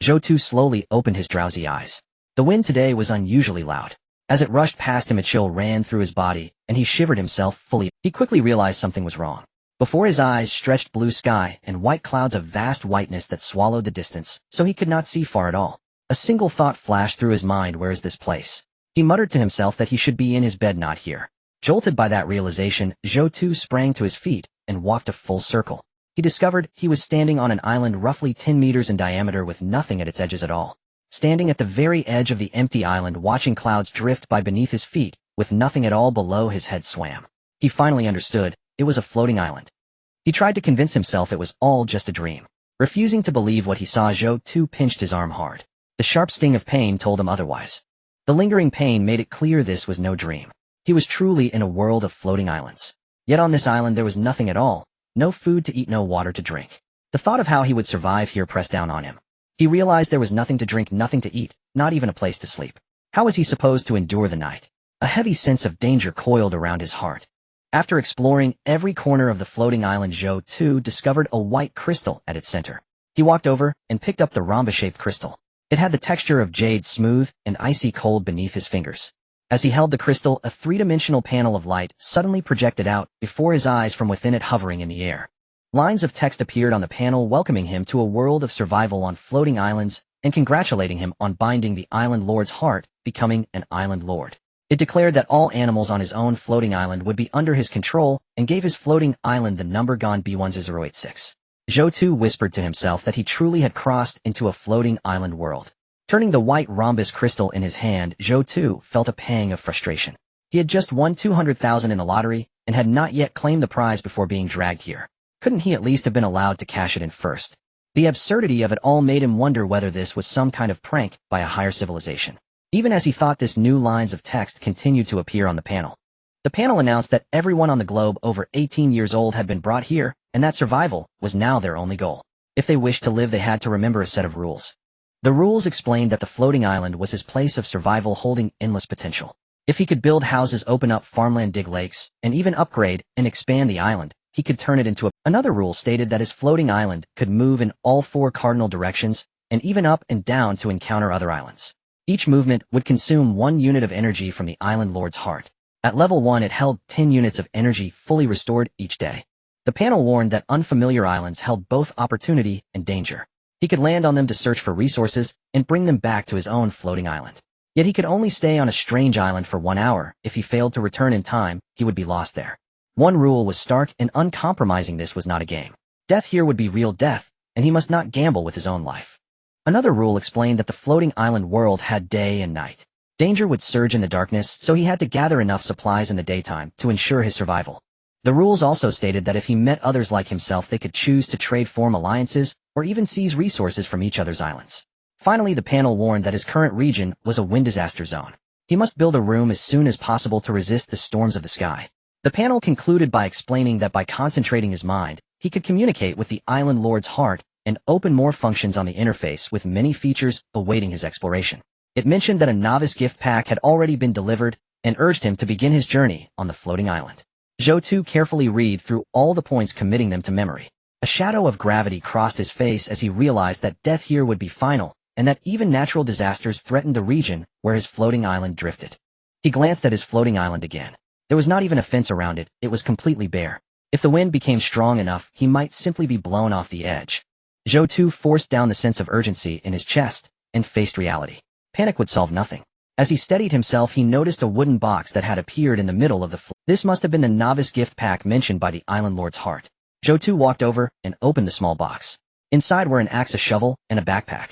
Zhou Tu slowly opened his drowsy eyes. The wind today was unusually loud. As it rushed past him, a chill ran through his body, and he shivered himself fully. He quickly realized something was wrong. Before his eyes stretched blue sky and white clouds of vast whiteness that swallowed the distance, so he could not see far at all. A single thought flashed through his mind: where is this place? He muttered to himself that he should be in his bed, not here. Jolted by that realization, Zhou Tu sprang to his feet and walked a full circle. He discovered he was standing on an island roughly 10 meters in diameter with nothing at its edges at all. Standing at the very edge of the empty island, watching clouds drift by beneath his feet, with nothing at all below, his head swam. He finally understood. It was a floating island. He tried to convince himself it was all just a dream. Refusing to believe what he saw, Zhou Tu pinched his arm hard. The sharp sting of pain told him otherwise. The lingering pain made it clear this was no dream. He was truly in a world of floating islands. Yet on this island there was nothing at all. No food to eat, no water to drink. The thought of how he would survive here pressed down on him. He realized there was nothing to drink, nothing to eat, not even a place to sleep. How was he supposed to endure the night? A heavy sense of danger coiled around his heart. After exploring every corner of the floating island, Zhou Tu discovered a white crystal at its center. He walked over and picked up the rhombus-shaped crystal. It had the texture of jade, smooth and icy cold beneath his fingers. As he held the crystal, a three-dimensional panel of light suddenly projected out before his eyes from within it, hovering in the air. Lines of text appeared on the panel, welcoming him to a world of survival on floating islands and congratulating him on binding the island lord's heart, becoming an island lord. It declared that all animals on his own floating island would be under his control and gave his floating island the number gone B1086. Zhou Tu whispered to himself that he truly had crossed into a floating island world. Turning the white rhombus crystal in his hand, Zhou Tu felt a pang of frustration. He had just won 200,000 in the lottery and had not yet claimed the prize before being dragged here. Couldn't he at least have been allowed to cash it in first? The absurdity of it all made him wonder whether this was some kind of prank by a higher civilization. Even as he thought this, new lines of text continued to appear on the panel. The panel announced that everyone on the globe over 18 years old had been brought here, and that survival was now their only goal. If they wished to live, they had to remember a set of rules. The rules explained that the floating island was his place of survival, holding endless potential. If he could build houses, open up farmland, dig lakes, and even upgrade and expand the island, he could turn it into Another rule stated that his floating island could move in all 4 cardinal directions, and even up and down to encounter other islands. Each movement would consume 1 unit of energy from the island lord's heart. At level 1, it held 10 units of energy fully restored each day. The panel warned that unfamiliar islands held both opportunity and danger. He could land on them to search for resources and bring them back to his own floating island. Yet he could only stay on a strange island for 1 hour. If he failed to return in time, he would be lost there. One rule was stark and uncompromising: this was not a game. Death here would be real death, and he must not gamble with his own life. Another rule explained that the floating island world had day and night. Danger would surge in the darkness, so he had to gather enough supplies in the daytime to ensure his survival. The rules also stated that if he met others like himself, they could choose to trade, form alliances, or even seize resources from each other's islands. Finally, the panel warned that his current region was a wind disaster zone. He must build a room as soon as possible to resist the storms of the sky. The panel concluded by explaining that by concentrating his mind, he could communicate with the island lord's heart and open more functions on the interface, with many features awaiting his exploration. It mentioned that a novice gift pack had already been delivered and urged him to begin his journey on the floating island. Zhou Tu carefully read through all the points, committing them to memory. A shadow of gravity crossed his face as he realized that death here would be final, and that even natural disasters threatened the region where his floating island drifted. He glanced at his floating island again. There was not even a fence around it. It was completely bare. If the wind became strong enough, he might simply be blown off the edge. Zhou Tu forced down the sense of urgency in his chest and faced reality. Panic would solve nothing. As he steadied himself, he noticed a wooden box that had appeared in the middle of the floor. This must have been the novice gift pack mentioned by the island lord's heart. Zhou Tu walked over and opened the small box. Inside were an axe, a shovel, and a backpack.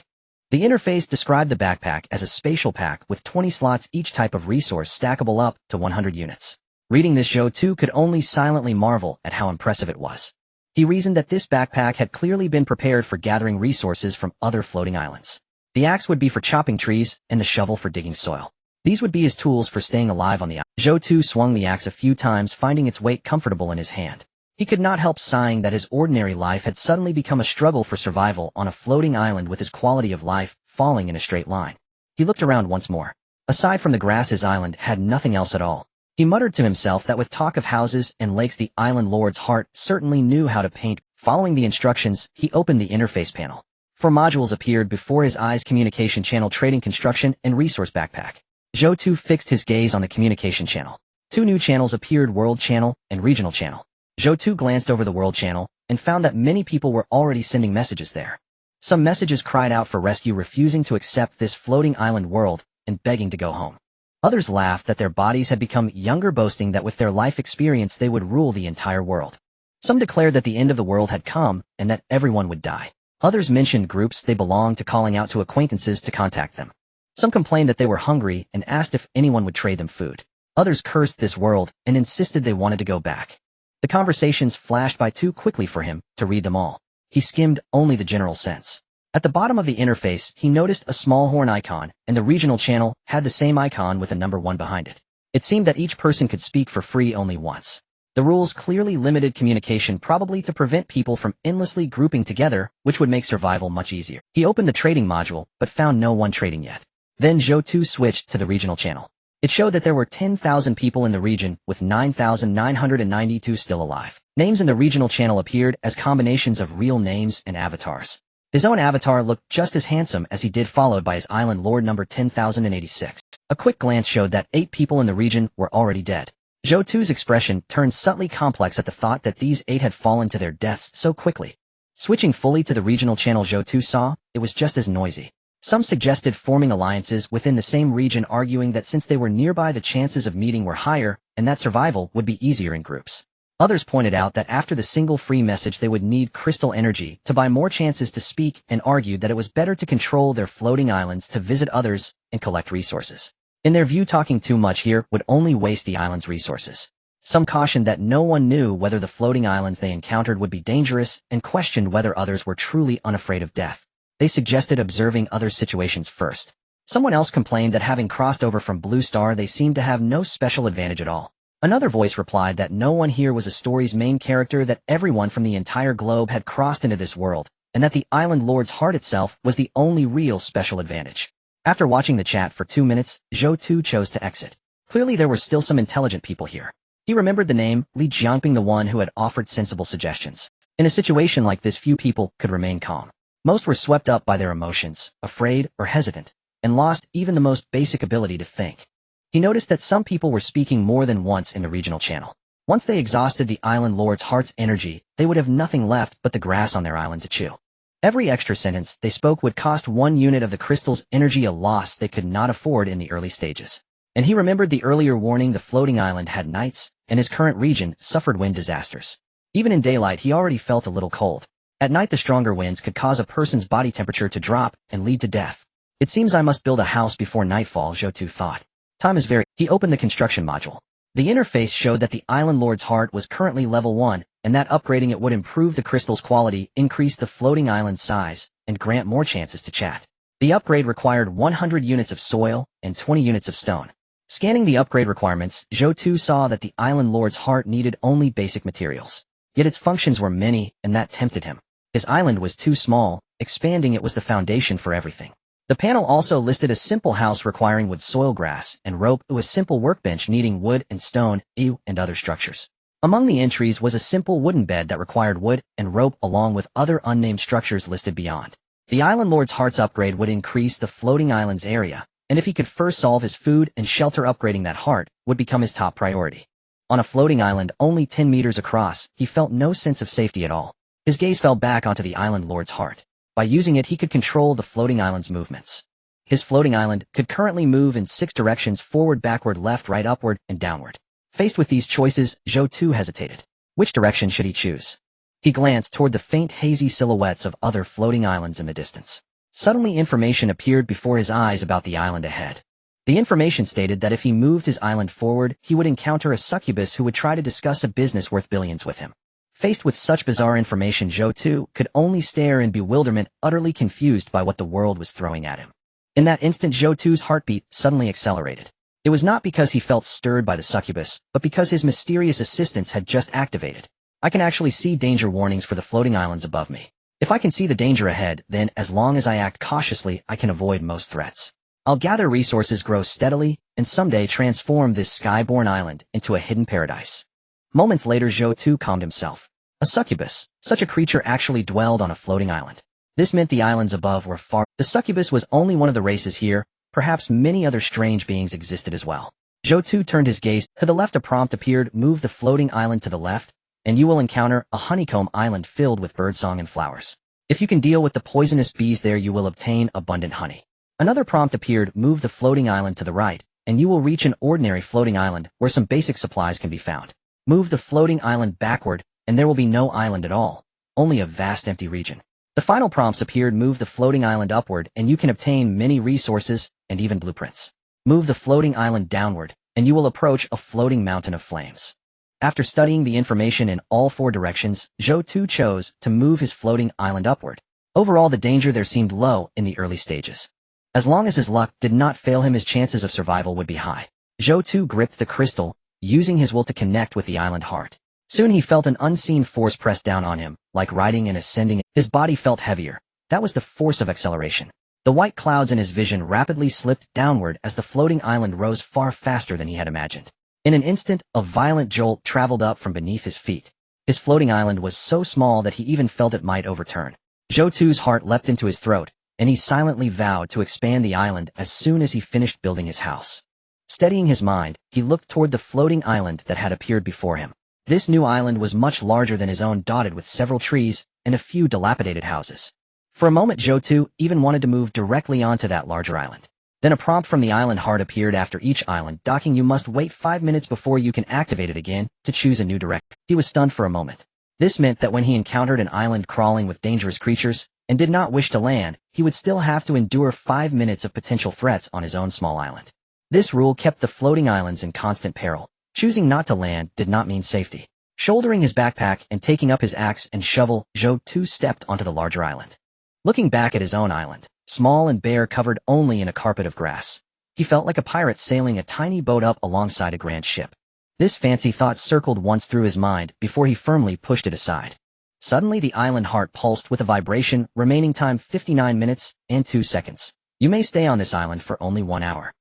The interface described the backpack as a spatial pack with 20 slots, each type of resource stackable up to 100 units. Reading this, Zhou Tu could only silently marvel at how impressive it was. He reasoned that this backpack had clearly been prepared for gathering resources from other floating islands. The axe would be for chopping trees, and the shovel for digging soil. These would be his tools for staying alive on the island. Zhou Tu swung the axe a few times, finding its weight comfortable in his hand. He could not help sighing that his ordinary life had suddenly become a struggle for survival on a floating island, with his quality of life falling in a straight line. He looked around once more. Aside from the grass, his island had nothing else at all. He muttered to himself that with talk of houses and lakes, the island lord's heart certainly knew how to paint. Following the instructions, he opened the interface panel. 4 modules appeared before his eyes: communication channel, trading, construction, and resource backpack. Zhou Tu fixed his gaze on the communication channel. 2 new channels appeared: world channel and regional channel. Zhou Tu glanced over the world channel and found that many people were already sending messages there. Some messages cried out for rescue, refusing to accept this floating island world and begging to go home. Others laughed that their bodies had become younger, boasting that with their life experience they would rule the entire world. Some declared that the end of the world had come and that everyone would die. Others mentioned groups they belonged to, calling out to acquaintances to contact them. Some complained that they were hungry and asked if anyone would trade them food. Others cursed this world and insisted they wanted to go back. The conversations flashed by too quickly for him to read them all. He skimmed only the general sense. At the bottom of the interface, he noticed a small horn icon, and the regional channel had the same icon with a number 1 behind it. It seemed that each person could speak for free only once. The rules clearly limited communication, probably to prevent people from endlessly grouping together, which would make survival much easier. He opened the trading module, but found no one trading yet. Then Zhou Tu switched to the regional channel. It showed that there were 10,000 people in the region, with 9,992 still alive. Names in the regional channel appeared as combinations of real names and avatars. His own avatar looked just as handsome as he did, followed by his island lord number 10,086. A quick glance showed that 8 people in the region were already dead. Zhou Tu's expression turned subtly complex at the thought that these 8 had fallen to their deaths so quickly. Switching fully to the regional channel, Zhou Tu saw it was just as noisy. Some suggested forming alliances within the same region, arguing that since they were nearby the chances of meeting were higher and that survival would be easier in groups. Others pointed out that after the single free message they would need crystal energy to buy more chances to speak, and argued that it was better to control their floating islands to visit others and collect resources. In their view, talking too much here would only waste the island's resources. Some cautioned that no one knew whether the floating islands they encountered would be dangerous, and questioned whether others were truly unafraid of death. They suggested observing other situations first. Someone else complained that having crossed over from Blue Star they seemed to have no special advantage at all. Another voice replied that no one here was a story's main character, that everyone from the entire globe had crossed into this world, and that the island lord's heart itself was the only real special advantage. After watching the chat for 2 minutes, Zhou Tu chose to exit. Clearly there were still some intelligent people here. He remembered the name Li Jiangping, the one who had offered sensible suggestions. In a situation like this, few people could remain calm. Most were swept up by their emotions, afraid or hesitant, and lost even the most basic ability to think. He noticed that some people were speaking more than once in the regional channel. Once they exhausted the island lord's heart's energy, they would have nothing left but the grass on their island to chew. Every extra sentence they spoke would cost 1 unit of the crystal's energy, a loss they could not afford in the early stages. And he remembered the earlier warning: the floating island had nights, and his current region suffered wind disasters. Even in daylight he already felt a little cold. At night the stronger winds could cause a person's body temperature to drop and lead to death. It seems I must build a house before nightfall, Zhou Tu thought. Time is very... He opened the construction module. The interface showed that the island lord's heart was currently level 1, and that upgrading it would improve the crystal's quality, increase the floating island's size, and grant more chances to chat. The upgrade required 100 units of soil and 20 units of stone. Scanning the upgrade requirements, Zhou Tu saw that the island lord's heart needed only basic materials. Yet its functions were many, and that tempted him. His island was too small, expanding it was the foundation for everything. The panel also listed a simple house requiring wood, soil, grass, and rope, a simple workbench needing wood and stone, and other structures. Among the entries was a simple wooden bed that required wood and rope, along with other unnamed structures listed beyond. The island lord's heart's upgrade would increase the floating island's area, and if he could first solve his food and shelter, upgrading that heart would become his top priority. On a floating island only 10 meters across, he felt no sense of safety at all. His gaze fell back onto the island lord's heart. By using it he could control the floating island's movements. His floating island could currently move in 6 directions: forward, backward, left, right, upward, and downward. Faced with these choices, Zhou Tu hesitated. Which direction should he choose? He glanced toward the faint hazy silhouettes of other floating islands in the distance. Suddenly information appeared before his eyes about the island ahead. The information stated that if he moved his island forward, he would encounter a succubus who would try to discuss a business worth billions with him. Faced with such bizarre information, Zhou Tu could only stare in bewilderment, utterly confused by what the world was throwing at him. In that instant, Zhou Tu's heartbeat suddenly accelerated. It was not because he felt stirred by the succubus, but because his mysterious assistance had just activated. I can actually see danger warnings for the floating islands above me. If I can see the danger ahead, then, as long as I act cautiously, I can avoid most threats. I'll gather resources, grow steadily, and someday transform this sky-born island into a hidden paradise. Moments later, Zhou Tu calmed himself. A succubus, such a creature, actually dwelled on a floating island. This meant the islands above were far. The succubus was only one of the races here, perhaps many other strange beings existed as well. Zhou Tu turned his gaze to the left. A prompt appeared: move the floating island to the left, and you will encounter a honeycomb island filled with birdsong and flowers. If you can deal with the poisonous bees there, you will obtain abundant honey. Another prompt appeared: move the floating island to the right, and you will reach an ordinary floating island where some basic supplies can be found. Move the floating island backward, and there will be no island at all, only a vast empty region. The final prompts appeared: move the floating island upward, and you can obtain many resources and even blueprints. Move the floating island downward, and you will approach a floating mountain of flames. After studying the information in all four directions, Zhou Tu chose to move his floating island upward. Overall, the danger there seemed low in the early stages. As long as his luck did not fail him, his chances of survival would be high. Zhou Tu gripped the crystal, using his will to connect with the island heart. Soon he felt an unseen force press down on him, like riding and ascending. His body felt heavier. That was the force of acceleration. The white clouds in his vision rapidly slipped downward as the floating island rose far faster than he had imagined. In an instant, a violent jolt traveled up from beneath his feet. His floating island was so small that he even felt it might overturn. Zhou Tu's heart leapt into his throat, and he silently vowed to expand the island as soon as he finished building his house. Steadying his mind, he looked toward the floating island that had appeared before him. This new island was much larger than his own, dotted with several trees and a few dilapidated houses. For a moment, Zhou Tu even wanted to move directly onto that larger island. Then a prompt from the island heart appeared after each island docking: you must wait 5 minutes before you can activate it again to choose a new direction. He was stunned for a moment. This meant that when he encountered an island crawling with dangerous creatures and did not wish to land, he would still have to endure 5 minutes of potential threats on his own small island. This rule kept the floating islands in constant peril. Choosing not to land did not mean safety. Shouldering his backpack and taking up his axe and shovel, Zhou Tu stepped onto the larger island. Looking back at his own island, small and bare, covered only in a carpet of grass, he felt like a pirate sailing a tiny boat up alongside a grand ship. This fancy thought circled once through his mind before he firmly pushed it aside. Suddenly the island heart pulsed with a vibration. Remaining time 59 minutes and 2 seconds. You may stay on this island for only 1 hour.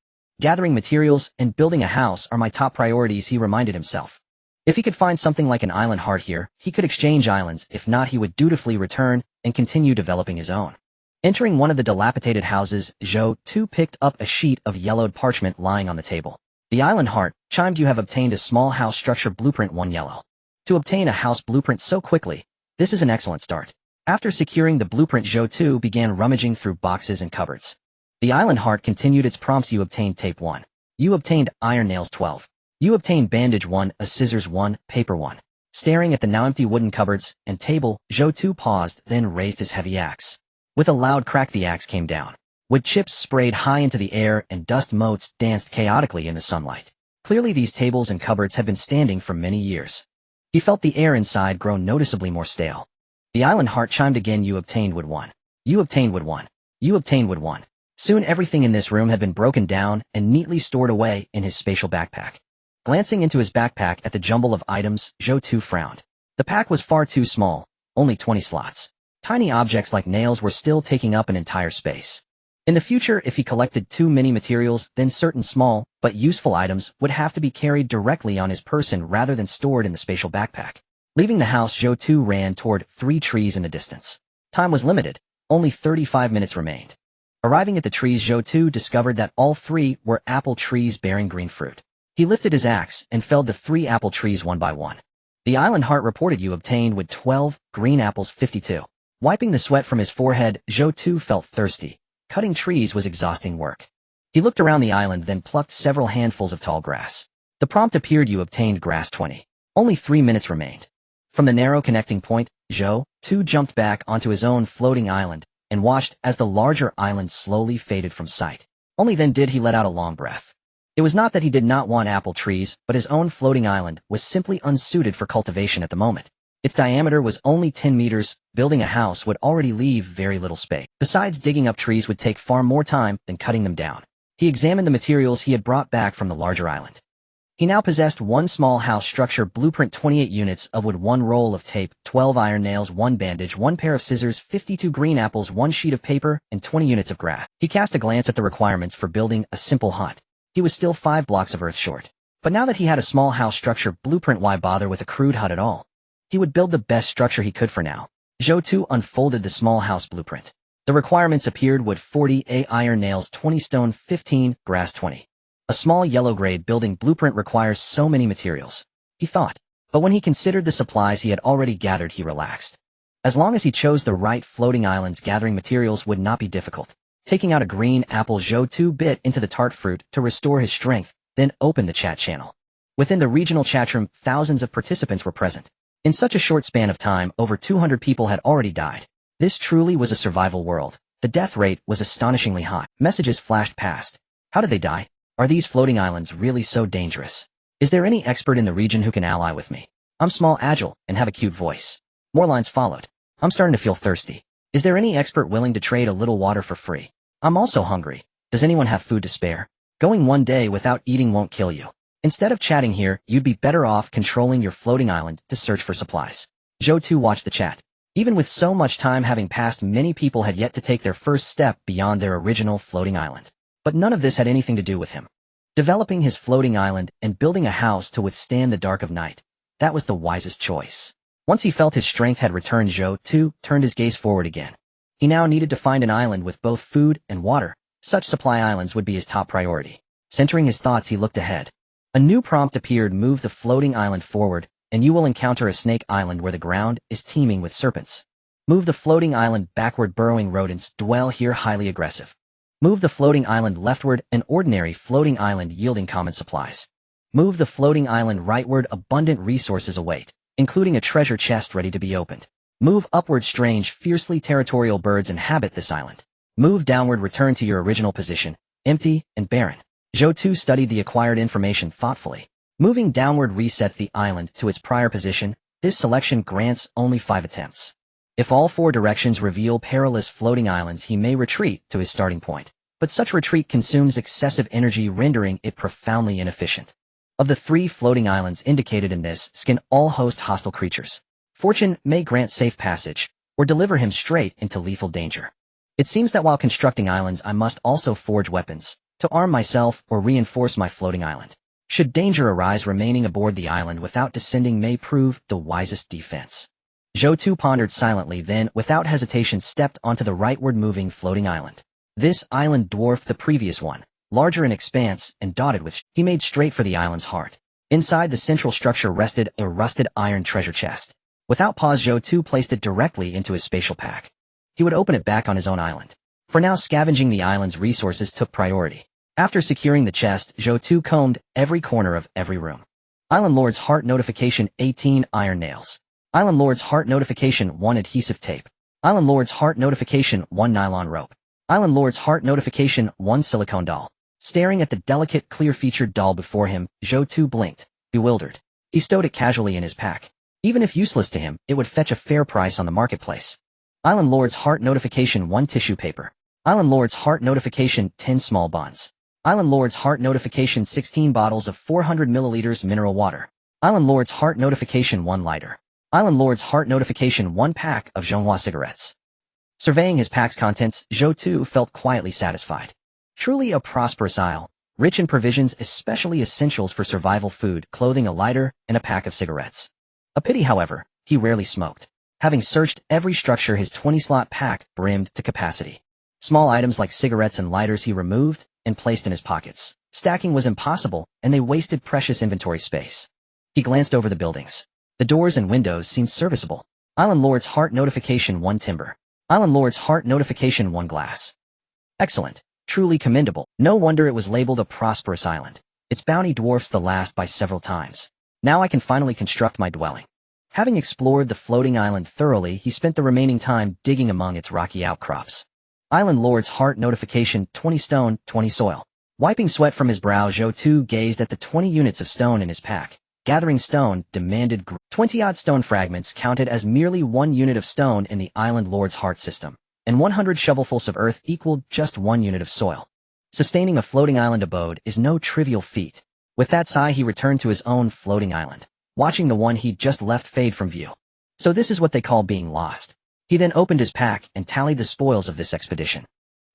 Gathering materials and building a house are my top priorities, he reminded himself. If he could find something like an island heart here, he could exchange islands. If not, he would dutifully return and continue developing his own. Entering one of the dilapidated houses, Zhou Tu picked up a sheet of yellowed parchment lying on the table. The island heart chimed: you have obtained a small house structure blueprint 1 yellow. To obtain a house blueprint so quickly, this is an excellent start. After securing the blueprint, Zhou Tu began rummaging through boxes and cupboards. The island heart continued its prompts: you obtained tape 1. You obtained iron nails 12. You obtained bandage 1, a scissors 1, paper 1. Staring at the now empty wooden cupboards and table, Zhou Tu paused, then raised his heavy axe. With a loud crack, the axe came down. Wood chips sprayed high into the air and dust motes danced chaotically in the sunlight. Clearly these tables and cupboards had been standing for many years. He felt the air inside grow noticeably more stale. The island heart chimed again: you obtained wood 1. You obtained wood 1. You obtained wood 1. Soon everything in this room had been broken down and neatly stored away in his spatial backpack. Glancing into his backpack at the jumble of items, Zhou Tu frowned. The pack was far too small, only 20 slots. Tiny objects like nails were still taking up an entire space. In the future, if he collected too many materials, then certain small, but useful items would have to be carried directly on his person rather than stored in the spatial backpack. Leaving the house, Zhou Tu ran toward 3 trees in the distance. Time was limited. Only 35 minutes remained. Arriving at the trees, Zhou Tu discovered that all 3 were apple trees bearing green fruit. He lifted his axe and felled the 3 apple trees one by one. The island heart reported: you obtained wood 12, green apples 52. Wiping the sweat from his forehead, Zhou Tu felt thirsty. Cutting trees was exhausting work. He looked around the island, then plucked several handfuls of tall grass. The prompt appeared: you obtained grass 20. Only 3 minutes remained. From the narrow connecting point, Zhou Tu jumped back onto his own floating island and watched as the larger island slowly faded from sight. Only then did he let out a long breath. It was not that he did not want apple trees, but his own floating island was simply unsuited for cultivation at the moment. Its diameter was only 10 meters. Building a house would already leave very little space. Besides, digging up trees would take far more time than cutting them down. He examined the materials he had brought back from the larger island. He now possessed 1 small house structure blueprint, 28 units of wood, 1 roll of tape, 12 iron nails, 1 bandage, 1 pair of scissors, 52 green apples, 1 sheet of paper, and 20 units of grass. He cast a glance at the requirements for building a simple hut. He was still 5 blocks of earth short. But now that he had a small house structure blueprint, why bother with a crude hut at all? He would build the best structure he could for now. Zhou Tu unfolded the small house blueprint. The requirements appeared: wood 40, iron nails 20, stone 15, grass 20. A small yellow-grade building blueprint requires so many materials, he thought. But when he considered the supplies he had already gathered, he relaxed. As long as he chose the right floating islands, gathering materials would not be difficult. Taking out a green apple, Zhou Tu bit into the tart fruit to restore his strength, then opened the chat channel. Within the regional chat room, thousands of participants were present. In such a short span of time, over 200 people had already died. This truly was a survival world. The death rate was astonishingly high. Messages flashed past. How did they die? Are these floating islands really so dangerous? Is there any expert in the region who can ally with me? I'm small, agile, and have a cute voice. More lines followed. I'm starting to feel thirsty. Is there any expert willing to trade a little water for free? I'm also hungry. Does anyone have food to spare? Going one day without eating won't kill you. Instead of chatting here, you'd be better off controlling your floating island to search for supplies. Zhou Tu watched the chat. Even with so much time having passed, many people had yet to take their first step beyond their original floating island. But none of this had anything to do with him. Developing his floating island and building a house to withstand the dark of night, that was the wisest choice. Once he felt his strength had returned, Zhou Tu turned his gaze forward again. He now needed to find an island with both food and water. Such supply islands would be his top priority. Centering his thoughts, he looked ahead. A new prompt appeared: move the floating island forward, and you will encounter a snake island where the ground is teeming with serpents. Move the floating island backward, burrowing rodents dwell here, highly aggressive. Move the floating island leftward, an ordinary floating island yielding common supplies. Move the floating island rightward, abundant resources await, including a treasure chest ready to be opened. Move upward, strange, fiercely territorial birds inhabit this island. Move downward, return to your original position, empty and barren. Zhou Tu studied the acquired information thoughtfully. Moving downward resets the island to its prior position. This selection grants only 5 attempts. If all 4 directions reveal perilous floating islands, he may retreat to his starting point. But such retreat consumes excessive energy, rendering it profoundly inefficient. Of the 3 floating islands indicated in this skin, all host hostile creatures. Fortune may grant safe passage, or deliver him straight into lethal danger. It seems that while constructing islands, I must also forge weapons to arm myself or reinforce my floating island. Should danger arise, remaining aboard the island without descending may prove the wisest defense. Zhou Tu pondered silently, then, without hesitation, stepped onto the rightward moving floating island. This island dwarfed the previous one, larger in expanse and dotted with. He made straight for the island's heart. Inside the central structure rested a rusted iron treasure chest. Without pause, Zhou Tu placed it directly into his spatial pack. He would open it back on his own island. For now, scavenging the island's resources took priority. After securing the chest, Zhou Tu combed every corner of every room. Island Lord's Heart Notification: 18 iron nails. Island Lord's Heart Notification: 1 adhesive tape. Island Lord's Heart Notification: 1 nylon rope. Island Lord's Heart Notification: 1 silicone doll. Staring at the delicate, clear-featured doll before him, Zhou Tu blinked, bewildered. He stowed it casually in his pack. Even if useless to him, it would fetch a fair price on the marketplace. Island Lord's Heart Notification: 1 tissue paper. Island Lord's Heart Notification: 10 small buns. Island Lord's Heart Notification: 16 bottles of 400 milliliters mineral water. Island Lord's Heart Notification: 1 lighter. Island Lord's Heart Notification: 1 pack of Zhonghua cigarettes. Surveying his pack's contents, Zhou Tu felt quietly satisfied. Truly a prosperous isle, rich in provisions, especially essentials for survival: food, clothing, a lighter, and a pack of cigarettes. A pity, however, he rarely smoked. Having searched every structure, his 20-slot pack brimmed to capacity. Small items like cigarettes and lighters he removed and placed in his pockets. Stacking was impossible, and they wasted precious inventory space. He glanced over the buildings. The doors and windows seemed serviceable. Island Lord's Heart Notification: 1 timber. Island Lord's Heart Notification: 1 glass. Excellent. Truly commendable. No wonder it was labeled a prosperous island. Its bounty dwarfs the last by several times. Now I can finally construct my dwelling. Having explored the floating island thoroughly, he spent the remaining time digging among its rocky outcrops. Island Lord's Heart Notification: 20 stone, 20 soil. Wiping sweat from his brow, Zhou Tu gazed at the 20 units of stone in his pack. Gathering stone demanded 20-odd stone fragments counted as merely 1 unit of stone in the Island Lord's Heart system, and 100 shovelfuls of earth equaled just 1 unit of soil. Sustaining a floating island abode is no trivial feat. With that sigh, he returned to his own floating island, watching the one he'd just left fade from view. So this is what they call being lost. He then opened his pack and tallied the spoils of this expedition.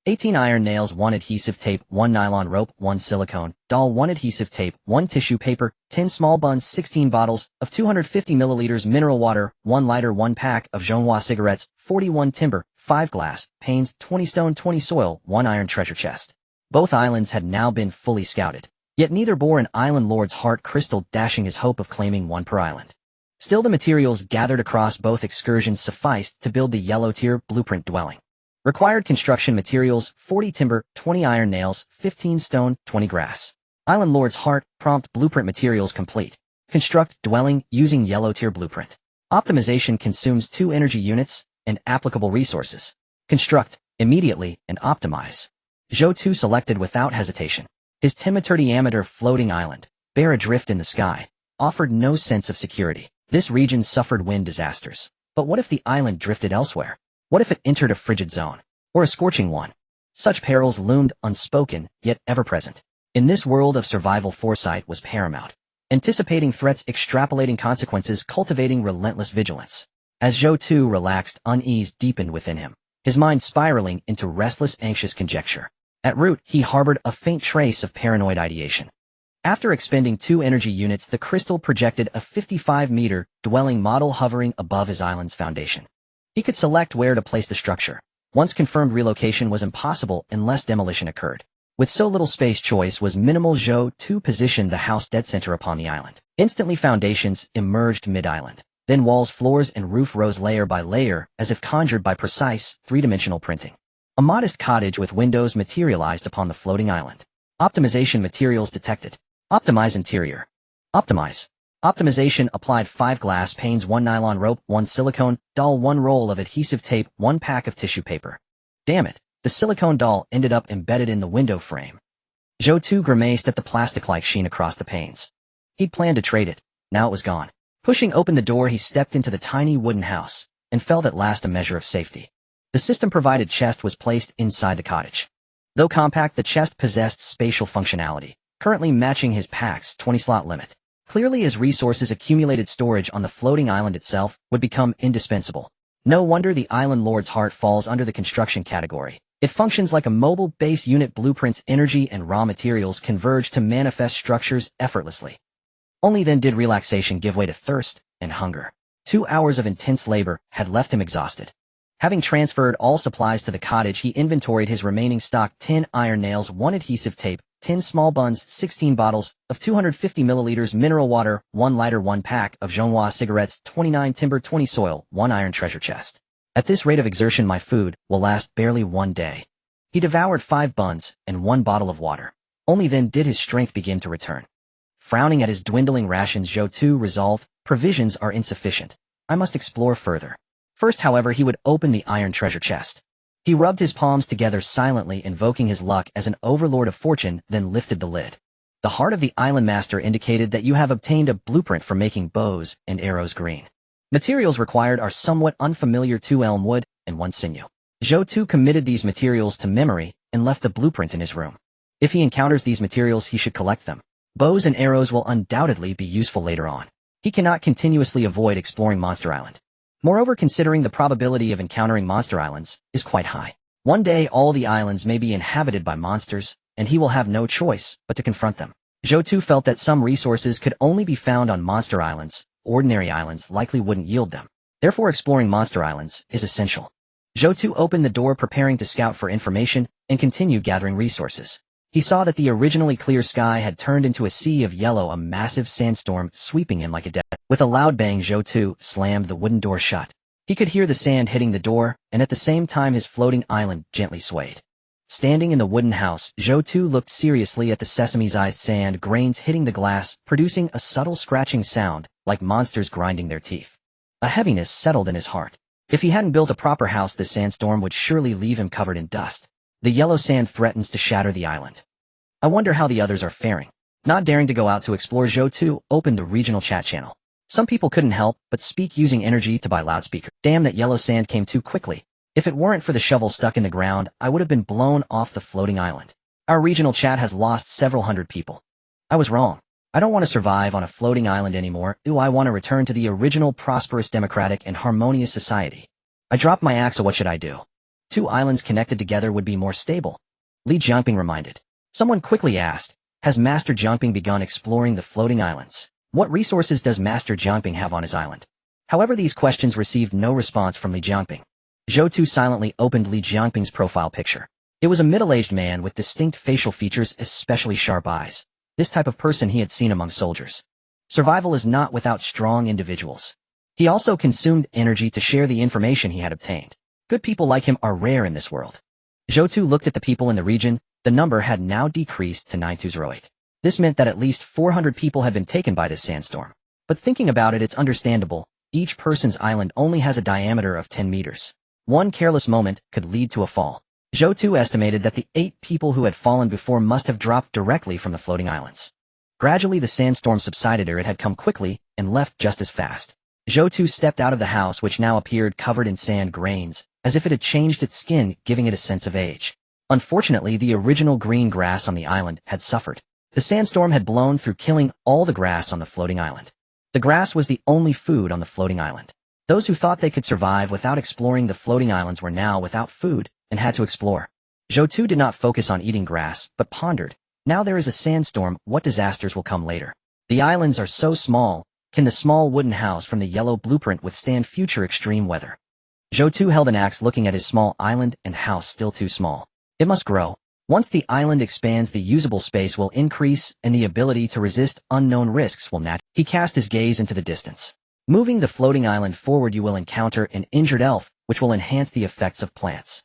18 iron nails, 1 adhesive tape, 1 nylon rope, 1 silicone doll, 1 adhesive tape, 1 tissue paper, 10 small buns, 16 bottles of 250 milliliters mineral water, 1 lighter, 1 pack of Zhou Tu cigarettes, 41 timber, 5 glass panes, 20 stone, 20 soil, 1 iron treasure chest. Both islands had now been fully scouted, yet neither bore an island lord's heart crystal dashing his hope of claiming one per island. Still, the materials gathered across both excursions sufficed to build the yellow tier blueprint dwelling. Required construction materials: 40 timber, 20 iron nails, 15 stone, 20 grass. Island Lord's heart, prompt blueprint materials complete. Construct dwelling using yellow tier blueprint. Optimization consumes 2 energy units and applicable resources. Construct immediately and optimize. Zhou Tu selected without hesitation. His 10-meter diameter floating island, bare adrift in the sky, offered no sense of security. This region suffered wind disasters. But what if the island drifted elsewhere? What if it entered a frigid zone, or a scorching one? Such perils loomed unspoken, yet ever-present. In this world of survival, foresight was paramount. Anticipating threats, extrapolating consequences, cultivating relentless vigilance. As Zhou Tu relaxed, unease deepened within him, his mind spiraling into restless, anxious conjecture. At root, he harbored a faint trace of paranoid ideation. After expending 2 energy units, the crystal projected a 55-meter dwelling model hovering above his island's foundation. He could select where to place the structure. Once confirmed, relocation was impossible unless demolition occurred. With so little space, choice was minimal. Zhou Tu positioned the house dead center upon the island. Instantly, foundations emerged mid-island. Then walls, floors, and roof rose layer by layer, as if conjured by precise, 3-dimensional printing. A modest cottage with windows materialized upon the floating island. Optimization materials detected. Optimize interior. Optimize. Optimization applied: 5 glass panes, 1 nylon rope, 1 silicone doll, 1 roll of adhesive tape, 1 pack of tissue paper. Damn it, the silicone doll ended up embedded in the window frame. Zhou Tu grimaced at the plastic-like sheen across the panes. He'd planned to trade it. Now it was gone. Pushing open the door, he stepped into the tiny wooden house and felt at last a measure of safety. The system-provided chest was placed inside the cottage. Though compact, the chest possessed spatial functionality, currently matching his pack's 20-slot limit. Clearly, his resources accumulated storage on the floating island itself would become indispensable. No wonder the island lord's heart falls under the construction category. It functions like a mobile base unit. Blueprints, energy, and raw materials converge to manifest structures effortlessly. Only then did relaxation give way to thirst and hunger. 2 hours of intense labor had left him exhausted. Having transferred all supplies to the cottage, he inventoried his remaining stock: 10 iron nails, 1 adhesive tape, 10 small buns, 16 bottles of 250 milliliters mineral water, 1 lighter, 1 pack of Zhou Tu cigarettes, 29 timber, 20 soil, 1 iron treasure chest. At this rate of exertion, my food will last barely 1 day. He devoured 5 buns and 1 bottle of water. Only then did his strength begin to return. Frowning at his dwindling rations, Zhou Tu resolved, provisions are insufficient. I must explore further. First, however, he would open the iron treasure chest. He rubbed his palms together silently, invoking his luck as an overlord of fortune, then lifted the lid. The heart of the island master indicated that you have obtained a blueprint for making bows and arrows green. Materials required are somewhat unfamiliar: 2 elm wood and 1 sinew. Zhou Tu committed these materials to memory and left the blueprint in his room. If he encounters these materials, he should collect them. Bows and arrows will undoubtedly be useful later on. He cannot continuously avoid exploring Monster Island. Moreover, considering the probability of encountering monster islands is quite high. One day all the islands may be inhabited by monsters, and he will have no choice but to confront them. Zhou Tu felt that some resources could only be found on monster islands. Ordinary islands likely wouldn't yield them. Therefore, exploring monster islands is essential. Zhou Tu opened the door, preparing to scout for information and continue gathering resources. He saw that the originally clear sky had turned into a sea of yellow, a massive sandstorm sweeping in like a death. With a loud bang, Zhou Tu slammed the wooden door shut. He could hear the sand hitting the door, and at the same time his floating island gently swayed. Standing in the wooden house, Zhou Tu looked seriously at the sesame-sized sand grains hitting the glass, producing a subtle scratching sound, like monsters grinding their teeth. A heaviness settled in his heart. If he hadn't built a proper house, the sandstorm would surely leave him covered in dust. The yellow sand threatens to shatter the island. I wonder how the others are faring. Not daring to go out to explore, Zhou Tu opened the regional chat channel. Some people couldn't help but speak using energy to buy loudspeakers. Damn, that yellow sand came too quickly. If it weren't for the shovel stuck in the ground, I would have been blown off the floating island. Our regional chat has lost several hundred people. I was wrong. I don't want to survive on a floating island anymore. I want to return to the original prosperous, democratic, and harmonious society. I dropped my axe, so what should I do? Two islands connected together would be more stable. Li Jiangping reminded. Someone quickly asked, has Master Jiangping begun exploring the floating islands? What resources does Master Jiangping have on his island? However, these questions received no response from Li Jiangping. Zhou Tu silently opened Li Jiangping's profile picture. It was a middle-aged man with distinct facial features, especially sharp eyes. This type of person he had seen among soldiers. Survival is not without strong individuals. He also consumed energy to share the information he had obtained. Good people like him are rare in this world. Zhou Tu looked at the people in the region. The number had now decreased to 9208. This meant that at least 400 people had been taken by this sandstorm. But thinking about it, it's understandable. Each person's island only has a diameter of 10 meters. One careless moment could lead to a fall. Zhou Tu estimated that the 8 people who had fallen before must have dropped directly from the floating islands. Gradually the sandstorm subsided, or it had come quickly and left just as fast. Zhou Tu stepped out of the house, which now appeared covered in sand grains, as if it had changed its skin, giving it a sense of age. Unfortunately, the original green grass on the island had suffered. The sandstorm had blown through, killing all the grass on the floating island. The grass was the only food on the floating island. Those who thought they could survive without exploring the floating islands were now without food and had to explore. Zhou Tu did not focus on eating grass, but pondered. Now there is a sandstorm, what disasters will come later? The islands are so small. Can the small wooden house from the yellow blueprint withstand future extreme weather? Zhou Tu held an axe, looking at his small island and house still too small. It must grow. Once the island expands, the usable space will increase and the ability to resist unknown risks will naturally. He cast his gaze into the distance. Moving the floating island forward, you will encounter an injured elf, which will enhance the effects of plants.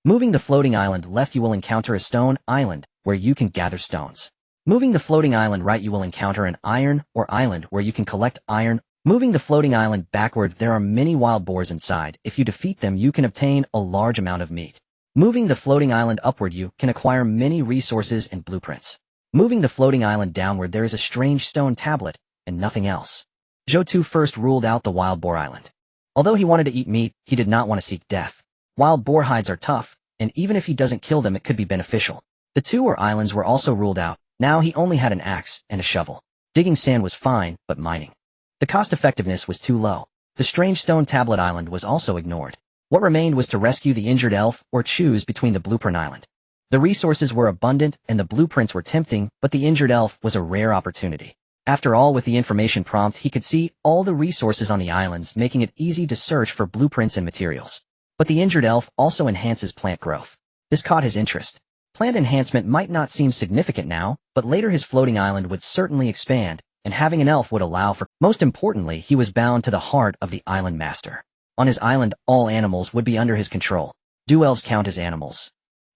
Moving the floating island left, you will encounter a stone island, where you can gather stones. Moving the floating island right, you will encounter an iron or island where you can collect iron. Moving the floating island backward, there are many wild boars inside. If you defeat them, you can obtain a large amount of meat. Moving the floating island upward, you can acquire many resources and blueprints. Moving the floating island downward, there is a strange stone tablet, and nothing else. Zhou Tu first ruled out the wild boar island. Although he wanted to eat meat, he did not want to seek death. Wild boar hides are tough, and even if he doesn't kill them, it could be beneficial. The two islands were also ruled out. Now he only had an axe and a shovel. Digging sand was fine, but mining. The cost-effectiveness was too low. The strange stone tablet island was also ignored. What remained was to rescue the injured elf or choose between the blueprint island. The resources were abundant and the blueprints were tempting, but the injured elf was a rare opportunity. After all, with the information prompt, he could see all the resources on the islands, making it easy to search for blueprints and materials. But the injured elf also enhances plant growth. This caught his interest. Plant enhancement might not seem significant now, but later his floating island would certainly expand, and having an elf would allow for. Most importantly, he was bound to the heart of the island master. On his island, all animals would be under his control. Do elves count as animals?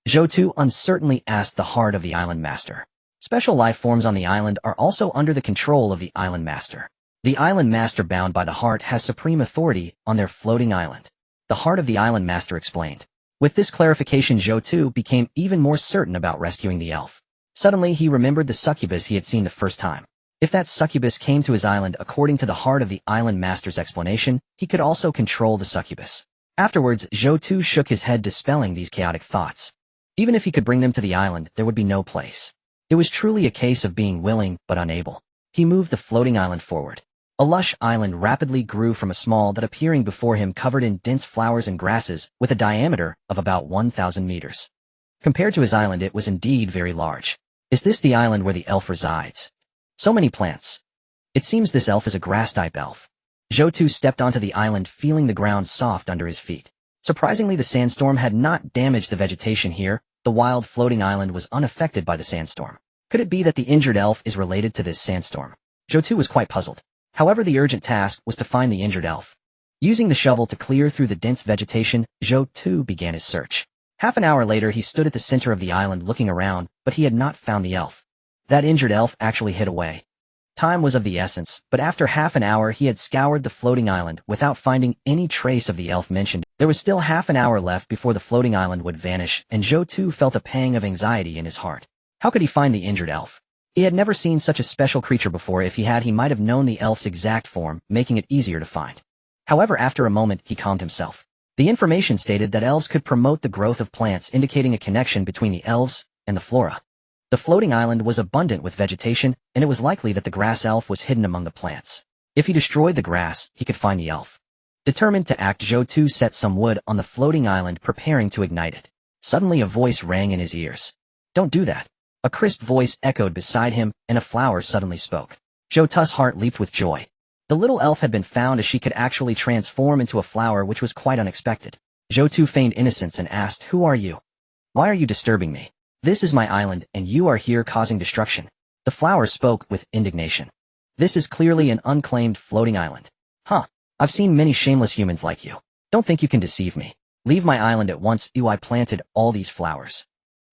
Zhou Tu uncertainly asked the heart of the island master. Special life forms on the island are also under the control of the island master. The island master, bound by the heart, has supreme authority on their floating island. The heart of the island master explained. With this clarification, Zhou Tu became even more certain about rescuing the elf. Suddenly, he remembered the succubus he had seen the first time. If that succubus came to his island according to the heart of the island master's explanation, he could also control the succubus. Afterwards, Zhou Tu shook his head, dispelling these chaotic thoughts. Even if he could bring them to the island, there would be no place. It was truly a case of being willing but unable. He moved the floating island forward. A lush island rapidly grew from a small that appearing before him, covered in dense flowers and grasses, with a diameter of about 1,000 meters. Compared to his island, it was indeed very large. Is this the island where the elf resides? So many plants. It seems this elf is a grass-type elf. Zhou Tu stepped onto the island, feeling the ground soft under his feet. Surprisingly, the sandstorm had not damaged the vegetation here. The wild floating island was unaffected by the sandstorm. Could it be that the injured elf is related to this sandstorm? Zhou Tu was quite puzzled. However, the urgent task was to find the injured elf. Using the shovel to clear through the dense vegetation, Zhou Tu began his search. Half an hour later, he stood at the center of the island looking around, but he had not found the elf. That injured elf actually hid away. Time was of the essence, but after half an hour he had scoured the floating island without finding any trace of the elf mentioned. There was still half an hour left before the floating island would vanish, and Zhou Tu felt a pang of anxiety in his heart. How could he find the injured elf? He had never seen such a special creature before. If he had, he might have known the elf's exact form, making it easier to find. However, after a moment, he calmed himself. The information stated that elves could promote the growth of plants, indicating a connection between the elves and the flora. The floating island was abundant with vegetation, and it was likely that the grass elf was hidden among the plants. If he destroyed the grass, he could find the elf. Determined to act, Zhou Tu set some wood on the floating island, preparing to ignite it. Suddenly a voice rang in his ears. "Don't do that." A crisp voice echoed beside him, and a flower suddenly spoke. Zhou Tu's heart leaped with joy. The little elf had been found, as she could actually transform into a flower, which was quite unexpected. Zhou Tu feigned innocence and asked, "Who are you? Why are you disturbing me? This is my island, and you are here causing destruction." The flower spoke with indignation. "This is clearly an unclaimed floating island." "Huh. I've seen many shameless humans like you. Don't think you can deceive me. Leave my island at once. I planted all these flowers."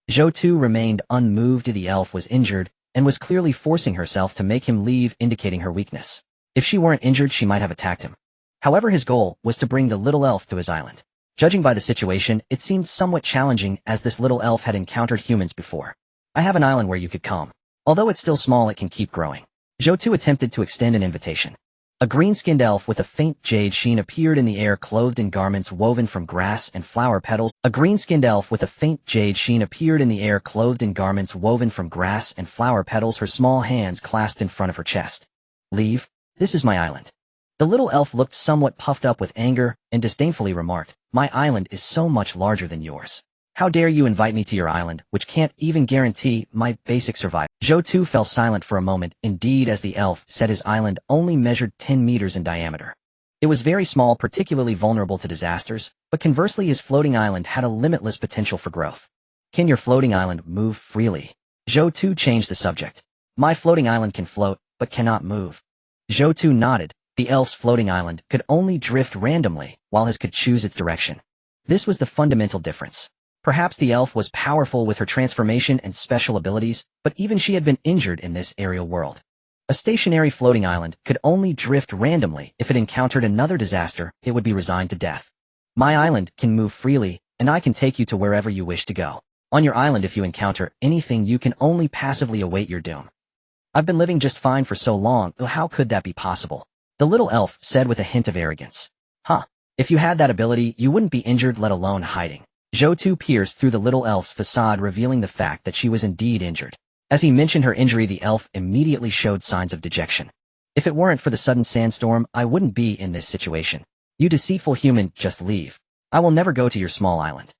Zhou Tu remained unmoved. The elf was injured, and was clearly forcing herself to make him leave, indicating her weakness. If she weren't injured, she might have attacked him. However, his goal was to bring the little elf to his island. Judging by the situation, it seemed somewhat challenging, as this little elf had encountered humans before. "I have an island where you could come. Although it's still small, it can keep growing." Zhou Tu attempted to extend an invitation. A green-skinned elf with a faint jade sheen appeared in the air, clothed in garments woven from grass and flower petals. A green-skinned elf with a faint jade sheen appeared in the air, clothed in garments woven from grass and flower petals, her small hands clasped in front of her chest. "Leave. This is my island." The little elf looked somewhat puffed up with anger, and disdainfully remarked, "My island is so much larger than yours. How dare you invite me to your island, which can't even guarantee my basic survival?" Zhou Tu fell silent for a moment, indeed, as the elf said his island only measured 10 meters in diameter. It was very small, particularly vulnerable to disasters, but conversely his floating island had a limitless potential for growth. "Can your floating island move freely?" Zhou Tu changed the subject. "My floating island can float, but cannot move." Zhou Tu nodded. The elf's floating island could only drift randomly, while his could choose its direction. This was the fundamental difference. Perhaps the elf was powerful with her transformation and special abilities, but even she had been injured in this aerial world. A stationary floating island could only drift randomly. If it encountered another disaster, it would be resigned to death. "My island can move freely, and I can take you to wherever you wish to go. On your island, if you encounter anything, you can only passively await your doom." "I've been living just fine for so long, how could that be possible?" the little elf said with a hint of arrogance. "Huh. If you had that ability, you wouldn't be injured, let alone hiding." Zhou Tu pierced through the little elf's facade, revealing the fact that she was indeed injured. As he mentioned her injury, the elf immediately showed signs of dejection. "If it weren't for the sudden sandstorm, I wouldn't be in this situation. You deceitful human, just leave. I will never go to your small island."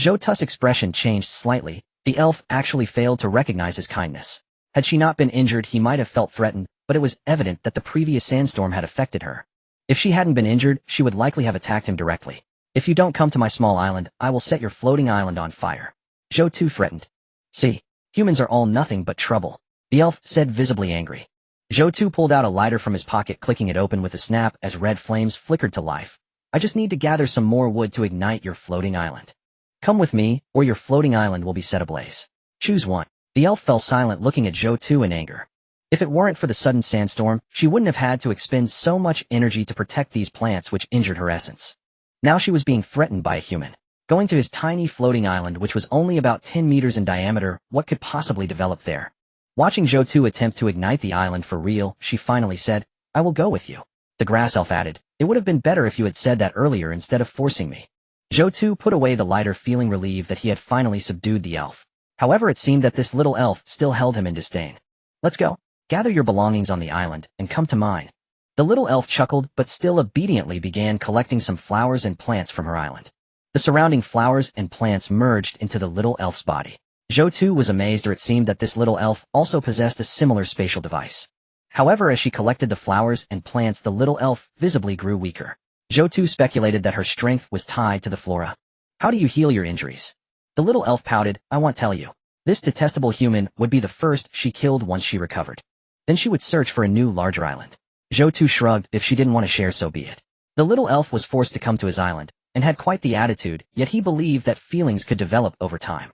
Zhou Tu's expression changed slightly. The elf actually failed to recognize his kindness. Had she not been injured, he might have felt threatened, but it was evident that the previous sandstorm had affected her. If she hadn't been injured, she would likely have attacked him directly. "If you don't come to my small island, I will set your floating island on fire," Zhou Tu threatened. "See, humans are all nothing but trouble," the elf said, visibly angry. Zhou Tu pulled out a lighter from his pocket, clicking it open with a snap as red flames flickered to life. "I just need to gather some more wood to ignite your floating island. Come with me, or your floating island will be set ablaze. Choose one." The elf fell silent, looking at Zhou Tu in anger. If it weren't for the sudden sandstorm, she wouldn't have had to expend so much energy to protect these plants, which injured her essence. Now she was being threatened by a human. Going to his tiny floating island, which was only about 10 meters in diameter, what could possibly develop there? Watching Zhou Tu attempt to ignite the island for real, she finally said, "I will go with you." The grass elf added, "It would have been better if you had said that earlier instead of forcing me." Zhou Tu put away the lighter, feeling relieved that he had finally subdued the elf. However, it seemed that this little elf still held him in disdain. "Let's go. Gather your belongings on the island, and come to mine." The little elf chuckled, but still obediently began collecting some flowers and plants from her island. The surrounding flowers and plants merged into the little elf's body. Zhou Tu was amazed, or it seemed that this little elf also possessed a similar spatial device. However, as she collected the flowers and plants, the little elf visibly grew weaker. Zhou Tu speculated that her strength was tied to the flora. "How do you heal your injuries?" The little elf pouted, "I won't tell you. This detestable human would be the first she killed once she recovered. Then she would search for a new, larger island." Zhou Tu shrugged. If she didn't want to share, so be it. The little elf was forced to come to his island, and had quite the attitude, yet he believed that feelings could develop over time.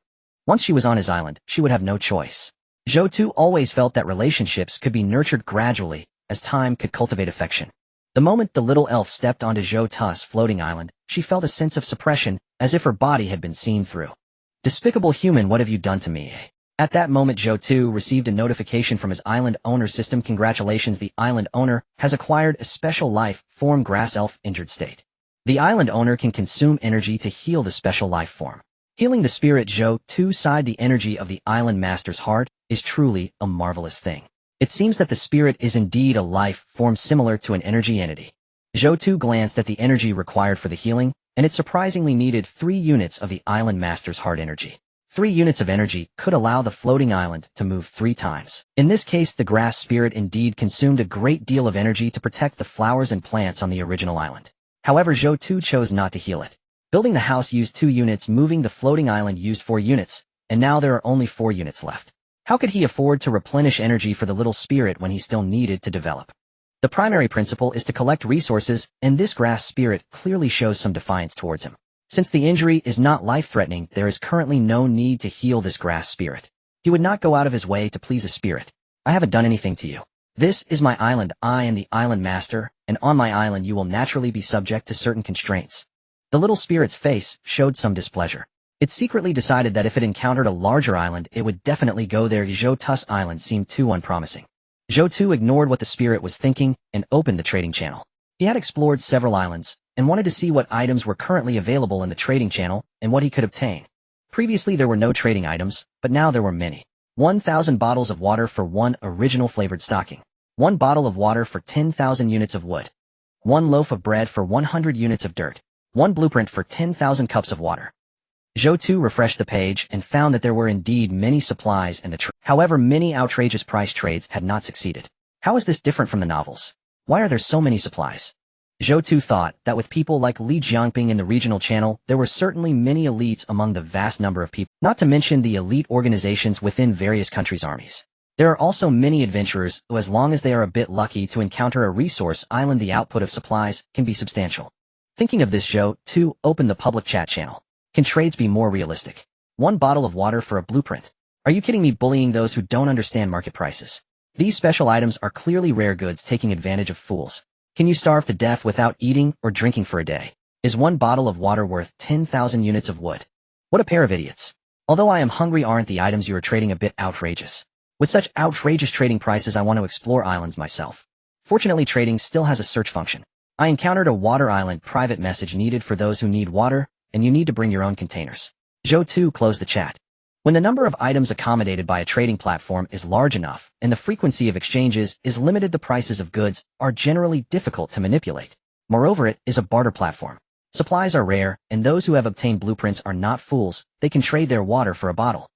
Once she was on his island, she would have no choice. Zhou Tu always felt that relationships could be nurtured gradually, as time could cultivate affection. The moment the little elf stepped onto Zhou Tu's floating island, she felt a sense of suppression, as if her body had been seen through. "Despicable human, what have you done to me?" At that moment, Zhou Tu received a notification from his island owner system. "Congratulations, the island owner has acquired a special life form, grass elf, injured state. The island owner can consume energy to heal the special life form." Healing the spirit, Zhou Tu sighed. The energy of the island master's heart is truly a marvelous thing. It seems that the spirit is indeed a life form similar to an energy entity. Zhou Tu glanced at the energy required for the healing, and it surprisingly needed 3 units of the island master's heart energy. 3 units of energy could allow the floating island to move 3 times. In this case, the grass spirit indeed consumed a great deal of energy to protect the flowers and plants on the original island. However, Zhou Tu chose not to heal it. Building the house used 2 units, moving the floating island used 4 units, and now there are only 4 units left. How could he afford to replenish energy for the little spirit when he still needed to develop? The primary principle is to collect resources, and this grass spirit clearly shows some defiance towards him. Since the injury is not life-threatening, there is currently no need to heal this grass spirit. He would not go out of his way to please a spirit. I haven't done anything to you. This is my island. I am the island master, and on my island you will naturally be subject to certain constraints. The little spirit's face showed some displeasure. It secretly decided that if it encountered a larger island, it would definitely go there. Zhou Tu's island seemed too unpromising. Zhou Tu ignored what the spirit was thinking and opened the trading channel. He had explored several islands and wanted to see what items were currently available in the trading channel and what he could obtain. Previously there were no trading items, but now there were many. 1,000 bottles of water for 1 original flavored stocking. 1 bottle of water for 10,000 units of wood. 1 loaf of bread for 100 units of dirt. 1 blueprint for 10,000 cups of water. Zhou Tu refreshed the page and found that there were indeed many supplies in the trade. However, many outrageous price trades had not succeeded. How is this different from the novels? Why are there so many supplies? Zhou Tu thought that with people like Li Jiangping in the regional channel, there were certainly many elites among the vast number of people, not to mention the elite organizations within various countries' armies. There are also many adventurers who, as long as they are a bit lucky to encounter a resource island, the output of supplies can be substantial. Thinking of this, Zhou Tu opened the public chat channel. Can trades be more realistic? 1 bottle of water for a blueprint. Are you kidding me? Bullying those who don't understand market prices. These special items are clearly rare goods, taking advantage of fools. Can you starve to death without eating or drinking for a day? Is 1 bottle of water worth 10,000 units of wood? What a pair of idiots. Although I am hungry, aren't the items you are trading a bit outrageous? With such outrageous trading prices, I want to explore islands myself. Fortunately, trading still has a search function. I encountered a water island private message needed for those who need water, and you need to bring your own containers. Zhou Tu closed the chat. When the number of items accommodated by a trading platform is large enough, and the frequency of exchanges is limited, the prices of goods are generally difficult to manipulate. Moreover, it is a barter platform. Supplies are rare, and those who have obtained blueprints are not fools. They can trade their water for a bottle.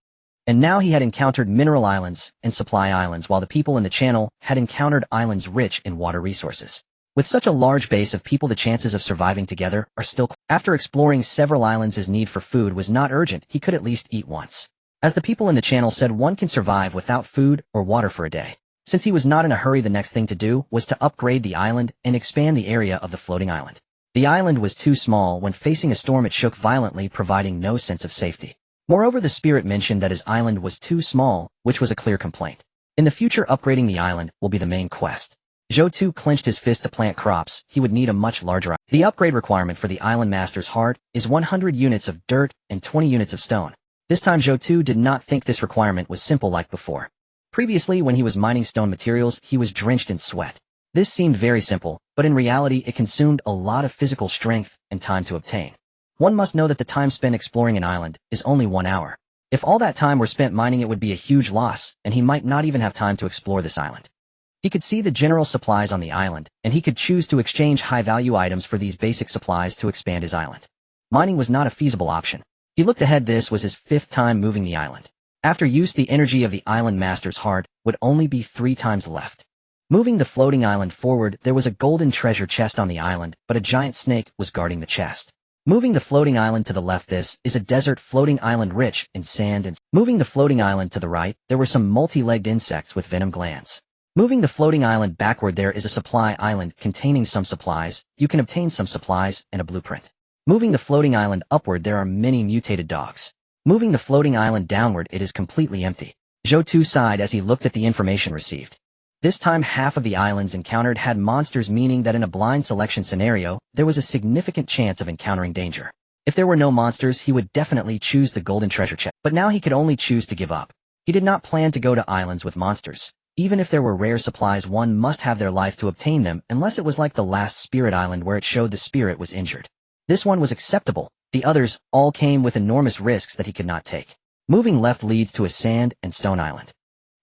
And now he had encountered mineral islands and supply islands, while the people in the channel had encountered islands rich in water resources. With such a large base of people, the chances of surviving together are still. After exploring several islands, his need for food was not urgent. He could at least eat once. As the people in the channel said, one can survive without food or water for a day. Since he was not in a hurry, the next thing to do was to upgrade the island and expand the area of the floating island. The island was too small. When facing a storm, it shook violently, providing no sense of safety. Moreover, the spirit mentioned that his island was too small, which was a clear complaint. In the future, upgrading the island will be the main quest. Zhou Tu clenched his fist to plant crops. He would need a much larger island. The upgrade requirement for the island master's heart is 100 units of dirt and 20 units of stone. This time Zhou Tu did not think this requirement was simple like before. Previously, when he was mining stone materials, he was drenched in sweat. This seemed very simple, but in reality it consumed a lot of physical strength and time to obtain. One must know that the time spent exploring an island is only 1 hour. If all that time were spent mining, it would be a huge loss, and he might not even have time to explore this island. He could see the general supplies on the island, and he could choose to exchange high-value items for these basic supplies to expand his island. Mining was not a feasible option. He looked ahead. This was his 5th time moving the island. After use, the energy of the island master's heart would only be 3 times left. Moving the floating island forward, there was a golden treasure chest on the island, but a giant snake was guarding the chest. Moving the floating island to the left, this is a desert floating island rich in sand and moving the floating island to the right, there were some multi-legged insects with venom glands. Moving the floating island backward, there is a supply island containing some supplies. You can obtain some supplies and a blueprint. Moving the floating island upward, there are many mutated dogs. Moving the floating island downward, it is completely empty. Zhou Tu sighed as he looked at the information received. This time, half of the islands encountered had monsters, meaning that in a blind selection scenario, there was a significant chance of encountering danger. If there were no monsters, he would definitely choose the golden treasure chest. But now he could only choose to give up. He did not plan to go to islands with monsters. Even if there were rare supplies, one must have their life to obtain them, unless it was like the last spirit island where it showed the spirit was injured. This one was acceptable. The others all came with enormous risks that he could not take. Moving left leads to a sand and stone island.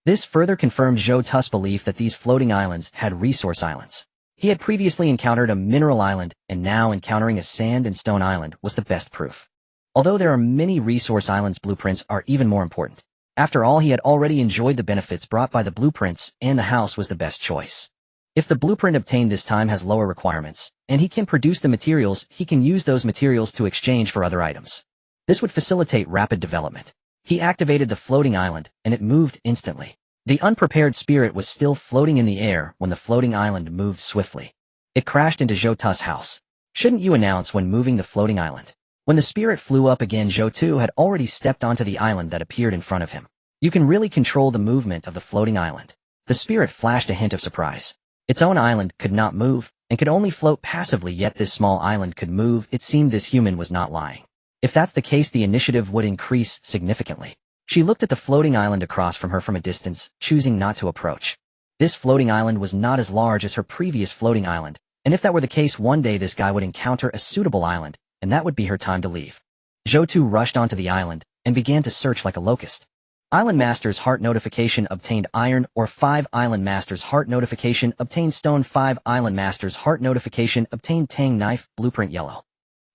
This further confirmed Zhou Tu's belief that these floating islands had resource islands. He had previously encountered a mineral island, and now encountering a sand and stone island was the best proof. Although there are many resource islands, blueprints are even more important. After all, he had already enjoyed the benefits brought by the blueprints, and the house was the best choice. If the blueprint obtained this time has lower requirements, and he can produce the materials, he can use those materials to exchange for other items. This would facilitate rapid development. He activated the floating island, and it moved instantly. The unprepared spirit was still floating in the air when the floating island moved swiftly. It crashed into Zhou Tu's house. Shouldn't you announce when moving the floating island? When the spirit flew up again, Zhou Tu had already stepped onto the island that appeared in front of him. You can really control the movement of the floating island. The spirit flashed a hint of surprise. Its own island could not move, and could only float passively, yet this small island could move. It seemed this human was not lying. If that's the case, the initiative would increase significantly. She looked at the floating island across from her from a distance, choosing not to approach. This floating island was not as large as her previous floating island, and if that were the case, one day this guy would encounter a suitable island, and that would be her time to leave. Zhou Tu rushed onto the island, and began to search like a locust. Island Master's Heart Notification obtained iron ore 5. Island Master's Heart Notification obtained stone 5. Island Master's Heart Notification obtained tang knife, blueprint yellow.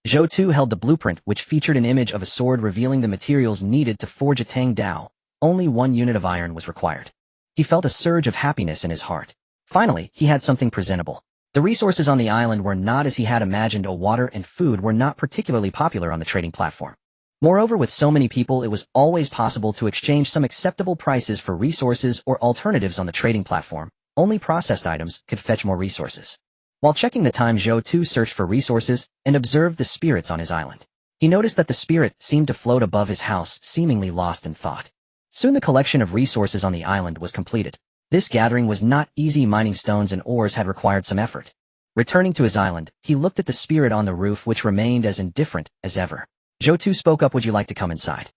Zhou Tu held the blueprint, which featured an image of a sword revealing the materials needed to forge a tang dao. Only 1 unit of iron was required. He felt a surge of happiness in his heart. Finally, he had something presentable. The resources on the island were not as he had imagined. Water and food were not particularly popular on the trading platform. Moreover, with so many people, it was always possible to exchange some acceptable prices for resources or alternatives on the trading platform. Only processed items could fetch more resources. While checking the time, Zhou Tu searched for resources and observed the spirits on his island. He noticed that the spirit seemed to float above his house, seemingly lost in thought. Soon the collection of resources on the island was completed. This gathering was not easy. Mining stones and ores had required some effort. Returning to his island, he looked at the spirit on the roof, which remained as indifferent as ever. Zhou Tu spoke up, "Would you like to come inside?"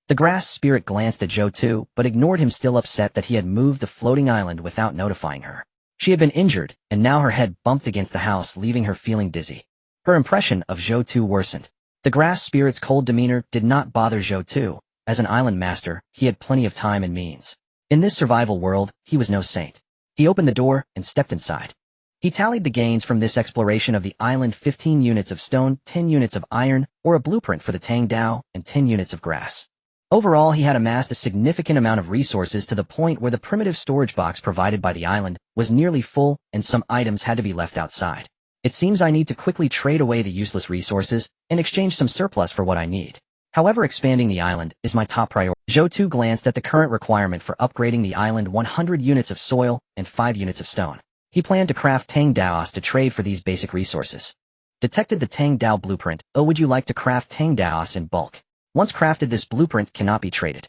The grass spirit glanced at Zhou Tu, but ignored him, still upset that he had moved the floating island without notifying her. She had been injured, and now her head bumped against the house, leaving her feeling dizzy. Her impression of Zhou Tu worsened. The grass spirit's cold demeanor did not bother Zhou Tu. As an island master, he had plenty of time and means. In this survival world, he was no saint. He opened the door and stepped inside. He tallied the gains from this exploration of the island: 15 units of stone, 10 units of iron, or a blueprint for the tang dao, and 10 units of grass. Overall, he had amassed a significant amount of resources, to the point where the primitive storage box provided by the island was nearly full, and some items had to be left outside. It seems I need to quickly trade away the useless resources and exchange some surplus for what I need. However, expanding the island is my top priority. Zhou Tu glanced at the current requirement for upgrading the island: 100 units of soil and 5 units of stone. He planned to craft tang daos to trade for these basic resources. Detected the tang dao blueprint. "Oh, would you like to craft tang daos in bulk? Once crafted, this blueprint cannot be traded."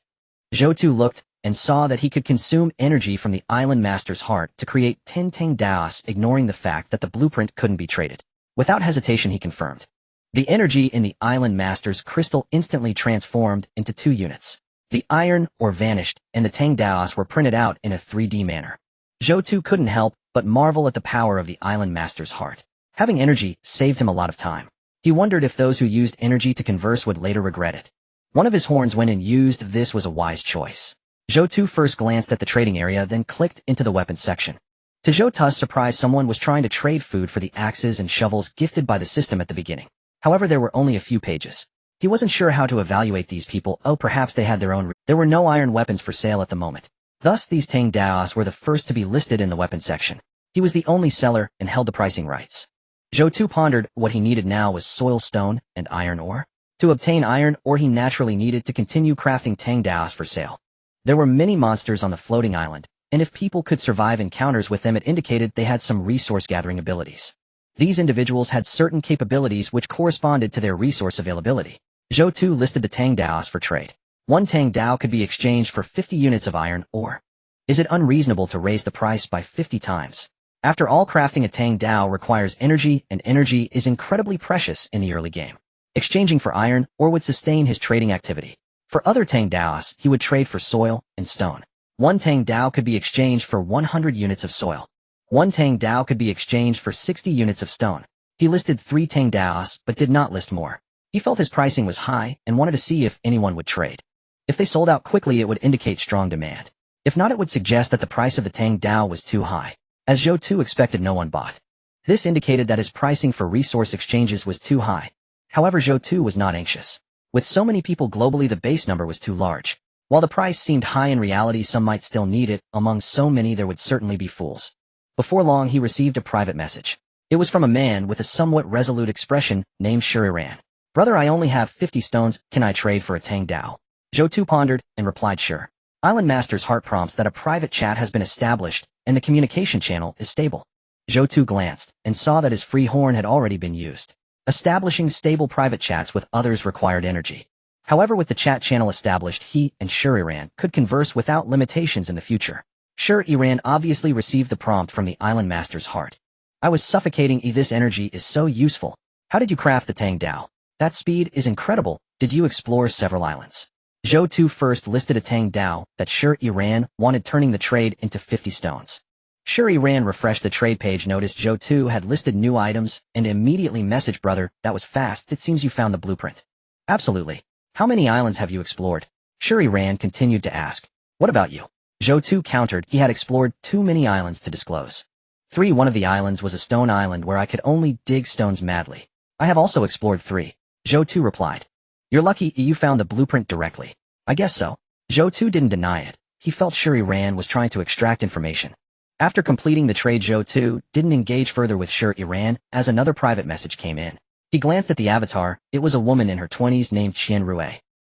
Zhou Tu looked and saw that he could consume energy from the island master's heart to create 10 tang daos, ignoring the fact that the blueprint couldn't be traded. Without hesitation, he confirmed. The energy in the island master's crystal instantly transformed into 2 units. The iron ore vanished, and the tang daos were printed out in a 3D manner. Zhou Tu couldn't help but marvel at the power of the island master's heart. Having energy saved him a lot of time. He wondered if those who used energy to converse would later regret it. One of his horns went and used. This was a wise choice. Zhou Tu first glanced at the trading area, then clicked into the weapons section. To Zhou Tu's surprise, someone was trying to trade food for the axes and shovels gifted by the system at the beginning. However, there were only a few pages. He wasn't sure how to evaluate these people. Oh, perhaps they had their own. There were no iron weapons for sale at the moment. Thus, these tang daos were the first to be listed in the weapons section. He was the only seller and held the pricing rights. Zhou Tu pondered. What he needed now was soil, stone, and iron ore. To obtain iron ore, he naturally needed to continue crafting tang daos for sale. There were many monsters on the floating island, and if people could survive encounters with them, it indicated they had some resource-gathering abilities. These individuals had certain capabilities which corresponded to their resource availability. Zhou Tu listed the tang daos for trade. 1 tang dao could be exchanged for 50 units of iron ore. Is it unreasonable to raise the price by 50 times? After all, crafting a tang dao requires energy, and energy is incredibly precious in the early game. Exchanging for iron ore would sustain his trading activity. For other tang daos, he would trade for soil and stone. 1 tang dao could be exchanged for 100 units of soil. 1 tang dao could be exchanged for 60 units of stone. He listed 3 tang daos, but did not list more. He felt his pricing was high and wanted to see if anyone would trade. If they sold out quickly, it would indicate strong demand. If not, it would suggest that the price of the tang dao was too high. As Zhou Tu expected, no one bought. This indicated that his pricing for resource exchanges was too high. However, Zhou Tu was not anxious. With so many people globally, the base number was too large. While the price seemed high, in reality some might still need it. Among so many there would certainly be fools. Before long he received a private message. It was from a man with a somewhat resolute expression named Shuriran. Brother, I only have 50 stones, can I trade for a Tang Dao? Zhou Tu pondered and replied sure. Island Master's heart prompts that a private chat has been established and the communication channel is stable. Zhou Tu glanced and saw that his free horn had already been used. Establishing stable private chats with others required energy. However, with the chat channel established, he and Shuriran could converse without limitations in the future. Shuriran obviously received the prompt from the Island Master's heart. I was suffocating. This energy is so useful. How did you craft the Tang Dao? That speed is incredible. Did you explore several islands? Zhou Tu first listed a Tang Dao that Shuriran wanted, turning the trade into 50 stones. Shuriran refreshed the trade page, noticed Zhou Tu had listed new items, and immediately messaged, brother, that was fast. It seems you found the blueprint. Absolutely. How many islands have you explored? Shuriran continued to ask. What about you? Zhou Tu countered he had explored too many islands to disclose. 3. One of the islands was a stone island where I could only dig stones madly. I have also explored 3. Zhou Tu replied. You're lucky you found the blueprint directly. I guess so. Zhou Tu didn't deny it. He felt Shuriran was trying to extract information. After completing the trade, Zhou Tu didn't engage further with Shuriran as another private message came in. He glanced at the avatar. It was a woman in her 20s named Qian Rue.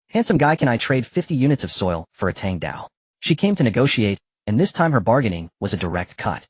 Handsome guy, can I trade 50 units of soil for a Tang Dao? She came to negotiate, and this time her bargaining was a direct cut.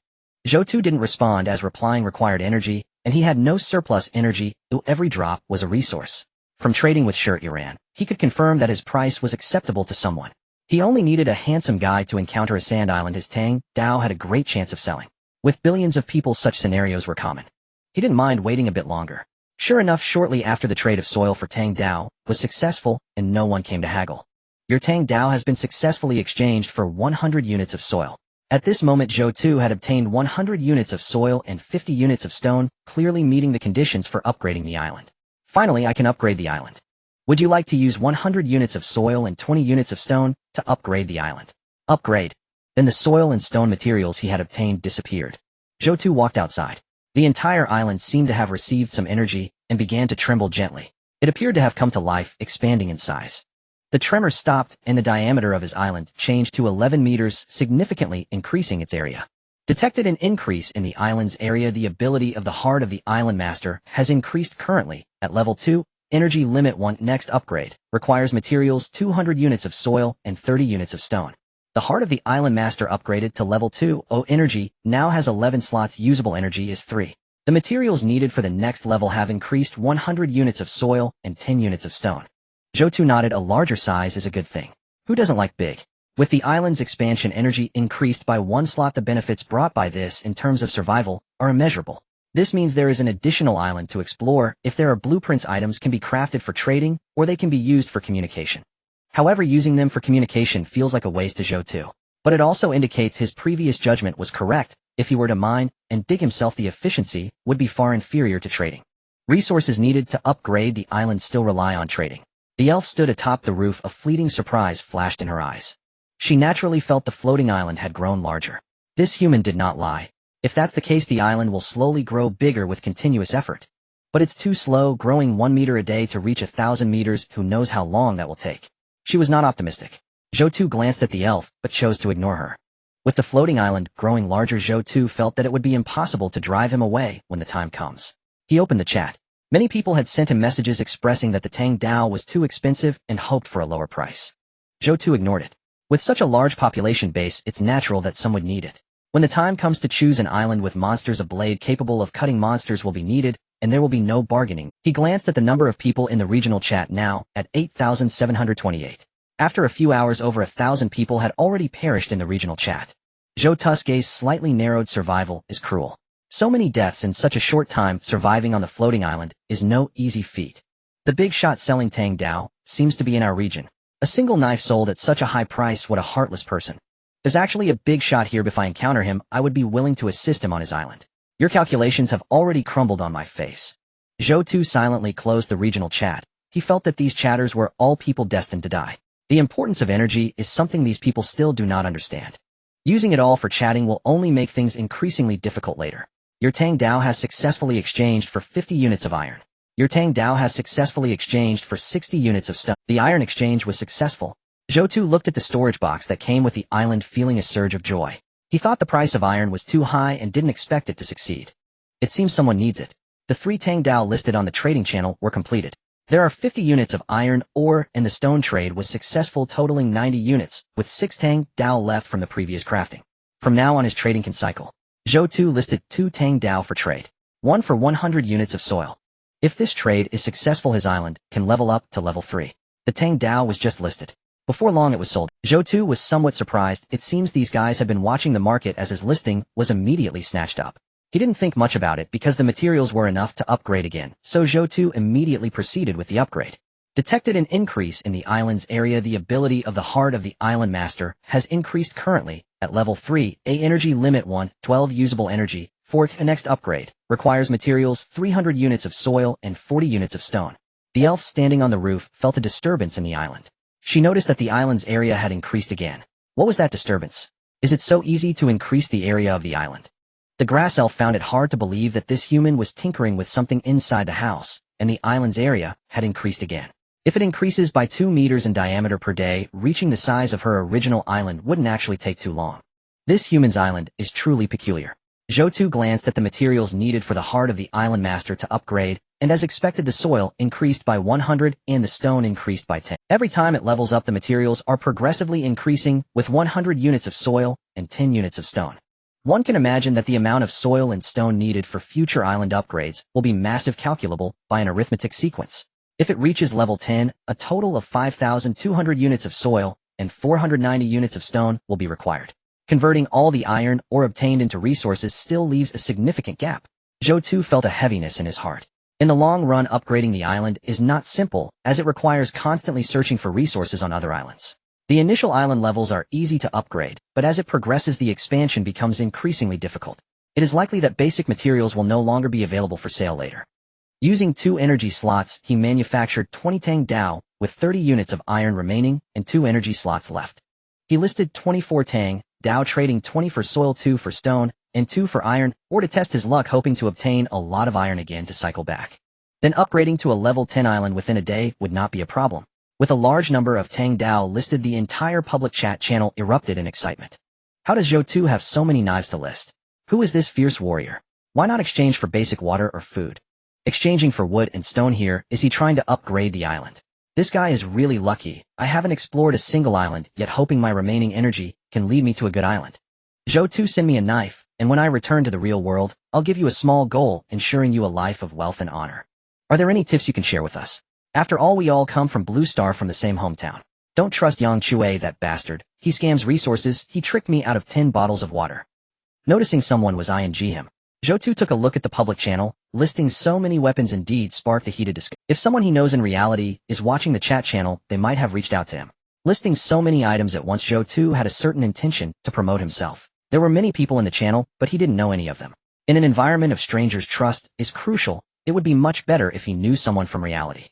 Zhou Tu didn't respond as replying required energy, and he had no surplus energy, though every drop was a resource. From trading with Shuriran, he could confirm that his price was acceptable to someone. He only needed a handsome guy to encounter a sand island. His Tang Dao had a great chance of selling. With billions of people, such scenarios were common. He didn't mind waiting a bit longer. Sure enough, shortly after the trade of soil for Tang Dao was successful and no one came to haggle. Your Tang Dao has been successfully exchanged for 100 units of soil. At this moment, Zhou Tu had obtained 100 units of soil and 50 units of stone, clearly meeting the conditions for upgrading the island. Finally, I can upgrade the island. Would you like to use 100 units of soil and 20 units of stone to upgrade the island? Upgrade. Then the soil and stone materials he had obtained disappeared. Zhou Tu walked outside. The entire island seemed to have received some energy and began to tremble gently. It appeared to have come to life, expanding in size. The tremor stopped and the diameter of his island changed to 11 meters, significantly increasing its area. Detected an increase in the island's area. The ability of the Heart of the Island Master has increased currently at level 2. Energy limit 1. Next upgrade requires materials 200 units of soil and 30 units of stone. The Heart of the Island Master upgraded to level 2. Energy now has 11 slots. Usable energy is 3. The materials needed for the next level have increased 100 units of soil and 10 units of stone. Zhou Tu nodded. A larger size is a good thing. Who doesn't like big? With the island's expansion, energy increased by 1 slot. The benefits brought by this in terms of survival are immeasurable. This means there is an additional island to explore. If there are blueprints, items can be crafted for trading, or they can be used for communication. However, using them for communication feels like a waste to Zhou Tu. But it also indicates his previous judgment was correct. If he were to mine and dig himself, the efficiency would be far inferior to trading. Resources needed to upgrade the island still rely on trading. The elf stood atop the roof. A fleeting surprise flashed in her eyes. She naturally felt the floating island had grown larger. This human did not lie. If that's the case, the island will slowly grow bigger with continuous effort. But it's too slow, growing 1 meter a day to reach 1,000 meters. Who knows how long that will take? She was not optimistic. Zhou Tu glanced at the elf, but chose to ignore her. With the floating island growing larger, Zhou Tu felt that it would be impossible to drive him away when the time comes. He opened the chat. Many people had sent him messages expressing that the Tang Dao was too expensive and hoped for a lower price. Zhou Tu ignored it. With such a large population base, it's natural that some would need it. When the time comes to choose an island with monsters, a blade capable of cutting monsters will be needed, and there will be no bargaining. He glanced at the number of people in the regional chat, now at 8,728. After a few hours, over 1,000 people had already perished in the regional chat. Zhou Tu's gaze slightly narrowed. Survival is cruel. So many deaths in such a short time. Surviving on the floating island is no easy feat. The big shot selling Tang Dao seems to be in our region. A single knife sold at such a high price. What a heartless person. There's actually a big shot here. If I encounter him, I would be willing to assist him on his island. Your calculations have already crumbled on my face. Zhou Tu silently closed the regional chat. He felt that these chatters were all people destined to die. The importance of energy is something these people still do not understand. Using it all for chatting will only make things increasingly difficult later. Your Tang Dao has successfully exchanged for 50 units of iron. Your Tang Dao has successfully exchanged for 60 units of stone. The iron exchange was successful. Zhou Tu looked at the storage box that came with the island, feeling a surge of joy. He thought the price of iron was too high and didn't expect it to succeed. It seems someone needs it. The 3 Tang Dao listed on the trading channel were completed. There are 50 units of iron ore and the stone trade was successful, totaling 90 units, with 6 Tang Dao left from the previous crafting. From now on his trading can cycle. Zhou Tu listed 2 Tang Dao for trade. 1 for 100 units of soil. If this trade is successful, his island can level up to level 3. The Tang Dao was just listed. Before long it was sold. Zhou Tu was somewhat surprised. It seems these guys had been watching the market as his listing was immediately snatched up. He didn't think much about it because the materials were enough to upgrade again, so Zhou Tu immediately proceeded with the upgrade. Detected an increase in the island's area. The ability of the Heart of the Island Master has increased currently at level 3, A energy limit 1, 12 usable energy. For the next upgrade, requires materials 300 units of soil and 40 units of stone. The elf standing on the roof felt a disturbance in the island. She noticed that the island's area had increased again. What was that disturbance? Is it so easy to increase the area of the island? The grass elf found it hard to believe that this human was tinkering with something inside the house, and the island's area had increased again. If it increases by 2 meters in diameter per day, reaching the size of her original island wouldn't actually take too long. This human's island is truly peculiar. Zhou Tu glanced at the materials needed for the Heart of the Island Master to upgrade, and as expected the soil increased by 100 and the stone increased by 10. Every time it levels up, the materials are progressively increasing with 100 units of soil and 10 units of stone. One can imagine that the amount of soil and stone needed for future island upgrades will be massive, calculable by an arithmetic sequence. If it reaches level 10, a total of 5,200 units of soil and 490 units of stone will be required. Converting all the iron ore obtained into resources still leaves a significant gap. Zhou Tu felt a heaviness in his heart. In the long run, upgrading the island is not simple, as it requires constantly searching for resources on other islands. The initial island levels are easy to upgrade, but as it progresses the expansion becomes increasingly difficult. It is likely that basic materials will no longer be available for sale later. Using 2 energy slots, he manufactured 20 Tang Dao, with 30 units of iron remaining and 2 energy slots left. He listed 24 Tang Dao, trading 20 for soil, 2 for stone, and 2 for iron, or to test his luck, hoping to obtain a lot of iron again to cycle back. Then upgrading to a level 10 island within a day would not be a problem. With a large number of Tang Dao listed, the entire public chat channel erupted in excitement. How does Zhou Tu have so many knives to list? Who is this fierce warrior? Why not exchange for basic water or food? Exchanging for wood and stone here, is he trying to upgrade the island? This guy is really lucky. I haven't explored a single island, yet hoping my remaining energy can lead me to a good island. Zhou Tu, send me a knife, and when I return to the real world, I'll give you a small goal, ensuring you a life of wealth and honor. Are there any tips you can share with us? After all, we all come from Blue Star, from the same hometown. Don't trust Yang Chue, that bastard. He scams resources. He tricked me out of 10 bottles of water. Noticing someone was ing him, Zhou Tu took a look at the public channel. Listing so many weapons indeed sparked a heated discussion. If someone he knows in reality is watching the chat channel, they might have reached out to him. Listing so many items at once, Zhou Tu had a certain intention to promote himself. There were many people in the channel, but he didn't know any of them. In an environment of strangers, trust is crucial. It would be much better if he knew someone from reality.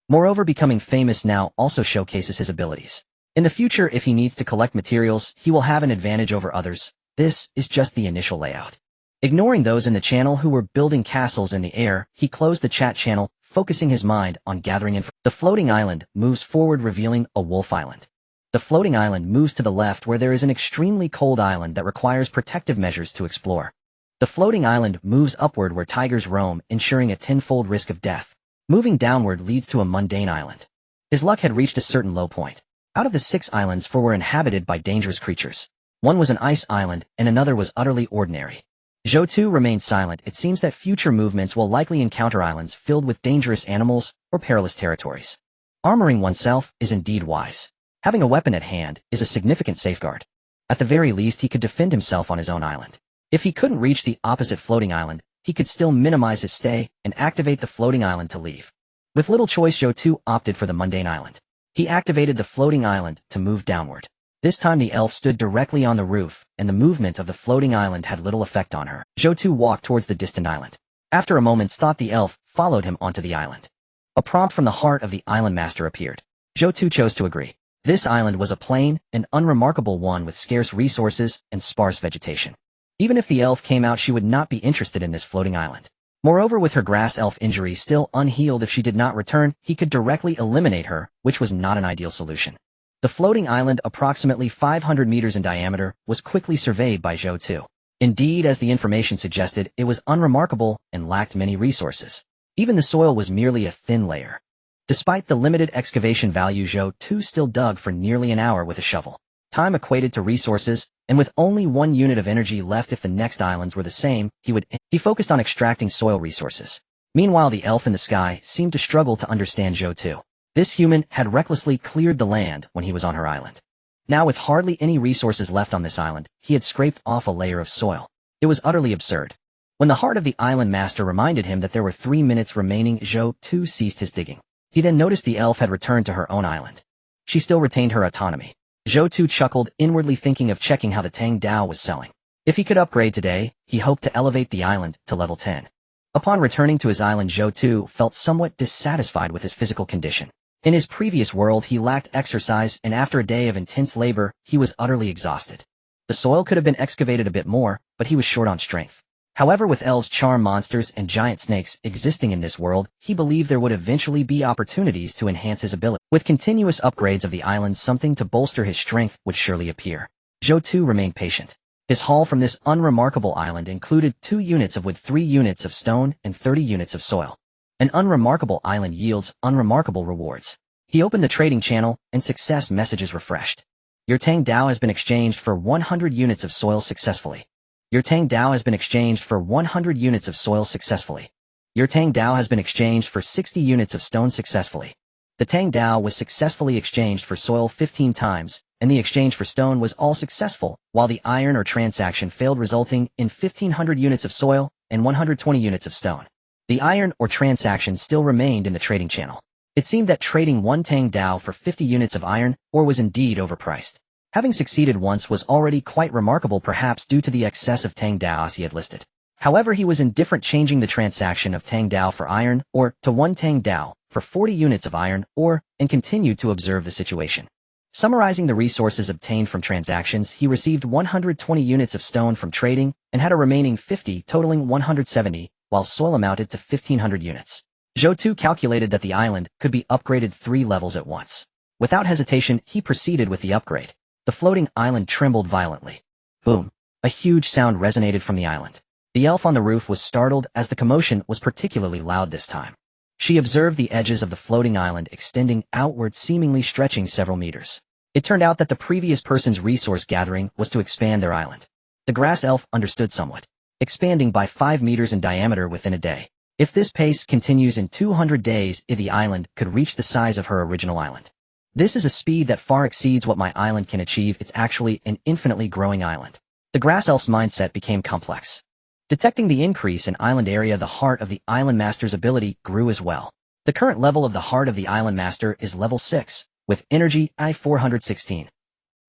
Moreover, becoming famous now also showcases his abilities. In the future, if he needs to collect materials, he will have an advantage over others. This is just the initial layout. Ignoring those in the channel who were building castles in the air, he closed the chat channel, focusing his mind on gathering information. The floating island moves forward, revealing a wolf island. The floating island moves to the left, where there is an extremely cold island that requires protective measures to explore. The floating island moves upward, where tigers roam, ensuring a tenfold risk of death. Moving downward leads to a mundane island. His luck had reached a certain low point. Out of the 6 islands, 4 were inhabited by dangerous creatures. One was an ice island, and another was utterly ordinary. Zhou Tu remained silent. It seems that future movements will likely encounter islands filled with dangerous animals or perilous territories. Armoring oneself is indeed wise. Having a weapon at hand is a significant safeguard. At the very least, he could defend himself on his own island. If he couldn't reach the opposite floating island, he could still minimize his stay and activate the floating island to leave. With little choice, Zhou Tu opted for the mundane island. He activated the floating island to move downward. This time the elf stood directly on the roof, and the movement of the floating island had little effect on her. Zhou Tu walked towards the distant island. After a moment's thought, the elf followed him onto the island. A prompt from the Heart of the Island Master appeared. Zhou Tu chose to agree. This island was a plain and unremarkable one with scarce resources and sparse vegetation. Even if the elf came out, she would not be interested in this floating island. Moreover, with her grass elf injury still unhealed, if she did not return, he could directly eliminate her, which was not an ideal solution. The floating island, approximately 500 meters in diameter, was quickly surveyed by Zhou Tu. Indeed, as the information suggested, it was unremarkable and lacked many resources. Even the soil was merely a thin layer. Despite the limited excavation value, Zhou Tu still dug for nearly an hour with a shovel. Time equated to resources, and with only 1 unit of energy left if the next islands were the same, he focused on extracting soil resources. Meanwhile, the elf in the sky seemed to struggle to understand Zhou Tu. This human had recklessly cleared the land when he was on her island. Now, with hardly any resources left on this island, he had scraped off a layer of soil. It was utterly absurd. When the heart of the island master reminded him that there were 3 minutes remaining, Zhou Tu ceased his digging. He then noticed the elf had returned to her own island. She still retained her autonomy. Zhou Tu chuckled, inwardly thinking of checking how the Tang Dao was selling. If he could upgrade today, he hoped to elevate the island to level 10. Upon returning to his island, Zhou Tu felt somewhat dissatisfied with his physical condition. In his previous world, he lacked exercise, and after a day of intense labor, he was utterly exhausted. The soil could have been excavated a bit more, but he was short on strength. However, with elves, charm monsters, and giant snakes existing in this world, he believed there would eventually be opportunities to enhance his ability. With continuous upgrades of the island, something to bolster his strength would surely appear. Zhou Tu remained patient. His haul from this unremarkable island included 2 units of wood, 3 units of stone, and 30 units of soil. An unremarkable island yields unremarkable rewards. He opened the trading channel, and success messages refreshed. Your Tang Dao has been exchanged for 100 units of soil successfully. Your Tang Dao has been exchanged for 100 units of soil successfully. Your Tang Dao has been exchanged for 60 units of stone successfully. The Tang Dao was successfully exchanged for soil 15 times, and the exchange for stone was all successful, while the iron or transaction failed, resulting in 1,500 units of soil and 120 units of stone. The iron or transaction still remained in the trading channel. It seemed that trading 1 Tang Dao for 50 units of iron ore was indeed overpriced. Having succeeded once was already quite remarkable, perhaps due to the excess of Tang Daos he had listed. However, he was indifferent, changing the transaction of Tang Dao for iron ore to 1 Tang Dao for 40 units of iron ore, and continued to observe the situation. Summarizing the resources obtained from transactions, he received 120 units of stone from trading and had a remaining 50, totaling 170, while soil amounted to 1,500 units. Zhou Tu calculated that the island could be upgraded 3 levels at once. Without hesitation, he proceeded with the upgrade. The floating island trembled violently. Boom! A huge sound resonated from the island. The elf on the roof was startled, as the commotion was particularly loud this time. She observed the edges of the floating island extending outward, seemingly stretching several meters. It turned out that the previous person's resource gathering was to expand their island. The grass elf understood somewhat, expanding by 5 meters in diameter within a day. If this pace continues, in 200 days, the island could reach the size of her original island. This is a speed that far exceeds what my island can achieve. It's actually an infinitely growing island. The grass elf's mindset became complex. Detecting the increase in island area, the heart of the island master's ability grew as well. The current level of the heart of the island master is level 6, with energy I-416.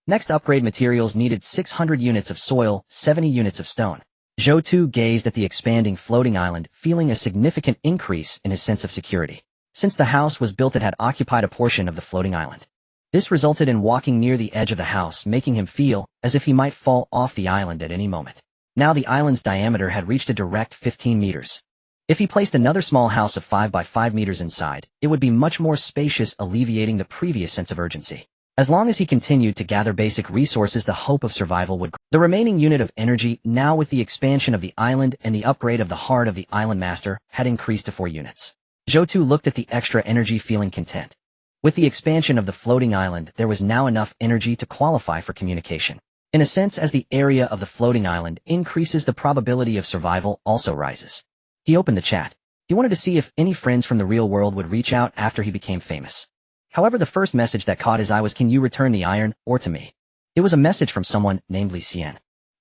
Next upgrade materials needed 600 units of soil, 70 units of stone. Zhou Tu gazed at the expanding floating island, feeling a significant increase in his sense of security. Since the house was built, it had occupied a portion of the floating island. This resulted in walking near the edge of the house, making him feel as if he might fall off the island at any moment. Now the island's diameter had reached a direct 15 meters. If he placed another small house of 5 by 5 meters inside, it would be much more spacious, alleviating the previous sense of urgency. As long as he continued to gather basic resources, the hope of survival would grow. The remaining unit of energy, now with the expansion of the island and the upgrade of the heart of the island master, had increased to 4 units. Zhou Tu looked at the extra energy, feeling content. With the expansion of the floating island, there was now enough energy to qualify for communication. In a sense, as the area of the floating island increases, the probability of survival also rises. He opened the chat. He wanted to see if any friends from the real world would reach out after he became famous. However, the first message that caught his eye was, "Can you return the iron ore to me?" It was a message from someone named Li Xian.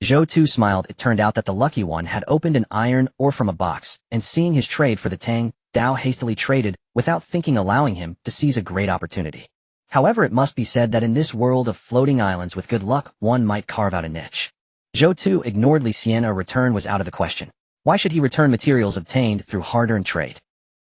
Zhou Tu smiled. It turned out that the lucky one had opened an iron ore from a box, and seeing his trade for the Tang Dao, hastily traded, without thinking, allowing him to seize a great opportunity. However, it must be said that in this world of floating islands, with good luck, one might carve out a niche. Zhou Tu ignored Li Xian. A return was out of the question. Why should he return materials obtained through hard-earned trade?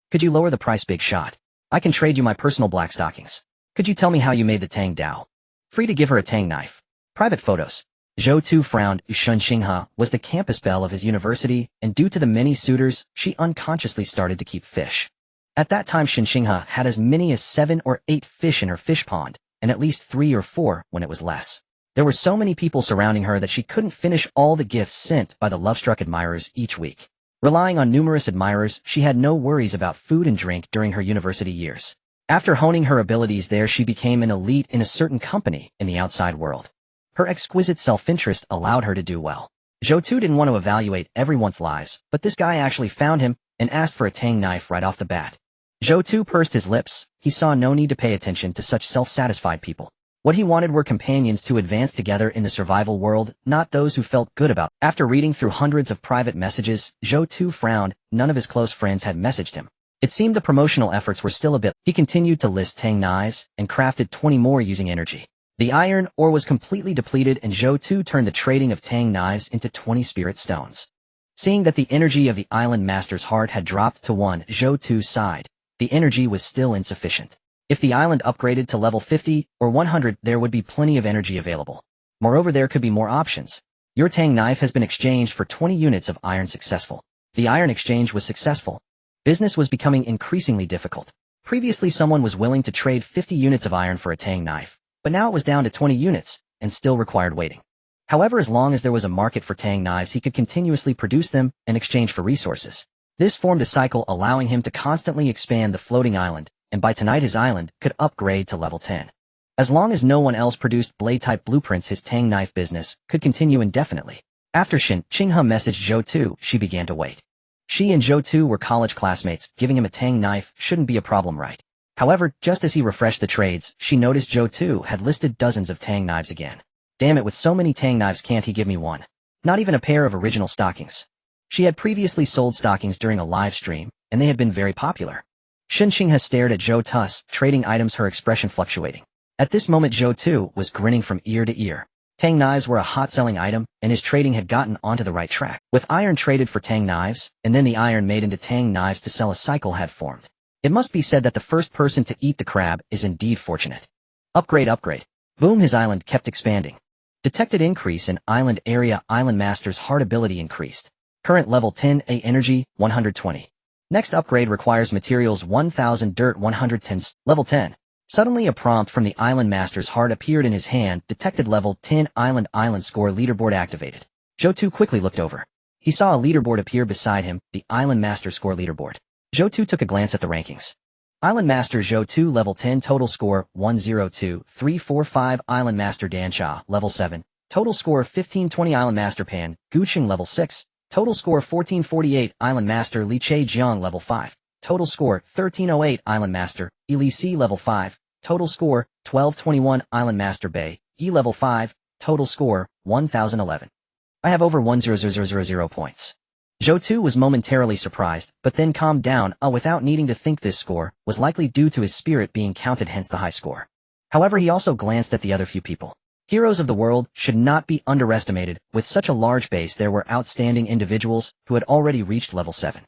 Could you lower the price, big shot? I can trade you my personal black stockings. Could you tell me how you made the Tang Dao? Free to give her a Tang knife. Private photos. Zhou Tu frowned. Shunxinghe was the campus belle of his university, and due to the many suitors, she unconsciously started to keep fish. At that time Shunxinghe had as many as 7 or 8 fish in her fish pond, and at least 3 or 4 when it was less. There were so many people surrounding her that she couldn't finish all the gifts sent by the love-struck admirers each week. Relying on numerous admirers, she had no worries about food and drink during her university years. After honing her abilities there, she became an elite in a certain company in the outside world. Her exquisite self-interest allowed her to do well. Zhou Tu didn't want to evaluate everyone's lives, but this guy actually found him and asked for a tang knife right off the bat. Zhou Tu pursed his lips. He saw no need to pay attention to such self-satisfied people. What he wanted were companions to advance together in the survival world, not those who felt good about. After reading through hundreds of private messages, Zhou Tu frowned. None of his close friends had messaged him. It seemed the promotional efforts were still a bit. He continued to list tang knives and crafted 20 more using energy. The iron ore was completely depleted, and Zhou Tu turned the trading of tang knives into 20 spirit stones. Seeing that the energy of the island master's heart had dropped to 1, Zhou Tu sighed. The energy was still insufficient. If the island upgraded to level 50 or 100, there would be plenty of energy available. Moreover, there could be more options. Your tang knife has been exchanged for 20 units of iron. Successful. The iron exchange was successful. Business was becoming increasingly difficult. Previously, someone was willing to trade 50 units of iron for a tang knife, but now it was down to 20 units, and still required waiting. However, as long as there was a market for tang knives, he could continuously produce them in exchange for resources. This formed a cycle, allowing him to constantly expand the floating island, and by tonight his island could upgrade to level 10. As long as no one else produced blade-type blueprints, his tang knife business could continue indefinitely. After Shunxinghe messaged Zhou Tu, she began to wait. She and Zhou Tu were college classmates. Giving him a tang knife shouldn't be a problem, right? However, just as he refreshed the trades, she noticed Zhou Tu had listed dozens of tang knives again. Damn it, with so many tang knives, can't he give me one? Not even a pair of original stockings. She had previously sold stockings during a live stream, and they had been very popular. Shunxinghe stared at Zhou Tu, trading items, her expression fluctuating. At this moment Zhou Tu was grinning from ear to ear. Tang knives were a hot-selling item, and his trading had gotten onto the right track. With iron traded for tang knives, and then the iron made into tang knives to sell, a cycle had formed. It must be said that the first person to eat the crab is indeed fortunate. Upgrade, upgrade. Boom, his island kept expanding. Detected increase in island area. Island master's heart ability increased. Current level 10A energy, 120. Next upgrade requires materials 1000 dirt 110. Level 10. Suddenly a prompt from the island master's heart appeared in his hand. Detected level 10 island score leaderboard activated. Zhou Tu quickly looked over. He saw a leaderboard appear beside him, the island master score leaderboard. Zhou Tu took a glance at the rankings. Island Master Zhou Tu level 10, total score 102,345. Island Master Dan Cha level 7, total score 1520. Island Master Pan Guqing level 6, total score 1448. Island Master Li Chejiang level 5, total score 1308. Island Master Li Si level 5, total score 1221. Island Master Bei Yi level 5, total score 1011. I have over 100,000 points. Zhou Tu was momentarily surprised, but then calmed down, without needing to think. This score was likely due to his spirit being counted, hence the high score. However, he also glanced at the other few people. Heroes of the world should not be underestimated. With such a large base, there were outstanding individuals who had already reached level 7.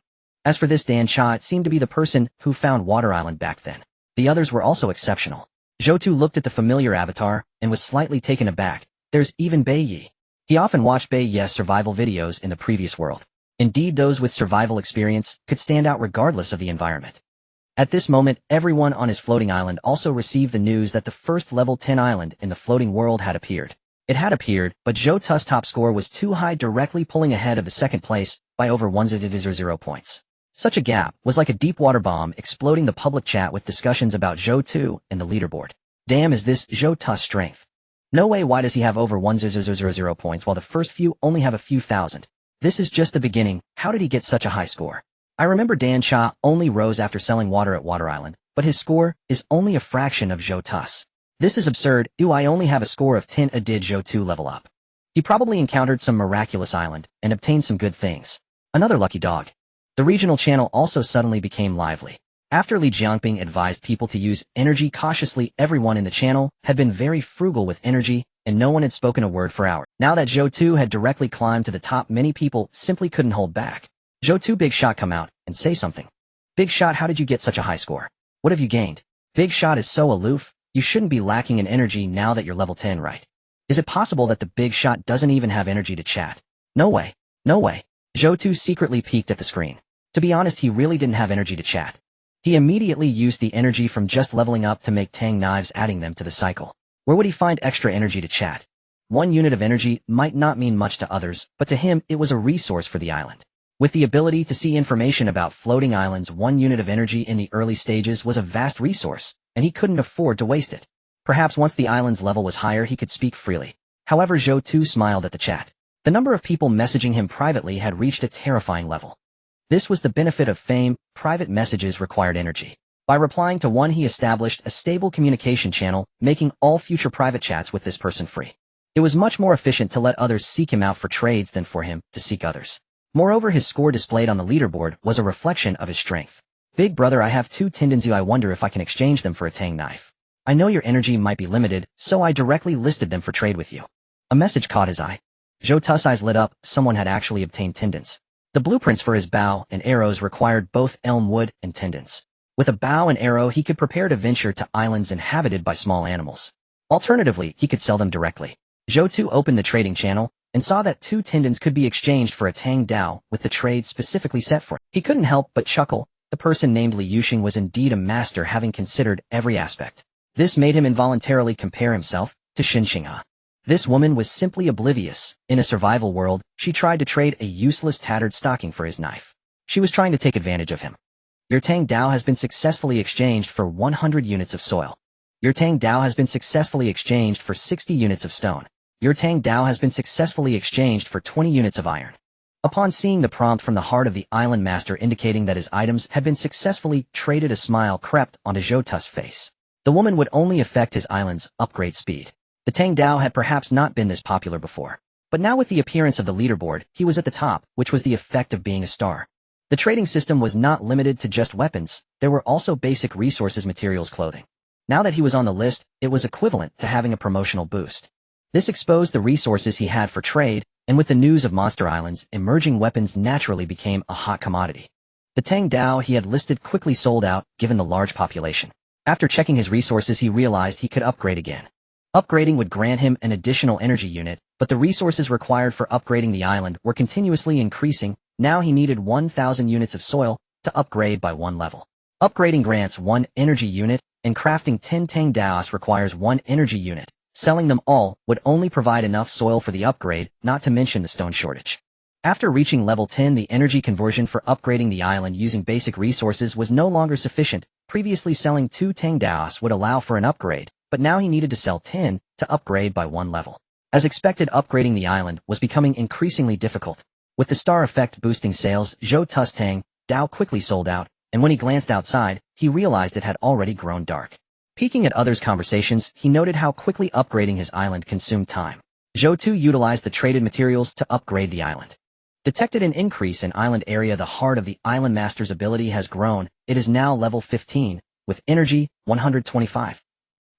As for this Dan Cha, it seemed to be the person who found Water Island back then. The others were also exceptional. Zhou Tu looked at the familiar avatar and was slightly taken aback. There's even Bei Yi. He often watched Bei Yi's survival videos in the previous world. Indeed, those with survival experience could stand out regardless of the environment. At this moment, everyone on his floating island also received the news that the first level 10 island in the floating world had appeared. It had appeared, but Zhou Tu's top score was too high, directly pulling ahead of the second place by over 100 points. Such a gap was like a deep water bomb exploding the public chat with discussions about Zhou Tu and the leaderboard. Damn, is this Zhou Tu's strength? No way, why does he have over 100 points while the first few only have a few thousand? This is just the beginning. How did he get such a high score? I remember Dan Cha only rose after selling water at Water Island, but his score is only a fraction of Zhou Tu's. This is absurd. Do I only have a score of 10? Did Zhou Tu level up? He probably encountered some miraculous island and obtained some good things. Another lucky dog. The regional channel also suddenly became lively. After Li Jiangping advised people to use energy cautiously, everyone in the channel had been very frugal with energy, and no one had spoken a word for hours. Now that Zhou Tu had directly climbed to the top, many people simply couldn't hold back. Zhou Tu, Big Shot, come out and say something. Big Shot, how did you get such a high score? What have you gained? Big Shot is so aloof. You shouldn't be lacking in energy now that you're level 10, right? Is it possible that the big shot doesn't even have energy to chat? No way. No way. Zhou Tu secretly peeked at the screen. To be honest, he really didn't have energy to chat. He immediately used the energy from just leveling up to make Tang knives, adding them to the cycle. Where would he find extra energy to chat? 1 unit of energy might not mean much to others, but to him it was a resource for the island. With the ability to see information about floating islands, 1 unit of energy in the early stages was a vast resource, and he couldn't afford to waste it. Perhaps once the island's level was higher he could speak freely. However, Zhou Tu smiled at the chat. The number of people messaging him privately had reached a terrifying level. This was the benefit of fame. Private messages required energy. By replying to one, he established a stable communication channel, making all future private chats with this person free. It was much more efficient to let others seek him out for trades than for him to seek others. Moreover, his score displayed on the leaderboard was a reflection of his strength. Big brother, I have 2 tendons. I wonder if I can exchange them for a Tang knife. I know your energy might be limited, so I directly listed them for trade with you. A message caught his eye. Zhou Tu's eyes lit up. Someone had actually obtained tendons. The blueprints for his bow and arrows required both elm wood and tendons. With a bow and arrow, he could prepare to venture to islands inhabited by small animals. Alternatively, he could sell them directly. Zhou Tu opened the trading channel and saw that 2 tendons could be exchanged for a Tang Dao with the trade specifically set for him. He couldn't help but chuckle. The person named Li Yuxing was indeed a master, having considered every aspect. This made him involuntarily compare himself to Xin Xinghe. This woman was simply oblivious. In a survival world, she tried to trade a useless tattered stocking for his knife. She was trying to take advantage of him. Your Tang Dao has been successfully exchanged for 100 units of soil. Your Tang Dao has been successfully exchanged for 60 units of stone. Your Tang Dao has been successfully exchanged for 20 units of iron. Upon seeing the prompt from the heart of the island master indicating that his items had been successfully traded, a smile crept onto Zhou Tu's face. The woman would only affect his island's upgrade speed. The Tang Dao had perhaps not been this popular before. But now with the appearance of the leaderboard, he was at the top, which was the effect of being a star. The trading system was not limited to just weapons. There were also basic resources, materials, clothing. Now that he was on the list, it was equivalent to having a promotional boost. This exposed the resources he had for trade, and with the news of Monster Islands, emerging weapons naturally became a hot commodity. The Tang Dao he had listed quickly sold out, given the large population. After checking his resources, he realized he could upgrade again. Upgrading would grant him an additional energy unit, but the resources required for upgrading the island were continuously increasing. Now he needed 1,000 units of soil to upgrade by 1 level. Upgrading grants 1 energy unit, and crafting 10 Tang Daos requires 1 energy unit. Selling them all would only provide enough soil for the upgrade, not to mention the stone shortage. After reaching level 10, the energy conversion for upgrading the island using basic resources was no longer sufficient. Previously, selling 2 Tang Daos would allow for an upgrade, but now he needed to sell 10 to upgrade by 1 level. As expected, upgrading the island was becoming increasingly difficult. With the star effect boosting sales, Zhou Tu's Tang Dao quickly sold out, and when he glanced outside, he realized it had already grown dark. Peeking at others' conversations, he noted how quickly upgrading his island consumed time. Zhou Tu utilized the traded materials to upgrade the island. Detected an increase in island area. The heart of the island master's ability has grown. It is now level 15, with energy 125.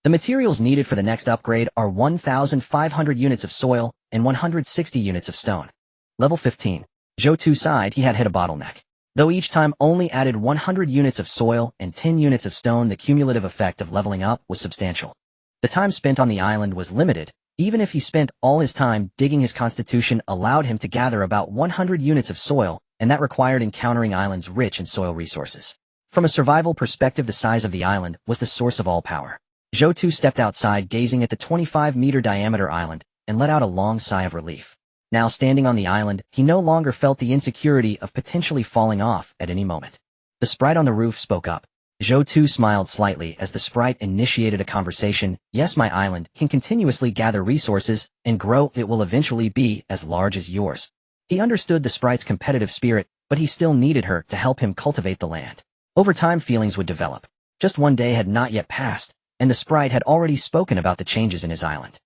The materials needed for the next upgrade are 1,500 units of soil and 160 units of stone. Level 15. Zhou Tu sighed. He had hit a bottleneck. Though each time only added 100 units of soil and 10 units of stone, the cumulative effect of leveling up was substantial. The time spent on the island was limited. Even if he spent all his time digging, his constitution allowed him to gather about 100 units of soil, and that required encountering islands rich in soil resources. From a survival perspective, the size of the island was the source of all power. Zhou Tu stepped outside, gazing at the 25-meter diameter island, and let out a long sigh of relief. Now standing on the island, he no longer felt the insecurity of potentially falling off at any moment. The sprite on the roof spoke up. Zhou Tu smiled slightly as the sprite initiated a conversation. Yes, my island can continuously gather resources and grow. It will eventually be as large as yours. He understood the sprite's competitive spirit, but he still needed her to help him cultivate the land. Over time, feelings would develop. Just 1 day had not yet passed, and the sprite had already spoken about the changes in his island.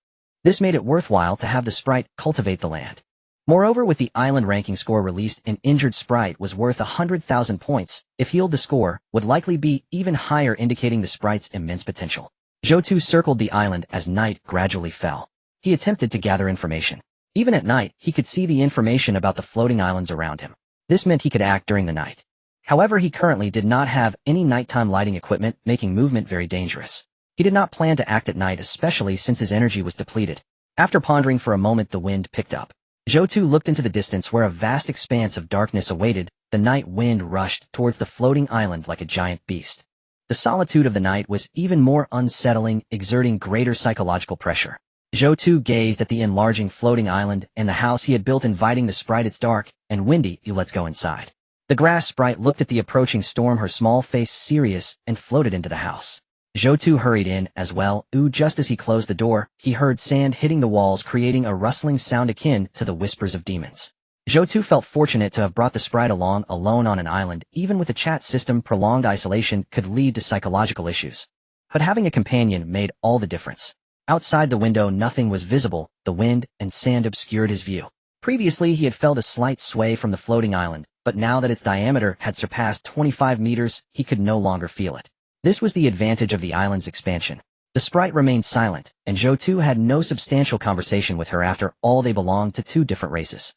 This made it worthwhile to have the sprite cultivate the land. Moreover, with the island ranking score released, an injured sprite was worth 100,000 points. If healed, the score would likely be even higher, indicating the sprite's immense potential. Zhou Tu circled the island as night gradually fell. He attempted to gather information. Even at night, he could see the information about the floating islands around him. This meant he could act during the night. However, he currently did not have any nighttime lighting equipment, making movement very dangerous. He did not plan to act at night, especially since his energy was depleted. After pondering for a moment, the wind picked up. Zhou Tu looked into the distance where a vast expanse of darkness awaited. The night wind rushed towards the floating island like a giant beast. The solitude of the night was even more unsettling, exerting greater psychological pressure. Zhou Tu gazed at the enlarging floating island and the house he had built, inviting the sprite. It's dark and windy, let's go inside. The grass sprite looked at the approaching storm, her small face serious, and floated into the house. Zhou Tu hurried in as well. Just as he closed the door, he heard sand hitting the walls, creating a rustling sound akin to the whispers of demons. Zhou Tu felt fortunate to have brought the sprite along. Alone on an island, even with a chat system, prolonged isolation could lead to psychological issues. But having a companion made all the difference. Outside the window, nothing was visible. The wind and sand obscured his view. Previously, he had felt a slight sway from the floating island, but now that its diameter had surpassed 25 meters, he could no longer feel it. This was the advantage of the island's expansion. The sprite remained silent, and Zhou Tu had no substantial conversation with her. After all, they belonged to two different races.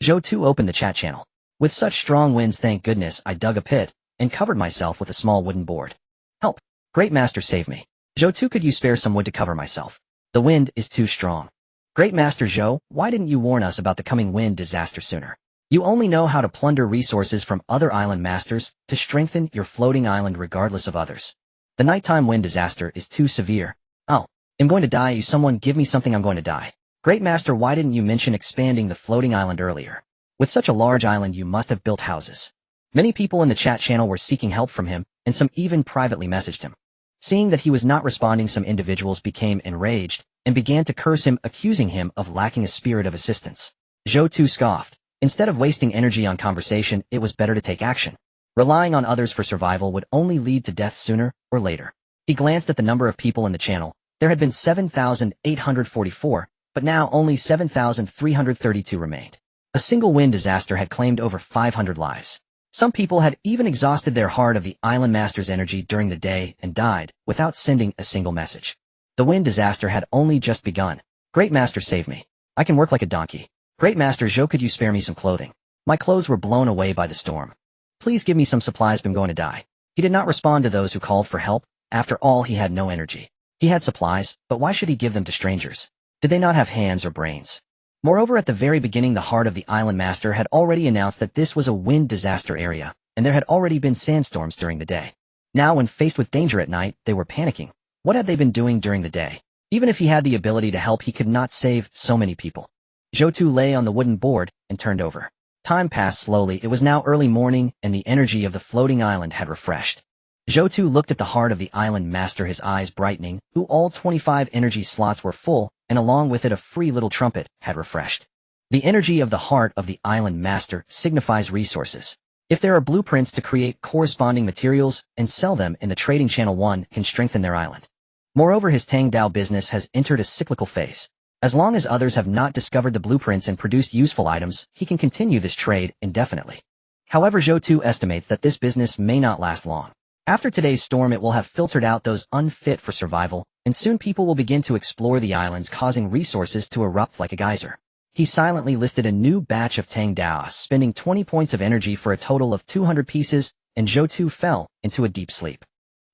Zhou Tu opened the chat channel. With such strong winds, thank goodness I dug a pit and covered myself with a small wooden board. Help! Great Master, save me. Zhou Tu, could you spare some wood to cover myself? The wind is too strong. Great Master Zhou, why didn't you warn us about the coming wind disaster sooner? You only know how to plunder resources from other island masters to strengthen your floating island regardless of others. The nighttime wind disaster is too severe. Oh, I'm going to die. You someone give me something, I'm going to die. Great Master, why didn't you mention expanding the floating island earlier? With such a large island, you must have built houses. Many people in the chat channel were seeking help from him, and some even privately messaged him. Seeing that he was not responding, some individuals became enraged and began to curse him, accusing him of lacking a spirit of assistance. Zhou Tu scoffed. Instead of wasting energy on conversation, it was better to take action. Relying on others for survival would only lead to death sooner or later. He glanced at the number of people in the channel. There had been 7,844, but now only 7,332 remained. A single wind disaster had claimed over 500 lives. Some people had even exhausted their heart of the island master's energy during the day and died without sending a single message. The wind disaster had only just begun. Great Master, save me. I can work like a donkey. Great Master Zhou, could you spare me some clothing? My clothes were blown away by the storm. Please give me some supplies, I'm going to die. He did not respond to those who called for help. After all, he had no energy. He had supplies, but why should he give them to strangers? Did they not have hands or brains? Moreover, at the very beginning, the heart of the island master had already announced that this was a wind disaster area, and there had already been sandstorms during the day. Now, when faced with danger at night, they were panicking. What had they been doing during the day? Even if he had the ability to help, he could not save so many people. Zhou Tu lay on the wooden board and turned over. Time passed slowly. It was now early morning, and the energy of the floating island had refreshed. Zhou Tu looked at the heart of the island master, his eyes brightening. All 25 energy slots were full, and along with it a free little trumpet had refreshed. The energy of the heart of the island master signifies resources. If there are blueprints to create corresponding materials and sell them in the trading channel, one can strengthen their island. Moreover, his Tang Dao business has entered a cyclical phase. As long as others have not discovered the blueprints and produced useful items, he can continue this trade indefinitely. However, Zhou Tu estimates that this business may not last long. After today's storm, it will have filtered out those unfit for survival, and soon people will begin to explore the islands, causing resources to erupt like a geyser. He silently listed a new batch of Tang Dao, spending 20 points of energy for a total of 200 pieces, and Zhou Tu fell into a deep sleep.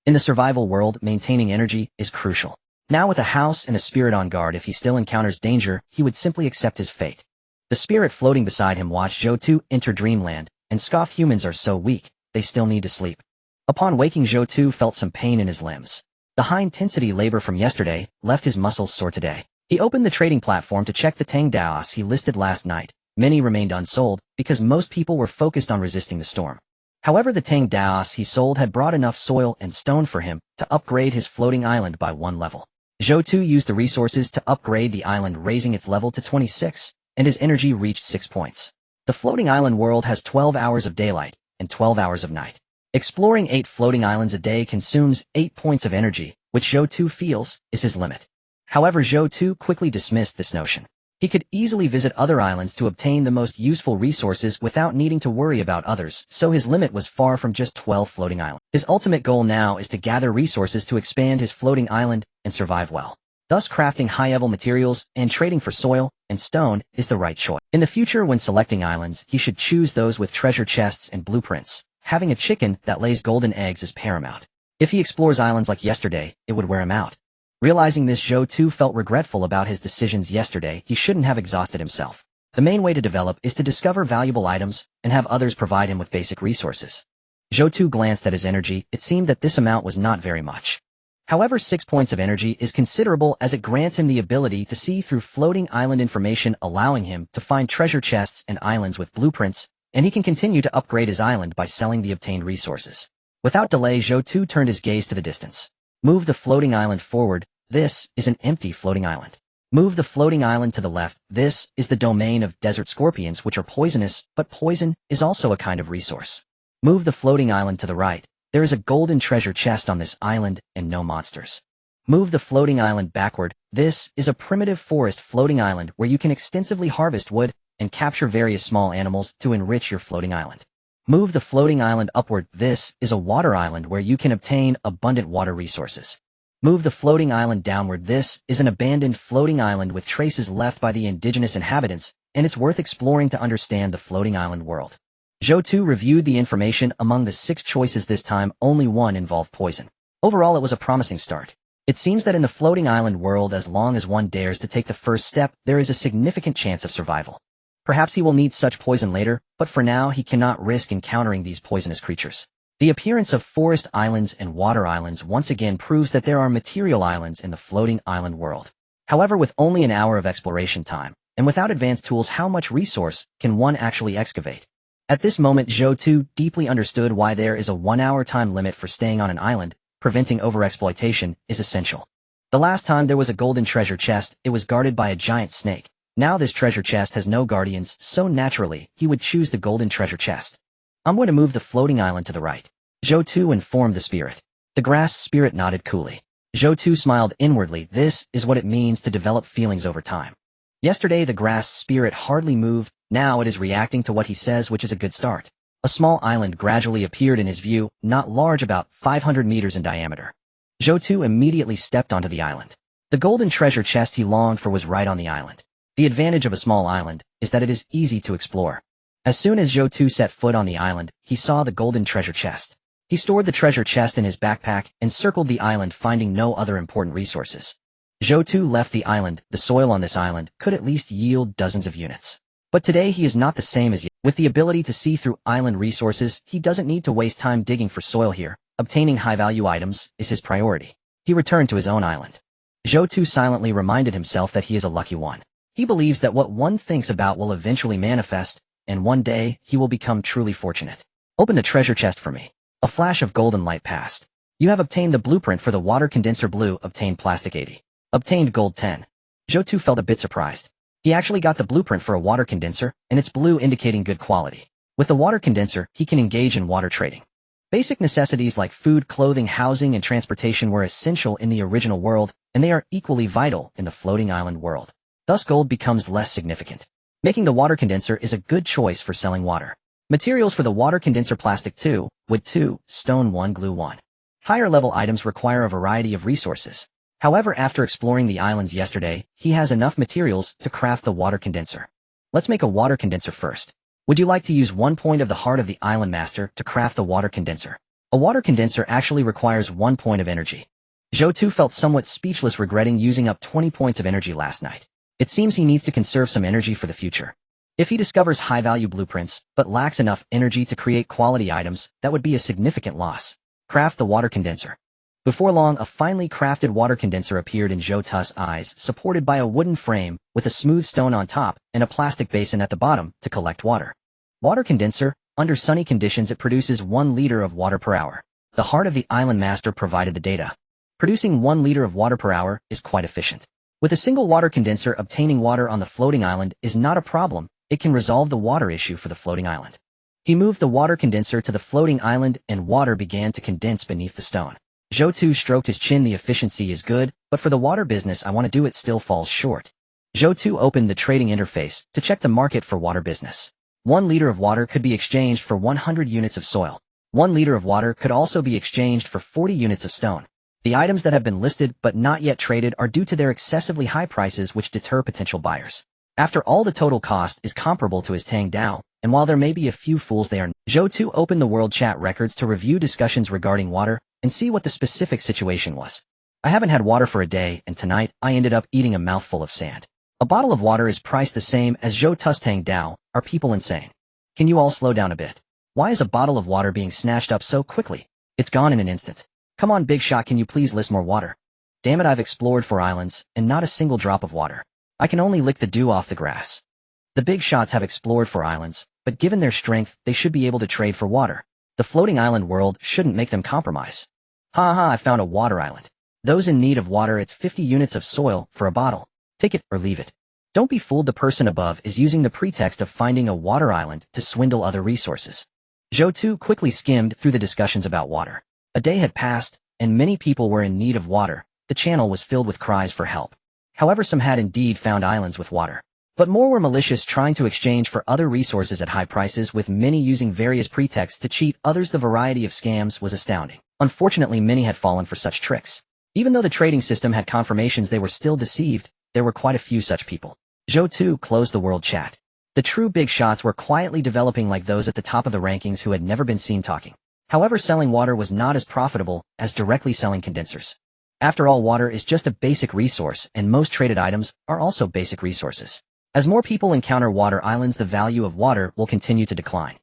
In the survival world, maintaining energy is crucial. Now with a house and a spirit on guard, if he still encounters danger, he would simply accept his fate. The spirit floating beside him watched Zhou Tu enter dreamland, and scoffed, humans are so weak, they still need to sleep. Upon waking, Zhou Tu felt some pain in his limbs. The high-intensity labor from yesterday left his muscles sore today. He opened the trading platform to check the Tang Daos he listed last night. Many remained unsold because most people were focused on resisting the storm. However, the Tang Daos he sold had brought enough soil and stone for him to upgrade his floating island by 1 level. Zhou Tu used the resources to upgrade the island, raising its level to 26, and his energy reached 6 points. The floating island world has 12 hours of daylight and 12 hours of night. Exploring 8 floating islands a day consumes 8 points of energy, which Zhou Tu feels is his limit. However, Zhou Tu quickly dismissed this notion. He could easily visit other islands to obtain the most useful resources without needing to worry about others, so his limit was far from just 12 floating islands. His ultimate goal now is to gather resources to expand his floating island and survive well. Thus, crafting high-level materials and trading for soil and stone is the right choice. In the future, when selecting islands, he should choose those with treasure chests and blueprints. Having a chicken that lays golden eggs is paramount. If he explores islands like yesterday, it would wear him out. Realizing this, Zhou Tu felt regretful about his decisions yesterday. He shouldn't have exhausted himself. The main way to develop is to discover valuable items and have others provide him with basic resources. Zhou Tu glanced at his energy. It seemed that this amount was not very much. However, 6 points of energy is considerable as it grants him the ability to see through floating island information, allowing him to find treasure chests and islands with blueprints, and he can continue to upgrade his island by selling the obtained resources. Without delay, Zhou Tu turned his gaze to the distance. Move the floating island forward. This is an empty floating island. Move the floating island to the left. This is the domain of desert scorpions, which are poisonous, but poison is also a kind of resource. Move the floating island to the right. There is a golden treasure chest on this island and no monsters. Move the floating island backward. This is a primitive forest floating island where you can extensively harvest wood and capture various small animals to enrich your floating island. Move the floating island upward. This is a water island where you can obtain abundant water resources. Move the floating island downward. This is an abandoned floating island with traces left by the indigenous inhabitants, and it's worth exploring to understand the floating island world. Zhou Tu reviewed the information. Among the 6 choices this time, only one involved poison. Overall, it was a promising start. It seems that in the floating island world, as long as one dares to take the first step, there is a significant chance of survival. Perhaps he will need such poison later, but for now he cannot risk encountering these poisonous creatures. The appearance of forest islands and water islands once again proves that there are material islands in the floating island world. However, with only an hour of exploration time, and without advanced tools, how much resource can one actually excavate? At this moment, Zhou Tu deeply understood why there is a 1-hour time limit for staying on an island. Preventing overexploitation is essential. The last time there was a golden treasure chest, it was guarded by a giant snake. Now this treasure chest has no guardians, so naturally, he would choose the golden treasure chest. I'm going to move the floating island to the right. Zhou Tu informed the spirit. The grass spirit nodded coolly. Zhou Tu smiled inwardly. This is what it means to develop feelings over time. Yesterday the grass spirit hardly moved. Now it is reacting to what he says, which is a good start. A small island gradually appeared in his view, not large, about 500 meters in diameter. Zhou Tu immediately stepped onto the island. The golden treasure chest he longed for was right on the island. The advantage of a small island is that it is easy to explore. As soon as Zhou Tu set foot on the island, he saw the golden treasure chest. He stored the treasure chest in his backpack and circled the island, finding no other important resources. Zhou Tu left the island. The soil on this island could at least yield dozens of units. But today he is not the same as yet. With the ability to see through island resources, he doesn't need to waste time digging for soil here. Obtaining high-value items is his priority. He returned to his own island. Zhou Tu silently reminded himself that he is a lucky one. He believes that what one thinks about will eventually manifest, and one day he will become truly fortunate. Open the treasure chest for me. A flash of golden light passed. You have obtained the blueprint for the water condenser. Blue. Obtained plastic 80. Obtained gold 10. Zhou Tu felt a bit surprised. He actually got the blueprint for a water condenser, and it's blue, indicating good quality. With the water condenser, he can engage in water trading. Basic necessities like food, clothing, housing, and transportation were essential in the original world, and they are equally vital in the floating island world. Thus gold becomes less significant. Making the water condenser is a good choice for selling water. Materials for the water condenser: plastic 2, wood 2, stone 1, glue 1. Higher level items require a variety of resources. However, after exploring the islands yesterday, he has enough materials to craft the water condenser. Let's make a water condenser first. Would you like to use 1 point of the heart of the island master to craft the water condenser? A water condenser actually requires 1 point of energy. Zhou Tu felt somewhat speechless, regretting using up 20 points of energy last night. It seems he needs to conserve some energy for the future. If he discovers high-value blueprints, but lacks enough energy to create quality items, that would be a significant loss. Craft the water condenser. Before long, a finely crafted water condenser appeared in Zhou Tu's eyes, supported by a wooden frame with a smooth stone on top and a plastic basin at the bottom to collect water. Water condenser. Under sunny conditions, it produces 1 liter of water per hour. The heart of the island master provided the data. Producing 1 liter of water per hour is quite efficient. With a single water condenser, obtaining water on the floating island is not a problem. It can resolve the water issue for the floating island. He moved the water condenser to the floating island and water began to condense beneath the stone. Zhou Tu stroked his chin. The efficiency is good, but for the water business I want to do, it still falls short. Zhou Tu opened the trading interface to check the market for water business. 1 liter of water could be exchanged for 100 units of soil. 1 liter of water could also be exchanged for 40 units of stone. The items that have been listed but not yet traded are due to their excessively high prices, which deter potential buyers. After all, the total cost is comparable to his Tang Dao, and while there may be a few fools there, Zhou Tu opened the world chat records to review discussions regarding water and see what the specific situation was. I haven't had water for a day, and tonight I ended up eating a mouthful of sand. A bottle of water is priced the same as Zhou Tu's Tang Dao. Are people insane? Can you all slow down a bit? Why is a bottle of water being snatched up so quickly? It's gone in an instant. Come on, big shot, can you please list more water? Damn it, I've explored 4 islands, and not a single drop of water. I can only lick the dew off the grass. The big shots have explored 4 islands, but given their strength, they should be able to trade for water. The floating island world shouldn't make them compromise. Ha ha, I found a water island. Those in need of water, it's 50 units of soil for a bottle. Take it or leave it. Don't be fooled, the person above is using the pretext of finding a water island to swindle other resources. Zhou Tu quickly skimmed through the discussions about water. A day had passed, and many people were in need of water. The channel was filled with cries for help. However, some had indeed found islands with water. But more were malicious, trying to exchange for other resources at high prices, with many using various pretexts to cheat others. The variety of scams was astounding. Unfortunately, many had fallen for such tricks. Even though the trading system had confirmations they were still deceived, there were quite a few such people. Zhou Tu closed the world chat. The true big shots were quietly developing, like those at the top of the rankings who had never been seen talking. However, selling water was not as profitable as directly selling condensers. After all, water is just a basic resource, and most traded items are also basic resources. As more people encounter water islands, the value of water will continue to decline.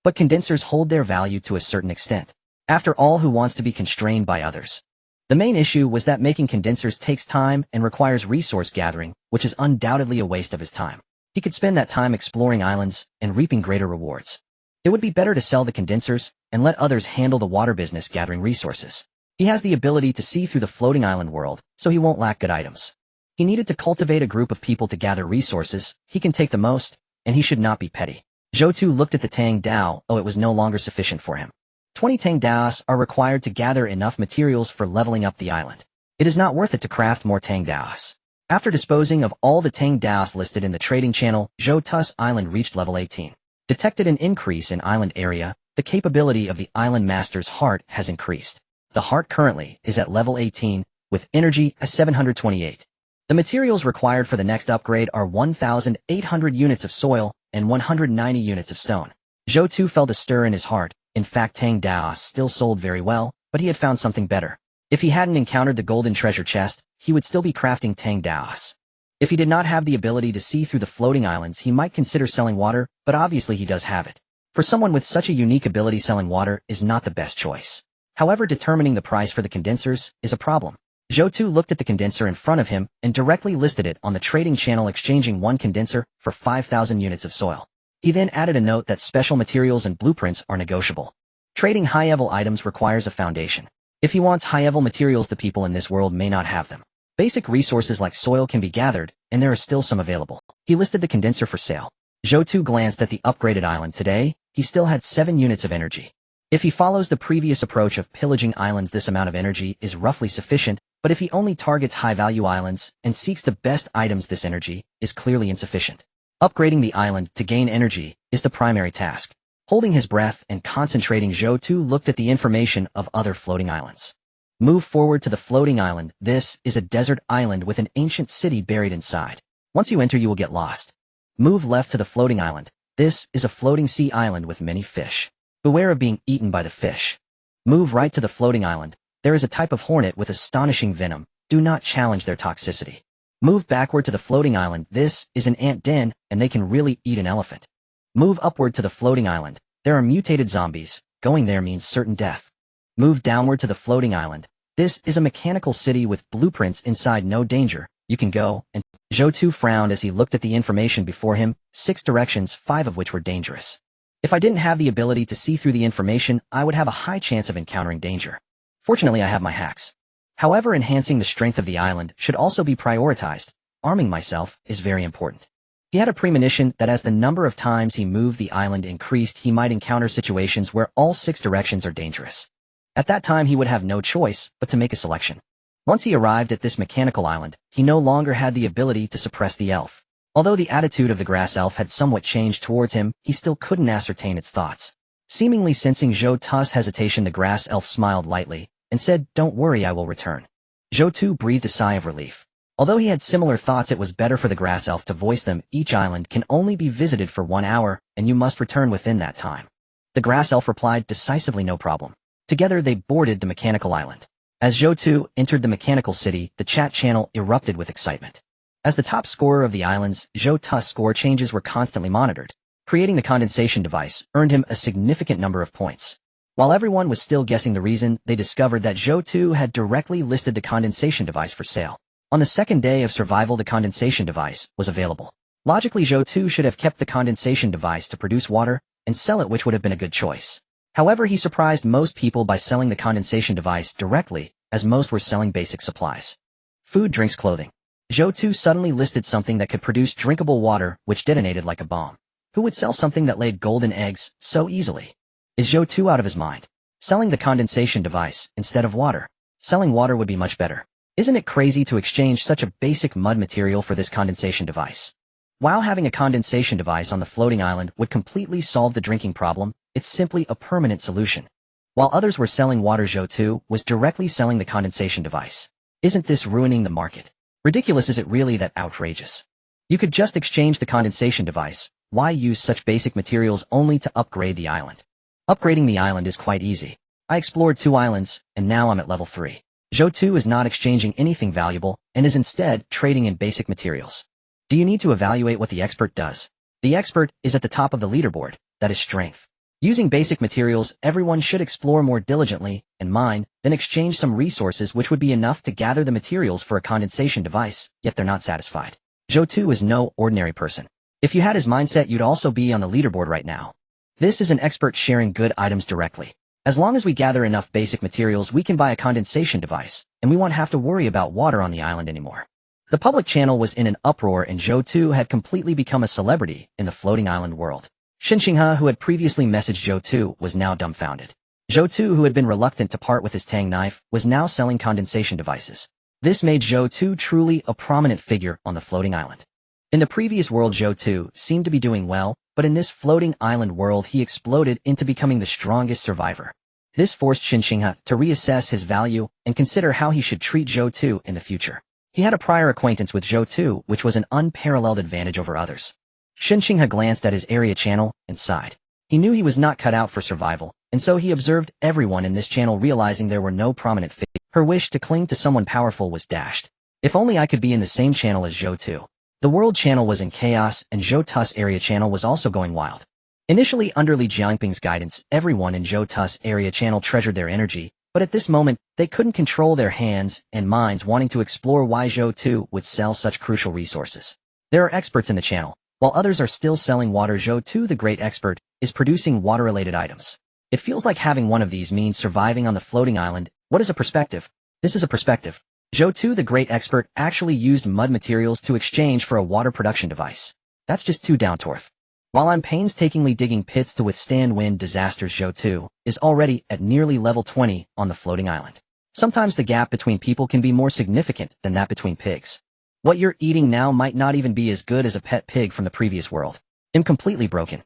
But condensers hold their value to a certain extent. After all, who wants to be constrained by others? The main issue was that making condensers takes time and requires resource gathering, which is undoubtedly a waste of his time. He could spend that time exploring islands and reaping greater rewards. It would be better to sell the condensers and let others handle the water business, gathering resources. He has the ability to see through the floating island world, so he won't lack good items. He needed to cultivate a group of people to gather resources. He can take the most, and he should not be petty. Zhou Tu looked at the Tang Dao. Oh, it was no longer sufficient for him. 20 Tang Daos are required to gather enough materials for leveling up the island. It is not worth it to craft more Tang Daos. After disposing of all the Tang Daos listed in the trading channel, Zhou Tu's island reached level 18. Detected an increase in island area. The capability of the island master's heart has increased. The heart currently is at level 18, with energy as 728. The materials required for the next upgrade are 1,800 units of soil and 190 units of stone. Zhou Tu felt a stir in his heart. In fact, Tang Daos still sold very well, but he had found something better. If he hadn't encountered the golden treasure chest, he would still be crafting Tang Daos. If he did not have the ability to see through the floating islands, he might consider selling water, but obviously he does have it. For someone with such a unique ability, selling water is not the best choice. However, determining the price for the condensers is a problem. Zhou Tu looked at the condenser in front of him and directly listed it on the trading channel, exchanging one condenser for 5,000 units of soil. He then added a note that special materials and blueprints are negotiable. Trading high-level items requires a foundation. If he wants high-level materials, the people in this world may not have them. Basic resources like soil can be gathered, and there are still some available. He listed the condenser for sale. Zhou Tu glanced at the upgraded island. Today, he still had 7 units of energy. If he follows the previous approach of pillaging islands, this amount of energy is roughly sufficient, but if he only targets high-value islands and seeks the best items, this energy is clearly insufficient. Upgrading the island to gain energy is the primary task. Holding his breath and concentrating, Zhou Tu looked at the information of other floating islands. Move forward to the floating island. This is a desert island with an ancient city buried inside. Once you enter, you will get lost. Move left to the floating island. This is a floating sea island with many fish. Beware of being eaten by the fish. Move right to the floating island. There is a type of hornet with astonishing venom. Do not challenge their toxicity. Move backward to the floating island. This is an ant den, and they can really eat an elephant. Move upward to the floating island. There are mutated zombies. Going there means certain death. Move downward to the floating island. This is a mechanical city with blueprints inside. No danger. You can go. And Zhou Tu frowned as he looked at the information before him. 6 directions, 5 of which were dangerous. If I didn't have the ability to see through the information, I would have a high chance of encountering danger. Fortunately, I have my hacks. However, enhancing the strength of the island should also be prioritized. Arming myself is very important. He had a premonition that as the number of times he moved the island increased, he might encounter situations where all 6 directions are dangerous. At that time, he would have no choice but to make a selection. Once he arrived at this mechanical island, he no longer had the ability to suppress the elf. Although the attitude of the grass elf had somewhat changed towards him, he still couldn't ascertain its thoughts. Seemingly sensing Zhou Tu's hesitation, the grass elf smiled lightly and said, "Don't worry, I will return." Zhou Tu breathed a sigh of relief. Although he had similar thoughts, it was better for the grass elf to voice them. Each island can only be visited for 1 hour, and you must return within that time. The grass elf replied decisively, "No problem." Together they boarded the mechanical island. As Zhou Tu entered the mechanical city, the chat channel erupted with excitement. As the top scorer of the islands, Zhou Tu's score changes were constantly monitored. Creating the condensation device earned him a significant number of points. While everyone was still guessing the reason, they discovered that Zhou Tu had directly listed the condensation device for sale. On the second day of survival, the condensation device was available. Logically, Zhou Tu should have kept the condensation device to produce water and sell it, which would have been a good choice. However, he surprised most people by selling the condensation device directly, as most were selling basic supplies. Food, drinks, clothing. Zhou Tu suddenly listed something that could produce drinkable water, which detonated like a bomb. Who would sell something that laid golden eggs so easily? Is Zhou Tu out of his mind? Selling the condensation device instead of water. Selling water would be much better. Isn't it crazy to exchange such a basic mud material for this condensation device? While having a condensation device on the floating island would completely solve the drinking problem, it's simply a permanent solution. While others were selling water, Zhou Tu was directly selling the condensation device. Isn't this ruining the market? Ridiculous. Is it really that outrageous? You could just exchange the condensation device. Why use such basic materials only to upgrade the island? Upgrading the island is quite easy. I explored 2 islands, and now I'm at level 3. Zhou Tu is not exchanging anything valuable, and is instead trading in basic materials. Do you need to evaluate what the expert does? The expert is at the top of the leaderboard, that is strength. Using basic materials, everyone should explore more diligently, and mine, then exchange some resources which would be enough to gather the materials for a condensation device, yet they're not satisfied. Zhou Tu is no ordinary person. If you had his mindset, you'd also be on the leaderboard right now. This is an expert sharing good items directly. As long as we gather enough basic materials, we can buy a condensation device, and we won't have to worry about water on the island anymore. The public channel was in an uproar, and Zhou Tu had completely become a celebrity in the floating island world. Xinxinghe, who had previously messaged Zhou Tu, was now dumbfounded. Zhou Tu, who had been reluctant to part with his tang knife, was now selling condensation devices. This made Zhou Tu truly a prominent figure on the floating island. In the previous world, Zhou Tu seemed to be doing well, but in this floating island world he exploded into becoming the strongest survivor. This forced Xinxinghe to reassess his value and consider how he should treat Zhou Tu in the future. He had a prior acquaintance with Zhou Tu, which was an unparalleled advantage over others. Xinxinghe glanced at his area channel and sighed. He knew he was not cut out for survival, and so he observed everyone in this channel, realizing there were no prominent figures. Her wish to cling to someone powerful was dashed. If only I could be in the same channel as Zhou Tu. The world channel was in chaos, and Zhou Tu's area channel was also going wild. Initially, under Li Jiangping's guidance, everyone in Zhou Tu's area channel treasured their energy, but at this moment, they couldn't control their hands and minds, wanting to explore why Zhou Tu would sell such crucial resources. There are experts in the channel. While others are still selling water, Zhou Tu, the great expert, is producing water-related items. It feels like having one of these means surviving on the floating island. What is a perspective? This is a perspective. Zhou Tu, the great expert, actually used mud materials to exchange for a water production device. That's just too down to earth. While I'm painstakingly digging pits to withstand wind disasters, Zhou Tu is already at nearly level 20 on the floating island. Sometimes the gap between people can be more significant than that between pigs. What you're eating now might not even be as good as a pet pig from the previous world. I'm completely broken.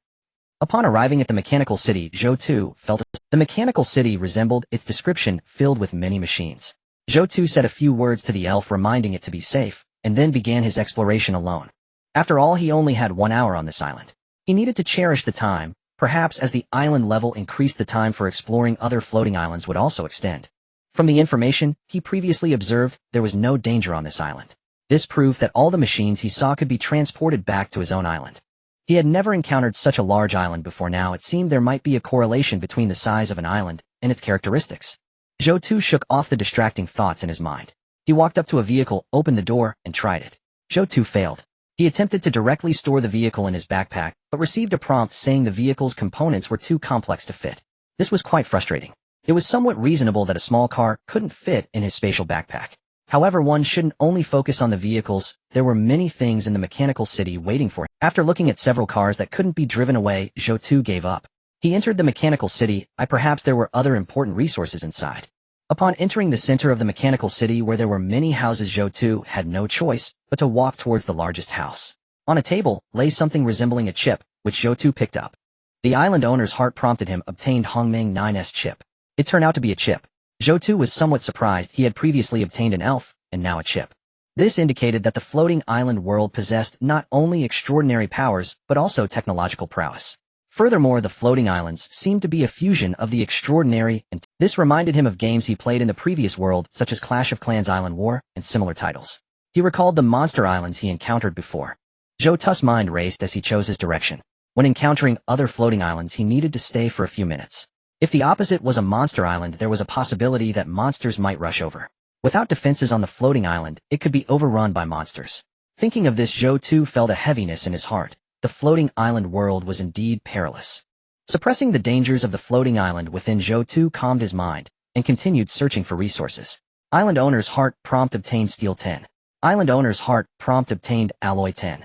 Upon arriving at the mechanical city, Zhou Tu felt the mechanical city resembled its description, filled with many machines. Zhou Tu said a few words to the elf, reminding it to be safe, and then began his exploration alone. After all, he only had 1 hour on this island. He needed to cherish the time. Perhaps as the island level increased, the time for exploring other floating islands would also extend. From the information he previously observed, there was no danger on this island. This proved that all the machines he saw could be transported back to his own island. He had never encountered such a large island before. Now it seemed there might be a correlation between the size of an island and its characteristics. Zhou Tu shook off the distracting thoughts in his mind. He walked up to a vehicle, opened the door, and tried it. Zhou Tu failed. He attempted to directly store the vehicle in his backpack, but received a prompt saying the vehicle's components were too complex to fit. This was quite frustrating. It was somewhat reasonable that a small car couldn't fit in his spatial backpack. However, one shouldn't only focus on the vehicles. There were many things in the mechanical city waiting for him. After looking at several cars that couldn't be driven away, Zhou Tu gave up. He entered the mechanical city. Perhaps there were other important resources inside. Upon entering the center of the mechanical city, where there were many houses, Zhou Tu had no choice but to walk towards the largest house. On a table lay something resembling a chip, which Zhou Tu picked up. The island owner's heart prompted him, obtained Hongmeng 9's chip. It turned out to be a chip. Zhou Tu was somewhat surprised. He had previously obtained an elf, and now a chip. This indicated that the floating island world possessed not only extraordinary powers, but also technological prowess. Furthermore, the floating islands seemed to be a fusion of the extraordinary, and this reminded him of games he played in the previous world, such as Clash of Clans Island War and similar titles. He recalled the monster islands he encountered before. Zhou Tu's mind raced as he chose his direction. When encountering other floating islands, he needed to stay for a few minutes. If the opposite was a monster island, there was a possibility that monsters might rush over. Without defenses on the floating island, it could be overrun by monsters. Thinking of this, Zhou Tu felt a heaviness in his heart. The floating island world was indeed perilous. Suppressing the dangers of the floating island within, Zhou Tu calmed his mind and continued searching for resources. Island owner's heart prompt obtained steel 10. Island owner's heart prompt obtained alloy 10.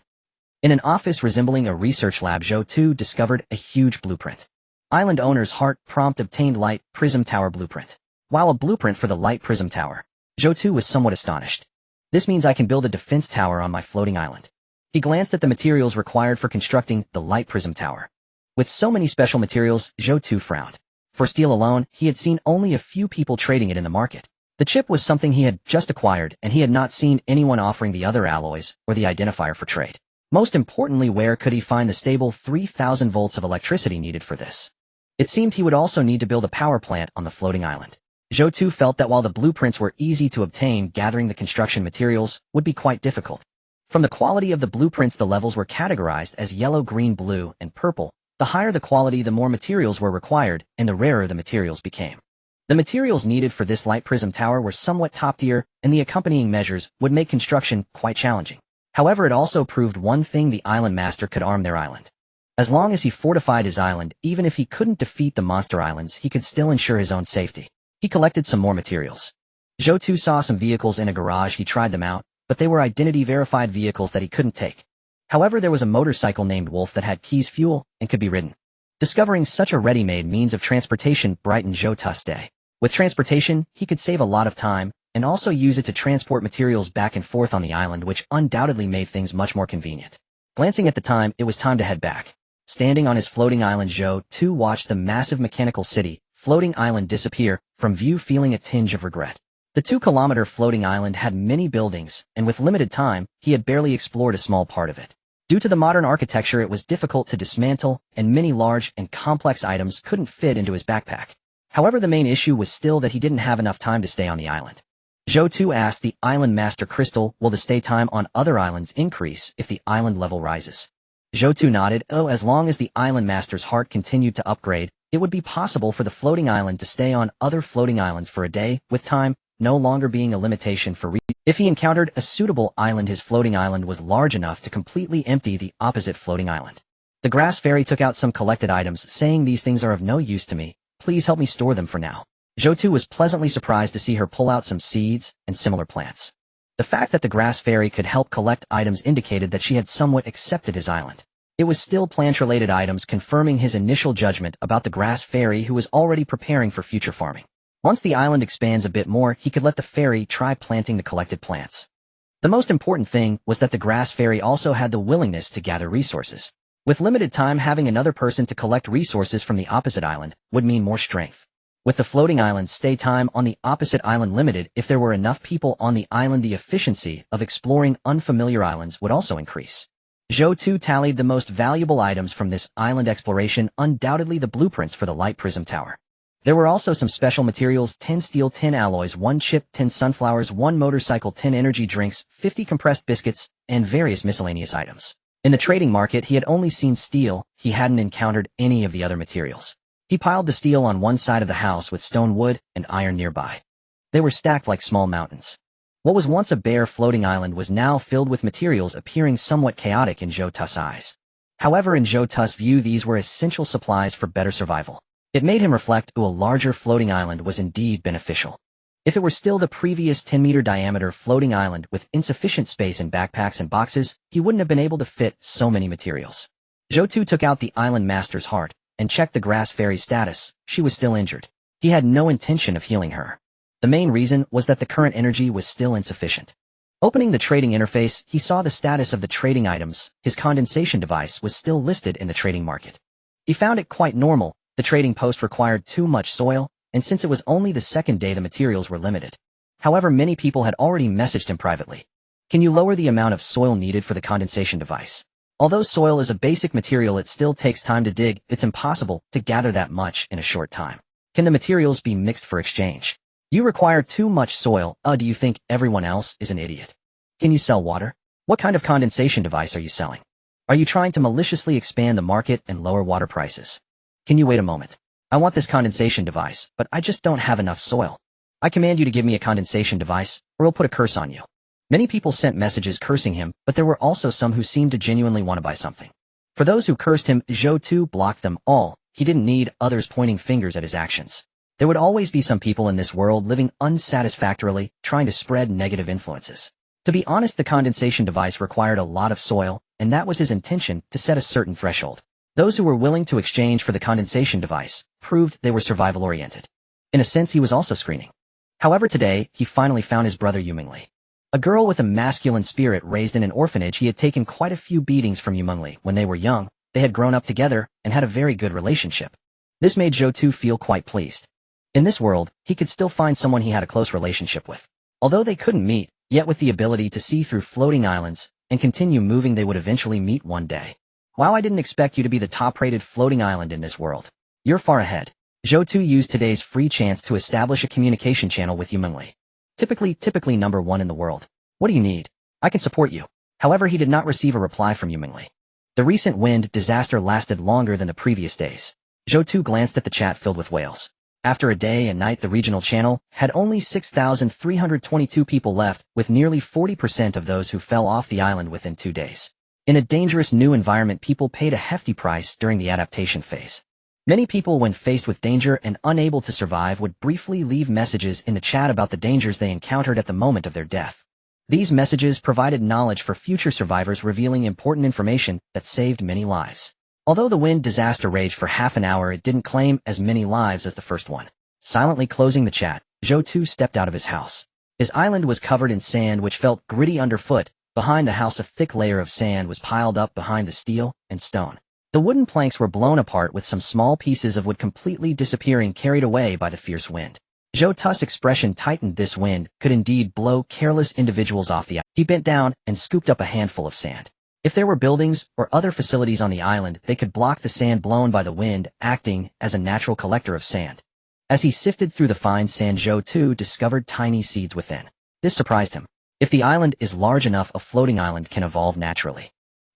In an office resembling a research lab, Zhou Tu discovered a huge blueprint. Island owner's heart prompt obtained light prism tower blueprint. While a blueprint for the light prism tower, Zhou Tu was somewhat astonished. This means I can build a defense tower on my floating island. He glanced at the materials required for constructing the light prism tower. With so many special materials, Zhou Tu frowned. For steel alone, he had seen only a few people trading it in the market. The chip was something he had just acquired, and he had not seen anyone offering the other alloys or the identifier for trade. Most importantly, where could he find the stable 3,000 volts of electricity needed for this? It seemed he would also need to build a power plant on the floating island. Zhou Tu felt that while the blueprints were easy to obtain, gathering the construction materials would be quite difficult. From the quality of the blueprints, the levels were categorized as yellow, green, blue, and purple. The higher the quality, the more materials were required, and the rarer the materials became. The materials needed for this light prism tower were somewhat top tier, and the accompanying measures would make construction quite challenging. However, it also proved one thing: the island master could arm their island. As long as he fortified his island, even if he couldn't defeat the monster islands, he could still ensure his own safety. He collected some more materials. Zhou Tu saw some vehicles in a garage. He tried them out, but they were identity-verified vehicles that he couldn't take. However, there was a motorcycle named Wolf that had keys, fuel, and could be ridden. Discovering such a ready-made means of transportation brightened Zhou Tu's day. With transportation, he could save a lot of time, and also use it to transport materials back and forth on the island, which undoubtedly made things much more convenient. Glancing at the time, it was time to head back. Standing on his floating island, Zhou Tu watched the massive mechanical city, floating island, disappear from view, feeling a tinge of regret. The 2-kilometer floating island had many buildings, and with limited time, he had barely explored a small part of it. Due to the modern architecture, it was difficult to dismantle, and many large and complex items couldn't fit into his backpack. However, the main issue was still that he didn't have enough time to stay on the island. Zhou Tu asked the Island Master Crystal, will the stay time on other islands increase if the island level rises? Zhou Tu nodded. Oh, as long as the Island Master's heart continued to upgrade, it would be possible for the floating island to stay on other floating islands for a day, with time no longer being a limitation for if he encountered a suitable island. His floating island was large enough to completely empty the opposite floating island. The grass fairy took out some collected items, saying, these things are of no use to me. Please help me store them for now. Zhou Tu was pleasantly surprised to see her pull out some seeds and similar plants. The fact that the grass fairy could help collect items indicated that she had somewhat accepted his island. It was still plant-related items, confirming his initial judgment about the grass fairy, who was already preparing for future farming. Once the island expands a bit more, he could let the fairy try planting the collected plants. The most important thing was that the grass fairy also had the willingness to gather resources. With limited time, having another person to collect resources from the opposite island would mean more strength. With the floating island's stay time on the opposite island limited, if there were enough people on the island, the efficiency of exploring unfamiliar islands would also increase. Zhou Tu tallied the most valuable items from this island exploration, undoubtedly the blueprints for the light prism tower. There were also some special materials: 10 steel, 10 alloys, 1 chip, 10 sunflowers, 1 motorcycle, 10 energy drinks, 50 compressed biscuits, and various miscellaneous items. In the trading market, he had only seen steel. He hadn't encountered any of the other materials. He piled the steel on one side of the house with stone, wood, and iron nearby. They were stacked like small mountains. What was once a bare floating island was now filled with materials, appearing somewhat chaotic in Zhou Tu's eyes. However, in Zhou Tu's view, these were essential supplies for better survival. It made him reflect, a larger floating island was indeed beneficial. If it were still the previous 10-meter diameter floating island with insufficient space in backpacks and boxes, he wouldn't have been able to fit so many materials. Zhou Tu took out the island master's heart and checked the grass fairy's status. She was still injured. He had no intention of healing her. The main reason was that the current energy was still insufficient. Opening the trading interface, he saw the status of the trading items. His condensation device was still listed in the trading market. He found it quite normal. The trading post required too much soil, and since it was only the second day, the materials were limited. However, many people had already messaged him privately. Can you lower the amount of soil needed for the condensation device? Although soil is a basic material, it still takes time to dig. It's impossible to gather that much in a short time. Can the materials be mixed for exchange? You require too much soil. Do you think everyone else is an idiot? Can you sell water? What kind of condensation device are you selling? Are you trying to maliciously expand the market and lower water prices? Can you wait a moment? I want this condensation device, but I just don't have enough soil. I command you to give me a condensation device, or I'll put a curse on you. Many people sent messages cursing him, but there were also some who seemed to genuinely want to buy something. For those who cursed him, Zhou Tu blocked them all. He didn't need others pointing fingers at his actions. There would always be some people in this world living unsatisfactorily, trying to spread negative influences. To be honest, the condensation device required a lot of soil, and that was his intention, to set a certain threshold. Those who were willing to exchange for the condensation device proved they were survival-oriented. In a sense, he was also screening. However, today, he finally found his brother Yumengli. A girl with a masculine spirit raised in an orphanage. He had taken quite a few beatings from Yumengli when they were young. They had grown up together and had a very good relationship. This made Zhou Tu feel quite pleased. In this world, he could still find someone he had a close relationship with. Although they couldn't meet, yet with the ability to see through floating islands and continue moving, they would eventually meet one day. Wow, I didn't expect you to be the top-rated floating island in this world. You're far ahead. Zhou Tu used today's free chance to establish a communication channel with Yumengli. Typically number one in the world. What do you need? I can support you. However, he did not receive a reply from Yumengli. The recent wind disaster lasted longer than the previous days. Zhou Tu glanced at the chat filled with whales. After a day and night, the regional channel had only 6,322 people left, with nearly 40% of those who fell off the island within 2 days. In a dangerous new environment, people paid a hefty price during the adaptation phase. Many people, when faced with danger and unable to survive, would briefly leave messages in the chat about the dangers they encountered at the moment of their death. These messages provided knowledge for future survivors, revealing important information that saved many lives. Although the wind disaster raged for half an hour, it didn't claim as many lives as the first one. Silently closing the chat, Zhou Tu stepped out of his house. His island was covered in sand, which felt gritty underfoot. Behind the house, a thick layer of sand was piled up behind the steel and stone. The wooden planks were blown apart, with some small pieces of wood completely disappearing, carried away by the fierce wind. Zhou Tu's expression tightened. This wind could indeed blow careless individuals off the island. He bent down and scooped up a handful of sand. If there were buildings or other facilities on the island, they could block the sand blown by the wind, acting as a natural collector of sand. As he sifted through the fine sand, Zhou Tu discovered tiny seeds within. This surprised him. If the island is large enough, a floating island can evolve naturally.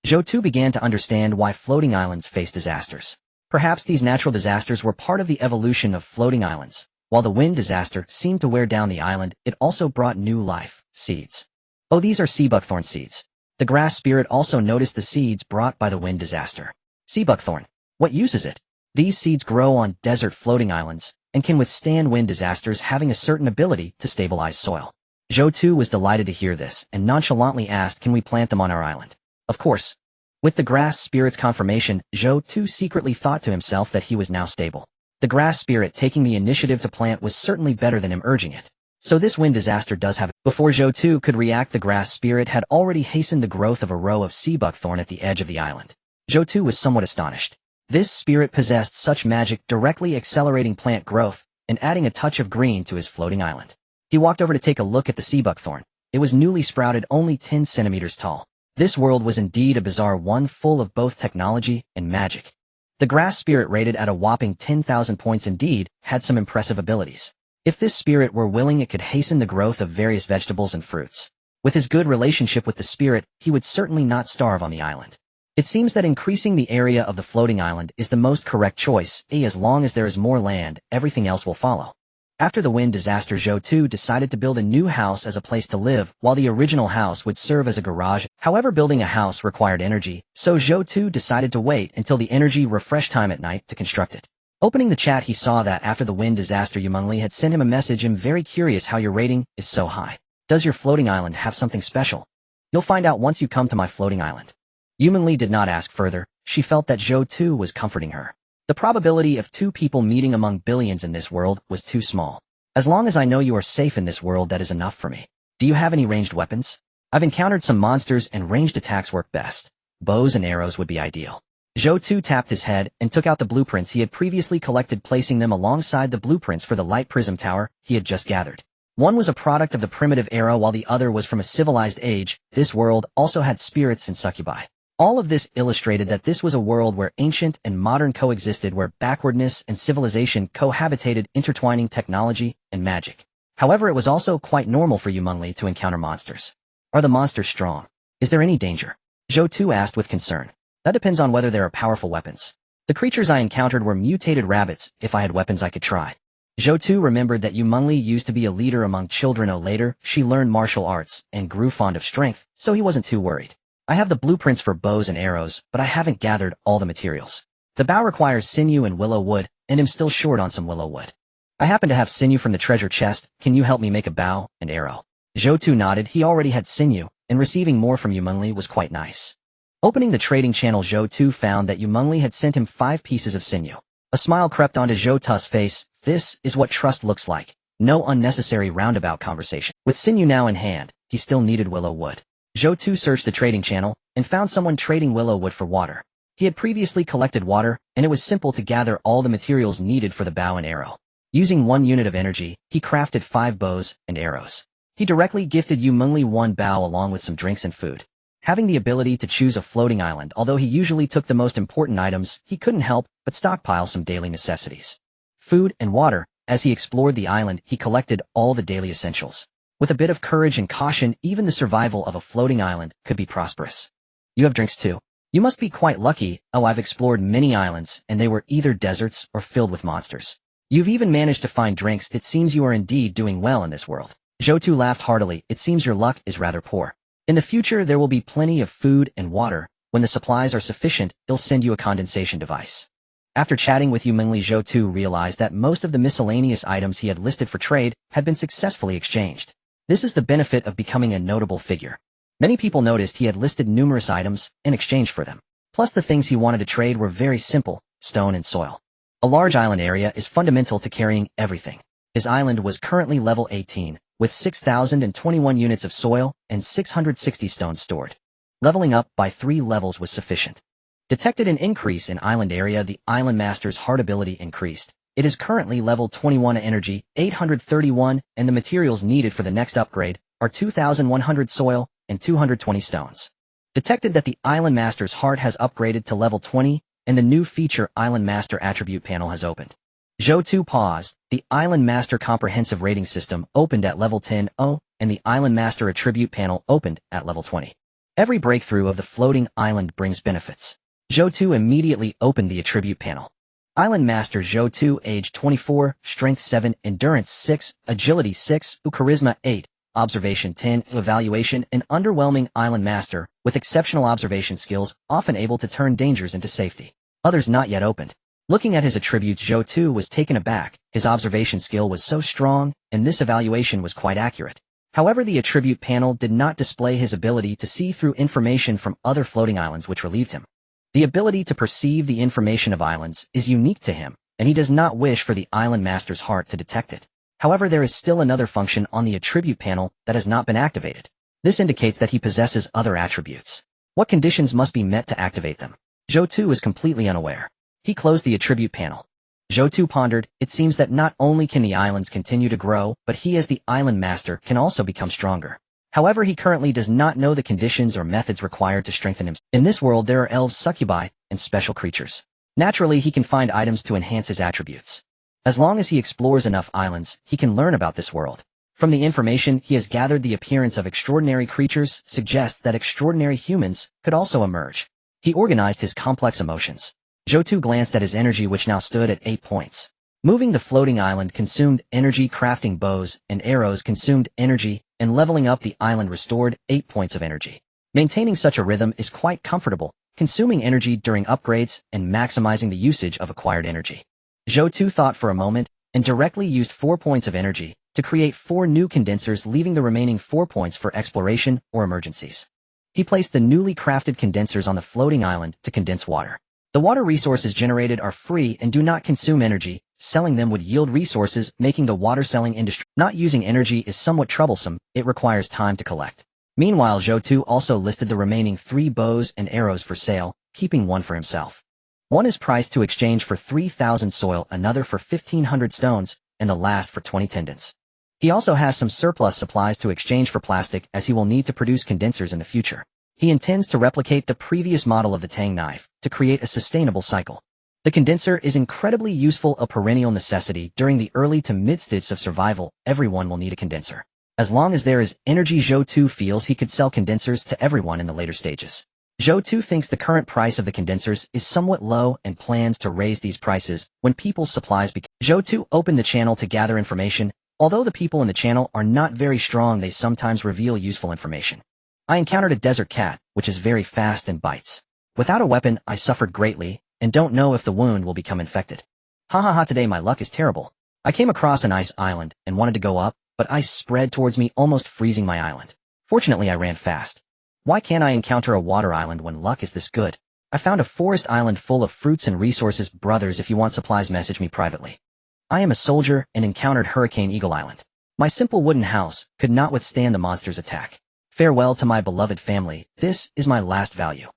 Zhou Tu began to understand why floating islands face disasters. Perhaps these natural disasters were part of the evolution of floating islands. While the wind disaster seemed to wear down the island, it also brought new life, seeds. Oh, these are sea buckthorn seeds. The grass spirit also noticed the seeds brought by the wind disaster. Sea buckthorn. What use is it? These seeds grow on desert floating islands and can withstand wind disasters, having a certain ability to stabilize soil. Zhou Tu was delighted to hear this and nonchalantly asked, "Can we plant them on our island?" Of course. With the grass spirit's confirmation, Zhou Tu secretly thought to himself that he was now stable. The grass spirit taking the initiative to plant was certainly better than him urging it. So this wind disaster does have it. Before Zhou Tu could react, the grass spirit had already hastened the growth of a row of sea buckthorn at the edge of the island. Zhou Tu was somewhat astonished. This spirit possessed such magic, directly accelerating plant growth and adding a touch of green to his floating island. He walked over to take a look at the sea buckthorn. It was newly sprouted, only 10 centimeters tall. This world was indeed a bizarre one, full of both technology and magic. The grass spirit, rated at a whopping 10,000 points, indeed had some impressive abilities. If this spirit were willing, it could hasten the growth of various vegetables and fruits. With his good relationship with the spirit, he would certainly not starve on the island. It seems that increasing the area of the floating island is the most correct choice. As long as there is more land, everything else will follow. After the wind disaster, Zhou Tu decided to build a new house as a place to live, while the original house would serve as a garage. However, building a house required energy, so Zhou Tu decided to wait until the energy refresh time at night to construct it. Opening the chat, he saw that after the wind disaster, Yumengli had sent him a message. "I'm very curious how your rating is so high. Does your floating island have something special? You'll find out once you come to my floating island." Yumengli did not ask further. She felt that Zhou Tu was comforting her. The probability of 2 people meeting among billions in this world was too small. "As long as I know you are safe in this world, that is enough for me. Do you have any ranged weapons? I've encountered some monsters and ranged attacks work best. Bows and arrows would be ideal." Zhou Tu tapped his head and took out the blueprints he had previously collected, placing them alongside the blueprints for the light prism tower he had just gathered. One was a product of the primitive era, while the other was from a civilized age. This world also had spirits and succubi. All of this illustrated that this was a world where ancient and modern coexisted, where backwardness and civilization cohabitated, intertwining technology and magic. However, it was also quite normal for Umengli to encounter monsters. Are the monsters strong? Is there any danger? Zhou Tu asked with concern. That depends on whether there are powerful weapons. The creatures I encountered were mutated rabbits. If I had weapons I could try. Zhou Tu remembered that Umengli used to be a leader among children. Later, she learned martial arts and grew fond of strength, so he wasn't too worried. I have the blueprints for bows and arrows, but I haven't gathered all the materials. The bow requires sinew and willow wood, and I'm still short on some willow wood. I happen to have sinew from the treasure chest. Can you help me make a bow and arrow? Zhou Tu nodded. He already had sinew, and receiving more from Umengli was quite nice. Opening the trading channel, Zhou Tu found that Umengli had sent him 5 pieces of sinew. A smile crept onto Zhou Tu's face. This is what trust looks like. No unnecessary roundabout conversation. With sinew now in hand, he still needed willow wood. Zhou Tu searched the trading channel and found someone trading willow wood for water. He had previously collected water, and it was simple to gather all the materials needed for the bow and arrow. Using 1 unit of energy, he crafted 5 bows and arrows. He directly gifted Umengli 1 bow along with some drinks and food. Having the ability to choose a floating island, although he usually took the most important items, he couldn't help but stockpile some daily necessities. Food and water. As he explored the island, he collected all the daily essentials. With a bit of courage and caution, even the survival of a floating island could be prosperous. You have drinks too. You must be quite lucky. Oh, I've explored many islands, and they were either deserts or filled with monsters. You've even managed to find drinks. It seems you are indeed doing well in this world. Zhou Tu laughed heartily. It seems your luck is rather poor. In the future, there will be plenty of food and water. When the supplies are sufficient, he'll send you a condensation device. After chatting with Umengli, Zhou Tu realized that most of the miscellaneous items he had listed for trade had been successfully exchanged. This is the benefit of becoming a notable figure. Many people noticed he had listed numerous items in exchange for them. Plus, the things he wanted to trade were very simple: stone and soil. A large island area is fundamental to carrying everything. His island was currently level 18, with 6,021 units of soil and 660 stones stored. Leveling up by 3 levels was sufficient. Detected an increase in island area. The island master's heart ability increased. It is currently level 21 energy, 831, and the materials needed for the next upgrade are 2,100 soil and 220 stones. Detected that the Island Master's heart has upgraded to level 20, and the new feature Island Master attribute panel has opened. Zhou Tu paused. The Island Master comprehensive rating system opened at level 10-0, and the Island Master attribute panel opened at level 20. Every breakthrough of the floating island brings benefits. Zhou Tu immediately opened the attribute panel. Island Master Zhou Tu, age 24, strength 7, endurance 6, agility 6, charisma 8, observation 10, evaluation. An underwhelming Island Master with exceptional observation skills, often able to turn dangers into safety. Others not yet opened. Looking at his attributes, Zhou Tu was taken aback. His observation skill was so strong, and this evaluation was quite accurate. However, the attribute panel did not display his ability to see through information from other floating islands, which relieved him. The ability to perceive the information of islands is unique to him, and he does not wish for the Island Master's heart to detect it. However, there is still another function on the attribute panel that has not been activated. This indicates that he possesses other attributes. What conditions must be met to activate them? Zhou Tu is completely unaware. He closed the attribute panel. Zhou Tu pondered. It seems that not only can the islands continue to grow, but he as the Island Master can also become stronger. However, he currently does not know the conditions or methods required to strengthen himself. In this world, there are elves, succubi, and special creatures. Naturally, he can find items to enhance his attributes. As long as he explores enough islands, he can learn about this world. From the information he has gathered, the appearance of extraordinary creatures suggests that extraordinary humans could also emerge. He organized his complex emotions. Zhou Tu glanced at his energy, which now stood at 8 points. Moving the floating island consumed energy, crafting bows and arrows consumed energy, and leveling up the island restored 8 points of energy. Maintaining such a rhythm is quite comfortable, consuming energy during upgrades and maximizing the usage of acquired energy. Zhou Tu thought for a moment and directly used 4 points of energy to create 4 new condensers, leaving the remaining 4 points for exploration or emergencies. He placed the newly crafted condensers on the floating island to condense water. The water resources generated are free and do not consume energy. Selling them would yield resources, making the water selling industry. Not using energy is somewhat troublesome. It requires time to collect. Meanwhile, Zhou Tu also listed the remaining 3 bows and arrows for sale, keeping one for himself. One is priced to exchange for 3,000 soil, another for 1,500 stones, and the last for 20 tendons. He also has some surplus supplies to exchange for plastic, as he will need to produce condensers in the future. He intends to replicate the previous model of the Tang knife to create a sustainable cycle. The condenser is incredibly useful, a perennial necessity during the early to mid-stages of survival. Everyone will need a condenser. As long as there is energy, Zhou Tu feels he could sell condensers to everyone in the later stages. Zhou Tu thinks the current price of the condensers is somewhat low and plans to raise these prices when people's supplies become. Zhou Tu opened the channel to gather information. Although the people in the channel are not very strong, they sometimes reveal useful information. I encountered a desert cat, which is very fast and bites. Without a weapon, I suffered greatly, and don't know if the wound will become infected. Today my luck is terrible. I came across an ice island and wanted to go up, but ice spread towards me, almost freezing my island. Fortunately, I ran fast. Why can't I encounter a water island when luck is this good? I found a forest island full of fruits and resources. Brothers, if you want supplies, message me privately. I am a soldier and encountered Hurricane Eagle Island. My simple wooden house could not withstand the monster's attack. Farewell to my beloved family. This is my last value.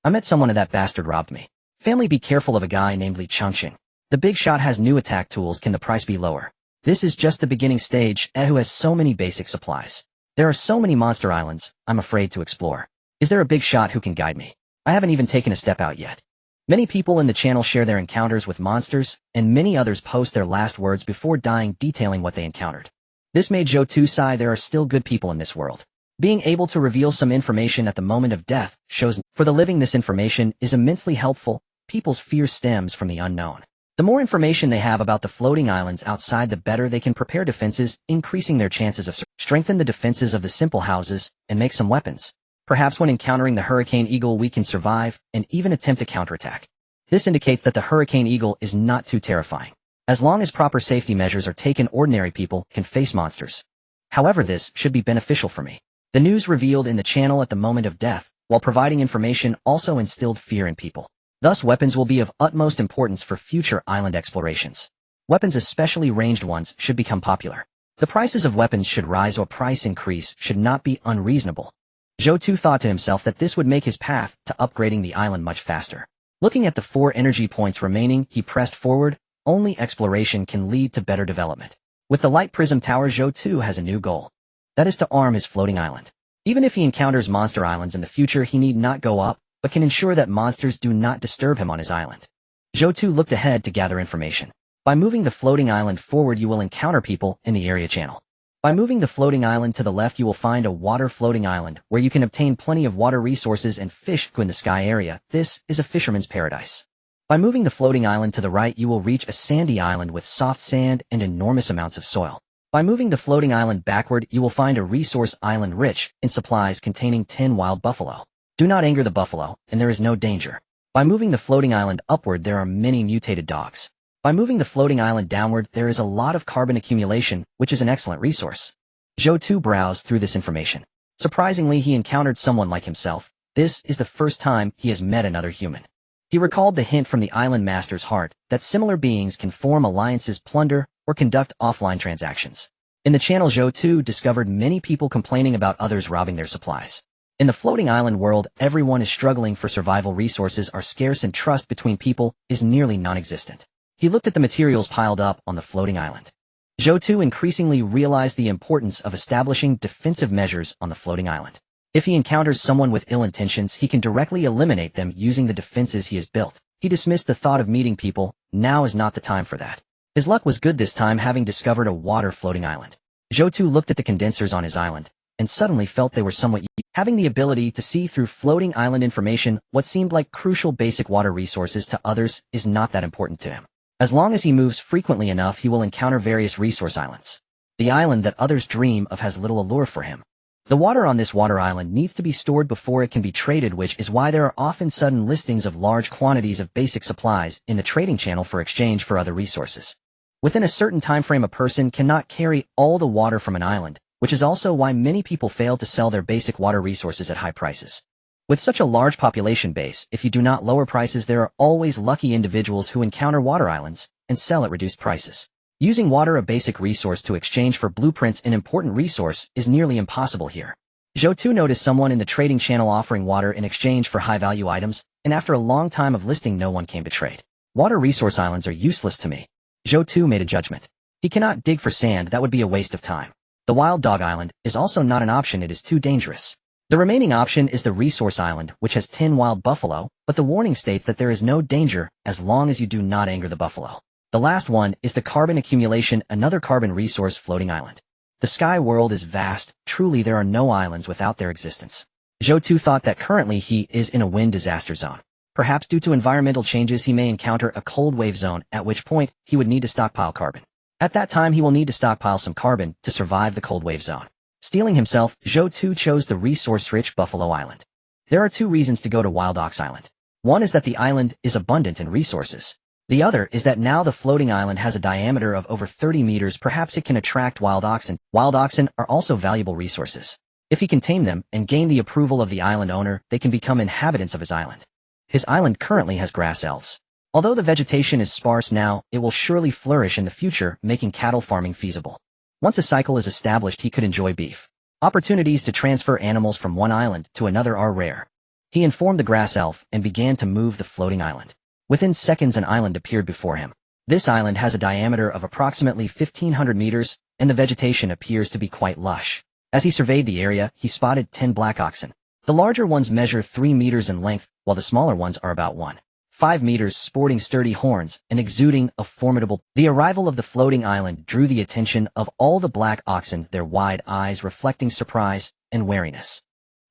I met someone and that bastard robbed me. Family, be careful of a guy named Li Chongqing. The big shot has new attack tools. Can the price be lower? This is just the beginning stage. Who has so many basic supplies? There are so many monster islands, I'm afraid to explore. Is there a big shot who can guide me? I haven't even taken a step out yet. Many people in the channel share their encounters with monsters, and many others post their last words before dying detailing what they encountered. This made Zhou Tu sigh. There are still good people in this world. Being able to reveal some information at the moment of death shows for the living this information is immensely helpful. People's fear stems from the unknown. The more information they have about the floating islands outside, the better they can prepare defenses, increasing their chances of strengthen the defenses of the simple houses, and make some weapons. Perhaps when encountering the Hurricane Eagle we can survive and even attempt a counterattack. This indicates that the Hurricane Eagle is not too terrifying. As long as proper safety measures are taken, ordinary people can face monsters. However, this should be beneficial for me. The news revealed in the channel at the moment of death, while providing information, also instilled fear in people. Thus, weapons will be of utmost importance for future island explorations. Weapons, especially ranged ones, should become popular. The prices of weapons should rise, or price increase should not be unreasonable. Zhou Tu thought to himself that this would make his path to upgrading the island much faster. Looking at the 4 energy points remaining, he pressed forward. Only exploration can lead to better development. With the light prism tower, Zhou Tu has a new goal. That is to arm his floating island. Even if he encounters monster islands in the future, he need not go up, but can ensure that monsters do not disturb him on his island. Zhou Tu looked ahead to gather information. By moving the floating island forward, you will encounter people in the area channel. By moving the floating island to the left, you will find a water floating island where you can obtain plenty of water resources and fish in the sky area. This is a fisherman's paradise. By moving the floating island to the right, you will reach a sandy island with soft sand and enormous amounts of soil. By moving the floating island backward, you will find a resource island rich in supplies containing 10 wild buffalo. Do not anger the buffalo, and there is no danger. By moving the floating island upward, there are many mutated dogs. By moving the floating island downward, there is a lot of carbon accumulation, which is an excellent resource. Zhou Tu browsed through this information. Surprisingly, he encountered someone like himself. This is the first time he has met another human. He recalled the hint from the island master's heart that similar beings can form alliances, plunder, or conduct offline transactions. In the channel, Zhou Tu discovered many people complaining about others robbing their supplies. In the floating island world, everyone is struggling for survival. Resources are scarce and trust between people is nearly non-existent. He looked at the materials piled up on the floating island. Zhou Tu increasingly realized the importance of establishing defensive measures on the floating island. If he encounters someone with ill intentions, he can directly eliminate them using the defenses he has built. He dismissed the thought of meeting people. Now is not the time for that. His luck was good this time, having discovered a water floating island. Zhou Tu looked at the condensers on his island, and suddenly felt they were somewhat having the ability to see through floating island information. What seemed like crucial basic water resources to others is not that important to him. As long as he moves frequently enough, he will encounter various resource islands. The island that others dream of has little allure for him. The water on this water island needs to be stored before it can be traded, which is why there are often sudden listings of large quantities of basic supplies in the trading channel for exchange for other resources. Within a certain time frame, a person cannot carry all the water from an island, which is also why many people fail to sell their basic water resources at high prices. With such a large population base, if you do not lower prices, there are always lucky individuals who encounter water islands and sell at reduced prices. Using water, a basic resource, to exchange for blueprints, an important resource, is nearly impossible here. Zhou Tu noticed someone in the trading channel offering water in exchange for high-value items, and after a long time of listing, no one came to trade. Water resource islands are useless to me. Zhou Tu made a judgment. He cannot dig for sand, that would be a waste of time. The wild dog island is also not an option, it is too dangerous. The remaining option is the resource island, which has 10 wild buffalo, but the warning states that there is no danger as long as you do not anger the buffalo. The last one is the carbon accumulation, another carbon resource floating island. The sky world is vast, truly there are no islands without their existence. Zhou Tu thought that currently he is in a wind disaster zone. Perhaps due to environmental changes he may encounter a cold wave zone, at which point he would need to stockpile carbon. At that time he will need to stockpile some carbon to survive the cold wave zone. Steeling himself, Zhou Tu chose the resource-rich Buffalo Island. There are two reasons to go to Wild Ox Island. One is that the island is abundant in resources. The other is that now the floating island has a diameter of over 30 meters, perhaps it can attract wild oxen. Wild oxen are also valuable resources. If he can tame them and gain the approval of the island owner, they can become inhabitants of his island. His island currently has grass elves. Although the vegetation is sparse now, it will surely flourish in the future, making cattle farming feasible. Once a cycle is established, he could enjoy beef. Opportunities to transfer animals from one island to another are rare. He informed the grass elf and began to move the floating island. Within seconds an island appeared before him. This island has a diameter of approximately 1,500 meters, and the vegetation appears to be quite lush. As he surveyed the area, he spotted 10 black oxen. The larger ones measure 3 meters in length, while the smaller ones are about 1.5 meters, sporting sturdy horns and exuding a formidable. The arrival of the floating island drew the attention of all the black oxen, their wide eyes reflecting surprise and wariness.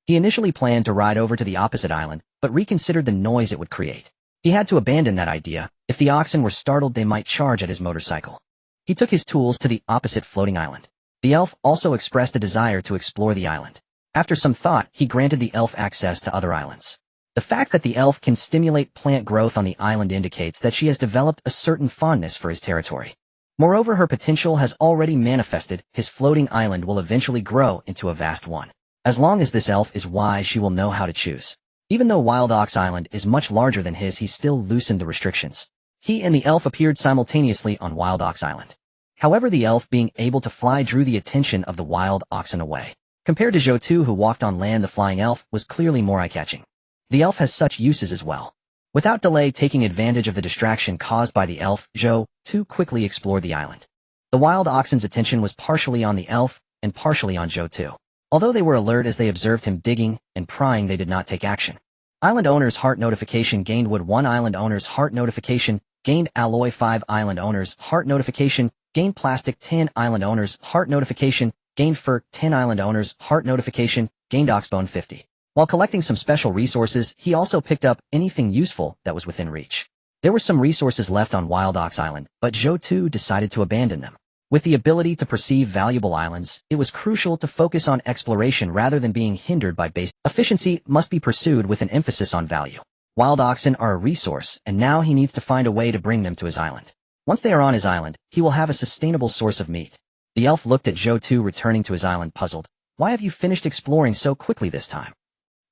He initially planned to ride over to the opposite island, but reconsidered the noise it would create. He had to abandon that idea. If the oxen were startled, they might charge at his motorcycle. He took his tools to the opposite floating island. The elf also expressed a desire to explore the island. After some thought, he granted the elf access to other islands. The fact that the elf can stimulate plant growth on the island indicates that she has developed a certain fondness for his territory. Moreover, her potential has already manifested. His floating island will eventually grow into a vast one. As long as this elf is wise, she will know how to choose. Even though Wild Ox Island is much larger than his, he still loosened the restrictions. He and the elf appeared simultaneously on Wild Ox Island. However, the elf being able to fly drew the attention of the wild oxen away. Compared to Zhou Tu, who walked on land, the flying elf was clearly more eye-catching. The elf has such uses as well. Without delay, taking advantage of the distraction caused by the elf, Zhou Tu quickly explored the island. The wild oxen's attention was partially on the elf and partially on Zhou Tu. Although they were alert as they observed him digging and prying, they did not take action. Island owner's heart notification gained wood. 1 island owner's heart notification gained alloy. 5 island owners heart notification gained plastic. 10 island owners heart notification gained fur. 10 island owners heart notification gained oxbone. 50. While collecting some special resources, he also picked up anything useful that was within reach. There were some resources left on Wild Ox Island, but Zhou Tu decided to abandon them. With the ability to perceive valuable islands, it was crucial to focus on exploration rather than being hindered by base. Efficiency must be pursued with an emphasis on value. Wild oxen are a resource, and now he needs to find a way to bring them to his island. Once they are on his island, he will have a sustainable source of meat. The elf looked at Zhou Tu returning to his island, puzzled. Why have you finished exploring so quickly this time?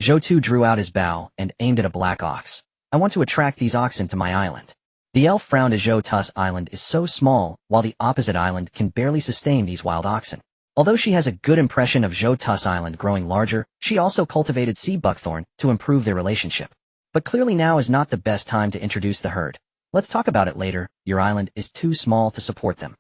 Zhou Tu drew out his bow and aimed at a black ox. I want to attract these oxen to my island. The elf frowned as Zhou Tu's island is so small, while the opposite island can barely sustain these wild oxen. Although she has a good impression of Zhou Tu's island growing larger, she also cultivated sea buckthorn to improve their relationship. But clearly now is not the best time to introduce the herd. Let's talk about it later. Your island is too small to support them.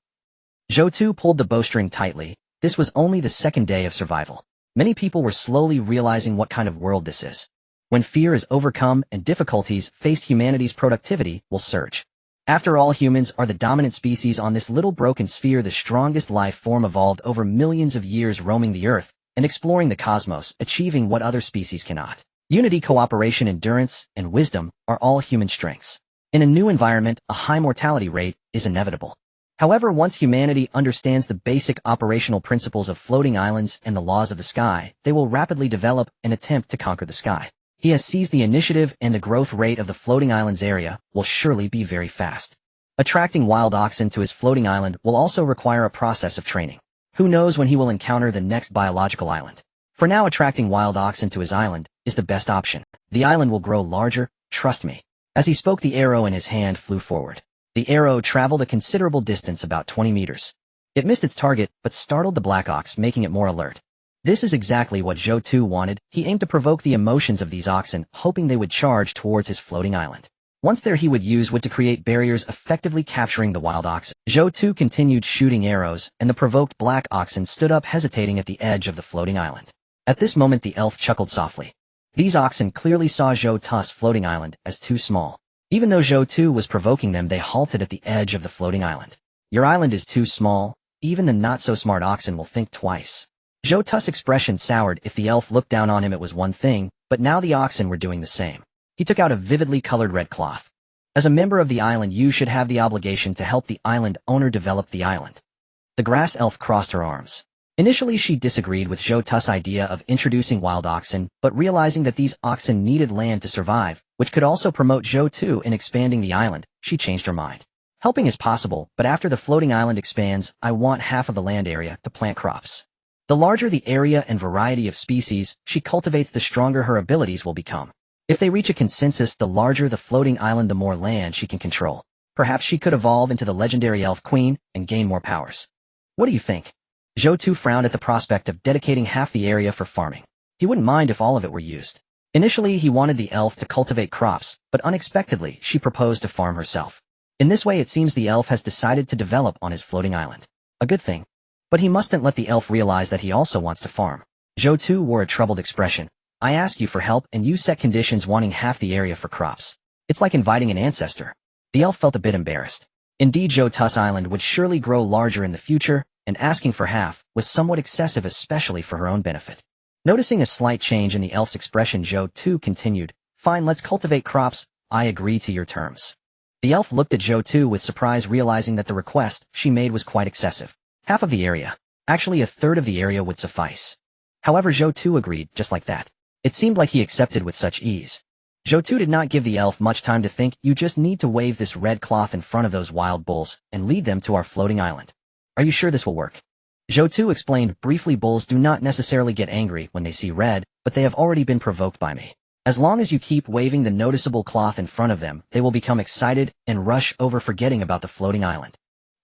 Zhou Tu pulled the bowstring tightly. This was only the second day of survival. Many people were slowly realizing what kind of world this is. When fear is overcome and difficulties faced, humanity's productivity will surge. After all, humans are the dominant species on this little broken sphere. The strongest life form evolved over millions of years, roaming the earth and exploring the cosmos, achieving what other species cannot. Unity, cooperation, endurance, and wisdom are all human strengths. In a new environment, a high mortality rate is inevitable. However, once humanity understands the basic operational principles of floating islands and the laws of the sky, they will rapidly develop and attempt to conquer the sky. He has seized the initiative, and the growth rate of the floating islands area will surely be very fast. Attracting wild oxen to his floating island will also require a process of training. Who knows when he will encounter the next biological island? For now, attracting wild oxen to his island is the best option. The island will grow larger, trust me. As he spoke, the arrow in his hand flew forward. The arrow traveled a considerable distance, about 20 meters. It missed its target, but startled the black ox, making it more alert. This is exactly what Zhou Tu wanted. He aimed to provoke the emotions of these oxen, hoping they would charge towards his floating island. Once there, he would use wood to create barriers, effectively capturing the wild oxen. Zhou Tu continued shooting arrows, and the provoked black oxen stood up, hesitating at the edge of the floating island. At this moment the elf chuckled softly. These oxen clearly saw Zhou Tu's floating island as too small. Even though Zhou Tu was provoking them, they halted at the edge of the floating island. Your island is too small. Even the not-so-smart oxen will think twice. Zhou Tu's expression soured. If the elf looked down on him it was one thing, but now the oxen were doing the same. He took out a vividly colored red cloth. As a member of the island you should have the obligation to help the island owner develop the island. The grass elf crossed her arms. Initially she disagreed with Zhou Tu's idea of introducing wild oxen, but realizing that these oxen needed land to survive, which could also promote Zhou Tu in expanding the island, she changed her mind. Helping is possible, but after the floating island expands, I want half of the land area to plant crops. The larger the area and variety of species she cultivates, the stronger her abilities will become. If they reach a consensus, the larger the floating island, the more land she can control. Perhaps she could evolve into the legendary elf queen and gain more powers. What do you think? Zhou Tu frowned at the prospect of dedicating half the area for farming. He wouldn't mind if all of it were used. Initially he wanted the elf to cultivate crops, but unexpectedly she proposed to farm herself. In this way it seems the elf has decided to develop on his floating island. A good thing. But he mustn't let the elf realize that he also wants to farm. Zhou Tu wore a troubled expression. I ask you for help and you set conditions wanting half the area for crops. It's like inviting an ancestor. The elf felt a bit embarrassed. Indeed Zhou Tu's island would surely grow larger in the future, and asking for half was somewhat excessive, especially for her own benefit. Noticing a slight change in the elf's expression, Zhou Tu continued, Fine, let's cultivate crops. I agree to your terms. The elf looked at Zhou Tu with surprise, realizing that the request she made was quite excessive. Half of the area. Actually, a third of the area would suffice. However, Zhou Tu agreed, just like that. It seemed like he accepted with such ease. Zhou Tu did not give the elf much time to think. You just need to wave this red cloth in front of those wild bulls and lead them to our floating island. Are you sure this will work? Zhou Tu explained briefly. Bulls do not necessarily get angry when they see red, but they have already been provoked by me. As long as you keep waving the noticeable cloth in front of them, they will become excited and rush over, forgetting about the floating island.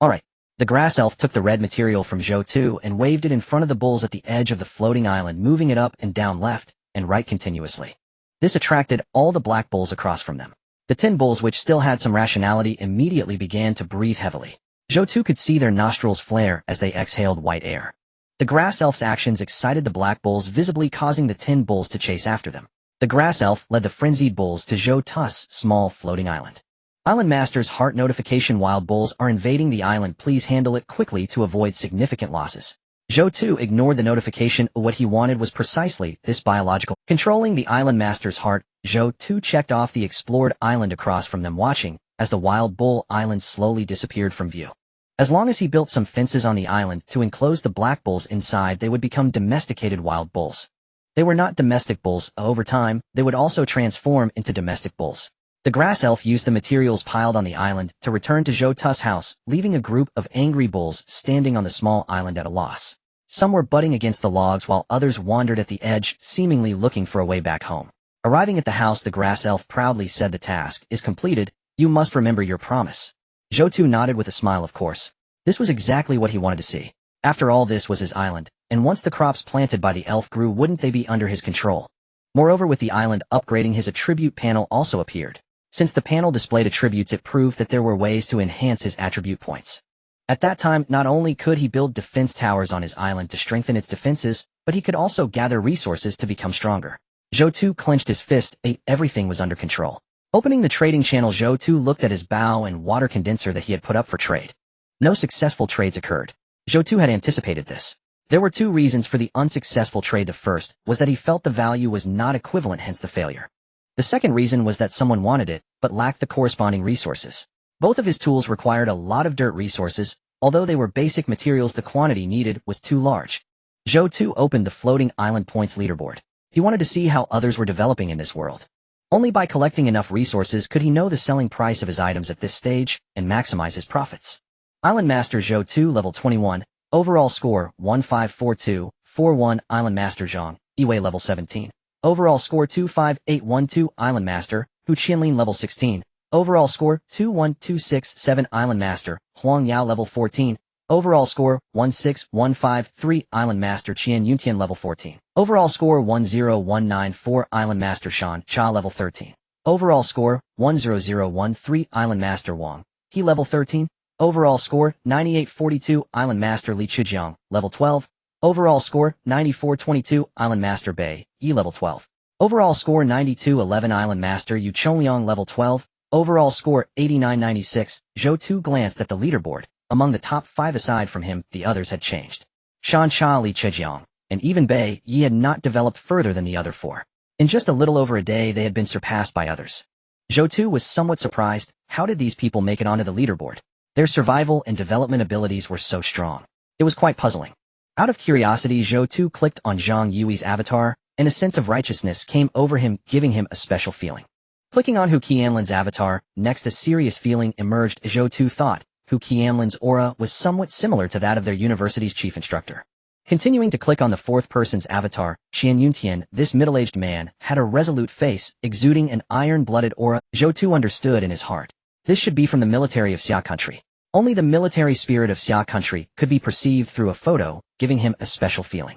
Alright. The grass elf took the red material from Zhou Tu and waved it in front of the bulls at the edge of the floating island, moving it up and down, left and right continuously. This attracted all the black bulls across from them. The 10 bulls, which still had some rationality, immediately began to breathe heavily. Zhou Tu could see their nostrils flare as they exhaled white air. The grass elf's actions excited the black bulls, visibly causing the 10 bulls to chase after them. The grass elf led the frenzied bulls to Zhou Tu's small floating island. Island Master's heart notification: wild bulls are invading the island. Please handle it quickly to avoid significant losses. Zhou Tu ignored the notification. What he wanted was precisely this: biological. Controlling the Island Master's heart, Zhou Tu checked off the explored island across from them, watching as the wild bull island slowly disappeared from view. As long as he built some fences on the island to enclose the black bulls inside, they would become domesticated wild bulls. They were not domestic bulls. Over time, they would also transform into domestic bulls. The grass elf used the materials piled on the island to return to Zhou Tu's house, leaving a group of angry bulls standing on the small island at a loss. Some were butting against the logs while others wandered at the edge, seemingly looking for a way back home. Arriving at the house, the grass elf proudly said, The task is completed. You must remember your promise. Zhou Tu nodded with a smile. Of course. This was exactly what he wanted to see. After all, this was his island, and once the crops planted by the elf grew, wouldn't they be under his control? Moreover, with the island upgrading, his attribute panel also appeared. Since the panel displayed attributes, it proved that there were ways to enhance his attribute points. At that time, not only could he build defense towers on his island to strengthen its defenses, but he could also gather resources to become stronger. Zhou Tu clenched his fist. Everything was under control. Opening the trading channel, Zhou Tu looked at his bow and water condenser that he had put up for trade. No successful trades occurred. Zhou Tu had anticipated this. There were 2 reasons for the unsuccessful trade. The first was that he felt the value was not equivalent, hence the failure. The second reason was that someone wanted it, but lacked the corresponding resources. Both of his tools required a lot of dirt resources. Although they were basic materials, the quantity needed was too large. Zhou Tu opened the floating island points leaderboard. He wanted to see how others were developing in this world. Only by collecting enough resources could he know the selling price of his items at this stage and maximize his profits. Island Master Zhou Tu, level 21, overall score 154241. Island Master Zhang Yiwei, level 17, overall score 25812. Island Master Hu Qianlin, level 16, overall score 21267. Island Master Huang Yao, level 14, overall score 16153. Island Master Qian Yuntian, level 14, overall score 10194. Island Master Shan Cha, level 13, overall score 10013. Island Master Wang He, level 13, overall score 9842. Island Master Li Chujiang, level 12, Overall score, 94-22, Island Master Bei, E level 12. Overall score, 92-11, Island Master Yu Chongliang level 12. Overall score, 89-96, Zhou Tu glanced at the leaderboard. Among the top 5 aside from him, the others had changed. Shan Cha Li Chejiang, and even Bei Yi had not developed further than the other 4. In just a little over a day they had been surpassed by others. Zhou Tu was somewhat surprised. How did these people make it onto the leaderboard? Their survival and development abilities were so strong. It was quite puzzling. Out of curiosity, Zhou Tu clicked on Zhang Yui's avatar, and a sense of righteousness came over him, giving him a special feeling. Clicking on Hu Qianlin's avatar, next a serious feeling emerged. Zhou Tu thought Hu Qianlin's aura was somewhat similar to that of their university's chief instructor. Continuing to click on the 4th person's avatar, Qian Yuntian, this middle-aged man, had a resolute face, exuding an iron-blooded aura. Zhou Tu understood in his heart. This should be from the military of Xia country. Only the military spirit of Xia country could be perceived through a photo, giving him a special feeling.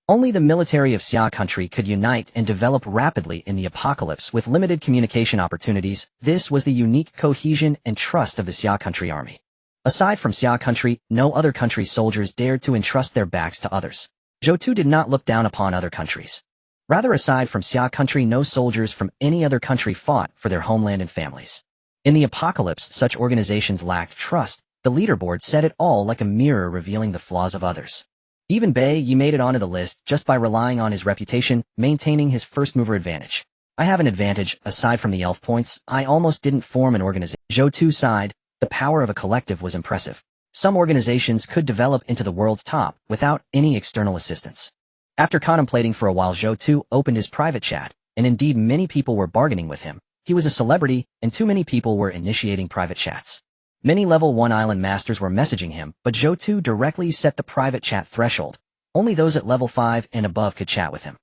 Only the military of Xia country could unite and develop rapidly in the apocalypse with limited communication opportunities. This was the unique cohesion and trust of the Xia country army. Aside from Xia country, no other country's soldiers dared to entrust their backs to others. Zhou Tu did not look down upon other countries. Rather, aside from Xia country, no soldiers from any other country fought for their homeland and families. In the apocalypse, such organizations lacked trust. The leaderboard said it all, like a mirror revealing the flaws of others. Even Bei Yi made it onto the list just by relying on his reputation, maintaining his first-mover advantage. I have an advantage, aside from the elf points. I almost didn't form an organization. Zhou Tu sighed. The power of a collective was impressive. Some organizations could develop into the world's top without any external assistance. After contemplating for a while, Zhou Tu opened his private chat, and indeed many people were bargaining with him. He was a celebrity, and too many people were initiating private chats. Many level 1 island masters were messaging him, but Zhou Tu directly set the private chat threshold. Only those at level 5 and above could chat with him.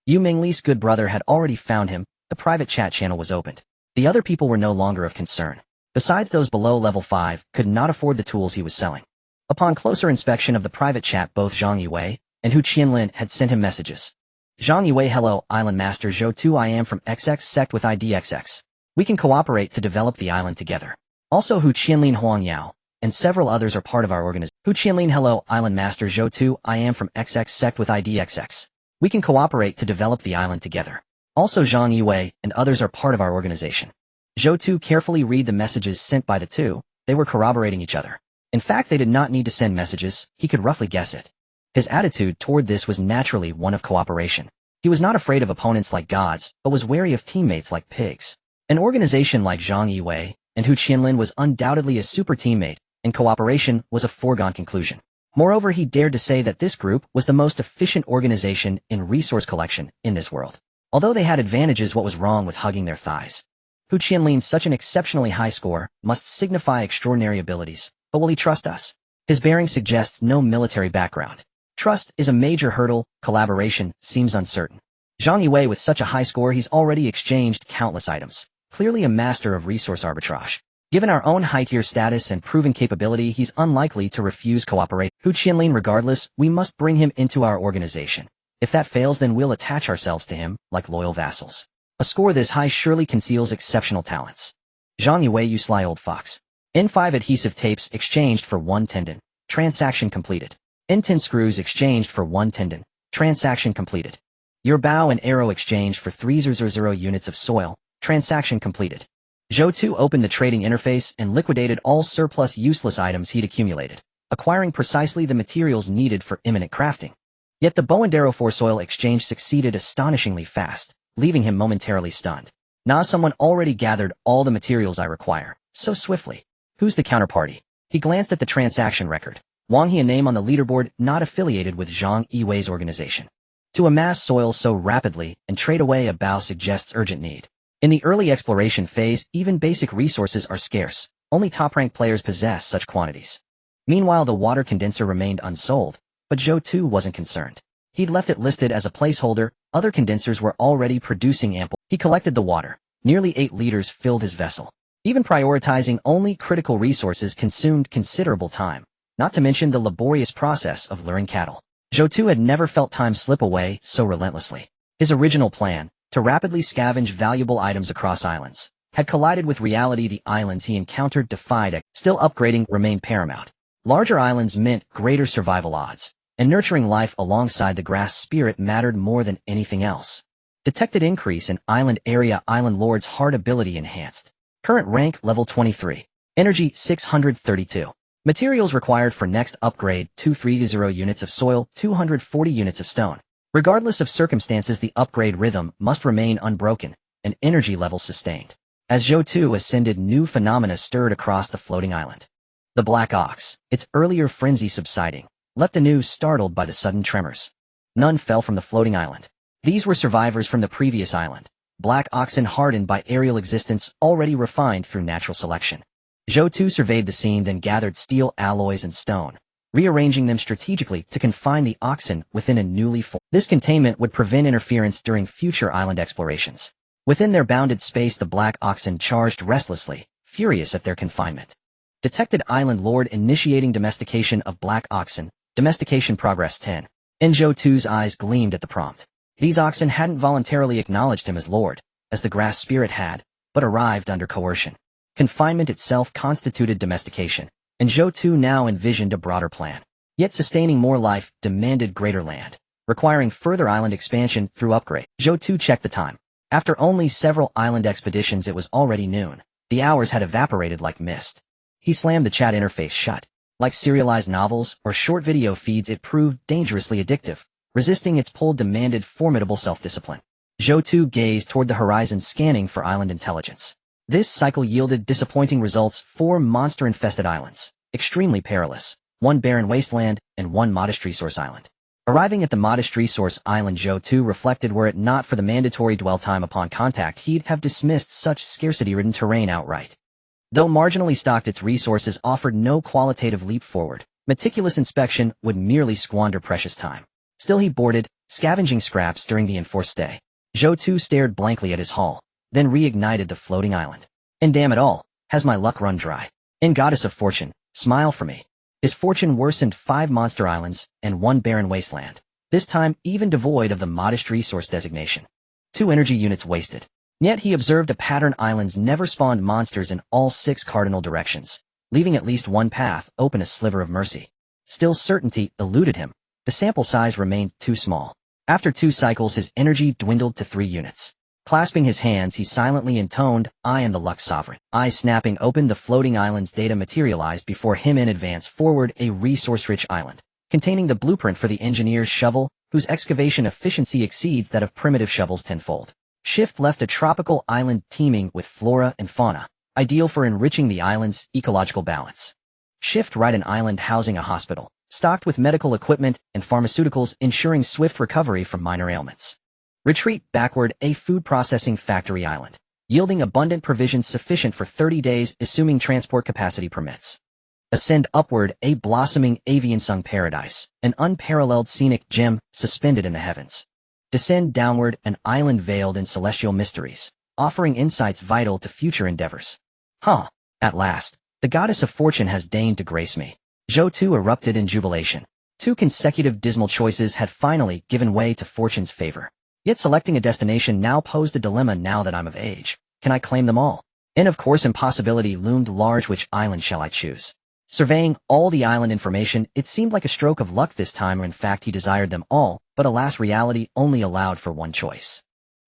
Yu Mingli's good brother had already found him. The private chat channel was opened. The other people were no longer of concern. Besides, those below level 5 could not afford the tools he was selling. Upon closer inspection of the private chat, both Zhang Yue and Hu Qianlin had sent him messages. Zhang Yue: hello, Island Master Zhou Tu. I am from XX sect with ID XX. We can cooperate to develop the island together. Also, Hu Qianlin Huang Yao and several others are part of our organization. Hu Qianlin: hello, Island Master Zhou Tu. I am from XX sect with ID XX. We can cooperate to develop the island together. Also, Zhang Yue and others are part of our organization. Zhou Tu carefully read the messages sent by the two. They were corroborating each other. In fact, they did not need to send messages. He could roughly guess it. His attitude toward this was naturally one of cooperation. He was not afraid of opponents like gods, but was wary of teammates like pigs. An organization like Zhang Yue and Hu Qianlin was undoubtedly a super teammate, and cooperation was a foregone conclusion. Moreover, he dared to say that this group was the most efficient organization in resource collection in this world. Although they had advantages, what was wrong with hugging their thighs? Hu Qianlin's such an exceptionally high score must signify extraordinary abilities, but will he trust us? His bearing suggests no military background. Trust is a major hurdle. Collaboration seems uncertain. Zhang Yue, with such a high score, he's already exchanged countless items. Clearly a master of resource arbitrage. Given our own high-tier status and proven capability, he's unlikely to refuse cooperate. Hu Qianlin, regardless, we must bring him into our organization. If that fails, then we'll attach ourselves to him, like loyal vassals. A score this high surely conceals exceptional talents. Zhang Yue, you sly old fox. N5 adhesive tapes exchanged for 1 tendon. Transaction completed. N10 screws exchanged for 1 tendon. Transaction completed. Your bow and arrow exchanged for 300 units of soil. Transaction completed. Zhou Tu opened the trading interface and liquidated all surplus useless items he'd accumulated, acquiring precisely the materials needed for imminent crafting. Yet the bow and arrow for soil exchange succeeded astonishingly fast, leaving him momentarily stunned. Nah, someone already gathered all the materials I require, so swiftly. Who's the counterparty? He glanced at the transaction record. Wang He, a name on the leaderboard not affiliated with Zhang Yue's organization. To amass soil so rapidly and trade away a bow suggests urgent need. In the early exploration phase, even basic resources are scarce. Only top-ranked players possess such quantities. Meanwhile, the water condenser remained unsold, but Zhou Tu wasn't concerned. He'd left it listed as a placeholder. Other condensers were already producing ample. He collected the water. Nearly 8 liters filled his vessel. Even prioritizing only critical resources consumed considerable time, not to mention the laborious process of luring cattle. Zhou Tu had never felt time slip away so relentlessly. His original plan, to rapidly scavenge valuable items across islands, had collided with reality. The islands he encountered defied it. Still, upgrading remained paramount. Larger islands meant greater survival odds. and nurturing life alongside the grass spirit mattered more than anything else. Detected increase in island area. Island Lord's Heart ability enhanced. Current rank level 23. Energy 632. Materials required for next upgrade 230 units of soil, 240 units of stone. Regardless of circumstances, the upgrade rhythm must remain unbroken, and energy level sustained. As Zhou Tu ascended, new phenomena stirred across the floating island. The black ox, its earlier frenzy subsiding, left anew startled by the sudden tremors. None fell from the floating island. These were survivors from the previous island, black oxen hardened by aerial existence already refined through natural selection. Zhou Tu surveyed the scene, then gathered steel alloys and stone, rearranging them strategically to confine the oxen within a newly formed. This containment would prevent interference during future island explorations. Within their bounded space, the black oxen charged restlessly, furious at their confinement. Detected Island Lord initiating domestication of black oxen. Domestication progress 10. Zhou Tu's eyes gleamed at the prompt. These oxen hadn't voluntarily acknowledged him as lord, as the grass spirit had, but arrived under coercion. Confinement itself constituted domestication, and Zhou Tu now envisioned a broader plan. Yet sustaining more life demanded greater land, requiring further island expansion through upgrade. Zhou Tu checked the time. After only several island expeditions, it was already noon. The hours had evaporated like mist. He slammed the chat interface shut. Like serialized novels or short video feeds, it proved dangerously addictive. Resisting its pull demanded formidable self-discipline. Zhou Tu gazed toward the horizon, scanning for island intelligence. This cycle yielded disappointing results: 4 monster-infested islands, extremely perilous, 1 barren wasteland, and 1 modest resource island. Arriving at the modest resource island, Zhou Tu reflected, were it not for the mandatory dwell time upon contact, he'd have dismissed such scarcity-ridden terrain outright. Though marginally stocked, its resources offered no qualitative leap forward. Meticulous inspection would merely squander precious time. Still, he boarded, scavenging scraps during the enforced stay. Zhou Tu stared blankly at his haul, then reignited the floating island. And damn it all, has my luck run dry? Goddess of Fortune, smile for me. His fortune worsened: 5 monster islands and 1 barren wasteland, this time even devoid of the modest resource designation. 2 energy units wasted. Yet he observed a pattern: islands never spawned monsters in all 6 cardinal directions, leaving at least 1 path open, a sliver of mercy. Still, certainty eluded him. The sample size remained too small. After 2 cycles, his energy dwindled to 3 units. Clasping his hands, he silently intoned, "I am the Luck Sovereign." Eyes snapping open, the floating island's data materialized before him. In advance forward, a resource-rich island, containing the blueprint for the engineer's shovel, whose excavation efficiency exceeds that of primitive shovels tenfold. Shift left, a tropical island teeming with flora and fauna, ideal for enriching the island's ecological balance. Shift right, an island housing a hospital, stocked with medical equipment and pharmaceuticals, ensuring swift recovery from minor ailments. Retreat backward, a food processing factory island, yielding abundant provisions sufficient for 30 days, assuming transport capacity permits. Ascend upward, a blossoming avian sung paradise, an unparalleled scenic gem suspended in the heavens. Descend downward, an island veiled in celestial mysteries, offering insights vital to future endeavors. At last, the goddess of fortune has deigned to grace me. Zhou Tu erupted in jubilation. 2 consecutive dismal choices had finally given way to fortune's favor. Yet selecting a destination now posed a dilemma. Now that I'm of age, can I claim them all? And of course, impossibility loomed large. Which island shall I choose? Surveying all the island information, it seemed like a stroke of luck this time, or in fact he desired them all, but alas, reality only allowed for 1 choice.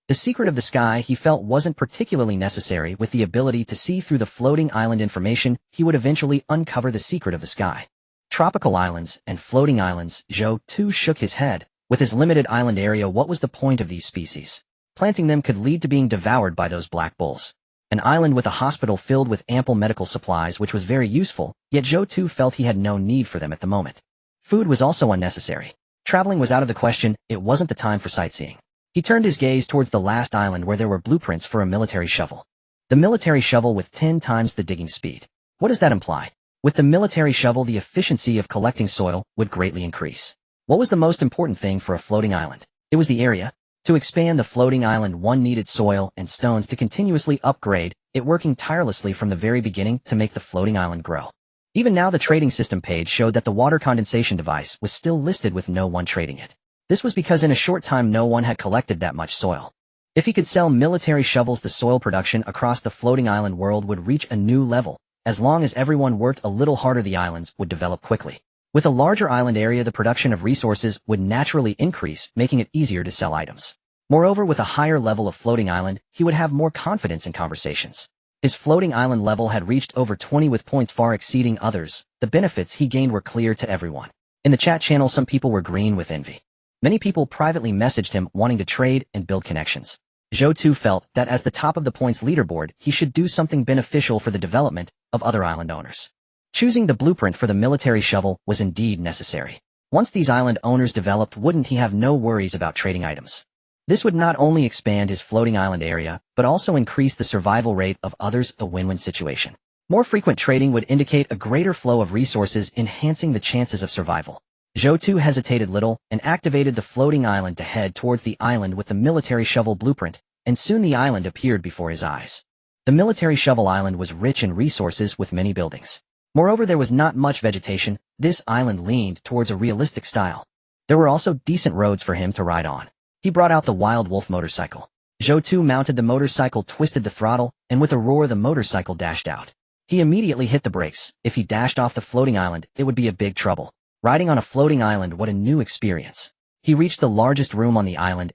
The secret of the sky, he felt, wasn't particularly necessary. With the ability to see through the floating island information, he would eventually uncover the secret of the sky. Tropical islands and floating islands. Zhou Tu shook his head. With his limited island area, what was the point of these species? Planting them could lead to being devoured by those black bulls. An island with a hospital filled with ample medical supplies, which was very useful, yet Zhou Tu felt he had no need for them at the moment. Food was also unnecessary. Traveling was out of the question. It wasn't the time for sightseeing. He turned his gaze towards the last island, where there were blueprints for a military shovel. The military shovel with 10 times the digging speed. What does that imply? With the military shovel, the efficiency of collecting soil would greatly increase. What was the most important thing for a floating island? It was the area. To expand the floating island, one needed soil and stones to continuously upgrade it, working tirelessly from the very beginning to make the floating island grow. Even now, the trading system page showed that the water condensation device was still listed with no one trading it. This was because in a short time no one had collected that much soil. If he could sell military shovels, the soil production across the floating island world would reach a new level. As long as everyone worked a little harder, the islands would develop quickly. With a larger island area, the production of resources would naturally increase, making it easier to sell items. Moreover, with a higher level of floating island, he would have more confidence in conversations. His floating island level had reached over 20 with points far exceeding others. The benefits he gained were clear to everyone. In the chat channel, some people were green with envy. Many people privately messaged him wanting to trade and build connections. Zhou Tu felt that as the top of the points leaderboard, he should do something beneficial for the development of other island owners. Choosing the blueprint for the military shovel was indeed necessary. Once these island owners developed, wouldn't he have no worries about trading items? This would not only expand his floating island area, but also increase the survival rate of others, a win-win situation. More frequent trading would indicate a greater flow of resources, enhancing the chances of survival. Zhou Tu hesitated little and activated the floating island to head towards the island with the military shovel blueprint, and soon the island appeared before his eyes. The military shovel island was rich in resources with many buildings. Moreover, there was not much vegetation. This island leaned towards a realistic style. There were also decent roads for him to ride on. He brought out the Wild Wolf motorcycle. Zhou Tu mounted the motorcycle, twisted the throttle, and with a roar the motorcycle dashed out. He immediately hit the brakes. If he dashed off the floating island, it would be a big trouble. Riding on a floating island, what a new experience. He reached the largest room on the island,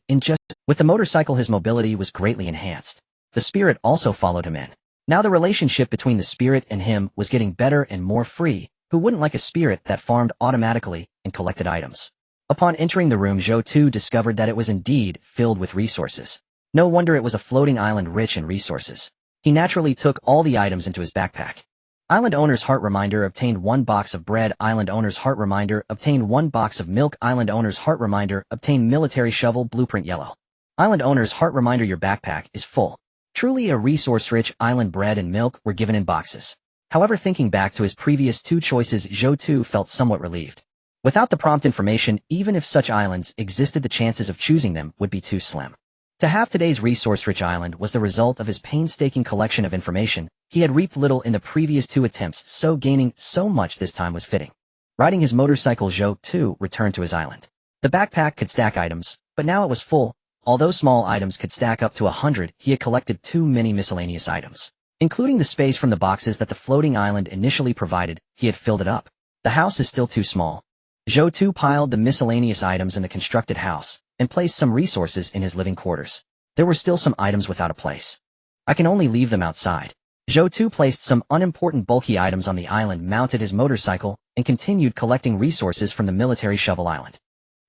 with the motorcycle his mobility was greatly enhanced. The spirit also followed him in. Now the relationship between the spirit and him was getting better and more free. Who wouldn't like a spirit that farmed automatically and collected items? Upon entering the room, Zhou Tu discovered that it was indeed filled with resources. No wonder it was a floating island rich in resources. He naturally took all the items into his backpack. Island owner's heart reminder obtained 1 box of bread. Island owner's heart reminder obtained 1 box of milk. Island owner's heart reminder obtained military shovel blueprint yellow. Island owner's heart reminder, your backpack is full. Truly a resource-rich island. Bread and milk were given in boxes. However, thinking back to his previous 2 choices, Zhou Tu felt somewhat relieved. Without the prompt information, even if such islands existed, the chances of choosing them would be too slim. To have today's resource-rich island was the result of his painstaking collection of information. He had reaped little in the previous 2 attempts, so gaining so much this time was fitting. Riding his motorcycle, Zhou Tu returned to his island. The backpack could stack items, but now it was full. Although small items could stack up to 100, he had collected too many miscellaneous items. Including the space from the boxes that the floating island initially provided, he had filled it up. The house is still too small. Zhou Tu piled the miscellaneous items in the constructed house, and placed some resources in his living quarters. There were still some items without a place. I can only leave them outside. Zhou Tu placed some unimportant bulky items on the island, mounted his motorcycle, and continued collecting resources from the military shovel island.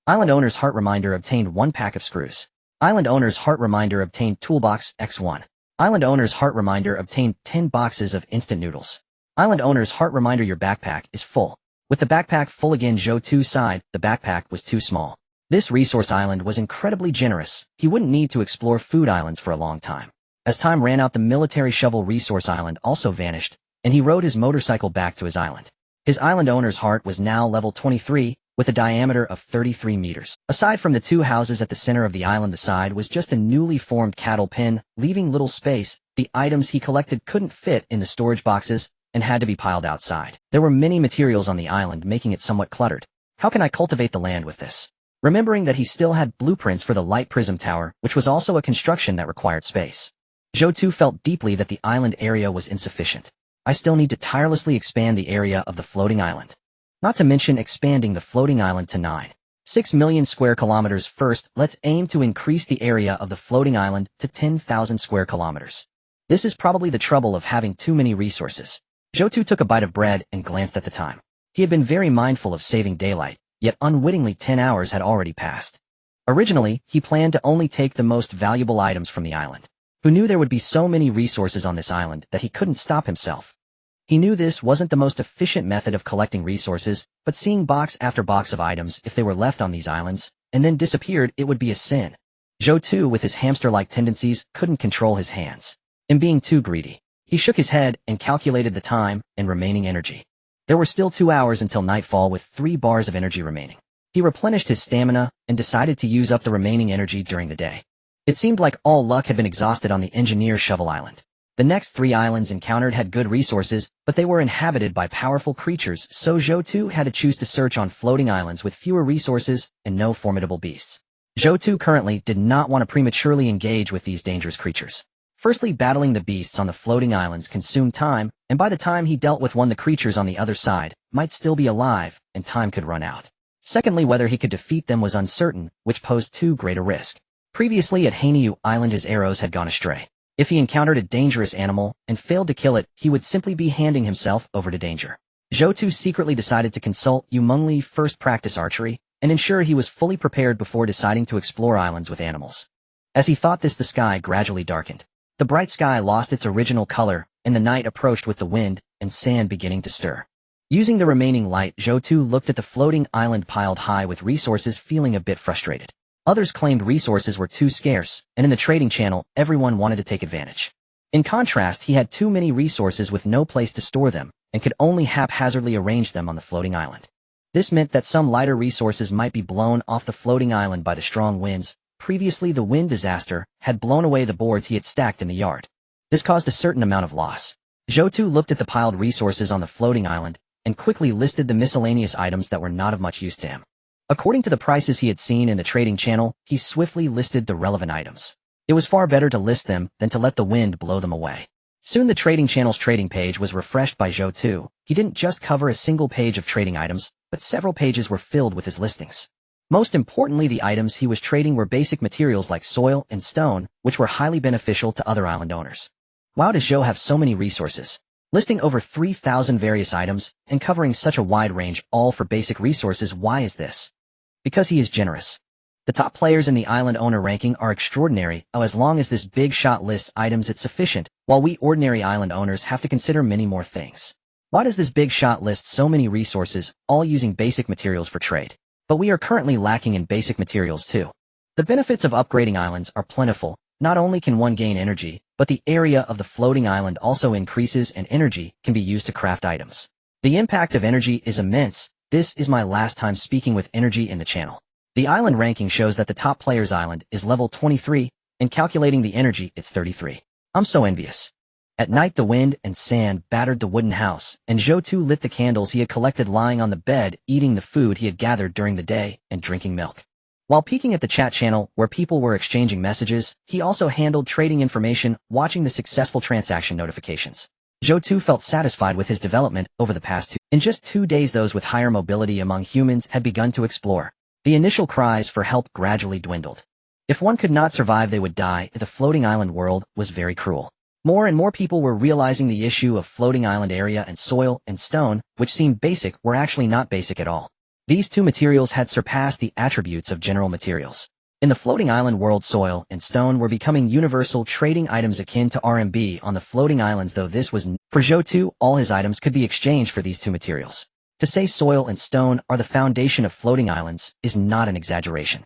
Island owner's heart reminder obtained 1 pack of screws. Island owner's heart reminder obtained toolbox X1. Island owner's heart reminder obtained 10 boxes of instant noodles. Island owner's heart reminder, your backpack is full. With the backpack full again, Zhou Tu sighed. The backpack was too small. This resource island was incredibly generous. He wouldn't need to explore food islands for a long time. As time ran out, the military shovel resource island also vanished, and he rode his motorcycle back to his island. His island owner's heart was now level 23, with a diameter of 33 meters. Aside from the 2 houses at the center of the island, the side was just a newly formed cattle pen, leaving little space. The items he collected couldn't fit in the storage boxes and had to be piled outside. There were many materials on the island, making it somewhat cluttered. How can I cultivate the land with this? Remembering that he still had blueprints for the light prism tower, which was also a construction that required space. Zhou Tu felt deeply that the island area was insufficient. I still need to tirelessly expand the area of the floating island. Not to mention expanding the floating island to 9.6 million square kilometers. First, let's aim to increase the area of the floating island to 10,000 square kilometers. This is probably the trouble of having too many resources. Zhou Tu took a bite of bread and glanced at the time. He had been very mindful of saving daylight, yet unwittingly 10 hours had already passed. Originally, he planned to only take the most valuable items from the island. Who knew there would be so many resources on this island that he couldn't stop himself? He knew this wasn't the most efficient method of collecting resources, but seeing box after box of items, if they were left on these islands, and then disappeared, it would be a sin. Zhou Tu, with his hamster-like tendencies, couldn't control his hands. And being too greedy, he shook his head and calculated the time and remaining energy. There were still 2 hours until nightfall with 3 bars of energy remaining. He replenished his stamina and decided to use up the remaining energy during the day. It seemed like all luck had been exhausted on the engineer shovel island. The next 3 islands encountered had good resources, but they were inhabited by powerful creatures, so Zhou Tu had to choose to search on floating islands with fewer resources and no formidable beasts. Zhou Tu currently did not want to prematurely engage with these dangerous creatures. Firstly, battling the beasts on the floating islands consumed time, and by the time he dealt with one, the creatures on the other side might still be alive, and time could run out. Secondly, whether he could defeat them was uncertain, which posed too great a risk. Previously at Hanyu Island, his arrows had gone astray. If he encountered a dangerous animal and failed to kill it, he would simply be handing himself over to danger. Zhou Tu secretly decided to consult Yu Mengli first practice archery and ensure he was fully prepared before deciding to explore islands with animals. As he thought this, the sky gradually darkened. The bright sky lost its original color, and the night approached with the wind and sand beginning to stir. Using the remaining light, Zhou Tu looked at the floating island piled high with resources, feeling a bit frustrated. Others claimed resources were too scarce, and in the trading channel, everyone wanted to take advantage. In contrast, he had too many resources with no place to store them, and could only haphazardly arrange them on the floating island. This meant that some lighter resources might be blown off the floating island by the strong winds. Previously, the wind disaster had blown away the boards he had stacked in the yard. This caused a certain amount of loss. Zhou Tu looked at the piled resources on the floating island and quickly listed the miscellaneous items that were not of much use to him. According to the prices he had seen in the trading channel, he swiftly listed the relevant items. It was far better to list them than to let the wind blow them away. Soon the trading channel's trading page was refreshed by Zhou Tu. He didn't just cover a single page of trading items, but several pages were filled with his listings. Most importantly, the items he was trading were basic materials like soil and stone, which were highly beneficial to other island owners. Why does Zhou have so many resources? Listing over 3,000 various items and covering such a wide range, all for basic resources, why is this? Because he is generous. The top players in the island owner ranking are extraordinary. As long as this big shot lists items, it's sufficient, while we ordinary island owners have to consider many more things. Why does this big shot list so many resources, all using basic materials for trade? But we are currently lacking in basic materials too. The benefits of upgrading islands are plentiful. Not only can one gain energy, but the area of the floating island also increases and energy can be used to craft items. The impact of energy is immense. This is my last time speaking with energy in the channel. The island ranking shows that the top player's island is level 23, and calculating the energy, it's 33. I'm so envious. At night, the wind and sand battered the wooden house, and Zhou Tu lit the candles he had collected lying on the bed, eating the food he had gathered during the day, and drinking milk. While peeking at the chat channel, where people were exchanging messages, he also handled trading information, watching the successful transaction notifications. Zhou Tu felt satisfied with his development over the past 2. In just 2 days, those with higher mobility among humans had begun to explore. The initial cries for help gradually dwindled. If one could not survive, they would die. The floating island world was very cruel. More and more people were realizing the issue of floating island area and soil and stone, which seemed basic, were actually not basic at all. These two materials had surpassed the attributes of general materials. In the floating island world, soil and stone were becoming universal trading items akin to RMB on the floating islands, though this was for Zhou Tu, all his items could be exchanged for these two materials. To say soil and stone are the foundation of floating islands is not an exaggeration.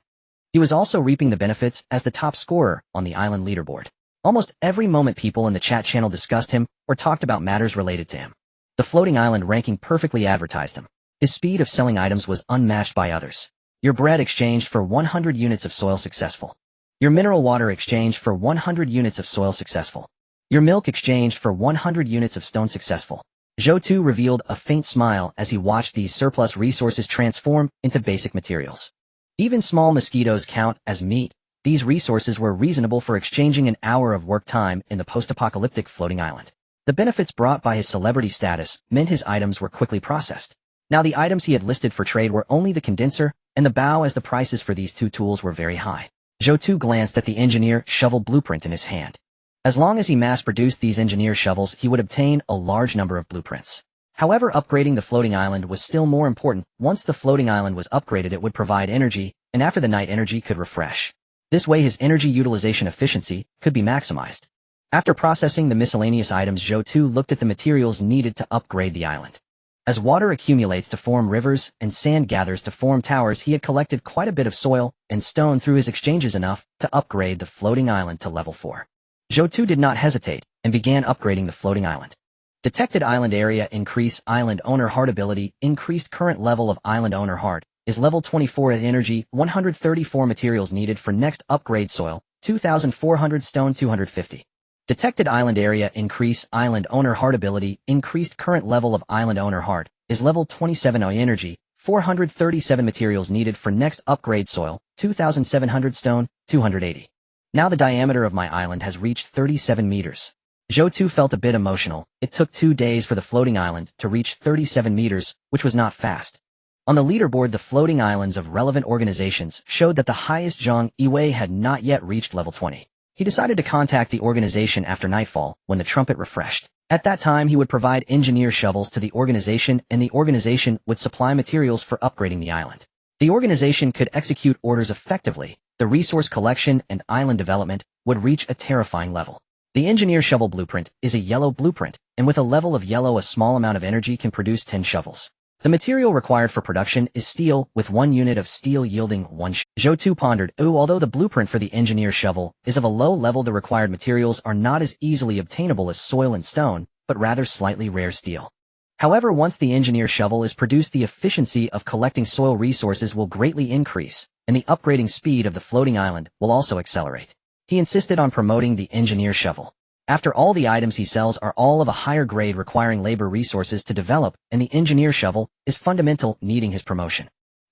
He was also reaping the benefits as the top scorer on the island leaderboard. Almost every moment people in the chat channel discussed him or talked about matters related to him. The floating island ranking perfectly advertised him. His speed of selling items was unmatched by others. Your bread exchanged for 100 units of soil, successful. Your mineral water exchanged for 100 units of soil, successful. Your milk exchanged for 100 units of stone, successful. Zhou Tu revealed a faint smile as he watched these surplus resources transform into basic materials. Even small mosquitoes count as meat. These resources were reasonable for exchanging an hour of work time in the post-apocalyptic floating island. The benefits brought by his celebrity status meant his items were quickly processed. Now the items he had listed for trade were only the condenser and the bow, as the prices for these two tools were very high. Zhou Tu glanced at the engineer shovel blueprint in his hand. As long as he mass-produced these engineer shovels, he would obtain a large number of blueprints. However, upgrading the floating island was still more important. Once the floating island was upgraded, it would provide energy, and after the night, energy could refresh. This way his energy utilization efficiency could be maximized. After processing the miscellaneous items, Zhou Tu looked at the materials needed to upgrade the island. As water accumulates to form rivers and sand gathers to form towers, he had collected quite a bit of soil and stone through his exchanges, enough to upgrade the floating island to level 4. Zhou Tu did not hesitate and began upgrading the floating island. Detected island area increase, island owner heart ability, increased current level of island owner heart, is level 24 at energy, 134 materials needed for next upgrade, soil, 2,400 stone, 250. Detected island area increase, island owner heart ability, increased current level of island owner heart, is level 27 at energy, 437 materials needed for next upgrade, soil, 2,700 stone, 280. Now the diameter of my island has reached 37 meters. Zhou Tu felt a bit emotional. It took 2 days for the floating island to reach 37 meters, which was not fast. On the leaderboard, the floating islands of relevant organizations showed that the highest Zhang Yiwei had not yet reached level 20. He decided to contact the organization after nightfall, when the trumpet refreshed. At that time, he would provide engineer shovels to the organization, and the organization would supply materials for upgrading the island. The organization could execute orders effectively. The resource collection and island development would reach a terrifying level. The engineer shovel blueprint is a yellow blueprint, and with a level of yellow, a small amount of energy can produce 10 shovels. The material required for production is steel, with 1 unit of steel yielding 1 Zhou Tu pondered, although the blueprint for the engineer shovel is of a low level, the required materials are not as easily obtainable as soil and stone, but rather slightly rare steel. However, once the engineer shovel is produced, the efficiency of collecting soil resources will greatly increase, and the upgrading speed of the floating island will also accelerate. He insisted on promoting the engineer shovel. After all, the items he sells are all of a higher grade, requiring labor resources to develop, and the engineer shovel is fundamental, needing his promotion.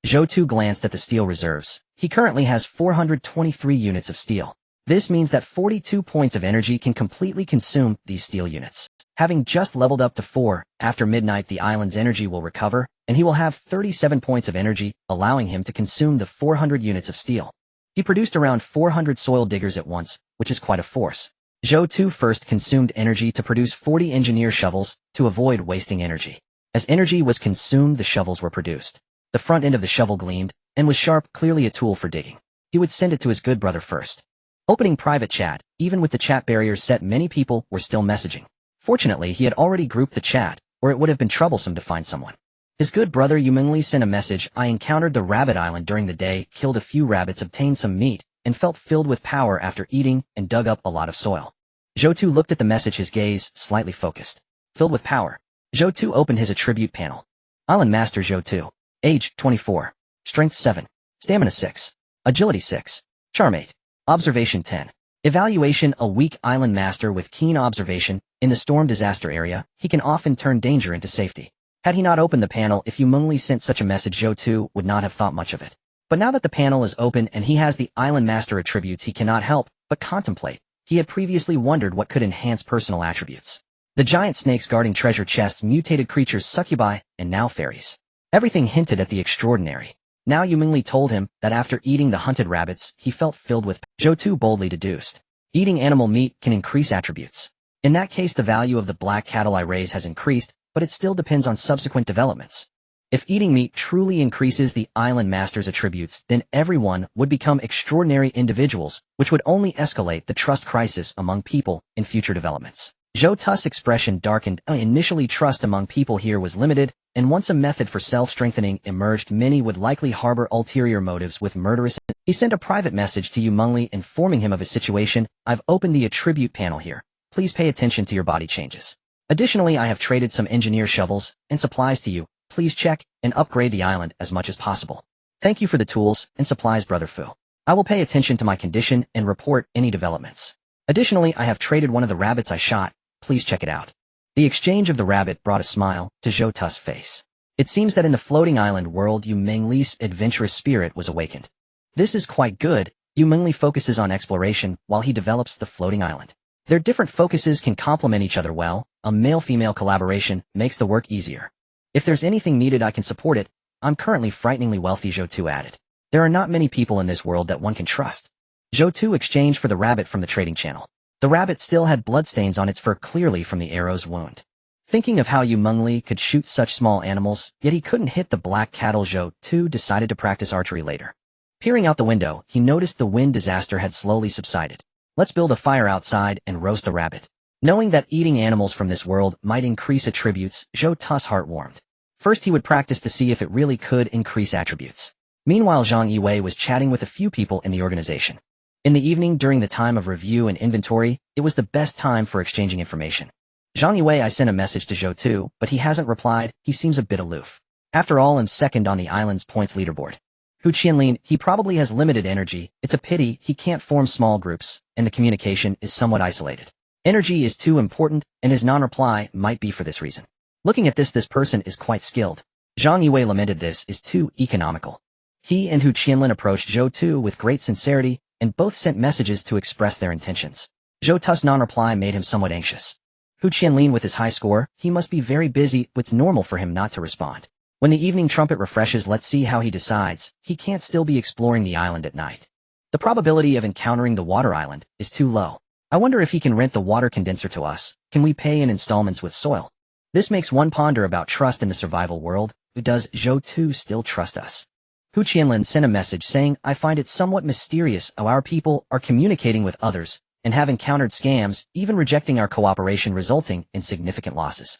Zhou Tu glanced at the steel reserves. He currently has 423 units of steel. This means that 42 points of energy can completely consume these steel units. Having just leveled up to 4, after midnight the island's energy will recover, and he will have 37 points of energy, allowing him to consume the 400 units of steel. He produced around 400 soil diggers at once, which is quite a force. Zhou Tu first consumed energy to produce 40 engineer shovels to avoid wasting energy. As energy was consumed, the shovels were produced. The front end of the shovel gleamed and was sharp, clearly a tool for digging. He would send it to his good brother first. Opening private chat, even with the chat barriers set, many people were still messaging. Fortunately, he had already grouped the chat, or it would have been troublesome to find someone. His good brother Yumengli sent a message. I encountered the rabbit island during the day, killed a few rabbits, obtained some meat, and felt filled with power after eating, and dug up a lot of soil. Zhou Tu looked at the message, his gaze slightly focused. Filled with power. Zhou Tu opened his attribute panel. Island Master Zhou Tu. Age, 24. Strength 7. Stamina 6. Agility 6. Charm 8. Observation 10. Evaluation. A weak island master with keen observation. In the storm disaster area, he can often turn danger into safety. Had he not opened the panel, if Yumengli sent such a message, Zhou Tu would not have thought much of it. But now that the panel is open and he has the island master attributes, he cannot help but contemplate. He had previously wondered what could enhance personal attributes. The giant snakes guarding treasure chests, mutated creatures, succubi, and now fairies. Everything hinted at the extraordinary. Now Yumengli told him that after eating the hunted rabbits, he felt filled with Zhou Tu boldly deduced. Eating animal meat can increase attributes. In that case, the value of the black cattle I raise has increased, but it still depends on subsequent developments. If eating meat truly increases the island master's attributes, then everyone would become extraordinary individuals, which would only escalate the trust crisis among people in future developments. Zhou Tu's expression darkened. Initially, trust among people here was limited, and once a method for self-strengthening emerged, many would likely harbor ulterior motives with murderous. He sent a private message to Yumengli informing him of his situation. I've opened the attribute panel here. Please pay attention to your body changes. Additionally, I have traded some engineer shovels and supplies to you. Please check and upgrade the island as much as possible. Thank you for the tools and supplies, Brother Fu. I will pay attention to my condition and report any developments. Additionally, I have traded one of the rabbits I shot. Please check it out. The exchange of the rabbit brought a smile to Zhou Tu's face. It seems that in the floating island world, Yumengli's adventurous spirit was awakened. This is quite good. Yumengli focuses on exploration while he develops the floating island. Their different focuses can complement each other well. A male-female collaboration makes the work easier. If there's anything needed, I can support it. I'm currently frighteningly wealthy, Zhou Tu added. There are not many people in this world that one can trust. Zhou Tu exchanged for the rabbit from the trading channel. The rabbit still had bloodstains on its fur, clearly from the arrow's wound. Thinking of how Yumengli could shoot such small animals, yet he couldn't hit the black cattle, Zhou Tu decided to practice archery later. Peering out the window, he noticed the wind disaster had slowly subsided. Let's build a fire outside and roast the rabbit. Knowing that eating animals from this world might increase attributes, Zhou Tu's heart warmed. First, he would practice to see if it really could increase attributes. Meanwhile, Zhang Yiwei was chatting with a few people in the organization. In the evening, during the time of review and inventory, it was the best time for exchanging information. Zhang Yiwei, I sent a message to Zhou Tu, but he hasn't replied. He seems a bit aloof. After all, I'm second on the island's points leaderboard. Hu Qianlin, he probably has limited energy. It's a pity he can't form small groups, and the communication is somewhat isolated. Energy is too important, and his non-reply might be for this reason. Looking at this person is quite skilled. Zhang Yiwei lamented this is too economical. He and Hu Qianlin approached Zhou Tu with great sincerity. and both sent messages to express their intentions. Zhou Tu's non-reply made him somewhat anxious. Hu Qianlin with his high score, he must be very busy, it's normal for him not to respond. When the evening trumpet refreshes, let's see how he decides. He can't still be exploring the island at night. The probability of encountering the water island is too low. I wonder if he can rent the water condenser to us. Can we pay in installments with soil? This makes one ponder about trust in the survival world. Does Zhou Tu still trust us? Hu Qianlin sent a message saying, I find it somewhat mysterious how our people are communicating with others and have encountered scams, even rejecting our cooperation resulting in significant losses.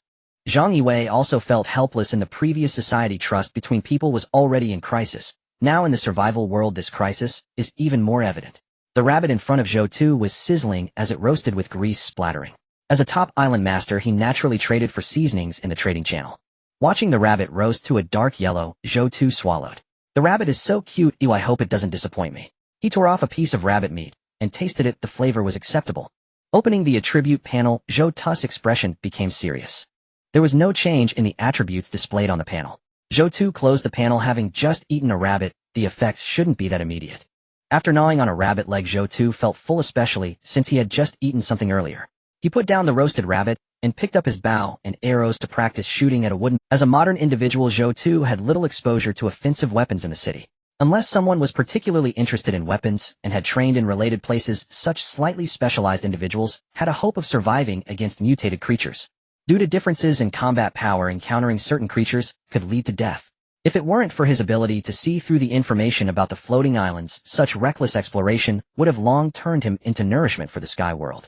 Zhang Yiwei also felt helpless in the previous society. Trust between people was already in crisis. Now in the survival world this crisis is even more evident. The rabbit in front of Zhou Tu was sizzling as it roasted with grease splattering. As a top island master he naturally traded for seasonings in the trading channel. Watching the rabbit roast to a dark yellow, Zhou Tu swallowed. The rabbit is so cute, I hope it doesn't disappoint me. He tore off a piece of rabbit meat and tasted it. The flavor was acceptable. Opening the attribute panel, Zhou Tu's expression became serious. There was no change in the attributes displayed on the panel. Zhou Tu closed the panel having just eaten a rabbit. The effects shouldn't be that immediate. After gnawing on a rabbit leg, Zhou Tu felt full, especially since he had just eaten something earlier. He put down the roasted rabbit and picked up his bow and arrows to practice shooting at a wooden. As a modern individual, Zhou Tu had little exposure to offensive weapons in the city. Unless someone was particularly interested in weapons and had trained in related places, such slightly specialized individuals had a hope of surviving against mutated creatures. Due to differences in combat power, encountering certain creatures could lead to death. If it weren't for his ability to see through the information about the floating islands, such reckless exploration would have long turned him into nourishment for the sky world.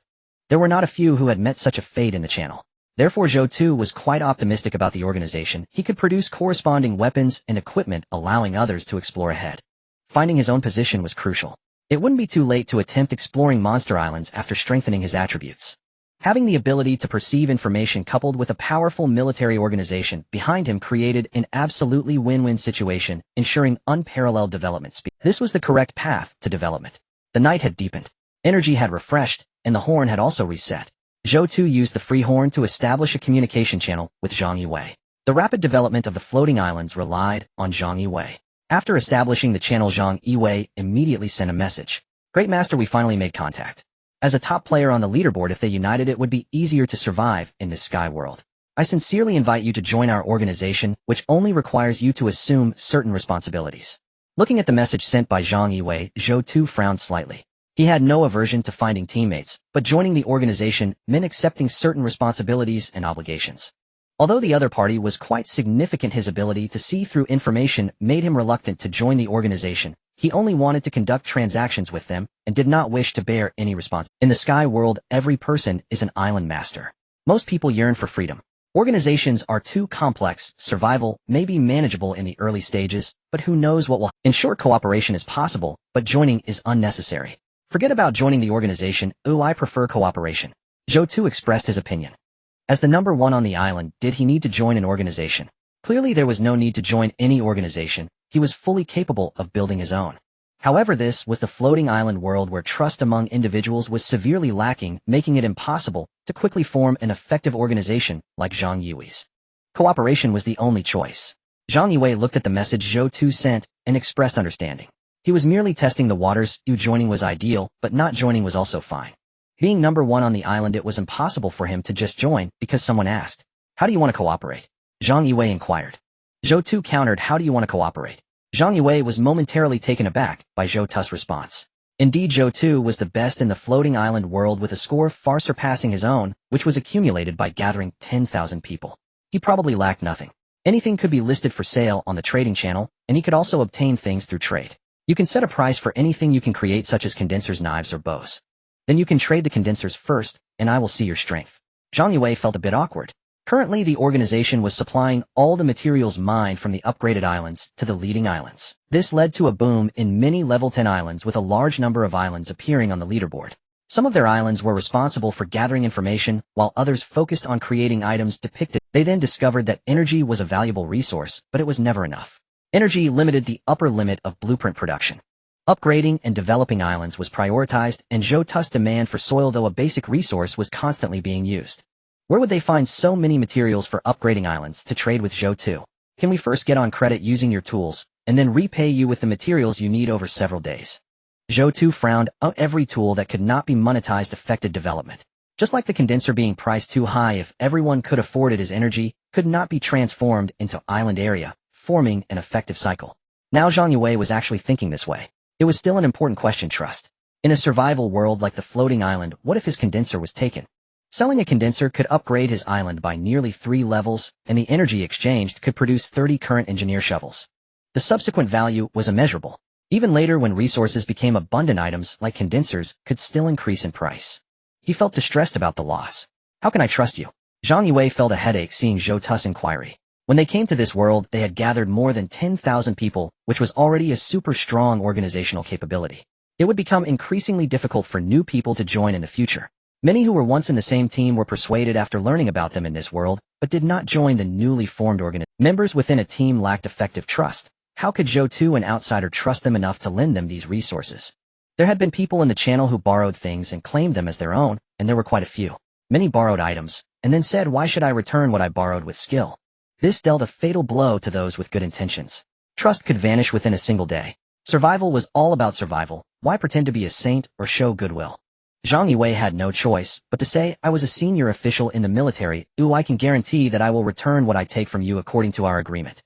There were not a few who had met such a fate in the channel. Therefore Zhou Tu was quite optimistic about the organization. He could produce corresponding weapons and equipment, allowing others to explore ahead. Finding his own position was crucial. It wouldn't be too late to attempt exploring monster islands after strengthening his attributes. Having the ability to perceive information coupled with a powerful military organization behind him created an absolutely win-win situation, ensuring unparalleled development speed. This was the correct path to development. The night had deepened. Energy had refreshed, and the horn had also reset. Zhou Tu used the free horn to establish a communication channel with Zhang Yiwei. The rapid development of the floating islands relied on Zhang Yiwei. After establishing the channel, Zhang Yiwei immediately sent a message. Great Master, we finally made contact. As a top player on the leaderboard, if they united it would be easier to survive in this sky world. I sincerely invite you to join our organization, which only requires you to assume certain responsibilities. Looking at the message sent by Zhang Yiwei, Zhou Tu frowned slightly. He had no aversion to finding teammates, but joining the organization meant accepting certain responsibilities and obligations. Although the other party was quite significant, his ability to see through information made him reluctant to join the organization. He only wanted to conduct transactions with them and did not wish to bear any responsibility. In the sky world, every person is an island master. Most people yearn for freedom. Organizations are too complex. Survival may be manageable in the early stages, but who knows what will. In short, cooperation is possible, but joining is unnecessary. Forget about joining the organization. I prefer cooperation. Zhou Tu expressed his opinion. As the number one on the island, did he need to join an organization? Clearly there was no need to join any organization. He was fully capable of building his own. However, this was the floating island world where trust among individuals was severely lacking, making it impossible to quickly form an effective organization like Zhang Yiwei's. Cooperation was the only choice. Zhang Yiwei looked at the message Zhou Tu sent and expressed understanding. He was merely testing the waters. Joining was ideal, but not joining was also fine. Being number one on the island, it was impossible for him to just join because someone asked, "How do you want to cooperate?" Zhang Yiwei inquired. Zhou Tu countered, "How do you want to cooperate?" Zhang Yiwei was momentarily taken aback by Zhou Tu's response. Indeed, Zhou Tu was the best in the floating island world with a score far surpassing his own, which was accumulated by gathering 10,000 people. He probably lacked nothing. Anything could be listed for sale on the trading channel, and he could also obtain things through trade. You can set a price for anything you can create, such as condensers, knives, or bows. Then you can trade the condensers first, and I will see your strength. Zhang Yiwei felt a bit awkward. Currently, the organization was supplying all the materials mined from the upgraded islands to the leading islands. This led to a boom in many level 10 islands, with a large number of islands appearing on the leaderboard. Some of their islands were responsible for gathering information, while others focused on creating items depicted. They then discovered that energy was a valuable resource, but it was never enough. Energy limited the upper limit of blueprint production. Upgrading and developing islands was prioritized, and Zhou Tu's demand for soil, though a basic resource, was constantly being used. Where would they find so many materials for upgrading islands to trade with Zhou Tu? Can we first get on credit using your tools, and then repay you with the materials you need over several days? Zhou Tu frowned. Every tool that could not be monetized affected development. Just like the condenser being priced too high, if everyone could afford it, his energy could not be transformed into island area, forming an effective cycle. Now Zhang Yue was actually thinking this way. It was still an important question: trust. In a survival world like the floating island, what if his condenser was taken? Selling a condenser could upgrade his island by nearly 3 levels, and the energy exchanged could produce 30 current engineer shovels. The subsequent value was immeasurable. Even later, when resources became abundant, items like condensers could still increase in price. He felt distressed about the loss. How can I trust you? Zhang Yue felt a headache seeing Zhou Tu's inquiry. When they came to this world, they had gathered more than 10,000 people, which was already a super strong organizational capability. It would become increasingly difficult for new people to join in the future. Many who were once in the same team were persuaded after learning about them in this world, but did not join the newly formed organization. Members within a team lacked effective trust. How could Zhou Tu, an outsider, trust them enough to lend them these resources? There had been people in the channel who borrowed things and claimed them as their own, and there were quite a few. Many borrowed items, and then said, "Why should I return what I borrowed with skill?" This dealt a fatal blow to those with good intentions. Trust could vanish within a single day. Survival was all about survival. Why pretend to be a saint or show goodwill? Zhang Yue had no choice but to say, "I was a senior official in the military. I can guarantee that I will return what I take from you according to our agreement."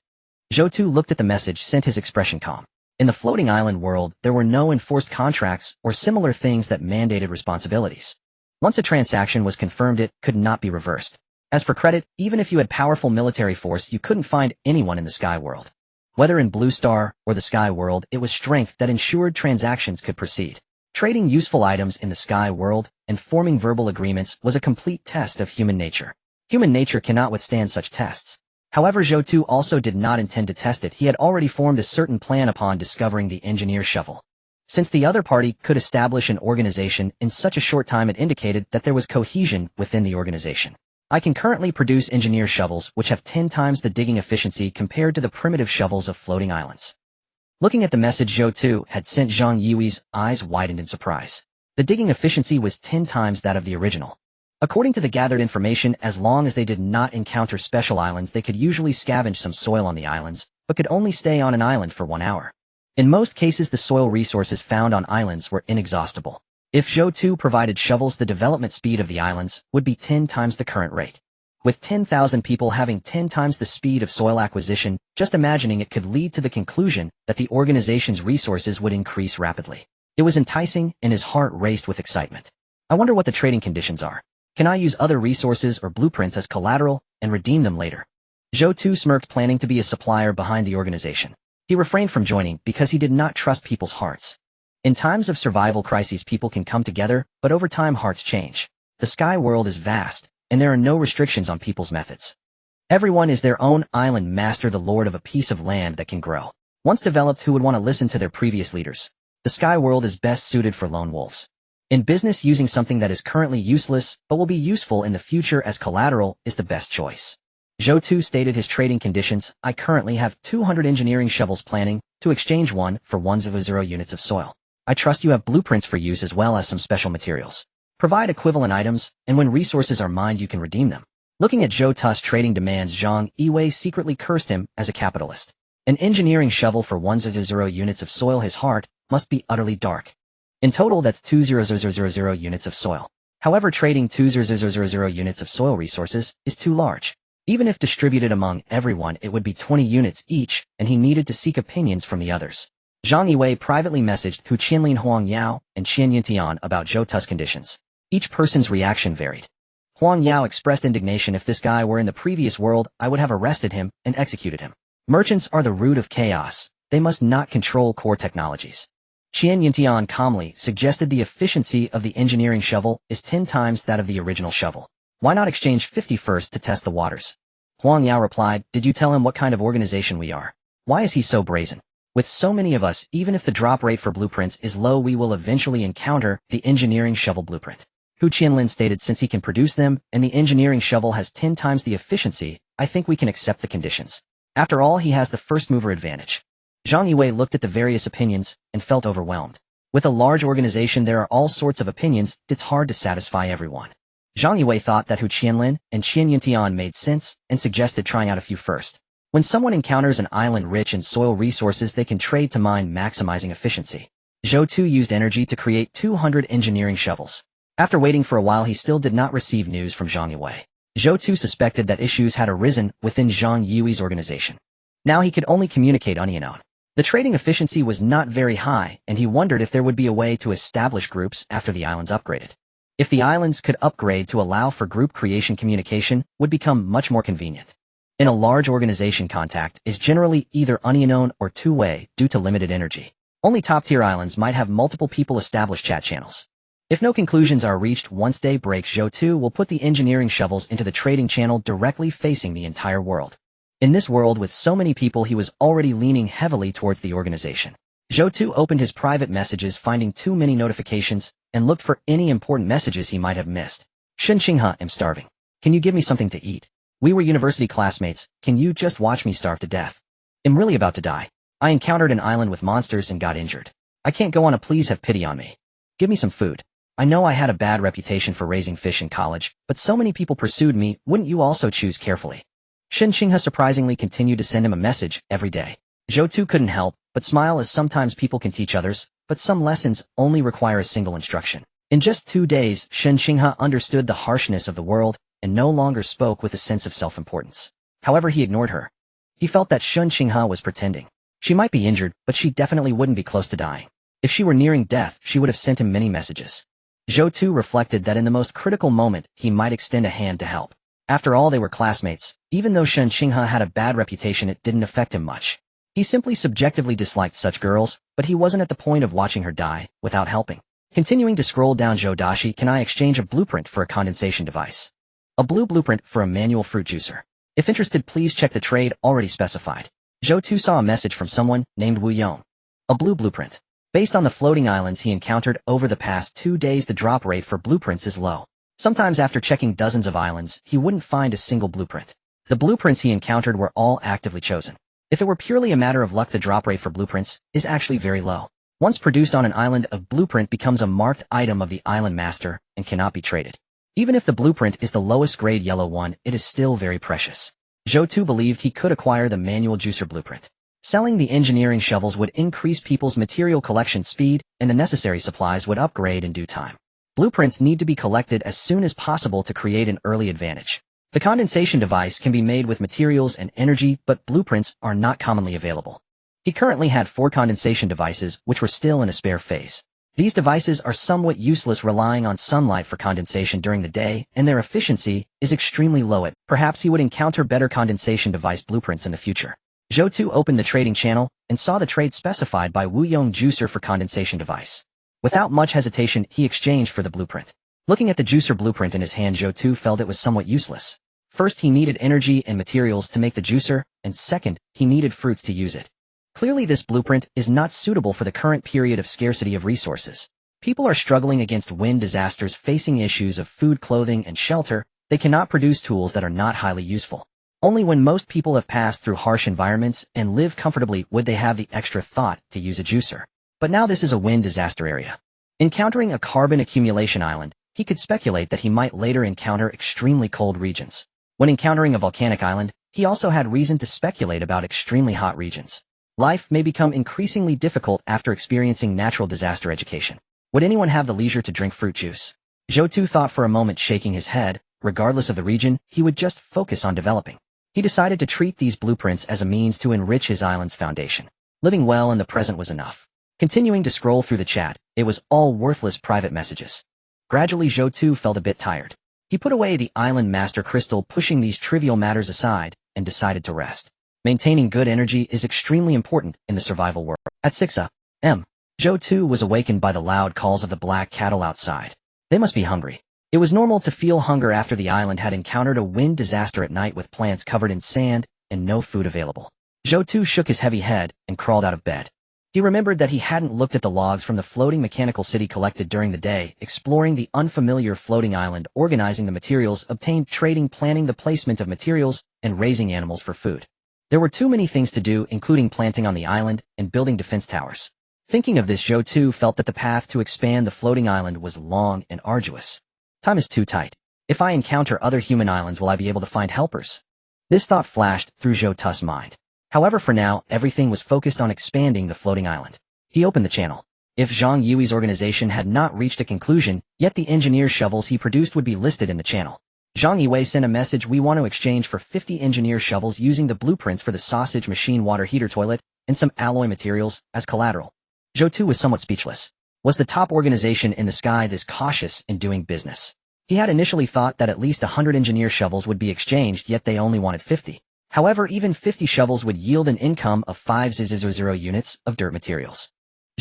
Zhou Tu looked at the message sent, his expression calm. In the floating island world, there were no enforced contracts or similar things that mandated responsibilities. Once a transaction was confirmed, it could not be reversed. As for credit, even if you had powerful military force, you couldn't find anyone in the Sky World. Whether in Blue Star or the Sky World, it was strength that ensured transactions could proceed. Trading useful items in the Sky World and forming verbal agreements was a complete test of human nature. Human nature cannot withstand such tests. However, Zhou Tu also did not intend to test it. He had already formed a certain plan upon discovering the engineer shovel. Since the other party could establish an organization in such a short time, it indicated that there was cohesion within the organization. I can currently produce engineer shovels which have 10 times the digging efficiency compared to the primitive shovels of floating islands. Looking at the message Zhou Tu had sent, Zhang Yue's eyes widened in surprise. The digging efficiency was 10 times that of the original. According to the gathered information, as long as they did not encounter special islands, they could usually scavenge some soil on the islands, but could only stay on an island for 1 hour. In most cases, the soil resources found on islands were inexhaustible. If Zhou Tu provided shovels, the development speed of the islands would be 10 times the current rate. With 10,000 people having 10 times the speed of soil acquisition, just imagining it could lead to the conclusion that the organization's resources would increase rapidly. It was enticing, and his heart raced with excitement. I wonder what the trading conditions are. Can I use other resources or blueprints as collateral and redeem them later? Zhou Tu smirked, planning to be a supplier behind the organization. He refrained from joining because he did not trust people's hearts. In times of survival crises, people can come together, but over time hearts change. The Sky World is vast, and there are no restrictions on people's methods. Everyone is their own island master, the lord of a piece of land that can grow. Once developed, who would want to listen to their previous leaders? The Sky World is best suited for lone wolves. In business, using something that is currently useless but will be useful in the future as collateral is the best choice. Zhou Tu stated his trading conditions. I currently have 200 engineering shovels, planning to exchange 1 for 100 units of soil. I trust you have blueprints for use as well as some special materials. Provide equivalent items, and when resources are mined, you can redeem them. Looking at Zhou Tu's trading demands, Zhang Yue secretly cursed him as a capitalist. An engineering shovel for 100 units of soil, his heart must be utterly dark. In total, that's 200 units of soil. However, trading 200 units of soil resources is too large. Even if distributed among everyone, it would be 20 units each, and he needed to seek opinions from the others. Zhang Yue privately messaged Hu Qianlin, Huang Yao, and Qian Yuntian about Zhou Tu's conditions. Each person's reaction varied. Huang Yao expressed indignation. If this guy were in the previous world, I would have arrested him and executed him. Merchants are the root of chaos. They must not control core technologies. Qian Yuntian calmly suggested the efficiency of the engineering shovel is 10 times that of the original shovel. Why not exchange 50 first to test the waters? Huang Yao replied, did you tell him what kind of organization we are? Why is he so brazen? With so many of us, even if the drop rate for blueprints is low, we will eventually encounter the engineering shovel blueprint. Hu Qianlin stated, since he can produce them and the engineering shovel has 10 times the efficiency, I think we can accept the conditions. After all, he has the first mover advantage. Zhang Yue looked at the various opinions and felt overwhelmed. With a large organization, there are all sorts of opinions. It's hard to satisfy everyone. Zhang Yue thought that Hu Qianlin and Qian Yuntian made sense and suggested trying out a few first. When someone encounters an island rich in soil resources, they can trade to mine, maximizing efficiency. Zhou Tu used energy to create 200 engineering shovels. After waiting for a while, he still did not receive news from Zhang Yue. Zhou Tu suspected that issues had arisen within Zhang Yui's organization. Now he could only communicate unknown. The trading efficiency was not very high, and he wondered if there would be a way to establish groups after the islands upgraded. If the islands could upgrade to allow for group creation, communication would become much more convenient. In a large organization, contact is generally either unknown or two-way due to limited energy. Only top-tier islands might have multiple people establish chat channels. If no conclusions are reached once day breaks, Zhou Tu will put the engineering shovels into the trading channel directly facing the entire world. In this world with so many people, he was already leaning heavily towards the organization. Zhou Tu opened his private messages, finding too many notifications, and looked for any important messages he might have missed. Xinqinghe, I'm starving. Can you give me something to eat? We were university classmates, can you just watch me starve to death? I'm really about to die. I encountered an island with monsters and got injured. I can't go on, please have pity on me. Give me some food. I know I had a bad reputation for raising fish in college, but so many people pursued me, wouldn't you also choose carefully? Xinqinghe surprisingly continued to send him a message every day. Zhou Tu couldn't help but smile, as sometimes people can teach others, but some lessons only require a single instruction. In just 2 days, Xinqinghe understood the harshness of the world and no longer spoke with a sense of self-importance. However, he ignored her. He felt that Xinqinghe was pretending. She might be injured, but she definitely wouldn't be close to dying. If she were nearing death, she would have sent him many messages. Zhou Tu reflected that in the most critical moment, he might extend a hand to help. After all, they were classmates. Even though Xinqinghe had a bad reputation, it didn't affect him much. He simply subjectively disliked such girls, but he wasn't at the point of watching her die without helping. Continuing to scroll down, Zhou Dashi, can I exchange a blueprint for a condensation device? A blue blueprint for a manual fruit juicer. If interested, please check the trade already specified. Zhou Tu saw a message from someone named Wu Yong. A blue blueprint. Based on the floating islands he encountered over the past 2 days, the drop rate for blueprints is low. Sometimes after checking dozens of islands, he wouldn't find a single blueprint. The blueprints he encountered were all actively chosen. If it were purely a matter of luck, the drop rate for blueprints is actually very low. Once produced on an island, a blueprint becomes a marked item of the island master and cannot be traded. Even if the blueprint is the lowest grade yellow one, it is still very precious. Zhou Tu believed he could acquire the manual juicer blueprint. Selling the engineering shovels would increase people's material collection speed, and the necessary supplies would upgrade in due time. Blueprints need to be collected as soon as possible to create an early advantage. The condensation device can be made with materials and energy, but blueprints are not commonly available. He currently had 4 condensation devices, which were still in a spare phase. These devices are somewhat useless, relying on sunlight for condensation during the day, and their efficiency is extremely low. Perhaps he would encounter better condensation device blueprints in the future. Zhou Tu opened the trading channel and saw the trade specified by Wu Yong juicer for condensation device. Without much hesitation, he exchanged for the blueprint. Looking at the juicer blueprint in his hand, Zhou Tu felt it was somewhat useless. First, he needed energy and materials to make the juicer, and second, he needed fruits to use it. Clearly, this blueprint is not suitable for the current period of scarcity of resources. People are struggling against wind disasters, facing issues of food, clothing, and shelter. They cannot produce tools that are not highly useful. Only when most people have passed through harsh environments and live comfortably would they have the extra thought to use a juicer. But now this is a wind disaster area. Encountering a carbon accumulation island, he could speculate that he might later encounter extremely cold regions. When encountering a volcanic island, he also had reason to speculate about extremely hot regions. Life may become increasingly difficult after experiencing natural disaster. Education. Would anyone have the leisure to drink fruit juice? Zhou Tu thought for a moment, shaking his head. Regardless of the region, he would just focus on developing. He decided to treat these blueprints as a means to enrich his island's foundation. Living well in the present was enough. Continuing to scroll through the chat, it was all worthless private messages. Gradually, Zhou Tu felt a bit tired. He put away the island master crystal, pushing these trivial matters aside, and decided to rest. Maintaining good energy is extremely important in the survival world. At 6 a.m., Zhou Tu was awakened by the loud calls of the black cattle outside. They must be hungry. It was normal to feel hunger after the island had encountered a wind disaster at night with plants covered in sand and no food available. Zhou Tu shook his heavy head and crawled out of bed. He remembered that he hadn't looked at the logs from the floating mechanical city collected during the day, exploring the unfamiliar floating island, organizing the materials obtained, trading, planning the placement of materials, and raising animals for food. There were too many things to do, including planting on the island and building defense towers. Thinking of this, Zhou Tu felt that the path to expand the floating island was long and arduous. Time is too tight. If I encounter other human islands, will I be able to find helpers? This thought flashed through Zhou Tu's mind. However, for now, everything was focused on expanding the floating island. He opened the channel. If Zhang Yui's organization had not reached a conclusion, yet the engineer shovels he produced would be listed in the channel. Zhang Yui sent a message: "We want to exchange for 50 engineer shovels using the blueprints for the sausage machine water heater toilet and some alloy materials as collateral." Zhou Tu was somewhat speechless. Was the top organization in the sky this cautious in doing business? He had initially thought that at least 100 engineer shovels would be exchanged, yet they only wanted 50. However, even 50 shovels would yield an income of 5,000 units of dirt materials.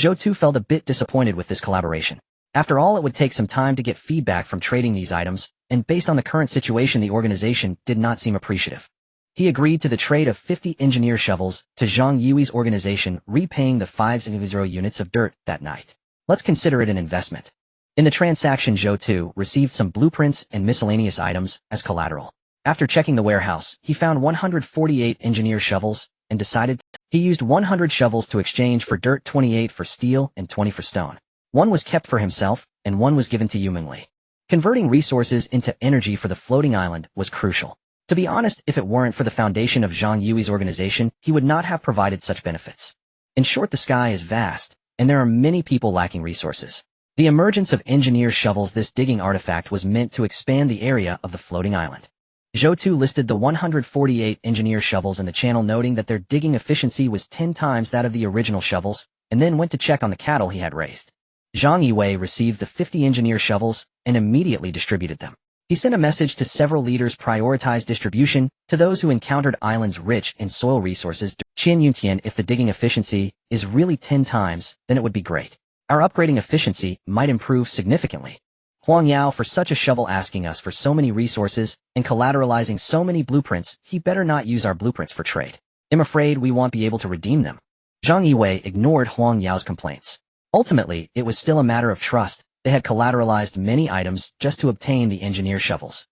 Zhou Tu felt a bit disappointed with this collaboration. After all, it would take some time to get feedback from trading these items, and based on the current situation, the organization did not seem appreciative. He agreed to the trade of 50 engineer shovels to Zhang Yui's organization, repaying the 5,000 units of dirt that night. Let's consider it an investment. In the transaction, Zhou Tu received some blueprints and miscellaneous items as collateral. After checking the warehouse, he found 148 engineer shovels and decided he used 100 shovels to exchange for dirt, 28 for steel and 20 for stone. One was kept for himself, and one was given to Yu Mingli. Converting resources into energy for the floating island was crucial. To be honest, if it weren't for the foundation of Zhang Yui's organization, he would not have provided such benefits. In short, the sky is vast, and there are many people lacking resources. The emergence of engineer shovels, this digging artifact, was meant to expand the area of the floating island. Zhou Tu listed the 148 engineer shovels in the channel, noting that their digging efficiency was 10 times that of the original shovels, and then went to check on the cattle he had raised. Zhang Yui received the 50 engineer shovels and immediately distributed them. He sent a message to several leaders: prioritize distribution to those who encountered islands rich in soil resources. Qian Yuntian, if the digging efficiency is really 10 times, then it would be great. Our upgrading efficiency might improve significantly. Huang Yao, for such a shovel asking us for so many resources and collateralizing so many blueprints, he better not use our blueprints for trade. I'm afraid we won't be able to redeem them. Zhang Yui ignored Huang Yao's complaints. Ultimately, it was still a matter of trust. They had collateralized many items just to obtain the engineer shovels.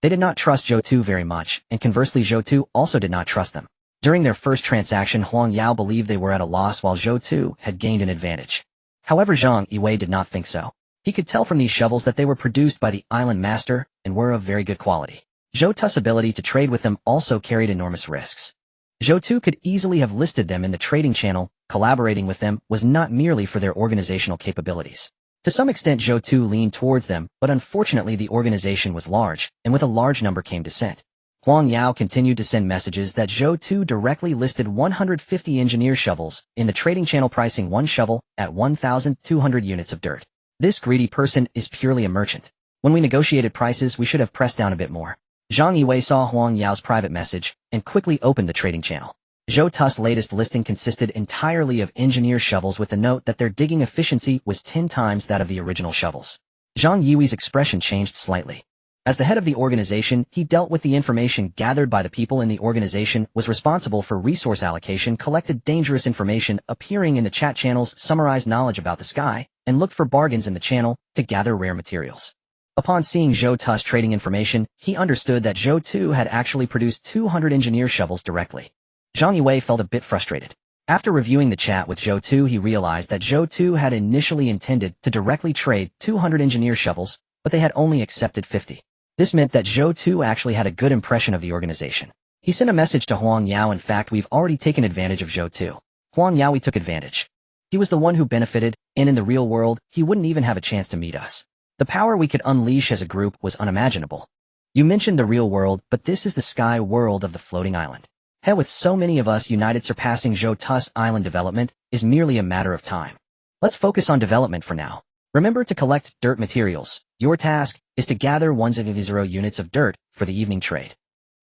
They did not trust Zhou Tu very much, and conversely, Zhou Tu also did not trust them. During their first transaction, Huang Yao believed they were at a loss while Zhou Tu had gained an advantage. However, Zhang Yui did not think so. He could tell from these shovels that they were produced by the island master and were of very good quality. Zhou Tu's ability to trade with them also carried enormous risks. Zhou Tu could easily have listed them in the trading channel. Collaborating with them was not merely for their organizational capabilities. To some extent, Zhou Tu leaned towards them, but unfortunately the organization was large, and with a large number came dissent. Huang Yao continued to send messages that Zhou Tu directly listed 150 engineer shovels in the trading channel, pricing one shovel at 1,200 units of dirt. This greedy person is purely a merchant. When we negotiated prices, we should have pressed down a bit more. Zhang Yui saw Huang Yao's private message and quickly opened the trading channel. Zhou Tu's latest listing consisted entirely of engineer shovels with a note that their digging efficiency was 10 times that of the original shovels. Zhang Yui's expression changed slightly. As the head of the organization, he dealt with the information gathered by the people in the organization, was responsible for resource allocation, collected dangerous information appearing in the chat channels, summarized knowledge about the sky, and looked for bargains in the channel to gather rare materials. Upon seeing Zhou Tu's trading information, he understood that Zhou Tu had actually produced 200 engineer shovels directly. Zhang Yui felt a bit frustrated. After reviewing the chat with Zhou Tu, he realized that Zhou Tu had initially intended to directly trade 200 engineer shovels, but they had only accepted 50. This meant that Zhou Tu actually had a good impression of the organization. He sent a message to Huang Yao: in fact, we've already taken advantage of Zhou Tu. Huang Yao, we took advantage. He was the one who benefited, and in the real world, he wouldn't even have a chance to meet us. The power we could unleash as a group was unimaginable. You mentioned the real world, but this is the sky world of the floating island. Hell, with so many of us united, surpassing Zhou Tu's island development is merely a matter of time. Let's focus on development for now. Remember to collect dirt materials. Your task is to gather 1,000 units of dirt for the evening trade.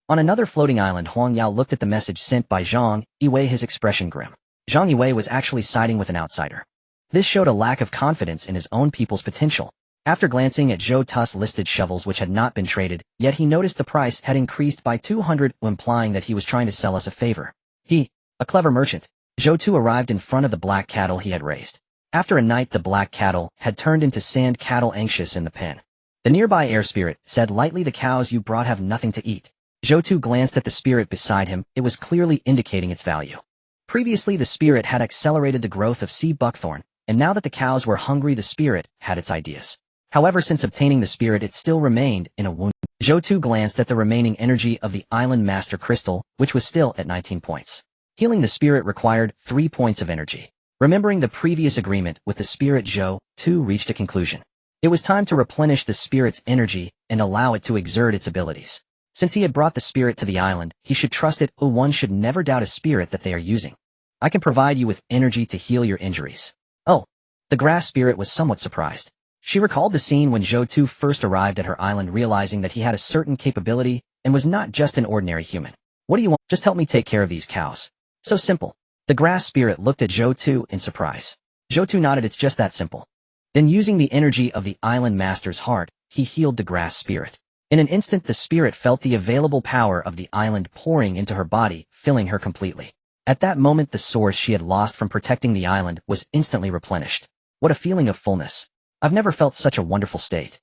On another floating island, Huang Yao looked at the message sent by Zhang Yui, his expression grim. Zhang Yui was actually siding with an outsider. This showed a lack of confidence in his own people's potential. After glancing at Zhou Tu's listed shovels which had not been traded, yet he noticed the price had increased by 200, implying that he was trying to sell us a favor. He, a clever merchant. Zhou Tu arrived in front of the black cattle he had raised. After a night, the black cattle had turned into sand cattle, anxious in the pen. The nearby air spirit said lightly, the cows you brought have nothing to eat. Zhou Tu glanced at the spirit beside him. It was clearly indicating its value. Previously, the spirit had accelerated the growth of sea buckthorn, and now that the cows were hungry, the spirit had its ideas. However, since obtaining the spirit, it still remained in a wound. Zhou Tu glanced at the remaining energy of the Island Master Crystal, which was still at 19 points. Healing the spirit required 3 points of energy. Remembering the previous agreement with the spirit, Zhou Tu reached a conclusion. It was time to replenish the spirit's energy and allow it to exert its abilities. Since he had brought the spirit to the island, he should trust it. One should never doubt a spirit that they are using. I can provide you with energy to heal your injuries. Oh, the grass spirit was somewhat surprised. She recalled the scene when Zhou Tu first arrived at her island, realizing that he had a certain capability and was not just an ordinary human. What do you want? Just help me take care of these cows. So simple. The grass spirit looked at Zhou Tu in surprise. Zhou Tu nodded. It's just that simple. Then using the energy of the island master's heart, he healed the grass spirit. In an instant, the spirit felt the available power of the island pouring into her body, filling her completely. At that moment, the source she had lost from protecting the island was instantly replenished. What a feeling of fullness. I've never felt such a wonderful state.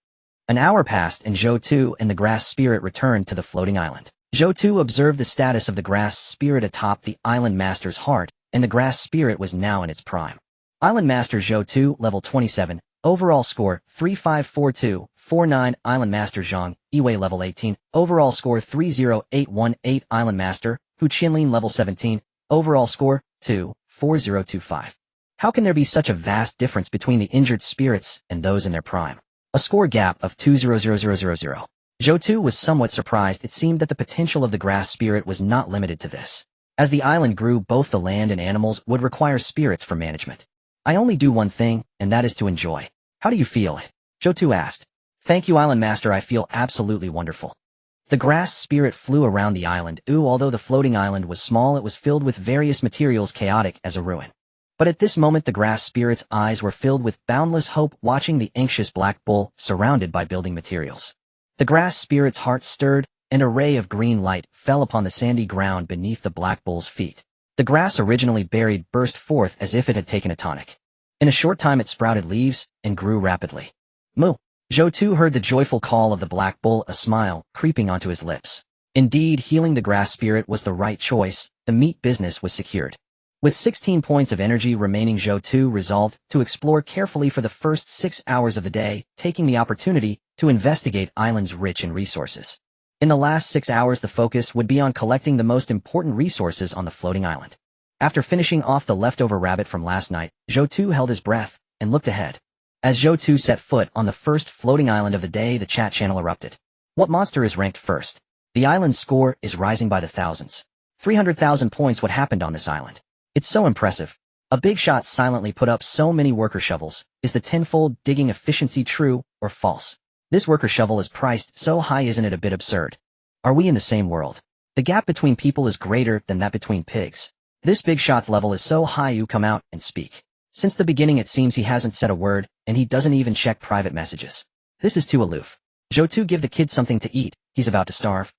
An hour passed and Zhou Tu and the grass spirit returned to the floating island. Zhou Tu observed the status of the grass spirit atop the island master's heart, and the grass spirit was now in its prime. Island master Zhou Tu, level 27, overall score 354249. Island master Zhang Yiwei, level 18, overall score 30818. Island master Hu Qinlin, level 17, overall score 24025. How can there be such a vast difference between the injured spirits and those in their prime? A score gap of 2000000. Zhou Tu was somewhat surprised. It seemed that the potential of the grass spirit was not limited to this. As the island grew, both the land and animals would require spirits for management. I only do one thing, and that is to enjoy. How do you feel? Zhou Tu asked. Thank you, Island Master. I feel absolutely wonderful. The grass spirit flew around the island. Although the floating island was small, it was filled with various materials, chaotic as a ruin. But at this moment, the grass spirit's eyes were filled with boundless hope, watching the anxious black bull surrounded by building materials. The grass spirit's heart stirred, and a ray of green light fell upon the sandy ground beneath the black bull's feet. The grass originally buried burst forth as if it had taken a tonic. In a short time it sprouted leaves and grew rapidly. Moo! Zhou Tu heard the joyful call of the black bull, a smile creeping onto his lips. Indeed, healing the grass spirit was the right choice. The meat business was secured. With 16 points of energy remaining, Zhou Tu resolved to explore carefully for the first 6 hours of the day, taking the opportunity to investigate islands rich in resources. In the last 6 hours, the focus would be on collecting the most important resources on the floating island. After finishing off the leftover rabbit from last night, Zhou Tu held his breath and looked ahead. As Zhou Tu set foot on the first floating island of the day, the chat channel erupted. What monster is ranked first? The island's score is rising by the thousands. 300,000 points. What happened on this island? It's so impressive. A big shot silently put up so many worker shovels. Is the tenfold digging efficiency true or false? This worker shovel is priced so high, isn't it a bit absurd? Are we in the same world? The gap between people is greater than that between pigs. This big shot's level is so high you come out and speak. Since the beginning it seems he hasn't said a word, and he doesn't even check private messages. This is too aloof. Zhou Tu, give the kid something to eat, he's about to starve.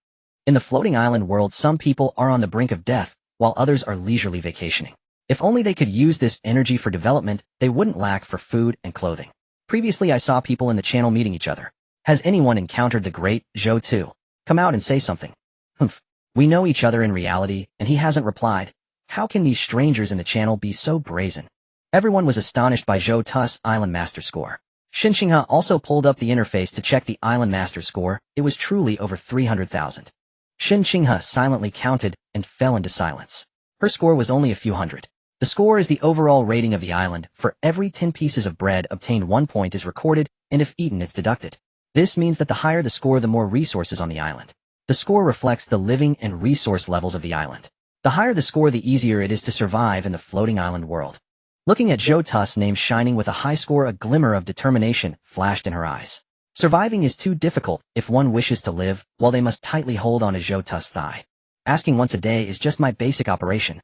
In the floating island world, some people are on the brink of death, while others are leisurely vacationing. If only they could use this energy for development, they wouldn't lack for food and clothing. Previously I saw people in the channel meeting each other. Has anyone encountered the great Zhou Tu? Come out and say something. Humph. We know each other in reality, and he hasn't replied. How can these strangers in the channel be so brazen? Everyone was astonished by Zhou Tu's Island Master score. Xin Xinghe also pulled up the interface to check the Island Master score. It was truly over 300,000. Xin Xinghe silently counted and fell into silence. Her score was only a few hundred. The score is the overall rating of the island. For every 10 pieces of bread obtained, 1 point is recorded, and if eaten it's deducted. This means that the higher the score, the more resources on the island. The score reflects the living and resource levels of the island. The higher the score, the easier it is to survive in the floating island world. Looking at Zhou Tu's name shining with a high score, a glimmer of determination flashed in her eyes. Surviving is too difficult if one wishes to live, while they must tightly hold on to Zhou Tu's thigh. Asking once a day is just my basic operation.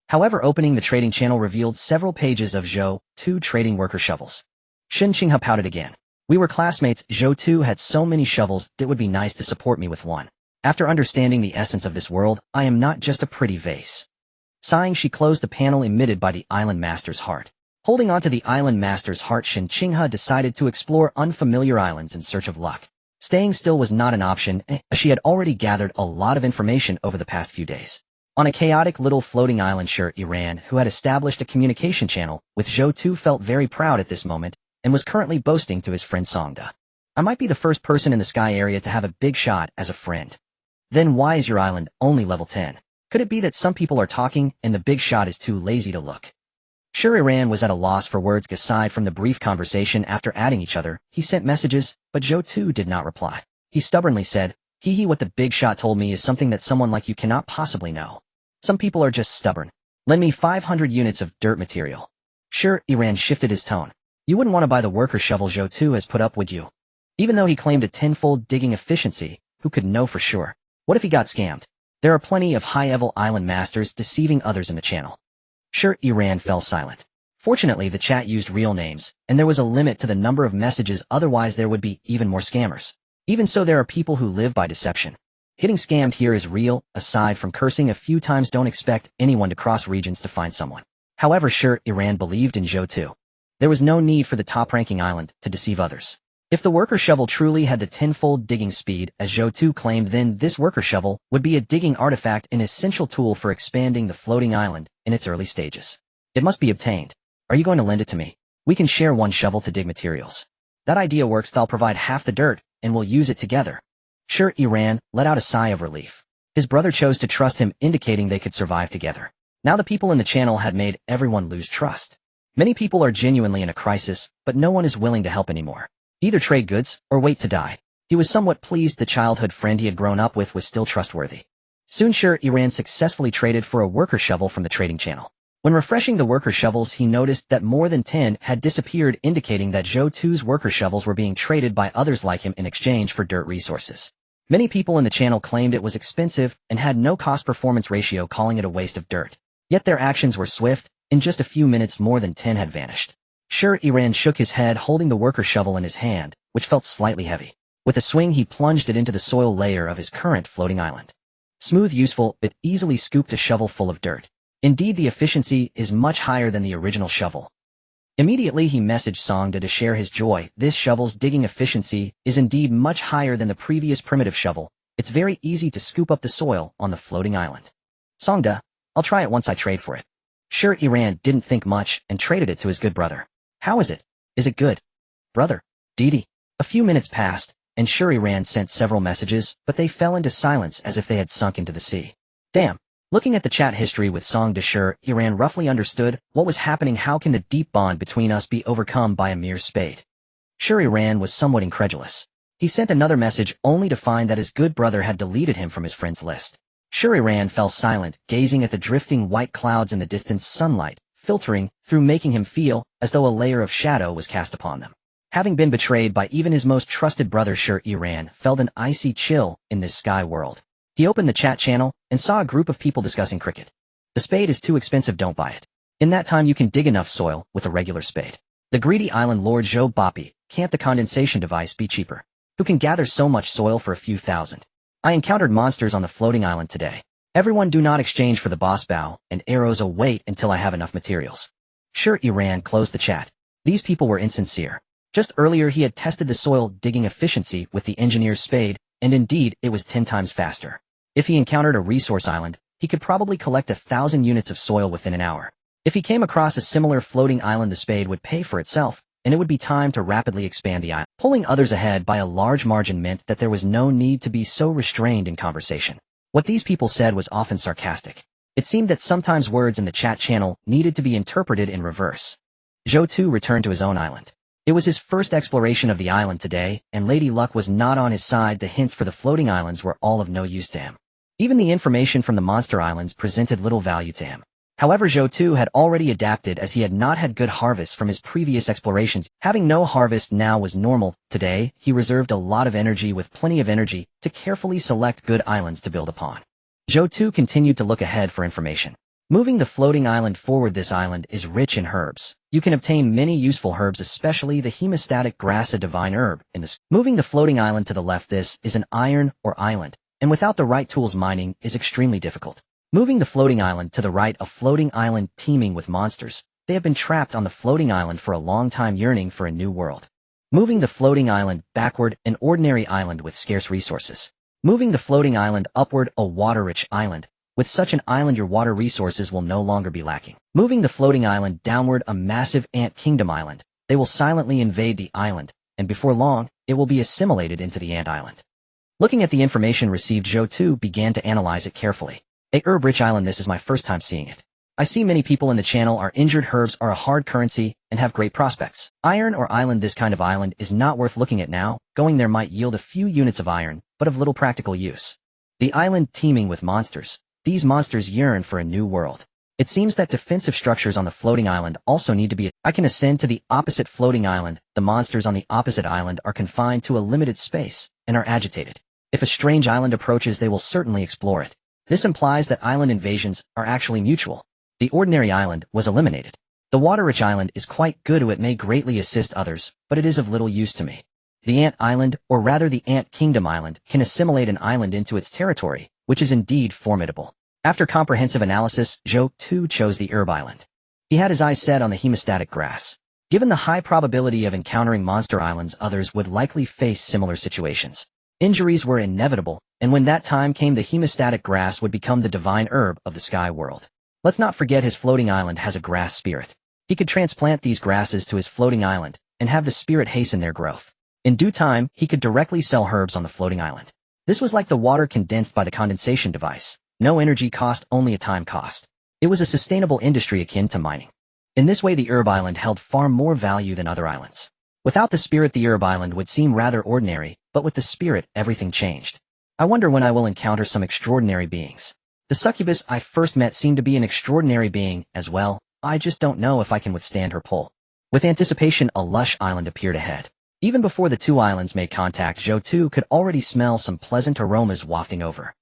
However, opening the trading channel revealed several pages of Zhou Tu trading worker shovels. Xin Xinghe pouted again. We were classmates. Zhou Tu had so many shovels, it would be nice to support me with one. After understanding the essence of this world, I am not just a pretty vase. Sighing, she closed the panel emitted by the Island Master's heart. Holding onto the Island Master's heart, Xin Xinghe decided to explore unfamiliar islands in search of luck. Staying still was not an option, as she had already gathered a lot of information over the past few days. On a chaotic little floating island, Iran, who had established a communication channel with Zhou Tu, felt very proud at this moment, and was currently boasting to his friend Songda. I might be the first person in the sky area to have a big shot as a friend. Then why is your island only level 10? Could it be that some people are talking and the big shot is too lazy to look? Shuriran was at a loss for words aside from the brief conversation after adding each other. He sent messages, but Zhou Tu did not reply. He stubbornly said, "Hee what the big shot told me is something that someone like you cannot possibly know. Some people are just stubborn. Lend me 500 units of dirt material." Shuriran shifted his tone. "You wouldn't want to buy the worker shovel Zhou Tu has put up, would you?" Even though he claimed a tenfold digging efficiency, who could know for sure? What if he got scammed? There are plenty of high-level island masters deceiving others in the channel. Shuriran fell silent. Fortunately, the chat used real names, and there was a limit to the number of messages, otherwise there would be even more scammers. Even so, there are people who live by deception. Getting scammed here is real. Aside from cursing a few times, don't expect anyone to cross regions to find someone. However, Shuriran believed in Zhou Tu. There was no need for the top-ranking island to deceive others. If the worker shovel truly had the tenfold digging speed, as Zhou Tu claimed, then this worker shovel would be a digging artifact, an essential tool for expanding the floating island in its early stages. It must be obtained. Are you going to lend it to me? We can share one shovel to dig materials. That idea works. I'll provide half the dirt, and we'll use it together. Shuriran let out a sigh of relief. His brother chose to trust him, indicating they could survive together. Now the people in the channel had made everyone lose trust. Many people are genuinely in a crisis, but no one is willing to help anymore. Either trade goods or wait to die. He was somewhat pleased the childhood friend he had grown up with was still trustworthy. Soon Shuriran successfully traded for a worker shovel from the trading channel. When refreshing the worker shovels, he noticed that more than 10 had disappeared, indicating that Zhou Tu's worker shovels were being traded by others like him in exchange for dirt resources. Many people in the channel claimed it was expensive and had no cost-performance ratio, calling it a waste of dirt. Yet their actions were swift. In just a few minutes, more than 10 had vanished. Shuriran shook his head, holding the worker shovel in his hand, which felt slightly heavy. With a swing, he plunged it into the soil layer of his current floating island. Smooth, useful, it easily scooped a shovel full of dirt. Indeed, the efficiency is much higher than the original shovel. Immediately, he messaged Songda to share his joy. This shovel's digging efficiency is indeed much higher than the previous primitive shovel. It's very easy to scoop up the soil on the floating island. Songda, I'll try it once I trade for it. Shuriran didn't think much and traded it to his good brother. How is it? Is it good? Brother? Didi. A few minutes passed, and Shuriran sent several messages, but they fell into silence as if they had sunk into the sea. Damn. Looking at the chat history with Songda, Shuriran roughly understood what was happening. How can the deep bond between us be overcome by a mere spade? Shuriran was somewhat incredulous. He sent another message only to find that his good brother had deleted him from his friends list. Shuriran fell silent, gazing at the drifting white clouds in the distant sunlight, filtering through, making him feel as though a layer of shadow was cast upon them. Having been betrayed by even his most trusted brother, Shuriran felt an icy chill in this sky world. He opened the chat channel and saw a group of people discussing cricket. The spade is too expensive, don't buy it. In that time you can dig enough soil with a regular spade. The greedy island lord Zhou Bapi, can't the condensation device be cheaper? Who can gather so much soil for a few thousand? I encountered monsters on the floating island today. Everyone do not exchange for the boss bow and arrows. Oh, wait until I have enough materials. Shuriran closed the chat. These people were insincere. Just earlier he had tested the soil digging efficiency with the engineer's spade, and indeed it was 10 times faster. If he encountered a resource island, he could probably collect 1,000 units of soil within an hour. If he came across a similar floating island, the spade would pay for itself, and it would be time to rapidly expand the island. Pulling others ahead by a large margin meant that there was no need to be so restrained in conversation. What these people said was often sarcastic. It seemed that sometimes words in the chat channel needed to be interpreted in reverse. Zhou Tu returned to his own island. It was his first exploration of the island today, and Lady Luck was not on his side. The hints for the floating islands were all of no use to him. Even the information from the monster islands presented little value to him. However, Zhou Tu had already adapted, as he had not had good harvests from his previous explorations. Having no harvest now was normal. Today, he reserved a lot of energy with plenty of energy to carefully select good islands to build upon. Zhou Tu continued to look ahead for information. Moving the floating island forward, this island is rich in herbs. You can obtain many useful herbs, especially the hemostatic grass, a divine herb. Moving the floating island to the left, this is an iron or island, and without the right tools mining is extremely difficult. Moving the floating island to the right, a floating island teeming with monsters. They have been trapped on the floating island for a long time, yearning for a new world. Moving the floating island backward, an ordinary island with scarce resources. Moving the floating island upward, a water-rich island. With such an island, your water resources will no longer be lacking. Moving the floating island downward, a massive ant kingdom island. They will silently invade the island, and before long, it will be assimilated into the ant island. Looking at the information received, Zhou Tu began to analyze it carefully. A herb-rich island, this is my first time seeing it. I see many people in the channel are injured. Herbs are a hard currency and have great prospects. Iron or island. This kind of island is not worth looking at now. Going there might yield a few units of iron, but of little practical use. The island teeming with monsters. These monsters yearn for a new world. It seems that defensive structures on the floating island also need to be. I can ascend to the opposite floating island. The monsters on the opposite island are confined to a limited space and are agitated. If a strange island approaches, they will certainly explore it. This implies that island invasions are actually mutual. The ordinary island was eliminated. The water-rich island is quite good. It may greatly assist others, but it is of little use to me. The Ant Island, or rather the Ant Kingdom Island, can assimilate an island into its territory, which is indeed formidable. After comprehensive analysis, Zhou Tu chose the Herb Island. He had his eyes set on the hemostatic grass. Given the high probability of encountering monster islands, others would likely face similar situations. Injuries were inevitable, and when that time came, the hemostatic grass would become the divine herb of the sky world. Let's not forget his floating island has a grass spirit. He could transplant these grasses to his floating island and have the spirit hasten their growth. In due time, he could directly sell herbs on the floating island. This was like the water condensed by the condensation device. No energy cost, only a time cost. It was a sustainable industry akin to mining. In this way, the Herb Island held far more value than other islands. Without the spirit, the Herb Island would seem rather ordinary, but with the spirit, everything changed. I wonder when I will encounter some extraordinary beings. The succubus I first met seemed to be an extraordinary being as well. I just don't know if I can withstand her pull. With anticipation, a lush island appeared ahead. Even before the two islands made contact, Zhou Tu could already smell some pleasant aromas wafting over.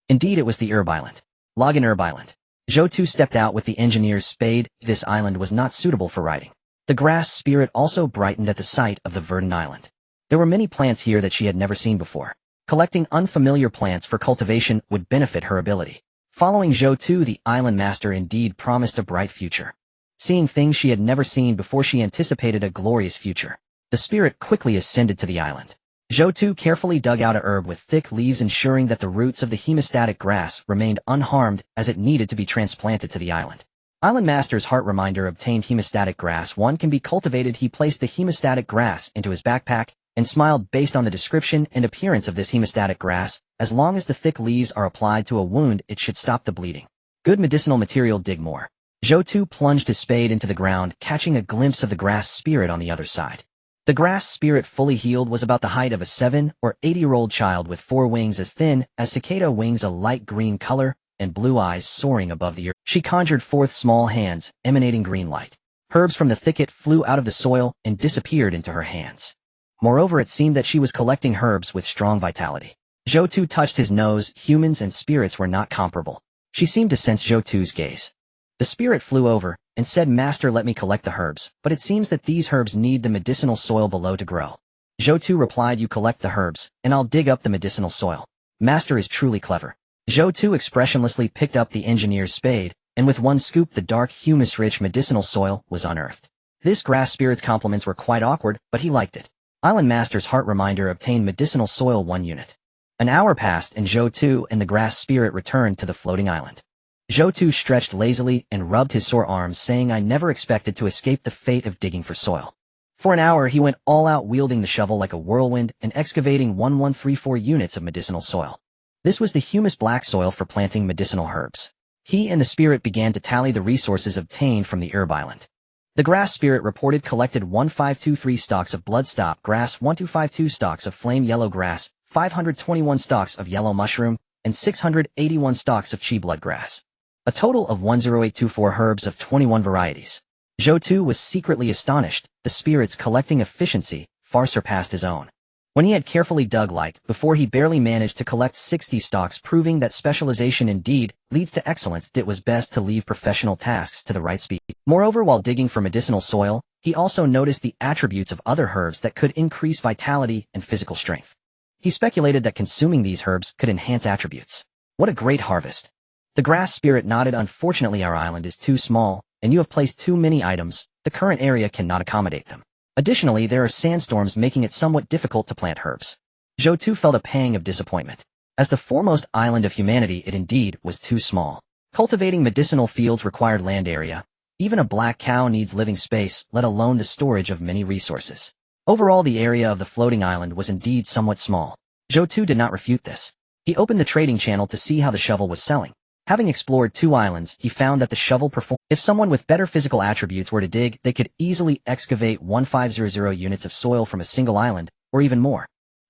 Indeed, it was the Herb Island. Login Herb Island. Zhou Tu stepped out with the engineer's spade. This island was not suitable for riding. The grass spirit also brightened at the sight of the verdant island. There were many plants here that she had never seen before. Collecting unfamiliar plants for cultivation would benefit her ability. Following Zhou Tu, the island master indeed promised a bright future. Seeing things she had never seen before, she anticipated a glorious future. The spirit quickly ascended to the island. Zhou Tu carefully dug out a herb with thick leaves, ensuring that the roots of the hemostatic grass remained unharmed as it needed to be transplanted to the island. Island Master's heart reminder obtained hemostatic grass. One can be cultivated. He placed the hemostatic grass into his backpack and smiled based on the description and appearance of this hemostatic grass. As long as the thick leaves are applied to a wound, it should stop the bleeding. Good medicinal material. Dig more. Zhou Tu plunged his spade into the ground, catching a glimpse of the grass spirit on the other side. The grass spirit, fully healed, was about the height of a 7 or 8-year-old child, with 4 wings as thin as cicada wings, a light green color, and blue eyes soaring above the earth. She conjured forth small hands, emanating green light. Herbs from the thicket flew out of the soil and disappeared into her hands. Moreover, it seemed that she was collecting herbs with strong vitality. Zhou Tu touched his nose. Humans and spirits were not comparable. She seemed to sense Zhou Tu's gaze. The spirit flew over and said, "Master, let me collect the herbs, but it seems that these herbs need the medicinal soil below to grow." Zhou Tu replied, "You collect the herbs, and I'll dig up the medicinal soil." Master is truly clever. Zhou Tu expressionlessly picked up the engineer's spade, and with one scoop the dark, humus-rich medicinal soil was unearthed. This grass spirit's compliments were quite awkward, but he liked it. Island Master's heart reminder obtained medicinal soil 1 unit. An hour passed, and Zhou Tu and the grass spirit returned to the floating island. Zhou Tu stretched lazily and rubbed his sore arms, saying, "I never expected to escape the fate of digging for soil." For an hour he went all out, wielding the shovel like a whirlwind and excavating 1134 units of medicinal soil. This was the humus black soil for planting medicinal herbs. He and the spirit began to tally the resources obtained from the Herb Island. The grass spirit reported collected 1523 stalks of bloodstop grass, 1252 stalks of flame yellow grass, 521 stalks of yellow mushroom, and 681 stalks of chi blood grass. A total of 10824 herbs of 21 varieties. Zhou Tu was secretly astonished. The spirit's collecting efficiency far surpassed his own. When he had carefully dug before, he barely managed to collect 60 stalks, proving that specialization indeed leads to excellence. It was best to leave professional tasks to the right speed. Moreover, while digging for medicinal soil, he also noticed the attributes of other herbs that could increase vitality and physical strength. He speculated that consuming these herbs could enhance attributes. What a great harvest! The grass spirit nodded. "Unfortunately, our island is too small, and you have placed too many items. The current area cannot accommodate them. Additionally, there are sandstorms making it somewhat difficult to plant herbs." Zhou Tu felt a pang of disappointment. As the foremost island of humanity, it indeed was too small. Cultivating medicinal fields required land area. Even a black cow needs living space, let alone the storage of many resources. Overall, the area of the floating island was indeed somewhat small. Zhou Tu did not refute this. He opened the trading channel to see how the shovel was selling. Having explored 2 islands, he found that the shovel performed. If someone with better physical attributes were to dig, they could easily excavate 1500 units of soil from a single island, or even more.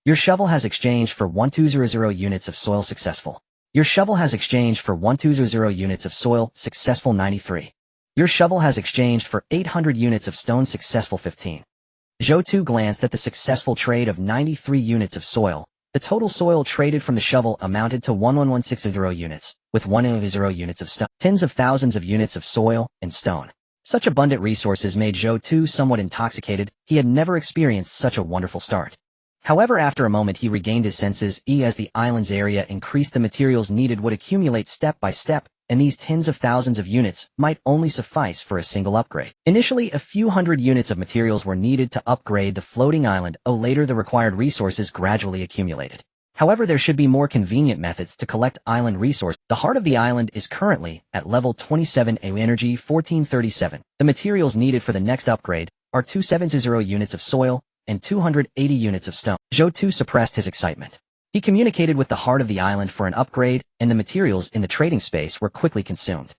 Your shovel has exchanged for 1200 units of soil successful. Your shovel has exchanged for 1200 units of soil successful 93. Your shovel has exchanged for 800 units of stone successful 15. Zhou Tu glanced at the successful trade of 93 units of soil. The total soil traded from the shovel amounted to 1160 units, with 100 units of stone. Tens of thousands of units of soil and stone. Such abundant resources made Zhou Tu somewhat intoxicated. He had never experienced such a wonderful start. However, after a moment he regained his senses. As the island's area increased, the materials needed would accumulate step by step, and these tens of thousands of units might only suffice for a single upgrade. Initially, a few hundred units of materials were needed to upgrade the floating island. Later the required resources gradually accumulated. However, there should be more convenient methods to collect island resources. The heart of the island is currently at level 27 A energy 1437. The materials needed for the next upgrade are 270 units of soil and 280 units of stone. Zhou Tu suppressed his excitement. He communicated with the heart of the island for an upgrade, and the materials in the trading space were quickly consumed.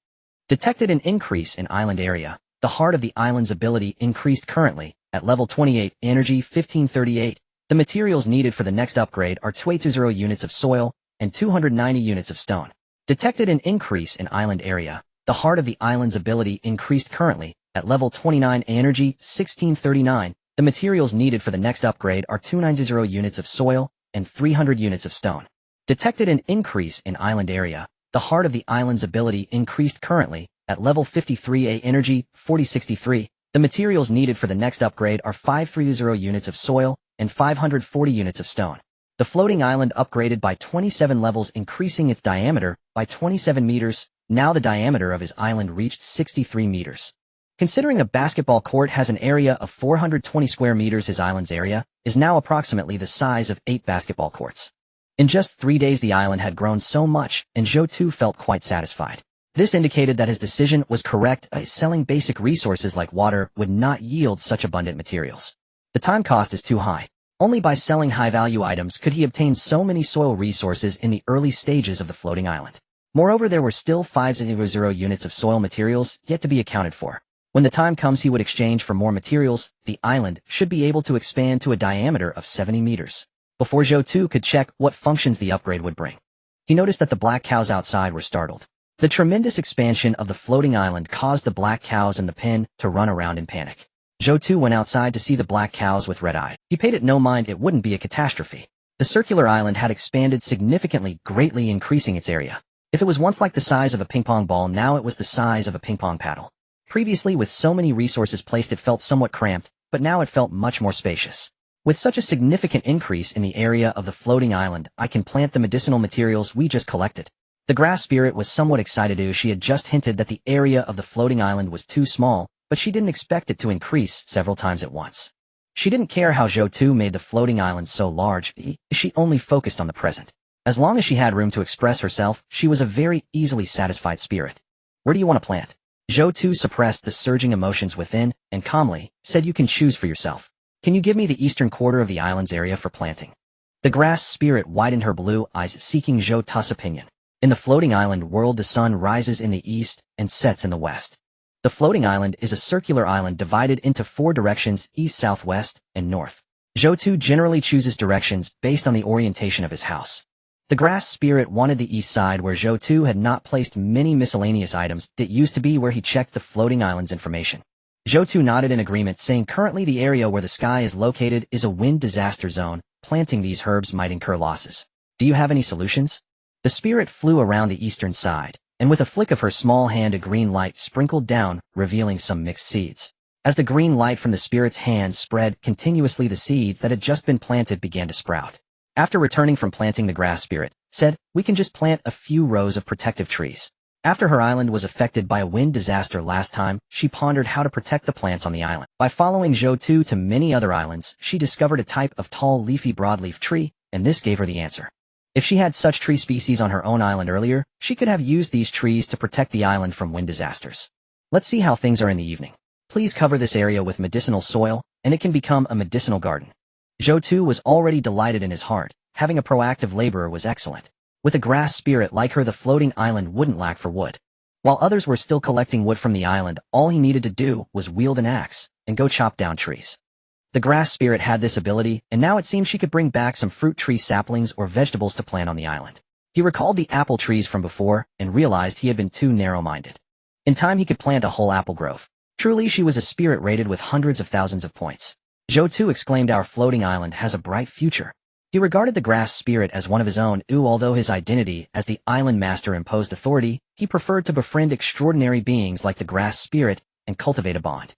Detected an increase in island area. The heart of the island's ability increased currently at level 28 energy 1538. The materials needed for the next upgrade are 280 units of soil and 290 units of stone. Detected an increase in island area. The heart of the island's ability increased currently at level 29 energy 1639. The materials needed for the next upgrade are 290 units of soil and 300 units of stone. Detected an increase in island area. The heart of the island's ability increased currently at level 53 A energy 4063. The materials needed for the next upgrade are 530 units of soil and 540 units of stone. The floating island upgraded by 27 levels, increasing its diameter by 27 meters. Now the diameter of his island reached 63 meters. Considering a basketball court has an area of 420 square meters, his island's area is now approximately the size of 8 basketball courts. In just 3 days the island had grown so much, and Zhou Tu felt quite satisfied. This indicated that his decision was correct. Selling basic resources like water would not yield such abundant materials. The time cost is too high. Only by selling high-value items could he obtain so many soil resources in the early stages of the floating island. Moreover, there were still 500 units of soil materials yet to be accounted for. When the time comes he would exchange for more materials. The island should be able to expand to a diameter of 70 meters. Before Zhou Tu could check what functions the upgrade would bring, he noticed that the black cows outside were startled. The tremendous expansion of the floating island caused the black cows in the pen to run around in panic. Zhou Tu went outside to see the black cows with red eyes. He paid it no mind. It wouldn't be a catastrophe. The circular island had expanded significantly, greatly increasing its area. If it was once like the size of a ping-pong ball, now it was the size of a ping-pong paddle. Previously, with so many resources placed, it felt somewhat cramped, but now it felt much more spacious. With such a significant increase in the area of the floating island, I can plant the medicinal materials we just collected. The grass spirit was somewhat excited as she had just hinted that the area of the floating island was too small, but she didn't expect it to increase several times at once. She didn't care how Zhou Tu made the floating island so large. She only focused on the present. As long as she had room to express herself, she was a very easily satisfied spirit. Where do you want to plant? Zhou Tu suppressed the surging emotions within and calmly said, you can choose for yourself. Can you give me the eastern quarter of the island's area for planting? The grass spirit widened her blue eyes, seeking Zhou Tu's opinion. In the floating island world, the sun rises in the east and sets in the west. The floating island is a circular island divided into 4 directions: east, southwest, and north. Zhou Tu generally chooses directions based on the orientation of his house. The grass spirit wanted the east side, where Zhou Tu had not placed many miscellaneous items. It used to be where he checked the floating island's information. Zhou Tu nodded in agreement, saying currently the area where the sky is located is a wind disaster zone. Planting these herbs might incur losses. Do you have any solutions? The spirit flew around the eastern side, and with a flick of her small hand a green light sprinkled down, revealing some mixed seeds. As the green light from the spirit's hand spread continuously, the seeds that had just been planted began to sprout. After returning from planting, the grass spirit said, we can just plant a few rows of protective trees. After her island was affected by a wind disaster last time, she pondered how to protect the plants on the island. By following Zhou Tu to many other islands, she discovered a type of tall, leafy broadleaf tree, and this gave her the answer. If she had such tree species on her own island earlier, she could have used these trees to protect the island from wind disasters. Let's see how things are in the evening. Please cover this area with medicinal soil, and it can become a medicinal garden. Zhou Tu was already delighted in his heart. Having a proactive laborer was excellent. With a grass spirit like her, the floating island wouldn't lack for wood. While others were still collecting wood from the island, all he needed to do was wield an axe and go chop down trees. The grass spirit had this ability, and now it seemed she could bring back some fruit tree saplings or vegetables to plant on the island. He recalled the apple trees from before and realized he had been too narrow-minded. In time he could plant a whole apple grove. Truly she was a spirit rated with hundreds of thousands of points. Zhou Tu exclaimed, "Our floating island has a bright future." He regarded the grass spirit as one of his own, although his identity as the island master imposed authority, he preferred to befriend extraordinary beings like the grass spirit and cultivate a bond.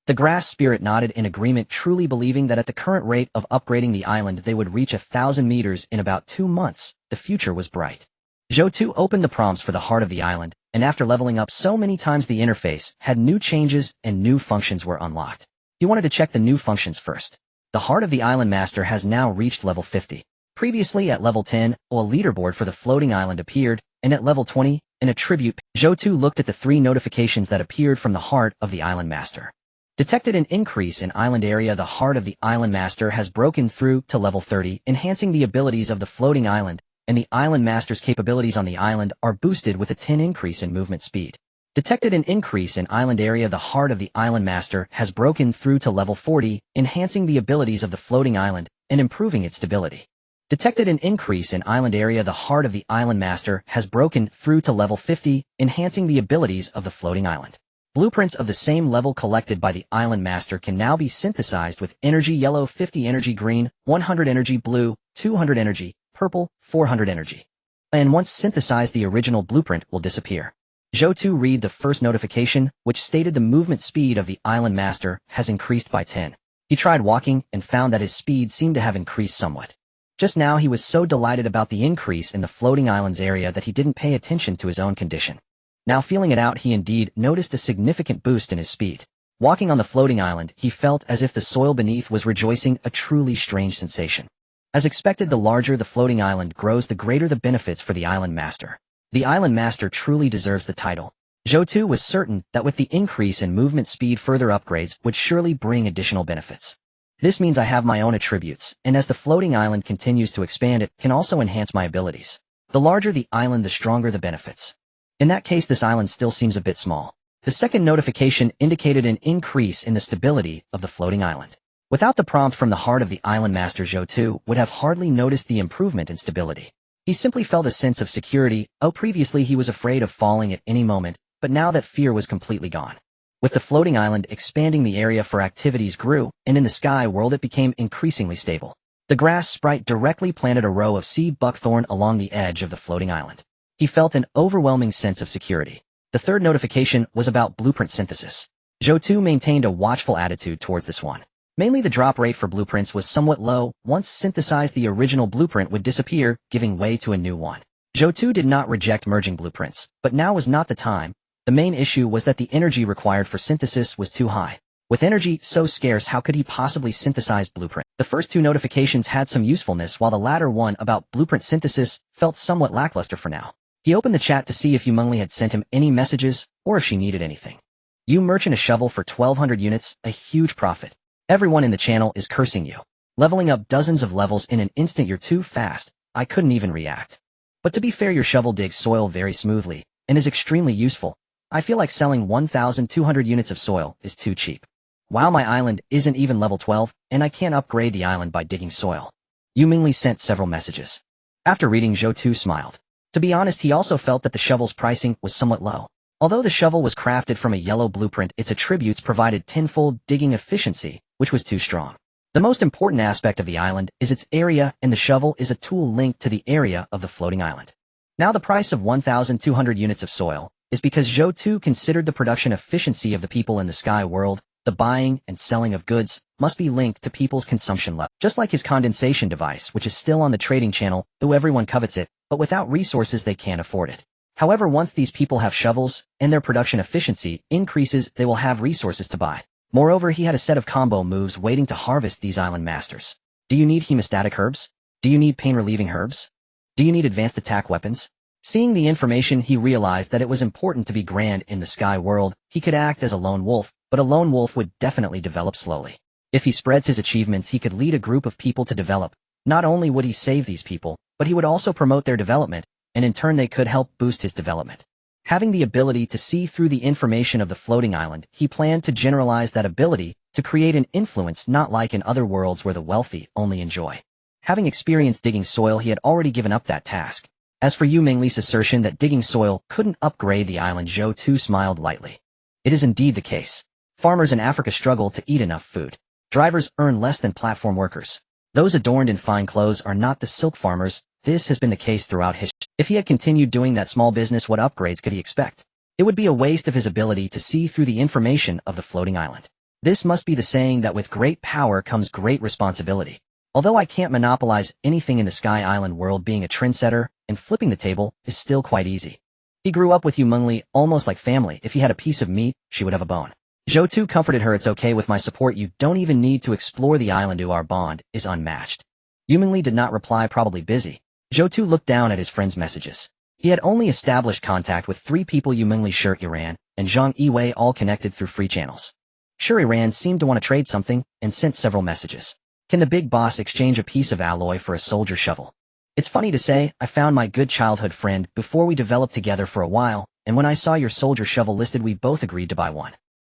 The grass spirit nodded in agreement, truly believing that at the current rate of upgrading the island they would reach 1,000 meters in about 2 months. The future was bright. Zhou Tu opened the prompts for the heart of the island, and after leveling up so many times the interface had new changes and new functions were unlocked. He wanted to check the new functions first. The heart of the island master has now reached level 50. Previously at level 10, a leaderboard for the floating island appeared, and at level 20, an attribute. Zhou Tu looked at the 3 notifications that appeared from the heart of the island master. Detected an increase in island area. The heart of the island master has broken through to level 30, enhancing the abilities of the floating island, and the island master's capabilities on the island are boosted with a 10 increase in movement speed. Detected an increase in island area. The heart of the island master has broken through to level 40, enhancing the abilities of the floating island and improving its stability. Detected an increase in island area. The heart of the island master has broken through to level 50, enhancing the abilities of the floating island. Blueprints of the same level collected by the island master can now be synthesized with energy yellow, 50 energy green, 100 energy blue, 200 energy purple, 400 energy. And once synthesized, the original blueprint will disappear. Zhou Tu read the first notification, which stated the movement speed of the island master has increased by 10. He tried walking and found that his speed seemed to have increased somewhat. Just now he was so delighted about the increase in the floating island's area that he didn't pay attention to his own condition. Now feeling it out, he indeed noticed a significant boost in his speed. Walking on the floating island, he felt as if the soil beneath was rejoicing, a truly strange sensation. As expected, the larger the floating island grows, the greater the benefits for the island master. The island master truly deserves the title. Zhou Tu was certain that with the increase in movement speed, further upgrades would surely bring additional benefits. This means I have my own attributes, and as the floating island continues to expand, it can also enhance my abilities. The larger the island, the stronger the benefits. In that case, this island still seems a bit small. The second notification indicated an increase in the stability of the floating island. Without the prompt from the heart of the island master, Zhou Tu would have hardly noticed the improvement in stability. He simply felt a sense of security. Previously he was afraid of falling at any moment, but now that fear was completely gone. With the floating island expanding, the area for activities grew, and in the sky world it became increasingly stable. The grass sprite directly planted a row of seed buckthorn along the edge of the floating island. He felt an overwhelming sense of security. The third notification was about blueprint synthesis. Zhou Tu maintained a watchful attitude towards this one. Mainly the drop rate for blueprints was somewhat low. Once synthesized, the original blueprint would disappear, giving way to a new one. Zhou Tu did not reject merging blueprints, but now was not the time. The main issue was that the energy required for synthesis was too high. With energy so scarce, how could he possibly synthesize blueprint? The first 2 notifications had some usefulness, while the latter one about blueprint synthesis felt somewhat lackluster for now. He opened the chat to see if Yumengli had sent him any messages, or if she needed anything. You merchant, a shovel for 1,200 units, a huge profit. Everyone in the channel is cursing you. Leveling up dozens of levels in an instant, you're too fast. I couldn't even react. But to be fair, your shovel digs soil very smoothly, and is extremely useful. I feel like selling 1,200 units of soil is too cheap. Wow, my island isn't even level 12, and I can't upgrade the island by digging soil. Yumengli sent several messages. After reading, Zhou Tu smiled. To be honest, he also felt that the shovel's pricing was somewhat low. Although the shovel was crafted from a yellow blueprint, its attributes provided tenfold digging efficiency, which was too strong. The most important aspect of the island is its area, and the shovel is a tool linked to the area of the floating island. Now the price of 1,200 units of soil is because Zhou Tu considered the production efficiency of the people in the sky world. The buying and selling of goods must be linked to people's consumption level. Just like his condensation device, which is still on the trading channel, though everyone covets it, but without resources they can't afford it. However, once these people have shovels, and their production efficiency increases, they will have resources to buy. Moreover, he had a set of combo moves waiting to harvest these island masters. Do you need hemostatic herbs? Do you need pain-relieving herbs? Do you need advanced attack weapons? Seeing the information, he realized that it was important to be grand in the sky world. He could act as a lone wolf, but a lone wolf would definitely develop slowly. If he spreads his achievements, he could lead a group of people to develop. Not only would he save these people, but he would also promote their development, and in turn they could help boost his development. Having the ability to see through the information of the floating island, he planned to generalize that ability to create an influence not like in other worlds where the wealthy only enjoy. Having experienced digging soil, he had already given up that task. As for Yu Mingli's assertion that digging soil couldn't upgrade the island, Zhou Tu smiled lightly. It is indeed the case. Farmers in Africa struggle to eat enough food. Drivers earn less than platform workers. Those adorned in fine clothes are not the silk farmers. This has been the case throughout history. If he had continued doing that small business, what upgrades could he expect? It would be a waste of his ability to see through the information of the floating island. This must be the saying that with great power comes great responsibility. Although I can't monopolize anything in the Sky Island world, being a trendsetter and flipping the table is still quite easy. He grew up with Yu Mingli almost like family. If he had a piece of meat, she would have a bone. Zhou Tu comforted her. It's okay with my support. You don't even need to explore the island. Our bond is unmatched. Yu Mingli did not reply, probably busy. Zhou Tu looked down at his friend's messages. He had only established contact with 3 people: Yu Mingli, Shi Iran, and Zhang Yiwei, all connected through free channels. Shi Iran seemed to want to trade something and sent several messages. Can the big boss exchange a piece of alloy for a soldier shovel? It's funny to say, I found my good childhood friend before we developed together for a while, and when I saw your soldier shovel listed, we both agreed to buy one.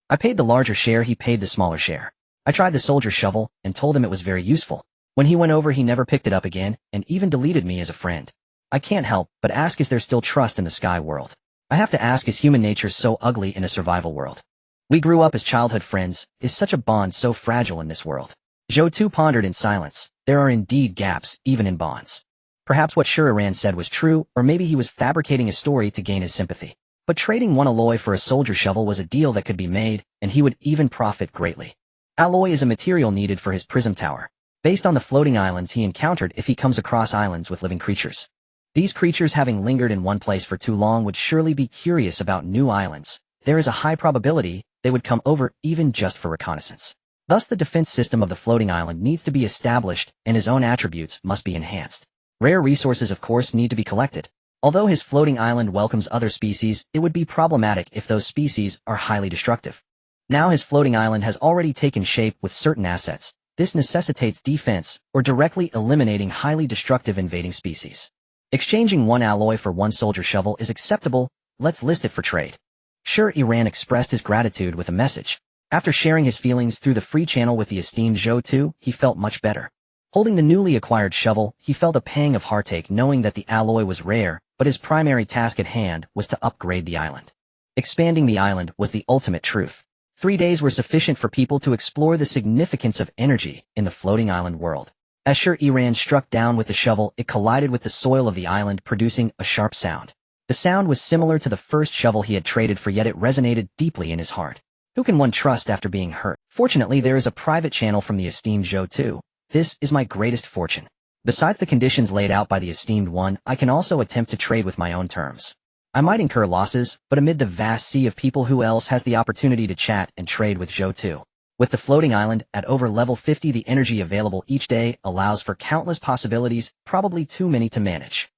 I paid the larger share, he paid the smaller share. I tried the soldier shovel and told him it was very useful. When he went over, he never picked it up again and even deleted me as a friend. I can't help but ask, is there still trust in the Sky world? I have to ask, is human nature so ugly in a survival world? We grew up as childhood friends. Is such a bond so fragile in this world? Zhou Tu pondered in silence. There are indeed gaps, even in bonds. Perhaps what Shi Iran said was true, or maybe he was fabricating a story to gain his sympathy. But trading one alloy for a soldier shovel was a deal that could be made, and he would even profit greatly. Alloy is a material needed for his prism tower, based on the floating islands he encountered. If he comes across islands with living creatures, these creatures, having lingered in one place for too long, would surely be curious about new islands. There is a high probability they would come over even just for reconnaissance. Thus the defense system of the floating island needs to be established, and his own attributes must be enhanced. Rare resources, of course, need to be collected. Although his floating island welcomes other species, it would be problematic if those species are highly destructive. Now his floating island has already taken shape with certain assets. This necessitates defense or directly eliminating highly destructive invading species. Exchanging one alloy for one soldier shovel is acceptable. Let's list it for trade. Shi Iran expressed his gratitude with a message. After sharing his feelings through the free channel with the esteemed Zhou Tu, he felt much better. Holding the newly acquired shovel, he felt a pang of heartache knowing that the alloy was rare, but his primary task at hand was to upgrade the island. Expanding the island was the ultimate truth. 3 days were sufficient for people to explore the significance of energy in the floating island world. As Shi Iran struck down with the shovel, it collided with the soil of the island, producing a sharp sound. The sound was similar to the first shovel he had traded for, yet it resonated deeply in his heart. Who can one trust after being hurt? Fortunately, there is a private channel from the esteemed Zhou Tu. This is my greatest fortune. Besides the conditions laid out by the esteemed one, I can also attempt to trade with my own terms. I might incur losses, but amid the vast sea of people, who else has the opportunity to chat and trade with Zhou Tu? With the floating island at over level 50, the energy available each day allows for countless possibilities, probably too many to manage.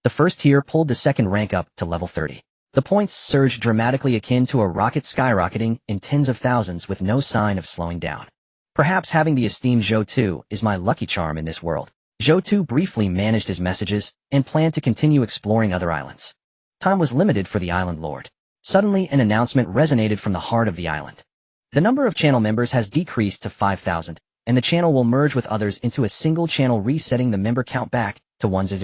The first tier pulled the second rank up to level 30. The points surged dramatically, akin to a rocket skyrocketing in tens of thousands with no sign of slowing down. Perhaps having the esteemed Zhou Tu is my lucky charm in this world. Zhou Tu briefly managed his messages and planned to continue exploring other islands. Time was limited for the island lord. Suddenly, an announcement resonated from the heart of the island. The number of channel members has decreased to 5,000, and the channel will merge with others into a single channel, resetting the member count back to 1000.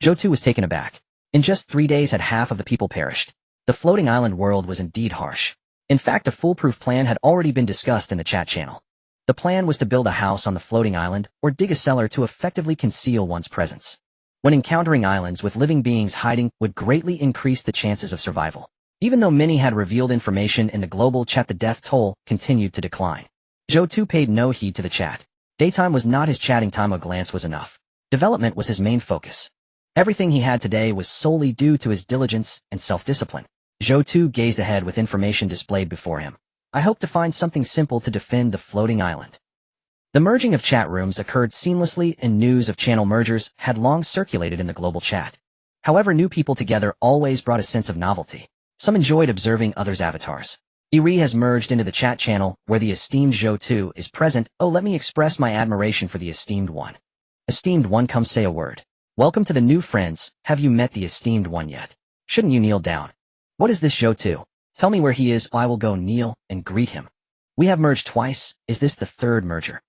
Zhou Tu was taken aback. In just 3 days had half of the people perished. The floating island world was indeed harsh. In fact, a foolproof plan had already been discussed in the chat channel. The plan was to build a house on the floating island or dig a cellar to effectively conceal one's presence. When encountering islands with living beings hiding would greatly increase the chances of survival. Even though many had revealed information in the global chat, the death toll continued to decline. Zhou Tu paid no heed to the chat. Daytime was not his chatting time, a glance was enough. Development was his main focus. Everything he had today was solely due to his diligence and self-discipline. Zhou Tu gazed ahead with information displayed before him. I hope to find something simple to defend the floating island. The merging of chat rooms occurred seamlessly, and news of channel mergers had long circulated in the global chat. However, new people together always brought a sense of novelty. Some enjoyed observing others' avatars. Eri has merged into the chat channel where the esteemed Zhou Tu is present. Oh, let me express my admiration for the esteemed one. Esteemed one, come say a word. Welcome to the new friends. Have you met the esteemed one yet? Shouldn't you kneel down? What is this Zhou Tu? Tell me where he is, I will go kneel and greet him. We have merged twice. Is this the third merger?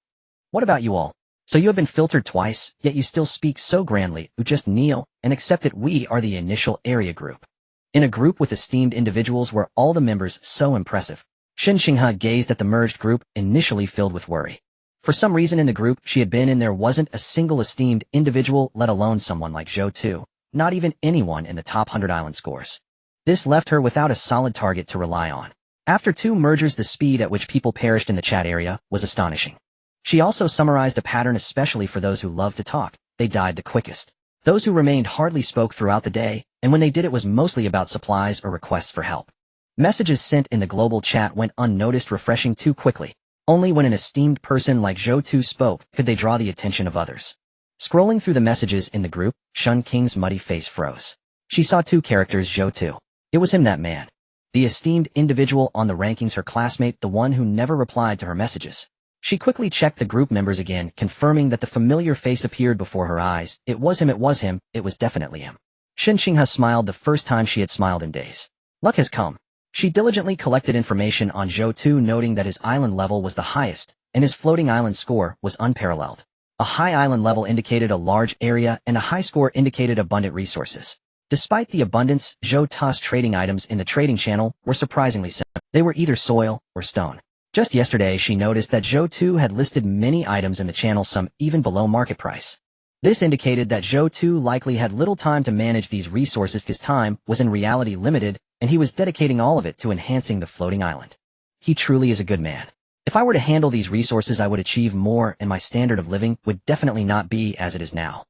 What about you all? So you have been filtered twice, yet you still speak so grandly. You just kneel and accept that we are the initial area group. In a group with esteemed individuals were all the members so impressive. Shen Xinghe gazed at the merged group, initially filled with worry. For some reason in the group she had been in there wasn't a single esteemed individual, let alone someone like Zhou Tu, not even anyone in the top 100 island scores. This left her without a solid target to rely on. After 2 mergers, the speed at which people perished in the chat area was astonishing. She also summarized a pattern, especially for those who love to talk. They died the quickest. Those who remained hardly spoke throughout the day, and when they did it was mostly about supplies or requests for help. Messages sent in the global chat went unnoticed, refreshing too quickly. Only when an esteemed person like Zhou Tu spoke could they draw the attention of others. Scrolling through the messages in the group, Shun King's muddy face froze. She saw 2 characters, Zhou Tu. It was him, that man. The esteemed individual on the rankings, her classmate, the one who never replied to her messages. She quickly checked the group members again, confirming that the familiar face appeared before her eyes. It was him, it was definitely him. Shen Xinghe smiled the first time she had smiled in days. Luck has come. She diligently collected information on Zhou Tu, noting that his island level was the highest, and his floating island score was unparalleled. A high island level indicated a large area, and a high score indicated abundant resources. Despite the abundance, Zhou Tu's trading items in the trading channel were surprisingly simple. They were either soil or stone. Just yesterday she noticed that Zhou Tu had listed many items in the channel, some even below market price. This indicated that Zhou Tu likely had little time to manage these resources. His time was in reality limited, and he was dedicating all of it to enhancing the floating island. He truly is a good man. If I were to handle these resources I would achieve more, and my standard of living would definitely not be as it is now.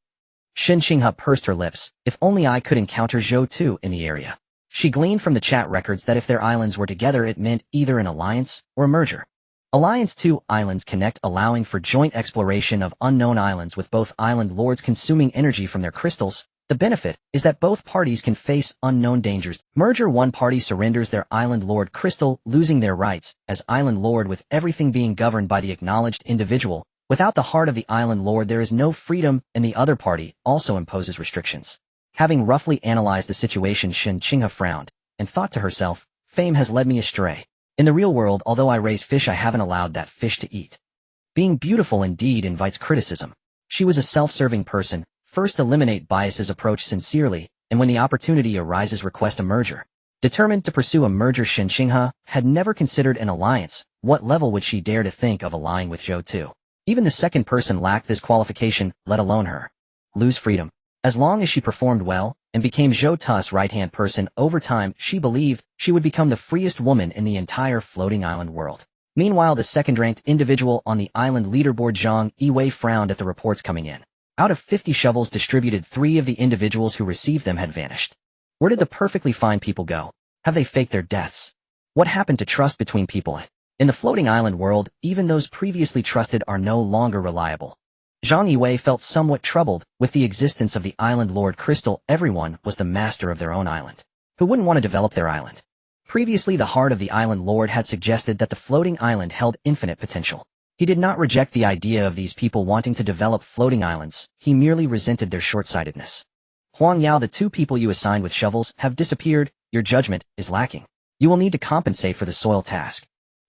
Shen Xinghe pursed her lips. If only I could encounter Zhou Tu in the area. She gleaned from the chat records that if their islands were together it meant either an alliance or a merger. Alliance: 2 islands connect, allowing for joint exploration of unknown islands with both island lords consuming energy from their crystals. The benefit is that both parties can face unknown dangers. Merger: 1 party surrenders their island lord crystal, losing their rights as island lord, with everything being governed by the acknowledged individual. Without the heart of the island lord there is no freedom, and the other party also imposes restrictions. Having roughly analyzed the situation, Shen Xinghe frowned and thought to herself, fame has led me astray. In the real world, although I raise fish, I haven't allowed that fish to eat. Being beautiful indeed invites criticism. She was a self-serving person. First eliminate biases, approach sincerely, and when the opportunity arises request a merger. Determined to pursue a merger, Shen Xinghe had never considered an alliance. What level would she dare to think of allying with Zhou Tu? Even the second person lacked this qualification, let alone her. Lose freedom. As long as she performed well and became Zhou Tu's right-hand person, over time she believed she would become the freest woman in the entire floating island world. Meanwhile, the second-ranked individual on the island leaderboard, Zhang Yiwei, frowned at the reports coming in. Out of 50 shovels distributed, 3 of the individuals who received them had vanished. Where did the perfectly fine people go? Have they faked their deaths? What happened to trust between people? In the floating island world, even those previously trusted are no longer reliable. Zhang Yiwei felt somewhat troubled with the existence of the island lord crystal. Everyone was the master of their own island. Who wouldn't want to develop their island? Previously, the heart of the island lord had suggested that the floating island held infinite potential. He did not reject the idea of these people wanting to develop floating islands. He merely resented their short-sightedness. Huang Yao, the 2 people you assigned with shovels have disappeared. Your judgment is lacking. You will need to compensate for the soil task.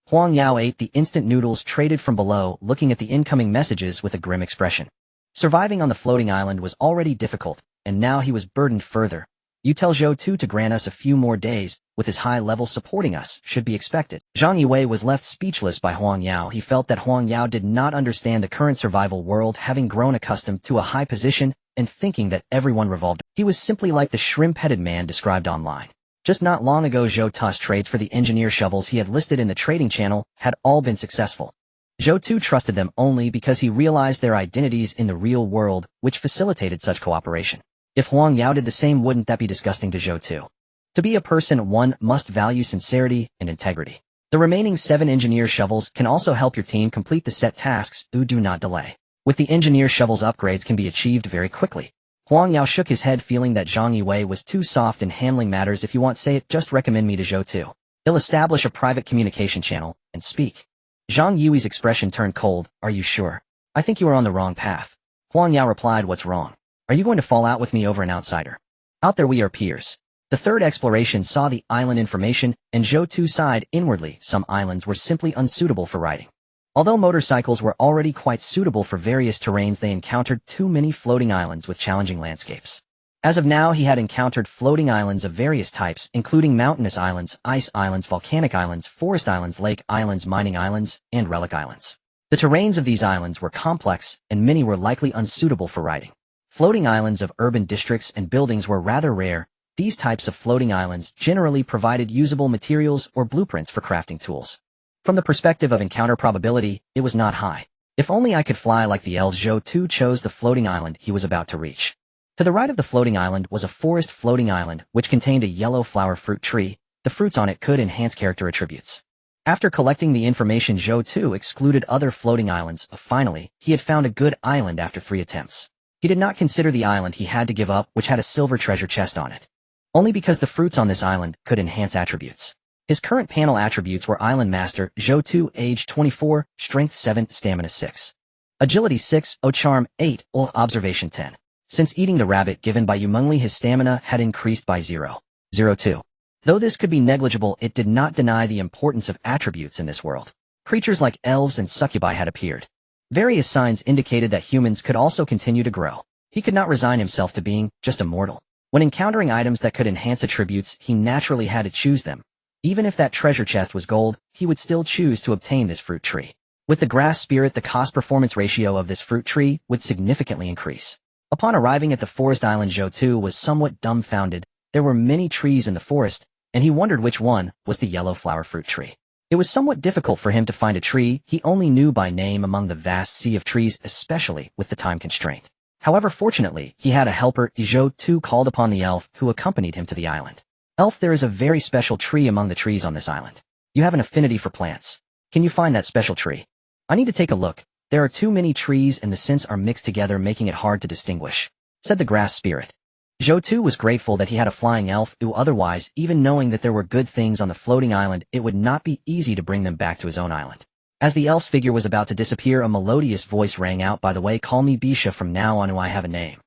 Huang Yao ate the instant noodles traded from below, looking at the incoming messages with a grim expression. Surviving on the floating island was already difficult, and now he was burdened further. You tell Zhou Tu to grant us a few more days, with his high level supporting us, should be expected. Zhang Yiwei was left speechless by Huang Yao. He felt that Huang Yao did not understand the current survival world, having grown accustomed to a high position and thinking that everyone revolved. He was simply like the shrimp-headed man described online. Just not long ago, Zhou Tu's trades for the engineer shovels he had listed in the trading channel had all been successful. Zhou Tu trusted them only because he realized their identities in the real world, which facilitated such cooperation. If Huang Yao did the same, wouldn't that be disgusting to Zhou Tu? To be a person, one must value sincerity and integrity. The remaining 7 engineer shovels can also help your team complete the set tasks. Do not delay. With the engineer shovels, upgrades can be achieved very quickly. Huang Yao shook his head, feeling that Zhang Yiwei was too soft in handling matters. If you want, say it, just recommend me to Zhou Tu. He'll establish a private communication channel and speak. Zhang Yiwei's expression turned cold. Are you sure? I think you are on the wrong path. Huang Yao replied, what's wrong? Are you going to fall out with me over an outsider? Out there we are peers. The third exploration saw the island information, and Zhou Tu sighed inwardly. Some islands were simply unsuitable for riding. Although motorcycles were already quite suitable for various terrains, they encountered too many floating islands with challenging landscapes. As of now, he had encountered floating islands of various types, including mountainous islands, ice islands, volcanic islands, forest islands, lake islands, mining islands, and relic islands. The terrains of these islands were complex, and many were likely unsuitable for riding. Floating islands of urban districts and buildings were rather rare. These types of floating islands generally provided usable materials or blueprints for crafting tools. From the perspective of encounter probability, it was not high. If only I could fly like the elves. Zhou Tu chose the floating island he was about to reach. To the right of the floating island was a forest floating island which contained a yellow flower fruit tree. The fruits on it could enhance character attributes. After collecting the information, Zhou Tu excluded other floating islands. Finally, he had found a good island after 3 attempts. He did not consider the island he had to give up, which had a silver treasure chest on it, only because the fruits on this island could enhance attributes. His current panel attributes were Island Master, Zhou Tu, age 24, Strength 7, Stamina 6. Agility 6, Charm 8, Observation 10. Since eating the rabbit given by Umengli, his stamina had increased by 0.02. Though this could be negligible, it did not deny the importance of attributes in this world. Creatures like elves and succubi had appeared. Various signs indicated that humans could also continue to grow. He could not resign himself to being just a mortal. When encountering items that could enhance attributes, he naturally had to choose them. Even if that treasure chest was gold, he would still choose to obtain this fruit tree. With the grass spirit, the cost-performance ratio of this fruit tree would significantly increase. Upon arriving at the forest island, Zhou Tu was somewhat dumbfounded. There were many trees in the forest, and he wondered which one was the yellow flower fruit tree. It was somewhat difficult for him to find a tree he only knew by name among the vast sea of trees, especially with the time constraint. However, fortunately, he had a helper. Zhou Tu called upon the elf who accompanied him to the island. Elf, there is a very special tree among the trees on this island. You have an affinity for plants. Can you find that special tree? I need to take a look. There are too many trees and the scents are mixed together, making it hard to distinguish, said the grass spirit. Zhou Tu was grateful that he had a flying elf who otherwise, even knowing that there were good things on the floating island, it would not be easy to bring them back to his own island. As the elf's figure was about to disappear, a melodious voice rang out, "By the way, call me Bisha from now on. I have a name."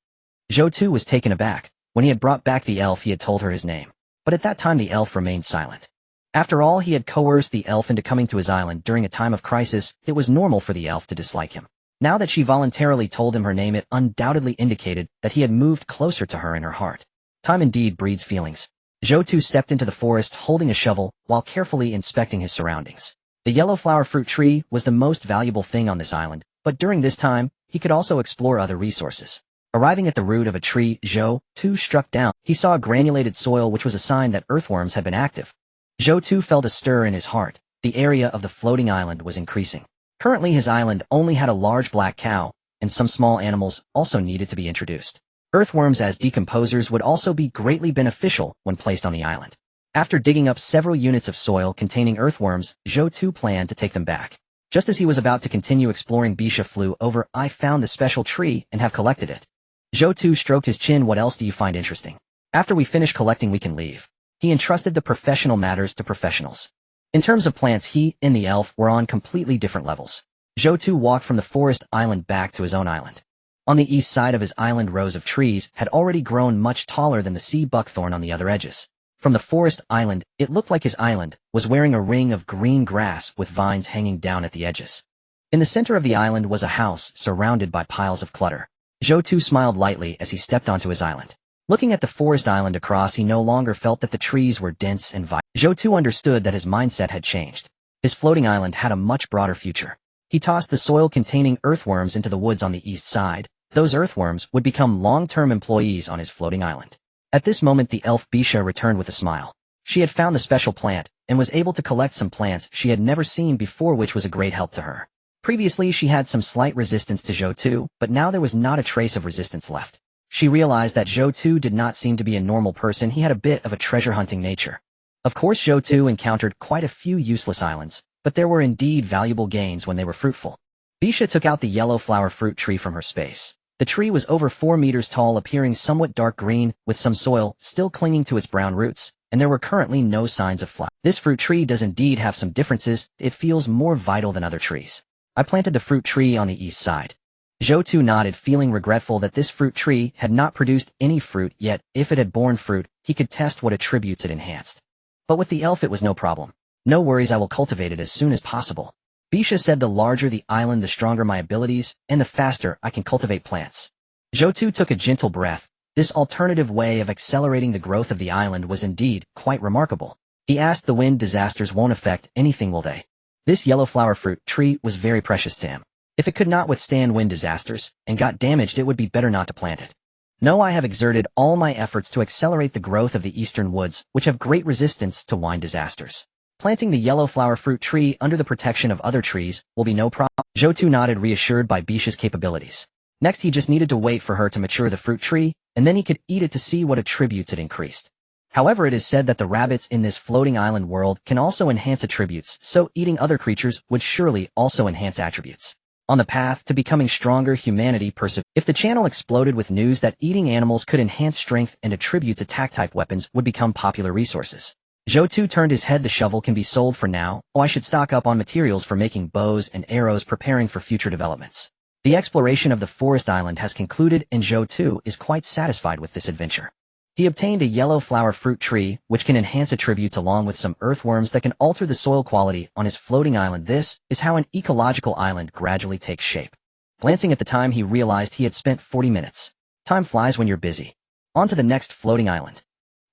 Zhou Tu was taken aback. When he had brought back the elf, he had told her his name. But at that time the elf remained silent. After all, he had coerced the elf into coming to his island during a time of crisis. It was normal for the elf to dislike him. Now that she voluntarily told him her name, it undoubtedly indicated that he had moved closer to her in her heart. Time indeed breeds feelings. Zhou Tu stepped into the forest holding a shovel while carefully inspecting his surroundings. The yellow flower fruit tree was the most valuable thing on this island, but during this time, he could also explore other resources. Arriving at the root of a tree, Zhou Tu struck down. He saw granulated soil, which was a sign that earthworms had been active. Zhou Tu felt a stir in his heart. The area of the floating island was increasing. Currently his island only had a large black cow, and some small animals also needed to be introduced. Earthworms as decomposers would also be greatly beneficial when placed on the island. After digging up several units of soil containing earthworms, Zhou Tu planned to take them back. Just as he was about to continue exploring, Bisha flew over. "I found the special tree and have collected it." Zhou Tu stroked his chin. "What else do you find interesting? After we finish collecting, we can leave." He entrusted the professional matters to professionals. In terms of plants, he and the elf were on completely different levels. Zhou Tu walked from the forest island back to his own island. On the east side of his island, rows of trees had already grown much taller than the sea buckthorn on the other edges. From the forest island, it looked like his island was wearing a ring of green grass with vines hanging down at the edges. In the center of the island was a house surrounded by piles of clutter. Zhou Tu smiled lightly as he stepped onto his island. Looking at the forest island across, he no longer felt that the trees were dense and vibrant. Zhou Tu understood that his mindset had changed. His floating island had a much broader future. He tossed the soil containing earthworms into the woods on the east side. Those earthworms would become long-term employees on his floating island. At this moment, the elf Bisha returned with a smile. She had found the special plant and was able to collect some plants she had never seen before, which was a great help to her. Previously, she had some slight resistance to Zhou Tu, but now there was not a trace of resistance left. She realized that Zhou Tu did not seem to be a normal person. He had a bit of a treasure-hunting nature. Of course, Zhou Tu encountered quite a few useless islands, but there were indeed valuable gains when they were fruitful. Bisha took out the yellow flower fruit tree from her space. The tree was over 4 meters tall, appearing somewhat dark green, with some soil still clinging to its brown roots, and there were currently no signs of flower. This fruit tree does indeed have some differences. It feels more vital than other trees. I planted the fruit tree on the east side. Zhou Tu nodded, feeling regretful that this fruit tree had not produced any fruit yet. If it had borne fruit, he could test what attributes it enhanced. But with the elf it was no problem. No worries, I will cultivate it as soon as possible. Bisha said, the larger the island the stronger my abilities, and the faster I can cultivate plants. Zhou Tu took a gentle breath. This alternative way of accelerating the growth of the island was indeed quite remarkable. He asked, the wind disasters won't affect anything, will they? This yellow flower fruit tree was very precious to him. If it could not withstand wind disasters and got damaged, it would be better not to plant it. No, I have exerted all my efforts to accelerate the growth of the eastern woods, which have great resistance to wind disasters. Planting the yellow flower fruit tree under the protection of other trees will be no problem. Zhou Tu nodded, reassured by Bisha's capabilities. Next he just needed to wait for her to mature the fruit tree, and then he could eat it to see what attributes it increased. However, it is said that the rabbits in this floating island world can also enhance attributes, so eating other creatures would surely also enhance attributes. On the path to becoming stronger, humanity persevered. If the channel exploded with news that eating animals could enhance strength and attributes, attack-type weapons would become popular resources. Zhou Tu turned his head. The shovel can be sold for now. Oh, I should stock up on materials for making bows and arrows, preparing for future developments. The exploration of the forest island has concluded, and Zhou Tu is quite satisfied with this adventure. He obtained a yellow flower fruit tree, which can enhance attributes along with some earthworms that can alter the soil quality on his floating island. This is how an ecological island gradually takes shape. Glancing at the time, he realized he had spent 40 minutes. Time flies when you're busy. On to the next floating island.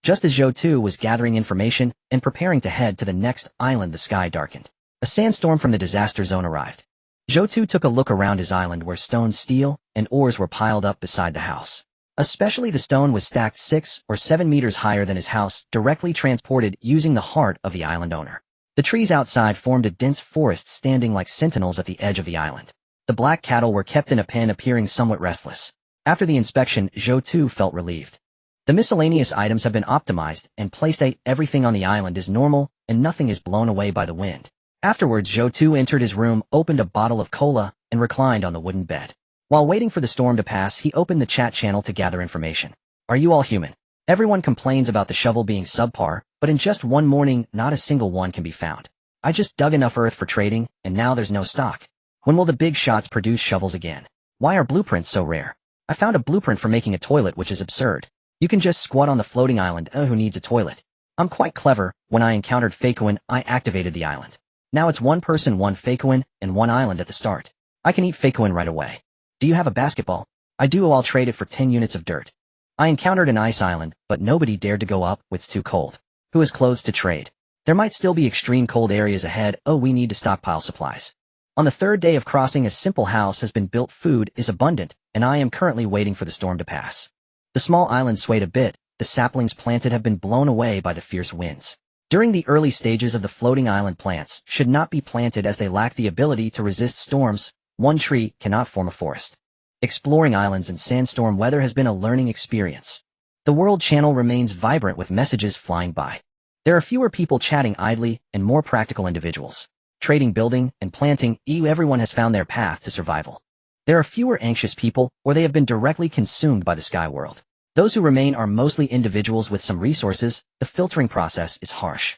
Just as Zhou Tu was gathering information and preparing to head to the next island, the sky darkened. A sandstorm from the disaster zone arrived. Zhou Tu took a look around his island where stone, steel, and ores were piled up beside the house. Especially the stone was stacked 6 or 7 meters higher than his house, directly transported using the heart of the island owner. The trees outside formed a dense forest, standing like sentinels at the edge of the island. The black cattle were kept in a pen, appearing somewhat restless. After the inspection, Zhou Tu felt relieved. The miscellaneous items have been optimized and placed. Everything on the island is normal, and nothing is blown away by the wind. Afterwards, Zhou Tu entered his room, opened a bottle of cola, and reclined on the wooden bed. While waiting for the storm to pass, he opened the chat channel to gather information. Are you all human? Everyone complains about the shovel being subpar, but in just one morning, not a single one can be found. I just dug enough earth for trading, and now there's no stock. When will the big shots produce shovels again? Why are blueprints so rare? I found a blueprint for making a toilet, which is absurd. You can just squat on the floating island. Who needs a toilet? I'm quite clever. When I encountered Fakeoin, I activated the island. Now it's one person, one Fakeoin, and one island at the start. I can eat Fakeoin right away. Do you have a basketball? I do. I'll trade it for 10 units of dirt. I encountered an ice island, but nobody dared to go up. It's too cold. Who has clothes to trade? There might still be extreme cold areas ahead. Oh, we need to stockpile supplies. On the third day of crossing, a simple house has been built. Food is abundant, and I am currently waiting for the storm to pass. The small island swayed a bit. The saplings planted have been blown away by the fierce winds. During the early stages of the floating island, plants should not be planted as they lack the ability to resist storms. One tree cannot form a forest. Exploring islands in sandstorm weather has been a learning experience. The world channel remains vibrant with messages flying by. There are fewer people chatting idly and more practical individuals. Trading, building, and planting. Everyone has found their path to survival. There are fewer anxious people, or they have been directly consumed by the sky world. Those who remain are mostly individuals with some resources. The filtering process is harsh.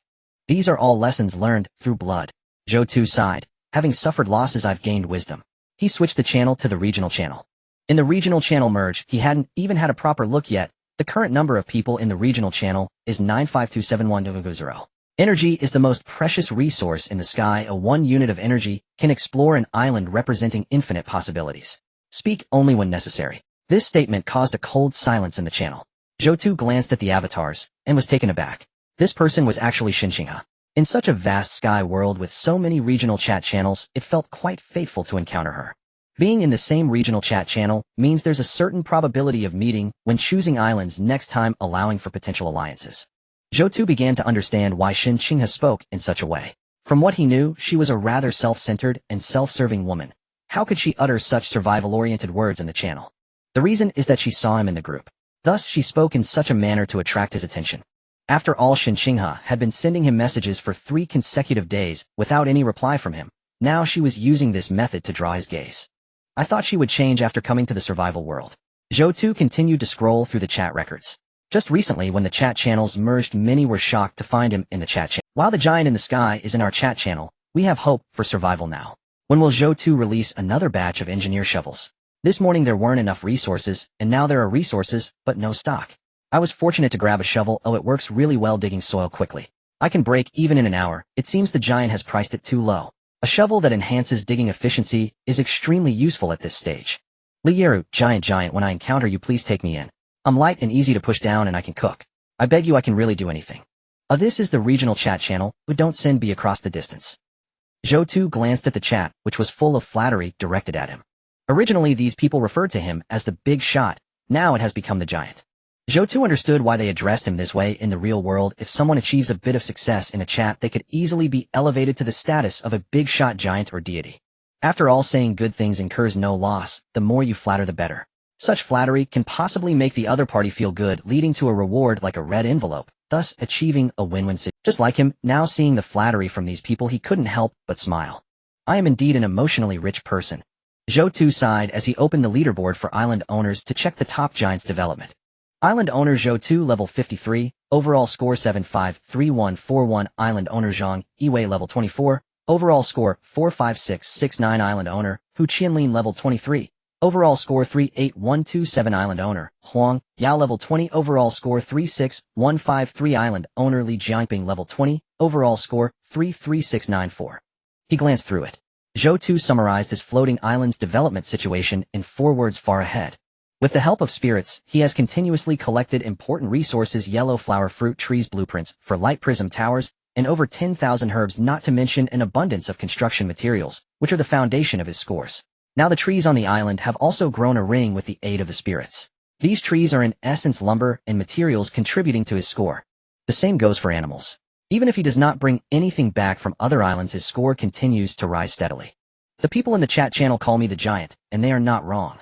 These are all lessons learned through blood. Zhou Tu sighed. Having suffered losses, I've gained wisdom. He switched the channel to the regional channel. In the regional channel merge, he hadn't even had a proper look yet. The current number of people in the regional channel is 952710. Energy is the most precious resource in the sky. A 1 unit of energy can explore an island representing infinite possibilities. Speak only when necessary. This statement caused a cold silence in the channel. Zhou Tu glanced at the avatars and was taken aback. This person was actually Xinxingha. In such a vast sky world with so many regional chat channels, it felt quite fateful to encounter her. Being in the same regional chat channel means there's a certain probability of meeting when choosing islands next time, allowing for potential alliances. Zhou Tu began to understand why Xinxingha spoke in such a way. From what he knew, she was a rather self-centered and self-serving woman. How could she utter such survival-oriented words in the channel? The reason is that she saw him in the group. Thus, she spoke in such a manner to attract his attention. After all, Xinxingha had been sending him messages for 3 consecutive days without any reply from him. Now she was using this method to draw his gaze. I thought she would change after coming to the survival world. Zhou Tu continued to scroll through the chat records. Just recently, when the chat channels merged, many were shocked to find him in the chat channel. While the giant in the sky is in our chat channel, we have hope for survival now. When will Zhou Tu release another batch of engineer shovels? This morning there weren't enough resources, and now there are resources, but no stock. I was fortunate to grab a shovel. Oh, it works really well digging soil quickly. I can break even in an hour. It seems the giant has priced it too low. A shovel that enhances digging efficiency is extremely useful at this stage. Liyeru, giant, when I encounter you please take me in. I'm light and easy to push down and I can cook. I beg you, I can really do anything. This is the regional chat channel, but don't send me across the distance. Zhou Tu glanced at the chat, which was full of flattery directed at him. Originally these people referred to him as the big shot, now it has become the giant. Zhou Tu understood why they addressed him this way. In the real world, if someone achieves a bit of success in a chat, they could easily be elevated to the status of a big shot giant or deity. After all, saying good things incurs no loss. The more you flatter the better. Such flattery can possibly make the other party feel good, leading to a reward like a red envelope, thus achieving a win-win situation. Just like him, now seeing the flattery from these people he couldn't help but smile. I am indeed an emotionally rich person. Zhou Tu sighed as he opened the leaderboard for island owners to check the top giant's development. Island owner Zhou Tu level 53, overall score 753141. Island owner Zhang Yiwei level 24, overall score 45669. Island owner Hu Qianlin level 23, overall score 38127. Island owner Huang Yao level 20, overall score 36153. Island owner Li Jiangping level 20, overall score 33694. He glanced through it. Zhou Tu summarized his floating island's development situation in 4 words: far ahead. With the help of spirits, he has continuously collected important resources: yellow flower fruit trees, blueprints for light prism towers, and over 10,000 herbs, not to mention an abundance of construction materials, which are the foundation of his scores. Now the trees on the island have also grown a ring with the aid of the spirits. These trees are in essence lumber and materials contributing to his score. The same goes for animals. Even if he does not bring anything back from other islands, his score continues to rise steadily. The people in the chat channel call me the giant, and they are not wrong.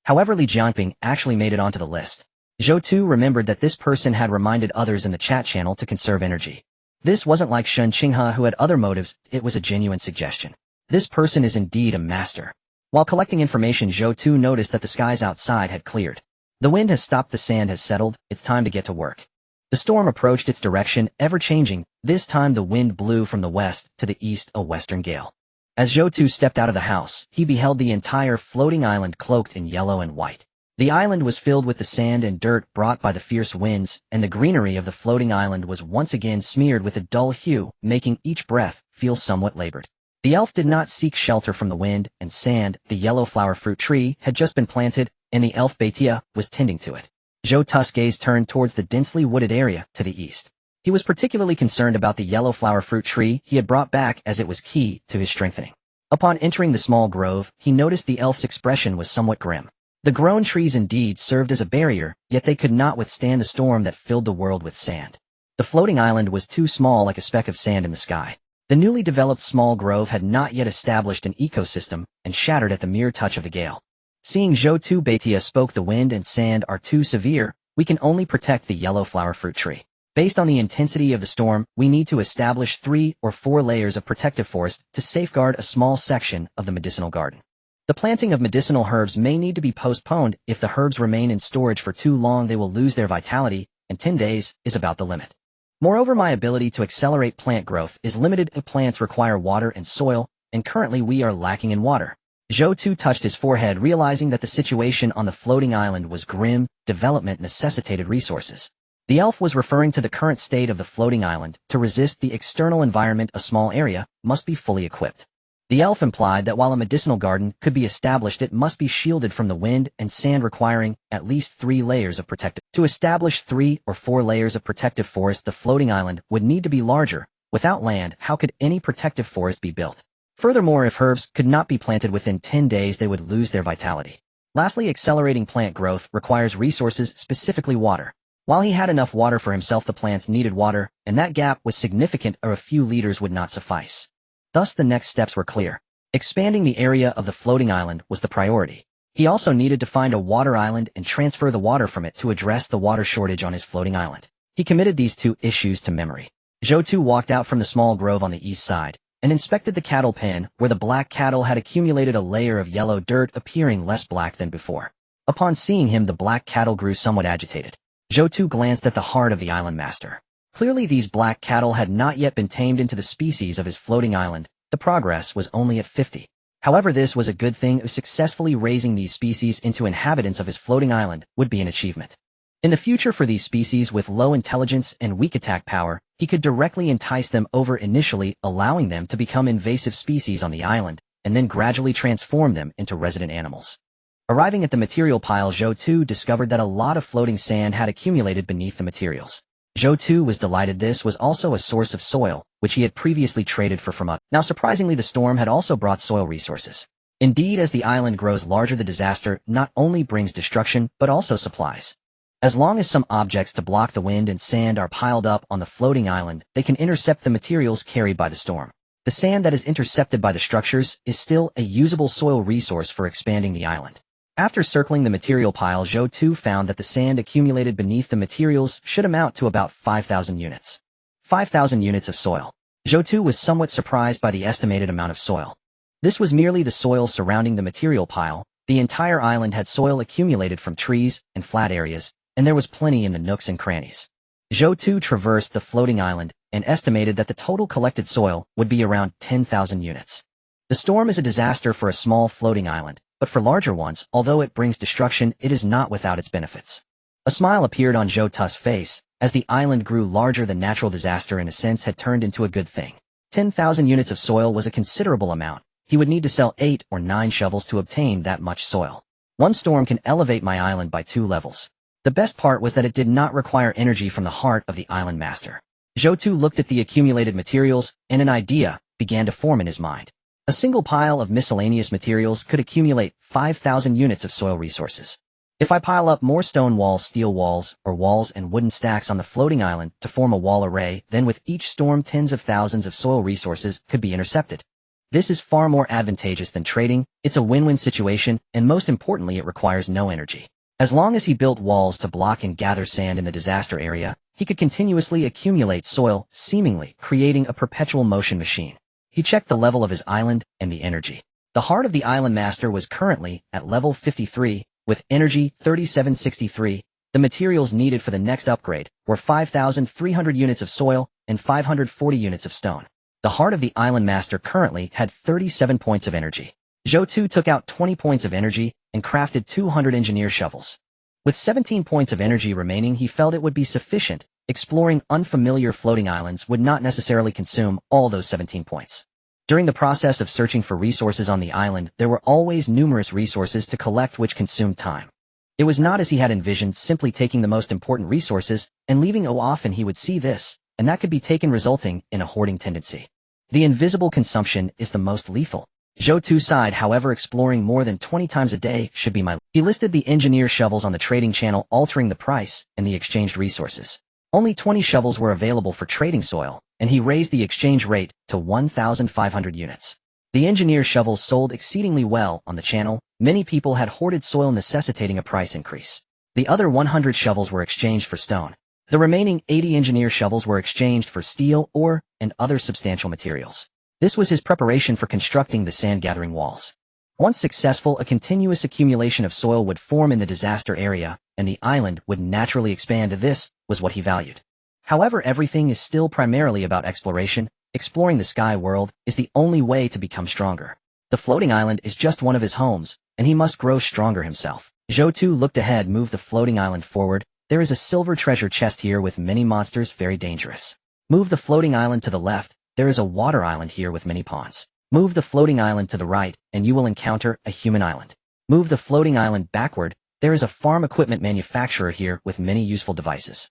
However, Li Jiangping actually made it onto the list. Zhou Tu remembered that this person had reminded others in the chat channel to conserve energy. This wasn't like Shen Qinghe, who had other motives. It was a genuine suggestion. This person is indeed a master. While collecting information, Zhou Tu noticed that the skies outside had cleared. The wind has stopped, the sand has settled, it's time to get to work. The storm approached, its direction ever-changing. This time the wind blew from the west to the east, a western gale. As Zhou Tu stepped out of the house, he beheld the entire floating island cloaked in yellow and white. The island was filled with the sand and dirt brought by the fierce winds, and the greenery of the floating island was once again smeared with a dull hue, making each breath feel somewhat labored. The elf did not seek shelter from the wind and sand. The yellow flower fruit tree had just been planted, and the elf Baitia was tending to it. Zhou Tu's gaze turned towards the densely wooded area to the east. He was particularly concerned about the yellow flower fruit tree he had brought back, as it was key to his strengthening. Upon entering the small grove, he noticed the elf's expression was somewhat grim. The grown trees indeed served as a barrier, yet they could not withstand the storm that filled the world with sand. The floating island was too small, like a speck of sand in the sky. The newly developed small grove had not yet established an ecosystem and shattered at the mere touch of the gale. Seeing Zhou Tu, Baitia spoke, the wind and sand are too severe. We can only protect the yellow flower fruit tree. Based on the intensity of the storm, we need to establish 3 or 4 layers of protective forest to safeguard a small section of the medicinal garden. The planting of medicinal herbs may need to be postponed. If the herbs remain in storage for too long, they will lose their vitality, and 10 days is about the limit. Moreover, my ability to accelerate plant growth is limited. Plants require water and soil, and currently we are lacking in water. Zhou Tu touched his forehead, realizing that the situation on the floating island was grim. Development necessitated resources. The elf was referring to the current state of the floating island. To resist the external environment, a small area must be fully equipped. The elf implied that while a medicinal garden could be established, it must be shielded from the wind and sand, requiring at least 3 layers of protective. To establish 3 or 4 layers of protective forest, the floating island would need to be larger. Without land, how could any protective forest be built? Furthermore, if herbs could not be planted within 10 days, they would lose their vitality. Lastly, accelerating plant growth requires resources, specifically water. While he had enough water for himself, the plants needed water, and that gap was significant, or a few liters would not suffice. Thus the next steps were clear. Expanding the area of the floating island was the priority. He also needed to find a water island and transfer the water from it to address the water shortage on his floating island. He committed these 2 issues to memory. Zhou Tu walked out from the small grove on the east side and inspected the cattle pen, where the black cattle had accumulated a layer of yellow dirt, appearing less black than before. Upon seeing him, the black cattle grew somewhat agitated. Zhou Tu glanced at the heart of the island master. Clearly these black cattle had not yet been tamed into the species of his floating island. The progress was only at 50. However, this was a good thing, as successfully raising these species into inhabitants of his floating island would be an achievement. In the future, for these species with low intelligence and weak attack power, he could directly entice them over, initially allowing them to become invasive species on the island, and then gradually transform them into resident animals. Arriving at the material pile, Zhou Tu discovered that a lot of floating sand had accumulated beneath the materials. Zhou Tu was delighted. This was also a source of soil, which he had previously traded for from others. Now, surprisingly, the storm had also brought soil resources. Indeed, as the island grows larger, the disaster not only brings destruction, but also supplies. As long as some objects to block the wind and sand are piled up on the floating island, they can intercept the materials carried by the storm. The sand that is intercepted by the structures is still a usable soil resource for expanding the island. After circling the material pile, Zhou Tu found that the sand accumulated beneath the materials should amount to about 5,000 units. 5,000 units of soil. Zhou Tu was somewhat surprised by the estimated amount of soil. This was merely the soil surrounding the material pile. The entire island had soil accumulated from trees and flat areas, and there was plenty in the nooks and crannies. Zhou Tu traversed the floating island and estimated that the total collected soil would be around 10,000 units. The storm is a disaster for a small floating island, but for larger ones, although it brings destruction, it is not without its benefits. A smile appeared on Zhou Tu's face, as the island grew larger. The natural disaster, in a sense, had turned into a good thing. 10,000 units of soil was a considerable amount. He would need to sell 8 or 9 shovels to obtain that much soil. One storm can elevate my island by 2 levels. The best part was that it did not require energy from the heart of the island master. Zhou Tu looked at the accumulated materials, and an idea began to form in his mind. A single pile of miscellaneous materials could accumulate 5,000 units of soil resources. If I pile up more stone walls, steel walls, or walls and wooden stacks on the floating island to form a wall array, then with each storm tens of thousands of soil resources could be intercepted. This is far more advantageous than trading. It's a win-win situation, and most importantly, it requires no energy. As long as he built walls to block and gather sand in the disaster area, he could continuously accumulate soil, seemingly creating a perpetual motion machine. He checked the level of his island and the energy. The heart of the island master was currently at level 53, with energy 3763. The materials needed for the next upgrade were 5,300 units of soil and 540 units of stone. The heart of the island master currently had 37 points of energy. Zhou Tu took out 20 points of energy and crafted 200 engineer shovels. With 17 points of energy remaining, he felt it would be sufficient. Exploring unfamiliar floating islands would not necessarily consume all those 17 points. During the process of searching for resources on the island, there were always numerous resources to collect which consumed time. It was not as he had envisioned, simply taking the most important resources and leaving. Often he would see this, and that could be taken, resulting in a hoarding tendency. The invisible consumption is the most lethal. Zhou Tu sighed. However, exploring more than 20 times a day should be my... He listed the engineer shovels on the trading channel, altering the price and the exchanged resources. Only 20 shovels were available for trading soil, and he raised the exchange rate to 1,500 units. The engineer shovels sold exceedingly well on the channel. Many people had hoarded soil, necessitating a price increase. The other 100 shovels were exchanged for stone. The remaining 80 engineer shovels were exchanged for steel, ore, and other substantial materials. This was his preparation for constructing the sand-gathering walls. Once successful, a continuous accumulation of soil would form in the disaster area, and the island would naturally expand. This was what he valued. However, everything is still primarily about exploration. Exploring the sky world is the only way to become stronger. The floating island is just one of his homes, and he must grow stronger himself. Zhou Tu looked ahead, moved the floating island forward. There is a silver treasure chest here with many monsters, very dangerous. Move the floating island to the left. There is a water island here with many ponds. Move the floating island to the right, and you will encounter a human island. Move the floating island backward. There is a farm equipment manufacturer here with many useful devices.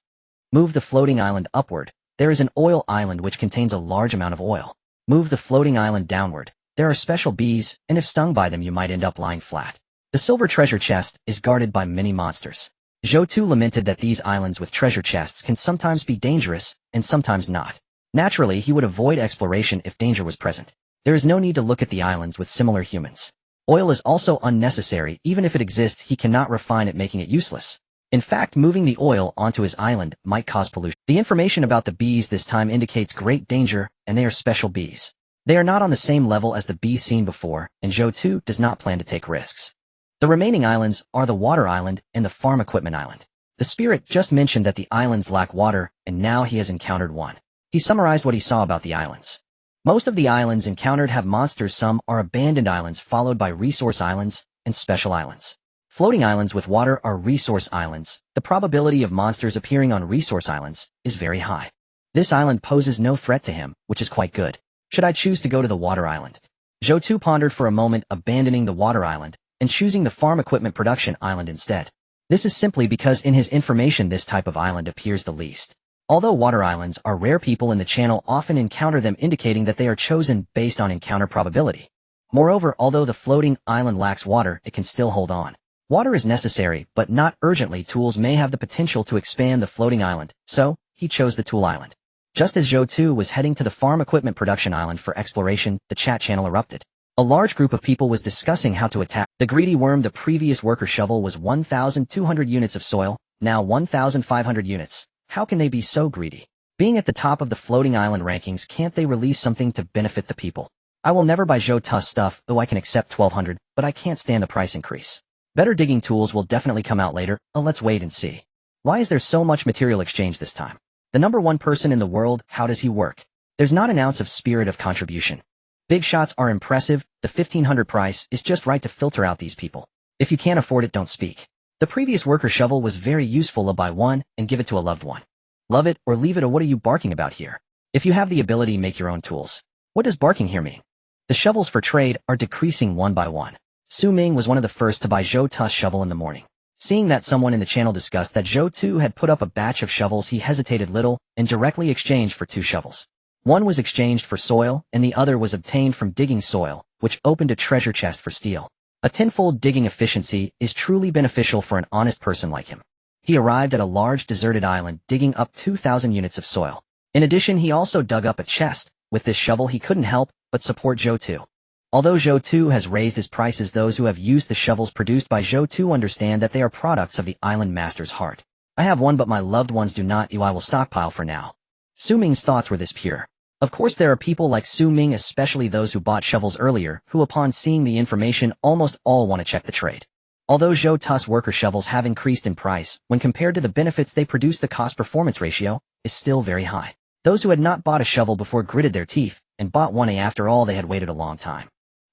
Move the floating island upward. There is an oil island which contains a large amount of oil. Move the floating island downward. There are special bees, and if stung by them you might end up lying flat. The silver treasure chest is guarded by many monsters. Zhou Tu lamented that these islands with treasure chests can sometimes be dangerous, and sometimes not. Naturally, he would avoid exploration if danger was present. There is no need to look at the islands with similar humans. Oil is also unnecessary. Even if it exists, he cannot refine it, making it useless. In fact, moving the oil onto his island might cause pollution. The information about the bees this time indicates great danger, and they are special bees. They are not on the same level as the bees seen before, and Zhou Tu does not plan to take risks. The remaining islands are the water island and the farm equipment island. The spirit just mentioned that the islands lack water, and now he has encountered one. He summarized what he saw about the islands. Most of the islands encountered have monsters. Some are abandoned islands followed by resource islands and special islands. Floating islands with water are resource islands. The probability of monsters appearing on resource islands is very high. This island poses no threat to him, which is quite good. Should I choose to go to the water island? Zhou Tu pondered for a moment, abandoning the water island and choosing the farm equipment production island instead. This is simply because in his information this type of island appears the least. Although water islands are rare, people in the channel often encounter them, indicating that they are chosen based on encounter probability. Moreover, although the floating island lacks water, it can still hold on. Water is necessary, but not urgently. Tools may have the potential to expand the floating island, so he chose the tool island. Just as Zhou Tu was heading to the farm equipment production island for exploration, the chat channel erupted. A large group of people was discussing how to attack the greedy worm. The previous worker shovel was 1,200 units of soil, now 1,500 units. How can they be so greedy? Being at the top of the floating island rankings, can't they release something to benefit the people? I will never buy Zhou Tu's stuff, though I can accept 1,200, but I can't stand the price increase. Better digging tools will definitely come out later. Let's wait and see. Why is there so much material exchange this time? The number one person in the world, how does he work? There's not an ounce of spirit of contribution. Big shots are impressive. The 1,500 price is just right to filter out these people. If you can't afford it, don't speak. The previous worker shovel was very useful. Buy one and give it to a loved one. Love it or leave it. Or what are you barking about here? If you have the ability, make your own tools. What does barking here mean? The shovels for trade are decreasing one by one. Su Ming was one of the first to buy Zhou Tu's shovel in the morning. Seeing that someone in the channel discussed that Zhou Tu had put up a batch of shovels, he hesitated little and directly exchanged for 2 shovels. One was exchanged for soil, and the other was obtained from digging soil, which opened a treasure chest for steel. A tenfold digging efficiency is truly beneficial for an honest person like him. He arrived at a large deserted island, digging up 2,000 units of soil. In addition, he also dug up a chest. With this shovel, he couldn't help but support Zhou Tu. Although Zhou Tu has raised his prices, those who have used the shovels produced by Zhou Tu understand that they are products of the island master's heart. I have one, but my loved ones do not. I will stockpile for now. Su Ming's thoughts were this pure. Of course, there are people like Su Ming, especially those who bought shovels earlier, who upon seeing the information almost all want to check the trade. Although Zhou Tu's worker shovels have increased in price, when compared to the benefits they produce, the cost-performance ratio is still very high. Those who had not bought a shovel before gritted their teeth and bought one. After all, they had waited a long time.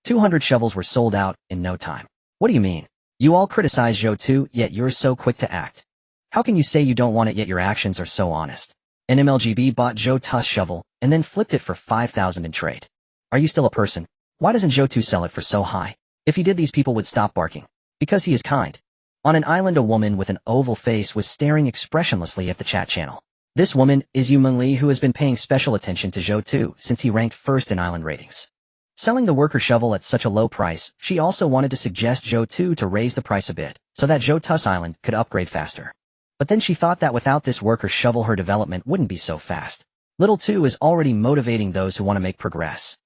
200 shovels were sold out in no time. What do you mean? You all criticize Zhou Tu, yet you're so quick to act. How can you say you don't want it, yet your actions are so honest? An MLGB bought Zhou Tu's shovel and then flipped it for 5,000 in trade. Are you still a person? Why doesn't Zhou Tu sell it for so high? If he did, these people would stop barking. Because he is kind. On an island, a woman with an oval face was staring expressionlessly at the chat channel. This woman is Yu Mengli, who has been paying special attention to Zhou Tu since he ranked first in island ratings. Selling the worker shovel at such a low price, she also wanted to suggest Zhou Tu to raise the price a bit, so that Zhou Tu's island could upgrade faster. But then she thought that without this worker shovel, her development wouldn't be so fast. Little Tu is already motivating those who want to make progress.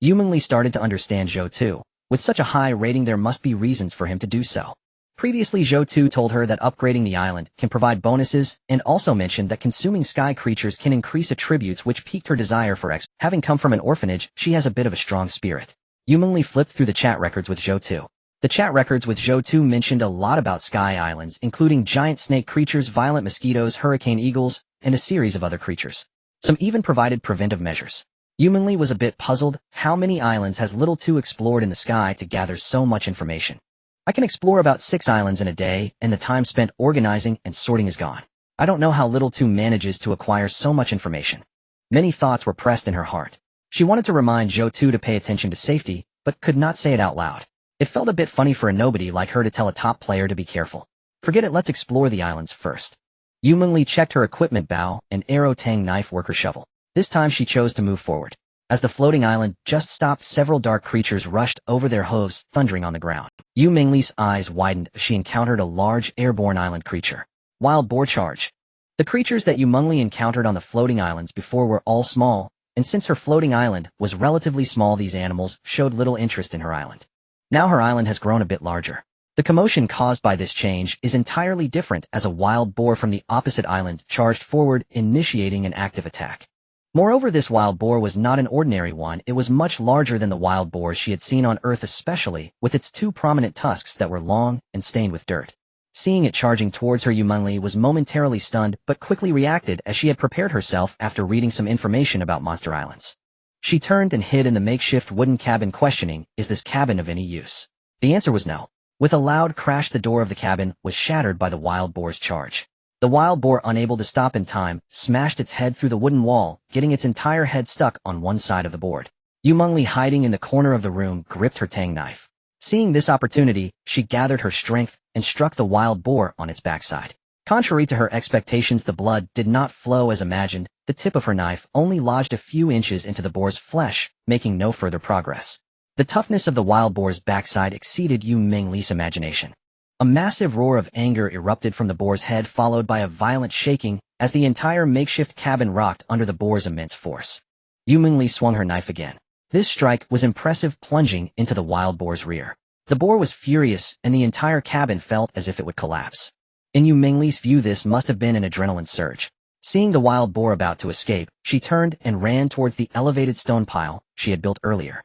Yu Mengli started to understand Zhou Tu. With such a high rating, there must be reasons for him to do so. Previously, Zhou Tu told her that upgrading the island can provide bonuses, and also mentioned that consuming sky creatures can increase attributes, which piqued her desire for X. Having come from an orphanage, she has a bit of a strong spirit. Yu Mengli flipped through the chat records with Zhou Tu. The chat records with Zhou Tu mentioned a lot about sky islands, including giant snake creatures, violent mosquitoes, hurricane eagles, and a series of other creatures. Some even provided preventive measures. Yu Mengli was a bit puzzled. How many islands has Little Tu explored in the sky to gather so much information? I can explore about 6 islands in a day, and the time spent organizing and sorting is gone. I don't know how Little Tu manages to acquire so much information. Many thoughts were pressed in her heart. She wanted to remind Zhou Tu to pay attention to safety, but could not say it out loud. It felt a bit funny for a nobody like her to tell a top player to be careful. Forget it, let's explore the islands first. Yu Mengli checked her equipment: bow and arrow, tang knife, worker shovel. This time she chose to move forward. As the floating island just stopped, several dark creatures rushed over their hooves, thundering on the ground. Yu Mengli's eyes widened as she encountered a large airborne island creature. Wild boar charge. The creatures that Yu Mengli encountered on the floating islands before were all small, and since her floating island was relatively small, these animals showed little interest in her island. Now her island has grown a bit larger. The commotion caused by this change is entirely different, as a wild boar from the opposite island charged forward, initiating an active attack. Moreover, this wild boar was not an ordinary one. It was much larger than the wild boars she had seen on Earth, especially with its 2 prominent tusks that were long and stained with dirt. Seeing it charging towards her, Yu Mengli was momentarily stunned, but quickly reacted as she had prepared herself after reading some information about monster islands. She turned and hid in the makeshift wooden cabin, questioning, "Is this cabin of any use?" The answer was no. With a loud crash, the door of the cabin was shattered by the wild boar's charge. The wild boar, unable to stop in time, smashed its head through the wooden wall, getting its entire head stuck on one side of the board. Yu Mengli, hiding in the corner of the room, gripped her tang knife. Seeing this opportunity, she gathered her strength and struck the wild boar on its backside. Contrary to her expectations, the blood did not flow as imagined. The tip of her knife only lodged a few inches into the boar's flesh, making no further progress. The toughness of the wild boar's backside exceeded Yu Mengli's imagination. A massive roar of anger erupted from the boar's head, followed by a violent shaking as the entire makeshift cabin rocked under the boar's immense force. Yu Mengli swung her knife again. This strike was impressive, plunging into the wild boar's rear. The boar was furious, and the entire cabin felt as if it would collapse. In Yu Mengli's view, this must have been an adrenaline surge. Seeing the wild boar about to escape, she turned and ran towards the elevated stone pile she had built earlier.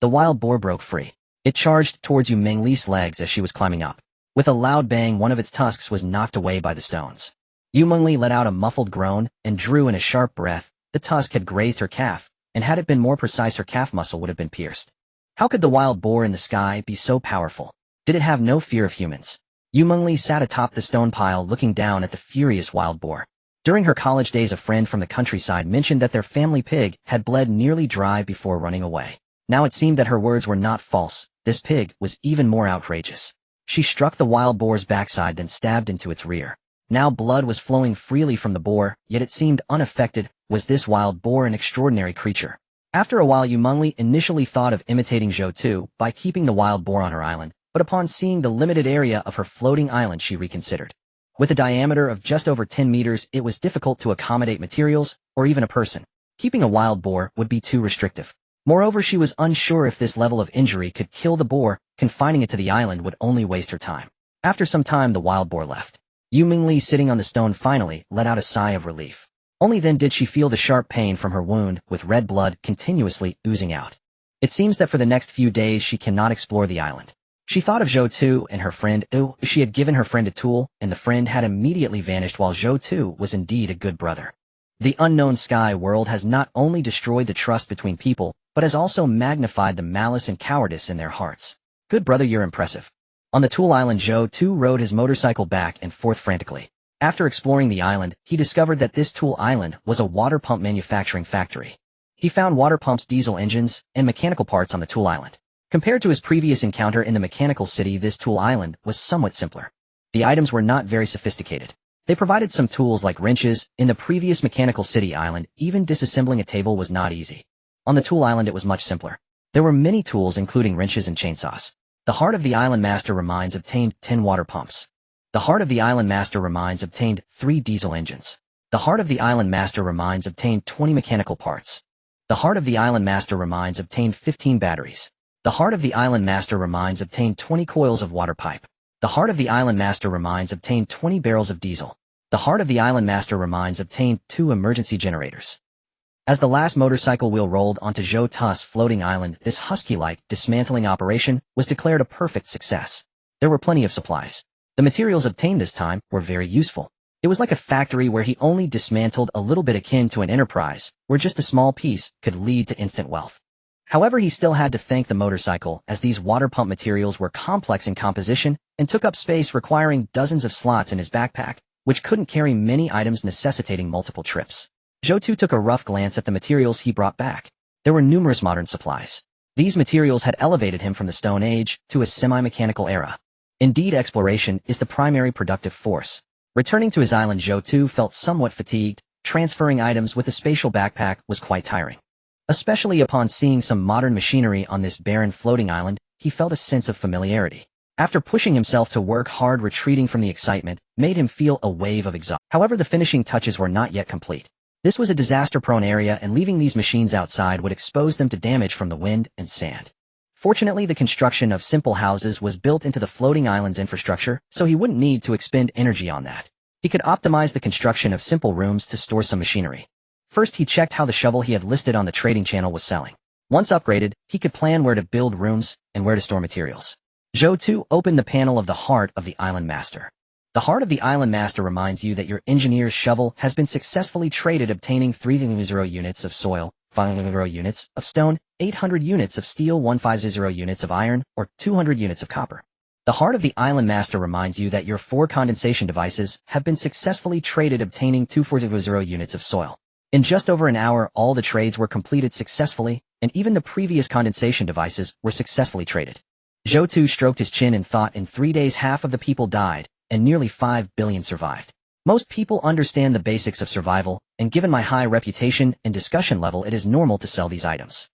The wild boar broke free. It charged towards Yu Mengli's legs as she was climbing up. With a loud bang, one of its tusks was knocked away by the stones. Yu Mengli let out a muffled groan and drew in a sharp breath. The tusk had grazed her calf, and had it been more precise, her calf muscle would have been pierced. How could the wild boar in the sky be so powerful? Did it have no fear of humans? Yu Mengli sat atop the stone pile, looking down at the furious wild boar. During her college days, a friend from the countryside mentioned that their family pig had bled nearly dry before running away. Now it seemed that her words were not false. This pig was even more outrageous. She struck the wild boar's backside, then stabbed into its rear. Now blood was flowing freely from the boar, yet it seemed unaffected. Was this wild boar an extraordinary creature? After a while, Yu Mengli initially thought of imitating Zhou Tu by keeping the wild boar on her island, but upon seeing the limited area of her floating island, she reconsidered. With a diameter of just over 10 meters, it was difficult to accommodate materials or even a person. Keeping a wild boar would be too restrictive. Moreover, she was unsure if this level of injury could kill the boar. Confining it to the island would only waste her time. After some time, the wild boar left. Yu Mengli, sitting on the stone, finally let out a sigh of relief. Only then did she feel the sharp pain from her wound, with red blood continuously oozing out. It seems that for the next few days she cannot explore the island. She thought of Zhou Tu and her friend. She had given her friend a tool, and the friend had immediately vanished, while Zhou Tu was indeed a good brother. The unknown sky world has not only destroyed the trust between people, but has also magnified the malice and cowardice in their hearts. Good brother, you're impressive. On the Tool Island, Zhou Tu rode his motorcycle back and forth frantically. After exploring the island, he discovered that this Tool Island was a water pump manufacturing factory. He found water pumps, diesel engines, and mechanical parts on the Tool Island. Compared to his previous encounter in the mechanical city, this Tool Island was somewhat simpler. The items were not very sophisticated. They provided some tools like wrenches. In the previous mechanical city island, even disassembling a table was not easy. On the Tool Island, it was much simpler. There were many tools, including wrenches and chainsaws. The Heart of the Island Master Mines obtained 10 water pumps. The Heart of the Island Master Mines obtained 3 diesel engines. The Heart of the Island Master Mines obtained 20 mechanical parts. The Heart of the Island Master Mines obtained 15 batteries. The Heart of the Island Master Mines obtained 20 coils of water pipe. The Heart of the Island Master Mines obtained 20 barrels of diesel. The Heart of the Island Master Mines obtained 2 emergency generators. As the last motorcycle wheel rolled onto Zhou Tu's floating island, this husky-like dismantling operation was declared a perfect success. There were plenty of supplies. The materials obtained this time were very useful. It was like a factory where he only dismantled a little bit, akin to an enterprise, where just a small piece could lead to instant wealth. However, he still had to thank the motorcycle, as these water pump materials were complex in composition and took up space, requiring dozens of slots in his backpack, which couldn't carry many items, necessitating multiple trips. Zhou Tu took a rough glance at the materials he brought back. There were numerous modern supplies. These materials had elevated him from the Stone Age to a semi-mechanical era. Indeed, exploration is the primary productive force. Returning to his island, Zhou Tu felt somewhat fatigued. Transferring items with a spatial backpack was quite tiring. Especially upon seeing some modern machinery on this barren floating island, he felt a sense of familiarity. After pushing himself to work hard, retreating from the excitement made him feel a wave of exhaustion. However, the finishing touches were not yet complete. This was a disaster-prone area, and leaving these machines outside would expose them to damage from the wind and sand. Fortunately, the construction of simple houses was built into the floating island's infrastructure, so he wouldn't need to expend energy on that. He could optimize the construction of simple rooms to store some machinery. First, he checked how the shovel he had listed on the trading channel was selling. Once upgraded, he could plan where to build rooms and where to store materials. Zhou Tu opened the panel of the Heart of the Island Master. The Heart of the Island Master reminds you that your engineer's shovel has been successfully traded, obtaining 300 units of soil, 500 units of stone, 800 units of steel, 150 units of iron, or 200 units of copper. The heart of the Island Master reminds you that your 4 condensation devices have been successfully traded, obtaining 240 units of soil. In just over an hour, all the trades were completed successfully, and even the previous condensation devices were successfully traded. Zhou Tu stroked his chin and thought, in 3 days half of the people died, and nearly 5 billion survived. Most people understand the basics of survival, and given my high reputation and discussion level, it is normal to sell these items.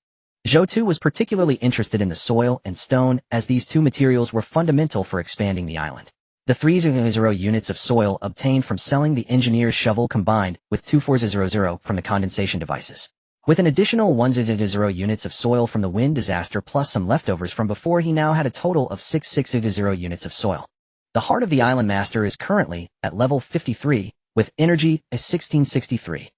Zhou Tu was particularly interested in the soil and stone, as these two materials were fundamental for expanding the island. The 300 units of soil obtained from selling the engineer's shovel combined with 2400 from the condensation devices. With an additional 100 units of soil from the wind disaster plus some leftovers from before, he now had a total of 600 units of soil. The heart of the Island Master is currently at level 53, with energy as 1663.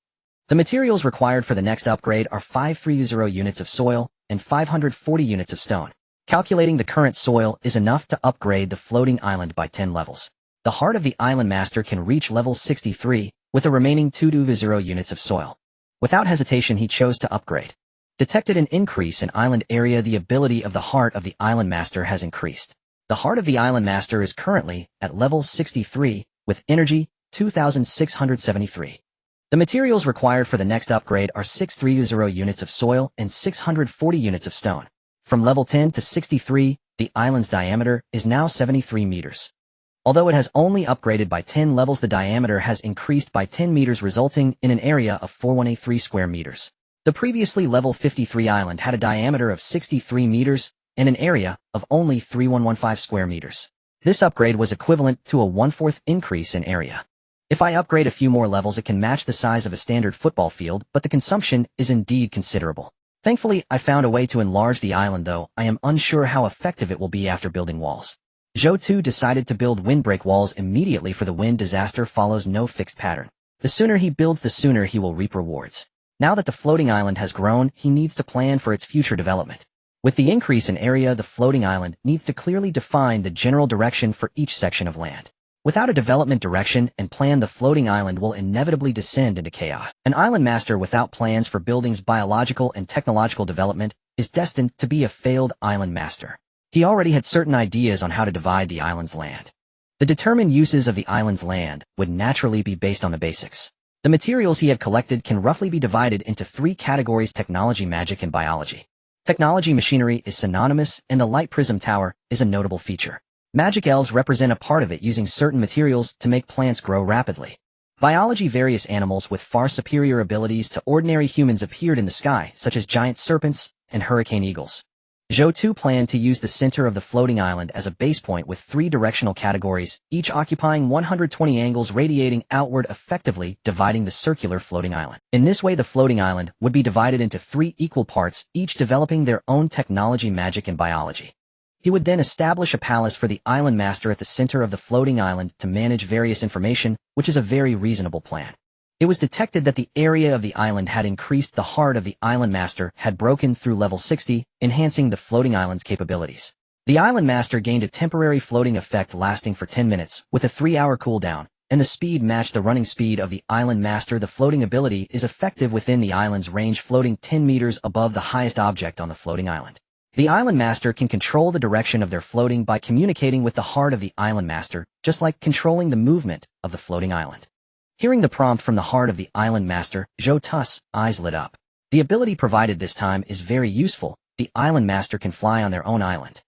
The materials required for the next upgrade are 530 units of soil and 540 units of stone. Calculating the current soil is enough to upgrade the floating island by 10 levels. The heart of the Island Master can reach level 63, with the remaining 220 units of soil. Without hesitation, he chose to upgrade. Detected an increase in island area. The ability of the heart of the Island Master has increased. The heart of the Island Master is currently at level 63, with energy 2673. The materials required for the next upgrade are 630 units of soil and 640 units of stone. From level 10 to 63, the island's diameter is now 73 meters. Although it has only upgraded by 10 levels, the diameter has increased by 10 meters, resulting in an area of 4183 square meters. The previously level 53 island had a diameter of 63 meters and an area of only 3115 square meters. This upgrade was equivalent to a 1/4 increase in area. If I upgrade a few more levels, it can match the size of a standard football field, but the consumption is indeed considerable. Thankfully, I found a way to enlarge the island, though I am unsure how effective it will be after building walls. Zhou Tu decided to build windbreak walls immediately, for the wind disaster follows no fixed pattern. The sooner he builds, the sooner he will reap rewards. Now that the floating island has grown, he needs to plan for its future development. With the increase in area, the floating island needs to clearly define the general direction for each section of land. Without a development direction and plan, the floating island will inevitably descend into chaos. An island master without plans for buildings, biological and technological development is destined to be a failed island master. He already had certain ideas on how to divide the island's land. The determined uses of the island's land would naturally be based on the basics. The materials he had collected can roughly be divided into 3 categories: technology, magic, and biology. Technology machinery is synonymous, and the light prism tower is a notable feature. Magic elves represent a part of it, using certain materials to make plants grow rapidly. Biology, various animals with far superior abilities to ordinary humans appeared in the sky, such as giant serpents and hurricane eagles. Zhou Tu planned to use the center of the floating island as a base point with 3 directional categories, each occupying 120 angles radiating outward, effectively dividing the circular floating island. In this way, the floating island would be divided into 3 equal parts, each developing their own technology, magic, and biology. He would then establish a palace for the Island Master at the center of the floating island to manage various information, which is a very reasonable plan. It was detected that the area of the island had increased. The heart of the Island Master had broken through level 60, enhancing the floating island's capabilities. The Island Master gained a temporary floating effect lasting for 10 minutes, with a 3-hour cooldown, and the speed matched the running speed of the Island Master. The floating ability is effective within the island's range, floating 10 meters above the highest object on the floating island. The Island Master can control the direction of their floating by communicating with the heart of the Island Master, just like controlling the movement of the floating island. Hearing the prompt from the heart of the Island Master, Zhou Tu's eyes lit up. The ability provided this time is very useful. The Island Master can fly on their own island.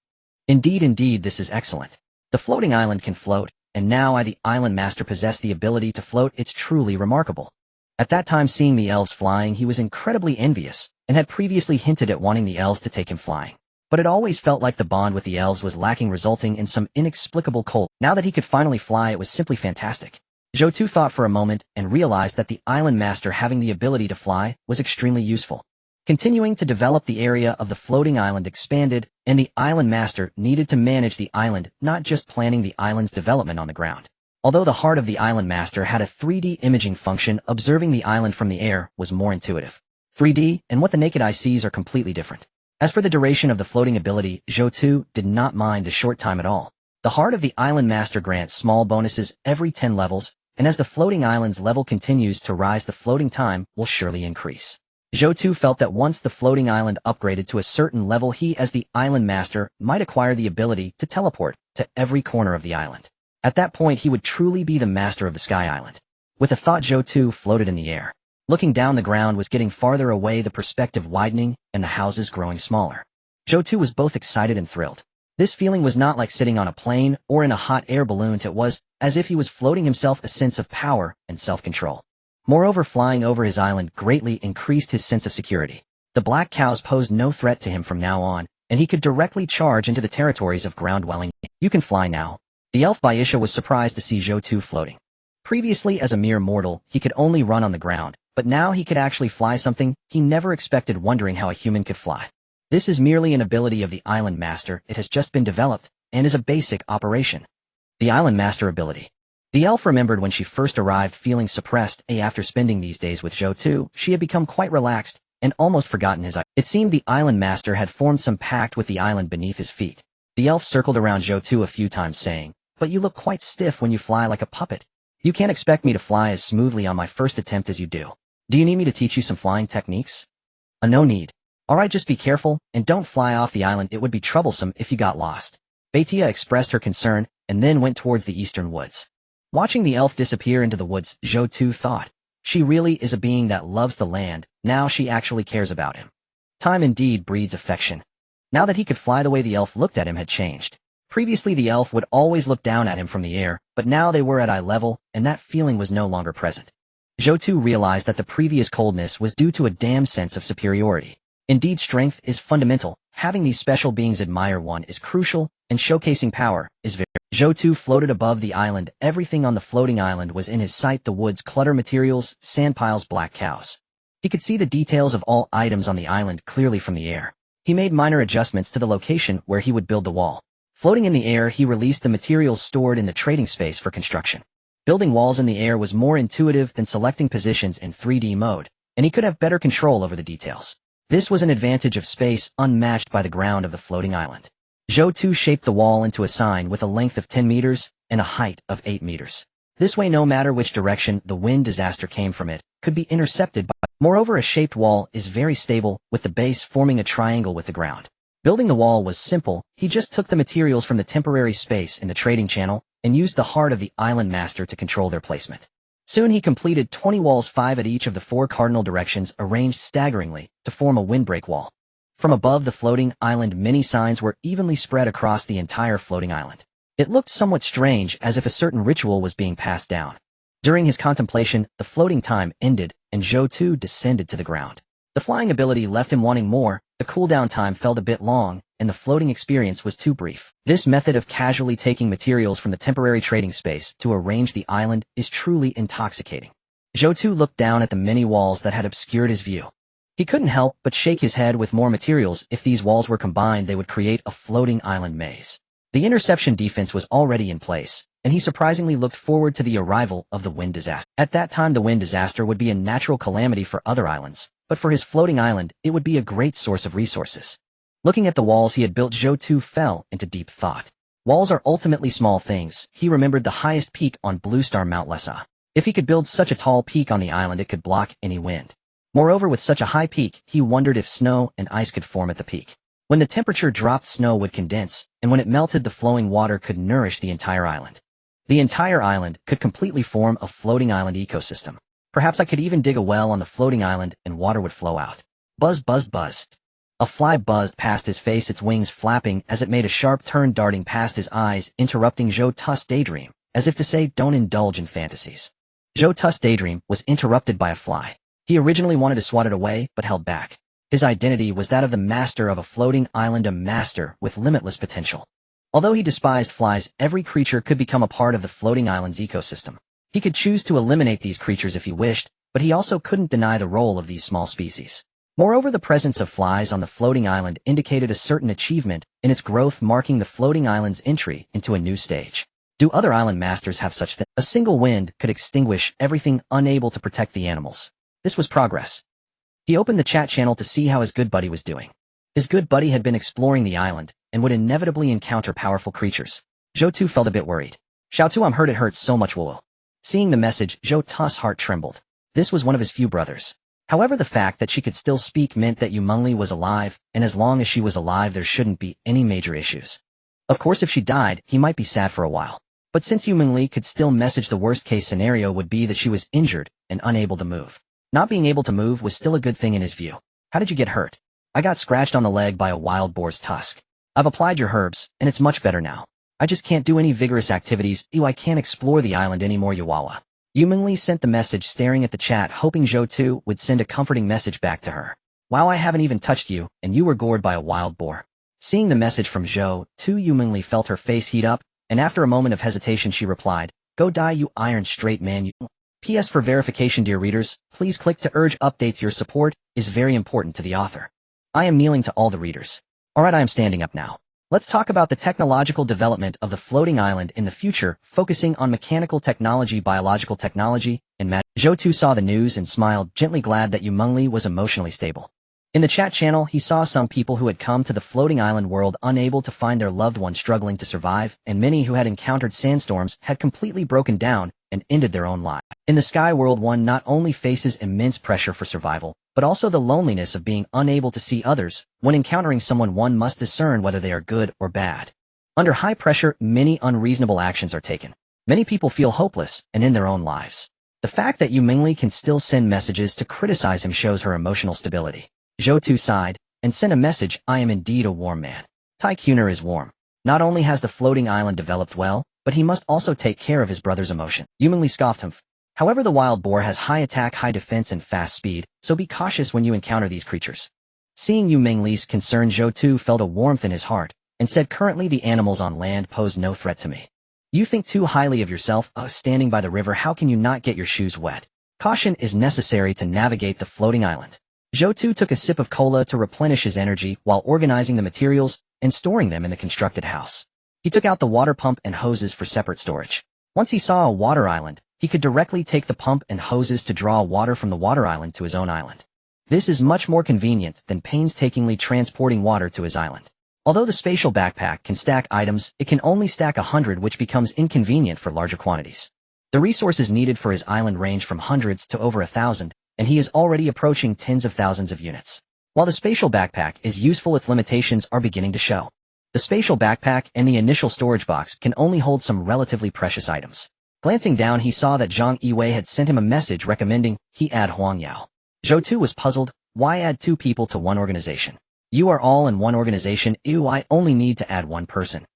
Indeed, this is excellent. The floating island can float, and now the Island Master possess the ability to float. It's truly remarkable. At that time, seeing the elves flying, he was incredibly envious, and had previously hinted at wanting the elves to take him flying. But it always felt like the bond with the elves was lacking, resulting in some inexplicable cold. Now that he could finally fly, it was simply fantastic. Zhou Tu thought for a moment and realized that the Island Master having the ability to fly was extremely useful. Continuing to develop, the area of the floating island expanded, and the Island Master needed to manage the island, not just planning the island's development on the ground. Although the heart of the Island Master had a 3D imaging function, observing the island from the air was more intuitive. 3D and what the naked eye sees are completely different. As for the duration of the floating ability, Zhou Tu did not mind a short time at all. The heart of the Island Master grants small bonuses every 10 levels, and as the floating island's level continues to rise, the floating time will surely increase. Zhou Tu felt that once the floating island upgraded to a certain level, he, as the island master, might acquire the ability to teleport to every corner of the island. At that point, he would truly be the master of the Sky Island. With the thought, Zhou Tu floated in the air. Looking down, the ground was getting farther away, the perspective widening, and the houses growing smaller. Zhou Tu was both excited and thrilled. This feeling was not like sitting on a plane or in a hot air balloon. It was as if he was floating himself, a sense of power and self-control. Moreover, flying over his island greatly increased his sense of security. The black cows posed no threat to him from now on, and he could directly charge into the territories of ground-dwelling. You can fly now. The elf Baisha was surprised to see Zhou Tu floating. Previously, as a mere mortal, he could only run on the ground, but now he could actually fly, something he never expected, wondering how a human could fly. This is merely an ability of the Island Master. It has just been developed, and is a basic operation. The Island Master ability. The elf remembered when she first arrived, feeling suppressed. After spending these days with Zhou Tu, she had become quite relaxed, and almost forgotten his. It seemed the Island Master had formed some pact with the island beneath his feet. The elf circled around Zhou Tu a few times, saying, "But you look quite stiff when you fly, like a puppet. You can't expect me to fly as smoothly on my first attempt as you do. Do you need me to teach you some flying techniques?" No need. Alright, just be careful, and don't fly off the island. It would be troublesome if you got lost. Baitia expressed her concern, and then went towards the eastern woods. Watching the elf disappear into the woods, Zhou Tu thought, she really is a being that loves the land. Now she actually cares about him. Time indeed breeds affection. Now that he could fly, the way the elf looked at him had changed. Previously, the elf would always look down at him from the air, but now they were at eye level, and that feeling was no longer present. Zhou Tu realized that the previous coldness was due to a damn sense of superiority. Indeed, strength is fundamental. Having these special beings admire one is crucial, and showcasing power is very. Zhou Tu floated above the island. Everything on the floating island was in his sight: the woods, clutter, materials, sand piles, black cows. He could see the details of all items on the island clearly from the air. He made minor adjustments to the location where he would build the wall. Floating in the air, he released the materials stored in the trading space for construction. Building walls in the air was more intuitive than selecting positions in 3D mode, and he could have better control over the details. This was an advantage of space unmatched by the ground of the floating island. Zhou Tu shaped the wall into a sign with a length of 10 meters and a height of 8 meters. This way, no matter which direction the wind disaster came from, it could be intercepted by. Moreover, a shaped wall is very stable, with the base forming a triangle with the ground. Building the wall was simple. He just took the materials from the temporary space in the trading channel and used the heart of the island master to control their placement. Soon he completed 20 walls, 5 at each of the 4 cardinal directions, arranged staggeringly to form a windbreak wall. From above the floating island, many signs were evenly spread across the entire floating island. It looked somewhat strange, as if a certain ritual was being passed down. During his contemplation, the floating time ended, and Zhou Tu descended to the ground. The flying ability left him wanting more. The cooldown time felt a bit long, and the floating experience was too brief. This method of casually taking materials from the temporary trading space to arrange the island is truly intoxicating. Zhou Tu looked down at the many walls that had obscured his view. He couldn't help but shake his head. With more materials, if these walls were combined, they would create a floating island maze. The interception defense was already in place, and he surprisingly looked forward to the arrival of the wind disaster. At that time, the wind disaster would be a natural calamity for other islands, but for his floating island, it would be a great source of resources. Looking at the walls he had built, Zhou Tu fell into deep thought. Walls are ultimately small things. He remembered the highest peak on Blue Star Mount Lessa. If he could build such a tall peak on the island, it could block any wind. Moreover, with such a high peak, he wondered if snow and ice could form at the peak. When the temperature dropped, snow would condense, and when it melted, the flowing water could nourish the entire island. The entire island could completely form a floating island ecosystem. Perhaps I could even dig a well on the floating island and water would flow out. Buzz, buzz, buzz. A fly buzzed past his face, its wings flapping as it made a sharp turn, darting past his eyes, interrupting Zhou Tu's daydream, as if to say, don't indulge in fantasies. Zhou Tu's daydream was interrupted by a fly. He originally wanted to swat it away, but held back. His identity was that of the master of a floating island, a master with limitless potential. Although he despised flies, every creature could become a part of the floating island's ecosystem. He could choose to eliminate these creatures if he wished, but he also couldn't deny the role of these small species. Moreover, the presence of flies on the floating island indicated a certain achievement in its growth, marking the floating island's entry into a new stage. Do other island masters have such things? A single wind could extinguish everything, unable to protect the animals. This was progress. He opened the chat channel to see how his good buddy was doing. His good buddy had been exploring the island, and would inevitably encounter powerful creatures. Zhou Tu felt a bit worried. Zhou Tu, I'm hurt, it hurts so much. Whoa. Seeing the message, Zhou Tu's heart trembled. This was one of his few brothers. However, the fact that she could still speak meant that Yu Mengli was alive, and as long as she was alive there shouldn't be any major issues. Of course, if she died, he might be sad for a while. But since Yu Mengli could still message, the worst-case scenario would be that she was injured and unable to move. Not being able to move was still a good thing in his view. How did you get hurt? I got scratched on the leg by a wild boar's tusk. I've applied your herbs, and it's much better now. I just can't do any vigorous activities. I can't explore the island anymore, Yuwawa. Yu Mengli sent the message, staring at the chat, hoping Zhou Tu would send a comforting message back to her. Wow, I haven't even touched you, and you were gored by a wild boar. Seeing the message from Zhou Tu, Yu Mengli felt her face heat up, and after a moment of hesitation she replied, "Go die, you iron straight man, you." PS for verification, dear readers, please click to urge updates. Your support is very important to the author. I am kneeling to all the readers. Alright, I am standing up now. Let's talk about the technological development of the floating island in the future, focusing on mechanical technology, biological technology, and magic. Zhou Tu saw the news and smiled, gently glad that Yu Mengli was emotionally stable. In the chat channel, he saw some people who had come to the floating island world unable to find their loved ones, struggling to survive, and many who had encountered sandstorms had completely broken down and ended their own lives. In the sky world, one not only faces immense pressure for survival, but also the loneliness of being unable to see others. When encountering someone, one must discern whether they are good or bad. Under high pressure, many unreasonable actions are taken. Many people feel hopeless and in their own lives. The fact that Yu Mengli can still send messages to criticize him shows her emotional stability. Zhou Tu sighed and sent a message, "I am indeed a warm man. Tycoon is warm." Not only has the floating island developed well, but he must also take care of his brother's emotion. Yu Mengli scoffed him. However, the wild boar has high attack, high defense, and fast speed, so be cautious when you encounter these creatures. Seeing Yu Mengli's concern, Zhou Tu felt a warmth in his heart, and said, "Currently the animals on land pose no threat to me. You think too highly of yourself. Standing by the river, how can you not get your shoes wet? Caution is necessary to navigate the floating island." Zhou Tu took a sip of cola to replenish his energy while organizing the materials and storing them in the constructed house. He took out the water pump and hoses for separate storage. Once he saw a water island, he could directly take the pump and hoses to draw water from the water island to his own island. This is much more convenient than painstakingly transporting water to his island. Although the spatial backpack can stack items, it can only stack 100, which becomes inconvenient for larger quantities. The resources needed for his island range from hundreds to over 1,000, and he is already approaching tens of thousands of units. While the spatial backpack is useful, its limitations are beginning to show. The spatial backpack and the initial storage box can only hold some relatively precious items. Glancing down, he saw that Zhang Yiwei had sent him a message recommending he add Huang Yao. Zhou Tu was puzzled. Why add two people to one organization? You are all in one organization. I only need to add one person.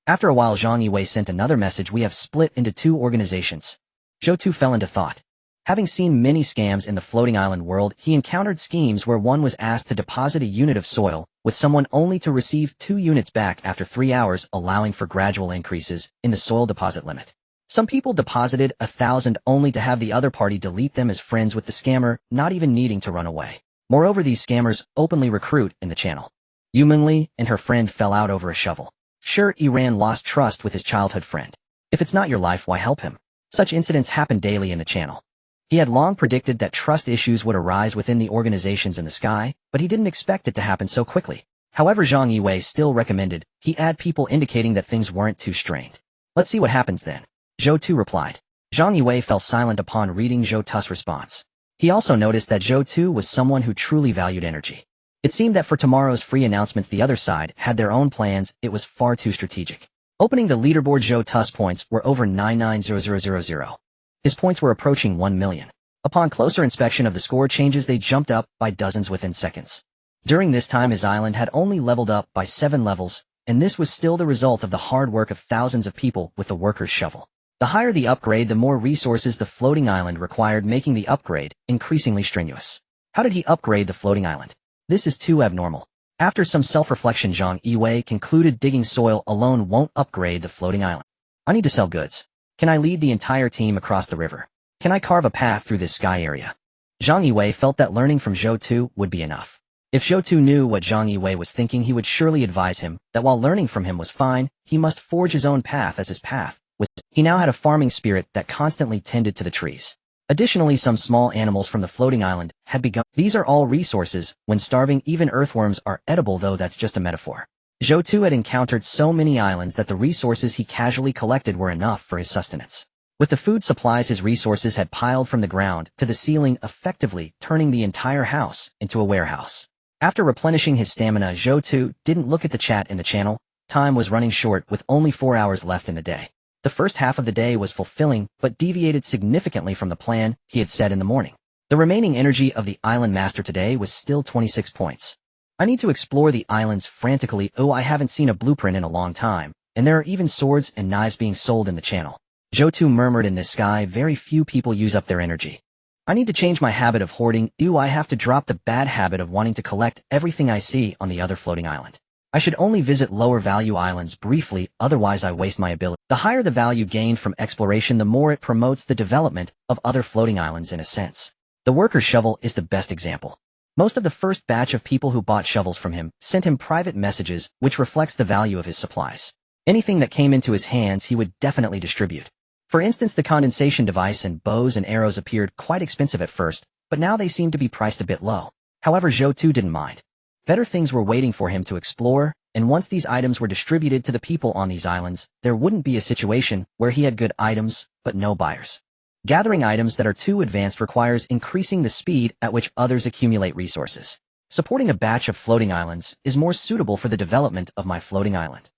After a while, Zhang Yiwei sent another message. We have split into two organizations. Zhou Tu fell into thought. Having seen many scams in the floating island world, he encountered schemes where one was asked to deposit a unit of soil with someone only to receive 2 units back after 3 hours, allowing for gradual increases in the soil deposit limit. Some people deposited 1,000 only to have the other party delete them as friends with the scammer, not even needing to run away. Moreover, these scammers openly recruit in the channel. Yu Mengli and her friend fell out over a shovel. Sure, Iran lost trust with his childhood friend. If it's not your life, why help him? Such incidents happen daily in the channel. He had long predicted that trust issues would arise within the organizations in the sky, but he didn't expect it to happen so quickly. However, Zhang Yiwei still recommended he add people, indicating that things weren't too strained. Let's see what happens then. Zhou Tu replied. Zhang Yiwei fell silent upon reading Zhou Tu's response. He also noticed that Zhou Tu was someone who truly valued energy. It seemed that for tomorrow's free announcements the other side had their own plans. It was far too strategic. Opening the leaderboard, Zhou Tu's points were over 99,000. His points were approaching 1 million. Upon closer inspection of the score changes, they jumped up by dozens within seconds. During this time, his island had only leveled up by 7 levels, and this was still the result of the hard work of thousands of people with the worker's shovel. The higher the upgrade, the more resources the floating island required, making the upgrade increasingly strenuous. How did he upgrade the floating island? This is too abnormal. After some self-reflection, Zhang Yiwei concluded digging soil alone won't upgrade the floating island. I need to sell goods. Can I lead the entire team across the river? Can I carve a path through this sky area? Zhang Yiwei felt that learning from Zhou Tu would be enough. If Zhou Tu knew what Zhang Yiwei was thinking, he would surely advise him that while learning from him was fine, he must forge his own path, as his path was. He now had a farming spirit that constantly tended to the trees. Additionally, some small animals from the floating island had begun. These are all resources. When starving, even earthworms are edible, though that's just a metaphor. Zhou Tu had encountered so many islands that the resources he casually collected were enough for his sustenance. With the food supplies his resources had piled from the ground to the ceiling, effectively turning the entire house into a warehouse. After replenishing his stamina, Zhou Tu didn't look at the chat in the channel. Time was running short with only 4 hours left in the day. The first half of the day was fulfilling, but deviated significantly from the plan he had set in the morning. The remaining energy of the island master today was still 26 points. I need to explore the islands frantically. Oh, I haven't seen a blueprint in a long time, and there are even swords and knives being sold in the channel. Zhou Tu murmured. In this sky, very few people use up their energy. I need to change my habit of hoarding. I have to drop the bad habit of wanting to collect everything I see on the other floating island. I should only visit lower value islands briefly, otherwise I waste my ability. The higher the value gained from exploration, the more it promotes the development of other floating islands in a sense. The worker's shovel is the best example. Most of the first batch of people who bought shovels from him sent him private messages, which reflects the value of his supplies. Anything that came into his hands he would definitely distribute. For instance, the condensation device and bows and arrows appeared quite expensive at first, but now they seem to be priced a bit low. However, Zhou Tu didn't mind. Better things were waiting for him to explore, and once these items were distributed to the people on these islands, there wouldn't be a situation where he had good items, but no buyers. Gathering items that are too advanced requires increasing the speed at which others accumulate resources. Supporting a batch of floating islands is more suitable for the development of my floating island.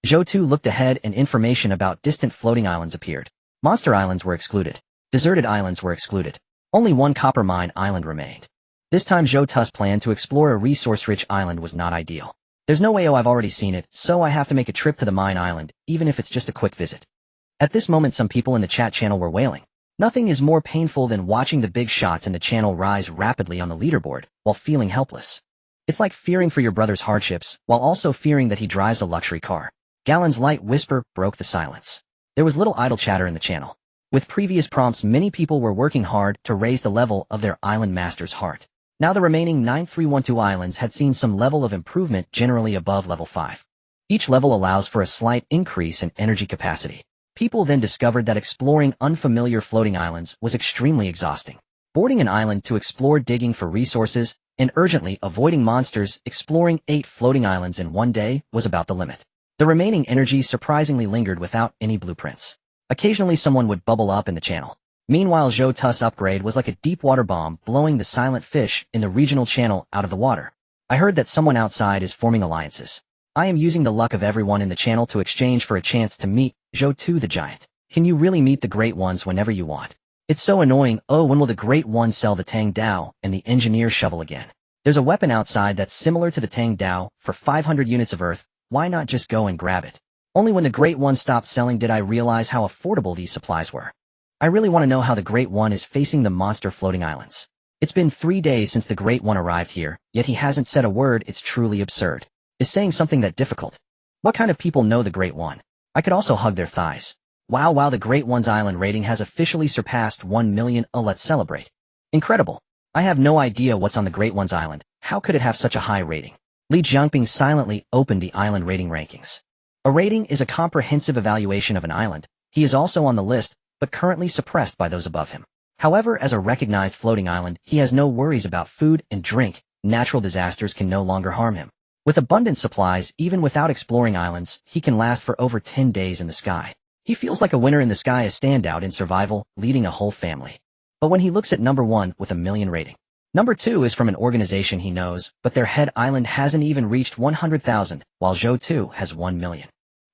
Zhou Tu looked ahead and information about distant floating islands appeared. Monster islands were excluded. Deserted islands were excluded. Only one copper mine island remained. This time Zhou Tu's plan to explore a resource-rich island was not ideal. There's no way. I've already seen it, so I have to make a trip to the mine island, even if it's just a quick visit. At this moment some people in the chat channel were wailing. Nothing is more painful than watching the big shots in the channel rise rapidly on the leaderboard, while feeling helpless. It's like fearing for your brother's hardships, while also fearing that he drives a luxury car. Gallon's light whisper broke the silence. There was little idle chatter in the channel. With previous prompts, many people were working hard to raise the level of their island master's heart. Now the remaining 9312 islands had seen some level of improvement, generally above level 5. Each level allows for a slight increase in energy capacity. People then discovered that exploring unfamiliar floating islands was extremely exhausting. Boarding an island to explore, digging for resources, and urgently avoiding monsters, exploring 8 floating islands in one day was about the limit. The remaining energy surprisingly lingered without any blueprints. Occasionally someone would bubble up in the channel. Meanwhile, Zhou Tu's upgrade was like a deep water bomb blowing the silent fish in the regional channel out of the water. I heard that someone outside is forming alliances. I am using the luck of everyone in the channel to exchange for a chance to meet Zhou Tu the giant. Can you really meet the Great Ones whenever you want? It's so annoying. Oh, when will the Great One sell the Tang Dao and the engineer shovel again? There's a weapon outside that's similar to the Tang Dao for 500 units of earth. Why not just go and grab it? Only when the Great One stopped selling did I realize how affordable these supplies were. I really want to know how the Great One is facing the monster floating islands. It's been 3 days since the Great One arrived here, yet he hasn't said a word. It's truly absurd. Is saying something that difficult? What kind of people know the Great One? I could also hug their thighs. Wow, the Great One's island rating has officially surpassed 1 million. Oh, let's celebrate. Incredible. I have no idea what's on the Great One's island. How could it have such a high rating? Li Jiangping silently opened the island rating rankings. A rating is a comprehensive evaluation of an island. He is also on the list, but currently suppressed by those above him. However, as a recognized floating island, he has no worries about food and drink. Natural disasters can no longer harm him. With abundant supplies, even without exploring islands, he can last for over 10 days in the sky. He feels like a winner in the sky, a standout in survival, leading a whole family. But when he looks at number 1 with a million rating. Number 2 is from an organization he knows, but their head island hasn't even reached 100,000, while Zhou Tu has 1 million.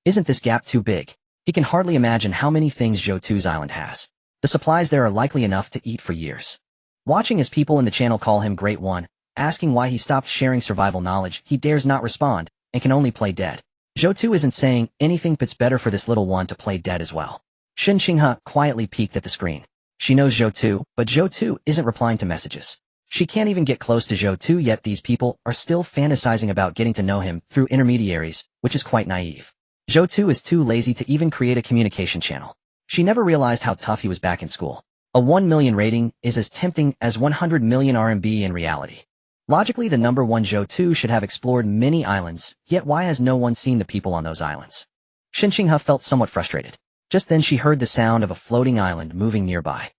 Isn't this gap too big? He can hardly imagine how many things Zhou Tu's island has. The supplies there are likely enough to eat for years. Watching as people in the channel call him Great One, asking why he stopped sharing survival knowledge, he dares not respond, and can only play dead. Zhou Tu isn't saying anything, but it's better for this little one to play dead as well. Shen Qinghe quietly peeked at the screen. She knows Zhou Tu, but Zhou Tu isn't replying to messages. She can't even get close to Zhou Tu yet. These people are still fantasizing about getting to know him through intermediaries, which is quite naive. Zhou Tu is too lazy to even create a communication channel. She never realized how tough he was back in school. A 1 million rating is as tempting as 100 million RMB in reality. Logically, the number 1 Zhou Tu should have explored many islands, yet why has no one seen the people on those islands? Shen Qinghe felt somewhat frustrated. Just then she heard the sound of a floating island moving nearby.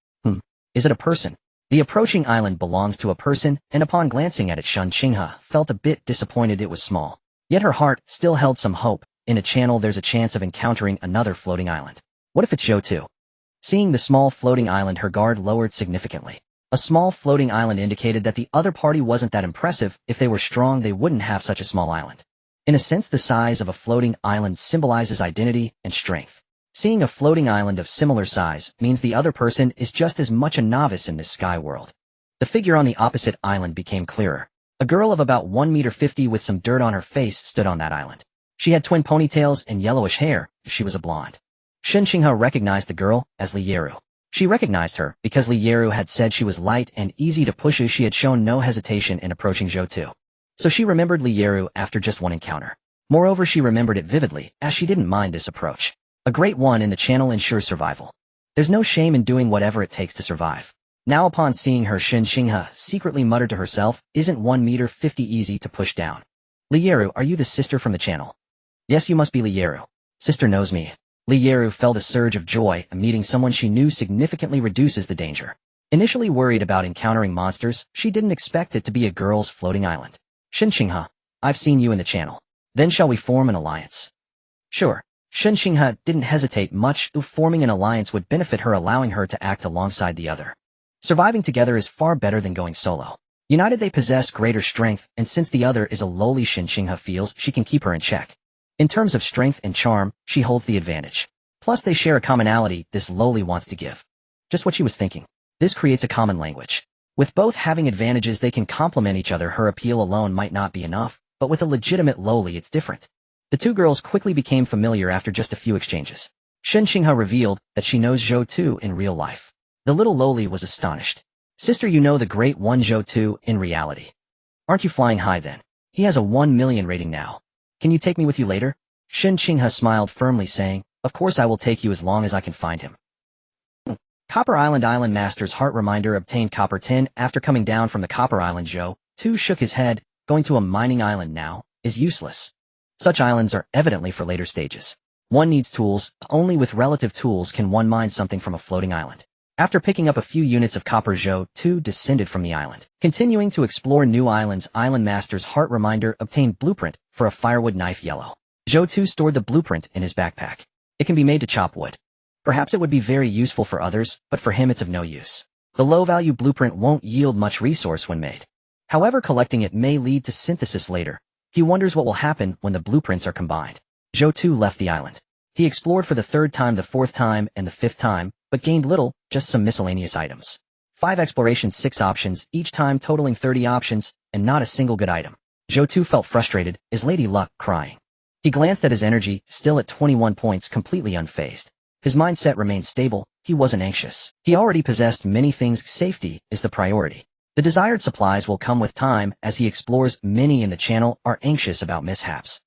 Is it a person? The approaching island belongs to a person, and upon glancing at it, Shen Qinghe felt a bit disappointed. It was small. Yet her heart still held some hope. In a channel there's a chance of encountering another floating island. What if it's Zhou Tu? Seeing the small floating island, her guard lowered significantly. A small floating island indicated that the other party wasn't that impressive. If they were strong, they wouldn't have such a small island. In a sense, the size of a floating island symbolizes identity and strength. Seeing a floating island of similar size means the other person is just as much a novice in this sky world. The figure on the opposite island became clearer. A girl of about 1.50 meters with some dirt on her face stood on that island. She had twin ponytails and yellowish hair. She was a blonde. Shen Qinghe recognized the girl as Li Yeru. She recognized her because Li Yeru had said she was light and easy to push. She had shown no hesitation in approaching Zhou Tu. So she remembered Li Yeru after just one encounter. Moreover, she remembered it vividly, as she didn't mind this approach. A great one in the channel ensures survival. There's no shame in doing whatever it takes to survive. Now upon seeing her, Shen Qinghe secretly muttered to herself, isn't 1.50 meters easy to push down? Li Yeru, are you the sister from the channel? Yes, you must be Li Yeru. Sister knows me. Li Yeru felt a surge of joy, and meeting someone she knew significantly reduces the danger. Initially worried about encountering monsters, she didn't expect it to be a girl's floating island. Shen Qinghe, I've seen you in the channel. Then shall we form an alliance? Sure. Shen Qinghe didn't hesitate much. Forming an alliance would benefit her, allowing her to act alongside the other. Surviving together is far better than going solo. United they possess greater strength, and since the other is a lowly, Shen Qinghe feels she can keep her in check. In terms of strength and charm, she holds the advantage. Plus they share a commonality this lowly wants to give. Just what she was thinking. This creates a common language. With both having advantages, they can complement each other. Her appeal alone might not be enough, but with a legitimate lowly it's different. The two girls quickly became familiar after just a few exchanges. Shen Qinghe revealed that she knows Zhou Tu in real life. The little lowly was astonished. Sister, you know the great one Zhou Tu in reality. Aren't you flying high then? He has a 1 million rating now. Can you take me with you later? Shen Qinghe smiled firmly, saying, of course I will take you as long as I can find him. Copper Island Master's heart reminder obtained copper 10 after coming down from the Copper Island. Zhou Tu shook his head. Going to a mining island now is useless. Such islands are evidently for later stages. One needs tools. Only with relative tools can one mine something from a floating island. After picking up a few units of copper, Zhou Tu descended from the island. Continuing to explore new islands, Island Master's heart reminder obtained blueprint for a firewood knife yellow. Zhou Tu stored the blueprint in his backpack. It can be made to chop wood. Perhaps it would be very useful for others, but for him it's of no use. The low-value blueprint won't yield much resource when made. However, collecting it may lead to synthesis later. He wonders what will happen when the blueprints are combined. Zhou Tu left the island. He explored for the 3rd time, the 4th time, and the 5th time, but gained little, just some miscellaneous items. 5 explorations, 6 options, each time totaling 30 options, and not a single good item. Zhou Tu felt frustrated, is Lady Luck crying? He glanced at his energy, still at 21 points, completely unfazed. His mindset remained stable, he wasn't anxious. He already possessed many things, safety is the priority. The desired supplies will come with time. As he explores, many in the channel are anxious about mishaps.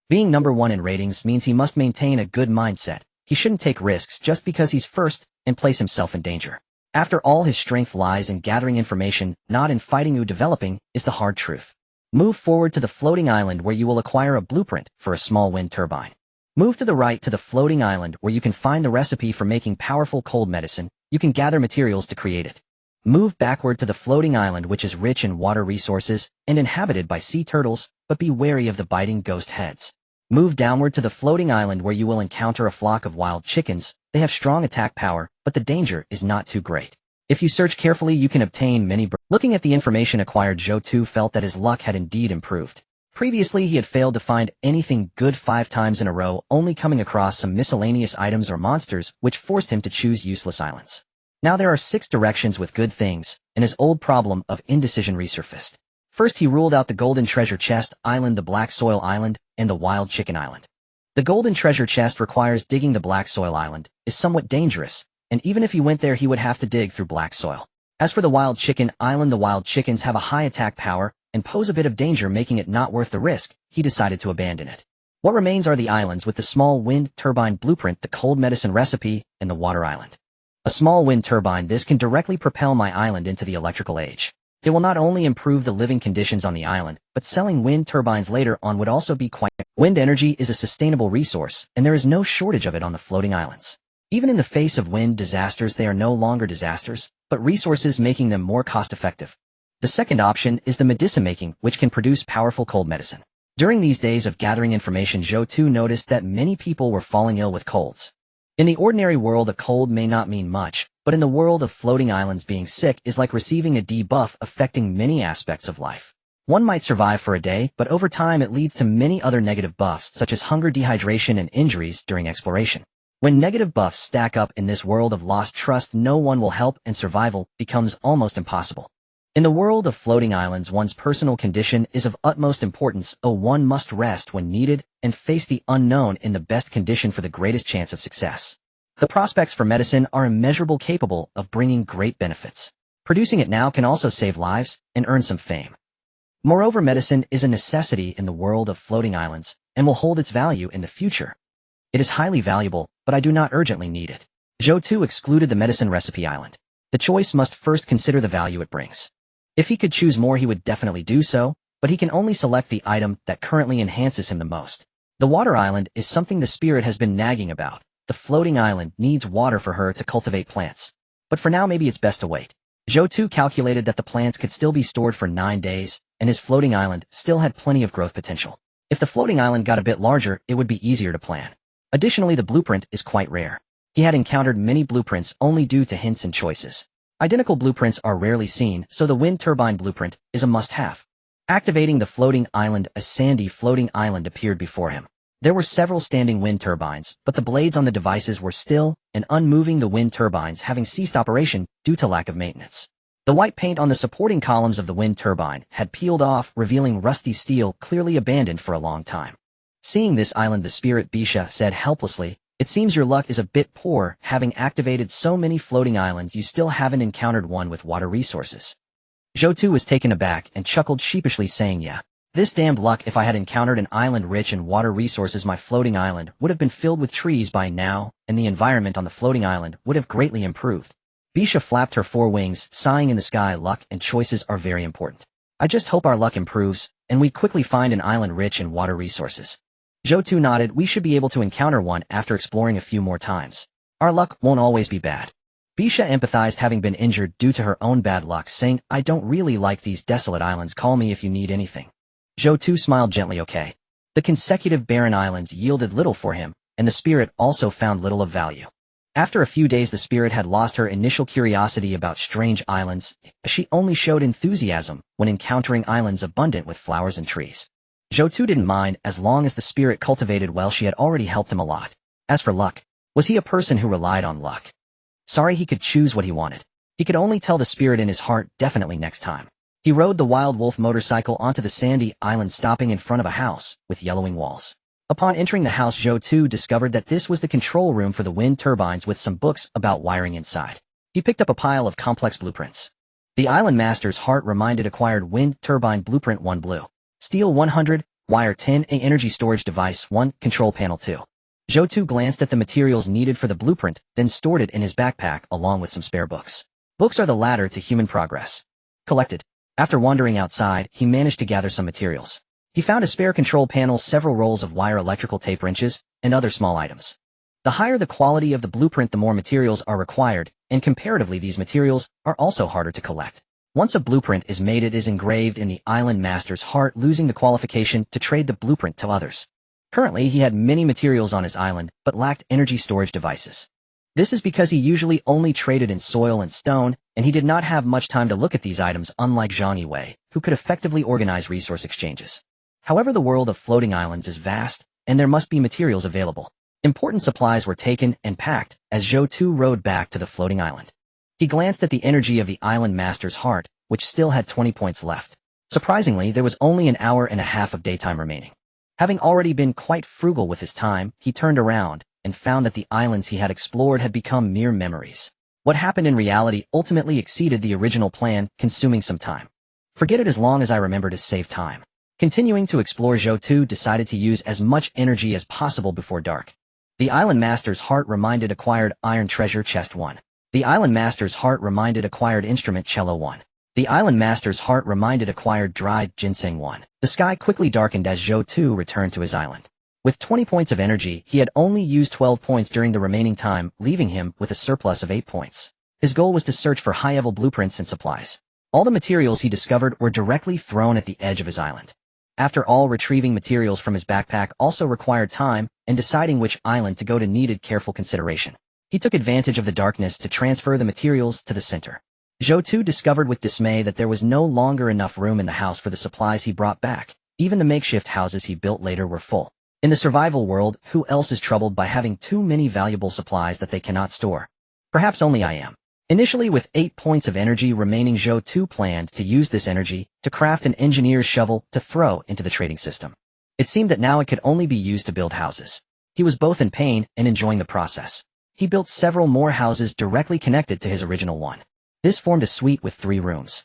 Being number 1 in ratings means he must maintain a good mindset. He shouldn't take risks just because he's first and place himself in danger. After all, his strength lies in gathering information, not in fighting. Developing is the hard truth. Move forward to the floating island where you will acquire a blueprint for a small wind turbine. Move to the right to the floating island where you can find the recipe for making powerful cold medicine. You can gather materials to create it. Move backward to the floating island, which is rich in water resources and inhabited by sea turtles, but be wary of the biting ghost heads. Move downward to the floating island where you will encounter a flock of wild chickens. They have strong attack power, but the danger is not too great. If you search carefully, you can obtain many birds. Looking at the information acquired, Zhou Tu felt that his luck had indeed improved. Previously, he had failed to find anything good 5 times in a row, only coming across some miscellaneous items or monsters, which forced him to choose useless islands. Now there are 6 directions with good things, and his old problem of indecision resurfaced. First, he ruled out the Golden Treasure Chest Island, the Black Soil Island, and the Wild Chicken Island. The Golden Treasure Chest requires digging. The Black Soil Island is somewhat dangerous, and even if he went there, he would have to dig through black soil. As for the Wild Chicken Island, the wild chickens have a high attack power and pose a bit of danger, making it not worth the risk. He decided to abandon it. What remains are the islands with the small wind turbine blueprint, the cold medicine recipe, and the water island. A small wind turbine, this can directly propel my island into the electrical age. It will not only improve the living conditions on the island, but selling wind turbines later on would also be quite... Wind energy is a sustainable resource, and there is no shortage of it on the floating islands. Even in the face of wind disasters, they are no longer disasters, but resources, making them more cost-effective. The second option is the medicine making, which can produce powerful cold medicine. During these days of gathering information, Zhou Tu noticed that many people were falling ill with colds. In the ordinary world, a cold may not mean much, but in the world of floating islands, being sick is like receiving a debuff affecting many aspects of life. One might survive for a day, but over time it leads to many other negative buffs such as hunger, dehydration, and injuries during exploration. When negative buffs stack up in this world of lost trust, no one will help and survival becomes almost impossible. In the world of floating islands, one's personal condition is of utmost importance. One must rest when needed and face the unknown in the best condition for the greatest chance of success. The prospects for medicine are immeasurable, capable of bringing great benefits. Producing it now can also save lives and earn some fame. Moreover, medicine is a necessity in the world of floating islands and will hold its value in the future. It is highly valuable, but I do not urgently need it. Zhou Tu excluded the medicine recipe island. The choice must first consider the value it brings. If he could choose more, he would definitely do so, but he can only select the item that currently enhances him the most. The water island is something the spirit has been nagging about. The floating island needs water for her to cultivate plants. But for now, maybe it's best to wait. Zhou Tu calculated that the plants could still be stored for 9 days, and his floating island still had plenty of growth potential. If the floating island got a bit larger, it would be easier to plan. Additionally, the blueprint is quite rare. He had encountered many blueprints only due to hints and choices. Identical blueprints are rarely seen, so the wind turbine blueprint is a must-have. Activating the floating island, a sandy floating island appeared before him. There were several standing wind turbines, but the blades on the devices were still and unmoving, the wind turbines having ceased operation due to lack of maintenance. The white paint on the supporting columns of the wind turbine had peeled off, revealing rusty steel clearly abandoned for a long time. Seeing this island, the spirit Bisha said helplessly, "It seems your luck is a bit poor. Having activated so many floating islands, you still haven't encountered one with water resources." Zhou Tu was taken aback and chuckled sheepishly, saying, "Yeah, this damned luck. If I had encountered an island rich in water resources, my floating island would have been filled with trees by now, and the environment on the floating island would have greatly improved." Bisha flapped her 4 wings, sighing in the sky. "Luck and choices are very important. I just hope our luck improves, and we quickly find an island rich in water resources." Zhou Tu nodded. "We should be able to encounter one after exploring a few more times. Our luck won't always be bad." Bisha empathized, having been injured due to her own bad luck, saying, "I don't really like these desolate islands. Call me if you need anything." Zhou Tu smiled gently. "Okay." The consecutive barren islands yielded little for him, and the spirit also found little of value. After a few days, the spirit had lost her initial curiosity about strange islands. She only showed enthusiasm when encountering islands abundant with flowers and trees. Zhou Tu didn't mind as long as the spirit cultivated well. She had already helped him a lot. As for luck, was he a person who relied on luck? Sorry, he could choose what he wanted. He could only tell the spirit in his heart, definitely next time. He rode the Wild Wolf motorcycle onto the sandy island, stopping in front of a house with yellowing walls. Upon entering the house, Zhou Tu discovered that this was the control room for the wind turbines with some books about wiring inside. He picked up a pile of complex blueprints. The island master's heart reminded acquired wind turbine blueprint 1 blue. Steel 100, wire 10, a energy storage device 1, control panel 2. Zhou Tu glanced at the materials needed for the blueprint, then stored it in his backpack along with some spare books. Books are the ladder to human progress. Collected. After wandering outside, he managed to gather some materials. He found a spare control panel, several rolls of wire, electrical tape, wrenches, and other small items. The higher the quality of the blueprint, the more materials are required, and comparatively these materials are also harder to collect. Once a blueprint is made, it is engraved in the island master's heart, losing the qualification to trade the blueprint to others. Currently, he had many materials on his island, but lacked energy storage devices. This is because he usually only traded in soil and stone, and he did not have much time to look at these items, unlike Zhang Yiwei, who could effectively organize resource exchanges. However, the world of floating islands is vast, and there must be materials available. Important supplies were taken and packed as Zhou Tu rode back to the floating island. He glanced at the energy of the island master's heart, which still had 20 points left. Surprisingly, there was only an hour and a half of daytime remaining. Having already been quite frugal with his time, he turned around and found that the islands he had explored had become mere memories. What happened in reality ultimately exceeded the original plan, consuming some time. Forget it as long as I remember to save time. Continuing to explore, Zhou Tu decided to use as much energy as possible before dark. The island master's heart reminded acquired iron treasure chest 1. The island master's heart reminded acquired instrument cello 1. The island master's heart reminded acquired dried ginseng 1. The sky quickly darkened as Zhou Tu returned to his island. With 20 points of energy, he had only used 12 points during the remaining time, leaving him with a surplus of 8 points. His goal was to search for high-level blueprints and supplies. All the materials he discovered were directly thrown at the edge of his island. After all, retrieving materials from his backpack also required time, and deciding which island to go to needed careful consideration. He took advantage of the darkness to transfer the materials to the center. Zhou Tu discovered with dismay that there was no longer enough room in the house for the supplies he brought back. Even the makeshift houses he built later were full. In the survival world, who else is troubled by having too many valuable supplies that they cannot store? Perhaps only I am. Initially, with 8 points of energy remaining, Zhou Tu planned to use this energy to craft an engineer's shovel to throw into the trading system. It seemed that now it could only be used to build houses. He was both in pain and enjoying the process. He built several more houses directly connected to his original one. This formed a suite with 3 rooms.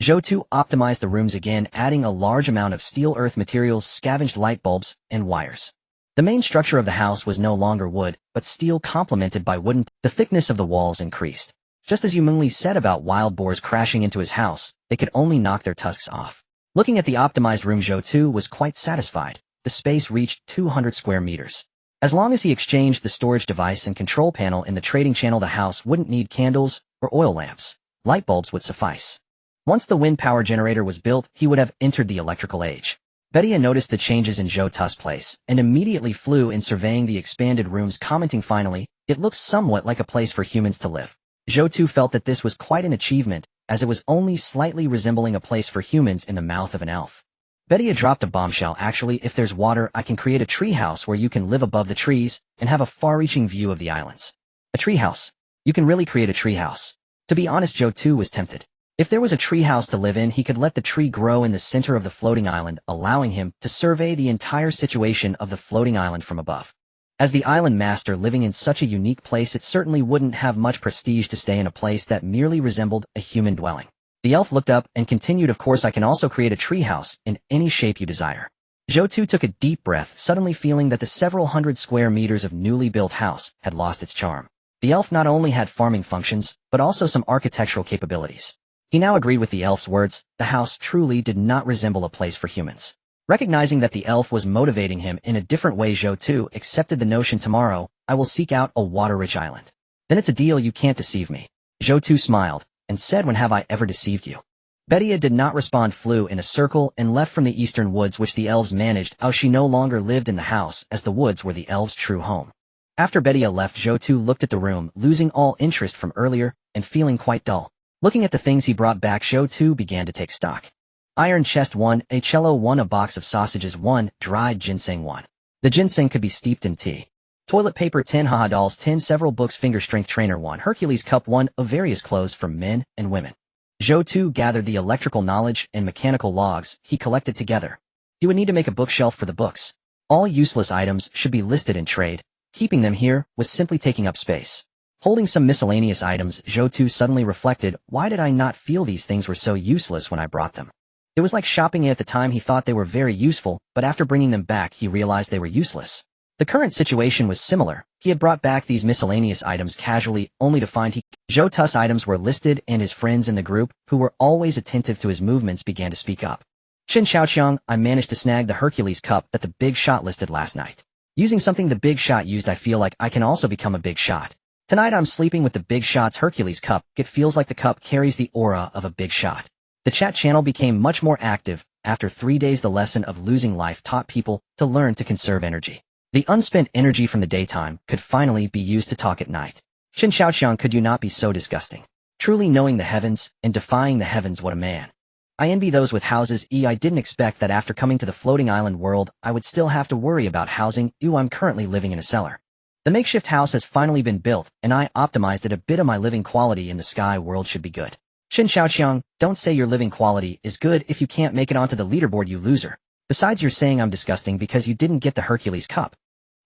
Zhou Tu optimized the rooms again, adding a large amount of steel earth materials, scavenged light bulbs, and wires. The main structure of the house was no longer wood, but steel complemented by wooden. The thickness of the walls increased. Just as Yumengli said about wild boars crashing into his house, they could only knock their tusks off. Looking at the optimized room, Zhou Tu was quite satisfied. The space reached 200 square meters. As long as he exchanged the storage device and control panel in the trading channel, the house wouldn't need candles or oil lamps. Light bulbs would suffice. Once the wind power generator was built, he would have entered the electrical age. Betty noticed the changes in Zhou Tu's place and immediately flew in, surveying the expanded rooms, commenting, "Finally, it looks somewhat like a place for humans to live." Zhou Tu felt that this was quite an achievement, as it was only slightly resembling a place for humans in the mouth of an elf. Betty dropped a bombshell. "Actually, if there's water, I can create a treehouse where you can live above the trees and have a far-reaching view of the islands." A treehouse? You can really create a treehouse? To be honest, Zhou Tu was tempted. If there was a treehouse to live in, he could let the tree grow in the center of the floating island, allowing him to survey the entire situation of the floating island from above. As the island master living in such a unique place, it certainly wouldn't have much prestige to stay in a place that merely resembled a human dwelling. The elf looked up and continued, "Of course, I can also create a treehouse in any shape you desire." Zhou Tu took a deep breath, suddenly feeling that the several hundred square meters of newly built house had lost its charm. The elf not only had farming functions, but also some architectural capabilities. He now agreed with the elf's words. The house truly did not resemble a place for humans. Recognizing that the elf was motivating him in a different way, Zhou Tu accepted the notion. "Tomorrow, I will seek out a water-rich island. Then it's a deal, you can't deceive me." Zhou Tu smiled and said, "When have I ever deceived you?" Betty did not respond, flew in a circle and left from the eastern woods, which the elves managed. She no longer lived in the house, as the woods were the elves' true home. After Betty left, Zhou Tu looked at the room, losing all interest from earlier and feeling quite dull. Looking at the things he brought back, Zhou Tu began to take stock. Iron chest 1, a cello 1, a box of sausages 1, dried ginseng 1. The ginseng could be steeped in tea. Toilet paper 10, haha dolls 10, several books, finger strength trainer 1, Hercules cup 1, of various clothes for men and women. Zhou Tu gathered the electrical knowledge and mechanical logs he collected together. He would need to make a bookshelf for the books. All useless items should be listed in trade. Keeping them here was simply taking up space. Holding some miscellaneous items, Zhou Tu suddenly reflected, why did I not feel these things were so useless when I brought them? It was like shopping. At the time he thought they were very useful, but after bringing them back he realized they were useless. The current situation was similar. He had brought back these miscellaneous items casually, only to find Zhou Tu's items were listed, and his friends in the group, who were always attentive to his movements, began to speak up. "Shin Xiaoqiang, I managed to snag the Hercules cup that the big shot listed last night. Using something the big shot used, I feel like I can also become a big shot. Tonight I'm sleeping with the big shot's Hercules cup. It feels like the cup carries the aura of a big shot." The chat channel became much more active. After 3 days, the lesson of losing life taught people to learn to conserve energy. The unspent energy from the daytime could finally be used to talk at night. Shin Xiaoqiang, could you not be so disgusting? Truly knowing the heavens and defying the heavens, what a man. I envy those with houses. I didn't expect that after coming to the floating island world, I would still have to worry about housing. I'm currently living in a cellar. The makeshift house has finally been built, and I optimized it a bit. Of my living quality in the sky world should be good. Shin Xiaoqiang, don't say your living quality is good if you can't make it onto the leaderboard, you loser. Besides, you're saying I'm disgusting because you didn't get the Hercules cup.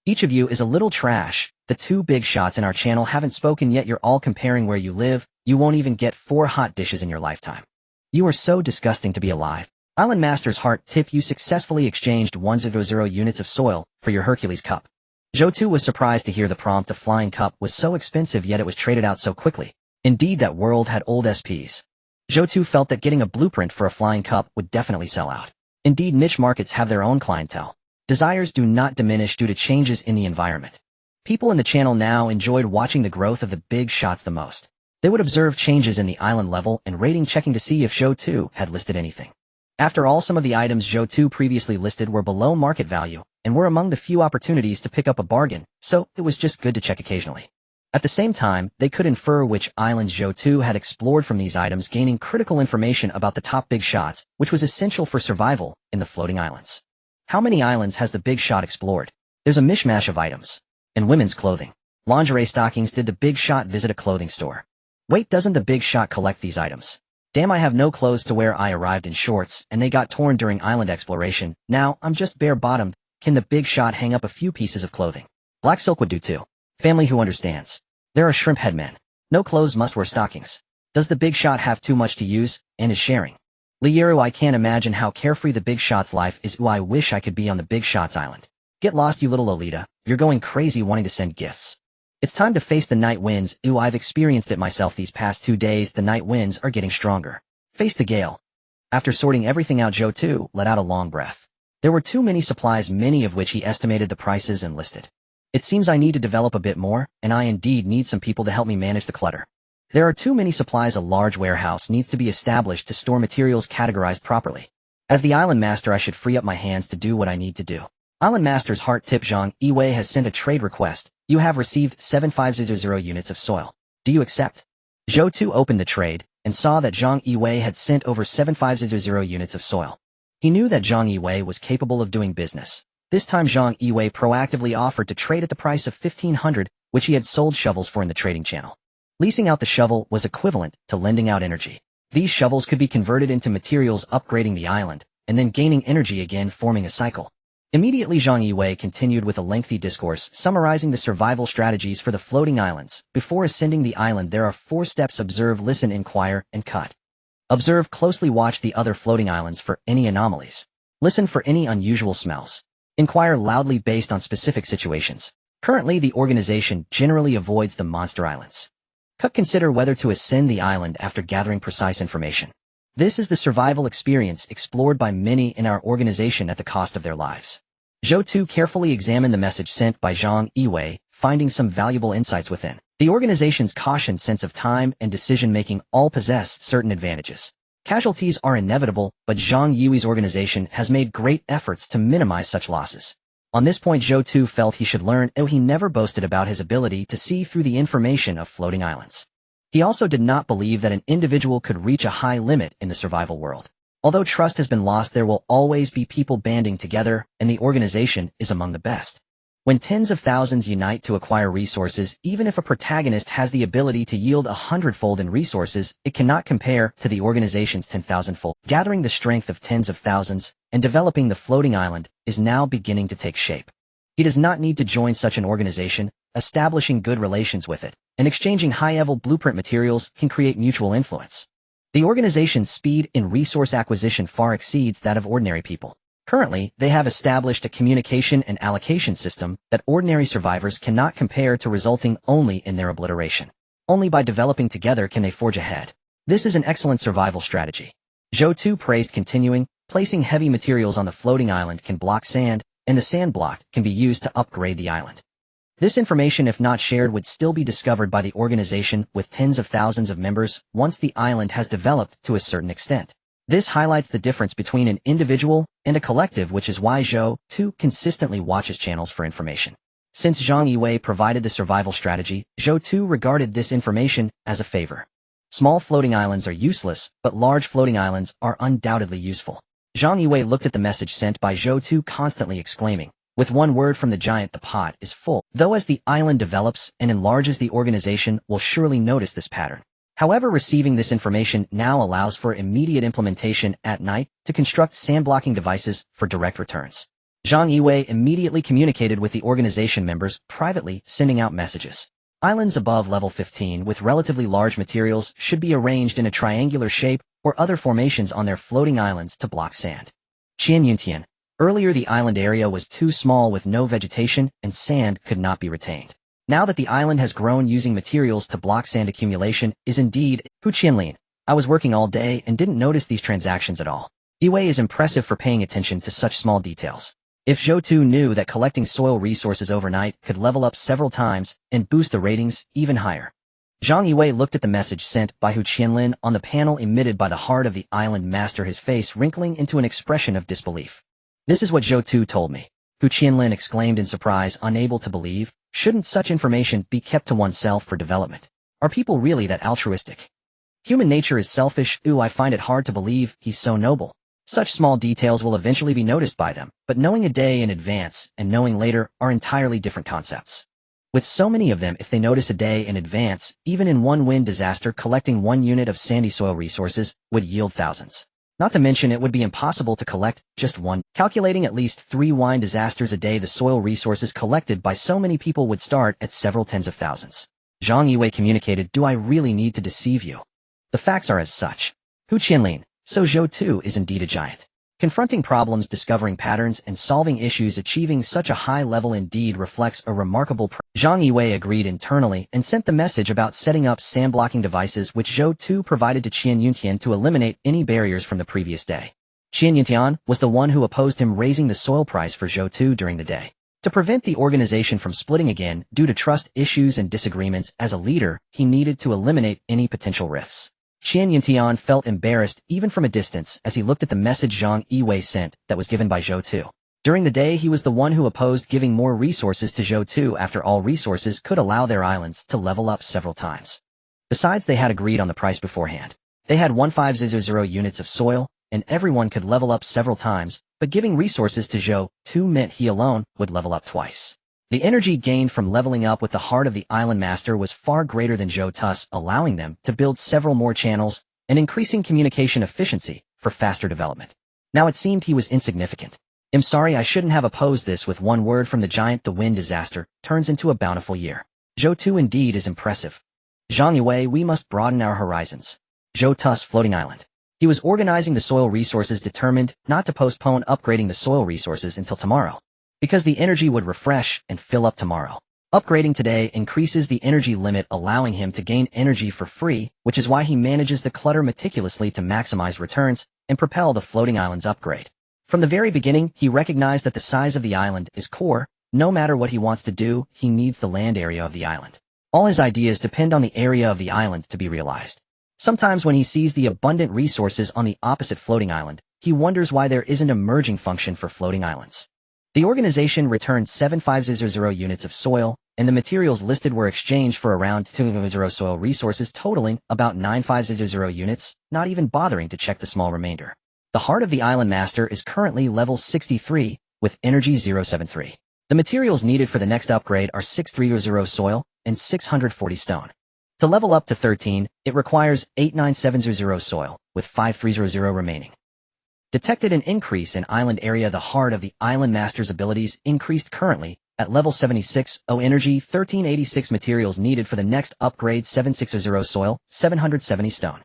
Each of you is a little trash. The 2 big shots in our channel haven't spoken yet. You're all comparing where you live. You won't even get 4 hot dishes in your lifetime. You are so disgusting to be alive. Island Master's heart tip, you successfully exchanged 100 units of soil for your Hercules cup. Zhou Tu was surprised to hear the prompt. A flying cup was so expensive, yet it was traded out so quickly. Indeed, that world had old SPs. Zhou Tu felt that getting a blueprint for a flying cup would definitely sell out. Indeed, niche markets have their own clientele. Desires do not diminish due to changes in the environment. People in the channel now enjoyed watching the growth of the big shots the most. They would observe changes in the island level and rating, checking to see if Zhou Tu had listed anything. After all, some of the items Zhou Tu previously listed were below market value, and were among the few opportunities to pick up a bargain, so it was just good to check occasionally. At the same time, they could infer which islands Zhou Tu had explored from these items, gaining critical information about the top big shots, which was essential for survival in the floating islands. How many islands has the big shot explored? There's a mishmash of items. And women's clothing. Lingerie stockings. Did the big shot visit a clothing store? Wait, doesn't the big shot collect these items? Damn, I have no clothes to wear. I arrived in shorts, and they got torn during island exploration. Now, I'm just bare-bottomed. Can the big shot hang up a few pieces of clothing? Black silk would do too. Family who understands. There are shrimp head men. No clothes, must wear stockings. Does the big shot have too much to use, and is sharing? Lieru, I can't imagine how carefree the big shot's life is. Ooh, I wish I could be on the big shot's island. Get lost, you little Lolita. You're going crazy wanting to send gifts. It's time to face the night winds. Ooh, I've experienced it myself these past 2 days. The night winds are getting stronger. Face the gale. After sorting everything out, Zhou Tu let out a long breath. There were too many supplies, many of which he estimated the prices and listed. It seems I need to develop a bit more, and I indeed need some people to help me manage the clutter. There are too many supplies. A large warehouse needs to be established to store materials categorized properly. As the island master, I should free up my hands to do what I need to do. Island master's heart tip. Zhang Yiwei has sent a trade request. You have received 7500 units of soil. Do you accept? Zhou Tu opened the trade and saw that Zhang Yiwei had sent over 7500 units of soil. He knew that Zhang Yiwei was capable of doing business. This time Zhang Yiwei proactively offered to trade at the price of 1500, which he had sold shovels for in the trading channel. Leasing out the shovel was equivalent to lending out energy. These shovels could be converted into materials, upgrading the island, and then gaining energy again, forming a cycle. Immediately Zhang Yiwei continued with a lengthy discourse summarizing the survival strategies for the floating islands. Before ascending the island, there are 4 steps: observe, listen, inquire, and cut. Observe, closely watch the other floating islands for any anomalies. Listen for any unusual smells. Inquire loudly based on specific situations. Currently, the organization generally avoids the monster islands. Cut, consider whether to ascend the island after gathering precise information. This is the survival experience explored by many in our organization at the cost of their lives. Zhou Tu carefully examined the message sent by Zhang Yiwei, finding some valuable insights within. The organization's caution, sense of time, and decision-making all possess certain advantages. Casualties are inevitable, but Zhang Yiwei's organization has made great efforts to minimize such losses. On this point, Zhou Tu felt he should learn, though he never boasted about his ability to see through the information of floating islands. He also did not believe that an individual could reach a high limit in the survival world. Although trust has been lost, there will always be people banding together, and the organization is among the best. When tens of thousands unite to acquire resources, even if a protagonist has the ability to yield 100-fold in resources, it cannot compare to the organization's 10,000-fold. Gathering the strength of tens of thousands and developing the floating island is now beginning to take shape. He does not need to join such an organization. Establishing good relations with it and exchanging high-level blueprint materials can create mutual influence. The organization's speed in resource acquisition far exceeds that of ordinary people. Currently, they have established a communication and allocation system that ordinary survivors cannot compare to, resulting only in their obliteration. Only by developing together can they forge ahead. This is an excellent survival strategy. Zhou Tu praised, continuing, placing heavy materials on the floating island can block sand, and the sand blocked can be used to upgrade the island. This information, if not shared, would still be discovered by the organization with tens of thousands of members once the island has developed to a certain extent. This highlights the difference between an individual and a collective, which is why Zhou Tu consistently watches channels for information. Since Zhang Yiwei provided the survival strategy, Zhou Tu regarded this information as a favor. Small floating islands are useless, but large floating islands are undoubtedly useful. Zhang Yiwei looked at the message sent by Zhou Tu, constantly exclaiming, "With one word from the giant, the pot is full." Though as the island develops and enlarges, the organization will surely notice this pattern. However, receiving this information now allows for immediate implementation at night to construct sand-blocking devices for direct returns. Zhang Yiwei immediately communicated with the organization members privately, sending out messages. Islands above level 15 with relatively large materials should be arranged in a triangular shape or other formations on their floating islands to block sand. Qian Yuntian. Earlier, the island area was too small with no vegetation, and sand could not be retained. Now that the island has grown, using materials to block sand accumulation is indeed Hu Qianlin. I was working all day and didn't notice these transactions at all. Yiwei is impressive for paying attention to such small details. If Zhou Tu knew that collecting soil resources overnight could level up several times and boost the ratings even higher. Zhang Yue looked at the message sent by Hu Qianlin on the panel emitted by the heart of the island master, his face wrinkling into an expression of disbelief. This is what Zhou Tu told me. Hu Qianlin exclaimed in surprise, unable to believe. Shouldn't such information be kept to oneself for development? Are people really that altruistic? Human nature is selfish. I find it hard to believe he's so noble. Such small details will eventually be noticed by them, but knowing a day in advance and knowing later are entirely different concepts. With so many of them, if they notice a day in advance, even in one wind disaster, collecting 1 unit of sandy soil resources would yield thousands. Not to mention it would be impossible to collect just one. Calculating at least 3 wind disasters a day, the soil resources collected by so many people would start at several tens of thousands. Zhang Yue communicated, do I really need to deceive you? The facts are as such. Hu Qianlin, so Zhou Tu is indeed a giant. Confronting problems, discovering patterns, and solving issues, achieving such a high level indeed reflects a remarkable Zhang Yue agreed internally and sent the message about setting up sandblocking devices which Zhou Tu provided to Qian Yuntian to eliminate any barriers from the previous day. Qian Yuntian was the one who opposed him raising the soil price for Zhou Tu during the day. To prevent the organization from splitting again due to trust issues and disagreements, as a leader, he needed to eliminate any potential rifts. Qian Yuntian felt embarrassed even from a distance as he looked at the message Zhang Yue sent that was given by Zhou Tu. During the day, he was the one who opposed giving more resources to Zhou Tu. After all, resources could allow their islands to level up several times. Besides, they had agreed on the price beforehand. They had 1500 units of soil, and everyone could level up several times, but giving resources to Zhou Tu meant he alone would level up twice. The energy gained from leveling up with the heart of the island master was far greater than Zhou Tu's, allowing them to build several more channels and increasing communication efficiency for faster development. Now it seemed he was insignificant. I'm sorry, I shouldn't have opposed this. With one word from the giant, the wind disaster turns into a bountiful year. Zhou Tu indeed is impressive. Zhang Yue, we must broaden our horizons. Zhou Tu's floating island. He was organizing the soil resources, determined not to postpone upgrading the soil resources until tomorrow, because the energy would refresh and fill up tomorrow. Upgrading today increases the energy limit, allowing him to gain energy for free, which is why he manages the clutter meticulously to maximize returns and propel the floating island's upgrade. From the very beginning, he recognized that the size of the island is core. No matter what he wants to do, he needs the land area of the island. All his ideas depend on the area of the island to be realized. Sometimes when he sees the abundant resources on the opposite floating island, he wonders why there isn't a merging function for floating islands. The organization returned 7500 units of soil, and the materials listed were exchanged for around 200 soil resources totaling about 9500 units, not even bothering to check the small remainder. The heart of the island master is currently level 63, with energy 073. The materials needed for the next upgrade are 630 soil and 640 stone. To level up to 13, it requires 89700 soil, with 5300 remaining. Detected an increase in island area. The heart of the island master's abilities increased currently at level 76. Energy 1386. Materials needed for the next upgrade 760 soil, 770 stone.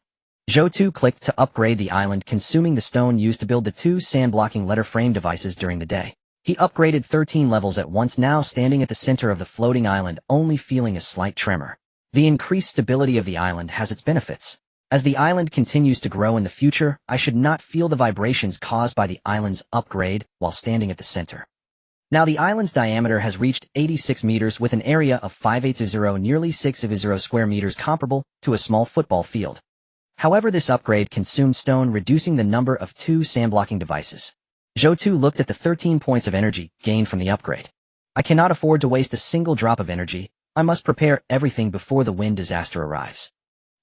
Zhou Tu clicked to upgrade the island, consuming the stone used to build the 2 sand-blocking letter frame devices during the day. He upgraded 13 levels at once, now standing at the center of the floating island, only feeling a slight tremor. The increased stability of the island has its benefits. As the island continues to grow in the future, I should not feel the vibrations caused by the island's upgrade while standing at the center. Now the island's diameter has reached 86 meters with an area of 580, nearly 600 square meters, comparable to a small football field. However, this upgrade consumed stone, reducing the number of 2 sandblocking devices. Zhou Tu looked at the 13 points of energy gained from the upgrade. I cannot afford to waste a single drop of energy. I must prepare everything before the wind disaster arrives.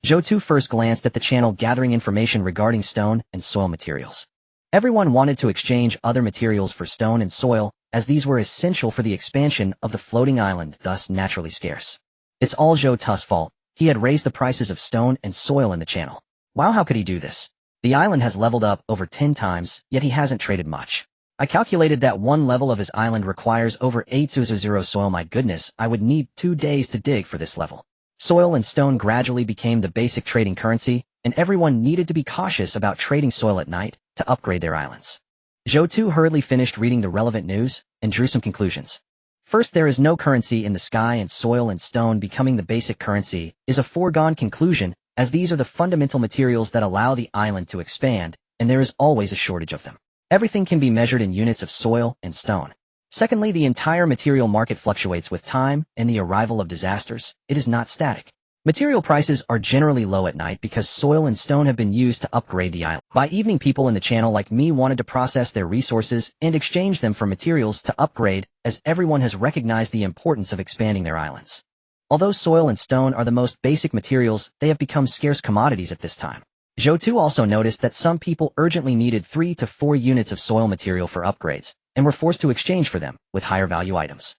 Zhou Tu first glanced at the channel, gathering information regarding stone and soil materials. Everyone wanted to exchange other materials for stone and soil, as these were essential for the expansion of the floating island, thus naturally scarce. It's all Zhou Tu's fault. He had raised the prices of stone and soil in the channel. Wow, how could he do this? The island has leveled up over 10 times, yet he hasn't traded much. I calculated that one level of his island requires over 800 soil. My goodness, I would need 2 days to dig for this level. Soil and stone gradually became the basic trading currency, and everyone needed to be cautious about trading soil at night to upgrade their islands. Zhou Tu hurriedly finished reading the relevant news and drew some conclusions. First, there is no currency in the sky, and soil and stone becoming the basic currency is a foregone conclusion, as these are the fundamental materials that allow the island to expand, and there is always a shortage of them. Everything can be measured in units of soil and stone. Secondly, the entire material market fluctuates with time and the arrival of disasters. It is not static. Material prices are generally low at night because soil and stone have been used to upgrade the island. By evening, people in the channel like me wanted to process their resources and exchange them for materials to upgrade, as everyone has recognized the importance of expanding their islands. Although soil and stone are the most basic materials, they have become scarce commodities at this time. Zhou Tu also noticed that some people urgently needed 3 to 4 units of soil material for upgrades, and were forced to exchange for them with higher value items.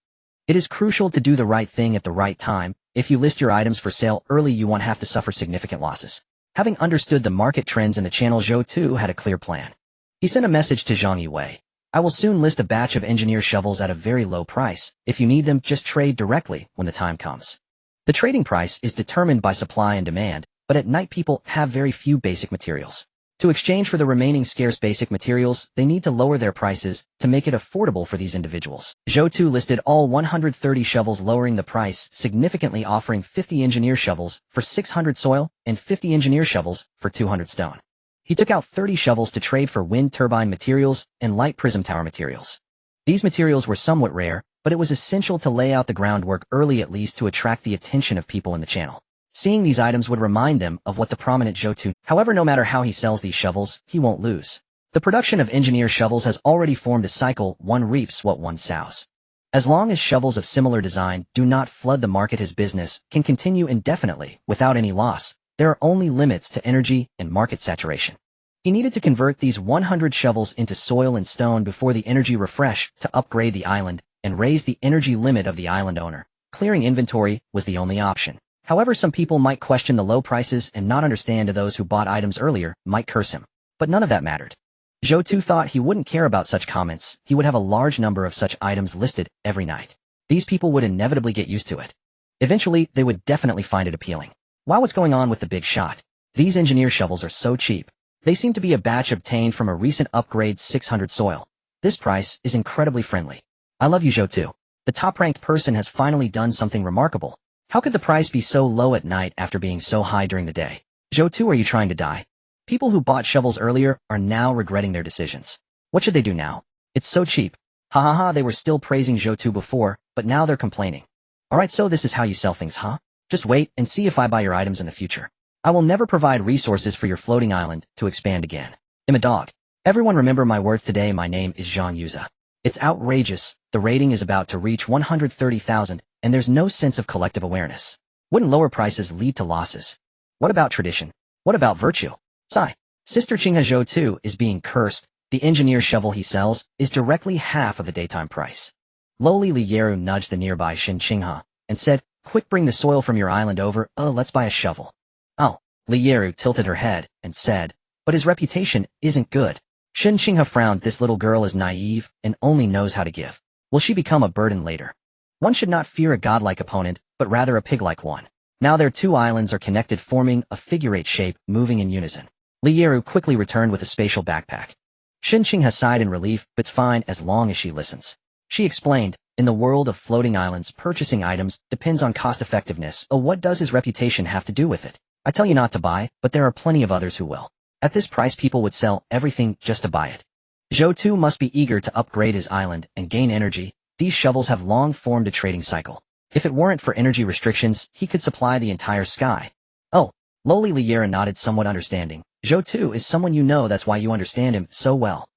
It is crucial to do the right thing at the right time. If you list your items for sale early, you won't have to suffer significant losses. Having understood the market trends in the channel, Zhou Tu had a clear plan. He sent a message to Zhang Yiwei. I will soon list a batch of engineer shovels at a very low price. If you need them, just trade directly when the time comes. The trading price is determined by supply and demand, but at night people have very few basic materials. To exchange for the remaining scarce basic materials, they need to lower their prices to make it affordable for these individuals. Zhou Tu listed all 130 shovels, lowering the price significantly, offering 50 engineer shovels for 600 soil and 50 engineer shovels for 200 stone. He took out 30 shovels to trade for wind turbine materials and light prism tower materials. These materials were somewhat rare, but it was essential to lay out the groundwork early, at least to attract the attention of people in the channel. Seeing these items would remind them of what the prominent Zhou Tu. However, no matter how he sells these shovels, he won't lose. The production of engineer shovels has already formed a cycle. One reaps what one sows. As long as shovels of similar design do not flood the market, his business can continue indefinitely without any loss. There are only limits to energy and market saturation. He needed to convert these 100 shovels into soil and stone before the energy refresh to upgrade the island and raise the energy limit of the island owner. Clearing inventory was the only option. However, some people might question the low prices and not understand. Those who bought items earlier might curse him. But none of that mattered. Zhou Tu thought he wouldn't care about such comments. He would have a large number of such items listed every night. These people would inevitably get used to it. Eventually, they would definitely find it appealing. Wow, what's going on with the big shot? These engineer shovels are so cheap. They seem to be a batch obtained from a recent upgrade, 600 soil. This price is incredibly friendly. I love you, Zhou Tu. The top-ranked person has finally done something remarkable. How could the price be so low at night after being so high during the day? Zhou Tu, are you trying to die? People who bought shovels earlier are now regretting their decisions. What should they do now? It's so cheap. Ha ha ha, they were still praising Zhou Tu before, but now they're complaining. Alright, so this is how you sell things, huh? Just wait and see if I buy your items in the future. I will never provide resources for your floating island to expand again. I'm a dog. Everyone remember my words today. My name is Zhang Yuza. It's outrageous. The rating is about to reach 130,000. And there's no sense of collective awareness. Wouldn't lower prices lead to losses? What about tradition? What about virtue? Sigh. Sister Qinghe, Zhou Tu is being cursed. The engineer shovel he sells is directly half of the daytime price. Lowly Li Yeru nudged the nearby Shin Qinghe and said, quick, bring the soil from your island over. Let's buy a shovel. Oh, Li Yeru tilted her head and said, but his reputation isn't good. Shin Qinghe frowned. This little girl is naive and only knows how to give. Will she become a burden later? One should not fear a godlike opponent, but rather a pig-like one. Now their two islands are connected, forming a figure-8 shape, moving in unison. Li Yeru quickly returned with a spatial backpack. Shin Qinghe sighed in relief, but it's fine as long as she listens. She explained, in the world of floating islands, purchasing items depends on cost-effectiveness. What does his reputation have to do with it? I tell you not to buy, but there are plenty of others who will. At this price, people would sell everything just to buy it. Zhou Tu must be eager to upgrade his island and gain energy. These shovels have long formed a trading cycle. If it weren't for energy restrictions, he could supply the entire sky. Oh, lowly Li Yeru nodded, somewhat understanding. Zhou Tu is someone you know, that's why you understand him so well.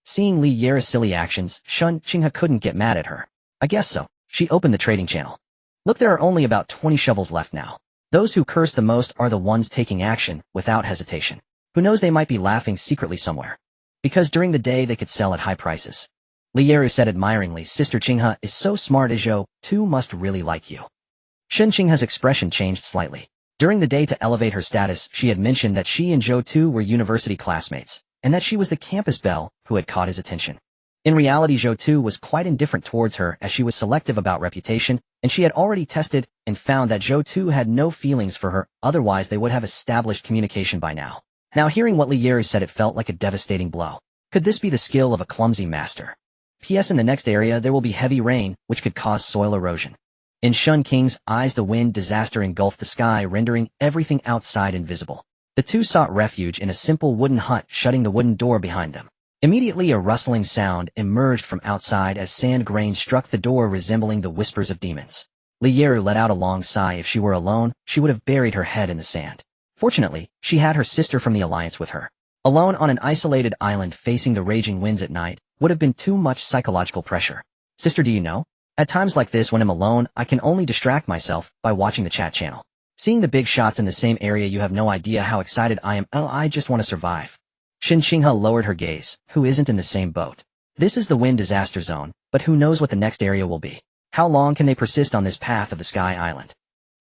Seeing Li Yeru's silly actions, Shin Qinghe couldn't get mad at her. I guess so. She opened the trading channel. Look, there are only about 20 shovels left now. Those who curse the most are the ones taking action without hesitation. Who knows, they might be laughing secretly somewhere. Because during the day they could sell at high prices. Li Yeru said admiringly, Sister Qinghe is so smart. Zhou Tu must really like you. Shin Qinghe's expression changed slightly. During the day, to elevate her status, she had mentioned that she and Zhou Tu were university classmates, and that she was the campus belle who had caught his attention. In reality, Zhou Tu was quite indifferent towards her, as she was selective about reputation, and she had already tested and found that Zhou Tu had no feelings for her, otherwise they would have established communication by now. Now, hearing what Li Yeru said, it felt like a devastating blow. Could this be the skill of a clumsy master? P.S. In the next area there will be heavy rain, which could cause soil erosion. In Shun King's eyes, the wind disaster engulfed the sky, rendering everything outside invisible. The two sought refuge in a simple wooden hut, shutting the wooden door behind them. Immediately a rustling sound emerged from outside as sand grains struck the door, resembling the whispers of demons. Li Yeru let out a long sigh. If she were alone, she would have buried her head in the sand. Fortunately, she had her sister from the Alliance with her. Alone on an isolated island facing the raging winds at night would have been too much psychological pressure. Sister, do you know? At times like this when I'm alone, I can only distract myself by watching the chat channel. Seeing the big shots in the same area, you have no idea how excited I am. Oh, I just want to survive. Shin Qinghe lowered her gaze. Who isn't in the same boat? This is the wind disaster zone, but who knows what the next area will be? How long can they persist on this path of the Sky Island?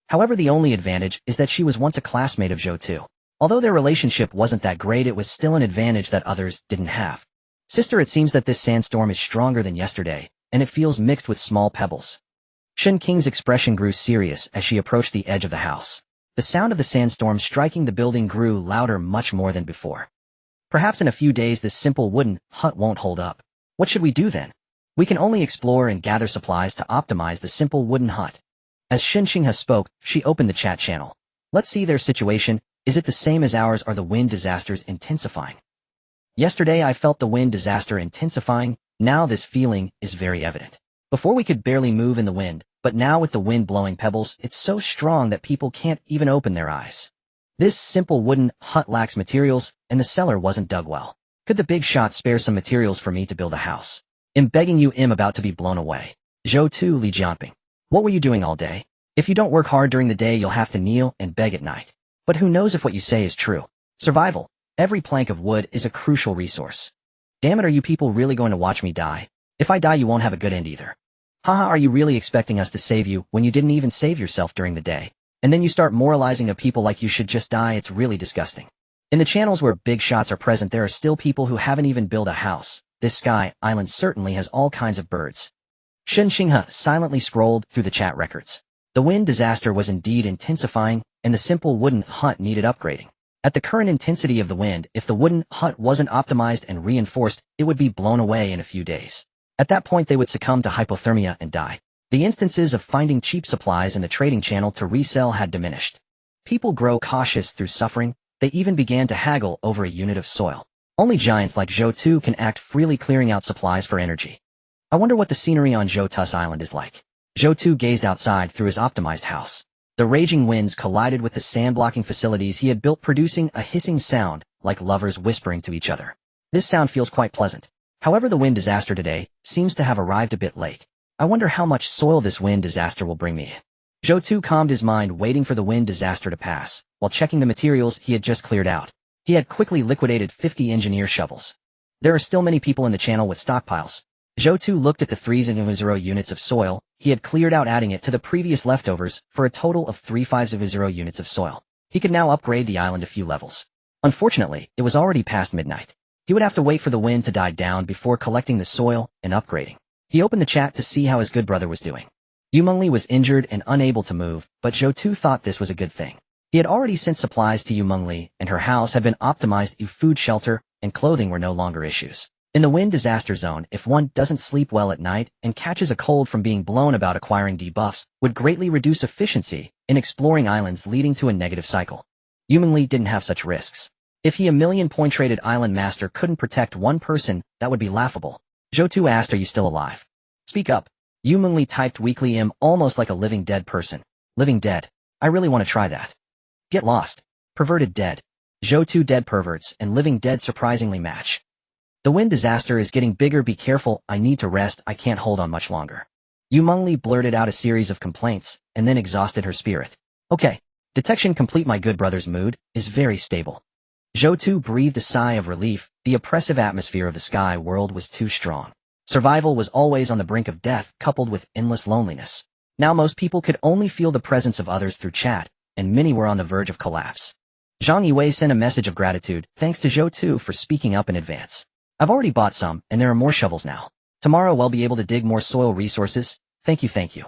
However, the only advantage is that she was once a classmate of Zhou Tu. Although their relationship wasn't that great, it was still an advantage that others didn't have. Sister, it seems that this sandstorm is stronger than yesterday, and it feels mixed with small pebbles. Shen Qing's expression grew serious as she approached the edge of the house. The sound of the sandstorm striking the building grew louder, much more than before. Perhaps in a few days this simple wooden hut won't hold up. What should we do then? We can only explore and gather supplies to optimize the simple wooden hut. As Shen Qinghe spoke, she opened the chat channel. Let's see their situation. Is it the same as ours? Are the wind disasters intensifying? Yesterday I felt the wind disaster intensifying. Now this feeling is very evident. Before we could barely move in the wind, but now with the wind blowing pebbles, it's so strong that people can't even open their eyes. This simple wooden hut lacks materials, and the cellar wasn't dug well. Could the big shot spare some materials for me to build a house? I'm begging you, I'm about to be blown away. Zhou Tu Li Jianping. What were you doing all day? If you don't work hard during the day, you'll have to kneel and beg at night. But who knows if what you say is true? Survival. Every plank of wood is a crucial resource. Damn it, are you people really going to watch me die? If I die, you won't have a good end either. Haha, are you really expecting us to save you when you didn't even save yourself during the day? And then you start moralizing of people like you should just die. It's really disgusting. In the channels where big shots are present, there are still people who haven't even built a house. This Sky Island certainly has all kinds of birds. Shen Qinghe silently scrolled through the chat records. The wind disaster was indeed intensifying, and the simple wooden hut needed upgrading. At the current intensity of the wind, if the wooden hut wasn't optimized and reinforced, it would be blown away in a few days. At that point, they would succumb to hypothermia and die. The instances of finding cheap supplies in the trading channel to resell had diminished. People grow cautious through suffering. They even began to haggle over a unit of soil. Only giants like Zhou Tu can act freely, clearing out supplies for energy. I wonder what the scenery on Zhou Tu's island is like. Zhou Tu gazed outside through his optimized house. The raging winds collided with the sand-blocking facilities he had built, producing a hissing sound, like lovers whispering to each other. This sound feels quite pleasant. However, the wind disaster today seems to have arrived a bit late. I wonder how much soil this wind disaster will bring me. Zhou Tu calmed his mind, waiting for the wind disaster to pass, while checking the materials he had just cleared out. He had quickly liquidated 50 engineer shovels. There are still many people in the channel with stockpiles. Zhou Tu looked at the 300 units of soil he had cleared out, adding it to the previous leftovers for a total of 350 units of soil. He could now upgrade the island a few levels. Unfortunately, it was already past midnight. He would have to wait for the wind to die down before collecting the soil and upgrading. He opened the chat to see how his good brother was doing. Yu Mengli was injured and unable to move, but Zhou Tu thought this was a good thing. He had already sent supplies to Yu Mengli, and her house had been optimized. Food, shelter, and clothing were no longer issues. In the wind disaster zone, if one doesn't sleep well at night and catches a cold from being blown about, acquiring debuffs would greatly reduce efficiency in exploring islands, leading to a negative cycle. Yu Mengli didn't have such risks. If he, a million-point traded island master, couldn't protect one person, that would be laughable. Zhou Tu asked, "Are you still alive? Speak up." Yu Mengli typed weakly, "I'm almost like a living dead person." Living dead? I really want to try that. Get lost. Perverted dead. Zhou Tu dead perverts and living dead surprisingly match. The wind disaster is getting bigger. Be careful. I need to rest. I can't hold on much longer. Yu Mengli blurted out a series of complaints and then exhausted her spirit. Okay. Detection complete. My good brother's mood is very stable. Zhou Tu breathed a sigh of relief. The oppressive atmosphere of the sky world was too strong. Survival was always on the brink of death, coupled with endless loneliness. Now most people could only feel the presence of others through chat, and many were on the verge of collapse. Zhang Yiwei sent a message of gratitude, thanks to Zhou Tu for speaking up in advance. I've already bought some, and there are more shovels now. Tomorrow I'll be able to dig more soil resources. Thank you, thank you.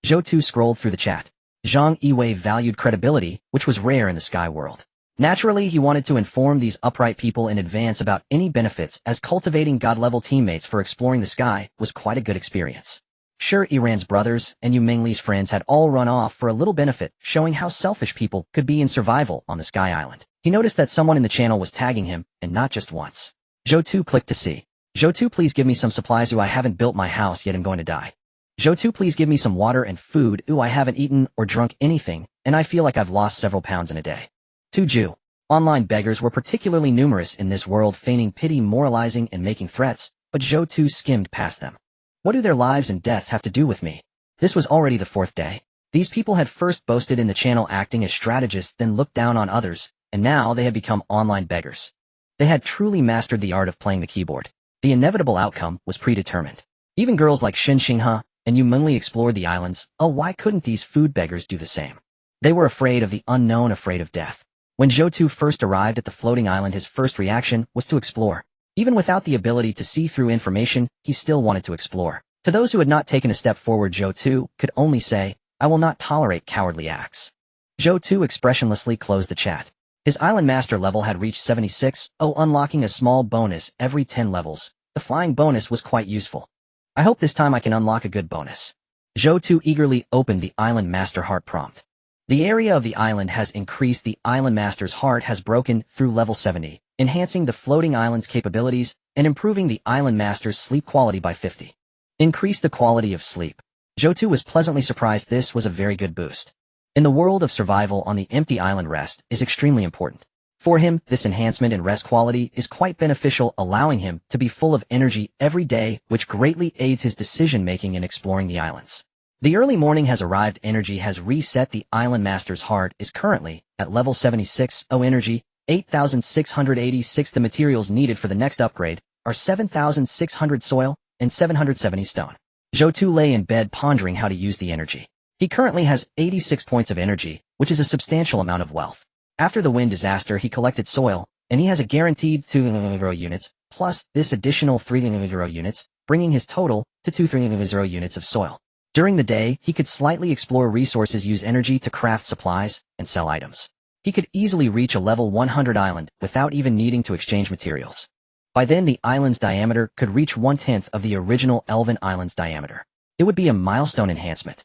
Zhou Tu scrolled through the chat. Zhang Yiwei valued credibility, which was rare in the sky world. Naturally, he wanted to inform these upright people in advance about any benefits, as cultivating god-level teammates for exploring the sky was quite a good experience. Sure, Iran's brothers and Yu Mengli's friends had all run off for a little benefit, showing how selfish people could be in survival on the Sky Island. He noticed that someone in the channel was tagging him, and not just once. Zhou Tu clicked to see. Zhou Tu, please give me some supplies. I haven't built my house yet. I'm going to die. Zhou Tu, please give me some water and food. Ooh, I haven't eaten or drunk anything, and I feel like I've lost several pounds in a day. 2 Jew. Online beggars were particularly numerous in this world, feigning pity, moralizing, and making threats, but Zhou Tu skimmed past them. What do their lives and deaths have to do with me? This was already the 4th day. These people had first boasted in the channel acting as strategists, then looked down on others, and now they had become online beggars. They had truly mastered the art of playing the keyboard. The inevitable outcome was predetermined. Even girls like Shin Xinghe and Yu Mengli explored the islands. Oh, why couldn't these food beggars do the same? They were afraid of the unknown, afraid of death. When Zhou Tu first arrived at the floating island, his first reaction was to explore. Even without the ability to see through information, he still wanted to explore. To those who had not taken a step forward, Zhou Tu could only say, I will not tolerate cowardly acts. Zhou Tu expressionlessly closed the chat. His island master level had reached 76, unlocking a small bonus every 10 levels. The flying bonus was quite useful. I hope this time I can unlock a good bonus. Zhou Tu eagerly opened the island master heart prompt. The area of the island has increased. The island master's heart has broken through level 70, enhancing the floating island's capabilities and improving the island master's sleep quality by 50. Increase the quality of sleep. Zhou Tu was pleasantly surprised. This was a very good boost. In the world of survival on the empty island, rest is extremely important. For him, this enhancement in rest quality is quite beneficial, allowing him to be full of energy every day, which greatly aids his decision-making in exploring the islands. The early morning has arrived. Energy has reset. The island master's heart is currently at level 76. Energy, 8,686. The materials needed for the next upgrade are 7,600 soil and 770 stone. Zhou Tu lay in bed pondering how to use the energy. He currently has 86 points of energy, which is a substantial amount of wealth. After the wind disaster, he collected soil, and he has a guaranteed 2 units, plus this additional 3 units, bringing his total to 2 units of soil. During the day, he could slightly explore resources, use energy to craft supplies, and sell items. He could easily reach a level 100 island without even needing to exchange materials. By then, the island's diameter could reach 1/10 of the original Elven Island's diameter. It would be a milestone enhancement.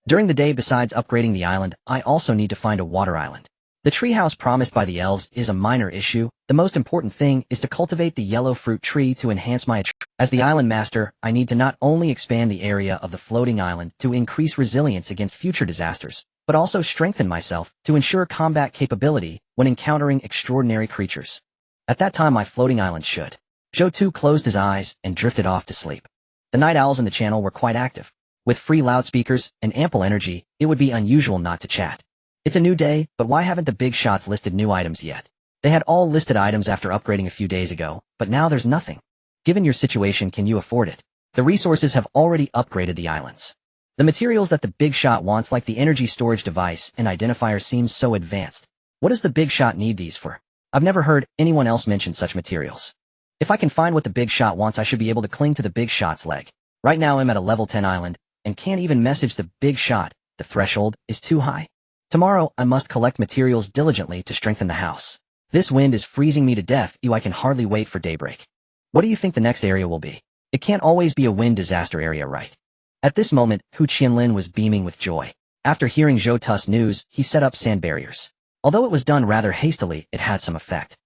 During the day, besides upgrading the island, I also need to find a water island. The treehouse promised by the elves is a minor issue. The most important thing is to cultivate the yellow fruit tree to enhance my As the island master, I need to not only expand the area of the floating island to increase resilience against future disasters, but also strengthen myself to ensure combat capability when encountering extraordinary creatures. At that time, my floating island should. Zhou Tu closed his eyes and drifted off to sleep. The night owls in the channel were quite active. With free loudspeakers and ample energy, it would be unusual not to chat. It's a new day, but why haven't the big shots listed new items yet? They had all listed items after upgrading a few days ago, but now there's nothing. Given your situation, can you afford it? The resources have already upgraded the islands. The materials that the big shot wants, like the energy storage device and identifier, seems so advanced. What does the big shot need these for? I've never heard anyone else mention such materials. If I can find what the big shot wants, I should be able to cling to the big shot's leg. Right now I'm at a level 10 island, and can't even message the big shot. The threshold is too high. Tomorrow, I must collect materials diligently to strengthen the house. This wind is freezing me to death. I can hardly wait for daybreak. What do you think the next area will be? It can't always be a wind disaster area, right? At this moment, Hu Qianlin was beaming with joy. After hearing Zhou Tu's news, he set up sand barriers. Although it was done rather hastily, it had some effect.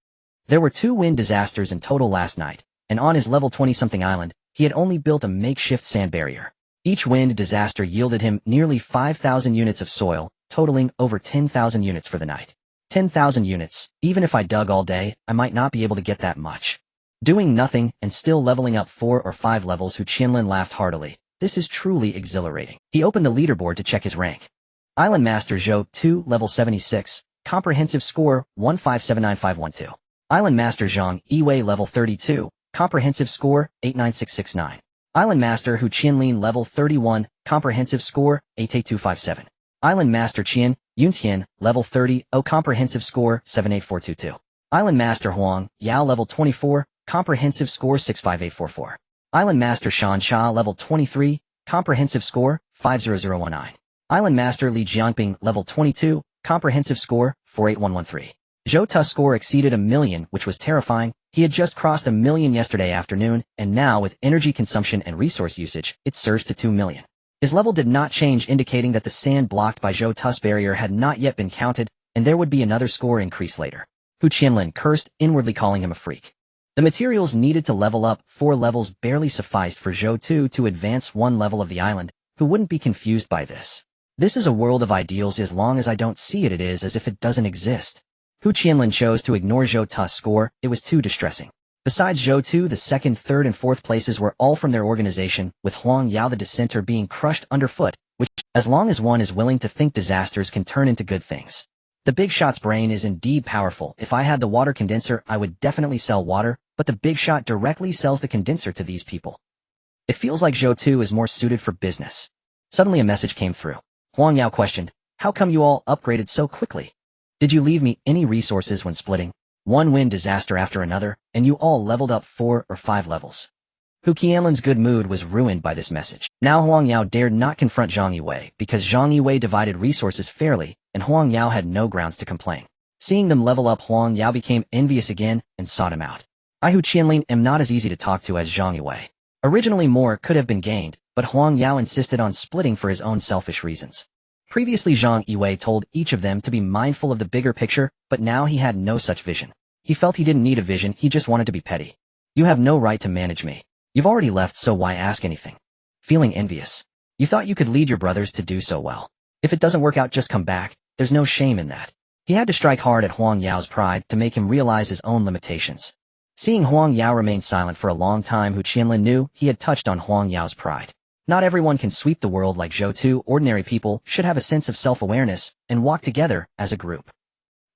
There were 2 wind disasters in total last night, and on his level 20-something island, he had only built a makeshift sand barrier. Each wind disaster yielded him nearly 5,000 units of soil, totaling over 10,000 units for the night. 10,000 units. Even if I dug all day, I might not be able to get that much. Doing nothing and still leveling up 4 or 5 levels. Hu Qianlin laughed heartily. This is truly exhilarating. He opened the leaderboard to check his rank. Island Master Zhou Tu, level 76, comprehensive score 1579512. Island Master Zhang Yiwei, level 32, comprehensive score 89669. Island Master Hu Qianlin, level 31, comprehensive score 88257. Island Master Qian Yuntian, level 30, comprehensive score 78422. Island Master Huang Yao, level 24, comprehensive score 65844. Island Master Shan Xia, level 23, comprehensive score 50019. Island Master Li Jiangping, level 22, comprehensive score 48113. Zhou Tu's score exceeded 1,000,000, which was terrifying. He had just crossed 1,000,000 yesterday afternoon, and now with energy consumption and resource usage, it surged to 2,000,000. His level did not change, indicating that the sand blocked by Zhou Tu's barrier had not yet been counted, and there would be another score increase later. Hu Qianlin cursed, inwardly calling him a freak. The materials needed to level up 4 levels barely sufficed for Zhou Tu to advance 1 level of the island, Who wouldn't be confused by this? This is a world of ideals. As long as I don't see it, it is as if it doesn't exist. Hu Qianlin chose to ignore Zhou Tu's score. It was too distressing. Besides Zhou Tu, the second, third, and fourth places were all from their organization, with Huang Yao the dissenter being crushed underfoot, which, as long as one is willing to think, disasters can turn into good things. The big shot's brain is indeed powerful. If I had the water condenser, I would definitely sell water, but the big shot directly sells the condenser to these people. It feels like Zhou Tu is more suited for business. Suddenly a message came through. Huang Yao questioned, "How come you all upgraded so quickly? Did you leave me any resources when splitting? One wind disaster after another, and you all leveled up 4 or 5 levels." Hu Qianlin's good mood was ruined by this message. Now Huang Yao dared not confront Zhang Yiwei because Zhang Yiwei divided resources fairly, and Huang Yao had no grounds to complain. Seeing them level up, Huang Yao became envious again and sought him out. I, Hu Qianlin, am not as easy to talk to as Zhang Yiwei. Originally more could have been gained, but Huang Yao insisted on splitting for his own selfish reasons. Previously Zhang Yiwei told each of them to be mindful of the bigger picture, but now he had no such vision. He felt he didn't need a vision, he just wanted to be petty. "You have no right to manage me. You've already left, so why ask anything?" Feeling envious. "You thought you could lead your brothers to do so well. If it doesn't work out, just come back. There's no shame in that." He had to strike hard at Huang Yao's pride to make him realize his own limitations. Seeing Huang Yao remain silent for a long time, Hu Qianlin knew he had touched on Huang Yao's pride. Not everyone can sweep the world like Zhou Tu. Ordinary people should have a sense of self-awareness and walk together as a group.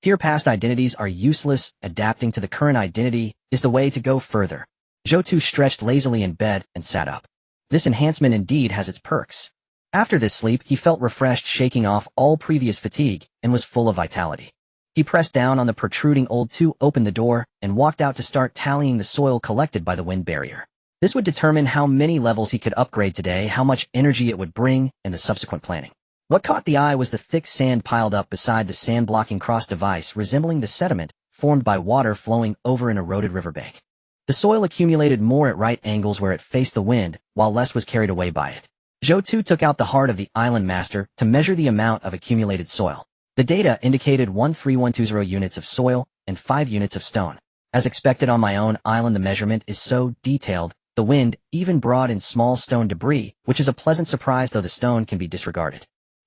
Here past identities are useless, adapting to the current identity is the way to go further. Zhou Tu stretched lazily in bed and sat up. This enhancement indeed has its perks. After this sleep, he felt refreshed, shaking off all previous fatigue, and was full of vitality. He pressed down on the protruding old two, opened the door, and walked out to start tallying the soil collected by the wind barrier. This would determine how many levels he could upgrade today, how much energy it would bring, and the subsequent planning. What caught the eye was the thick sand piled up beside the sand-blocking cross device, resembling the sediment formed by water flowing over an eroded riverbank. The soil accumulated more at right angles where it faced the wind, while less was carried away by it. Zhou Tu took out the heart of the island master to measure the amount of accumulated soil. The data indicated 13120 units of soil and 5 units of stone. As expected on my own island, the measurement is so detailed, the wind even brought in small stone debris, which is a pleasant surprise, though the stone can be disregarded.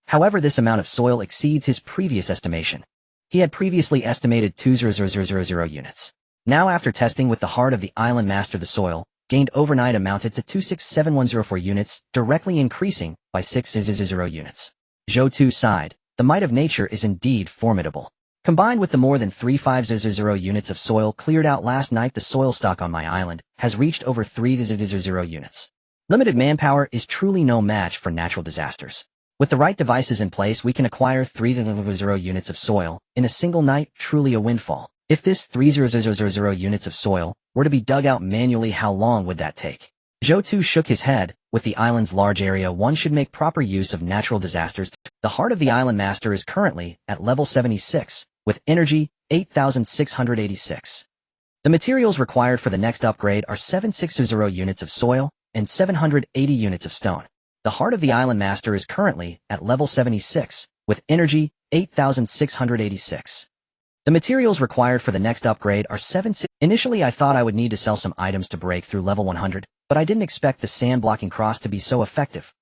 However, this amount of soil exceeds his previous estimation. He had previously estimated 200,000 units. Now, after testing with the heart of the island master, the soil gained overnight amounted to 267104 units, directly increasing by 600 units. Zhou Tu sighed. The might of nature is indeed formidable. Combined with the more than 3500 units of soil cleared out last night, the soil stock on my island has reached over 300 units. Limited manpower is truly no match for natural disasters. With the right devices in place, we can acquire 300 units of soil in a single night, truly a windfall. If this 300 units of soil were to be dug out manually, how long would that take? Zhou Tu shook his head. With the island's large area, one should make proper use of natural disasters. The heart of the island master is currently at level 76, with energy 8,686. The materials required for the next upgrade are 760 units of soil and 780 units of stone. The heart of the island master is currently at level 76, with energy 8,686. The materials required for the next upgrade are 7. Initially I thought I would need to sell some items to break through level 100, but I didn't expect the sand-blocking cross to be so effective.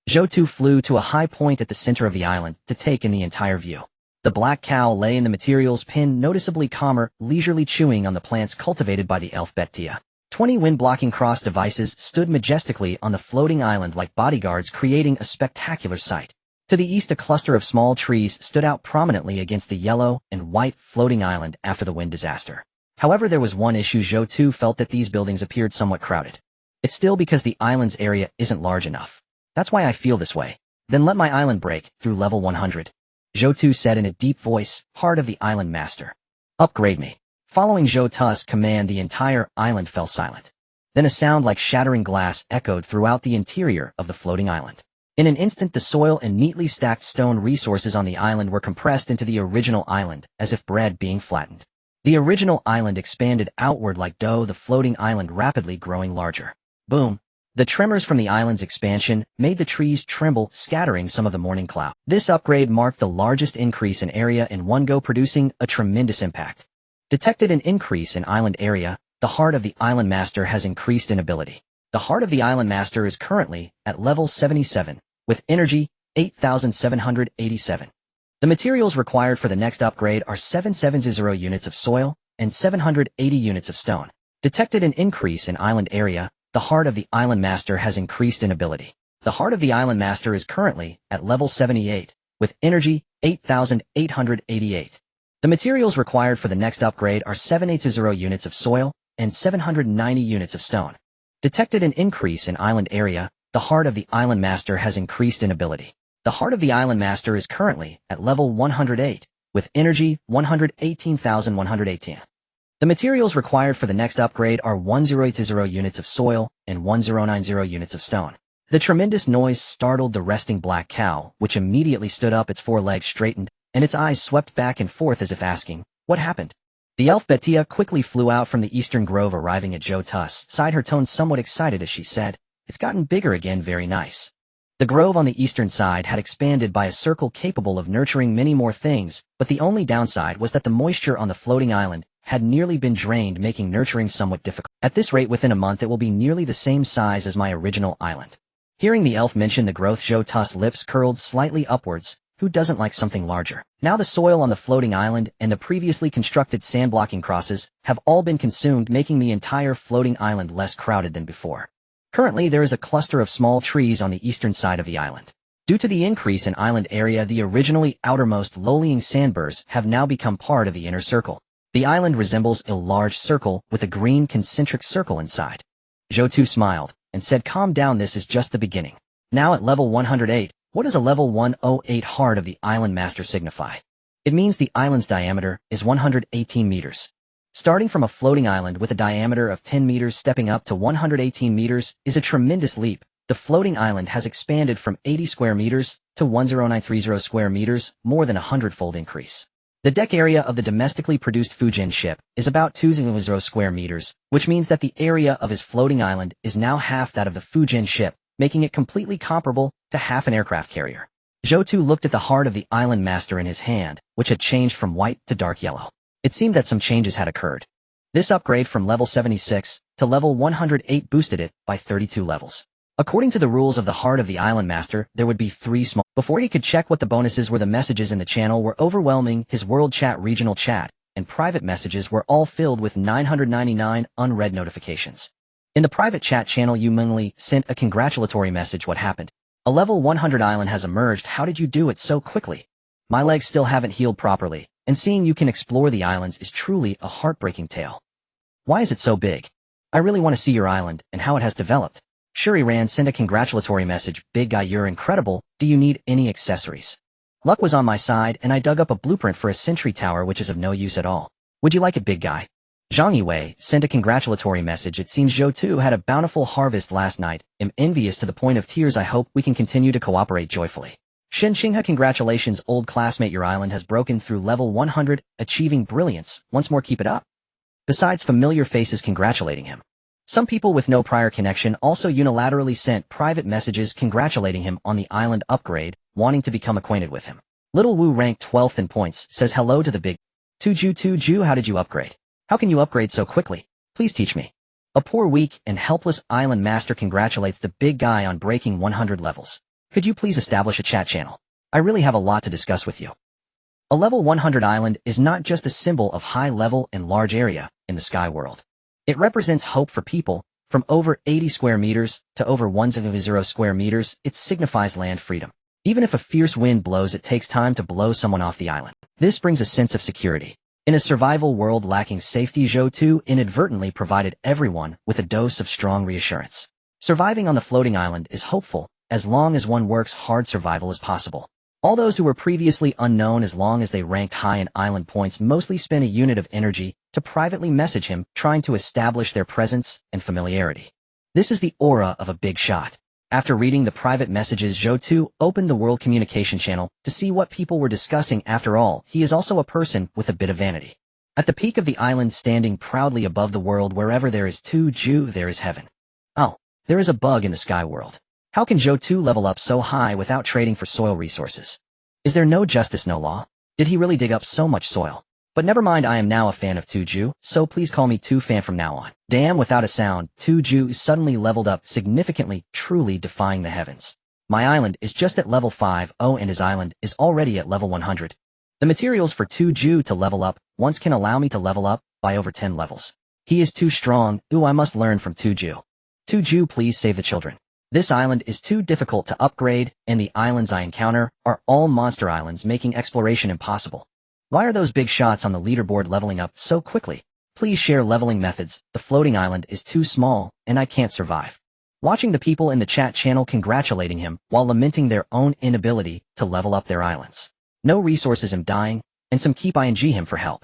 Zhou Tu flew to a high point at the center of the island to take in the entire view. The black cow lay in the materials pin, noticeably calmer, leisurely chewing on the plants cultivated by the elf Bettia. 20 wind-blocking cross devices stood majestically on the floating island like bodyguards, creating a spectacular sight. To the east, a cluster of small trees stood out prominently against the yellow and white floating island after the wind disaster. However, there was one issue. Zhou Tu felt that these buildings appeared somewhat crowded. It's still because the island's area isn't large enough. That's why I feel this way. Then let my island break through level 100. Zhou Tu said in a deep voice, heart of the island master. Upgrade me. Following Zhou Tu's command, the entire island fell silent. Then a sound like shattering glass echoed throughout the interior of the floating island. In an instant, the soil and neatly stacked stone resources on the island were compressed into the original island, as if bread being flattened. The original island expanded outward like dough, the floating island rapidly growing larger. Boom! The tremors from the island's expansion made the trees tremble, scattering some of the morning cloud. This upgrade marked the largest increase in area in one go, producing a tremendous impact. Detected an increase in island area. The heart of the island master has increased in ability. The heart of the island master is currently at level 77, with energy 8,787. The materials required for the next upgrade are 770 units of soil and 780 units of stone. Detected an increase in island area. The heart of the island master has increased in ability. The heart of the island master is currently at level 78, with energy 8,888. The materials required for the next upgrade are 780 units of soil and 790 units of stone. Detected an increase in island area. The heart of the island master has increased in ability. The heart of the island master is currently at level 108, with energy 118,118. The materials required for the next upgrade are 1080 units of soil and 1090 units of stone. The tremendous noise startled the resting black cow, which immediately stood up, its four legs straightened, and its eyes swept back and forth as if asking, "What happened?" The elf Bettia quickly flew out from the eastern grove, arriving at Zhou Tu's side, her tone somewhat excited as she said, "It's gotten bigger again, very nice." The grove on the eastern side had expanded by a circle capable of nurturing many more things, but the only downside was that the moisture on the floating island had nearly been drained, making nurturing somewhat difficult. At this rate, within a month it will be nearly the same size as my original island. Hearing the elf mention the growth, Zhou Tu's lips curled slightly upwards. Who doesn't like something larger? Now the soil on the floating island and the previously constructed sand-blocking crosses have all been consumed, making the entire floating island less crowded than before. Currently, there is a cluster of small trees on the eastern side of the island. Due to the increase in island area, the originally outermost low-lying sandburs have now become part of the inner circle. The island resembles a large circle with a green concentric circle inside. Zhou Tu smiled and said, "Calm down, this is just the beginning." Now at level 108, what does a level 108 heart of the island master signify? It means the island's diameter is 118 meters. Starting from a floating island with a diameter of 10 meters, stepping up to 118 meters is a tremendous leap. The floating island has expanded from 80 square meters to 10930 square meters, more than a 100-fold increase. The deck area of the domestically produced Fujin ship is about 200 square meters, which means that the area of his floating island is now half that of the Fujin ship, making it completely comparable to half an aircraft carrier. Zhou Tu looked at the heart of the island master in his hand, which had changed from white to dark yellow. It seemed that some changes had occurred. This upgrade from level 76 to level 108 boosted it by 32 levels. According to the rules of the heart of the island master, there would be 3 small. Before he could check what the bonuses were, the messages in the channel were overwhelming. His world chat, regional chat, and private messages were all filled with 999 unread notifications. In the private chat channel, Yu Mengli sent a congratulatory message. "What happened? A level 100 island has emerged. How did you do it so quickly? My legs still haven't healed properly, and seeing you can explore the islands is truly a heartbreaking tale. Why is it so big? I really want to see your island and how it has developed." Shuri Ran sent a congratulatory message. "Big guy, you're incredible. Do you need any accessories? Luck was on my side, and I dug up a blueprint for a sentry tower which is of no use at all. Would you like it, big guy?" Zhang Yiwei sent a congratulatory message. "It seems Zhou Tu had a bountiful harvest last night. Am envious to the point of tears. I hope we can continue to cooperate joyfully." Shen Xinghe, congratulations, old classmate. Your island has broken through level 100, achieving brilliance. Once more, keep it up. Besides familiar faces congratulating him, some people with no prior connection also unilaterally sent private messages congratulating him on the island upgrade, wanting to become acquainted with him. Little Wu, ranked 12th in points, says hello to the big Tuju. How did you upgrade? How can you upgrade so quickly? Please teach me. A poor, weak, and helpless island master congratulates the big guy on breaking 100 levels. Could you please establish a chat channel? I really have a lot to discuss with you. A level 100 island is not just a symbol of high level and large area in the sky world. It represents hope for people. From over 80 square meters to over 100 square meters, it signifies land freedom. Even if a fierce wind blows, it takes time to blow someone off the island. This brings a sense of security. In a survival world lacking safety, Zhou Tu inadvertently provided everyone with a dose of strong reassurance. Surviving on the floating island is hopeful, as long as one works hard. Survival is possible. All those who were previously unknown, as long as they ranked high in island points, mostly spent a unit of energy to privately message him, trying to establish their presence and familiarity. This is the aura of a big shot. After reading the private messages, Zhou Tu opened the world communication channel to see what people were discussing. After all, he is also a person with a bit of vanity. At the peak of the island, standing proudly above the world, wherever there is Tuju, there is heaven. Oh, there is a bug in the sky world. How can Zhou Tu level up so high without trading for soil resources? Is there no justice, no law? Did he really dig up so much soil? But never mind, I am now a fan of Tuju, so please call me Tu Fan from now on. Damn, without a sound, Tuju suddenly leveled up significantly, truly defying the heavens. My island is just at level 50 and his island is already at level 100. The materials for Zhou Tu to level up once can allow me to level up by over 10 levels. He is too strong. I must learn from Zhou Tu. Zhou Tu, please save the children. This island is too difficult to upgrade, and the islands I encounter are all monster islands, making exploration impossible. Why are those big shots on the leaderboard leveling up so quickly? Please share leveling methods. The floating island is too small, and I can't survive. Watching the people in the chat channel congratulating him while lamenting their own inability to level up their islands. No resources, am dying, and some keep ing him for help.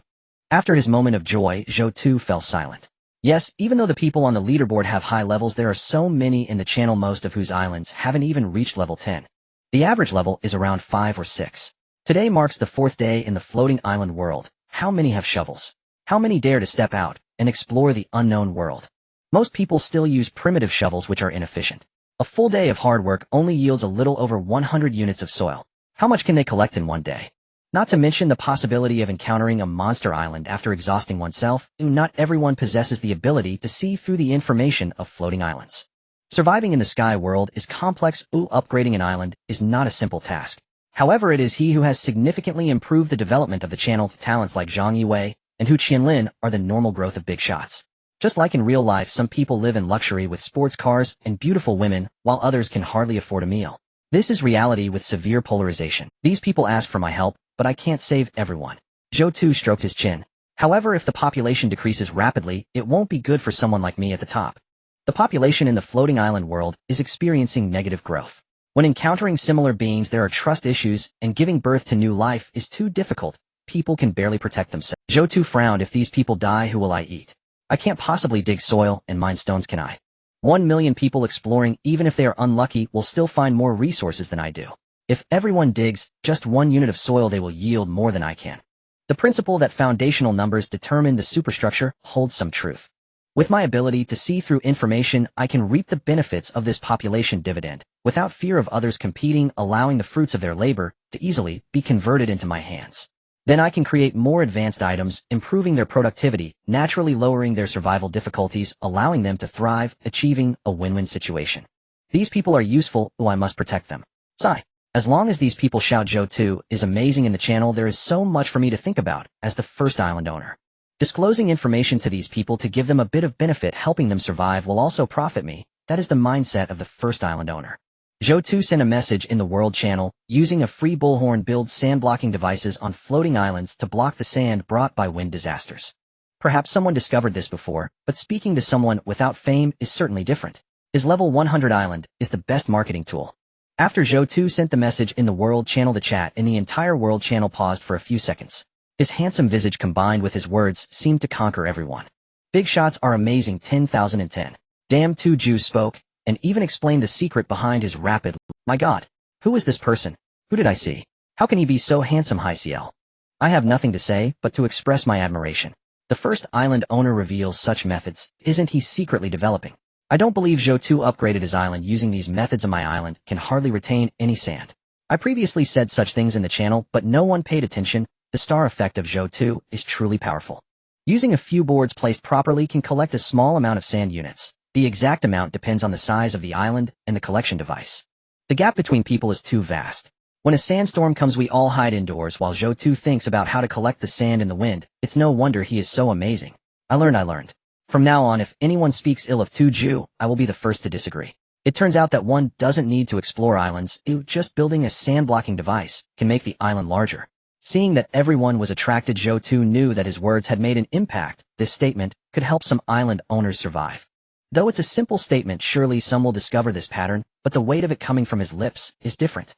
After his moment of joy, Zhou Tu fell silent. Yes, even though the people on the leaderboard have high levels, there are so many in the channel, most of whose islands haven't even reached level 10. The average level is around 5 or 6. Today marks the 4th day in the floating island world. How many have shovels? How many dare to step out and explore the unknown world? Most people still use primitive shovels, which are inefficient. A full day of hard work only yields a little over 100 units of soil. How much can they collect in one day? Not to mention the possibility of encountering a monster island after exhausting oneself. Not everyone possesses the ability to see through the information of floating islands. Surviving in the sky world is complex. Upgrading an island is not a simple task. However, it is he who has significantly improved the development of the channel. Talents like Zhang Yiwei and Hu Qianlin are the normal growth of big shots. Just like in real life, some people live in luxury with sports cars and beautiful women, while others can hardly afford a meal. This is reality with severe polarization. These people ask for my help, but I can't save everyone. Zhou Tu stroked his chin. However, if the population decreases rapidly, it won't be good for someone like me at the top. The population in the floating island world is experiencing negative growth. When encountering similar beings, there are trust issues, and giving birth to new life is too difficult. People can barely protect themselves. Zhou Tu frowned. If these people die, who will I eat? I can't possibly dig soil and mine stones, can I? 1 million people exploring, even if they are unlucky, will still find more resources than I do. If everyone digs just 1 unit of soil, they will yield more than I can. The principle that foundational numbers determine the superstructure holds some truth. With my ability to see through information, I can reap the benefits of this population dividend, without fear of others competing, allowing the fruits of their labor to easily be converted into my hands. Then I can create more advanced items, improving their productivity, naturally lowering their survival difficulties, allowing them to thrive, achieving a win-win situation. These people are useful, I must protect them. Sigh. As long as these people shout Zhou Tu is amazing in the channel, there is so much for me to think about as the first island owner. Disclosing information to these people to give them a bit of benefit, helping them survive, will also profit me. That is the mindset of the first island owner. Zhou Tu sent a message in the World Channel, using a free bullhorn builds sand-blocking devices on floating islands to block the sand brought by wind disasters. Perhaps someone discovered this before, but speaking to someone without fame is certainly different. His level 100 island is the best marketing tool. After Zhou Tu sent the message in the World Channel, the chat in the entire World Channel paused for a few seconds. His handsome visage combined with his words seemed to conquer everyone. Big shots are amazing. 10,010. Damn, Zhou Tu spoke, and even explained the secret behind his rapid. My God, who is this person? Who did I see? How can he be so handsome? Hi CL. I have nothing to say but to express my admiration. The first island owner reveals such methods. Isn't he secretly developing? I don't believe Zhou Tu upgraded his island using these methods. On my island can hardly retain any sand. I previously said such things in the channel, but no one paid attention. The star effect of Zhou Tu is truly powerful. Using a few boards placed properly can collect a small amount of sand units. The exact amount depends on the size of the island and the collection device. The gap between people is too vast. When a sandstorm comes, we all hide indoors while Zhou Tu thinks about how to collect the sand in the wind. It's no wonder he is so amazing. I learned. From now on, if anyone speaks ill of Zhou Tu, I will be the first to disagree. It turns out that one doesn't need to explore islands. Just building a sand-blocking device can make the island larger. Seeing that everyone was attracted, Zhou Tu knew that his words had made an impact. This statement could help some island owners survive. Though it's a simple statement, surely some will discover this pattern, but the weight of it coming from his lips is different.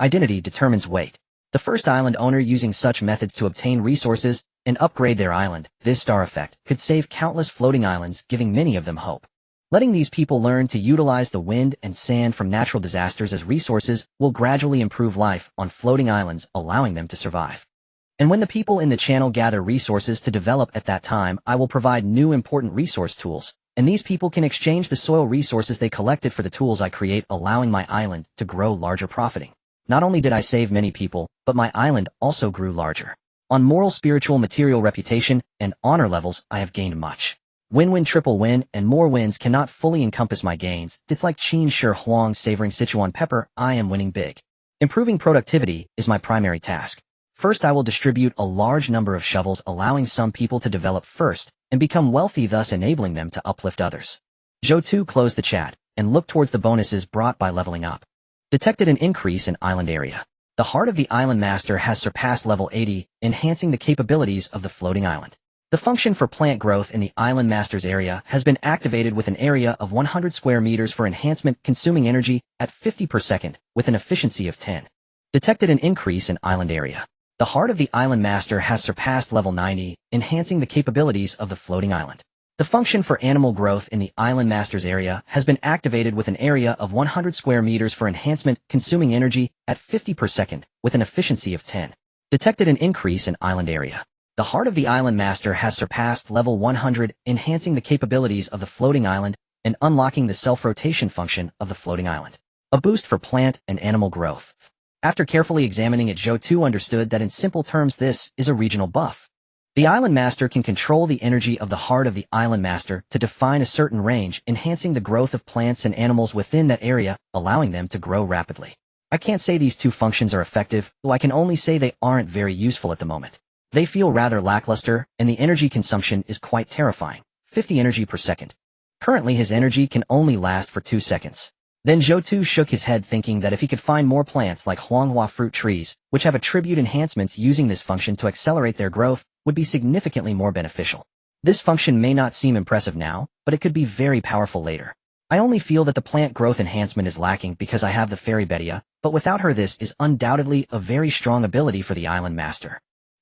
Identity determines weight. The first island owner using such methods to obtain resources and upgrade their island, this star effect, could save countless floating islands, giving many of them hope. Letting these people learn to utilize the wind and sand from natural disasters as resources will gradually improve life on floating islands, allowing them to survive. And when the people in the channel gather resources to develop at that time, I will provide new important resource tools, and these people can exchange the soil resources they collected for the tools I create, allowing my island to grow larger, profiting. Not only did I save many people, but my island also grew larger. On moral, spiritual, material, reputation, and honor levels, I have gained much. Win-win triple win and more wins cannot fully encompass my gains. It's like Qin Shi Huang savoring Sichuan pepper. I am winning big. Improving productivity is my primary task. First, I will distribute a large number of shovels, allowing some people to develop first and become wealthy, thus enabling them to uplift others. Zhou Tu closed the chat and looked towards the bonuses brought by leveling up. Detected an increase in island area. The heart of the island master has surpassed level 80, enhancing the capabilities of the floating island. The function for plant growth in the island master's area has been activated with an area of 100 square meters for enhancement, consuming energy at 50 per second with an efficiency of 10. Detected an increase in island area. The heart of the island master has surpassed level 90, enhancing the capabilities of the floating island. The function for animal growth in the island master's area has been activated with an area of 100 square meters for enhancement, consuming energy at 50 per second with an efficiency of 10. Detected an increase in island area. The heart of the island master has surpassed level 100, enhancing the capabilities of the floating island and unlocking the self-rotation function of the floating island. A boost for plant and animal growth. After carefully examining it, Zhou Tu understood that in simple terms this is a regional buff. The island master can control the energy of the heart of the island master to define a certain range, enhancing the growth of plants and animals within that area, allowing them to grow rapidly. I can't say these two functions are effective, though I can only say they aren't very useful at the moment. They feel rather lackluster, and the energy consumption is quite terrifying, 50 energy per second. Currently his energy can only last for 2 seconds. Then Zhou Tu shook his head, thinking that if he could find more plants like Huanghua fruit trees, which have attribute enhancements using this function to accelerate their growth, would be significantly more beneficial. This function may not seem impressive now, but it could be very powerful later. I only feel that the plant growth enhancement is lacking because I have the fairy Betia, but without her this is undoubtedly a very strong ability for the island master.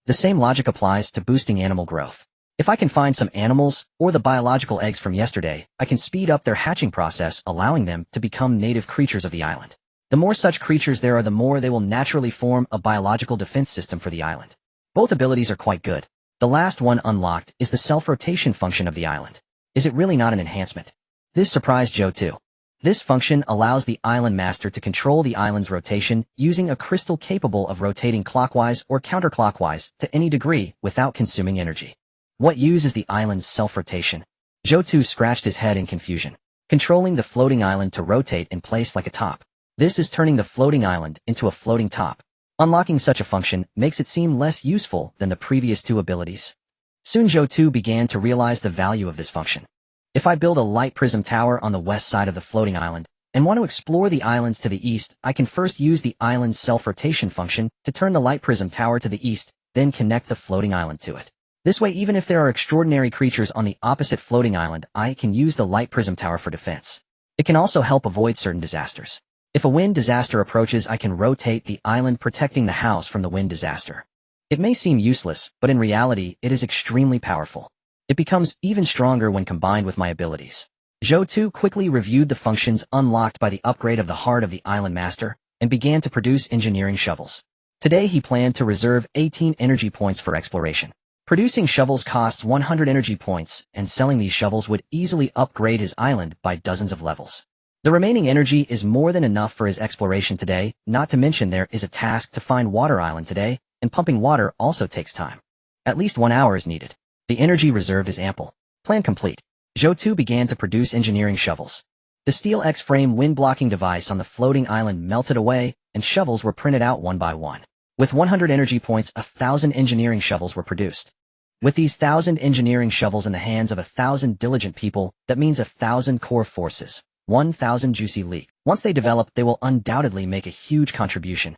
The same logic applies to boosting animal growth. If I can find some animals, or the biological eggs from yesterday, I can speed up their hatching process, allowing them to become native creatures of the island. The more such creatures there are, the more they will naturally form a biological defense system for the island. Both abilities are quite good. The last one unlocked is the self-rotation function of the island. Is it really not an enhancement? This surprised Zhou Tu. This function allows the island master to control the island's rotation using a crystal capable of rotating clockwise or counterclockwise to any degree without consuming energy. What use is the island's self-rotation? Zhou Tu scratched his head in confusion. Controlling the floating island to rotate in place like a top. This is turning the floating island into a floating top. Unlocking such a function makes it seem less useful than the previous two abilities. Soon Zhou Tu began to realize the value of this function. If I build a light prism tower on the west side of the floating island, and want to explore the islands to the east, I can first use the island's self-rotation function to turn the light prism tower to the east, then connect the floating island to it. This way, even if there are extraordinary creatures on the opposite floating island, I can use the light prism tower for defense. It can also help avoid certain disasters. If a wind disaster approaches, I can rotate the island, protecting the house from the wind disaster. It may seem useless, but in reality, it is extremely powerful. It becomes even stronger when combined with my abilities. Zhou Tu quickly reviewed the functions unlocked by the upgrade of the heart of the island master, and began to produce engineering shovels. Today he planned to reserve 18 energy points for exploration. Producing shovels costs 100 energy points, and selling these shovels would easily upgrade his island by dozens of levels. The remaining energy is more than enough for his exploration today, not to mention there is a task to find Water Island today, and pumping water also takes time. At least 1 hour is needed. The energy reserved is ample. Plan complete. Zhou Tu began to produce engineering shovels. The steel X-frame wind-blocking device on the floating island melted away, and shovels were printed out one by one. With 100 energy points, 1,000 engineering shovels were produced. With these 1,000 engineering shovels in the hands of 1,000 diligent people, that means 1,000 core forces, 1,000 juicy leak. Once they develop, they will undoubtedly make a huge contribution.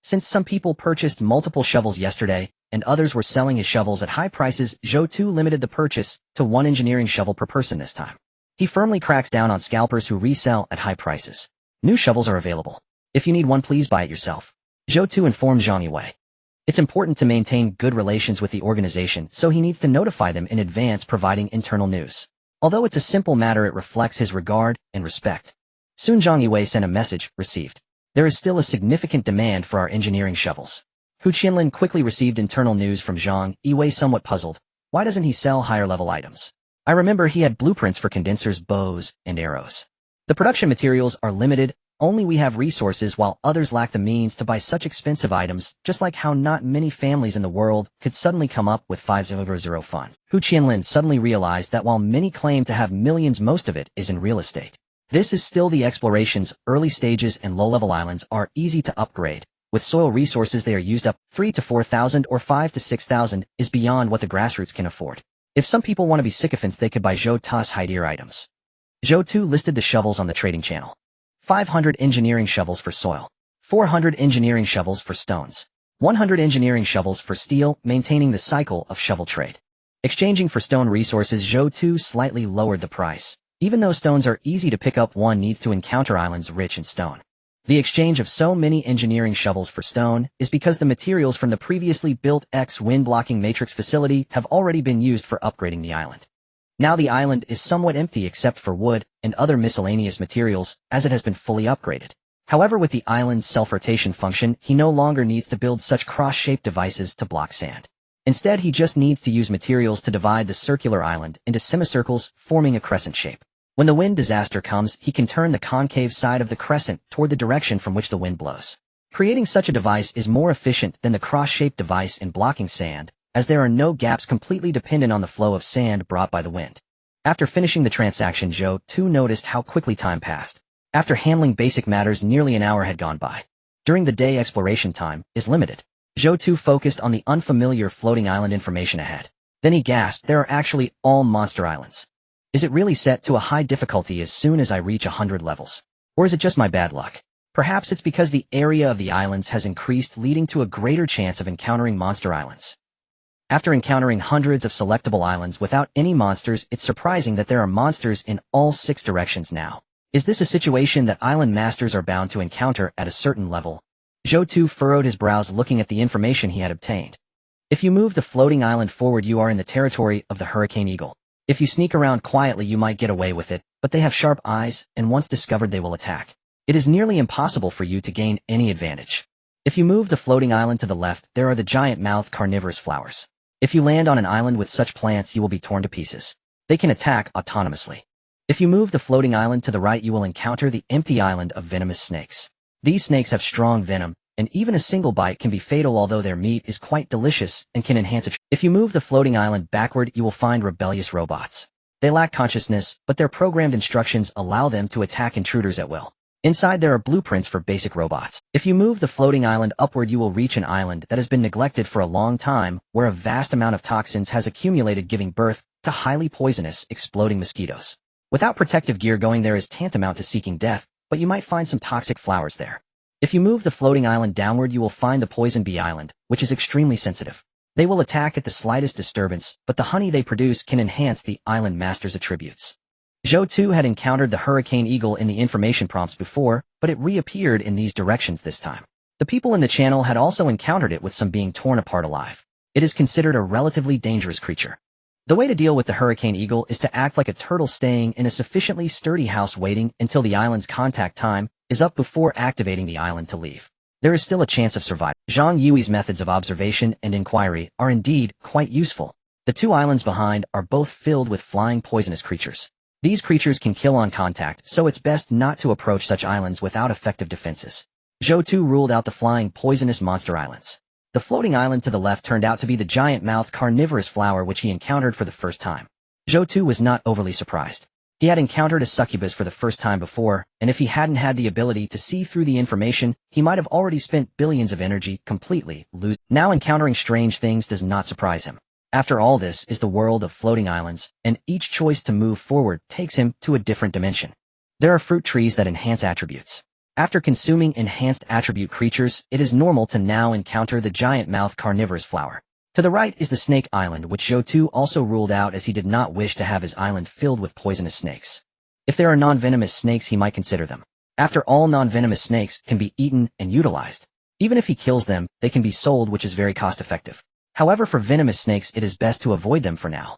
Since some people purchased multiple shovels yesterday, and others were selling his shovels at high prices, Zhou Tu limited the purchase to 1 engineering shovel per person this time. He firmly cracks down on scalpers who resell at high prices. New shovels are available. If you need one, please buy it yourself. Zhou Tu informed Zhang Yue. It's important to maintain good relations with the organization, so he needs to notify them in advance, providing internal news. Although it's a simple matter, it reflects his regard and respect. Soon Zhang Yue sent a message, received. There is still a significant demand for our engineering shovels. Hu Qianlin quickly received internal news from Zhang Yue, somewhat puzzled. Why doesn't he sell higher-level items? I remember he had blueprints for condensers, bows, and arrows. The production materials are limited, only we have resources while others lack the means to buy such expensive items, just like how not many families in the world could suddenly come up with 500 funds. Hu Qianlin suddenly realized that while many claim to have millions, most of it is in real estate. This is still the exploration's early stages, and low-level islands are easy to upgrade. With soil resources they are used up 3 to 4,000 or 5 to 6,000 is beyond what the grassroots can afford. If some people want to be sycophants, they could buy Zhou Tu's high-tier items. Zhou Tu listed the shovels on the trading channel. 500 engineering shovels for soil. 400 engineering shovels for stones. 100 engineering shovels for steel, maintaining the cycle of shovel trade. Exchanging for stone resources, Zhou Tu slightly lowered the price. Even though stones are easy to pick up, one needs to encounter islands rich in stone. The exchange of so many engineering shovels for stone is because the materials from the previously built wind-blocking matrix facility have already been used for upgrading the island. Now the island is somewhat empty except for wood and other miscellaneous materials, as it has been fully upgraded. However, with the island's self-rotation function, he no longer needs to build such cross-shaped devices to block sand. Instead, he just needs to use materials to divide the circular island into semicircles, forming a crescent shape. When the wind disaster comes, he can turn the concave side of the crescent toward the direction from which the wind blows. Creating such a device is more efficient than the cross-shaped device in blocking sand, as there are no gaps, completely dependent on the flow of sand brought by the wind. After finishing the transaction, Zhou Tu noticed how quickly time passed. After handling basic matters, nearly an hour had gone by. During the day, exploration time is limited. Zhou Tu focused on the unfamiliar floating island information ahead. Then he gasped, there are actually all monster islands. Is it really set to a high difficulty as soon as I reach 100 levels? Or is it just my bad luck? Perhaps it's because the area of the islands has increased, leading to a greater chance of encountering monster islands. After encountering hundreds of selectable islands without any monsters, it's surprising that there are monsters in all 6 directions now. Is this a situation that island masters are bound to encounter at a certain level? Zhou Tu furrowed his brows looking at the information he had obtained. If you move the floating island forward, you are in the territory of the Hurricane Eagle. If you sneak around quietly, you might get away with it, but they have sharp eyes, and once discovered they will attack. It is nearly impossible for you to gain any advantage. If you move the floating island to the left, there are the giant-mouthed carnivorous flowers. If you land on an island with such plants, you will be torn to pieces. They can attack autonomously. If you move the floating island to the right, you will encounter the empty island of venomous snakes. These snakes have strong venom, and even a single bite can be fatal, although their meat is quite delicious and can enhance it. If you move the floating island backward, you will find rebellious robots. They lack consciousness, but their programmed instructions allow them to attack intruders at will. Inside there are blueprints for basic robots. If you move the floating island upward, you will reach an island that has been neglected for a long time, where a vast amount of toxins has accumulated, giving birth to highly poisonous, exploding mosquitoes. Without protective gear, going there is tantamount to seeking death, but you might find some toxic flowers there. If you move the floating island downward, you will find the poison bee island, which is extremely sensitive. They will attack at the slightest disturbance, but the honey they produce can enhance the island master's attributes. Zhou Tu had encountered the Hurricane Eagle in the information prompts before, but it reappeared in these directions this time. The people in the channel had also encountered it, with some being torn apart alive. It is considered a relatively dangerous creature. The way to deal with the Hurricane Eagle is to act like a turtle, staying in a sufficiently sturdy house, waiting until the island's contact time is up before activating the island to leave. There is still a chance of survival. Zhang Yui's methods of observation and inquiry are indeed quite useful. The 2 islands behind are both filled with flying poisonous creatures. These creatures can kill on contact, so it's best not to approach such islands without effective defenses. Zhou Tu ruled out the flying poisonous monster islands. The floating island to the left turned out to be the giant-mouthed carnivorous flower, which he encountered for the first time. Zhou Tu was not overly surprised. He had encountered a succubus for the first time before, and if he hadn't had the ability to see through the information, he might have already spent billions of energy completely losing. Now encountering strange things does not surprise him. After all, this is the world of floating islands, and each choice to move forward takes him to a different dimension. There are fruit trees that enhance attributes. After consuming enhanced attribute creatures, it is normal to now encounter the giant-mouthed carnivorous flower. To the right is the Snake Island, which Zhou Tu also ruled out, as he did not wish to have his island filled with poisonous snakes. If there are non-venomous snakes, he might consider them. After all, non-venomous snakes can be eaten and utilized. Even if he kills them, they can be sold, which is very cost-effective. However, for venomous snakes, it is best to avoid them for now.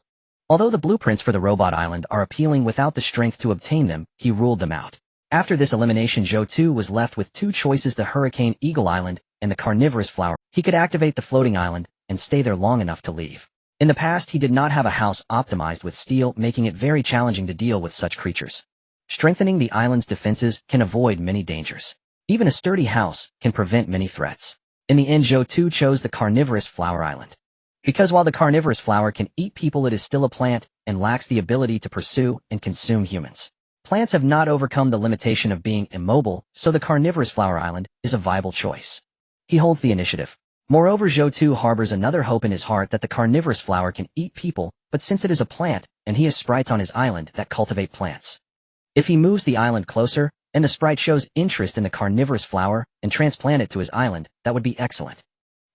Although the blueprints for the robot island are appealing, without the strength to obtain them, he ruled them out. After this elimination, Zhou Tu was left with 2 choices: the Hurricane Eagle Island and the carnivorous flower. He could activate the floating island and stay there long enough to leave. In the past, he did not have a house optimized with steel, making it very challenging to deal with such creatures. Strengthening the island's defenses can avoid many dangers. Even a sturdy house can prevent many threats. In the end, Zhou Tu chose the carnivorous flower island. Because while the carnivorous flower can eat people, it is still a plant and lacks the ability to pursue and consume humans. Plants have not overcome the limitation of being immobile, so the carnivorous flower island is a viable choice. He holds the initiative. Moreover, Zhou Tu harbors another hope in his heart that the carnivorous flower can eat people, but since it is a plant, and he has sprites on his island that cultivate plants. If he moves the island closer, and the sprite shows interest in the carnivorous flower, and transplant it to his island, that would be excellent.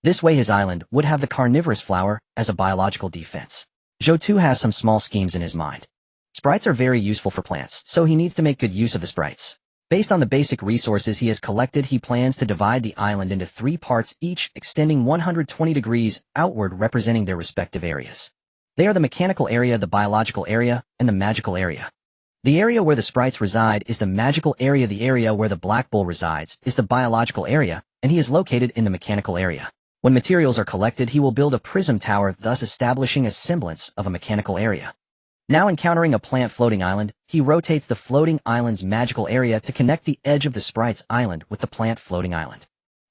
This way his island would have the carnivorous flower as a biological defense. Zhou Tu has some small schemes in his mind. Sprites are very useful for plants, so he needs to make good use of the sprites. Based on the basic resources he has collected, he plans to divide the island into 3 parts, each extending 120 degrees outward, representing their respective areas. They are the mechanical area, the biological area, and the magical area. The area where the sprites reside is the magical area. The area where the black bull resides is the biological area, and he is located in the mechanical area. When materials are collected, he will build a prism tower, thus establishing a semblance of a mechanical area. Now encountering a plant floating island, he rotates the floating island's magical area to connect the edge of the sprite's island with the plant floating island.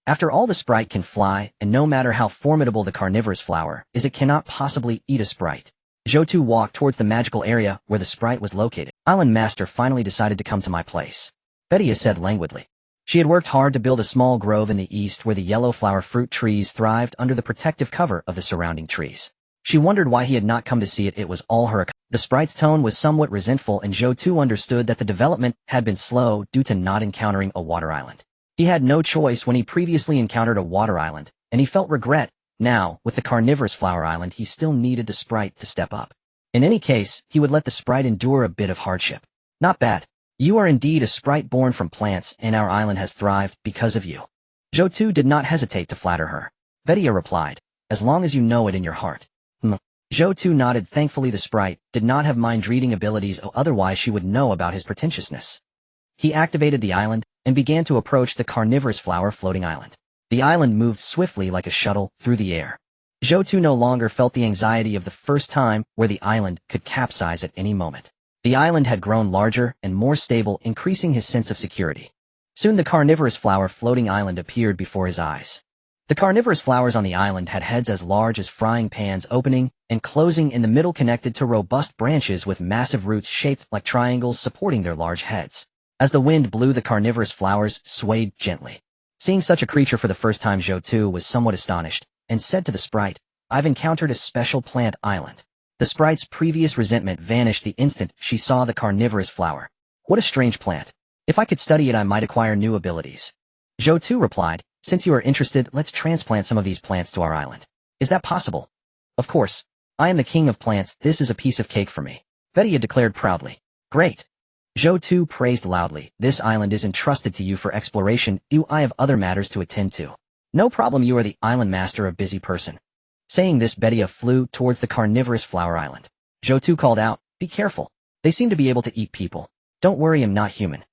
After all, the sprite can fly, and no matter how formidable the carnivorous flower is, it cannot possibly eat a sprite. Zhou Tu walked towards the magical area where the sprite was located. Island Master finally decided to come to my place, Betty said languidly. She had worked hard to build a small grove in the east where the yellow flower fruit trees thrived under the protective cover of the surrounding trees. She wondered why he had not come to see it. It was all her. The sprite's tone was somewhat resentful, and Zhou Tu understood that the development had been slow due to not encountering a water island. He had no choice when he previously encountered a water island, and he felt regret. Now, with the carnivorous flower island, he still needed the sprite to step up. In any case, he would let the sprite endure a bit of hardship. Not bad. You are indeed a sprite born from plants, and our island has thrived because of you. Zhou Tu did not hesitate to flatter her. Betty replied, as long as you know it in your heart. Zhou Tu nodded. Thankfully the sprite did not have mind-reading abilities, otherwise she would know about his pretentiousness. He activated the island, and began to approach the carnivorous flower floating island. The island moved swiftly like a shuttle through the air. Zhou Tu no longer felt the anxiety of the first time, where the island could capsize at any moment. The island had grown larger and more stable, increasing his sense of security. Soon the carnivorous flower floating island appeared before his eyes. The carnivorous flowers on the island had heads as large as frying pans, opening and closing in the middle, connected to robust branches with massive roots shaped like triangles supporting their large heads. As the wind blew, the carnivorous flowers swayed gently. Seeing such a creature for the first time, Zhou Tu was somewhat astonished, and said to the sprite, I've encountered a special plant island. The sprite's previous resentment vanished the instant she saw the carnivorous flower. What a strange plant. If I could study it, I might acquire new abilities. Zhou Tu replied, since you are interested, let's transplant some of these plants to our island. Is that possible? Of course. I am the king of plants. This is a piece of cake for me, Betty had declared proudly. Great. Zhou Tu praised loudly. This island is entrusted to you for exploration. I have other matters to attend to. No problem, you are the island master, a busy person. Saying this, Betty flew towards the carnivorous flower island. Zhou Tu called out, be careful. They seem to be able to eat people. Don't worry, I'm not human.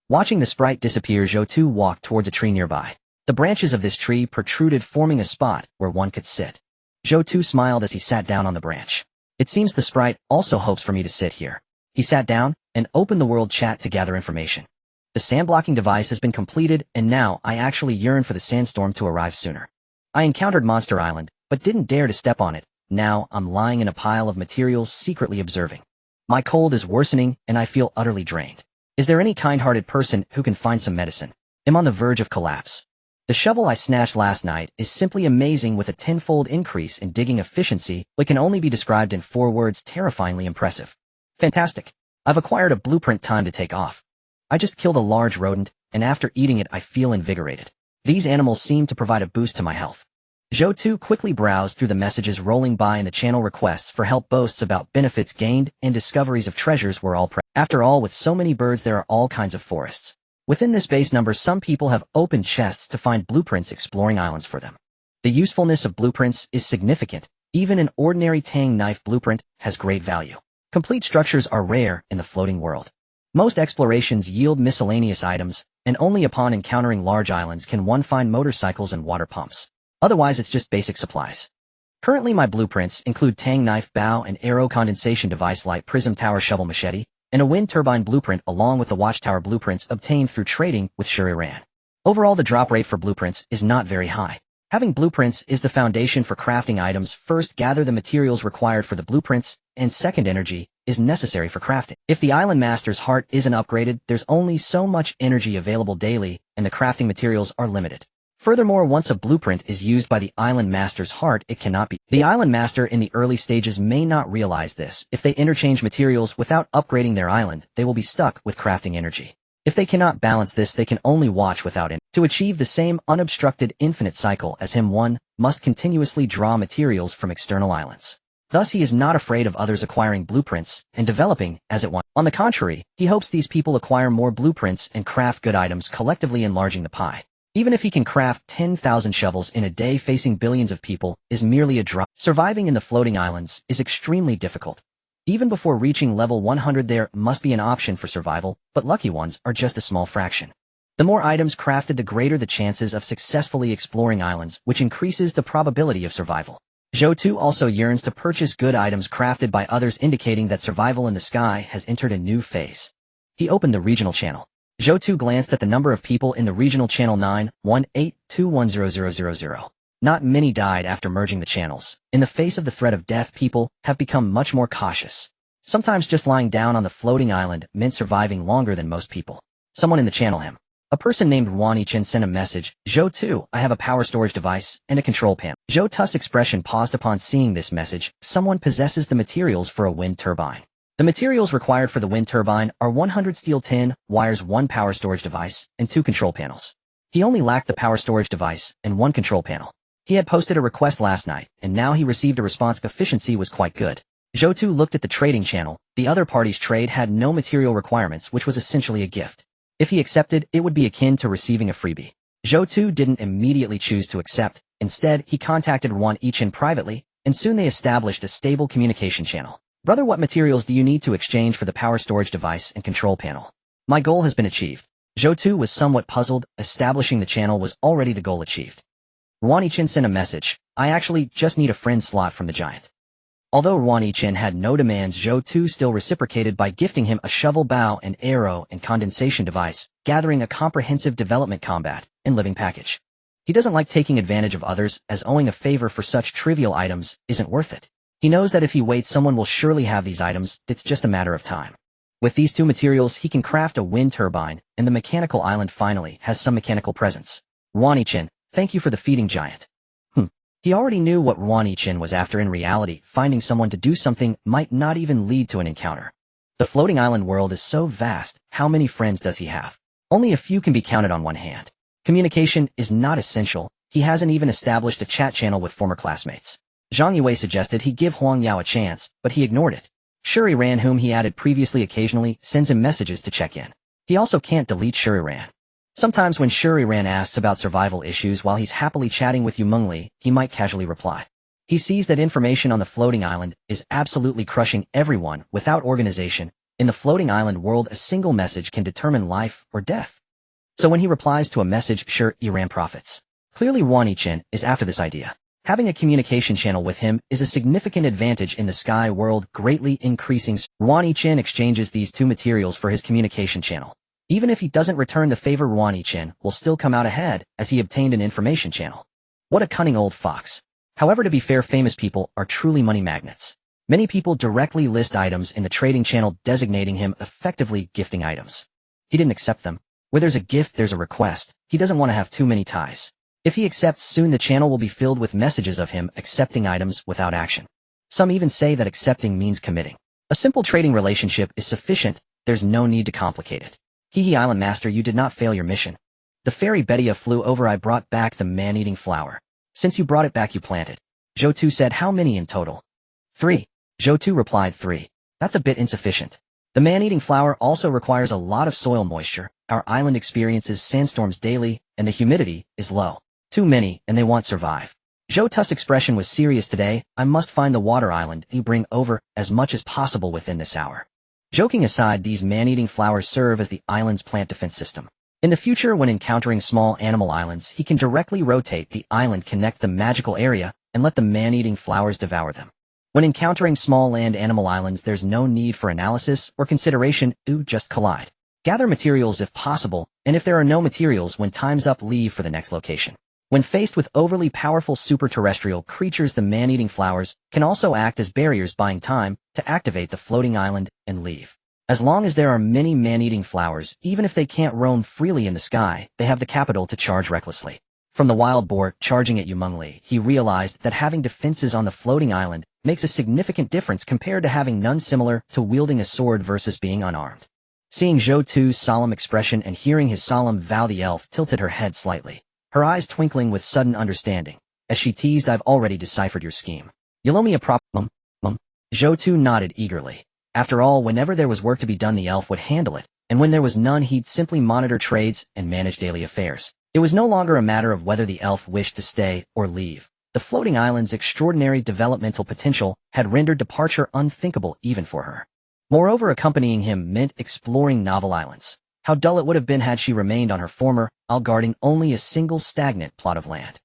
Watching the sprite disappear, Zhou Tu walked towards a tree nearby. The branches of this tree protruded, forming a spot where one could sit. Zhou Tu smiled as he sat down on the branch. It seems the sprite also hopes for me to sit here. He sat down and opened the world chat to gather information. The sand-blocking device has been completed, and now I actually yearn for the sandstorm to arrive sooner. I encountered Monster Island, but didn't dare to step on it. Now I'm lying in a pile of materials, secretly observing. My cold is worsening, and I feel utterly drained. Is there any kind-hearted person who can find some medicine? I'm on the verge of collapse. The shovel I snatched last night is simply amazing, with a tenfold increase in digging efficiency, but can only be described in 4 words: terrifyingly impressive. Fantastic. I've acquired a blueprint. Time to take off. I just killed a large rodent, and after eating it I feel invigorated. These animals seem to provide a boost to my health. Zhou Tu quickly browsed through the messages rolling by, and the channel requests for help, boasts about benefits gained, and discoveries of treasures were all After all, with so many birds there are all kinds of forests. Within this base number, some people have opened chests to find blueprints, exploring islands for them. The usefulness of blueprints is significant. Even an ordinary tang knife blueprint has great value. Complete structures are rare in the floating world. Most explorations yield miscellaneous items, and only upon encountering large islands can one find motorcycles and water pumps. Otherwise it's just basic supplies. Currently my blueprints include tang knife, bow and arrow, condensation device, light prism tower, shovel, machete, and a wind turbine blueprint along with the watchtower blueprints obtained through trading with Shuriran. Overall, the drop rate for blueprints is not very high. Having blueprints is the foundation for crafting items. First, gather the materials required for the blueprints, and second, energy is necessary for crafting. If the island master's heart isn't upgraded, there's only so much energy available daily, and the crafting materials are limited. Furthermore, once a blueprint is used by the island master's heart, it cannot be. The island master in the early stages may not realize this. If they interchange materials without upgrading their island, they will be stuck with crafting energy. If they cannot balance this, they can only watch without it. To achieve the same unobstructed infinite cycle as him, one must continuously draw materials from external islands. Thus, he is not afraid of others acquiring blueprints and developing as it wants. On the contrary, he hopes these people acquire more blueprints and craft good items, collectively enlarging the pie. Even if he can craft 10,000 shovels in a day facing billions of people is merely a drop. Surviving in the floating islands is extremely difficult. Even before reaching level 100, there must be an option for survival, but lucky ones are just a small fraction. The more items crafted, the greater the chances of successfully exploring islands, which increases the probability of survival. Zhou Tu also yearns to purchase good items crafted by others, indicating that survival in the sky has entered a new phase. He opened the regional channel. Zhou Tu glanced at the number of people in the regional channel 918210000. Not many died after merging the channels. In the face of the threat of death, people have become much more cautious. Sometimes just lying down on the floating island meant surviving longer than most people. Someone in the channel him. A person named Wani Chen sent a message. Zhou Tu, I have a power storage device and a control panel. Zhou Tu's expression paused upon seeing this message. Someone possesses the materials for a wind turbine. The materials required for the wind turbine are 100 steel tin, wires, 1 power storage device, and 2 control panels. He only lacked the power storage device and 1 control panel. He had posted a request last night, and now he received a response. Efficiency was quite good. Zhou Tu looked at the trading channel. The other party's trade had no material requirements, which was essentially a gift. If he accepted, it would be akin to receiving a freebie. Zhou Tu didn't immediately choose to accept. Instead, he contacted Wani Chen privately, and soon they established a stable communication channel. Brother, what materials do you need to exchange for the power storage device and control panel? My goal has been achieved. Zhou Tu was somewhat puzzled. Establishing the channel was already the goal achieved. Wani Chen sent a message. I actually just need a friend slot from the giant. Although Wani Chen had no demands, Zhou Tu still reciprocated by gifting him a shovel, bow and arrow and condensation device, gathering a comprehensive development combat and living package. He doesn't like taking advantage of others, as owing a favor for such trivial items isn't worth it. He knows that if he waits, someone will surely have these items. It's just a matter of time. With these 2 materials, he can craft a wind turbine, and the mechanical island finally has some mechanical presence. Wani Chen, thank you for the feeding giant. He already knew what Wani Chen was after. In reality, finding someone to do something might not even lead to an encounter. The floating island world is so vast. How many friends does he have? Only a few can be counted on one hand. Communication is not essential. He hasn't even established a chat channel with former classmates. Zhang Yue suggested he give Huang Yao a chance, but he ignored it. Shuriran, whom he added previously, occasionally sends him messages to check in. He also can't delete Shuriran. Sometimes when Shuriran asks about survival issues while he's happily chatting with Yumengli, he might casually reply. He sees that information on the floating island is absolutely crushing everyone without organization. In the floating island world, a single message can determine life or death. So when he replies to a message, Shuriran profits. Clearly Wani Chen is after this idea. Having a communication channel with him is a significant advantage in the sky world, greatly increasing. Wani Chen exchanges these 2 materials for his communication channel. Even if he doesn't return the favor, Wani Chen will still come out ahead, as he obtained an information channel. What a cunning old fox. However, to be fair, famous people are truly money magnets. Many people directly list items in the trading channel, designating him effectively gifting items. He didn't accept them. Where there's a gift, there's a request. He doesn't want to have too many ties. If he accepts, soon the channel will be filled with messages of him accepting items without action. Some even say that accepting means committing. A simple trading relationship is sufficient. There's no need to complicate it. Hee Island Master, you did not fail your mission. The fairy Betia flew over. I brought back the man-eating flower. Since you brought it back, you planted. Zhou Tu said, how many in total? 3. Zhou Tu replied, 3. That's a bit insufficient. The man-eating flower also requires a lot of soil moisture. Our island experiences sandstorms daily, and the humidity is low. Too many, and they won't survive. Zhou Tu's expression was serious today. I must find the water island and bring over as much as possible within this hour. Joking aside, these man-eating flowers serve as the island's plant defense system. In the future, when encountering small animal islands, he can directly rotate the island, connect the magical area, and let the man-eating flowers devour them. When encountering small land animal islands, there's no need for analysis or consideration, just collide. Gather materials if possible, and if there are no materials when time's up, leave for the next location. When faced with overly powerful super-terrestrial creatures, the man-eating flowers can also act as barriers, buying time to activate the floating island and leave. As long as there are many man-eating flowers, even if they can't roam freely in the sky, they have the capital to charge recklessly. From the wild boar charging at Yumengli, he realized that having defenses on the floating island makes a significant difference compared to having none, similar to wielding a sword versus being unarmed. Seeing Zhou Tu's solemn expression and hearing his solemn vow, the elf tilted her head slightly, her eyes twinkling with sudden understanding, as she teased, "I've already deciphered your scheme. You'll owe me a problem." Zhou Tu nodded eagerly. After all, whenever there was work to be done, the elf would handle it, and when there was none, he'd simply monitor trades and manage daily affairs. It was no longer a matter of whether the elf wished to stay or leave. The floating island's extraordinary developmental potential had rendered departure unthinkable even for her. Moreover, accompanying him meant exploring novel islands. How dull it would have been had she remained on her former isle, guarding only a single stagnant plot of land.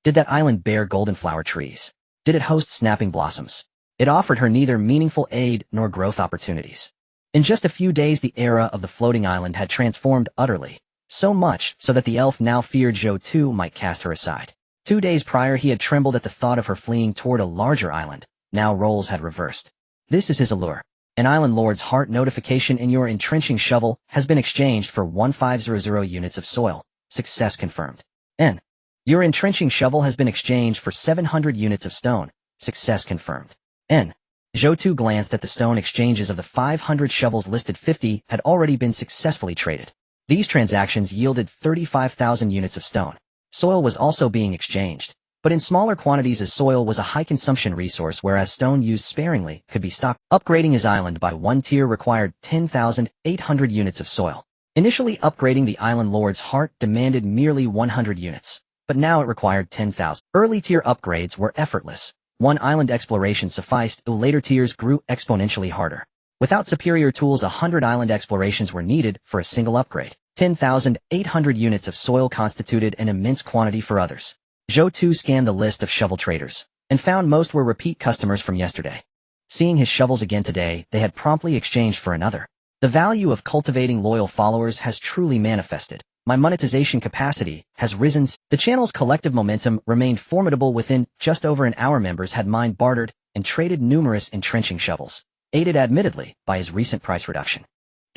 Did that island bear golden flower trees? Did it host snapping blossoms? It offered her neither meaningful aid nor growth opportunities. In just a few days, the era of the floating island had transformed utterly, so much so that the elf now feared Zhou Tu might cast her aside. 2 days prior, he had trembled at the thought of her fleeing toward a larger island. Now roles had reversed. This is his allure. An island lord's heart notification: in your entrenching shovel has been exchanged for 1500 units of soil. Success confirmed. N. Your entrenching shovel has been exchanged for 700 units of stone. Success confirmed. N. Zhou Tu glanced at the stone exchanges. Of the 500 shovels listed, 50 had already been successfully traded. These transactions yielded 35,000 units of stone. Soil was also being exchanged, but in smaller quantities, as soil was a high-consumption resource, whereas stone used sparingly could be stocked. Upgrading his island by 1 tier required 10,800 units of soil. Initially, upgrading the island lord's heart demanded merely 100 units, but now it required 10,000. Early tier upgrades were effortless. 1 island exploration sufficed. The later tiers grew exponentially harder. Without superior tools, 100 island explorations were needed for a single upgrade. 10,800 units of soil constituted an immense quantity for others. Zhou Tu scanned the list of shovel traders, and found most were repeat customers from yesterday. Seeing his shovels again today, they had promptly exchanged for another. The value of cultivating loyal followers has truly manifested. My monetization capacity has risen. The channel's collective momentum remained formidable. Within just over an hour, members had mined, bartered, and traded numerous entrenching shovels, aided admittedly by his recent price reduction.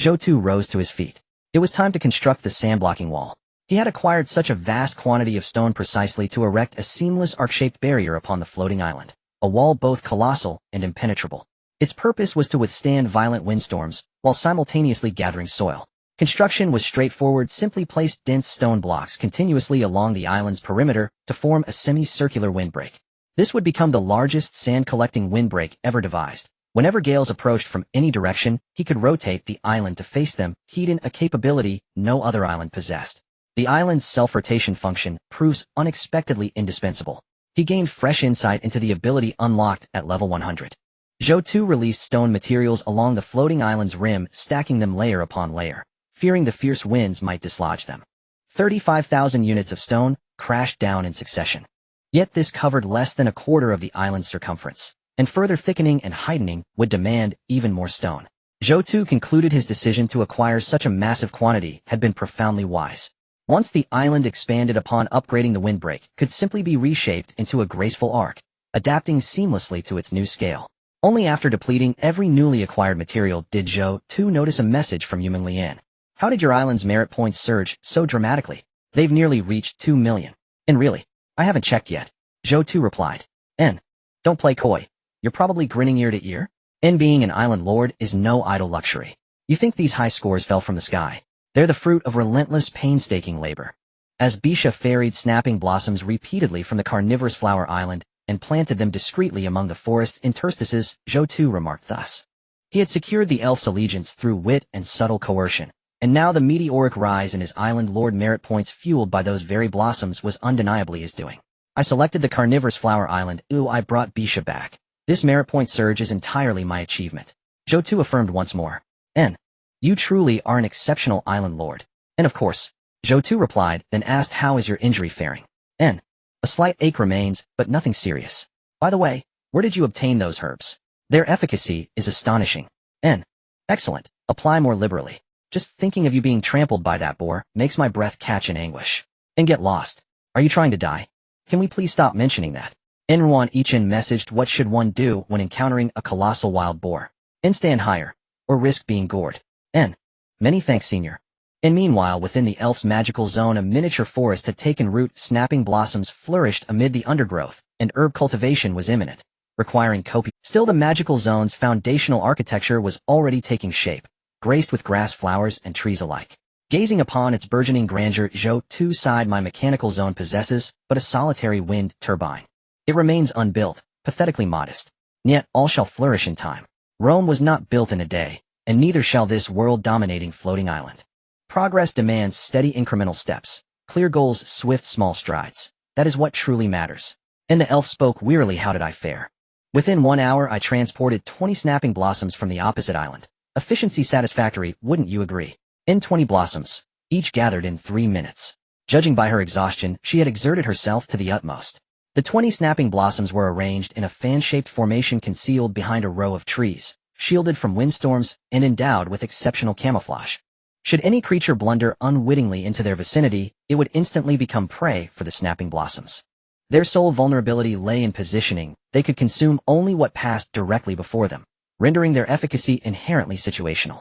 Zhou Tu rose to his feet. It was time to construct the sandblocking wall. He had acquired such a vast quantity of stone precisely to erect a seamless arc-shaped barrier upon the floating island, a wall both colossal and impenetrable. Its purpose was to withstand violent windstorms while simultaneously gathering soil. Construction was straightforward. Simply place dense stone blocks continuously along the island's perimeter to form a semicircular windbreak. This would become the largest sand-collecting windbreak ever devised. Whenever gales approached from any direction, he could rotate the island to face them, heeding a capability no other island possessed. The island's self-rotation function proves unexpectedly indispensable. He gained fresh insight into the ability unlocked at level 100. Zhou Tu released stone materials along the floating island's rim, stacking them layer upon layer, fearing the fierce winds might dislodge them. 35,000 units of stone crashed down in succession. Yet this covered less than a quarter of the island's circumference, and further thickening and heightening would demand even more stone. Zhou Tu concluded his decision to acquire such a massive quantity had been profoundly wise. Once the island expanded upon upgrading, the windbreak could simply be reshaped into a graceful arc, adapting seamlessly to its new scale. Only after depleting every newly acquired material did Zhou Tu notice a message from Yumengli. How did your island's merit points surge so dramatically? They've nearly reached 2 million. And really, I haven't checked yet. Zhou Tu replied. N. Don't play coy. You're probably grinning ear to ear. N. Being an island lord is no idle luxury. You think these high scores fell from the sky? They're the fruit of relentless, painstaking labor. As Bisha ferried snapping blossoms repeatedly from the carnivorous flower island and planted them discreetly among the forest's interstices, Zhou Tu remarked thus. He had secured the elf's allegiance through wit and subtle coercion, and now the meteoric rise in his island lord merit points fueled by those very blossoms was undeniably his doing. I selected the carnivorous flower island. I brought Bisha back. This merit point surge is entirely my achievement. Zhou Tu affirmed once more. N. You truly are an exceptional island lord. And of course, Zhou Tu replied, then asked, how is your injury faring? N. A slight ache remains, but nothing serious. By the way, Where did you obtain those herbs? Their efficacy is astonishing. N. Excellent. Apply more liberally. Just thinking of you being trampled by that boar makes my breath catch in anguish. And get lost. Are you trying to die? Can we please stop mentioning that? N1 Ichin messaged what should one do when encountering a colossal wild boar. N. Stand higher. Or risk being gored. N. Many thanks, senior. And meanwhile, within the elf's magical zone, a miniature forest had taken root, snapping blossoms flourished amid the undergrowth, and herb cultivation was imminent, requiring copious. Still, the magical zone's foundational architecture was already taking shape, graced with grass, flowers, and trees alike. Gazing upon its burgeoning grandeur, Zhou Tu sighed. My mechanical zone possesses but a solitary wind turbine. It remains unbuilt, pathetically modest. Yet all shall flourish in time. Rome was not built in a day, and neither shall this world-dominating floating island. Progress demands steady incremental steps, clear goals, swift small strides. That is what truly matters. And the elf spoke wearily. How did I fare? Within 1 hour I transported 20 snapping blossoms from the opposite island. Efficiency satisfactory, wouldn't you agree? In 20 blossoms, each gathered in 3 minutes. Judging by her exhaustion, she had exerted herself to the utmost. The 20 snapping blossoms were arranged in a fan-shaped formation concealed behind a row of trees, shielded from windstorms and endowed with exceptional camouflage. Should any creature blunder unwittingly into their vicinity, it would instantly become prey for the snapping blossoms. Their sole vulnerability lay in positioning. They could consume only what passed directly before them, rendering their efficacy inherently situational.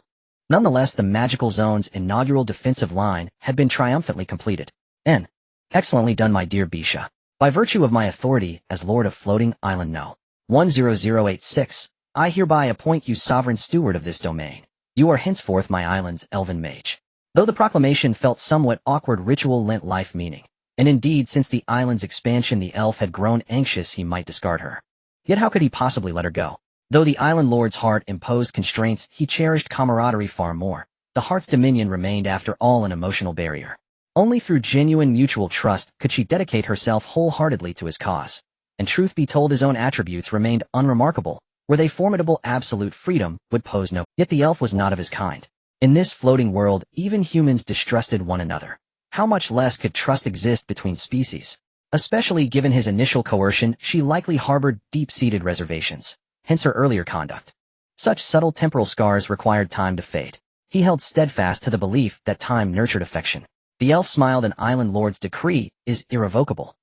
Nonetheless, the magical zone's inaugural defensive line had been triumphantly completed. N. Excellently done, my dear Bisha. By virtue of my authority as Lord of Floating Island No. 10086, I hereby appoint you sovereign steward of this domain. You are henceforth my island's elven mage. Though the proclamation felt somewhat awkward, ritual lent life meaning. And indeed, since the island's expansion, the elf had grown anxious he might discard her. Yet how could he possibly let her go? Though the island lord's heart imposed constraints, he cherished camaraderie far more. The heart's dominion remained, after all, an emotional barrier. Only through genuine mutual trust could she dedicate herself wholeheartedly to his cause. And truth be told, his own attributes remained unremarkable. Were they formidable, absolute freedom would pose no. Yet the elf was not of his kind. In this floating world, even humans distrusted one another. How much less could trust exist between species? Especially given his initial coercion, she likely harbored deep-seated reservations. Hence her earlier conduct. Such subtle temporal scars required time to fade. He held steadfast to the belief that time nurtured affection. The elf smiled. An island lord's decree is irrevocable.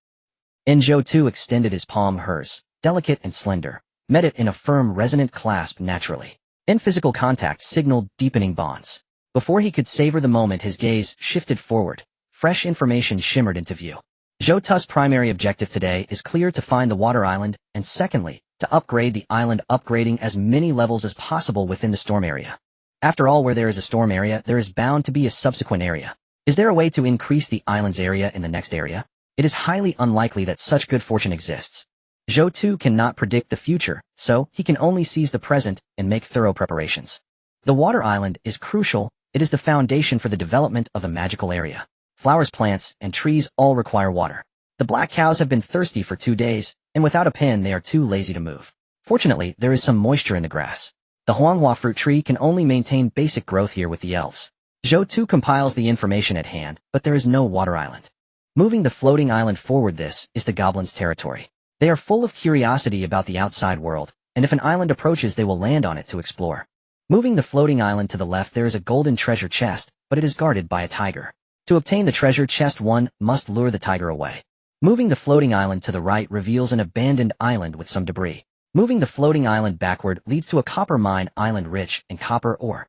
And Zhou Tu extended his palm. Hers, delicate and slender, met it in a firm, resonant clasp naturally. And physical contact signaled deepening bonds. Before he could savor the moment, his gaze shifted forward. Fresh information shimmered into view. Zhou Tu's primary objective today is clear: to find the water island, and secondly, to upgrade the island, upgrading as many levels as possible within the storm area. After all, where there is a storm area, there is bound to be a subsequent area. Is there a way to increase the island's area in the next area? It is highly unlikely that such good fortune exists. Zhou Tu cannot predict the future, so he can only seize the present and make thorough preparations. The water island is crucial. It is the foundation for the development of the magical area. Flowers, plants, and trees all require water. The black cows have been thirsty for 2 days, and without a pen they are too lazy to move. Fortunately, there is some moisture in the grass. The huanghua fruit tree can only maintain basic growth here with the elves. Zhou Tu compiles the information at hand, but there is no water island. Moving the floating island forward, this is the goblins' territory. They are full of curiosity about the outside world, and if an island approaches, they will land on it to explore. Moving the floating island to the left, there is a golden treasure chest, but it is guarded by a tiger. To obtain the treasure chest, one must lure the tiger away. Moving the floating island to the right reveals an abandoned island with some debris. Moving the floating island backward leads to a copper mine island rich in copper ore.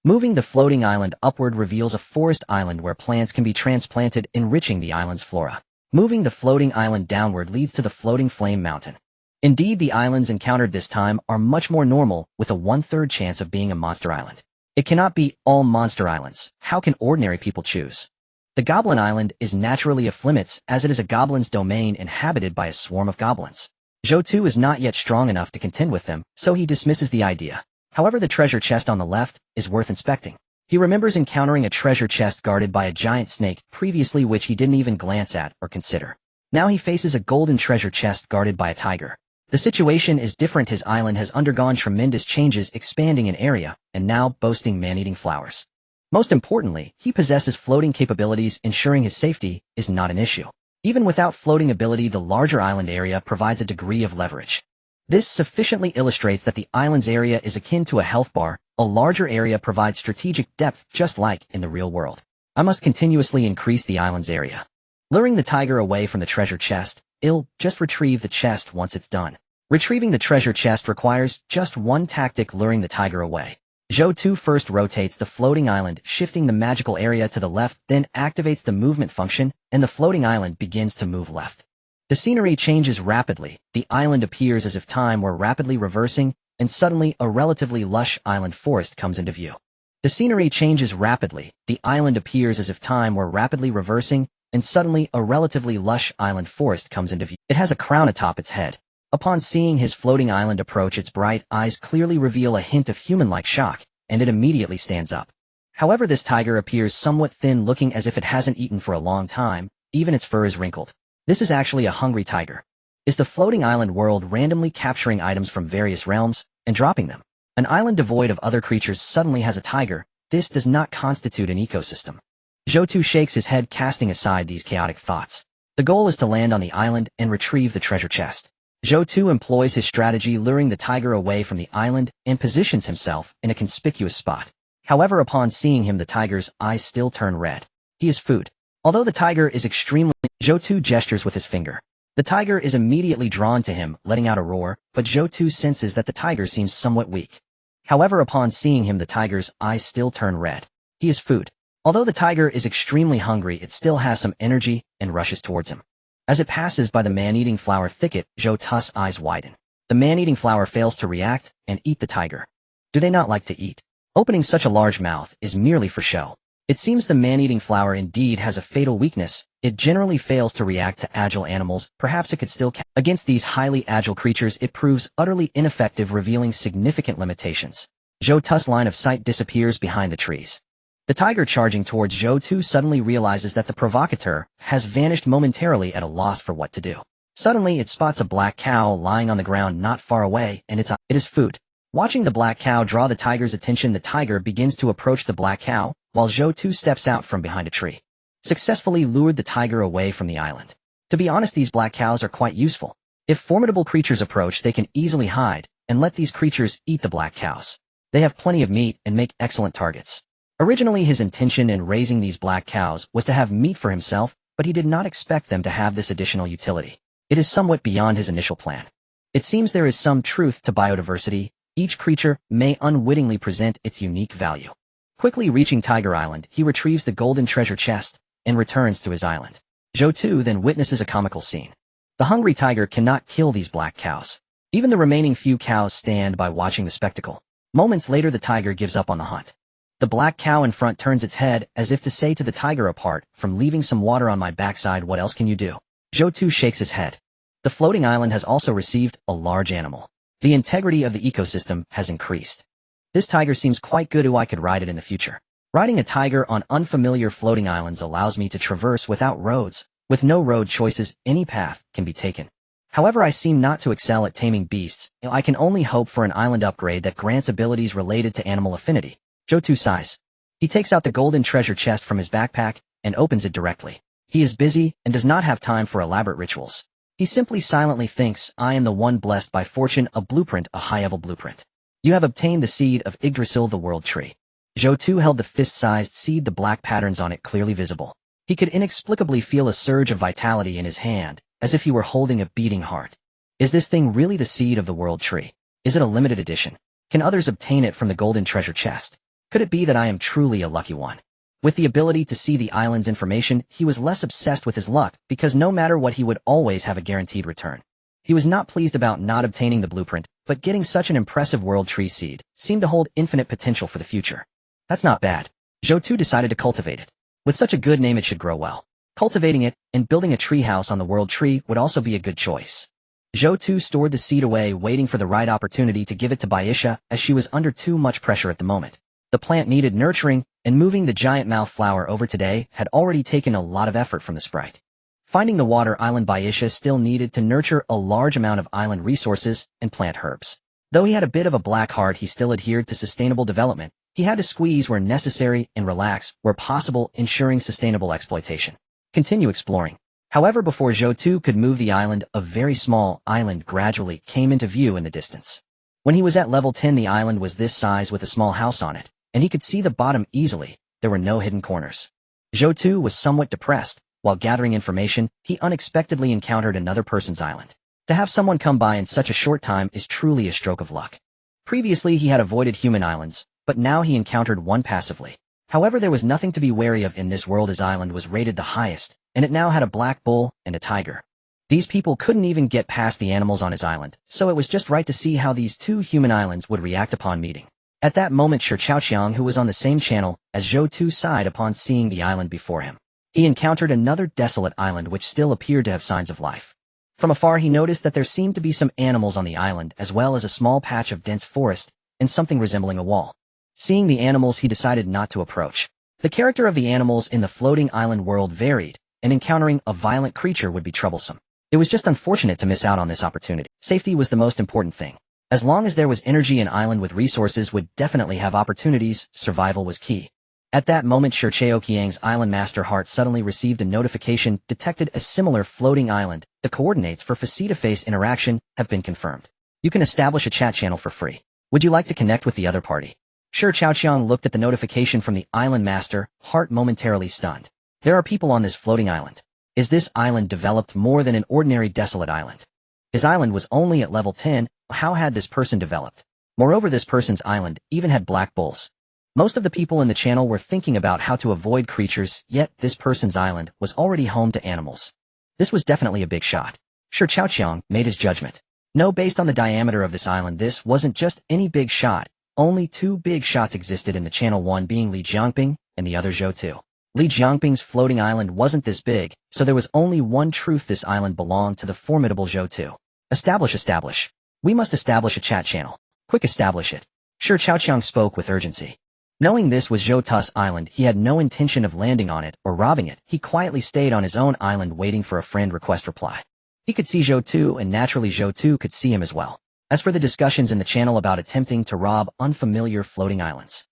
Moving the floating island upward reveals a forest island where plants can be transplanted, enriching the island's flora. Moving the floating island downward leads to the floating flame mountain. Indeed, the islands encountered this time are much more normal, with a 1/3 chance of being a monster island. It cannot be all monster islands. How can ordinary people choose? The Goblin Island is naturally off limits, as it is a goblin's domain inhabited by a swarm of goblins. Zhou Tu is not yet strong enough to contend with them, so he dismisses the idea. However, the treasure chest on the left is worth inspecting. He remembers encountering a treasure chest guarded by a giant snake previously, which he didn't even glance at or consider. Now he faces a golden treasure chest guarded by a tiger. The situation is different. His island has undergone tremendous changes, expanding in area, and now boasting man-eating flowers. Most importantly, he possesses floating capabilities, ensuring his safety is not an issue. Even without floating ability, the larger island area provides a degree of leverage. This sufficiently illustrates that the island's area is akin to a health bar. A larger area provides strategic depth just like in the real world. I must continuously increase the island's area. Luring the tiger away from the treasure chest, I'll just retrieve the chest once it's done. Retrieving the treasure chest requires just one tactic: luring the tiger away. Zhou Tu first rotates the floating island, shifting the magical area to the left, then activates the movement function, and the floating island begins to move left. The scenery changes rapidly. The island appears as if time were rapidly reversing, and suddenly a relatively lush island forest comes into view. The scenery changes rapidly. The island appears as if time were rapidly reversing, and suddenly a relatively lush island forest comes into view. It has a crown atop its head. Upon seeing his floating island approach, its bright eyes clearly reveal a hint of human-like shock, and it immediately stands up. However, this tiger appears somewhat thin, looking as if it hasn't eaten for a long time. Even its fur is wrinkled. This is actually a hungry tiger. Is the floating island world randomly capturing items from various realms and dropping them? An island devoid of other creatures suddenly has a tiger. This does not constitute an ecosystem. Zhou Tu shakes his head, casting aside these chaotic thoughts. The goal is to land on the island and retrieve the treasure chest. Zhou Tu employs his strategy, luring the tiger away from the island, and positions himself in a conspicuous spot. However, upon seeing him, the tiger's eyes still turn red. He is food. Although the tiger is extremely... Zhou Tu gestures with his finger. The tiger is immediately drawn to him, letting out a roar, but Zhou Tu senses that the tiger seems somewhat weak. However, upon seeing him, the tiger's eyes still turn red. He is food. Although the tiger is extremely hungry, it still has some energy and rushes towards him. As it passes by the man-eating flower thicket, Zhou Tu's eyes widen. The man-eating flower fails to react and eat the tiger. Do they not like to eat? Opening such a large mouth is merely for show. It seems the man-eating flower indeed has a fatal weakness. It generally fails to react to agile animals. Perhaps it could still catch. Against these highly agile creatures, it proves utterly ineffective, revealing significant limitations. Zhou Tu's line of sight disappears behind the trees. The tiger charging towards Zhou Tu suddenly realizes that the provocateur has vanished, momentarily at a loss for what to do. Suddenly, it spots a black cow lying on the ground not far away, and it is food. Watching the black cow draw the tiger's attention, the tiger begins to approach the black cow, while Zhou Tu steps out from behind a tree. Successfully lured the tiger away from the island. To be honest, these black cows are quite useful. If formidable creatures approach, they can easily hide, and let these creatures eat the black cows. They have plenty of meat and make excellent targets. Originally, his intention in raising these black cows was to have meat for himself, but he did not expect them to have this additional utility. It is somewhat beyond his initial plan. It seems there is some truth to biodiversity. Each creature may unwittingly present its unique value. Quickly reaching Tiger Island, he retrieves the golden treasure chest and returns to his island. Zhou Tu then witnesses a comical scene. The hungry tiger cannot kill these black cows. Even the remaining few cows stand by watching the spectacle. Moments later, the tiger gives up on the hunt. The black cow in front turns its head as if to say to the tiger, "Apart from leaving some water on my backside, what else can you do?" Zhou Tu shakes his head. The floating island has also received a large animal. The integrity of the ecosystem has increased. This tiger seems quite good. I could ride it in the future. Riding a tiger on unfamiliar floating islands allows me to traverse without roads. With no road choices, any path can be taken. However, I seem not to excel at taming beasts. I can only hope for an island upgrade that grants abilities related to animal affinity. Zhou Tu sighs. He takes out the golden treasure chest from his backpack and opens it directly. He is busy and does not have time for elaborate rituals. He simply silently thinks, "I am the one blessed by fortune, a blueprint, a high-level blueprint. You have obtained the seed of Yggdrasil, the world tree." Zhou Tu held the fist-sized seed, the black patterns on it clearly visible. He could inexplicably feel a surge of vitality in his hand, as if he were holding a beating heart. Is this thing really the seed of the world tree? Is it a limited edition? Can others obtain it from the golden treasure chest? Could it be that I am truly a lucky one? With the ability to see the island's information, he was less obsessed with his luck, because no matter what, he would always have a guaranteed return. He was not pleased about not obtaining the blueprint, but getting such an impressive world tree seed seemed to hold infinite potential for the future. That's not bad. Zhou Tu decided to cultivate it. With such a good name, it should grow well. Cultivating it and building a tree house on the world tree would also be a good choice. Zhou Tu stored the seed away, waiting for the right opportunity to give it to Baisha, as she was under too much pressure at the moment. The plant needed nurturing, and moving the giant mouth flower over today had already taken a lot of effort from the sprite. Finding the water island, Baisha still needed to nurture a large amount of island resources and plant herbs. Though he had a bit of a black heart, he still adhered to sustainable development. He had to squeeze where necessary and relax where possible, ensuring sustainable exploitation. Continue exploring. However, before Zhou Tu could move the island, a very small island gradually came into view in the distance. When he was at level 10, the island was this size with a small house on it, and he could see the bottom easily. There were no hidden corners. Zhou Tu was somewhat depressed. While gathering information, he unexpectedly encountered another person's island. To have someone come by in such a short time is truly a stroke of luck. Previously, he had avoided human islands, but now he encountered one passively. However, there was nothing to be wary of in this world. His island was rated the highest, and it now had a black bull and a tiger. These people couldn't even get past the animals on his island, so it was just right to see how these two human islands would react upon meeting. At that moment, Shi Chaoqiang, who was on the same channel as Zhou Tu, sighed upon seeing the island before him. He encountered another desolate island which still appeared to have signs of life. From afar, he noticed that there seemed to be some animals on the island, as well as a small patch of dense forest and something resembling a wall. Seeing the animals, he decided not to approach. The character of the animals in the floating island world varied, and encountering a violent creature would be troublesome. It was just unfortunate to miss out on this opportunity. Safety was the most important thing. As long as there was energy, an island with resources would definitely have opportunities. Survival was key. At that moment, Shi Chaoqiang's island master heart suddenly received a notification, detected a similar floating island. The coordinates for face-to-face interaction have been confirmed. You can establish a chat channel for free. Would you like to connect with the other party? Shi Chaoqiang looked at the notification from the island master, heart momentarily stunned. There are people on this floating island. Is this island developed more than an ordinary desolate island? His island was only at level 10, how had this person developed? Moreover, this person's island even had black bulls. Most of the people in the channel were thinking about how to avoid creatures, yet this person's island was already home to animals. This was definitely a big shot. Shi Chaoqiang made his judgment. No, based on the diameter of this island, this wasn't just any big shot. Only two big shots existed in the channel, one being Li Jiangping and the other Zhou Tu. Li Jiangping's floating island wasn't this big, so there was only one truth: this island belonged to the formidable Zhou Tu. Establish. We must establish a chat channel. Quick, establish it. Shi Chaoqiang spoke with urgency. Knowing this was Zhou Tu's island, he had no intention of landing on it or robbing it. He quietly stayed on his own island waiting for a friend request reply. He could see Zhou Tu, and naturally Zhou Tu could see him as well. As for the discussions in the channel about attempting to rob unfamiliar floating islands,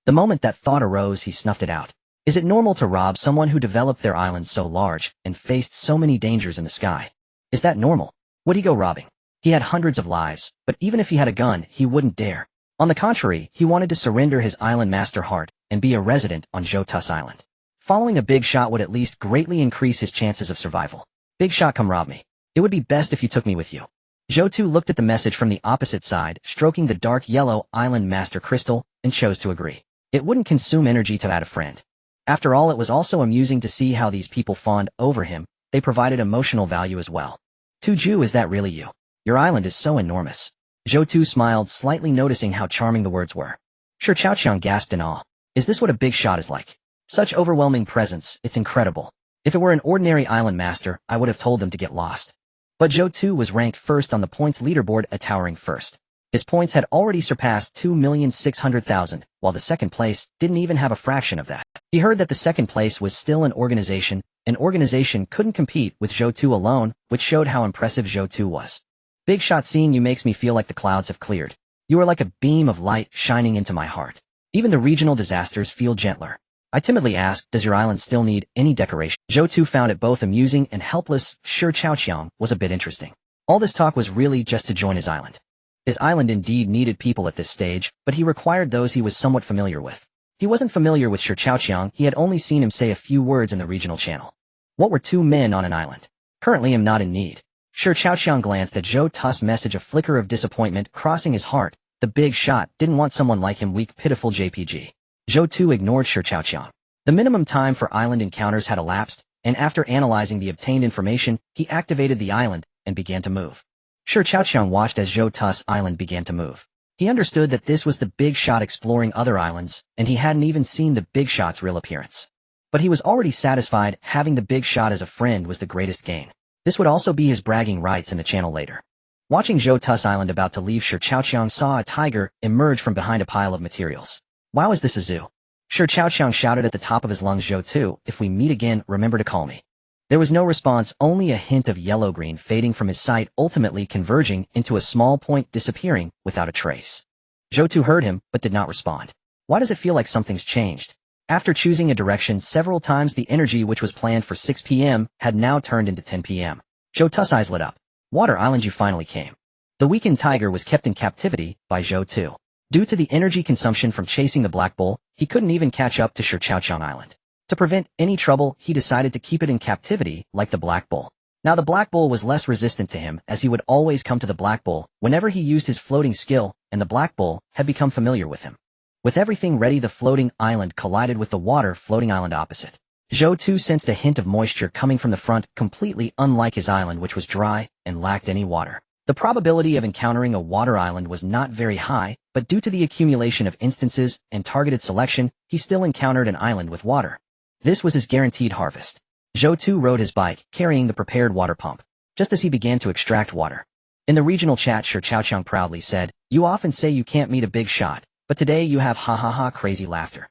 the moment that thought arose, he snuffed it out. Is it normal to rob someone who developed their island so large and faced so many dangers in the sky? Is that normal? Would he go robbing? He had hundreds of lives, but even if he had a gun, he wouldn't dare. On the contrary, he wanted to surrender his island master heart and be a resident on Zhou Tu's island. Following a big shot would at least greatly increase his chances of survival. Big shot, come rob me. It would be best if you took me with you. Zhou Tu looked at the message from the opposite side, stroking the dark yellow island master crystal, and chose to agree. It wouldn't consume energy to add a friend. After all, it was also amusing to see how these people fawned over him. They provided emotional value as well. Tuju, is that really you? Your island is so enormous. Zhou Tu smiled slightly, noticing how charming the words were. Shi Chaoqiang gasped in awe. Is this what a big shot is like? Such overwhelming presence, it's incredible. If it were an ordinary island master, I would have told them to get lost. But Zhou Tu was ranked first on the points leaderboard, a towering first. His points had already surpassed 2,600,000, while the second place didn't even have a fraction of that. He heard that the second place was still an organization. An organization couldn't compete with Zhou Tu alone, which showed how impressive Zhou Tu was. Big shot, seeing you makes me feel like the clouds have cleared. You are like a beam of light shining into my heart. Even the regional disasters feel gentler. I timidly asked, does your island still need any decoration? Zhou Tu found it both amusing and helpless. Shi Chaoqiang was a bit interesting. All this talk was really just to join his island. His island indeed needed people at this stage, but he required those he was somewhat familiar with. He wasn't familiar with Shi Chaoqiang, he had only seen him say a few words in the regional channel. What were two men on an island? Currently am not in need. Shi Chaoqiang glanced at Zhou Tu's message, a flicker of disappointment crossing his heart. The big shot didn't want someone like him, weak, pitiful JPG. Zhou Tu ignored Shi Chaoqiang. The minimum time for island encounters had elapsed, and after analyzing the obtained information, he activated the island and began to move. Shi Chaoqiang watched as Zhou Tu's island began to move. He understood that this was the big shot exploring other islands, and he hadn't even seen the big shot's real appearance. But he was already satisfied. Having the big shot as a friend was the greatest gain. This would also be his bragging rights in the channel later. Watching Zhou Tu's island about to leave, Shi Chaoqiang saw a tiger emerge from behind a pile of materials. Wow, is this a zoo? Shi Chaoqiang shouted at the top of his lungs, Zhou Tu, if we meet again, remember to call me. There was no response, only a hint of yellow-green fading from his sight, ultimately converging into a small point, disappearing without a trace. Zhou Tu heard him, but did not respond. Why does it feel like something's changed? After choosing a direction several times, the energy which was planned for 6 p.m. had now turned into 10 p.m. Zhou Tu's eyes lit up. Water Island, you finally came. The weakened tiger was kept in captivity by Zhou Tu. Due to the energy consumption from chasing the black bull, he couldn't even catch up to Scorching Island. To prevent any trouble, he decided to keep it in captivity like the black bull. Now the black bull was less resistant to him, as he would always come to the black bull whenever he used his floating skill, and the black bull had become familiar with him. With everything ready, the floating island collided with the water floating island opposite. Zhou Tu sensed a hint of moisture coming from the front, completely unlike his island, which was dry and lacked any water. The probability of encountering a water island was not very high, but due to the accumulation of instances and targeted selection, he still encountered an island with water. This was his guaranteed harvest. Zhou Tu rode his bike, carrying the prepared water pump, just as he began to extract water. In the regional chat, Scorching proudly said, "You often say you can't meet a big shot, but today you have ha ha ha crazy laughter.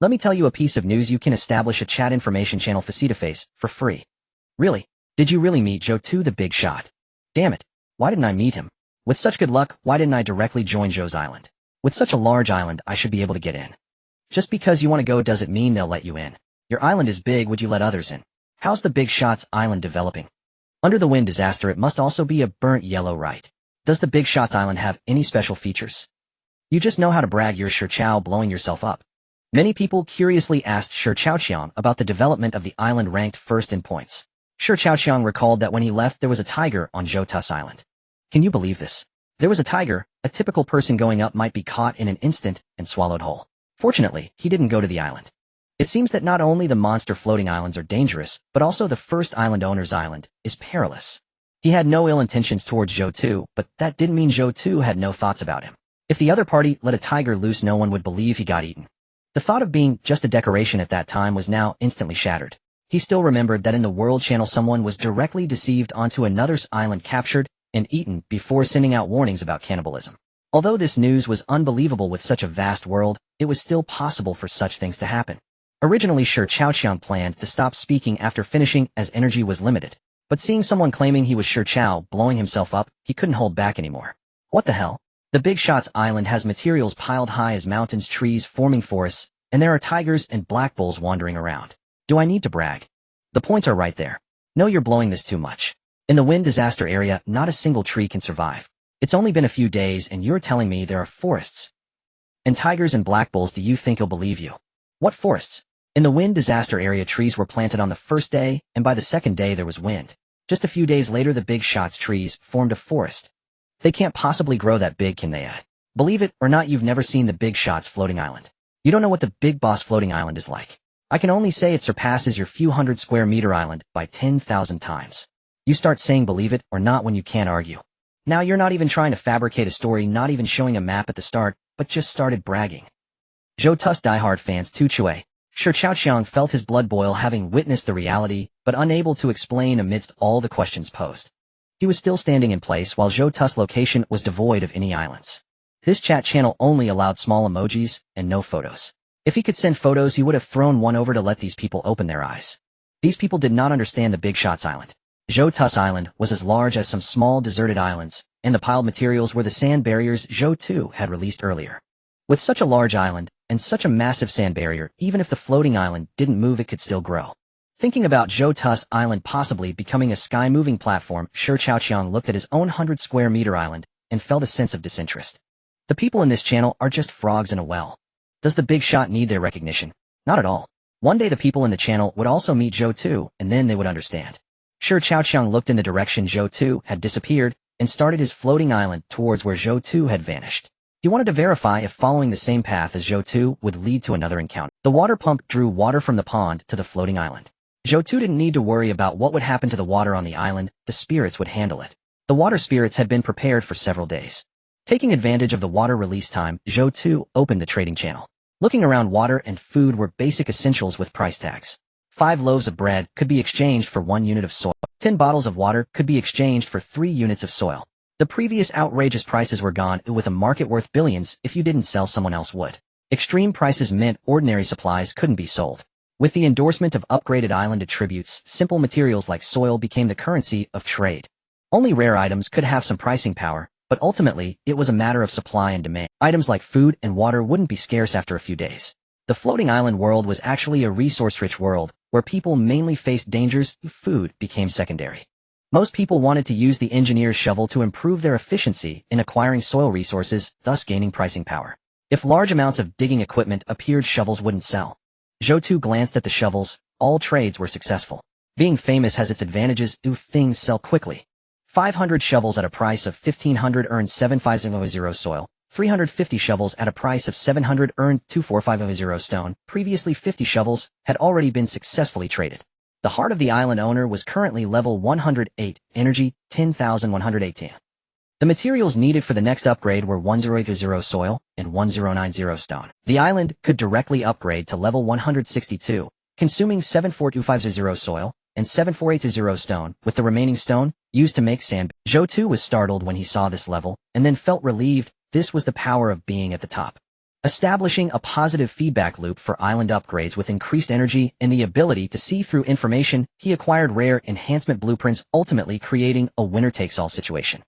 Let me tell you a piece of news: you can establish a chat information channel face-to-face for free." Really? Did you really meet Zhou Tu the big shot? Damn it. Why didn't I meet him? With such good luck, why didn't I directly join Zhou's island? With such a large island, I should be able to get in. Just because you want to go doesn't mean they'll let you in. Your island is big, would you let others in? How's the Big Shot's island developing? Under the wind disaster, it must also be a burnt yellow, right? Does the Big Shot's island have any special features? You just know how to brag, you're Scorching blowing yourself up. Many people curiously asked Scorching about the development of the island ranked first in points. Scorching recalled that when he left there was a tiger on Zhou Tu's island. Can you believe this? There was a tiger. A typical person going up might be caught in an instant and swallowed whole. Fortunately, he didn't go to the island. It seems that not only the monster floating islands are dangerous, but also the first island owner's island is perilous. He had no ill intentions towards Zhou Tu, but that didn't mean Zhou Tu had no thoughts about him. If the other party let a tiger loose, no one would believe he got eaten. The thought of being just a decoration at that time was now instantly shattered. He still remembered that in the World Channel someone was directly deceived onto another's island, captured and eaten before sending out warnings about cannibalism. Although this news was unbelievable with such a vast world, it was still possible for such things to happen. Originally, Scorching planned to stop speaking after finishing as energy was limited. But seeing someone claiming he was Scorching blowing himself up, he couldn't hold back anymore. What the hell? The Big Shot's island has materials piled high as mountains, trees forming forests, and there are tigers and black bulls wandering around. Do I need to brag? The points are right there. No, you're blowing this too much. In the wind disaster area, not a single tree can survive. It's only been a few days and you're telling me there are forests and tigers and black bulls. Do you think he'll believe you? What forests? In the wind disaster area, trees were planted on the first day, and by the second day there was wind. Just a few days later, the Big Shot's trees formed a forest. They can't possibly grow that big, can they? Believe it or not, you've never seen the Big Shot's floating island. You don't know what the Big Boss floating island is like. I can only say it surpasses your few hundred square meter island by 10,000 times. You start saying believe it or not when you can't argue. Now you're not even trying to fabricate a story, not even showing a map at the start, but just started bragging. Zhou Tu's diehard fans Tu Chui. Scorching felt his blood boil, having witnessed the reality, but unable to explain amidst all the questions posed. He was still standing in place while Zhou Tu's location was devoid of any islands. This chat channel only allowed small emojis and no photos. If he could send photos, he would have thrown one over to let these people open their eyes. These people did not understand the Big Shot's island. Zhou Tu's island was as large as some small deserted islands, and the piled materials were the sand barriers Zhou Tu had released earlier. With such a large island, and such a massive sand barrier, even if the floating island didn't move, it could still grow. Thinking about Zhou Tu's island possibly becoming a sky-moving platform, Scorching looked at his own 100 square meter island, and felt a sense of disinterest. The people in this channel are just frogs in a well. Does the Big Shot need their recognition? Not at all. One day the people in the channel would also meet Zhou Tu, and then they would understand. Scorching looked in the direction Zhou Tu had disappeared, and started his floating island towards where Zhou Tu had vanished. He wanted to verify if following the same path as Zhou Tu would lead to another encounter. The water pump drew water from the pond to the floating island. Zhou Tu didn't need to worry about what would happen to the water on the island, the spirits would handle it. The water spirits had been prepared for several days. Taking advantage of the water release time, Zhou Tu opened the trading channel. Looking around, water and food were basic essentials with price tags. 5 loaves of bread could be exchanged for 1 unit of soil. 10 bottles of water could be exchanged for 3 units of soil. The previous outrageous prices were gone, with a market worth billions. If you didn't sell, someone else would. Extreme prices meant ordinary supplies couldn't be sold. With the endorsement of upgraded island attributes, simple materials like soil became the currency of trade. Only rare items could have some pricing power, but ultimately, it was a matter of supply and demand. Items like food and water wouldn't be scarce after a few days. The floating island world was actually a resource-rich world, where people mainly faced dangers. Food became secondary. Most people wanted to use the engineer's shovel to improve their efficiency in acquiring soil resources, thus gaining pricing power. If large amounts of digging equipment appeared, shovels wouldn't sell. Zhou Tu glanced at the shovels. All trades were successful. Being famous has its advantages. Things sell quickly. 500 shovels at a price of 1,500 earned 7,500 soil. 350 shovels at a price of 700 earned 2,450 stone. Previously 50 shovels had already been successfully traded. The heart of the island owner was currently level 108, energy 10,118. The materials needed for the next upgrade were 1080 soil and 1090 stone. The island could directly upgrade to level 162, consuming 74250 soil and 7480 stone, with the remaining stone used to make sand. Zhou Tu was startled when he saw this level, and then felt relieved. This was the power of being at the top. Establishing a positive feedback loop for island upgrades with increased energy and the ability to see through information, he acquired rare enhancement blueprints, ultimately creating a winner-takes-all situation.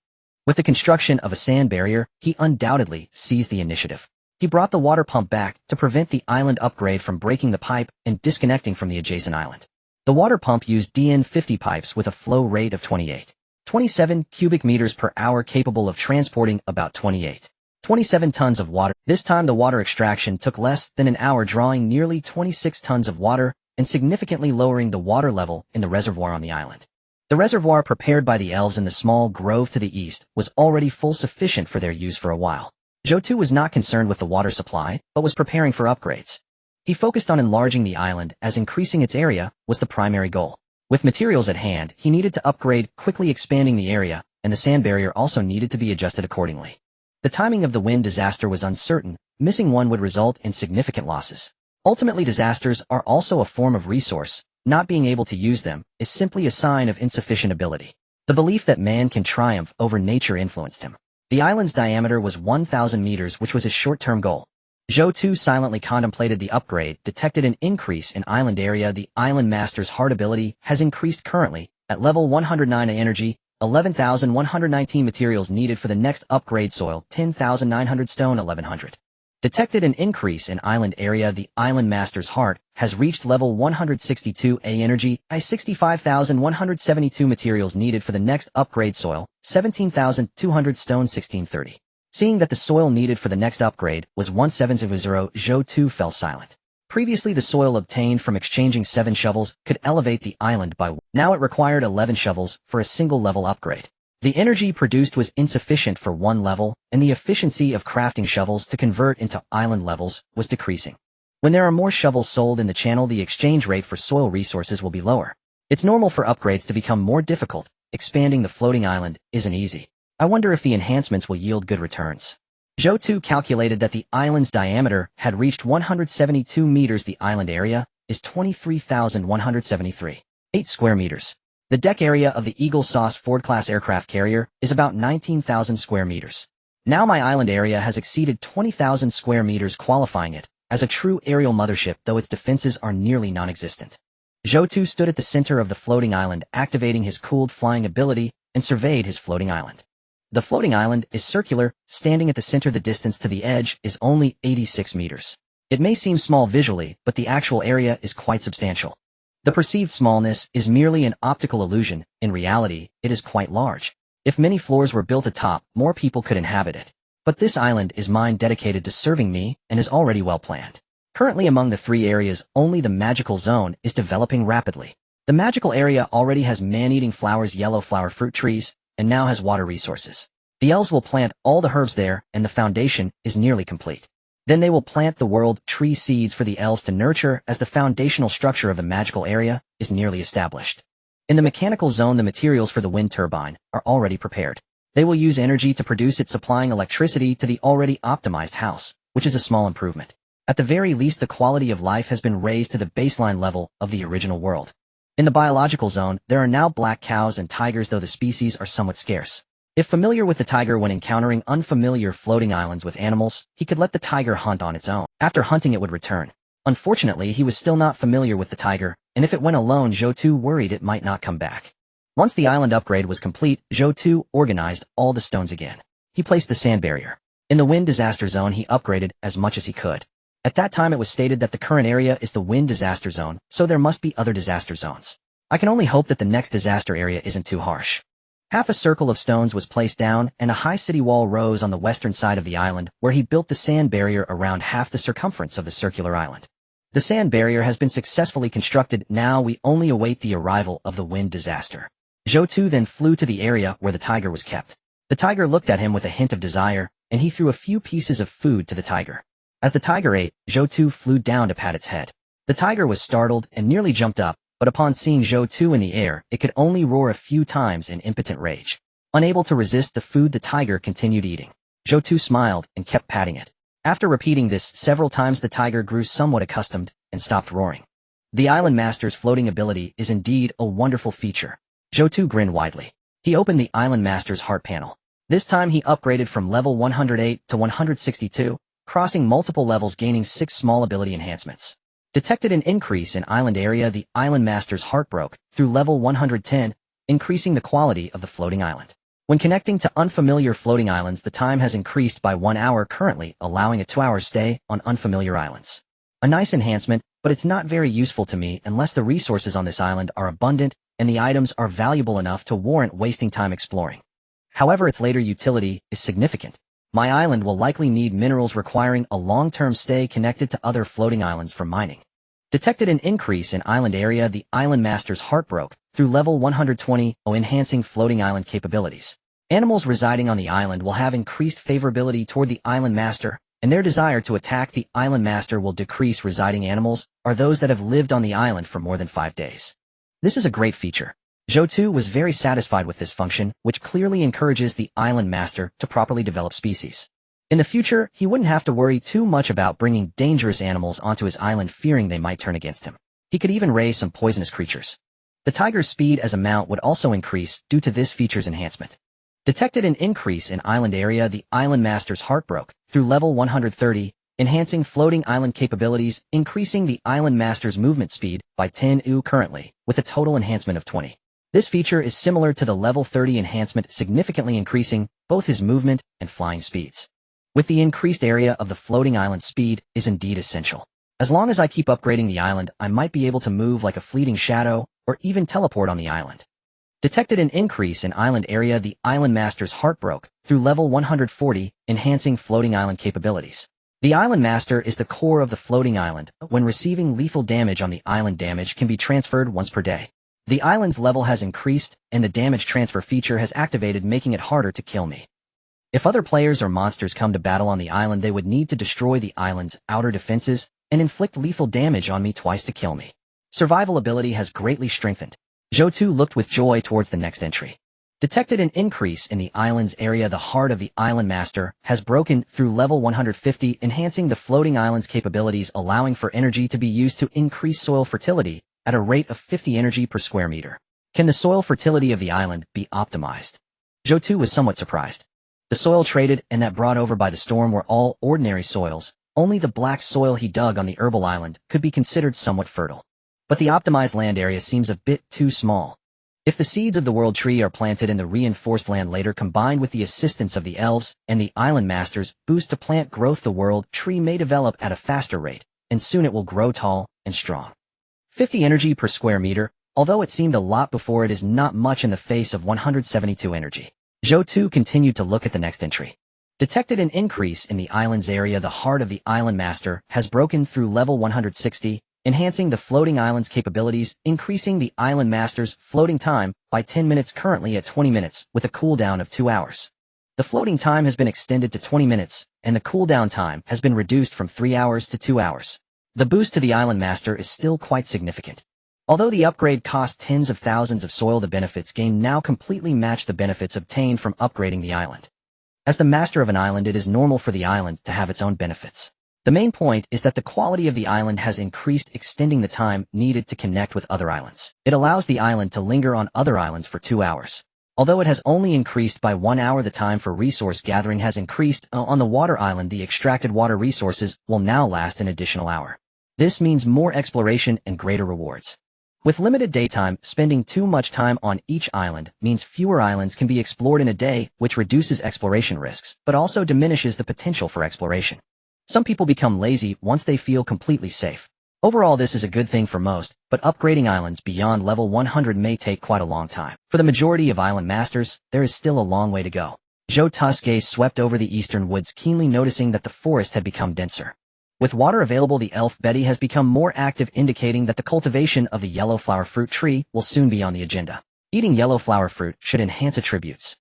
With the construction of a sand barrier, he undoubtedly seized the initiative. He brought the water pump back to prevent the island upgrade from breaking the pipe and disconnecting from the adjacent island. The water pump used DN50 pipes with a flow rate of 27 cubic meters per hour, capable of transporting about 27 tons of water. This time the water extraction took less than an hour, drawing nearly 26 tons of water and significantly lowering the water level in the reservoir on the island. The reservoir prepared by the elves in the small grove to the east was already full, sufficient for their use for a while. Zhou Tu was not concerned with the water supply, but was preparing for upgrades. He focused on enlarging the island, as increasing its area was the primary goal. With materials at hand, he needed to upgrade, quickly expanding the area, and the sand barrier also needed to be adjusted accordingly. The timing of the wind disaster was uncertain. Missing one would result in significant losses. Ultimately, disasters are also a form of resource. Not being able to use them is simply a sign of insufficient ability. The belief that man can triumph over nature influenced him. The island's diameter was 1,000 meters, which was his short-term goal. Zhou Tu silently contemplated the upgrade, detected an increase in island area. The island master's heart ability has increased, currently at level 109 energy, 11,119 materials needed for the next upgrade, soil 10,900 stone 1,100. Detected an increase in island area. The island master's heart has reached level 162 energy, 65,172 materials needed for the next upgrade, soil 17,200 stone 1630. Seeing that the soil needed for the next upgrade was 1700, Zhou Tu fell silent. Previously, the soil obtained from exchanging 7 shovels could elevate the island by 1. Now it required 11 shovels for a single level upgrade. The energy produced was insufficient for 1 level, and the efficiency of crafting shovels to convert into island levels was decreasing. When there are more shovels sold in the channel, the exchange rate for soil resources will be lower. It's normal for upgrades to become more difficult. Expanding the floating island isn't easy. I wonder if the enhancements will yield good returns. Zhou Tu calculated that the island's diameter had reached 172 meters. The island area is 23,173. 8 square meters. The deck area of the Eagle Sauce Ford-class aircraft carrier is about 19,000 square meters. Now my island area has exceeded 20,000 square meters, qualifying it as a true aerial mothership, though its defenses are nearly non-existent. Zhou Tu stood at the center of the floating island, activating his cooled flying ability, and surveyed his floating island. The floating island is circular, standing at the center. The distance to the edge is only 86 meters. It may seem small visually, but the actual area is quite substantial. The perceived smallness is merely an optical illusion. In reality, it is quite large. If many floors were built atop, more people could inhabit it. But this island is mine, dedicated to serving me, and is already well planned. Currently, among the 3 areas, only the magical zone is developing rapidly. The magical area already has man-eating flowers, yellow flower fruit trees, and now has water resources. The elves will plant all the herbs there, and the foundation is nearly complete. Then they will plant the world tree seeds for the elves to nurture, as the foundational structure of the magical area is nearly established. In the mechanical zone, the materials for the wind turbine are already prepared. They will use energy to produce it, supplying electricity to the already optimized house, which is a small improvement. At the very least, the quality of life has been raised to the baseline level of the original world. In the biological zone, there are now black cows and tigers, though the species are somewhat scarce. If familiar with the tiger, when encountering unfamiliar floating islands with animals, he could let the tiger hunt on its own. After hunting, it would return. Unfortunately, he was still not familiar with the tiger, and if it went alone, Zhou Tu worried it might not come back. Once the island upgrade was complete, Zhou Tu organized all the stones again. He placed the sand barrier. In the wind disaster zone, he upgraded as much as he could. At that time it was stated that the current area is the wind disaster zone, so there must be other disaster zones. I can only hope that the next disaster area isn't too harsh. Half a circle of stones was placed down, and a high city wall rose on the western side of the island, where he built the sand barrier around half the circumference of the circular island. The sand barrier has been successfully constructed, now we only await the arrival of the wind disaster. Zhou Tu then flew to the area where the tiger was kept. The tiger looked at him with a hint of desire, and he threw a few pieces of food to the tiger. As the tiger ate, Zhou Tu flew down to pat its head. The tiger was startled and nearly jumped up, but upon seeing Zhou Tu in the air, it could only roar a few times in impotent rage. Unable to resist the food, the tiger continued eating. Zhou Tu smiled and kept patting it. After repeating this several times, the tiger grew somewhat accustomed and stopped roaring. The Island Master's floating ability is indeed a wonderful feature. Zhou Tu grinned widely. He opened the Island Master's heart panel. This time he upgraded from level 108 to 162, crossing multiple levels, gaining 6 small ability enhancements. Detected an increase in island area. The Island Master's heart broke through level 110, increasing the quality of the floating island. When connecting to unfamiliar floating islands, the time has increased by 1 hour, currently allowing a 2-hour stay on unfamiliar islands. A nice enhancement, but it's not very useful to me unless the resources on this island are abundant and the items are valuable enough to warrant wasting time exploring. However, its later utility is significant. My island will likely need minerals requiring a long-term stay connected to other floating islands for mining. Detected an increase in island area. The Island Master's heart broke through level 120, enhancing floating island capabilities. Animals residing on the island will have increased favorability toward the Island Master, and their desire to attack the Island Master will decrease. Residing animals are those that have lived on the island for more than 5 days. This is a great feature. Zhou Tu was very satisfied with this function, which clearly encourages the Island Master to properly develop species. In the future, he wouldn't have to worry too much about bringing dangerous animals onto his island, fearing they might turn against him. He could even raise some poisonous creatures. The tiger's speed as a mount would also increase due to this feature's enhancement. Detected an increase in island area. The Island Master's heart broke through level 130, enhancing floating island capabilities, increasing the Island Master's movement speed by 10 currently, with a total enhancement of 20. This feature is similar to the level 30 enhancement, significantly increasing both his movement and flying speeds. With the increased area of the floating island, speed is indeed essential. As long as I keep upgrading the island, I might be able to move like a fleeting shadow or even teleport on the island. Detected an increase in island area. The Island Master's heart broke through level 140, enhancing floating island capabilities. The Island Master is the core of the floating island. When receiving lethal damage on the island, damage can be transferred once per day. The island's level has increased, and the damage transfer feature has activated, making it harder to kill me. If other players or monsters come to battle on the island, they would need to destroy the island's outer defenses and inflict lethal damage on me twice to kill me. Survival ability has greatly strengthened. Zhou Tu looked with joy towards the next entry. Detected an increase in the island's area. The heart of the Island Master has broken through level 150, enhancing the floating island's capabilities, allowing for energy to be used to increase soil fertility at a rate of 50 energy per square meter. Can the soil fertility of the island be optimized? Zhou Tu was somewhat surprised. The soil traded and that brought over by the storm were all ordinary soils. Only the black soil he dug on the herbal island could be considered somewhat fertile. But the optimized land area seems a bit too small. If the seeds of the world tree are planted in the reinforced land later, combined with the assistance of the elves and the Island Masters boost to plant growth, the world tree may develop at a faster rate, and soon it will grow tall and strong. 50 energy per square meter, although it seemed a lot before, it is not much in the face of 172 energy. Zhou Tu continued to look at the next entry. Detected an increase in the island's area. The heart of the Island Master has broken through level 160, enhancing the floating island's capabilities, increasing the Island Master's floating time by 10 minutes, currently at 20 minutes, with a cooldown of 2 hours. The floating time has been extended to 20 minutes, and the cooldown time has been reduced from 3 hours to 2 hours. The boost to the Island Master is still quite significant. Although the upgrade cost tens of thousands of soil, the benefits gained now completely match the benefits obtained from upgrading the island. As the master of an island, it is normal for the island to have its own benefits. The main point is that the quality of the island has increased, extending the time needed to connect with other islands. It allows the island to linger on other islands for 2 hours. Although it has only increased by 1 hour, the time for resource gathering has increased. On the water island, the extracted water resources will now last an additional hour. This means more exploration and greater rewards. With limited daytime, spending too much time on each island means fewer islands can be explored in a day, which reduces exploration risks, but also diminishes the potential for exploration. Some people become lazy once they feel completely safe. Overall, this is a good thing for most, but upgrading islands beyond level 100 may take quite a long time. For the majority of island masters, there is still a long way to go. Zhou Tu's gaze swept over the eastern woods, keenly noticing that the forest had become denser. With water available, the elf Betty has become more active, indicating that the cultivation of the yellow flower fruit tree will soon be on the agenda. Eating yellow flower fruit should enhance attributes.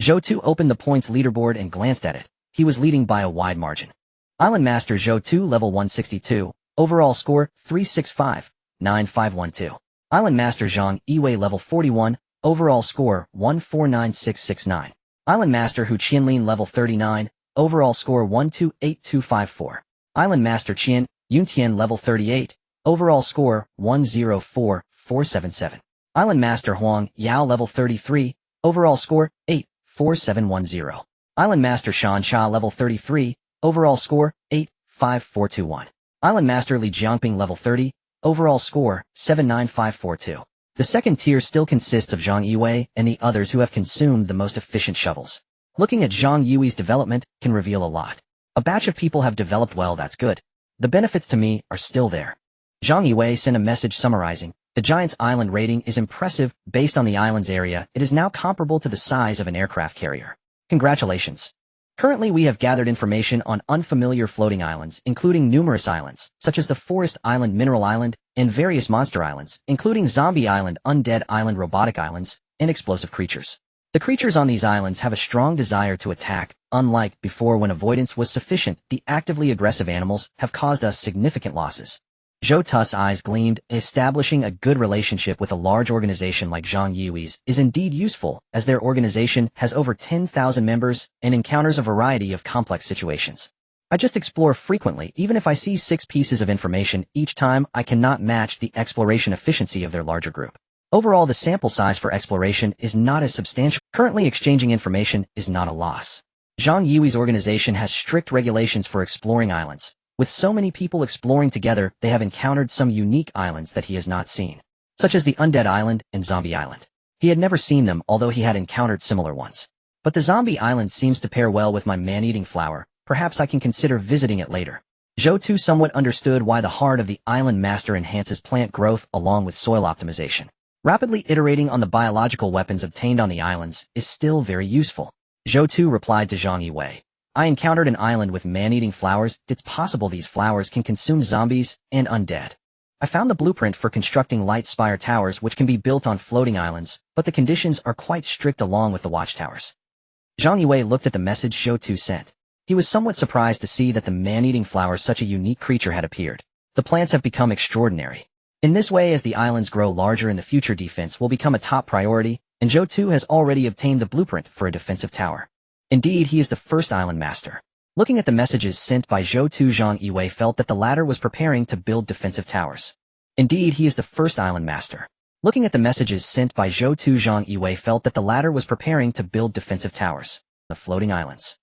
Zhou Tu opened the points leaderboard and glanced at it. He was leading by a wide margin. Island Master Zhou Tu, level 162. Overall score, 365-9512. Island Master Zhang Yiwei, level 41. Overall score, 149669. Island Master Hu Qianlin, level 39. Overall score, 128254. Island Master Qian Yuntian, level 38. Overall score, 104477. Island Master Huang Yao, level 33. Overall score, 84710. Island Master Shan Xia, level 33. Overall score, 85421. Island Master Li Jiangping, level 30, overall score, 79542. The second tier still consists of Zhang Yiwei and the others who have consumed the most efficient shovels. Looking at Zhang Yiwei's development can reveal a lot. A batch of people have developed well, that's good. The benefits to me are still there. Zhang Yiwei sent a message summarizing, the Giant's island rating is impressive. Based on the island's area, it is now comparable to the size of an aircraft carrier. Congratulations. Currently, we have gathered information on unfamiliar floating islands, including numerous islands, such as the Forest Island, Mineral Island, and various monster islands, including Zombie Island, Undead Island, Robotic Islands, and explosive creatures. The creatures on these islands have a strong desire to attack. Unlike before when avoidance was sufficient, the actively aggressive animals have caused us significant losses. Zhou Tu's eyes gleamed. Establishing a good relationship with a large organization like Zhang Yiwei's is indeed useful, as their organization has over 10,000 members and encounters a variety of complex situations. I just explore frequently. Even if I see 6 pieces of information each time, I cannot match the exploration efficiency of their larger group. Overall, the sample size for exploration is not as substantial. Currently, exchanging information is not a loss. Zhang Yiwei's organization has strict regulations for exploring islands. With so many people exploring together, they have encountered some unique islands that he has not seen, such as the Undead Island and Zombie Island. He had never seen them, although he had encountered similar ones. But the Zombie Island seems to pair well with my man-eating flower. Perhaps I can consider visiting it later. Zhou Tu somewhat understood why the heart of the Island Master enhances plant growth along with soil optimization. Rapidly iterating on the biological weapons obtained on the islands is still very useful. Zhou Tu replied to Zhang Yiwei. I encountered an island with man-eating flowers. It's possible these flowers can consume zombies and undead. I found the blueprint for constructing light spire towers which can be built on floating islands, but the conditions are quite strict along with the watchtowers. Zhang Yiwei looked at the message Zhou Tu sent. He was somewhat surprised to see that the man-eating flower, such a unique creature, had appeared. The plants have become extraordinary. In this way, as the islands grow larger in the future, defense will become a top priority, and Zhou Tu has already obtained the blueprint for a defensive tower. Indeed, he is the first island master. Looking at the messages sent by Zhou Tu, Zhang Yiwei felt that the latter was preparing to build defensive towers. Indeed, he is the first island master. Looking at the messages sent by Zhou Tu, Zhang Yiwei felt that the latter was preparing to build defensive towers. The floating islands.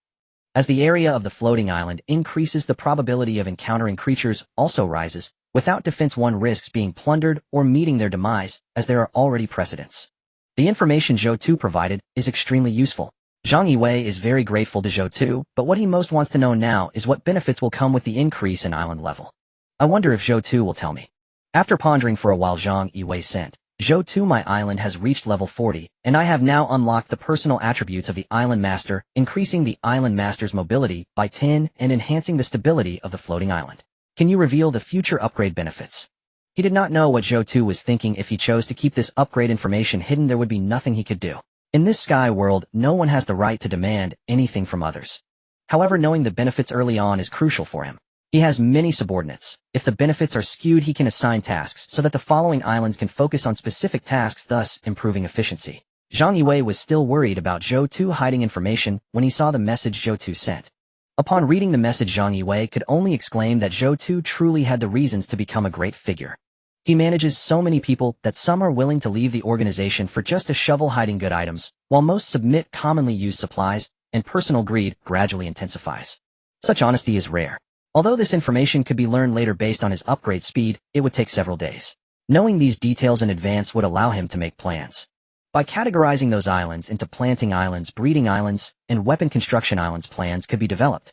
As the area of the floating island increases, the probability of encountering creatures also rises. Without defense, one risks being plundered or meeting their demise, as there are already precedents. The information Zhou Tu provided is extremely useful. Zhang Yiwei is very grateful to Zhou Tu, but what he most wants to know now is what benefits will come with the increase in island level. I wonder if Zhou Tu will tell me. After pondering for a while, Zhang Yiwei sent, Zhou Tu, my island has reached level 40, and I have now unlocked the personal attributes of the Island Master, increasing the Island Master's mobility by 10 and enhancing the stability of the floating island. Can you reveal the future upgrade benefits? He did not know what Zhou Tu was thinking. If he chose to keep this upgrade information hidden, there would be nothing he could do. In this sky world, no one has the right to demand anything from others. However, knowing the benefits early on is crucial for him. He has many subordinates. If the benefits are skewed, he can assign tasks so that the following islands can focus on specific tasks, thus improving efficiency. Zhang Yiwei was still worried about Zhou Tu hiding information when he saw the message Zhou Tu sent. Upon reading the message, Zhang Yiwei could only exclaim that Zhou Tu truly had the reasons to become a great figure. He manages so many people that some are willing to leave the organization for just a shovel hiding good items, while most submit commonly used supplies, and personal greed gradually intensifies. Such honesty is rare. Although this information could be learned later based on his upgrade speed, it would take several days. Knowing these details in advance would allow him to make plans. By categorizing those islands into planting islands, breeding islands, and weapon construction islands, plans could be developed.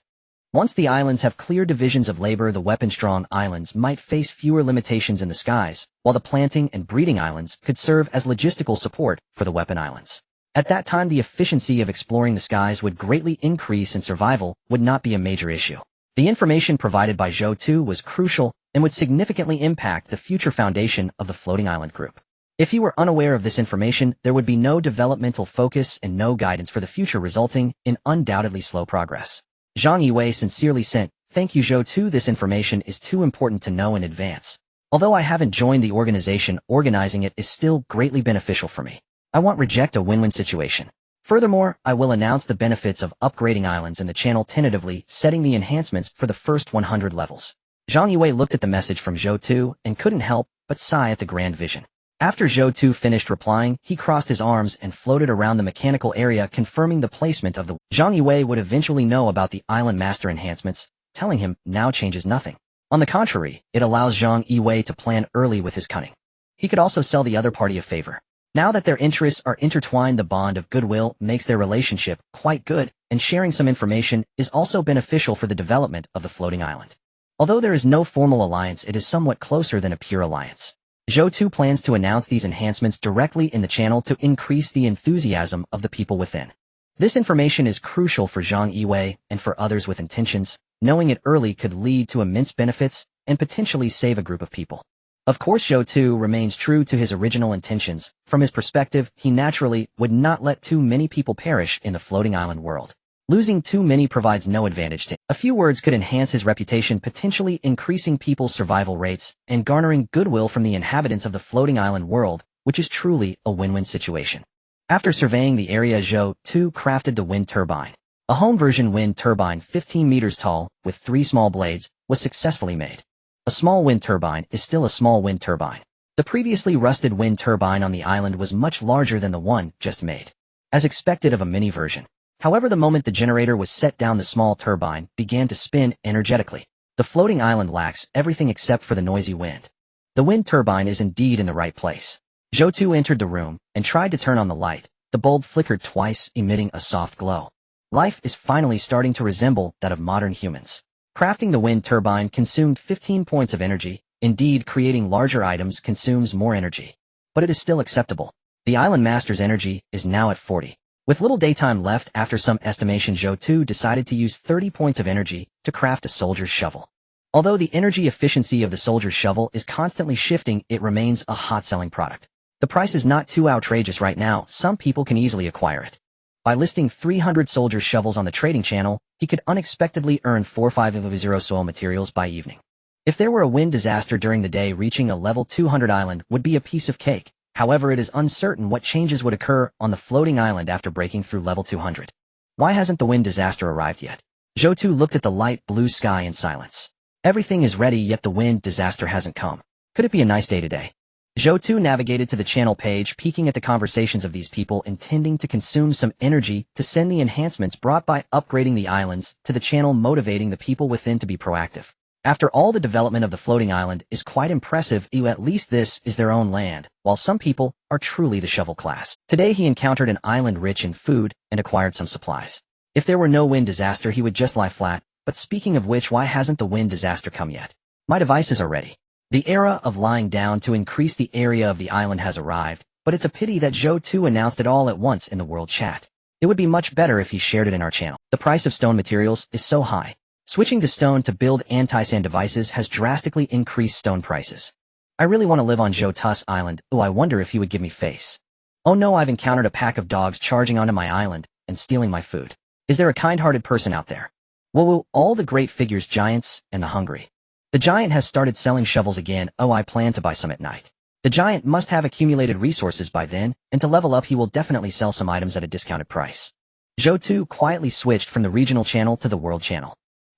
Once the islands have clear divisions of labor, the weapon-strong islands might face fewer limitations in the skies, while the planting and breeding islands could serve as logistical support for the weapon islands. At that time, the efficiency of exploring the skies would greatly increase and survival would not be a major issue. The information provided by Zhou Tu was crucial and would significantly impact the future foundation of the floating island group. If he were unaware of this information, there would be no developmental focus and no guidance for the future, resulting in undoubtedly slow progress. Zhang Yiwei sincerely sent, "Thank you, Zhou Tu. This information is too important to know in advance. Although I haven't joined the organization, organizing it is still greatly beneficial for me. I won't reject a win-win situation. Furthermore, I will announce the benefits of upgrading islands in the channel tentatively, setting the enhancements for the first 100 levels." Zhang Yiwei looked at the message from Zhou Tu and couldn't help but sigh at the grand vision. After Zhou Tu finished replying, he crossed his arms and floated around the mechanical area, confirming the placement of the... Zhang Yiwei would eventually know about the Island Master enhancements, telling him now changes nothing. On the contrary, it allows Zhang Yiwei to plan early with his cunning. He could also sell the other party a favor. Now that their interests are intertwined, the bond of goodwill makes their relationship quite good, and sharing some information is also beneficial for the development of the floating island. Although there is no formal alliance, it is somewhat closer than a pure alliance. Zhou Tu plans to announce these enhancements directly in the channel to increase the enthusiasm of the people within. This information is crucial for Zhang Yiwei and for others with intentions. Knowing it early could lead to immense benefits and potentially save a group of people. Of course, Zhou Tu remains true to his original intentions. From his perspective, he naturally would not let too many people perish in the floating island world. Losing too many provides no advantage to him. A few words could enhance his reputation, potentially increasing people's survival rates and garnering goodwill from the inhabitants of the floating island world, which is truly a win-win situation. After surveying the area, Zhou Tu crafted the wind turbine. A home version wind turbine 15 meters tall, with 3 small blades, was successfully made. A small wind turbine is still a small wind turbine. The previously rusted wind turbine on the island was much larger than the one just made, as expected of a mini version. However, the moment the generator was set down, the small turbine began to spin energetically. The floating island lacks everything except for the noisy wind. The wind turbine is indeed in the right place. Zhou Tu entered the room and tried to turn on the light. The bulb flickered twice, emitting a soft glow. Life is finally starting to resemble that of modern humans. Crafting the wind turbine consumed 15 points of energy. Indeed, creating larger items consumes more energy. But it is still acceptable. The Island Master's energy is now at 40. With little daytime left, after some estimation, Zhou Tu decided to use 30 points of energy to craft a soldier's shovel. Although the energy efficiency of the soldier's shovel is constantly shifting, it remains a hot-selling product. The price is not too outrageous right now. Some people can easily acquire it. By listing 300 soldier's shovels on the trading channel, he could unexpectedly earn 4-5 soil materials by evening. If there were a wind disaster during the day, reaching a level 200 island would be a piece of cake. However, it is uncertain what changes would occur on the floating island after breaking through level 200. Why hasn't the wind disaster arrived yet? Zhou Tu looked at the light blue sky in silence. Everything is ready, yet the wind disaster hasn't come. Could it be a nice day today? Zhou Tu navigated to the channel page, peeking at the conversations of these people, intending to consume some energy to send the enhancements brought by upgrading the islands to the channel, motivating the people within to be proactive. After all, the development of the floating island is quite impressive. At least this is their own land, while some people are truly the shovel class. Today he encountered an island rich in food and acquired some supplies. If there were no wind disaster, he would just lie flat. But speaking of which, why hasn't the wind disaster come yet? My devices are ready. The era of lying down to increase the area of the island has arrived, but it's a pity that Zhou Tu announced it all at once in the world chat. It would be much better if he shared it in our channel. The price of stone materials is so high. Switching to stone to build anti-sand devices has drastically increased stone prices. I really want to live on Zhou Tu's island. Oh, I wonder if he would give me face. Oh no, I've encountered a pack of dogs charging onto my island and stealing my food. Is there a kind-hearted person out there? Whoa, all the great figures, giants, and the hungry. The giant has started selling shovels again. Oh, I plan to buy some at night. The giant must have accumulated resources by then, and to level up he will definitely sell some items at a discounted price. Zhou Tu quietly switched from the regional channel to the world channel.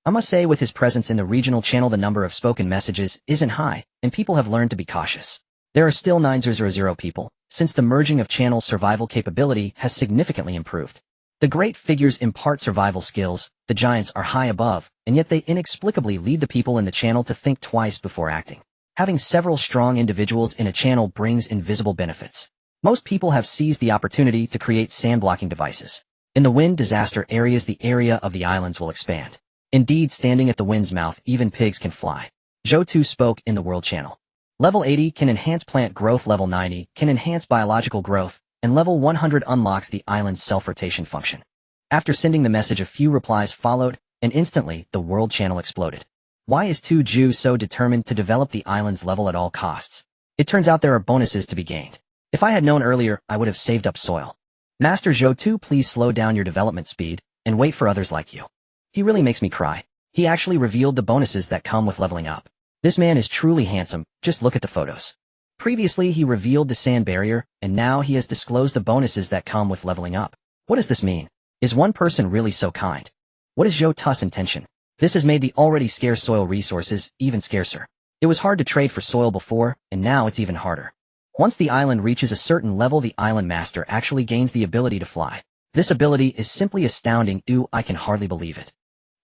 I must say, with his presence in the regional channel, the number of spoken messages isn't high, and people have learned to be cautious. There are still 900 people, since the merging of channels' survival capability has significantly improved. The great figures impart survival skills, the giants are high above, and yet they inexplicably lead the people in the channel to think twice before acting. Having several strong individuals in a channel brings invisible benefits. Most people have seized the opportunity to create sand-blocking devices. In the wind disaster areas, the area of the islands will expand. Indeed, standing at the wind's mouth, even pigs can fly. Zhou Tu spoke in the World Channel. Level 80 can enhance plant growth, level 90 can enhance biological growth, and level 100 unlocks the island's self-rotation function. After sending the message, a few replies followed, and instantly, the World Channel exploded. Why is Tu Ju so determined to develop the island's level at all costs? It turns out there are bonuses to be gained. If I had known earlier, I would have saved up soil. Master Zhou Tu, please slow down your development speed, and wait for others like you. He really makes me cry. He actually revealed the bonuses that come with leveling up. This man is truly handsome, just look at the photos. Previously, he revealed the sand barrier, and now he has disclosed the bonuses that come with leveling up. What does this mean? Is one person really so kind? What is Zhou Tu's intention? This has made the already scarce soil resources even scarcer. It was hard to trade for soil before, and now it's even harder. Once the island reaches a certain level, the island master actually gains the ability to fly. This ability is simply astounding. I can hardly believe it.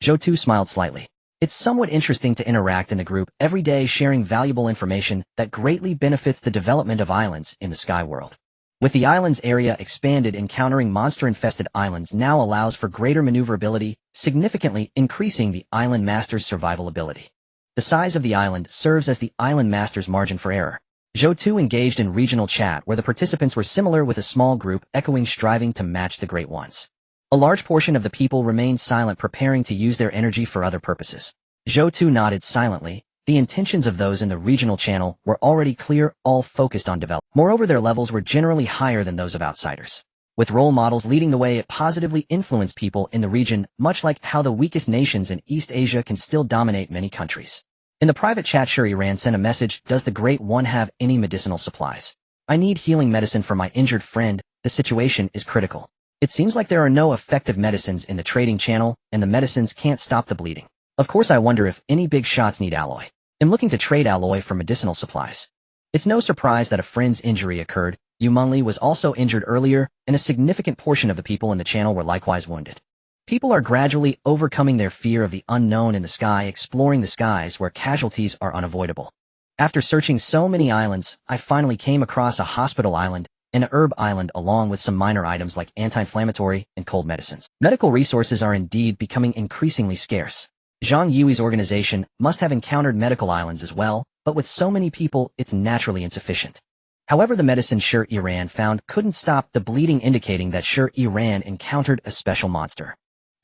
Zhou Tu smiled slightly. It's somewhat interesting to interact in the group every day, sharing valuable information that greatly benefits the development of islands in the sky world. With the island's area expanded, encountering monster-infested islands now allows for greater maneuverability, significantly increasing the island master's survival ability. The size of the island serves as the island master's margin for error. Zhou Tu engaged in regional chat where the participants were similar, with a small group echoing, striving to match the great ones. A large portion of the people remained silent, preparing to use their energy for other purposes. Zhou Tu nodded silently. The intentions of those in the regional channel were already clear, all focused on development. Moreover, their levels were generally higher than those of outsiders. With role models leading the way, it positively influenced people in the region, much like how the weakest nations in East Asia can still dominate many countries. In the private chat, Sure Iran sent a message. Does the Great One have any medicinal supplies? I need healing medicine for my injured friend. The situation is critical. It seems like there are no effective medicines in the trading channel, and the medicines can't stop the bleeding. Of course, I wonder if any big shots need alloy. I'm looking to trade alloy for medicinal supplies. It's no surprise that a friend's injury occurred. Yu Mengli was also injured earlier, and a significant portion of the people in the channel were likewise wounded. People are gradually overcoming their fear of the unknown in the sky, exploring the skies where casualties are unavoidable. After searching so many islands, I finally came across a hospital island and a herb island, along with some minor items like anti-inflammatory and cold medicines. Medical resources are indeed becoming increasingly scarce. Zhang Yui's organization must have encountered medical islands as well, but with so many people, it's naturally insufficient. However, the medicine Sure Iran found couldn't stop the bleeding, indicating that Sure Iran encountered a special monster.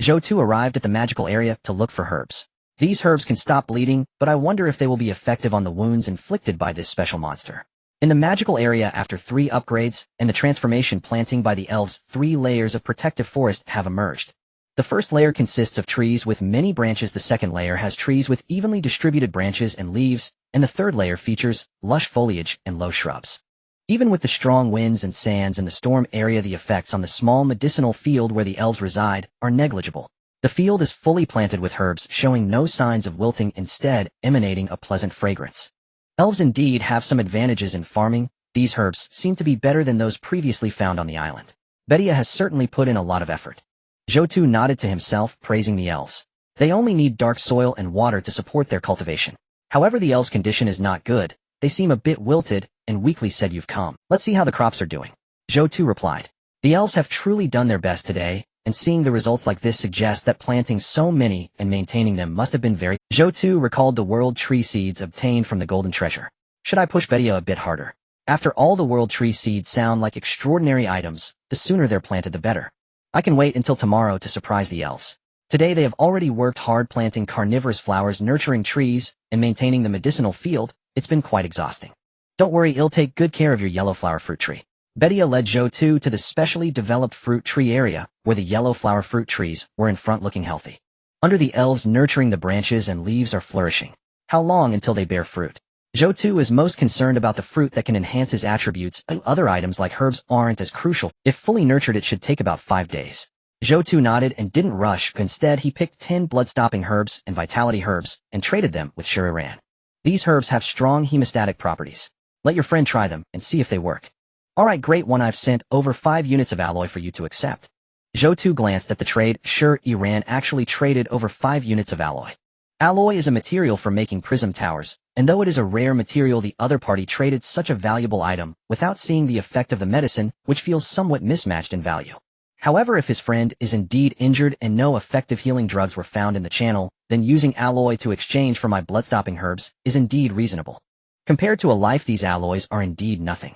Zhou Tu arrived at the magical area to look for herbs. These herbs can stop bleeding, but I wonder if they will be effective on the wounds inflicted by this special monster. In the magical area, after 3 upgrades and the transformation planting by the elves, 3 layers of protective forest have emerged. The first layer consists of trees with many branches, the second layer has trees with evenly distributed branches and leaves, and the third layer features lush foliage and low shrubs. Even with the strong winds and sands in the storm area, the effects on the small medicinal field where the elves reside are negligible. The field is fully planted with herbs, showing no signs of wilting, instead emanating a pleasant fragrance. Elves indeed have some advantages in farming. These herbs seem to be better than those previously found on the island. Bedia has certainly put in a lot of effort. Zhou Tu nodded to himself, praising the elves. They only need dark soil and water to support their cultivation. However, the elves' condition is not good. They seem a bit wilted, and weakly said, "You've come. Let's see how the crops are doing." Zhou Tu replied. The elves have truly done their best today, and seeing the results like this suggests that planting so many and maintaining them must have been very... Zhou Tu recalled the world tree seeds obtained from the golden treasure. Should I push Bedia a bit harder? After all, the world tree seeds sound like extraordinary items. The sooner they're planted, the better. I can wait until tomorrow to surprise the elves. Today they have already worked hard planting carnivorous flowers, nurturing trees, and maintaining the medicinal field. It's been quite exhausting. Don't worry, I'll take good care of your yellow flower fruit tree. Bedia led Zhou Tu to the specially developed fruit tree area, where the yellow flower fruit trees were in front, looking healthy. Under the elves, nurturing the branches and leaves are flourishing. How long until they bear fruit? Zhou Tu is most concerned about the fruit that can enhance his attributes. Other items like herbs aren't as crucial. If fully nurtured, it should take about 5 days. Zhou Tu nodded and didn't rush. Instead, he picked 10 blood-stopping herbs and vitality herbs and traded them with Sure Iran. These herbs have strong hemostatic properties. Let your friend try them and see if they work. Alright, great one, I've sent over 5 units of alloy for you to accept. Zhou Tu glanced at the trade. Sure Iran actually traded over 5 units of alloy. Alloy is a material for making prism towers, and though it is a rare material, the other party traded such a valuable item without seeing the effect of the medicine, which feels somewhat mismatched in value. However, if his friend is indeed injured and no effective healing drugs were found in the channel, then using alloy to exchange for my blood-stopping herbs is indeed reasonable. Compared to a life, these alloys are indeed nothing.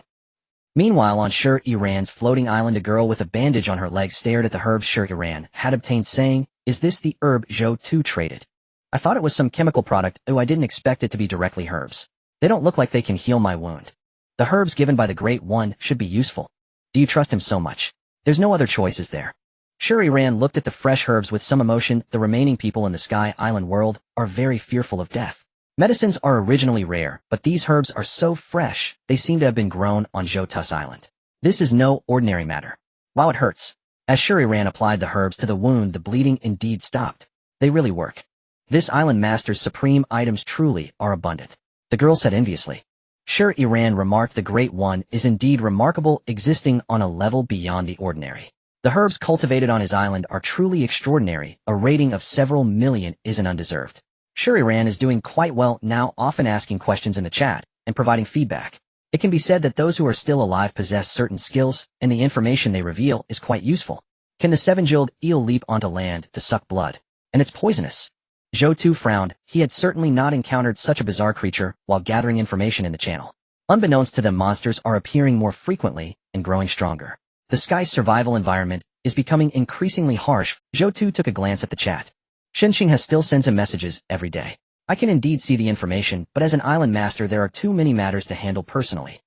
Meanwhile, on Shur Iran's floating island, a girl with a bandage on her leg stared at the herbs Shur Iran had obtained, saying, "Is this the herb Zhou Tu traded? I thought it was some chemical product. Oh, I didn't expect it to be directly herbs. They don't look like they can heal my wound. The herbs given by the Great One should be useful. Do you trust him so much? There's no other choice, is there?" Shur Iran looked at the fresh herbs with some emotion. The remaining people in the Sky Island world are very fearful of death. Medicines are originally rare, but these herbs are so fresh, they seem to have been grown on Zhou Tu's island. This is no ordinary matter. Wow, it hurts. As Shur Iran applied the herbs to the wound, the bleeding indeed stopped. They really work. This island master's supreme items truly are abundant. The girl said enviously. Shur Iran remarked, the Great One is indeed remarkable, existing on a level beyond the ordinary. The herbs cultivated on his island are truly extraordinary. A rating of several million isn't undeserved. Shur Iran is doing quite well now, often asking questions in the chat and providing feedback. It can be said that those who are still alive possess certain skills, and the information they reveal is quite useful. Can the seven-gilled eel leap onto land to suck blood? And it's poisonous. Zhou Tu frowned. He had certainly not encountered such a bizarre creature while gathering information in the channel. Unbeknownst to them, monsters are appearing more frequently and growing stronger. The sky's survival environment is becoming increasingly harsh. Zhou Tu took a glance at the chat. Xinxing still sends him messages every day. I can indeed see the information, but as an island master there are too many matters to handle personally.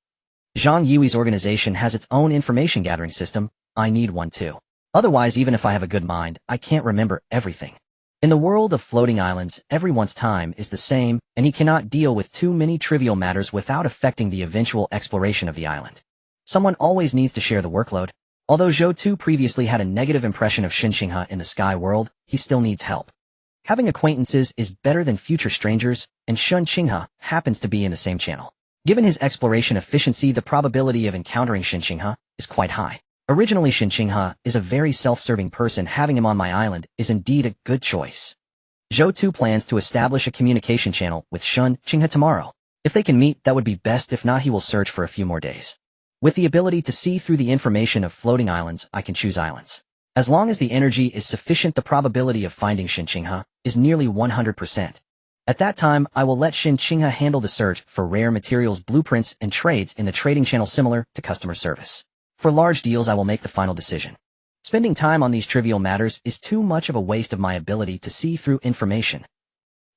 Zhang Yui's organization has its own information gathering system. I need one too. Otherwise, even if I have a good mind, I can't remember everything. In the world of floating islands, everyone's time is the same, and he cannot deal with too many trivial matters without affecting the eventual exploration of the island. Someone always needs to share the workload. Although Zhou Tu previously had a negative impression of Xinxing in the sky world, he still needs help. Having acquaintances is better than future strangers, and Xinxing happens to be in the same channel. Given his exploration efficiency, the probability of encountering Xinxing is quite high. Originally, Xinxing is a very self-serving person. Having him on my island is indeed a good choice. Zhou Tu plans to establish a communication channel with Xinxing tomorrow. If they can meet, that would be best. If not, he will search for a few more days. With the ability to see through the information of floating islands, I can choose islands. As long as the energy is sufficient, the probability of finding Xinxing is nearly 100%. At that time, I will let Xinxing handle the search for rare materials, blueprints, and trades in the trading channel similar to customer service. For large deals, I will make the final decision. Spending time on these trivial matters is too much of a waste of my ability to see through information.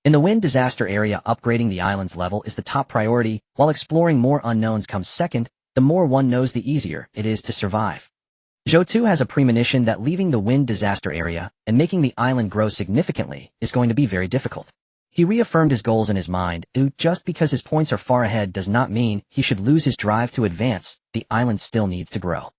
In the wind disaster area, upgrading the island's level is the top priority, while exploring more unknowns comes second. The more one knows, the easier it is to survive. Zhou Tu has a premonition that leaving the wind disaster area and making the island grow significantly is going to be very difficult. He reaffirmed his goals in his mind. Just because his points are far ahead does not mean he should lose his drive to advance. The island still needs to grow.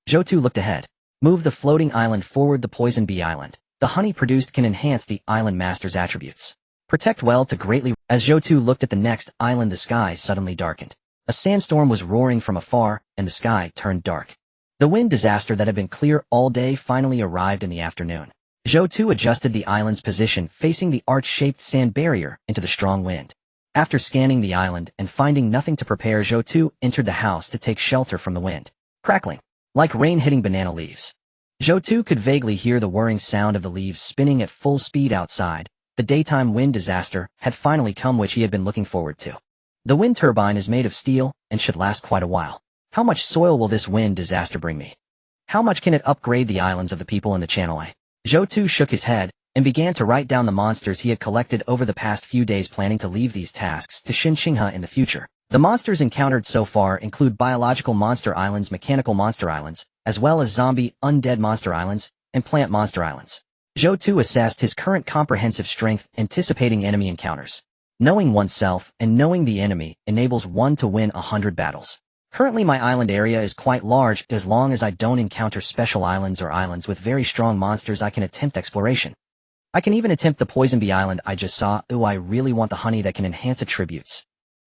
Zhou Tu looked ahead. Move the floating island forward. The poison bee island. The honey produced can enhance the island master's attributes. Protect well to greatly. As Zhou Tu looked at the next island, the sky suddenly darkened. A sandstorm was roaring from afar, and the sky turned dark. The wind disaster that had been clear all day finally arrived in the afternoon. Zhou Tu adjusted the island's position, facing the arch-shaped sand barrier into the strong wind. After scanning the island and finding nothing to prepare, Zhou Tu entered the house to take shelter from the wind. Crackling, like rain hitting banana leaves. Zhou Tu could vaguely hear the whirring sound of the leaves spinning at full speed outside. The daytime wind disaster had finally come, which he had been looking forward to. The wind turbine is made of steel and should last quite a while. How much soil will this wind disaster bring me? How much can it upgrade the islands of the people in the channel? Zhou Tu shook his head and began to write down the monsters he had collected over the past few days, planning to leave these tasks to Xinxing in the future. The monsters encountered so far include biological monster islands, mechanical monster islands, as well as zombie, undead monster islands, and plant monster islands. Zhou Tu assessed his current comprehensive strength, anticipating enemy encounters. Knowing oneself and knowing the enemy enables one to win 100 battles. Currently, my island area is quite large. As long as I don't encounter special islands or islands with very strong monsters, I can attempt exploration. I can even attempt the poison bee island I just saw. I really want the honey that can enhance attributes.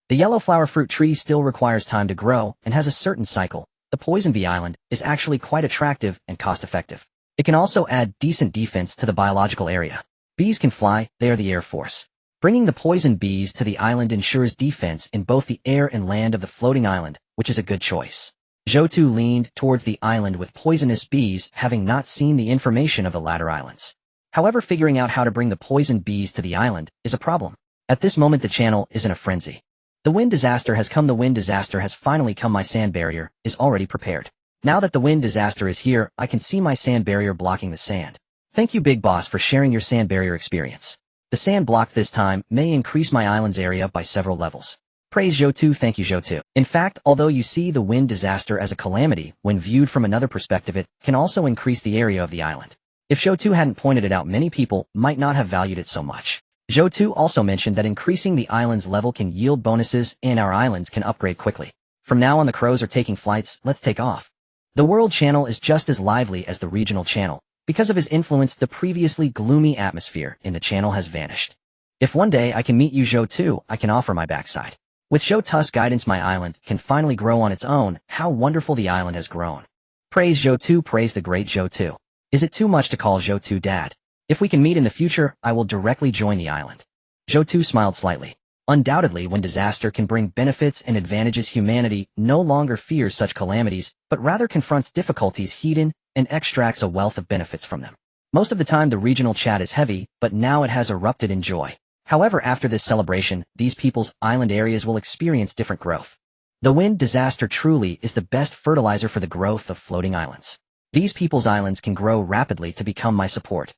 The yellow flower fruit tree still requires time to grow and has a certain cycle. The poison bee island is actually quite attractive and cost-effective. It can also add decent defense to the biological area. Bees can fly, they are the air force. Bringing the poison bees to the island ensures defense in both the air and land of the floating island, which is a good choice. Zhou Tu leaned towards the island with poisonous bees, having not seen the information of the latter islands. However, figuring out how to bring the poisoned bees to the island is a problem. At this moment the channel is in a frenzy. The wind disaster has come. The wind disaster has finally come. My sand barrier is already prepared. Now that the wind disaster is here, I can see my sand barrier blocking the sand. Thank you, Big Boss, for sharing your sand barrier experience. The sand block this time may increase my island's area by several levels. Praise Zhou Tu. Thank you, Zhou Tu. In fact, although you see the wind disaster as a calamity, when viewed from another perspective it can also increase the area of the island. If Zhou Tu hadn't pointed it out, many people might not have valued it so much. Zhou Tu also mentioned that increasing the island's level can yield bonuses and our islands can upgrade quickly. From now on the crows are taking flights, let's take off. The world channel is just as lively as the regional channel. Because of his influence, the previously gloomy atmosphere in the channel has vanished. If one day I can meet you, Zhou Tu, I can offer my backside. With Zhou Tu's guidance, my island can finally grow on its own. How wonderful the island has grown. Praise Zhou Tu, praise the great Zhou Tu. Is it too much to call Zhou Tu Dad? If we can meet in the future, I will directly join the island. Zhou Tu smiled slightly. Undoubtedly, when disaster can bring benefits and advantages, humanity no longer fears such calamities, but rather confronts difficulties head-on and extracts a wealth of benefits from them. Most of the time the regional chat is heavy, but now it has erupted in joy. However, after this celebration, these people's island areas will experience different growth. The wind disaster truly is the best fertilizer for the growth of floating islands. These people's islands can grow rapidly to become my support.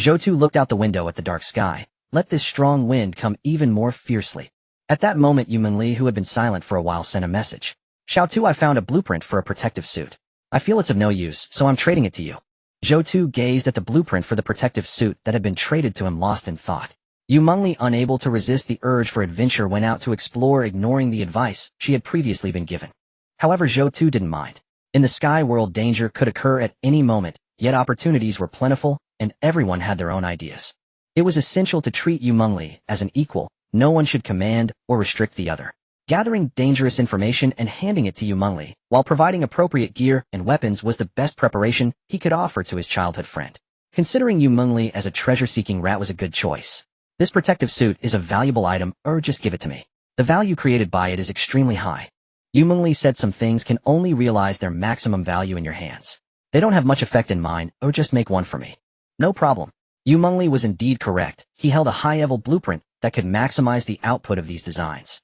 Zhou Tu looked out the window at the dark sky. Let this strong wind come even more fiercely. At that moment, Yu Mengli, who had been silent for a while, sent a message. Zhou Tu, I found a blueprint for a protective suit. I feel it's of no use, so I'm trading it to you. Zhou Tu gazed at the blueprint for the protective suit that had been traded to him, lost in thought. Yu Mengli, unable to resist the urge for adventure, went out to explore, ignoring the advice she had previously been given. However, Zhou Tu didn't mind. In the sky world, danger could occur at any moment, yet opportunities were plentiful, and everyone had their own ideas. It was essential to treat Yu Mengli as an equal. No one should command or restrict the other. Gathering dangerous information and handing it to Yu Mengli, while providing appropriate gear and weapons, was the best preparation he could offer to his childhood friend. Considering Yu Mengli as a treasure-seeking rat was a good choice. This protective suit is a valuable item, or just give it to me. The value created by it is extremely high. Yu Mengli said some things can only realize their maximum value in your hands. They don't have much effect in mine, or just make one for me. No problem. Yu Mengli was indeed correct. He held a high-level blueprint that could maximize the output of these designs.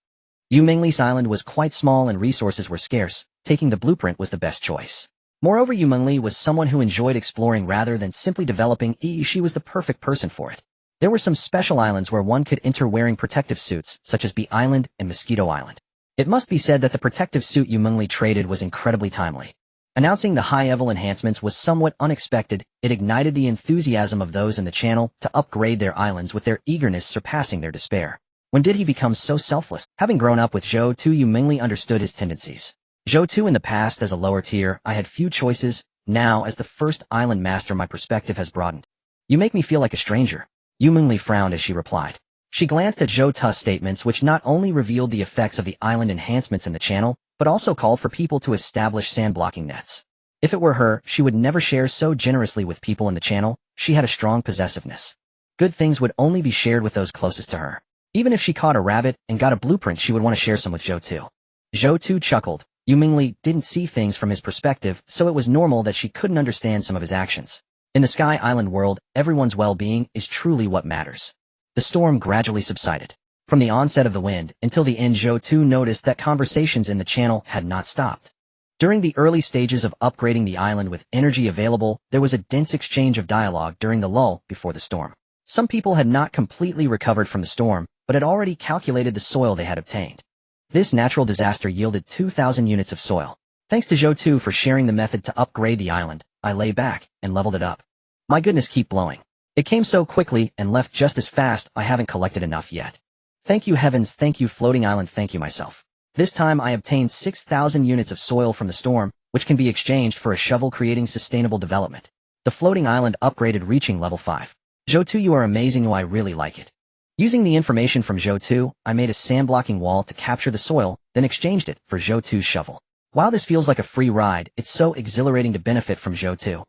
Yu Mengli's island was quite small and resources were scarce. Taking the blueprint was the best choice. Moreover, Yu Mengli was someone who enjoyed exploring rather than simply developing. She was the perfect person for it. There were some special islands where one could enter wearing protective suits, such as Bee Island and Mosquito Island. It must be said that the protective suit Yu Mengli traded was incredibly timely. Announcing the high-level enhancements was somewhat unexpected. It ignited the enthusiasm of those in the channel to upgrade their islands, with their eagerness surpassing their despair. When did he become so selfless? Having grown up with Zhou Tu, Yu Mengli understood his tendencies. Zhou Tu, in the past as a lower tier, I had few choices. Now, as the first island master, my perspective has broadened. You make me feel like a stranger. Yu Mengli frowned as she replied. She glanced at Zhou Tu's statements, which not only revealed the effects of the island enhancements in the channel, but also called for people to establish sand-blocking nets. If it were her, she would never share so generously with people in the channel. She had a strong possessiveness. Good things would only be shared with those closest to her. Even if she caught a rabbit and got a blueprint, she would want to share some with Zhou Tu. Zhou Tu chuckled. Yu Mengli didn't see things from his perspective, so it was normal that she couldn't understand some of his actions. In the Sky Island world, everyone's well-being is truly what matters. The storm gradually subsided. From the onset of the wind until the end, Zhou Tu noticed that conversations in the channel had not stopped. During the early stages of upgrading the island with energy available, there was a dense exchange of dialogue during the lull before the storm. Some people had not completely recovered from the storm, but had already calculated the soil they had obtained. This natural disaster yielded 2,000 units of soil. Thanks to Zhou Tu for sharing the method to upgrade the island, I lay back and leveled it up. My goodness, keep blowing. It came so quickly and left just as fast. I haven't collected enough yet. Thank you heavens, thank you floating island, thank you myself. This time I obtained 6,000 units of soil from the storm, which can be exchanged for a shovel, creating sustainable development. The floating island upgraded, reaching level 5. Zhou Tu, you are amazing. Oh, I really like it. Using the information from Zhou Tu, I made a sand-blocking wall to capture the soil, then exchanged it for Zhou Tu's shovel. While this feels like a free ride, it's so exhilarating to benefit from Zhou Tu.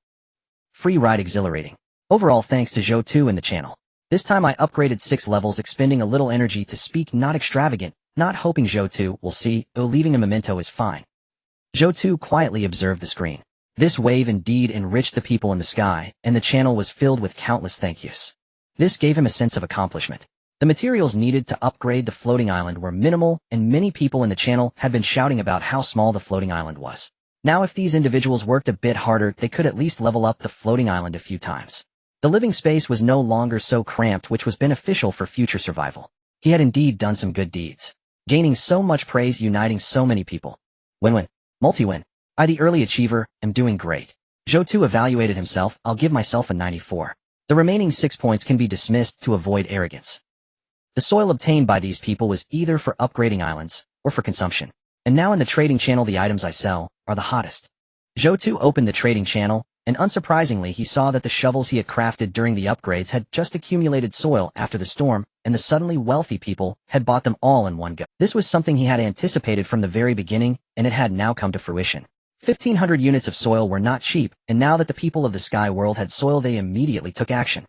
Free ride exhilarating. Overall, thanks to Zhou Tu and the channel. This time I upgraded 6 levels, expending a little energy to speak, not extravagant, not hoping Zhou Tu will see. Oh, leaving a memento is fine. Zhou Tu quietly observed the screen. This wave indeed enriched the people in the sky, and the channel was filled with countless thank yous. This gave him a sense of accomplishment. The materials needed to upgrade the floating island were minimal, and many people in the channel had been shouting about how small the floating island was. Now if these individuals worked a bit harder, they could at least level up the floating island a few times. The living space was no longer so cramped, which was beneficial for future survival. He had indeed done some good deeds, gaining so much praise, uniting so many people. Win-win. Multi-win. I, the early achiever, am doing great. Zhou Tu evaluated himself. I'll give myself a 94. The remaining 6 points can be dismissed to avoid arrogance. The soil obtained by these people was either for upgrading islands or for consumption. And now in the trading channel, the items I sell are the hottest. Zhou Tu opened the trading channel, and unsurprisingly he saw that the shovels he had crafted during the upgrades had just accumulated soil after the storm, and the suddenly wealthy people had bought them all in one go. This was something he had anticipated from the very beginning, and it had now come to fruition. 1,500 units of soil were not cheap, and now that the people of the sky world had soil, they immediately took action.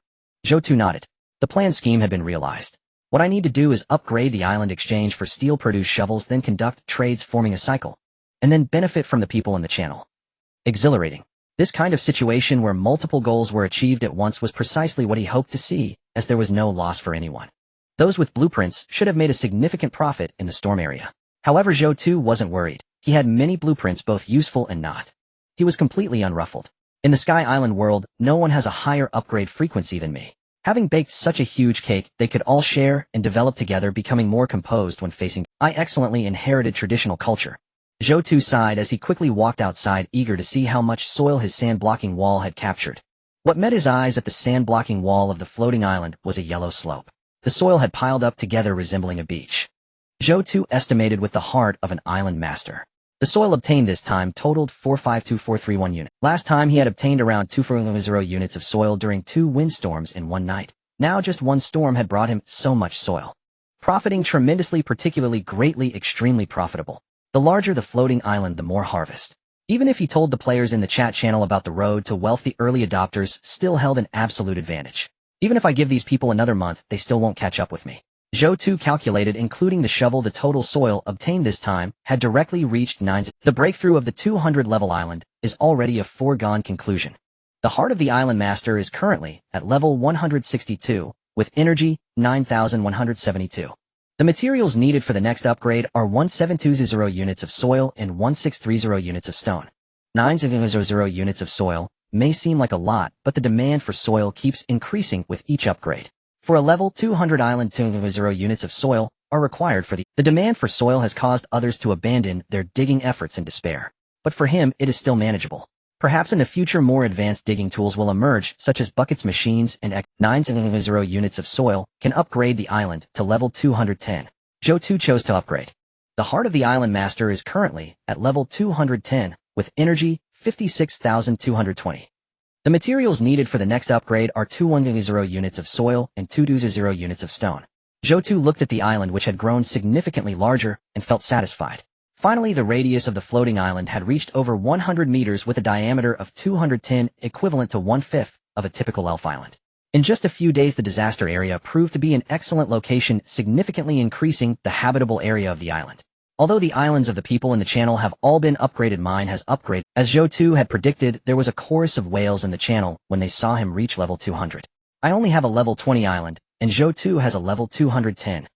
Zhou Tu nodded. The planned scheme had been realized. What I need to do is upgrade the island, exchange for steel-produced shovels, then conduct trades forming a cycle, and then benefit from the people in the channel. Exhilarating. This kind of situation where multiple goals were achieved at once was precisely what he hoped to see, as there was no loss for anyone. Those with blueprints should have made a significant profit in the storm area. However, Zhou Tu wasn't worried. He had many blueprints, both useful and not. He was completely unruffled. In the Sky Island world, no one has a higher upgrade frequency than me. Having baked such a huge cake, they could all share and develop together, becoming more composed when facing. I excellently inherited traditional culture. Zhou Tu sighed as he quickly walked outside, eager to see how much soil his sand-blocking wall had captured. What met his eyes at the sand-blocking wall of the floating island was a yellow slope. The soil had piled up together, resembling a beach. Zhou Tu estimated with the heart of an island master. The soil obtained this time totaled 452,431 units. Last time he had obtained around 240 units of soil during 2 windstorms in one night. Now just one storm had brought him so much soil. Profiting tremendously, particularly greatly, extremely profitable. The larger the floating island, the more harvest. Even if he told the players in the chat channel about the road to wealth, the early adopters still held an absolute advantage. Even if I give these people another month, they still won't catch up with me. Zhou Tu calculated, including the shovel, the total soil obtained this time had directly reached 9. The breakthrough of the 200-level island is already a foregone conclusion. The heart of the island master is currently at level 162, with energy 9,172. The materials needed for the next upgrade are 1720 units of soil and 1630 units of stone. 900 units of soil may seem like a lot, but the demand for soil keeps increasing with each upgrade. For a level 200 island, 200 units of soil are required for the demand for soil has caused others to abandon their digging efforts in despair. But for him, it is still manageable. Perhaps in the future more advanced digging tools will emerge, such as buckets, machines, and 900 units of soil can upgrade the island to level 210. Zhou Tu chose to upgrade. The heart of the island master is currently at level 210, with energy 56,220. The materials needed for the next upgrade are 210 units of soil and 220 units of stone. Zhou Tu looked at the island, which had grown significantly larger, and felt satisfied. Finally, the radius of the floating island had reached over 100 meters with a diameter of 210, equivalent to 1/5 of a typical elf island. In just a few days, the disaster area proved to be an excellent location, significantly increasing the habitable area of the island. Although the islands of the people in the channel have all been upgraded, mine has upgraded. As Zhou Tu had predicted, there was a chorus of wails in the channel when they saw him reach level 200. I only have a level 20 island, and Zhou Tu has a level 210.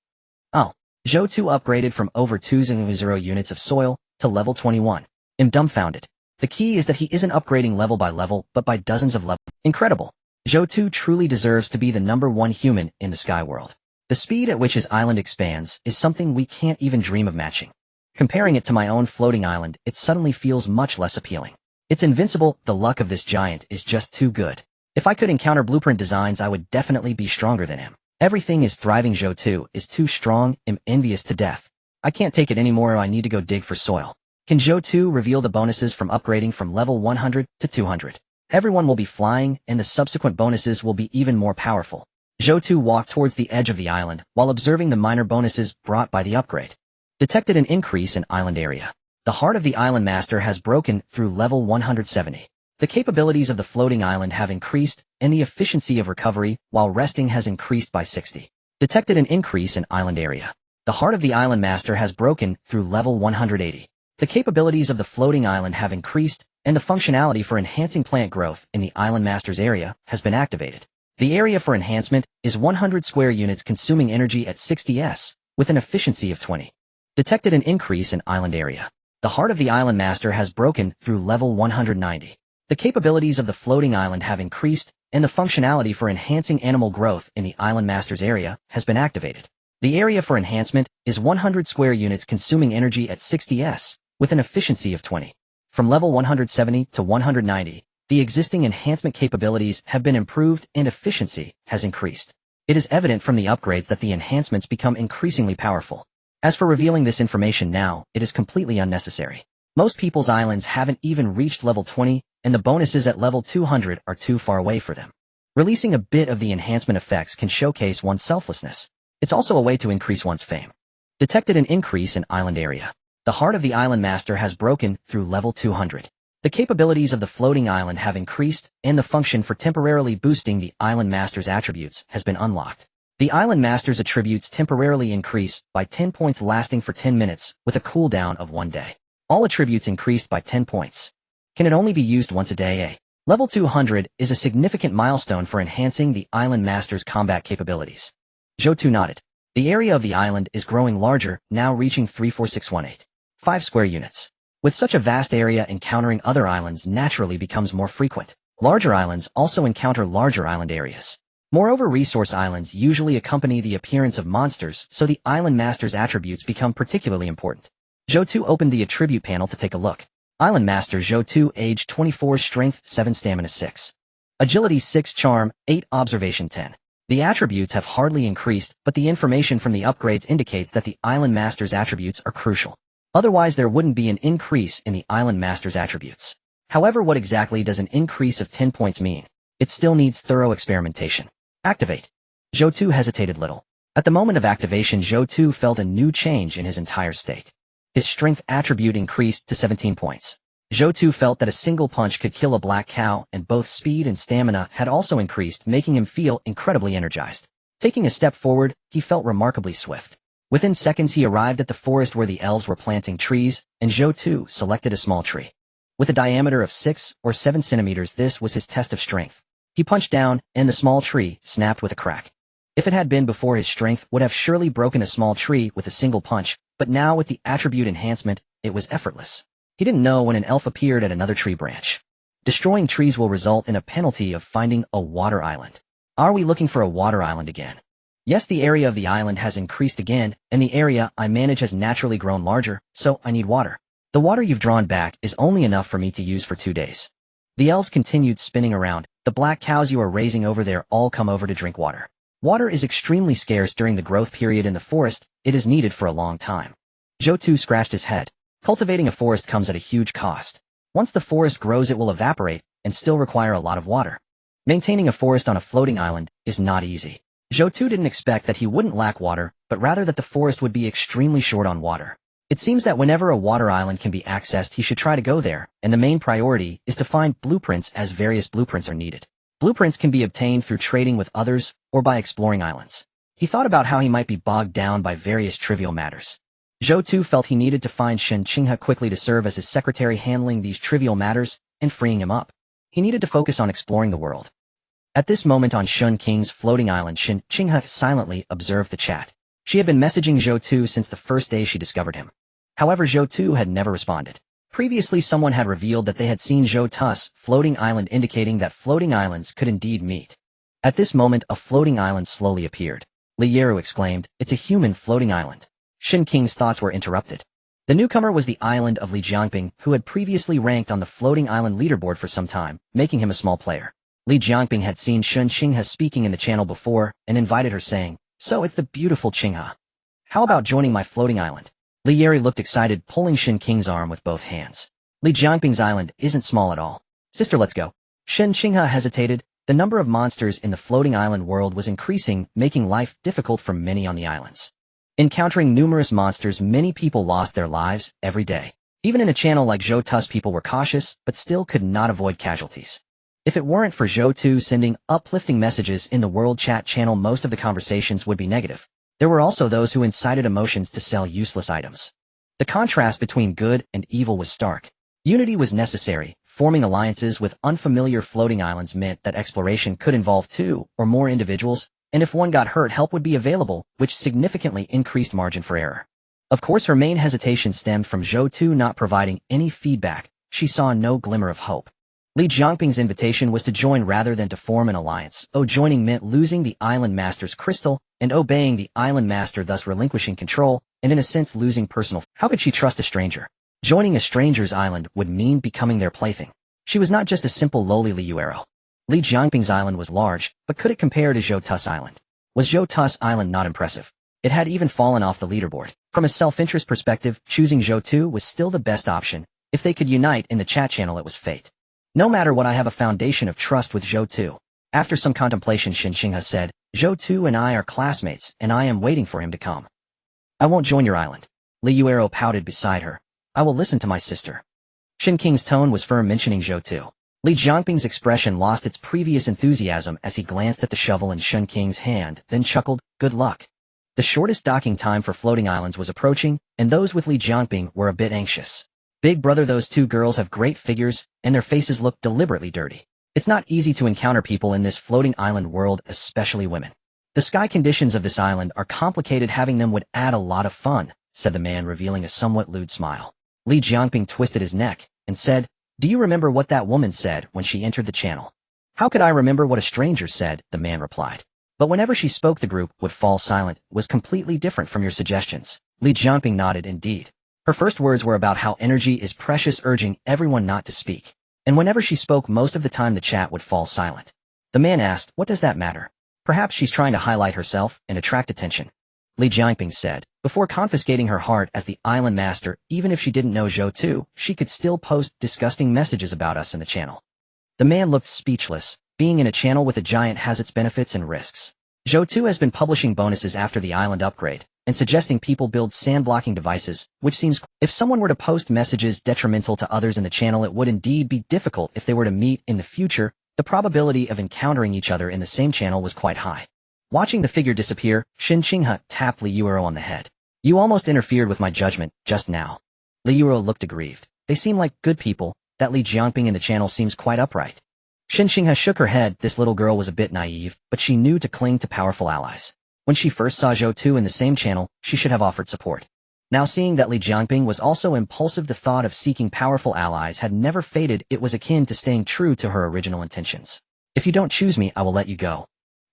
Oh. Zhou Tu upgraded from over 200 units of soil to level 21. I'm dumbfounded. The key is that he isn't upgrading level by level, but by dozens of levels. Incredible. Zhou Tu truly deserves to be the #1 human in the sky world. The speed at which his island expands is something we can't even dream of matching. Comparing it to my own floating island, it suddenly feels much less appealing. It's invincible. The luck of this giant is just too good. If I could encounter blueprint designs, I would definitely be stronger than him. Everything is thriving. Zhou Tu is too strong. I'm envious to death. I can't take it anymore. I need to go dig for soil. Can Zhou Tu reveal the bonuses from upgrading from level 100 to 200? Everyone will be flying, and the subsequent bonuses will be even more powerful. Zhou Tu walked towards the edge of the island while observing the minor bonuses brought by the upgrade. Detected an increase in island area. The heart of the island master has broken through level 170. The capabilities of the floating island have increased, and the efficiency of recovery while resting has increased by 60. Detected an increase in island area. The heart of the island master has broken through level 180. The capabilities of the floating island have increased, and the functionality for enhancing plant growth in the island master's area has been activated. The area for enhancement is 100 square units consuming energy at 60s, with an efficiency of 20. Detected an increase in island area. The heart of the island master has broken through level 190. The capabilities of the floating island have increased, and the functionality for enhancing animal growth in the island master's area has been activated. The area for enhancement is 100 square units consuming energy at 60s, with an efficiency of 20. From level 170 to 190, the existing enhancement capabilities have been improved and efficiency has increased. It is evident from the upgrades that the enhancements become increasingly powerful. As for revealing this information now, it is completely unnecessary. Most people's islands haven't even reached level 20, and the bonuses at level 200 are too far away for them. Releasing a bit of the enhancement effects can showcase one's selflessness. It's also a way to increase one's fame. Detected an increase in island area. The heart of the island master has broken through level 200. The capabilities of the floating island have increased, and the function for temporarily boosting the island master's attributes has been unlocked. The island master's attributes temporarily increase by 10 points lasting for 10 minutes, with a cooldown of 1 day. All attributes increased by 10 points. Can it only be used once a day? Level 200 is a significant milestone for enhancing the island master's combat capabilities. Zhou Tu nodded. The area of the island is growing larger, now reaching 34618. 5 square units. With such a vast area, encountering other islands naturally becomes more frequent. Larger islands also encounter larger island areas. Moreover, resource islands usually accompany the appearance of monsters, so the island master's attributes become particularly important. Zhou Tu opened the attribute panel to take a look. Island Master Zhou Tu, age 24, strength 7, stamina 6. Agility 6, charm 8, observation 10. The attributes have hardly increased, but the information from the upgrades indicates that the Island Master's attributes are crucial. Otherwise there wouldn't be an increase in the Island Master's attributes. However, what exactly does an increase of 10 points mean? It still needs thorough experimentation. Activate. Zhou Tu hesitated little. At the moment of activation, Zhou Tu felt a new change in his entire state. His strength attribute increased to 17 points. Zhou Tu felt that a single punch could kill a black cow, and both speed and stamina had also increased, making him feel incredibly energized. Taking a step forward, he felt remarkably swift. Within seconds he arrived at the forest where the elves were planting trees, and Zhou Tu selected a small tree. With a diameter of 6 or 7 centimeters, this was his test of strength. He punched down, and the small tree snapped with a crack. If it had been before, his strength would have surely broken a small tree with a single punch, but now with the attribute enhancement, it was effortless. He didn't know when an elf appeared at another tree branch. Destroying trees will result in a penalty of finding a water island. Are we looking for a water island again? Yes, the area of the island has increased again, and the area I manage has naturally grown larger, so I need water. The water you've drawn back is only enough for me to use for 2 days. The elves continued spinning around. The black cows you are raising over there all come over to drink water. Water is extremely scarce during the growth period in the forest. It is needed for a long time. Zhou Tu scratched his head. Cultivating a forest comes at a huge cost. Once the forest grows, it will evaporate and still require a lot of water. Maintaining a forest on a floating island is not easy. Zhou Tu didn't expect that he wouldn't lack water, but rather that the forest would be extremely short on water. It seems that whenever a water island can be accessed, he should try to go there, and the main priority is to find blueprints, as various blueprints are needed. Blueprints can be obtained through trading with others or by exploring islands. He thought about how he might be bogged down by various trivial matters. Zhou Tu felt he needed to find Shen Qinghe quickly to serve as his secretary, handling these trivial matters and freeing him up. He needed to focus on exploring the world. At this moment on Shun King's floating island, Shen Qinghe silently observed the chat. She had been messaging Zhou Tu since the first day she discovered him. However, Zhou Tu had never responded. Previously, someone had revealed that they had seen Zhou Tu's floating island, indicating that floating islands could indeed meet. At this moment, a floating island slowly appeared. Li Yeru exclaimed, "It's a human floating island." Shen Qing's thoughts were interrupted. The newcomer was the island of Li Jiangping, who had previously ranked on the floating island leaderboard for some time, making him a small player. Li Jiangping had seen Shen Qinghe speaking in the channel before and invited her, saying, "So it's the beautiful Qinghe. How about joining my floating island?" Li Yeru looked excited, pulling Shen Qing's arm with both hands. Li Jiangping's island isn't small at all. "Sister, let's go." Shen Qinghe hesitated. The number of monsters in the floating island world was increasing, making life difficult for many on the islands. Encountering numerous monsters, many people lost their lives every day. Even in a channel like Zhou Tu's, people were cautious, but still could not avoid casualties. If it weren't for Zhou Tu sending uplifting messages in the world chat channel, most of the conversations would be negative. There were also those who incited emotions to sell useless items. The contrast between good and evil was stark. Unity was necessary. Forming alliances with unfamiliar floating islands meant that exploration could involve 2 or more individuals, and if one got hurt, help would be available, which significantly increased margin for error. Of course, her main hesitation stemmed from Zhou Tu not providing any feedback. She saw no glimmer of hope. Li Jiangping's invitation was to join rather than to form an alliance. Joining meant losing the island master's crystal, and obeying the island master, thus relinquishing control, and in a sense losing personal. How could she trust a stranger? Joining a stranger's island would mean becoming their plaything. She was not just a simple lowly Liyuero. Li Jiangping's island was large, but could it compare to Zhou Tu's island? Was Zhou Tu's island not impressive? It had even fallen off the leaderboard. From a self-interest perspective, choosing Zhou Tu was still the best option. If they could unite in the chat channel, it was fate. No matter what, I have a foundation of trust with Zhou Tu. After some contemplation, Xin Xinghe said, Zhou Tu and I are classmates, and I am waiting for him to come. I won't join your island. Liyuero pouted beside her. I will listen to my sister. Xin Qing's tone was firm, mentioning Zhou Tu. Li Jiangping's expression lost its previous enthusiasm as he glanced at the shovel in Xin Qing's hand, then chuckled, good luck. The shortest docking time for floating islands was approaching, and those with Li Jiangping were a bit anxious. Big brother, those 2 girls have great figures, and their faces look deliberately dirty. It's not easy to encounter people in this floating island world, especially women. The sky conditions of this island are complicated. Having them would add a lot of fun, said the man, revealing a somewhat lewd smile. Li Jiangping twisted his neck and said, do you remember what that woman said when she entered the channel? How could I remember what a stranger said? The man replied. But whenever she spoke, the group would fall silent. It was completely different from your suggestions. Li Jiangping nodded. Indeed. Her first words were about how energy is precious, urging everyone not to speak. And whenever she spoke, most of the time the chat would fall silent. The man asked, what does that matter? Perhaps she's trying to highlight herself and attract attention. Li Jiangping said, before confiscating her heart as the island master, even if she didn't know Zhou Tu, she could still post disgusting messages about us in the channel. The man looked speechless. Being in a channel with a giant has its benefits and risks. Zhou Tu has been publishing bonuses after the island upgrade, and suggesting people build sand-blocking devices, which seems if someone were to post messages detrimental to others in the channel, it would indeed be difficult. If they were to meet in the future, the probability of encountering each other in the same channel was quite high. Watching the figure disappear, Xin Qinghe tapped Liyuero on the head. You almost interfered with my judgment just now. Liyuero looked aggrieved. They seem like good people. That Li Jiangping in the channel seems quite upright. Xin Qinghe shook her head. This little girl was a bit naive, but she knew to cling to powerful allies. When she first saw Zhou Tu in the same channel, she should have offered support. Now seeing that Li Jiangping was also impulsive, the thought of seeking powerful allies had never faded. It was akin to staying true to her original intentions. If you don't choose me, I will let you go.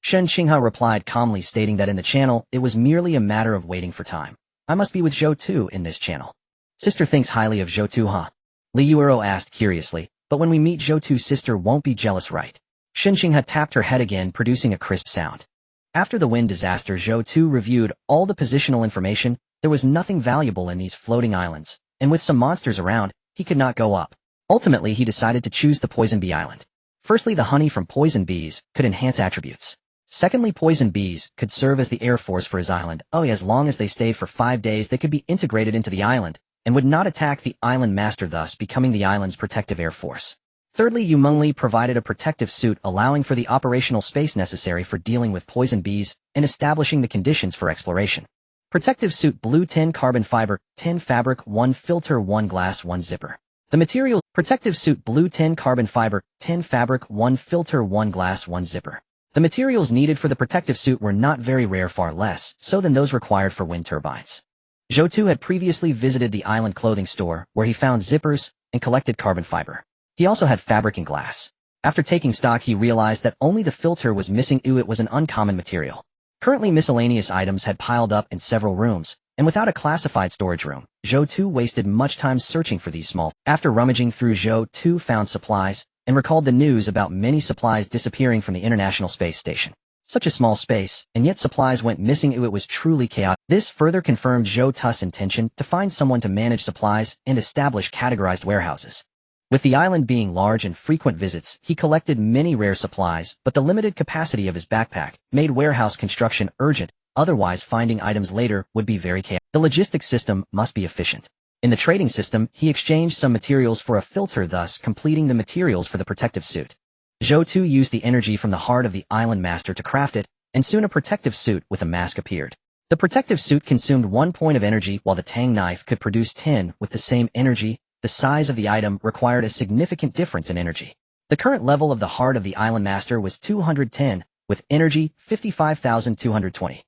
Xin Qinghe replied calmly, stating that in the channel, it was merely a matter of waiting for time. I must be with Zhou Tu in this channel. Sister thinks highly of Zhou Tu, huh? Liyuero asked curiously, but when we meet Zhou Tu's sister won't be jealous, right? Xin Qinghe tapped her head again, producing a crisp sound. After the wind disaster, Zhou Tu reviewed all the positional information. There was nothing valuable in these floating islands, and with some monsters around, he could not go up. Ultimately, he decided to choose the Poison Bee Island. Firstly, the honey from poison bees could enhance attributes. Secondly, poison bees could serve as the air force for his island. As long as they stayed for 5 days, they could be integrated into the island, and would not attack the island master, thus becoming the island's protective air force. Thirdly, Yumengli provided a protective suit allowing for the operational space necessary for dealing with poison bees and establishing the conditions for exploration. Protective suit blue: 10 carbon fiber, 10 fabric, 1 filter, 1 glass, 1 zipper. The material: protective suit blue: 10 carbon fiber, 10 fabric, 1 filter, 1 glass, 1 zipper. The materials needed for the protective suit were not very rare, far less so than those required for wind turbines. Zhou Tu had previously visited the island clothing store, where he found zippers and collected carbon fiber. He also had fabric and glass. After taking stock, he realized that only the filter was missing. It was an uncommon material. Currently, miscellaneous items had piled up in several rooms, and without a classified storage room, Zhou Tu wasted much time searching for these small. After rummaging through, Zhou Tu found supplies, and recalled the news about many supplies disappearing from the International Space Station. Such a small space, and yet supplies went missing. It was truly chaotic. This further confirmed Zhou Tu's intention to find someone to manage supplies and establish categorized warehouses. With the island being large and frequent visits, he collected many rare supplies, but the limited capacity of his backpack made warehouse construction urgent. Otherwise, finding items later would be very chaotic. The logistics system must be efficient. In the trading system, he exchanged some materials for a filter, thus completing the materials for the protective suit. Zhou Tu used the energy from the heart of the island master to craft it, and soon a protective suit with a mask appeared. The protective suit consumed 1 point of energy while the tang knife could produce 10 with the same energy. The size of the item required a significant difference in energy. The current level of the Heart of the Island Master was 210, with energy 55,220.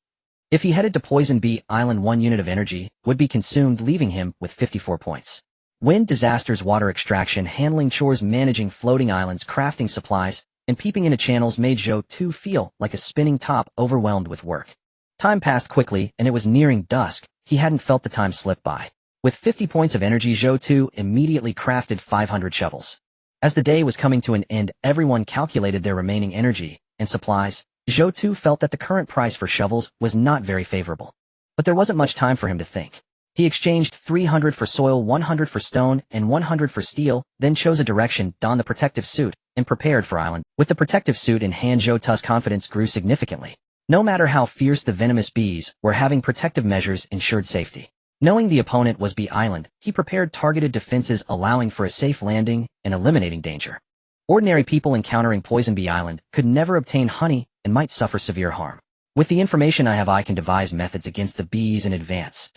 If he headed to Poison Bee Island, 1 unit of energy would be consumed, leaving him with 54 points. Wind disasters, water extraction, handling chores, managing floating islands, crafting supplies, and peeping into channels made Zhou Tu feel like a spinning top, overwhelmed with work. Time passed quickly, and it was nearing dusk. He hadn't felt the time slip by. With 50 points of energy, Zhou Tu immediately crafted 500 shovels. As the day was coming to an end, everyone calculated their remaining energy and supplies. Zhou Tu felt that the current price for shovels was not very favorable. But there wasn't much time for him to think. He exchanged 300 for soil, 100 for stone, and 100 for steel, then chose a direction, donned the protective suit, and prepared for island. With the protective suit in hand, Zhou Tu's confidence grew significantly. No matter how fierce the venomous bees were, having protective measures ensured safety. Knowing the opponent was Bee Island, he prepared targeted defenses, allowing for a safe landing and eliminating danger. Ordinary people encountering Poison Bee Island could never obtain honey and might suffer severe harm. With the information I have, I can devise methods against the bees in advance.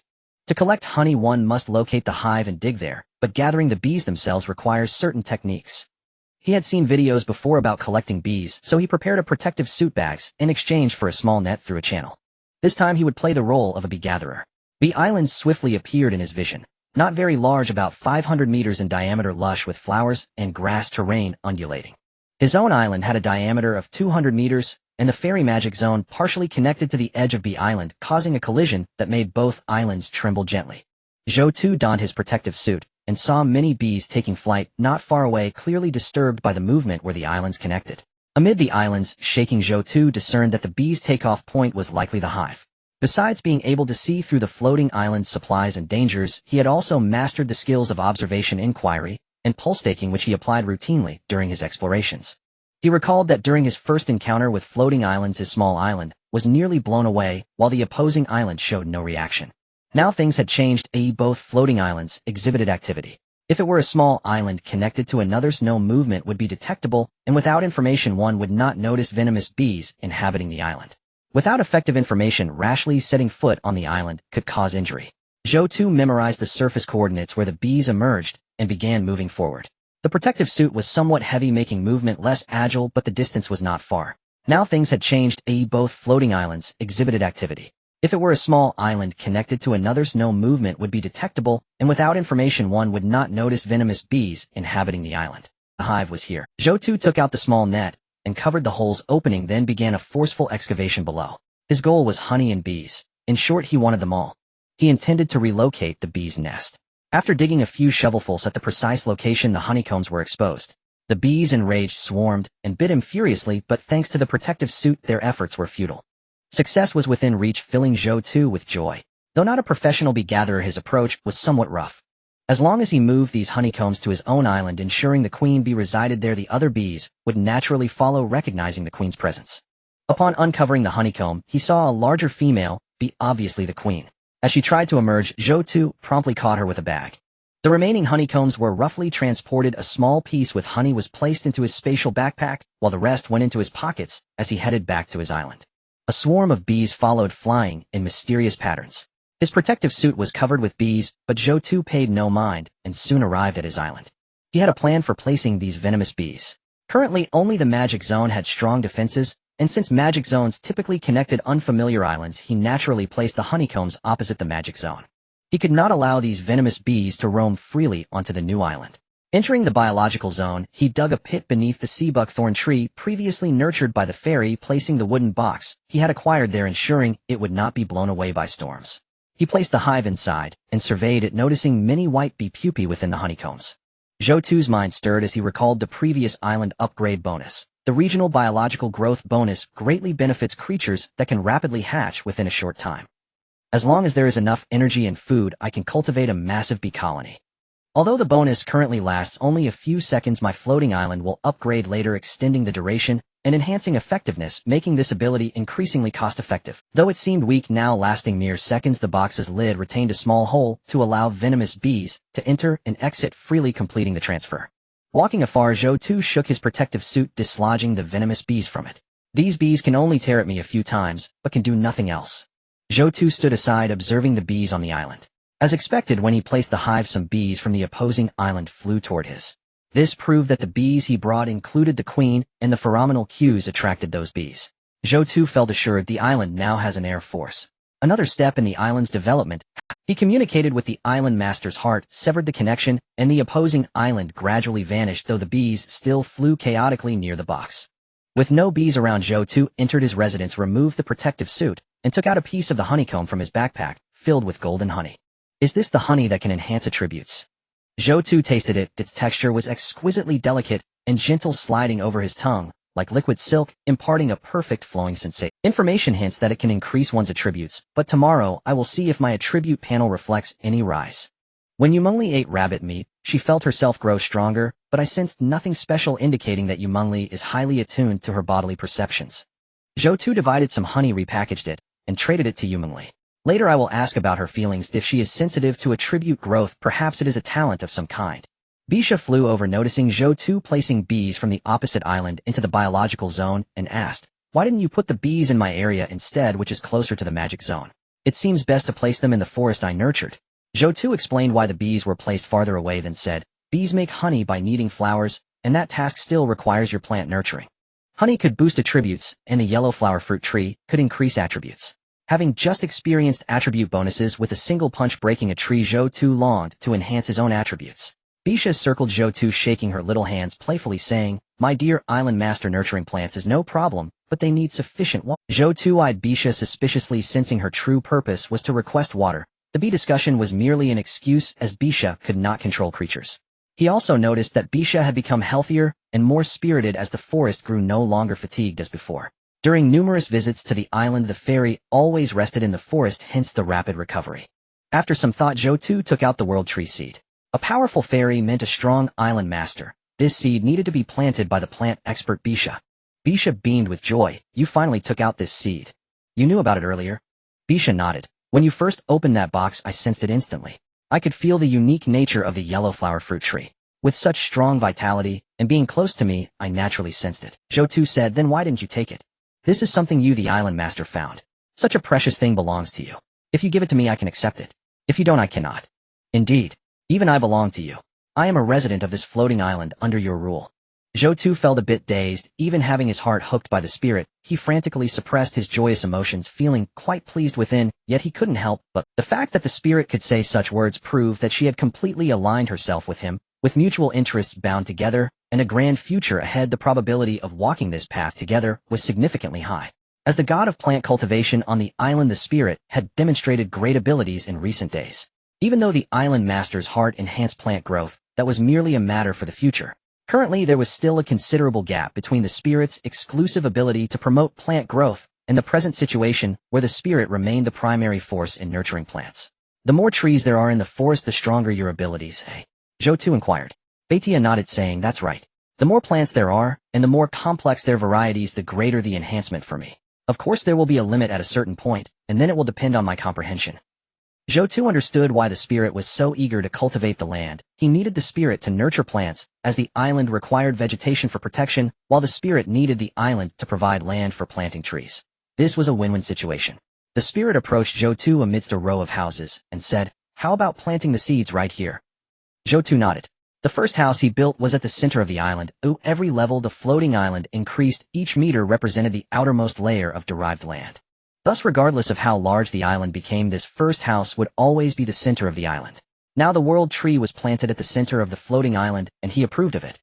To collect honey, one must locate the hive and dig there, but gathering the bees themselves requires certain techniques. He had seen videos before about collecting bees, so he prepared a protective suit bags in exchange for a small net through a channel. This time he would play the role of a bee gatherer. Bee Island swiftly appeared in his vision. Not very large, about 500 meters in diameter, lush with flowers and grass terrain undulating. His own island had a diameter of 200 meters, and the fairy magic zone partially connected to the edge of Bee Island, causing a collision that made both islands tremble gently. Zhou Tu donned his protective suit and saw many bees taking flight not far away, clearly disturbed by the movement where the islands connected. Amid the islands shaking, Zhou Tu discerned that the bees' takeoff point was likely the hive. Besides being able to see through the floating island's supplies and dangers, he had also mastered the skills of observation, inquiry, and pulse taking, which he applied routinely during his explorations. He recalled that during his first encounter with floating islands, his small island was nearly blown away, while the opposing island showed no reaction. Now things had changed. Both floating islands exhibited activity. If it were a small island connected to another's, no movement would be detectable, and without information one would not notice venomous bees inhabiting the island. Without effective information, rashly setting foot on the island could cause injury. Zhou Tu memorized the surface coordinates where the bees emerged and began moving forward. The protective suit was somewhat heavy, making movement less agile, but the distance was not far. Now things had changed. Both floating islands exhibited activity. If it were a small island connected to another's, no movement would be detectable, and without information one would not notice venomous bees inhabiting the island. The hive was here. Zhou Tu took out the small net and covered the hole's opening, then began a forceful excavation below. His goal was honey and bees. In short, he wanted them all. He intended to relocate the bees' nest. After digging a few shovelfuls at the precise location the honeycombs were exposed, the bees, enraged, swarmed and bit him furiously, but thanks to the protective suit, their efforts were futile. Success was within reach, filling Zhou Tu with joy. Though not a professional bee gatherer, his approach was somewhat rough. As long as he moved these honeycombs to his own island, ensuring the queen bee resided there, the other bees would naturally follow, recognizing the queen's presence. Upon uncovering the honeycomb, he saw a larger female bee, obviously the queen. As she tried to emerge, Zhou Tu promptly caught her with a bag. The remaining honeycombs were roughly transported. A small piece with honey was placed into his spatial backpack, while the rest went into his pockets as he headed back to his island. A swarm of bees followed, flying in mysterious patterns. His protective suit was covered with bees, but Zhou Tu paid no mind and soon arrived at his island. He had a plan for placing these venomous bees. Currently, only the magic zone had strong defenses, and since magic zones typically connected unfamiliar islands, he naturally placed the honeycombs opposite the magic zone. He could not allow these venomous bees to roam freely onto the new island. Entering the biological zone, he dug a pit beneath the sea buckthorn tree previously nurtured by the fairy, placing the wooden box he had acquired there, ensuring it would not be blown away by storms. He placed the hive inside and surveyed it, noticing many white bee pupae within the honeycombs. Zhou Tu's mind stirred as he recalled the previous island upgrade bonus. The regional biological growth bonus greatly benefits creatures that can rapidly hatch within a short time. As long as there is enough energy and food, I can cultivate a massive bee colony. Although the bonus currently lasts only a few seconds, my floating island will upgrade later, extending the duration and enhancing effectiveness, making this ability increasingly cost-effective. Though it seemed weak now, lasting mere seconds, the box's lid retained a small hole to allow venomous bees to enter and exit freely, completing the transfer. Walking afar, Zhou Tu shook his protective suit, dislodging the venomous bees from it. These bees can only tear at me a few times, but can do nothing else. Zhou Tu stood aside observing the bees on the island. As expected, when he placed the hive, some bees from the opposing island flew toward his. This proved that the bees he brought included the queen, and the pheromonal cues attracted those bees. Zhou Tu felt assured the island now has an air force. Another step in the island's development. He communicated with the island master's heart, severed the connection, and the opposing island gradually vanished, though the bees still flew chaotically near the box. With no bees around, Zhou Tu entered his residence, removed the protective suit, and took out a piece of the honeycomb from his backpack, filled with golden honey. Is this the honey that can enhance attributes? Zhou Tu tasted it. Its texture was exquisitely delicate and gentle, sliding over his tongue, like liquid silk, imparting a perfect flowing sensation. Information hints that it can increase one's attributes, but tomorrow I will see if my attribute panel reflects any rise. When Yumengli ate rabbit meat, she felt herself grow stronger, but I sensed nothing special, indicating that Yumengli is highly attuned to her bodily perceptions. Zhou Tu divided some honey, repackaged it, and traded it to Yumengli. Later I will ask about her feelings. If she is sensitive to attribute growth, perhaps it is a talent of some kind. Bisha flew over, noticing Zhou Tu placing bees from the opposite island into the biological zone, and asked, "Why didn't you put the bees in my area instead, which is closer to the magic zone? It seems best to place them in the forest I nurtured." Zhou Tu explained why the bees were placed farther away, then said, "Bees make honey by kneading flowers, and that task still requires your plant nurturing. Honey could boost attributes, and the yellow flower fruit tree could increase attributes." Having just experienced attribute bonuses with a single punch breaking a tree, Zhou Tu longed to enhance his own attributes. Bisha circled Zhou Tu, shaking her little hands playfully, saying, "My dear island master, nurturing plants is no problem, but they need sufficient water." Zhou Tu eyed Bisha suspiciously, sensing her true purpose was to request water. The bee discussion was merely an excuse, as Bisha could not control creatures. He also noticed that Bisha had become healthier and more spirited as the forest grew, no longer fatigued as before. During numerous visits to the island, the fairy always rested in the forest, hence the rapid recovery. After some thought, Zhou Tu took out the world tree seed. A powerful fairy meant a strong island master. This seed needed to be planted by the plant expert Bisha. Bisha beamed with joy. "You finally took out this seed. You knew about it earlier?" Bisha nodded. "When you first opened that box, I sensed it instantly. I could feel the unique nature of the yellow flower fruit tree. With such strong vitality, and being close to me, I naturally sensed it." Zhou Tu said, "Then why didn't you take it? This is something you, the island master, found. Such a precious thing belongs to you. If you give it to me, I can accept it. If you don't, I cannot. Indeed, even I belong to you. I am a resident of this floating island under your rule." Zhou Tu felt a bit dazed. Even having his heart hooked by the spirit, he frantically suppressed his joyous emotions, feeling quite pleased within, yet he couldn't help but. The fact that the spirit could say such words proved that she had completely aligned herself with him, with mutual interests bound together, and a grand future ahead. The probability of walking this path together was significantly high. As the god of plant cultivation on the island, the spirit had demonstrated great abilities in recent days. Even though the island master's heart enhanced plant growth, that was merely a matter for the future. Currently, there was still a considerable gap between the spirit's exclusive ability to promote plant growth and the present situation, where the spirit remained the primary force in nurturing plants. "The more trees there are in the forest, the stronger your abilities, eh?" Zhou Tu inquired. Baitia nodded, saying, "That's right. The more plants there are, and the more complex their varieties, the greater the enhancement for me. Of course, there will be a limit at a certain point, and then it will depend on my comprehension." Zhou Tu understood why the spirit was so eager to cultivate the land. He needed the spirit to nurture plants, as the island required vegetation for protection, while the spirit needed the island to provide land for planting trees. This was a win-win situation. The spirit approached Zhou Tu amidst a row of houses, and said, "How about planting the seeds right here?" Zhou Tu nodded. The first house he built was at the center of the island. Every level the floating island increased. Each meter represented the outermost layer of derived land. Thus, regardless of how large the island became, this first house would always be the center of the island. Now the world tree was planted at the center of the floating island, and he approved of it.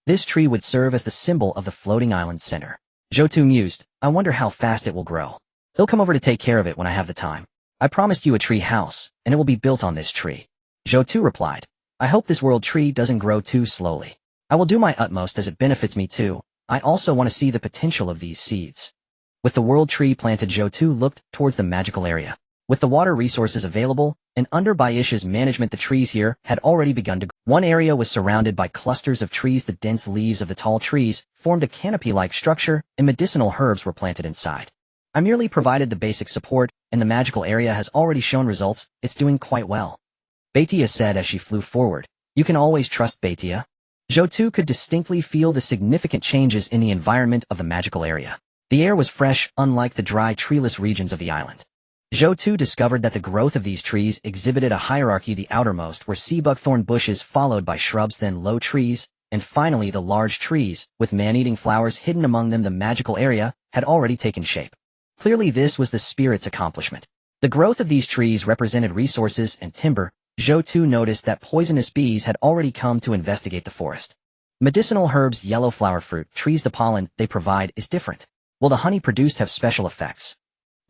This tree would serve as the symbol of the floating island's center. Zhou Tu mused, "I wonder how fast it will grow. He'll come over to take care of it when I have the time. I promised you a tree house, and it will be built on this tree." Zhou Tu replied, "I hope this world tree doesn't grow too slowly. I will do my utmost as it benefits me too. I also want to see the potential of these seeds." With the world tree planted, Zhou Tu looked towards the magical area. With the water resources available, and under Baisha's management, the trees here had already begun to grow. One area was surrounded by clusters of trees. The dense leaves of the tall trees formed a canopy-like structure, and medicinal herbs were planted inside. "I merely provided the basic support, and the magical area has already shown results. It's doing quite well," Baitia said as she flew forward. "You can always trust Baitia." Zhou Tu could distinctly feel the significant changes in the environment of the magical area. The air was fresh, unlike the dry, treeless regions of the island. Zhou Tu discovered that the growth of these trees exhibited a hierarchy. The outermost were sea buckthorn bushes, followed by shrubs, then low trees, and finally the large trees, with man-eating flowers hidden among them. The magical area had already taken shape. Clearly this was the spirit's accomplishment. The growth of these trees represented resources and timber. Zhou Tu noticed that poisonous bees had already come to investigate the forest. Medicinal herbs, yellow flower fruit, trees. The pollen they provide is different. Will the honey produced have special effects?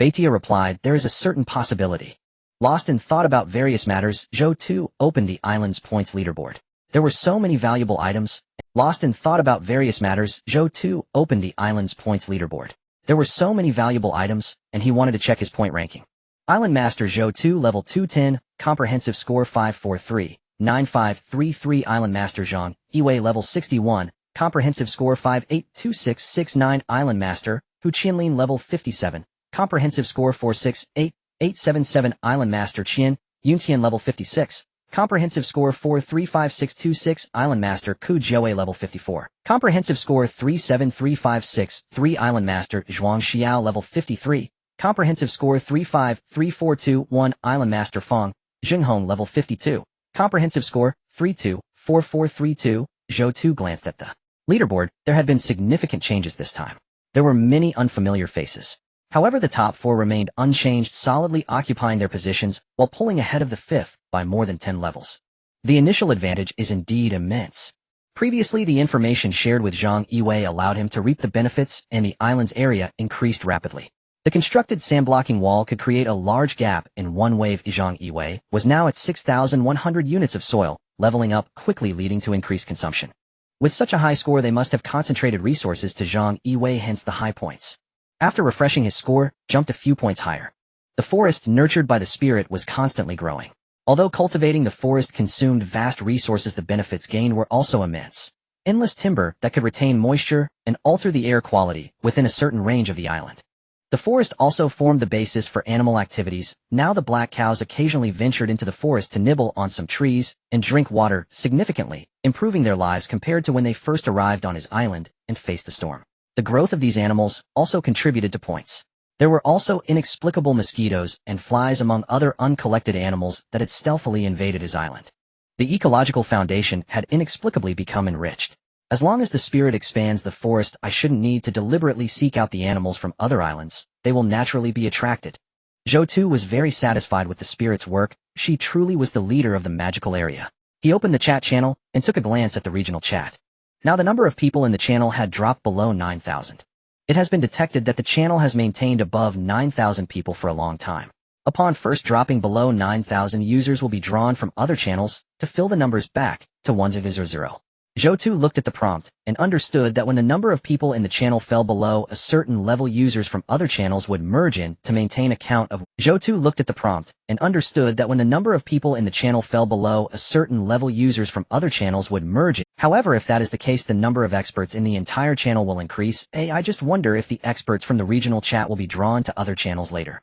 Baitia replied, there is a certain possibility. Lost in thought about various matters, Zhou Tu opened the island's points leaderboard. There were so many valuable items. Lost in thought about various matters, Zhou Tu opened the island's points leaderboard. There were so many valuable items, and he wanted to check his point ranking. Island Master Zhou Tu, level 210, comprehensive score 543, 9533. Island Master Zhang Yiwei, level 61, comprehensive score 582669. Island Master Hu Qianlin, level 57, comprehensive score 468877. Island Master Qian Yuntian, level 56, comprehensive score 435626. Island Master Ku Jiawei, level 54, comprehensive score 37356. Island Master Zhuang Xiao, level 53, comprehensive score 3534221. Island Master Fong Jinghong, level 52, comprehensive score 324432. Zhou Tu glanced at the leaderboard. There had been significant changes this time. There were many unfamiliar faces. However, the top four remained unchanged, solidly occupying their positions while pulling ahead of the fifth by more than 10 levels. The initial advantage is indeed immense. Previously, the information shared with Zhang Yiwei allowed him to reap the benefits, and the island's area increased rapidly. The constructed sandblocking wall could create a large gap in one wave. Zhang Yiwei was now at 6,100 units of soil, leveling up quickly, leading to increased consumption. With such a high score, they must have concentrated resources to Zhang Yiwei, hence the high points. After refreshing, his score jumped a few points higher. The forest, nurtured by the spirit, was constantly growing. Although cultivating the forest consumed vast resources, the benefits gained were also immense. Endless timber that could retain moisture and alter the air quality within a certain range of the island. The forest also formed the basis for animal activities. Now the black cows occasionally ventured into the forest to nibble on some trees and drink water, significantly improving their lives compared to when they first arrived on his island and faced the storm. The growth of these animals also contributed to points. There were also inexplicable mosquitoes and flies among other uncollected animals that had stealthily invaded his island. The ecological foundation had inexplicably become enriched. As long as the spirit expands the forest, I shouldn't need to deliberately seek out the animals from other islands. They will naturally be attracted. Zhou Tu was very satisfied with the spirit's work. She truly was the leader of the magical area. He opened the chat channel and took a glance at the regional chat. Now the number of people in the channel had dropped below 9,000. It has been detected that the channel has maintained above 9,000 people for a long time. Upon first dropping below 9,000, users will be drawn from other channels to fill the numbers back to 100. Zhou Tu looked at the prompt and understood that when the number of people in the channel fell below a certain level, users from other channels would merge in to maintain a count of. Zhou Tu looked at the prompt and understood that when the number of people in the channel fell below a certain level, users from other channels would merge in. However, if that is the case, the number of experts in the entire channel will increase. I just wonder if the experts from the regional chat will be drawn to other channels later.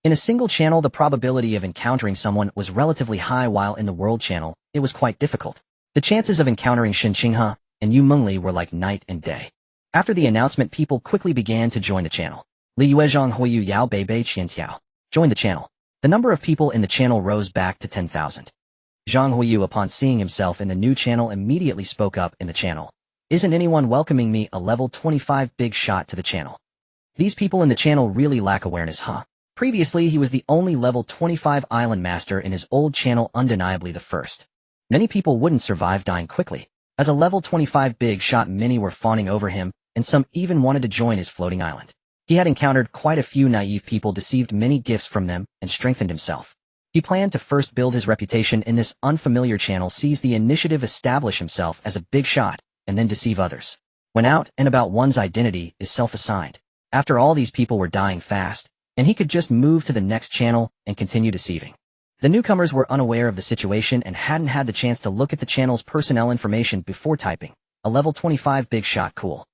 In a single channel, the probability of encountering someone was relatively high, while in the world channel, it was quite difficult. The chances of encountering Shen Qinghe and Yu Mengli were like night and day. After the announcement, people quickly began to join the channel. Li Yuezhang Huiyu Yao Beibei Qiantiao joined the channel. The number of people in the channel rose back to 10,000. Zhang Huiyu, upon seeing himself in the new channel, immediately spoke up in the channel. Isn't anyone welcoming me? A level 25 big shot to the channel. These people in the channel really lack awareness, huh? Previously, he was the only level 25 island master in his old channel, undeniably the first. Many people wouldn't survive dying quickly. As a level 25 big shot, many were fawning over him, and some even wanted to join his floating island. He had encountered quite a few naive people, deceived many gifts from them, and strengthened himself. He planned to first build his reputation in this unfamiliar channel, seize the initiative, establish himself as a big shot, and then deceive others. When out and about, one's identity is self-assigned. After all, these people were dying fast, and he could just move to the next channel and continue deceiving. The newcomers were unaware of the situation and hadn't had the chance to look at the channel's personnel information before typing. A level 25 big shot, cool.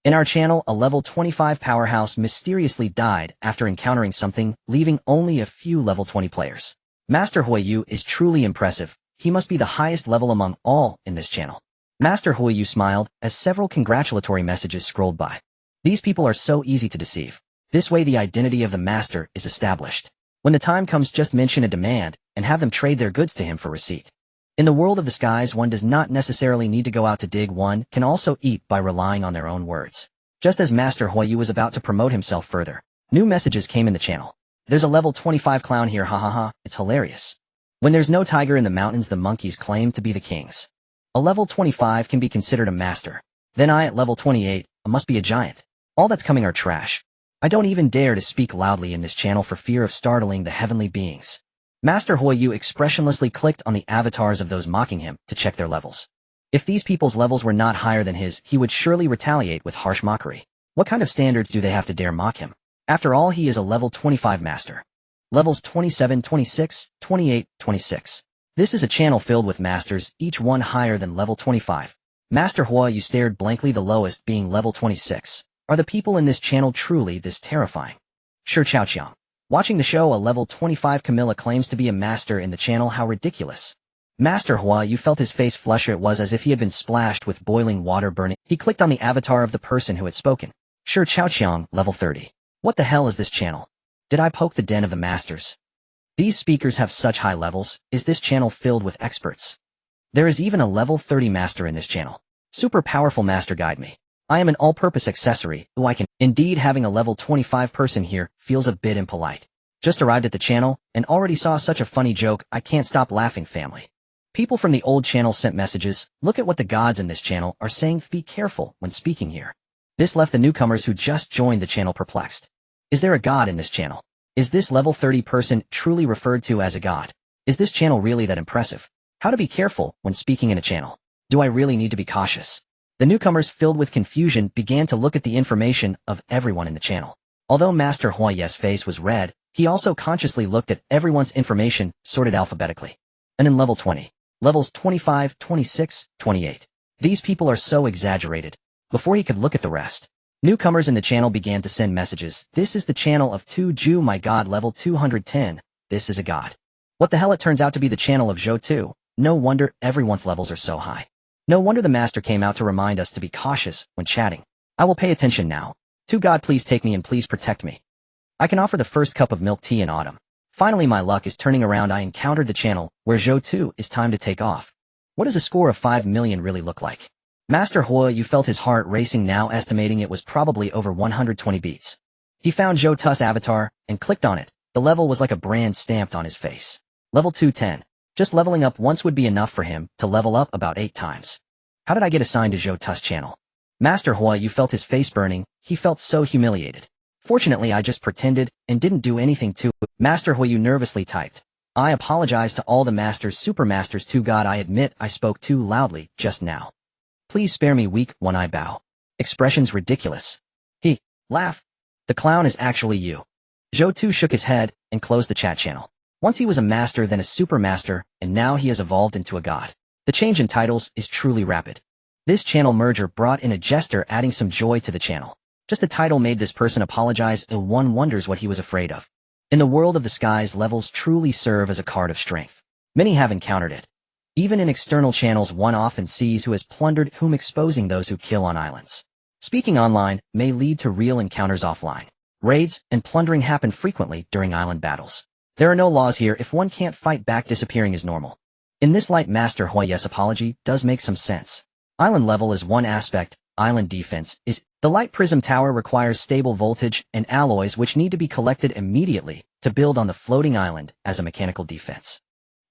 In our channel, a level 25 powerhouse mysteriously died after encountering something, leaving only a few level 20 players. Master Huiyu is truly impressive. He must be the highest level among all in this channel. Master Huiyu smiled as several congratulatory messages scrolled by. These people are so easy to deceive. This way the identity of the master is established. When the time comes, just mention a demand and have them trade their goods to him for receipt. In the world of the skies, one does not necessarily need to go out to dig, one can also eat by relying on their own words. Just as Master Huoyu was about to promote himself further, new messages came in the channel. There's a level 25 clown here, ha ha ha, it's hilarious. When there's no tiger in the mountains, the monkeys claim to be the kings. A level 25 can be considered a master. Then I at level 28, I must be a giant. All that's coming are trash. I don't even dare to speak loudly in this channel for fear of startling the heavenly beings. Master Huoyu expressionlessly clicked on the avatars of those mocking him to check their levels. If these people's levels were not higher than his, he would surely retaliate with harsh mockery. What kind of standards do they have to dare mock him? After all, he is a level 25 master. Levels 27, 26, 28, 26. This is a channel filled with masters, each one higher than level 25. Master Huoyu stared blankly, the lowest being level 26. Are the people in this channel truly this terrifying? Sure, Chao Chiang. Watching the show, a level 25 Camilla claims to be a master in the channel. How ridiculous. Master Huoyu felt his face flush. It was as if he had been splashed with boiling water burning. He clicked on the avatar of the person who had spoken. Sure, Chao Chiang, level 30. What the hell is this channel? Did I poke the den of the masters? These speakers have such high levels. Is this channel filled with experts? There is even a level 30 master in this channel. Super powerful master, guide me. I am an all-purpose accessory, who I can. Indeed, having a level 25 person here feels a bit impolite. Just arrived at the channel, and already saw such a funny joke, I can't stop laughing, family. People from the old channel sent messages. Look at what the gods in this channel are saying. Be careful when speaking here. This left the newcomers who just joined the channel perplexed. Is there a god in this channel? Is this level 30 person truly referred to as a god? Is this channel really that impressive? How to be careful when speaking in a channel? Do I really need to be cautious? The newcomers, filled with confusion, began to look at the information of everyone in the channel. Although Master Huoyu's face was red, he also consciously looked at everyone's information, sorted alphabetically. And in level 20, levels 25, 26, 28. These people are so exaggerated. Before he could look at the rest, newcomers in the channel began to send messages. This is the channel of Tu, my god, level 210. This is a god. What the hell, it turns out to be the channel of Zhou Tu. No wonder everyone's levels are so high. No wonder the master came out to remind us to be cautious when chatting. I will pay attention now. To God, please take me and please protect me. I can offer the first cup of milk tea in autumn. Finally, my luck is turning around. I encountered the channel where Zhou Tu is time to take off. What does a score of 5 million really look like? Master Huoyu felt his heart racing now, estimating it was probably over 120 beats. He found Zhou Tu's avatar and clicked on it. The level was like a brand stamped on his face. Level 210. Just leveling up once would be enough for him to level up about 8 times. How did I get assigned to Zhou Tu's channel? Master Huoyu felt his face burning. He felt so humiliated. Fortunately, I just pretended and didn't do anything to it. Master Huoyu nervously typed. I apologize to all the masters, super masters. To God, I admit I spoke too loudly just now. Please spare me, weak one. I bow. Expressions ridiculous. He laugh. The clown is actually you. Zhou Tu shook his head and closed the chat channel. Once he was a master, then a super master, and now he has evolved into a god. The change in titles is truly rapid. This channel merger brought in a jester, adding some joy to the channel. Just a title made this person apologize, and one wonders what he was afraid of. In the world of the skies, levels truly serve as a card of strength. Many have encountered it. Even in external channels, one often sees who has plundered whom, exposing those who kill on islands. Speaking online may lead to real encounters offline. Raids and plundering happen frequently during island battles. There are no laws here. If one can't fight back, disappearing is normal. In this light, Master Huoyu's apology does make some sense. Island level is one aspect. Island defense is. The light prism tower requires stable voltage and alloys which need to be collected immediately to build on the floating island as a mechanical defense.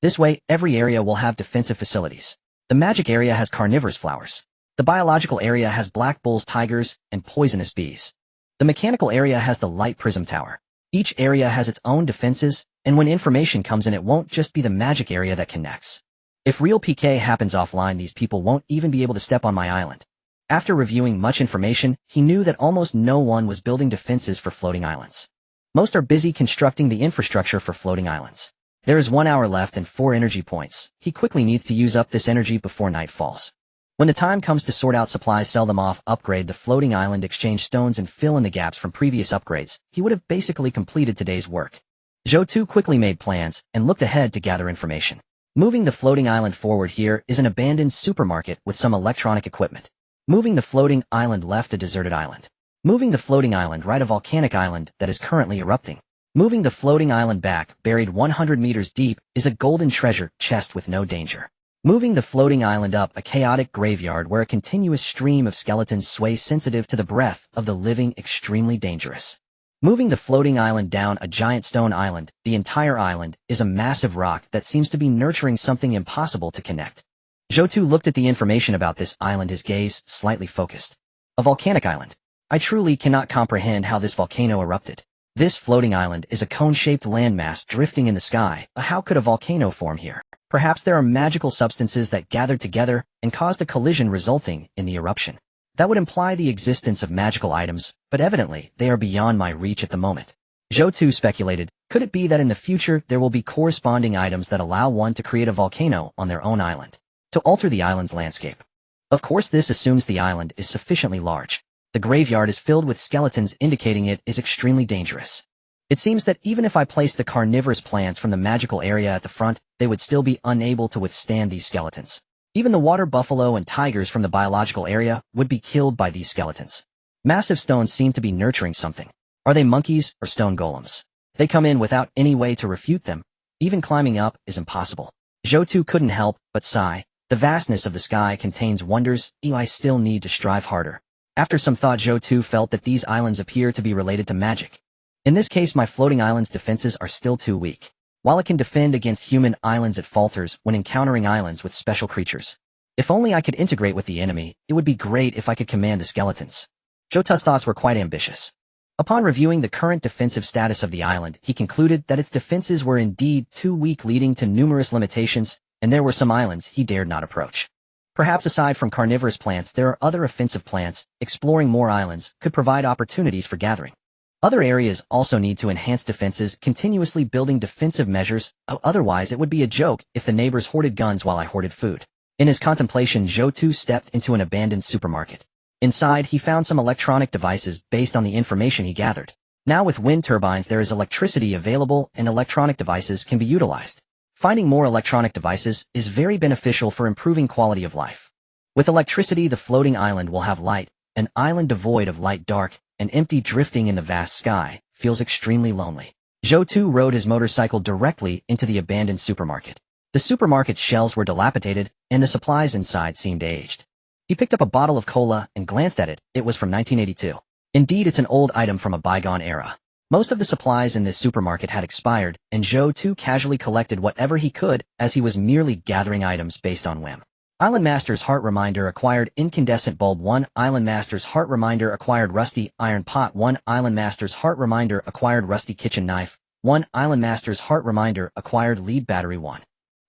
This way, every area will have defensive facilities. The magic area has carnivorous flowers. The biological area has black bulls, tigers, and poisonous bees. The mechanical area has the light prism tower. Each area has its own defenses, and when information comes in, it won't just be the magic area that connects. If real PK happens offline, these people won't even be able to step on my island. After reviewing much information, he knew that almost no one was building defenses for floating islands. Most are busy constructing the infrastructure for floating islands. There is 1 hour left and 4 energy points. He quickly needs to use up this energy before night falls. When the time comes to sort out supplies, sell them off, upgrade the floating island, exchange stones, and fill in the gaps from previous upgrades, he would have basically completed today's work. Zhou Tu quickly made plans and looked ahead to gather information. Moving the floating island forward, here is an abandoned supermarket with some electronic equipment. Moving the floating island left, a deserted island. Moving the floating island right, a volcanic island that is currently erupting. Moving the floating island back, buried 100 meters deep, is a golden treasure chest with no danger. Moving the floating island up, a chaotic graveyard where a continuous stream of skeletons sway, sensitive to the breath of the living, extremely dangerous. Moving the floating island down, a giant stone island. The entire island is a massive rock that seems to be nurturing something impossible to connect. Zhou Tu looked at the information about this island, his gaze slightly focused. A volcanic island. I truly cannot comprehend how this volcano erupted. This floating island is a cone-shaped landmass drifting in the sky. How could a volcano form here? Perhaps there are magical substances that gathered together and caused a collision resulting in the eruption. That would imply the existence of magical items, but evidently they are beyond my reach at the moment. Zhou Tu speculated, could it be that in the future there will be corresponding items that allow one to create a volcano on their own island, to alter the island's landscape? Of course, this assumes the island is sufficiently large. The graveyard is filled with skeletons, indicating it is extremely dangerous. It seems that even if I placed the carnivorous plants from the magical area at the front, they would still be unable to withstand these skeletons. Even the water buffalo and tigers from the biological area would be killed by these skeletons. Massive stones seem to be nurturing something. Are they monkeys or stone golems? They come in without any way to refute them. Even climbing up is impossible. Zhou Tu couldn't help but sigh. The vastness of the sky contains wonders. I still need to strive harder. After some thought, Zhou Tu felt that these islands appear to be related to magic. In this case, my floating island's defenses are still too weak. While it can defend against human islands, it falters when encountering islands with special creatures. If only I could integrate with the enemy, it would be great if I could command the skeletons. Zhou Tu's thoughts were quite ambitious. Upon reviewing the current defensive status of the island, he concluded that its defenses were indeed too weak, leading to numerous limitations, and there were some islands he dared not approach. Perhaps aside from carnivorous plants, there are other offensive plants. Exploring more islands could provide opportunities for gathering. Other areas also need to enhance defenses, continuously building defensive measures. Otherwise, it would be a joke if the neighbors hoarded guns while I hoarded food. In his contemplation, Zhou Tu stepped into an abandoned supermarket. Inside, he found some electronic devices based on the information he gathered. Now with wind turbines, there is electricity available and electronic devices can be utilized. Finding more electronic devices is very beneficial for improving quality of life. With electricity, the floating island will have light. An island devoid of light, dark, and empty, drifting in the vast sky, feels extremely lonely. Zhou Tu rode his motorcycle directly into the abandoned supermarket. The supermarket's shelves were dilapidated, and the supplies inside seemed aged. He picked up a bottle of cola and glanced at it. It was from 1982. Indeed, it's an old item from a bygone era. Most of the supplies in this supermarket had expired, and Zhou Tu casually collected whatever he could, as he was merely gathering items based on whim. Island Master's Heart Reminder acquired incandescent bulb 1. Island Master's Heart Reminder acquired rusty iron pot 1. Island Master's Heart Reminder acquired rusty kitchen knife 1. Island Master's Heart Reminder acquired lead battery 1.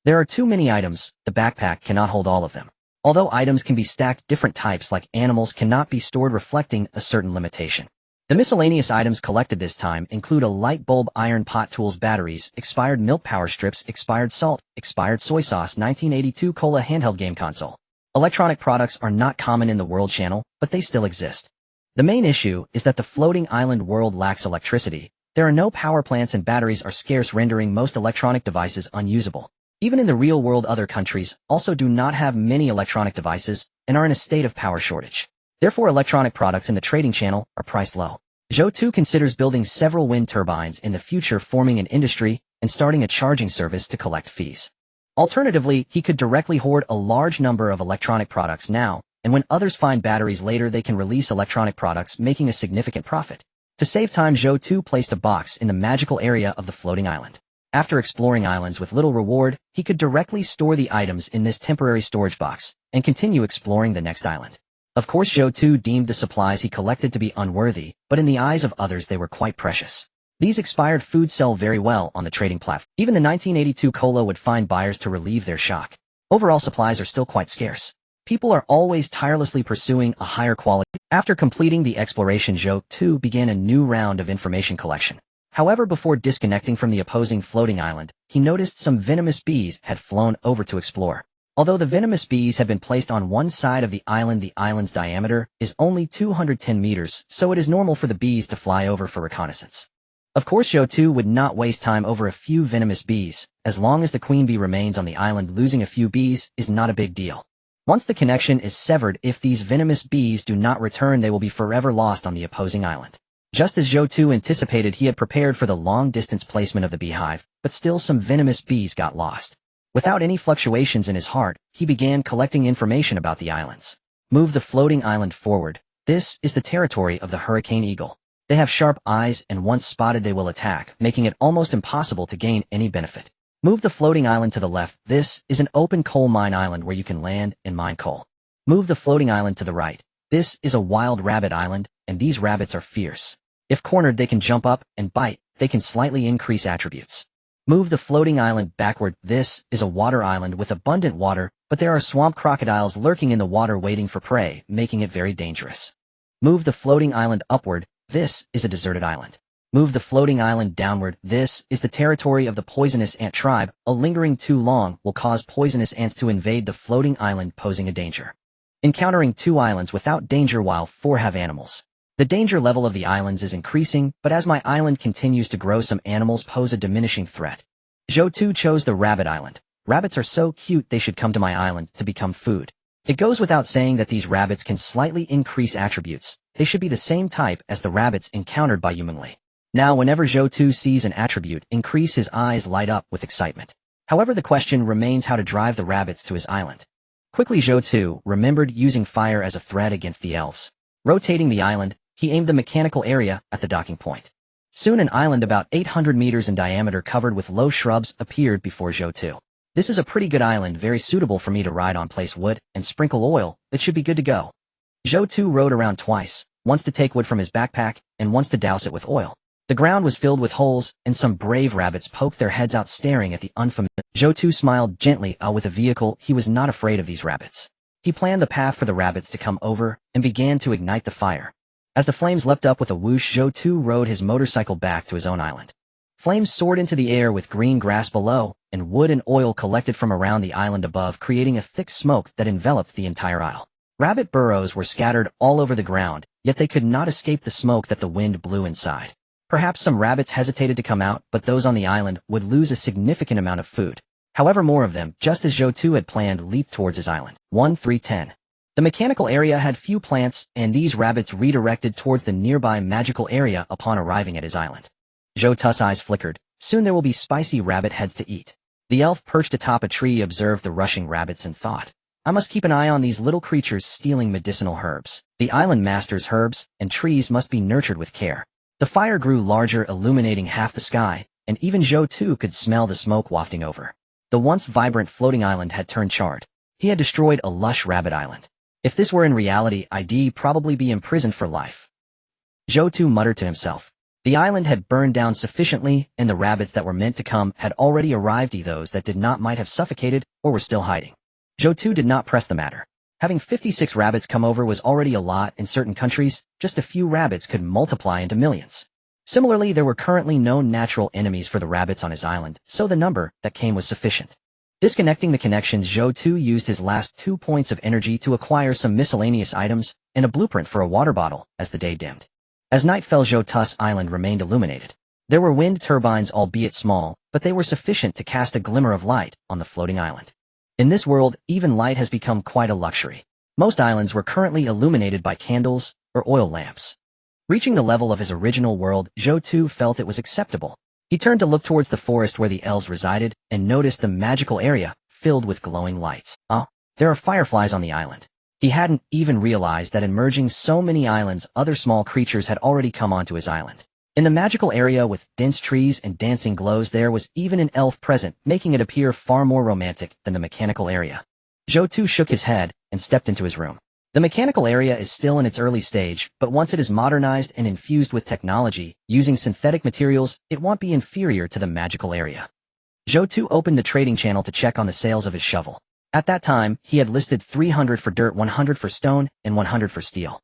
There are too many items. The backpack cannot hold all of them. Although items can be stacked, different types like animals cannot be stored, reflecting a certain limitation. The miscellaneous items collected this time include a light bulb, iron pot, tools, batteries, expired milk, power strips, expired salt, expired soy sauce, 1982 cola, handheld game console. Electronic products are not common in the world channel, but they still exist. The main issue is that the floating island world lacks electricity. There are no power plants and batteries are scarce, rendering most electronic devices unusable. Even in the real world, other countries also do not have many electronic devices and are in a state of power shortage. Therefore, electronic products in the trading channel are priced low. Zhou Tu considers building several wind turbines in the future, forming an industry, and starting a charging service to collect fees. Alternatively, he could directly hoard a large number of electronic products now, and when others find batteries later, they can release electronic products, making a significant profit. To save time, Zhou Tu placed a box in the magical area of the floating island. After exploring islands with little reward, he could directly store the items in this temporary storage box, and continue exploring the next island. Of course, Zhou Tu deemed the supplies he collected to be unworthy, but in the eyes of others they were quite precious. These expired foods sell very well on the trading platform. Even the 1982 cola would find buyers to relieve their shock. Overall, supplies are still quite scarce. People are always tirelessly pursuing a higher quality. After completing the exploration, Zhou Tu began a new round of information collection. However, before disconnecting from the opposing floating island, he noticed some venomous bees had flown over to explore. Although the venomous bees had been placed on one side of the island's diameter is only 210 meters, so it is normal for the bees to fly over for reconnaissance. Of course, Zhou Tu would not waste time over a few venomous bees. As long as the queen bee remains on the island, losing a few bees is not a big deal. Once the connection is severed, if these venomous bees do not return, they will be forever lost on the opposing island. Just as Zhou Tu anticipated, he had prepared for the long-distance placement of the beehive, but still some venomous bees got lost. Without any fluctuations in his heart, he began collecting information about the islands. Move the floating island forward. This is the territory of the hurricane eagle. They have sharp eyes, and once spotted they will attack, making it almost impossible to gain any benefit. Move the floating island to the left. This is an open coal mine island where you can land and mine coal. Move the floating island to the right. This is a wild rabbit island, and these rabbits are fierce. If cornered, they can jump up and bite. They can slightly increase attributes. Move the floating island backward. This is a water island with abundant water, but there are swamp crocodiles lurking in the water waiting for prey, making it very dangerous. Move the floating island upward. This is a deserted island. Move the floating island downward. This is the territory of the poisonous ant tribe. A lingering too long will cause poisonous ants to invade the floating island, posing a danger. Encountering 2 islands without danger while 4 have animals. The danger level of the islands is increasing, but as my island continues to grow, some animals pose a diminishing threat. Zhou Tu chose the rabbit island. Rabbits are so cute they should come to my island to become food. It goes without saying that these rabbits can slightly increase attributes. They should be the same type as the rabbits encountered by Yumengli. Now whenever Zhou Tu sees an attribute increase, his eyes light up with excitement. However, the question remains how to drive the rabbits to his island. Quickly Zhou Tu remembered using fire as a threat against the elves. Rotating the island, he aimed the mechanical area at the docking point. Soon an island about 800 meters in diameter covered with low shrubs appeared before Zhou Tu. This is a pretty good island, very suitable for me to ride on. Place wood and sprinkle oil. It should be good to go. Zhou Tu rode around twice, once to take wood from his backpack and once to douse it with oil. The ground was filled with holes, and some brave rabbits poked their heads out staring at the unfamiliar. Zhou Tu smiled gently. With a vehicle, he was not afraid of these rabbits. He planned the path for the rabbits to come over and began to ignite the fire. As the flames leapt up with a whoosh, Zhou Tu rode his motorcycle back to his own island. Flames soared into the air with green grass below, and wood and oil collected from around the island above, creating a thick smoke that enveloped the entire isle. Rabbit burrows were scattered all over the ground, yet they could not escape the smoke that the wind blew inside. Perhaps some rabbits hesitated to come out, but those on the island would lose a significant amount of food. However, more of them, just as Zhou Tu had planned, leaped towards his island. 1-3-10. The mechanical area had few plants, and these rabbits redirected towards the nearby magical area upon arriving at his island. Zhou Tu's eyes flickered. Soon there will be spicy rabbit heads to eat. The elf perched atop a tree observed the rushing rabbits and thought, I must keep an eye on these little creatures stealing medicinal herbs. The island master's herbs and trees must be nurtured with care. The fire grew larger, illuminating half the sky, and even Zhou Tu could smell the smoke wafting over. The once vibrant floating island had turned charred. He had destroyed a lush rabbit island. If this were in reality, I'd probably be imprisoned for life. Zhou Tu muttered to himself. The island had burned down sufficiently, and the rabbits that were meant to come had already arrived. Those that did not might have suffocated or were still hiding. Zhou Tu did not press the matter. Having 56 rabbits come over was already a lot. In certain countries, just a few rabbits could multiply into millions. Similarly, there were currently no natural enemies for the rabbits on his island, so the number that came was sufficient. Disconnecting the connections, Zhou Tu used his last 2 points of energy to acquire some miscellaneous items and a blueprint for a water bottle as the day dimmed. As night fell, Zhou Tu's island remained illuminated. There were wind turbines, albeit small, but they were sufficient to cast a glimmer of light on the floating island. In this world, even light has become quite a luxury. Most islands were currently illuminated by candles or oil lamps. Reaching the level of his original world, Zhou Tu felt it was acceptable. He turned to look towards the forest where the elves resided and noticed the magical area filled with glowing lights. There are fireflies on the island. He hadn't even realized that in merging so many islands, other small creatures had already come onto his island. In the magical area with dense trees and dancing glows, there was even an elf present, making it appear far more romantic than the mechanical area. Zhou Tu shook his head and stepped into his room. The mechanical area is still in its early stage, but once it is modernized and infused with technology, using synthetic materials, it won't be inferior to the magical area. Zhou Tu opened the trading channel to check on the sales of his shovel. At that time, he had listed 300 for dirt, 100 for stone, and 100 for steel.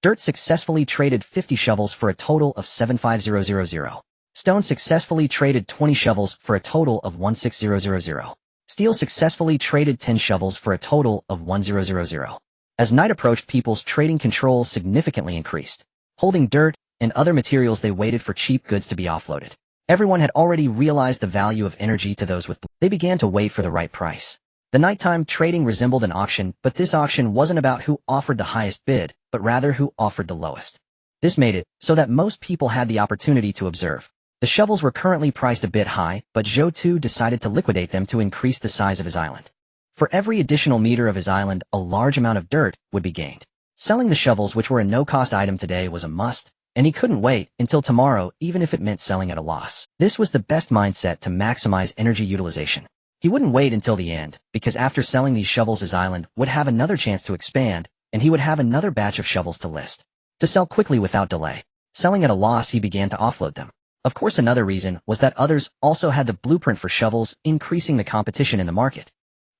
Dirt successfully traded 50 shovels for a total of 75000. Stone successfully traded 20 shovels for a total of 16000. Steel successfully traded 10 shovels for a total of 1000. As night approached, people's trading control significantly increased. Holding dirt and other materials, they waited for cheap goods to be offloaded. Everyone had already realized the value of energy to those with. They began to wait for the right price. The nighttime trading resembled an auction, but this auction wasn't about who offered the highest bid, but rather who offered the lowest. This made it so that most people had the opportunity to observe. The shovels were currently priced a bit high, but Zhou Tu decided to liquidate them to increase the size of his island. For every additional meter of his island, a large amount of dirt would be gained. Selling the shovels, which were a no-cost item today, was a must, and he couldn't wait until tomorrow, even if it meant selling at a loss. This was the best mindset to maximize energy utilization. He wouldn't wait until the end, because after selling these shovels his island would have another chance to expand, and he would have another batch of shovels to list. To sell quickly without delay. Selling at a loss, he began to offload them. Of course, another reason was that others also had the blueprint for shovels, increasing the competition in the market.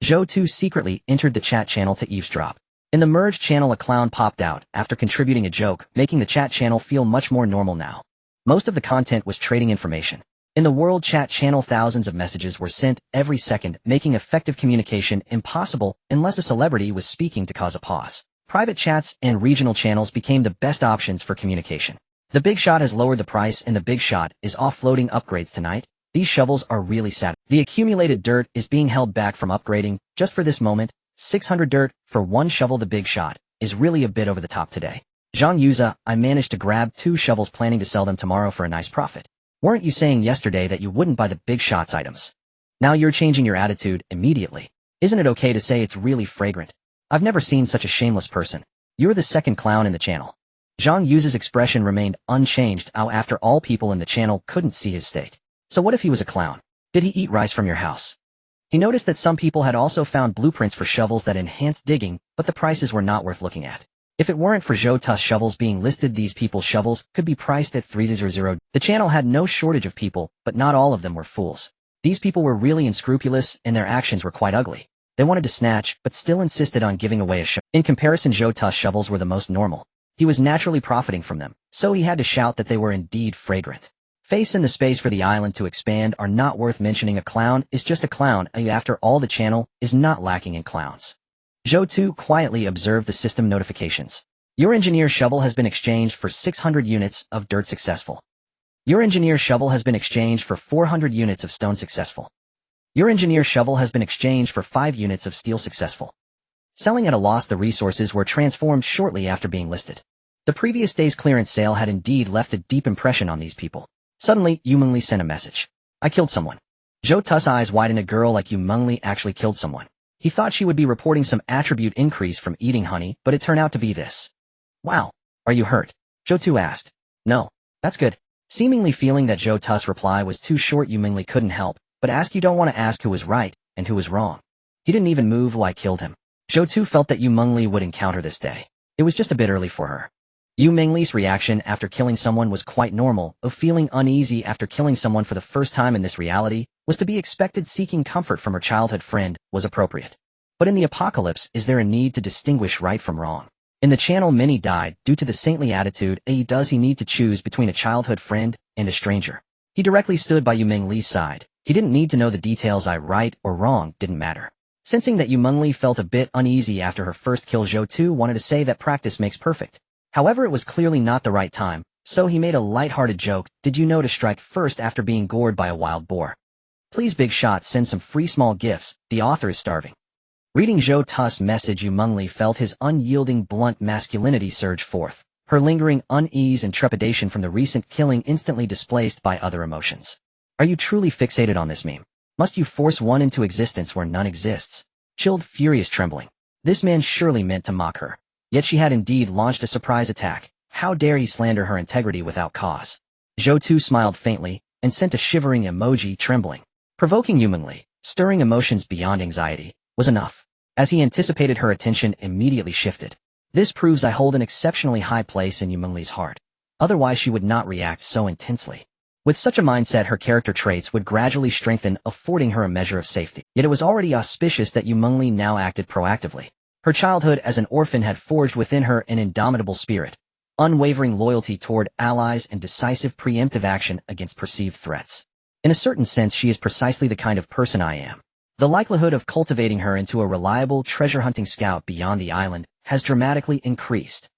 Zhou Tu secretly entered the chat channel to eavesdrop. In the merged channel, a clown popped out after contributing a joke, making the chat channel feel much more normal now. Most of the content was trading information. In the world chat channel, thousands of messages were sent every second, making effective communication impossible unless a celebrity was speaking to cause a pause. Private chats and regional channels became the best options for communication. The Big Shot has lowered the price, and the Big Shot is offloading upgrades tonight. These shovels are really sad. The accumulated dirt is being held back from upgrading just for this moment. 600 dirt for one shovel. The Big Shot is really a bit over the top today. Zhang Yuza, I managed to grab 2 shovels, planning to sell them tomorrow for a nice profit. Weren't you saying yesterday that you wouldn't buy the Big Shot's items? Now you're changing your attitude immediately. Isn't it okay to say it's really fragrant? I've never seen such a shameless person. You're the second clown in the channel. Zhang Yuza's expression remained unchanged after all people in the channel couldn't see his state. So what if he was a clown? Did he eat rice from your house? He noticed that some people had also found blueprints for shovels that enhanced digging, but the prices were not worth looking at. If it weren't for Zhou Tu's shovels being listed, these people's shovels could be priced at 300. The channel had no shortage of people, but not all of them were fools. These people were really unscrupulous, and their actions were quite ugly. They wanted to snatch, but still insisted on giving away a shovel. In comparison, Zhou Tu's shovels were the most normal. He was naturally profiting from them, so he had to shout that they were indeed fragrant. Face and the space for the island to expand are not worth mentioning. A clown is just a clown, and after all, the channel is not lacking in clowns. Zhou Tu quietly observed the system notifications. Your engineer shovel has been exchanged for 600 units of dirt. Successful. Your engineer shovel has been exchanged for 400 units of stone. Successful. Your engineer shovel has been exchanged for 5 units of steel. Successful. Selling at a loss, the resources were transformed shortly after being listed. The previous day's clearance sale had indeed left a deep impression on these people. Suddenly, Yu Mengli sent a message. I killed someone. Zhou Tu's eyes widened. A girl like Yu Mengli actually killed someone. He thought she would be reporting some attribute increase from eating honey, but it turned out to be this. Wow. Are you hurt? Zhou Tu asked. No. That's good. Seemingly feeling that Zhou Tu's reply was too short, Yu Mengli couldn't help but ask, you don't want to ask who was right and who was wrong. He didn't even move while I killed him. Zhou Tu felt that Yu Mengli would encounter this day. It was just a bit early for her. Yu Mengli's reaction after killing someone was quite normal, though feeling uneasy after killing someone for the first time in this reality was to be expected. Seeking comfort from her childhood friend was appropriate. But in the apocalypse, is there a need to distinguish right from wrong? In the channel, many died due to the saintly attitude. Does he need to choose between a childhood friend and a stranger? He directly stood by Yu Mengli's side. He didn't need to know the details. Right or wrong didn't matter. Sensing that Yu Mengli felt a bit uneasy after her first kill, Zhou Tu wanted to say that practice makes perfect. However, it was clearly not the right time, so he made a light-hearted joke. Did you know to strike first after being gored by a wild boar? Please, Big Shot, send some free small gifts. The author is starving. Reading Zhou Tu's message, Yu Mengli felt his unyielding, blunt masculinity surge forth. Her lingering unease and trepidation from the recent killing instantly displaced by other emotions. Are you truly fixated on this meme? Must you force one into existence where none exists? Chilled, furious trembling. This man surely meant to mock her. Yet she had indeed launched a surprise attack. How dare he slander her integrity without cause? Zhou Tu smiled faintly and sent a shivering emoji, trembling. Provoking Yu Mengli, stirring emotions beyond anxiety, was enough. As he anticipated, her attention immediately shifted. This proves I hold an exceptionally high place in Yu Mengli's heart. Otherwise she would not react so intensely. With such a mindset, her character traits would gradually strengthen, affording her a measure of safety. Yet it was already auspicious that Yu Mengli now acted proactively. Her childhood as an orphan had forged within her an indomitable spirit, unwavering loyalty toward allies, and decisive preemptive action against perceived threats. In a certain sense, she is precisely the kind of person I am. The likelihood of cultivating her into a reliable treasure-hunting scout beyond the island has dramatically increased.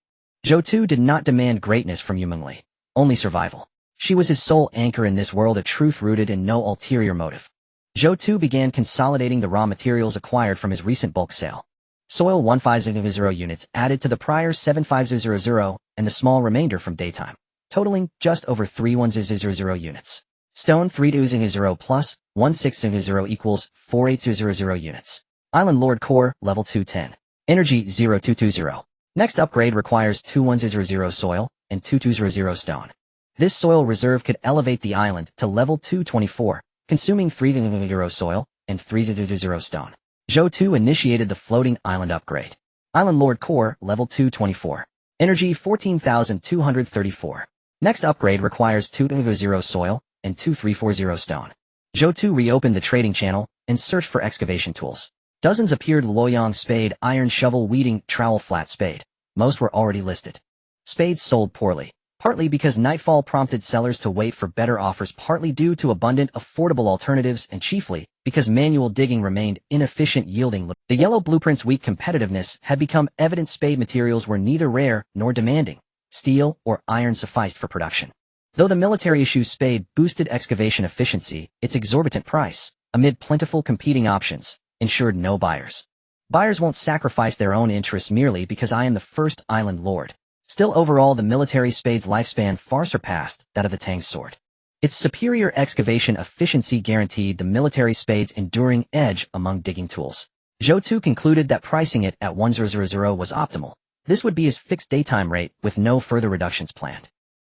Zhou Tu did not demand greatness from Yu Mengli, only survival. She was his sole anchor in this world, a truth rooted in no ulterior motive. Zhou Tu began consolidating the raw materials acquired from his recent bulk sale. Soil 1500 units added to the prior 7500 and the small remainder from daytime, totaling just over 3100 units. Stone 3200 plus 1600 equals 4800 units. Island Lord Core, level 210. Energy 0220. Next upgrade requires 2100 soil and 2200 stone. This soil reserve could elevate the island to level 224, consuming 300 soil and 300 stone. Zhou Tu initiated the floating island upgrade. Island Lord Core, level 224. Energy 14,234. Next upgrade requires 200 soil and 2340 stone. Zhou Tu reopened the trading channel and searched for excavation tools. Dozens appeared: Luoyang spade, iron shovel, weeding, trowel, flat spade. Most were already listed. Spades sold poorly, partly because nightfall prompted sellers to wait for better offers, partly due to abundant, affordable alternatives, and chiefly because manual digging remained inefficient, yielding little. The yellow blueprint's weak competitiveness had become evident. Spade materials were neither rare nor demanding. Steel or iron sufficed for production. Though the military issue spade boosted excavation efficiency, its exorbitant price, amid plentiful competing options, ensured no buyers. Buyers won't sacrifice their own interests merely because I am the first island lord. Still, overall, the military spade's lifespan far surpassed that of the Tang sword. Its superior excavation efficiency guaranteed the military spade's enduring edge among digging tools. Zhou Tu concluded that pricing it at 1000 was optimal. This would be his fixed daytime rate with no further reductions planned.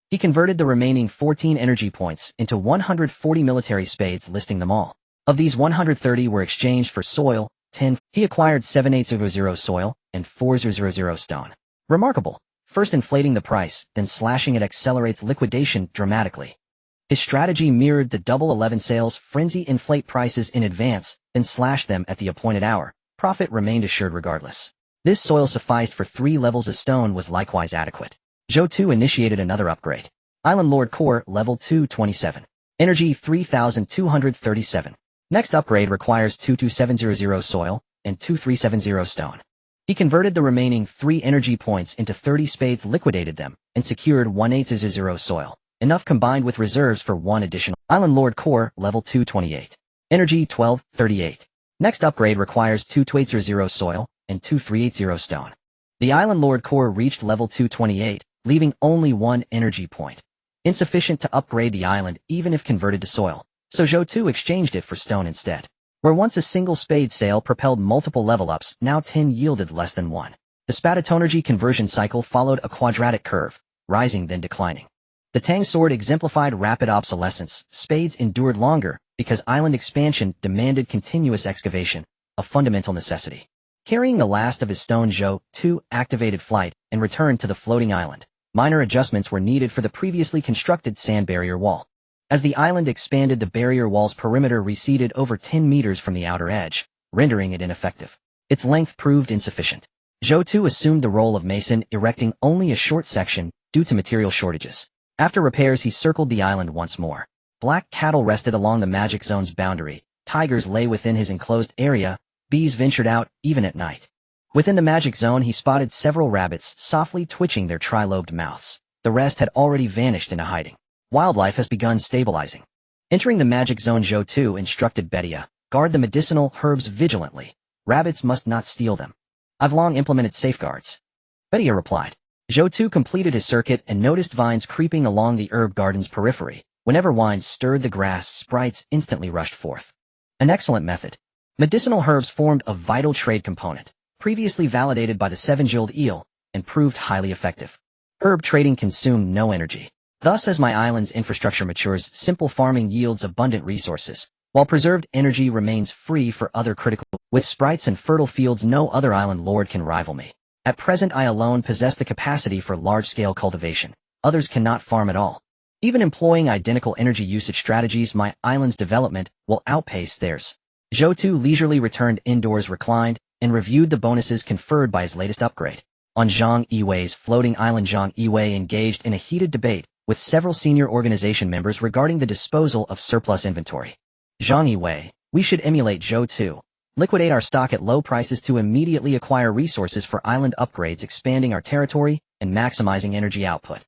He converted the remaining 14 energy points into 140 military spades, listing them all. Of these, 130 were exchanged for soil, 10. He acquired 7800 soil and 400 stone. Remarkable. First inflating the price, then slashing it accelerates liquidation dramatically. His strategy mirrored the double 11 sales frenzy: inflate prices in advance, then slash them at the appointed hour. Profit remained assured regardless. This soil sufficed for 3 levels of stone, was likewise adequate. Zhou Tu initiated another upgrade. Island Lord Core, level 227. Energy 3237. Next upgrade requires 22700 soil and 2370 stone. He converted the remaining 3 energy points into 30 spades, liquidated them, and secured 1800 soil, enough combined with reserves for 1 additional. Island Lord Core, level 228. Energy 1238. Next upgrade requires 2280 soil and 2380 stone. The Island Lord Core reached level 228, leaving only 1 energy point. Insufficient to upgrade the island even if converted to soil, so Zhou Tu exchanged it for stone instead. Where once a single spade sale propelled multiple level-ups, now 10 yielded less than 1. The Spatatonergy conversion cycle followed a quadratic curve, rising then declining. The Tang sword exemplified rapid obsolescence. Spades endured longer because island expansion demanded continuous excavation, a fundamental necessity. Carrying the last of his stone, Zhou Tu activated flight and returned to the floating island. Minor adjustments were needed for the previously constructed sand barrier wall. As the island expanded, the barrier wall's perimeter receded over 10 meters from the outer edge, rendering it ineffective. Its length proved insufficient. Zhou Tu assumed the role of mason, erecting only a short section due to material shortages. After repairs, he circled the island once more. Black cattle rested along the magic zone's boundary. Tigers lay within his enclosed area. Bees ventured out, even at night. Within the magic zone, he spotted several rabbits, softly twitching their tri-lobed mouths. The rest had already vanished into hiding. Wildlife has begun stabilizing. Entering the magic zone, Zhou Tu instructed Betia, guard the medicinal herbs vigilantly. Rabbits must not steal them. I've long implemented safeguards. Betia replied. Zhou Tu completed his circuit and noticed vines creeping along the herb garden's periphery. Whenever vines stirred the grass, sprites instantly rushed forth. An excellent method. Medicinal herbs formed a vital trade component, previously validated by the 7-jeweled eel, and proved highly effective. Herb trading consumed no energy. Thus, as my island's infrastructure matures, simple farming yields abundant resources, while preserved energy remains free for other critical. With sprites and fertile fields, no other island lord can rival me. At present, I alone possess the capacity for large-scale cultivation. Others cannot farm at all. Even employing identical energy usage strategies, my island's development will outpace theirs. Zhou Tu leisurely returned indoors, reclined, and reviewed the bonuses conferred by his latest upgrade. On Zhang Yiwei's floating island, Zhang Yiwei engaged in a heated debate with several senior organization members regarding the disposal of surplus inventory. Zhang Yiwei, we should emulate Zhou Tu. Liquidate our stock at low prices to immediately acquire resources for island upgrades, expanding our territory and maximizing energy output.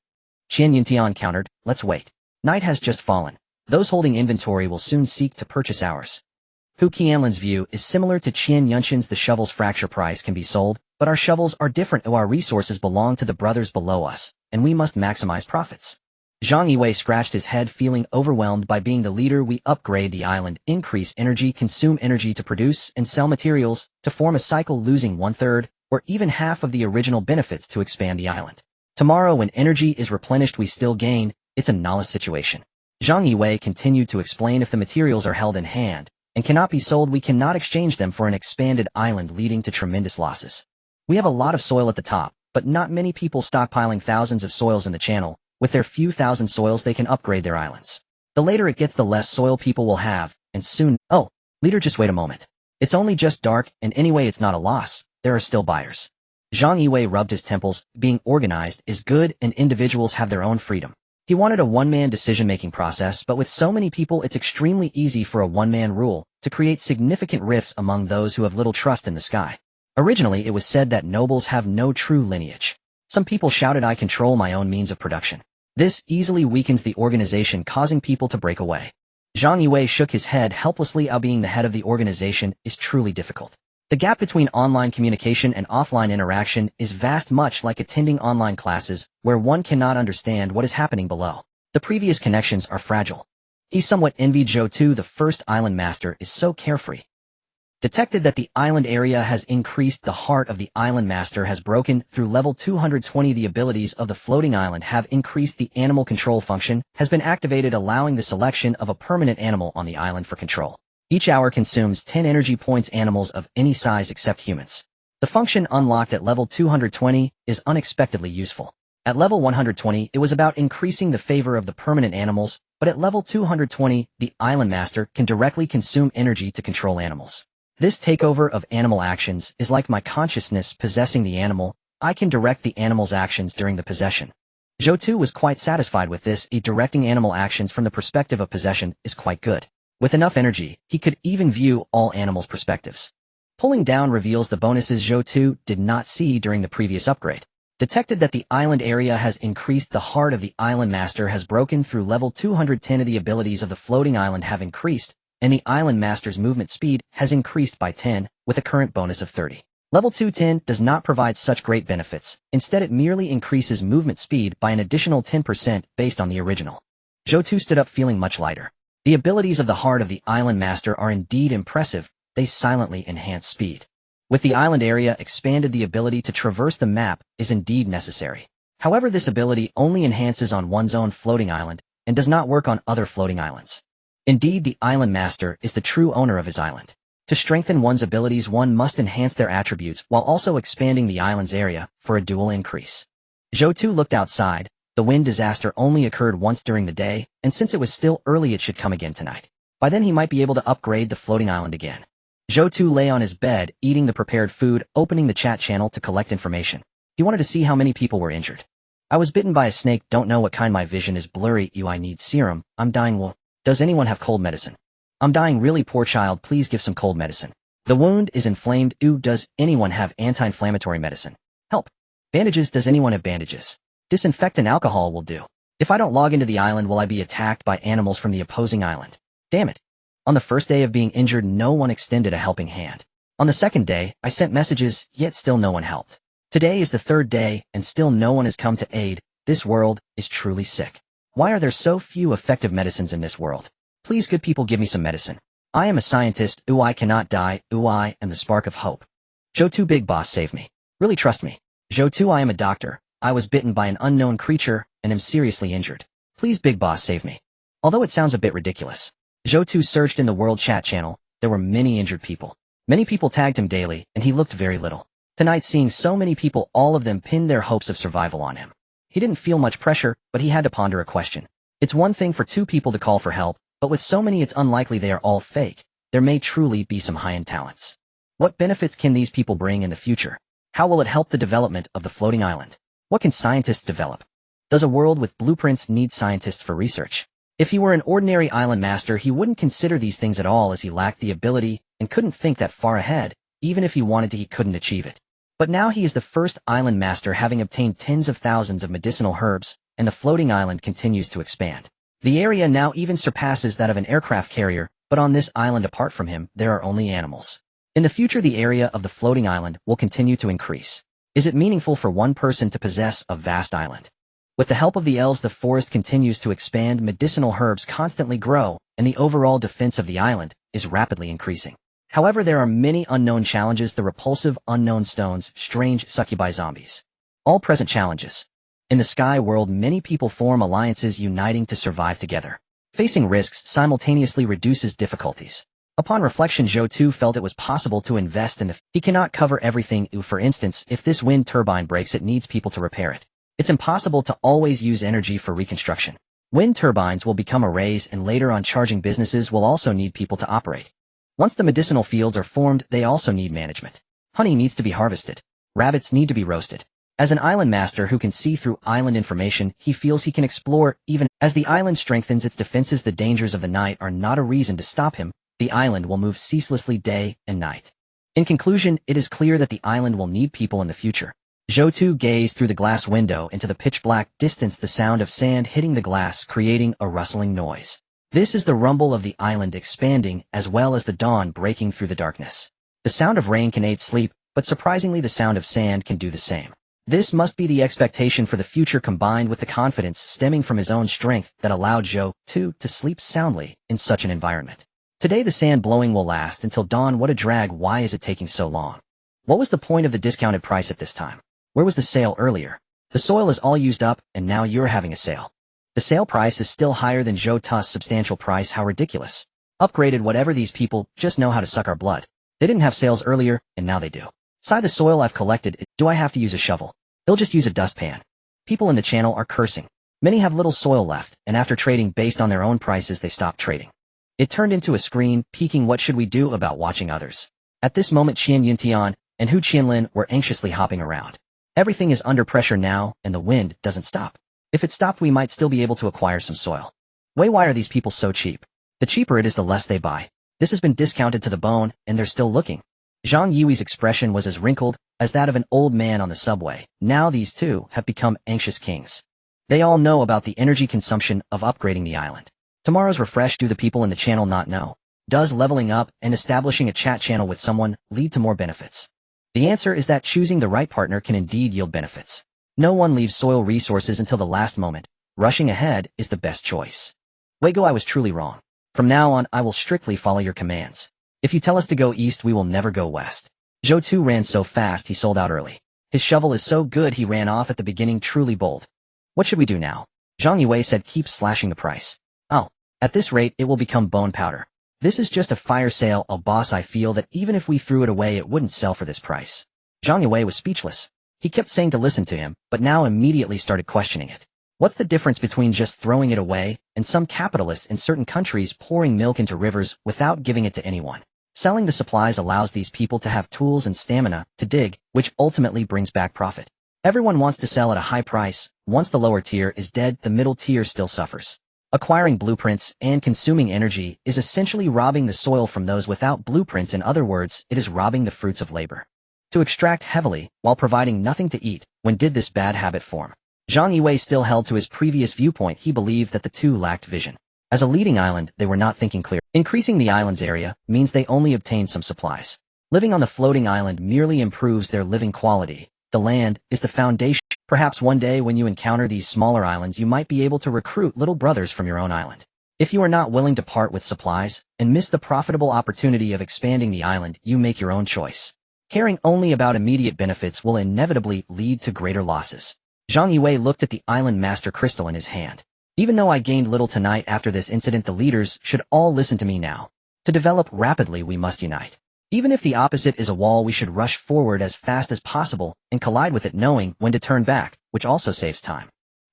Qian Yuntian countered, let's wait. Night has just fallen. Those holding inventory will soon seek to purchase ours. Hu Qianlin's view is similar to Qian Yunshin's. The shovel's fracture price can be sold, but our shovels are different. Our resources belong to the brothers below us, and we must maximize profits. Zhang Yiwei scratched his head, feeling overwhelmed by being the leader. We upgrade the island, increase energy, consume energy to produce and sell materials, to form a cycle, losing 1/3, or even half of the original benefits to expand the island. Tomorrow when energy is replenished we still gain. It's a nolus situation. Zhang Yiwei continued to explain. If the materials are held in hand and cannot be sold, we cannot exchange them for an expanded island, leading to tremendous losses. We have a lot of soil at the top, but not many people stockpiling thousands of soils in the channel. With their few thousand soils they can upgrade their islands. The later it gets, the less soil people will have, and soon— Oh, leader, just wait a moment. It's only just dark, and anyway it's not a loss. There are still buyers. Zhang Yiwei rubbed his temples. Being organized is good, and individuals have their own freedom. He wanted a one-man decision-making process, but with so many people it's extremely easy for a one-man rule to create significant rifts among those who have little trust in the sky. Originally it was said that nobles have no true lineage. Some people shouted, I control my own means of production. This easily weakens the organization, causing people to break away. Zhang Yiwei shook his head helplessly. Being the head of the organization is truly difficult. The gap between online communication and offline interaction is vast, much like attending online classes, where one cannot understand what is happening below. The previous connections are fragile. He somewhat envied Zhou Tu. The first island master is so carefree. Detected that the island area has increased. The heart of the island master has broken through level 220. The abilities of the floating island have increased. The animal control function has been activated, allowing the selection of a permanent animal on the island for control. Each hour consumes 10 energy points. Animals of any size except humans. The function unlocked at level 220 is unexpectedly useful. At level 120 it was about increasing the favor of the permanent animals, but at level 220 the island master can directly consume energy to control animals. This takeover of animal actions is like my consciousness possessing the animal. I can direct the animal's actions during the possession. Zhou Tu was quite satisfied with this. Directing animal actions from the perspective of possession is quite good. With enough energy, he could even view all animals' perspectives. Pulling down reveals the bonuses Zhou Tu did not see during the previous upgrade. Detected that the island area has increased. The heart of the island master has broken through level 210. The abilities of the floating island have increased, and the island master's movement speed has increased by 10, with a current bonus of 30. Level 210 does not provide such great benefits. Instead it merely increases movement speed by an additional 10% based on the original. Zhou Tu stood up feeling much lighter. The abilities of the heart of the island master are indeed impressive. They silently enhance speed. With the island area expanded, the ability to traverse the map is indeed necessary. However, this ability only enhances on one's own floating island and does not work on other floating islands. Indeed, the island master is the true owner of his island. To strengthen one's abilities, one must enhance their attributes while also expanding the island's area for a dual increase. Zhou Tu looked outside. The wind disaster only occurred once during the day, and since it was still early it should come again tonight. By then he might be able to upgrade the floating island again. Zhou Tu lay on his bed, eating the prepared food, opening the chat channel to collect information. He wanted to see how many people were injured. I was bitten by a snake, don't know what kind, my vision is blurry, I need serum, I'm dying, well, does anyone have cold medicine? I'm dying really, poor child, please give some cold medicine. The wound is inflamed, does anyone have anti-inflammatory medicine? Help. Bandages, does anyone have bandages? Disinfectant alcohol will do. If I don't log into the island will I be attacked by animals from the opposing island? Damn it. On the first day of being injured no one extended a helping hand. On the second day, I sent messages, yet still no one helped. Today is the third day, and still no one has come to aid. This world is truly sick. Why are there so few effective medicines in this world? Please good people give me some medicine. I am a scientist, I cannot die, I am the spark of hope. Zhou Tu, big boss, save me. Really trust me. Zhou Tu, I am a doctor. I was bitten by an unknown creature, and am seriously injured. Please big boss save me. Although it sounds a bit ridiculous. Zhou Tu searched in the world chat channel. There were many injured people. Many people tagged him daily, and he looked very little. Tonight, seeing so many people, all of them pinned their hopes of survival on him. He didn't feel much pressure, but he had to ponder a question. It's one thing for two people to call for help, but with so many it's unlikely they are all fake. There may truly be some high-end talents. What benefits can these people bring in the future? How will it help the development of the floating island? What can scientists develop? Does a world with blueprints need scientists for research? If he were an ordinary island master, he wouldn't consider these things at all, as he lacked the ability and couldn't think that far ahead. Even if he wanted to, he couldn't achieve it. But now he is the first island master, having obtained tens of thousands of medicinal herbs, and the floating island continues to expand. The area now even surpasses that of an aircraft carrier, but on this island apart from him, there are only animals. In the future, the area of the floating island will continue to increase. Is it meaningful for one person to possess a vast island? With the help of the elves, the forest continues to expand, medicinal herbs constantly grow, and the overall defense of the island is rapidly increasing. However, there are many unknown challenges: the repulsive unknown stones, strange succubi zombies. All present challenges. In the sky world, many people form alliances, uniting to survive together. Facing risks simultaneously reduces difficulties. Upon reflection, Zhou Tu felt it was possible to invest in he cannot cover everything. For instance, if this wind turbine breaks, it needs people to repair it. It's impossible to always use energy for reconstruction. Wind turbines will become arrays, and later on charging businesses will also need people to operate. Once the medicinal fields are formed, they also need management. Honey needs to be harvested. Rabbits need to be roasted. As an island master who can see through island information, he feels he can explore. Even as the island strengthens its defenses, the dangers of the night are not a reason to stop him. The island will move ceaselessly day and night. In conclusion, it is clear that the island will need people in the future. Zhou Tu gazed through the glass window into the pitch-black distance, the sound of sand hitting the glass creating a rustling noise. This is the rumble of the island expanding, as well as the dawn breaking through the darkness. The sound of rain can aid sleep, but surprisingly the sound of sand can do the same. This must be the expectation for the future, combined with the confidence stemming from his own strength that allowed Zhou Tu to sleep soundly in such an environment. Today the sand blowing will last until dawn. What a drag! Why is it taking so long? What was the point of the discounted price at this time? Where was the sale earlier? The soil is all used up, and now you're having a sale. The sale price is still higher than Zhou Tu's substantial price. How ridiculous. Upgraded whatever, these people just know how to suck our blood. They didn't have sales earlier, and now they do. Sigh, the soil I've collected, do I have to use a shovel? They'll just use a dustpan. People in the channel are cursing. Many have little soil left, and after trading based on their own prices, they stopped trading. It turned into a screen, peeking. What should we do about watching others? At this moment, Qian Yuntian and Hu Qianlin were anxiously hopping around. Everything is under pressure now, and the wind doesn't stop. If it stopped, we might still be able to acquire some soil. Why are these people so cheap? The cheaper it is, the less they buy. This has been discounted to the bone, and they're still looking. Zhang Yui's expression was as wrinkled as that of an old man on the subway. Now these two have become anxious kings. They all know about the energy consumption of upgrading the island. Tomorrow's refresh. Do the people in the channel not know? Does leveling up and establishing a chat channel with someone lead to more benefits? The answer is that choosing the right partner can indeed yield benefits. No one leaves soil resources until the last moment. Rushing ahead is the best choice. Weigo, I was truly wrong. From now on, I will strictly follow your commands. If you tell us to go east, we will never go west. Zhou Tu ran so fast he sold out early. His shovel is so good he ran off at the beginning, truly bold. What should we do now? Zhang Yue said, keep slashing the price. Oh, at this rate it will become bone powder. This is just a fire sale, oh boss. I feel that even if we threw it away it wouldn't sell for this price. Zhang Yue was speechless. He kept saying to listen to him, but now immediately started questioning it. What's the difference between just throwing it away and some capitalists in certain countries pouring milk into rivers without giving it to anyone? Selling the supplies allows these people to have tools and stamina to dig, which ultimately brings back profit. Everyone wants to sell at a high price. Once the lower tier is dead, the middle tier still suffers. Acquiring blueprints and consuming energy is essentially robbing the soil from those without blueprints. In other words, it is robbing the fruits of labor. To extract heavily while providing nothing to eat, when did this bad habit form? Zhang Yue still held to his previous viewpoint. He believed that the two lacked vision. As a leading island, they were not thinking clear. Increasing the island's area means they only obtain some supplies. Living on the floating island merely improves their living quality. The land is the foundation. Perhaps one day when you encounter these smaller islands, you might be able to recruit little brothers from your own island. If you are not willing to part with supplies and miss the profitable opportunity of expanding the island, you make your own choice. Caring only about immediate benefits will inevitably lead to greater losses. Zhang Yue looked at the island master crystal in his hand. Even though I gained little tonight after this incident, the leaders should all listen to me now. To develop rapidly, we must unite. Even if the opposite is a wall, we should rush forward as fast as possible and collide with it, knowing when to turn back, which also saves time.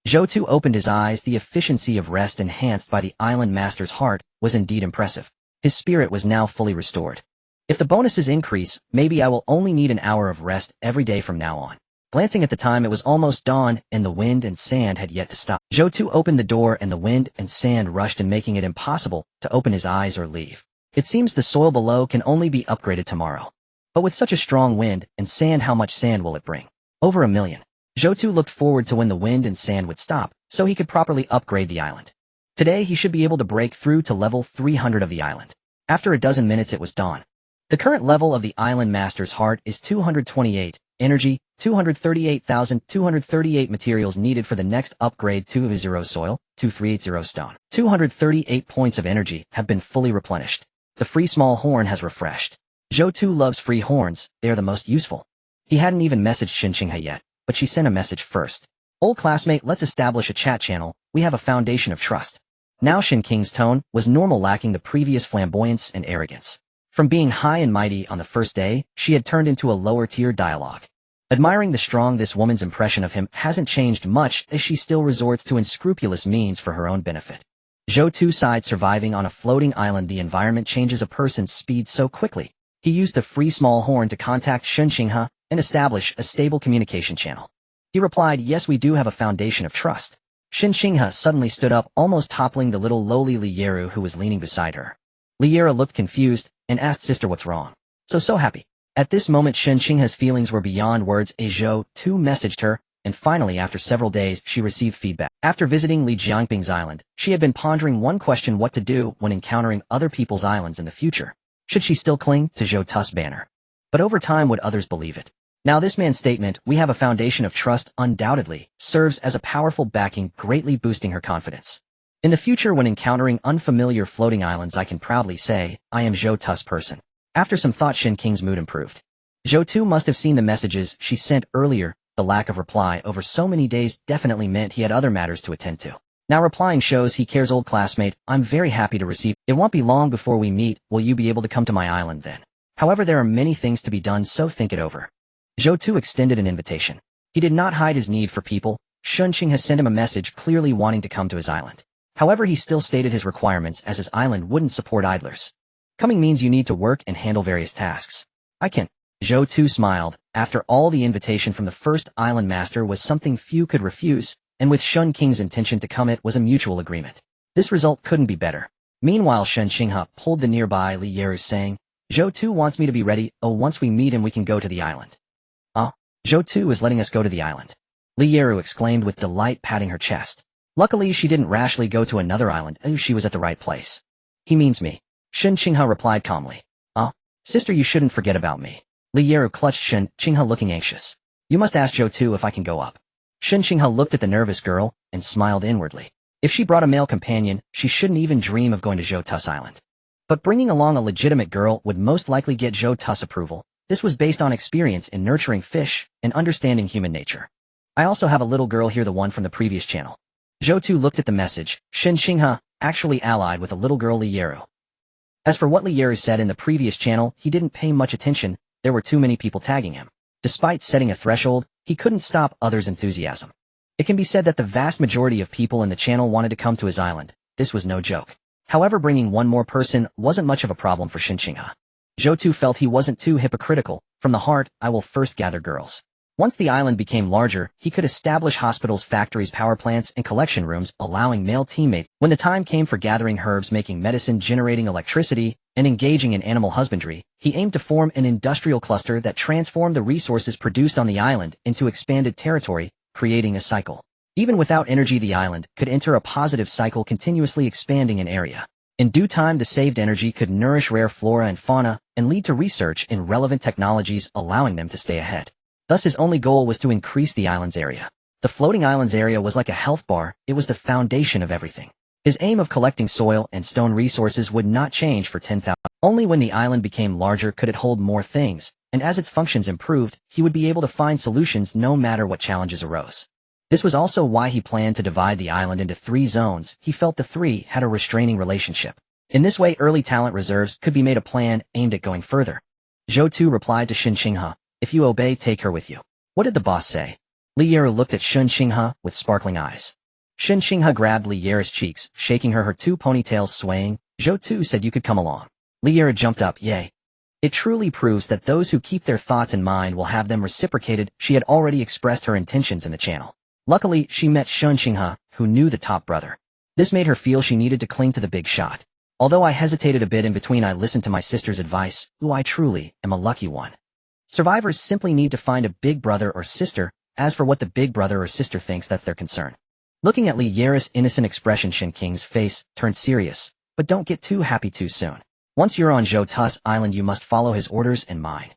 Zhou Tu opened his eyes. The efficiency of rest enhanced by the island master's heart was indeed impressive. His spirit was now fully restored. If the bonuses increase, maybe I will only need an hour of rest every day from now on. Glancing at the time, it was almost dawn, and the wind and sand had yet to stop. Zhou Tu opened the door, and the wind and sand rushed in, making it impossible to open his eyes or leave. It seems the soil below can only be upgraded tomorrow. But with such a strong wind and sand, how much sand will it bring? Over 1 million. Zhou Tu looked forward to when the wind and sand would stop, so he could properly upgrade the island. Today he should be able to break through to level 300 of the island. After a dozen minutes it was dawn. The current level of the Island Master's heart is 228, energy, 238,238 materials needed for the next upgrade 200 soil, 2380 stone. 238 points of energy have been fully replenished. The free small horn has refreshed. Zhou Tu loves free horns, they are the most useful. He hadn't even messaged Xinqinghe yet, but she sent a message first. Old classmate, let's establish a chat channel, we have a foundation of trust. Now Xinqing's tone was normal, lacking the previous flamboyance and arrogance. From being high and mighty on the first day, she had turned into a lower-tier dialogue. Admiring the strong, this woman's impression of him hasn't changed much as she still resorts to unscrupulous means for her own benefit. Zhou Tu sighed. Surviving on a floating island, the environment changes a person's speed so quickly. He used the free small horn to contact Xinqinghe and establish a stable communication channel. He replied, yes, we do have a foundation of trust. Xinqinghe suddenly stood up, almost toppling the little lowly Li Yeru who was leaning beside her. Li Yeru looked confused and asked, sister, what's wrong? So happy. At this moment Xinqinghe's feelings were beyond words. Zhou Tu messaged her, and finally after several days she received feedback. After visiting Li Jiangping's island, she had been pondering one question: what to do when encountering other people's islands in the future. Should she still cling to Zhou Tu's banner? But over time would others believe it? Now this man's statement, we have a foundation of trust, undoubtedly serves as a powerful backing, greatly boosting her confidence. In the future when encountering unfamiliar floating islands I can proudly say, I am Zhou Tu's person. After some thought Xinqing's mood improved. Zhou Tu must have seen the messages she sent earlier. The lack of reply over so many days definitely meant he had other matters to attend to. Now replying shows he cares. Old classmate, I'm very happy to receive. It won't be long before we meet. Will you be able to come to my island then? However, there are many things to be done, so think it over. Zhou Tu extended an invitation. He did not hide his need for people. Xinqing has sent him a message clearly wanting to come to his island. However, he still stated his requirements as his island wouldn't support idlers. Coming means you need to work and handle various tasks. I can. Zhou Tu smiled. After all, the invitation from the first island master was something few could refuse, and with Xinqing's intention to come it was a mutual agreement. This result couldn't be better. Meanwhile Xinqinghe pulled the nearby Li Yeru, saying, Zhou Tu wants me to be ready. Oh, once we meet him we can go to the island. Zhou Tu is letting us go to the island. Li Yeru exclaimed with delight, patting her chest. Luckily she didn't rashly go to another island. She was at the right place. He means me. Xinqinghe replied calmly. Sister, you shouldn't forget about me. Li Yeru clutched Xinqinghe, looking anxious. You must ask Zhou Tu if I can go up. Xinqinghe looked at the nervous girl and smiled inwardly. If she brought a male companion, she shouldn't even dream of going to Zhou Tu's island. But bringing along a legitimate girl would most likely get Zhou Tu's approval. This was based on experience in nurturing fish and understanding human nature. I also have a little girl here, the one from the previous channel. Zhou Tu looked at the message. Xinqinghe actually allied with a little girl, Li Yeru. As for what Li Yeru said in the previous channel, he didn't pay much attention. There were too many people tagging him. Despite setting a threshold, he couldn't stop others' enthusiasm. It can be said that the vast majority of people in the channel wanted to come to his island. This was no joke. However, bringing one more person wasn't much of a problem for Xinqinghe. Zhou Tu felt he wasn't too hypocritical. From the heart, I will first gather girls. Once the island became larger, he could establish hospitals, factories, power plants, and collection rooms, allowing male teammates. When the time came for gathering herbs, making medicine, generating electricity, and engaging in animal husbandry, he aimed to form an industrial cluster that transformed the resources produced on the island into expanded territory, creating a cycle. Even without energy, the island could enter a positive cycle, continuously expanding in area. In due time, the saved energy could nourish rare flora and fauna and lead to research in relevant technologies, allowing them to stay ahead. Thus his only goal was to increase the island's area. The floating island's area was like a health bar. It was the foundation of everything. His aim of collecting soil and stone resources would not change for 10,000. Only when the island became larger could it hold more things, and as its functions improved, he would be able to find solutions no matter what challenges arose. This was also why he planned to divide the island into 3 zones. He felt the 3 had a restraining relationship. In this way, early talent reserves could be made a plan aimed at going further. Zhou Tu replied to Xinqinghe, if you obey, take her with you. What did the boss say? Li Yeru looked at Xinqinghe with sparkling eyes. Xinqinghe grabbed Li Yeru's cheeks, shaking her 2 ponytails swaying. Zhou Tu said you could come along. Li Yeru jumped up, yay. It truly proves that those who keep their thoughts in mind will have them reciprocated. She had already expressed her intentions in the channel. Luckily, she met Xinqinghe, who knew the top brother. This made her feel she needed to cling to the big shot. Although I hesitated a bit in between, I listened to my sister's advice. I truly am a lucky one. Survivors simply need to find a big brother or sister. As for what the big brother or sister thinks, that's their concern. Looking at Li Yeru's innocent expression, Xinqing's face turned serious. But don't get too happy too soon. Once you're on Zhou Tu's island you must follow his orders and mine.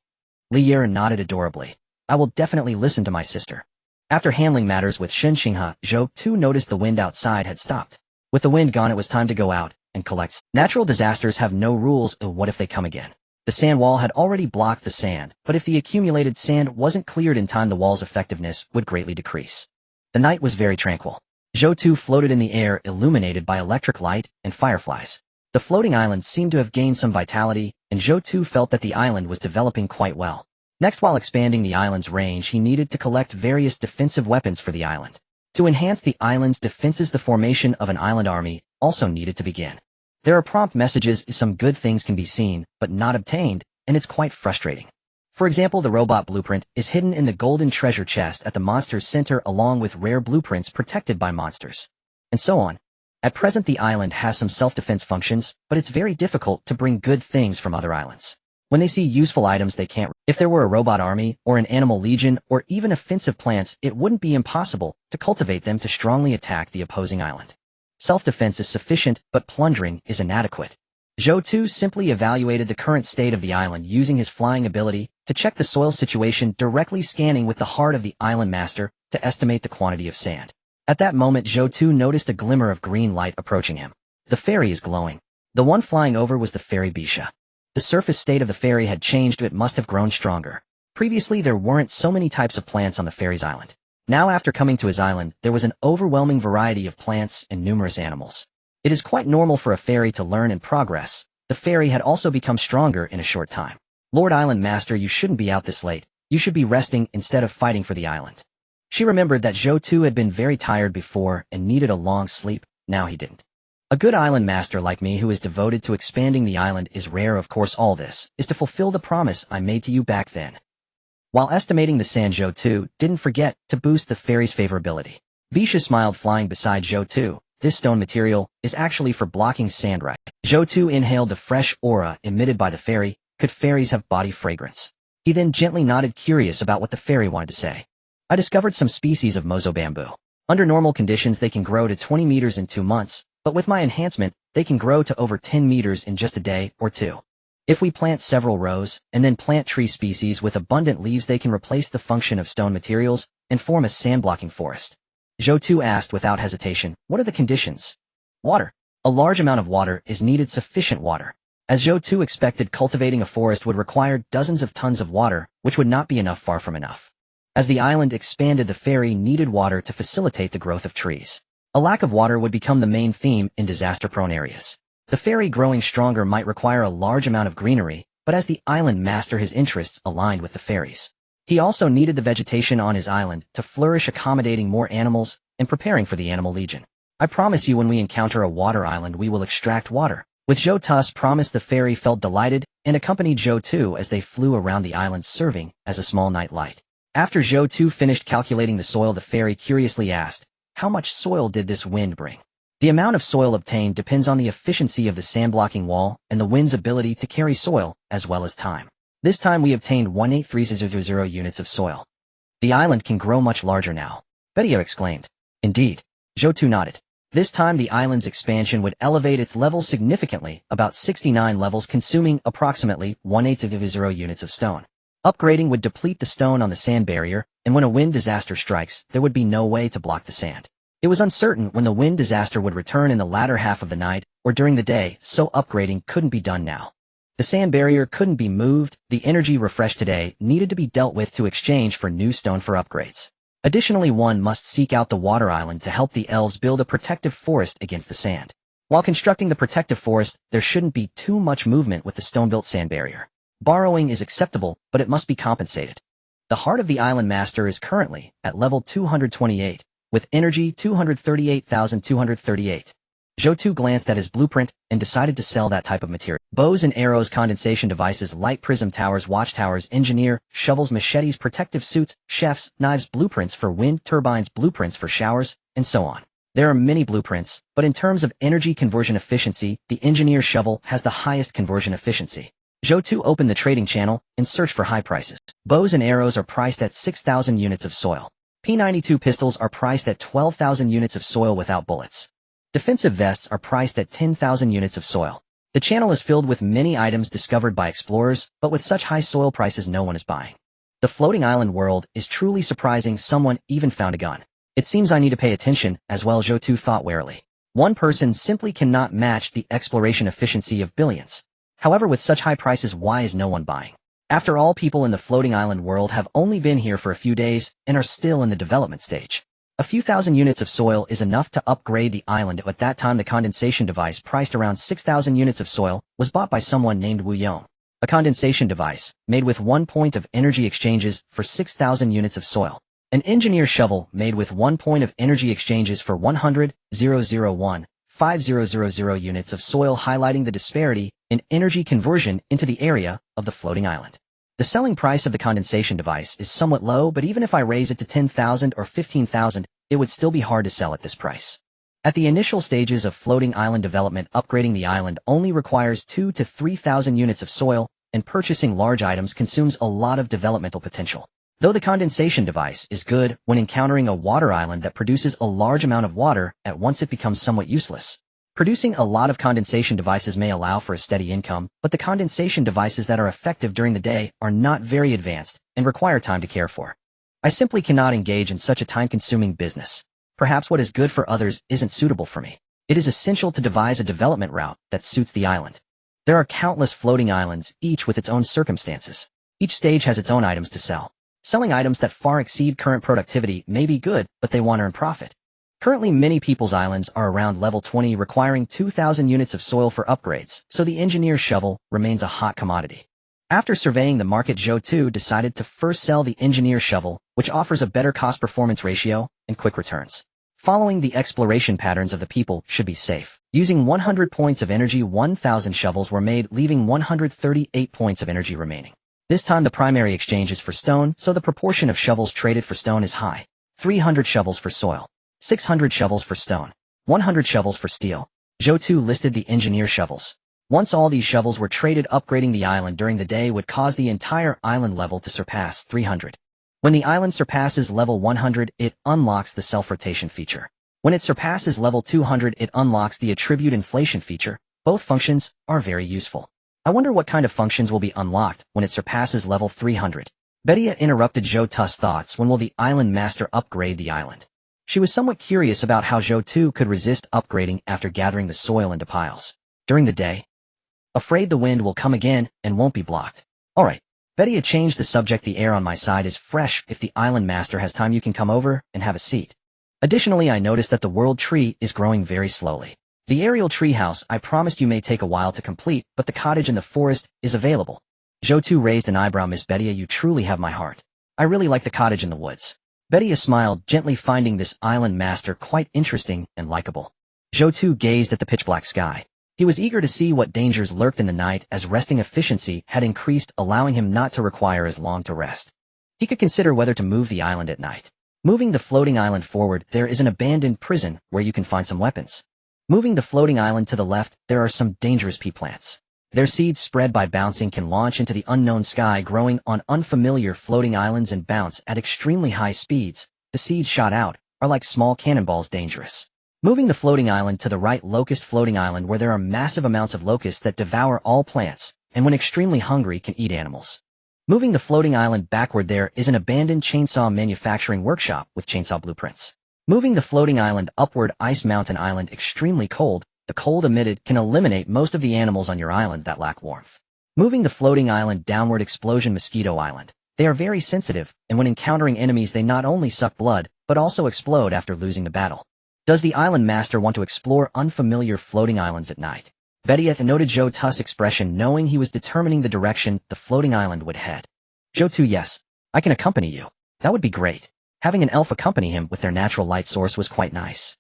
Lier nodded adorably. I will definitely listen to my sister. After handling matters with Shen Xinghe, Zhou Tu noticed the wind outside had stopped. With the wind gone it was time to go out and collect. Natural disasters have no rules, what if they come again? The sand wall had already blocked the sand, but if the accumulated sand wasn't cleared in time the wall's effectiveness would greatly decrease. The night was very tranquil. Zhou Tu floated in the air illuminated by electric light and fireflies. The floating island seemed to have gained some vitality, and Zhou Tu felt that the island was developing quite well. Next, while expanding the island's range, he needed to collect various defensive weapons for the island. To enhance the island's defenses, the formation of an island army also needed to begin. There are prompt messages, some good things can be seen, but not obtained, and it's quite frustrating. For example, the robot blueprint is hidden in the golden treasure chest at the monster's center along with rare blueprints protected by monsters. And so on. At present the island has some self-defense functions, but it's very difficult to bring good things from other islands. When they see useful items they can't. If there were a robot army, or an animal legion, or even offensive plants, it wouldn't be impossible to cultivate them to strongly attack the opposing island. Self-defense is sufficient, but plundering is inadequate. Zhou Tu simply evaluated the current state of the island using his flying ability to check the soil situation, directly scanning with the heart of the island master to estimate the quantity of sand. At that moment Zhou Tu noticed a glimmer of green light approaching him. The fairy is glowing. The one flying over was the fairy Bisha. The surface state of the fairy had changed, it must have grown stronger. Previously there weren't so many types of plants on the fairy's island. Now after coming to his island, there was an overwhelming variety of plants and numerous animals. It is quite normal for a fairy to learn and progress. The fairy had also become stronger in a short time. Lord Island Master, you shouldn't be out this late. You should be resting instead of fighting for the island. She remembered that Zhou Tu had been very tired before and needed a long sleep. Now he didn't. A good island master like me who is devoted to expanding the island is rare. Of course all this is to fulfill the promise I made to you back then. While estimating the sand, Zhou Tu didn't forget to boost the fairy's favorability. Bisha smiled, flying beside Zhou Tu. This stone material is actually for blocking sand, right? Zhou Tu inhaled the fresh aura emitted by the fairy. Could fairies have body fragrance? He then gently nodded, curious about what the fairy wanted to say. I discovered some species of mozo bamboo. Under normal conditions they can grow to 20 meters in 2 months, but with my enhancement, they can grow to over 10 meters in just a day or two. If we plant several rows, and then plant tree species with abundant leaves, they can replace the function of stone materials and form a sand-blocking forest. Zhou Tu asked without hesitation, what are the conditions? Water. A large amount of water is needed, sufficient water. As Zhou Tu expected, cultivating a forest would require dozens of tons of water, which would not be enough, far from enough. As the island expanded, the fairy needed water to facilitate the growth of trees. A lack of water would become the main theme in disaster-prone areas. The fairy growing stronger might require a large amount of greenery, but as the island master his interests aligned with the fairies. He also needed the vegetation on his island to flourish, accommodating more animals and preparing for the animal legion. I promise you, when we encounter a water island we will extract water. With Zhou Tu's promise the fairy felt delighted and accompanied Zhou Tu as they flew around the island, serving as a small night light. After Zhou Tu finished calculating the soil, the fairy curiously asked, how much soil did this wind bring? The amount of soil obtained depends on the efficiency of the sand-blocking wall and the wind's ability to carry soil, as well as time. This time we obtained 18300 units of soil. The island can grow much larger now. Betia exclaimed. Indeed. Zhou Tu nodded. This time the island's expansion would elevate its level significantly, about 69 levels, consuming approximately 180 units of stone. Upgrading would deplete the stone on the sand barrier, and when a wind disaster strikes, there would be no way to block the sand. It was uncertain when the wind disaster would return, in the latter half of the night or during the day, so upgrading couldn't be done now. The sand barrier couldn't be moved, the energy refreshed today needed to be dealt with to exchange for new stone for upgrades. Additionally, one must seek out the water island to help the elves build a protective forest against the sand. While constructing the protective forest, there shouldn't be too much movement with the stone-built sand barrier. Borrowing is acceptable, but it must be compensated. The heart of the island master is currently at level 228, with energy 238,238. Zhou Tu glanced at his blueprint and decided to sell that type of material. Bows and arrows, condensation devices, light prism towers, watchtowers, engineer, shovels, machetes, protective suits, chefs, knives, blueprints for wind turbines, blueprints for showers, and so on. There are many blueprints, but in terms of energy conversion efficiency, the engineer shovel has the highest conversion efficiency. Zhou Tu opened the trading channel and searched for high prices. Bows and arrows are priced at 6,000 units of soil. P92 pistols are priced at 12,000 units of soil without bullets. Defensive vests are priced at 10,000 units of soil. The channel is filled with many items discovered by explorers, but with such high soil prices no one is buying. The floating island world is truly surprising. Someone even found a gun. It seems I need to pay attention, as well, Zhou Tu thought warily. One person simply cannot match the exploration efficiency of billions. However, with such high prices, why is no one buying? After all, people in the floating island world have only been here for a few days and are still in the development stage. A few thousand units of soil is enough to upgrade the island. At that time, the condensation device, priced around 6,000 units of soil, was bought by someone named Wu Yong. A condensation device, made with 1 point of energy exchanges for 6,000 units of soil. An engineer shovel, made with 1 point of energy exchanges for 100,001,5000 units of soil, highlighting the disparity in energy conversion into the area of the floating island. The selling price of the condensation device is somewhat low, but even if I raise it to 10,000 or 15,000, it would still be hard to sell at this price. At the initial stages of floating island development, upgrading the island only requires 2,000 to 3,000 units of soil, and purchasing large items consumes a lot of developmental potential. Though the condensation device is good when encountering a water island that produces a large amount of water, at once it becomes somewhat useless. Producing a lot of condensation devices may allow for a steady income, but the condensation devices that are effective during the day are not very advanced and require time to care for. I simply cannot engage in such a time-consuming business. Perhaps what is good for others isn't suitable for me. It is essential to devise a development route that suits the island. There are countless floating islands, each with its own circumstances. Each stage has its own items to sell. Selling items that far exceed current productivity may be good, but they want to earn profit. Currently, many people's islands are around level 20, requiring 2,000 units of soil for upgrades, so the engineer shovel remains a hot commodity. After surveying the market, Zhou Tu decided to first sell the engineer shovel, which offers a better cost-performance ratio and quick returns. Following the exploration patterns of the people should be safe. Using 100 points of energy, 1,000 shovels were made, leaving 138 points of energy remaining. This time the primary exchange is for stone, so the proportion of shovels traded for stone is high. 300 shovels for soil. 600 shovels for stone, 100 shovels for steel. Zhou Tu listed the engineer shovels. Once all these shovels were traded, upgrading the island during the day would cause the entire island level to surpass 300. When the island surpasses level 100, it unlocks the self-rotation feature. When it surpasses level 200, it unlocks the attribute inflation feature. Both functions are very useful. I wonder what kind of functions will be unlocked when it surpasses level 300. Bedia interrupted Zhou Tu's thoughts. When will the island master upgrade the island? She was somewhat curious about how Zhou Tu could resist upgrading after gathering the soil into piles. During the day? Afraid the wind will come again and won't be blocked. Alright. Bedia changed the subject. The air on my side is fresh. If the island master has time, you can come over and have a seat. Additionally, I noticed that the world tree is growing very slowly. The aerial tree house I promised you may take a while to complete, but the cottage in the forest is available. Zhou Tu raised an eyebrow. Miss Bedia, you truly have my heart. I really like the cottage in the woods. Bedia smiled, gently, finding this island master quite interesting and likable. Zhou Tu gazed at the pitch-black sky. He was eager to see what dangers lurked in the night, as resting efficiency had increased, allowing him not to require as long to rest. He could consider whether to move the island at night. Moving the floating island forward, there is an abandoned prison where you can find some weapons. Moving the floating island to the left, there are some dangerous pea plants. Their seeds, spread by bouncing, can launch into the unknown sky, growing on unfamiliar floating islands and bounce at extremely high speeds. The seeds shot out are like small cannonballs, dangerous. Moving the floating island to the right, locust floating island, where there are massive amounts of locusts that devour all plants, and when extremely hungry can eat animals. Moving the floating island backward, there is an abandoned chainsaw manufacturing workshop with chainsaw blueprints. Moving the floating island upward, Ice Mountain Island, extremely cold. The cold emitted can eliminate most of the animals on your island that lack warmth. Moving the floating island downward, Explosion Mosquito Island. They are very sensitive, and when encountering enemies they not only suck blood, but also explode after losing the battle. Does the island master want to explore unfamiliar floating islands at night? Bedia noted Zhou Tu's expression, knowing he was determining the direction the floating island would head. Zhou Tu, yes. I can accompany you. That would be great. Having an elf accompany him with their natural light source was quite nice.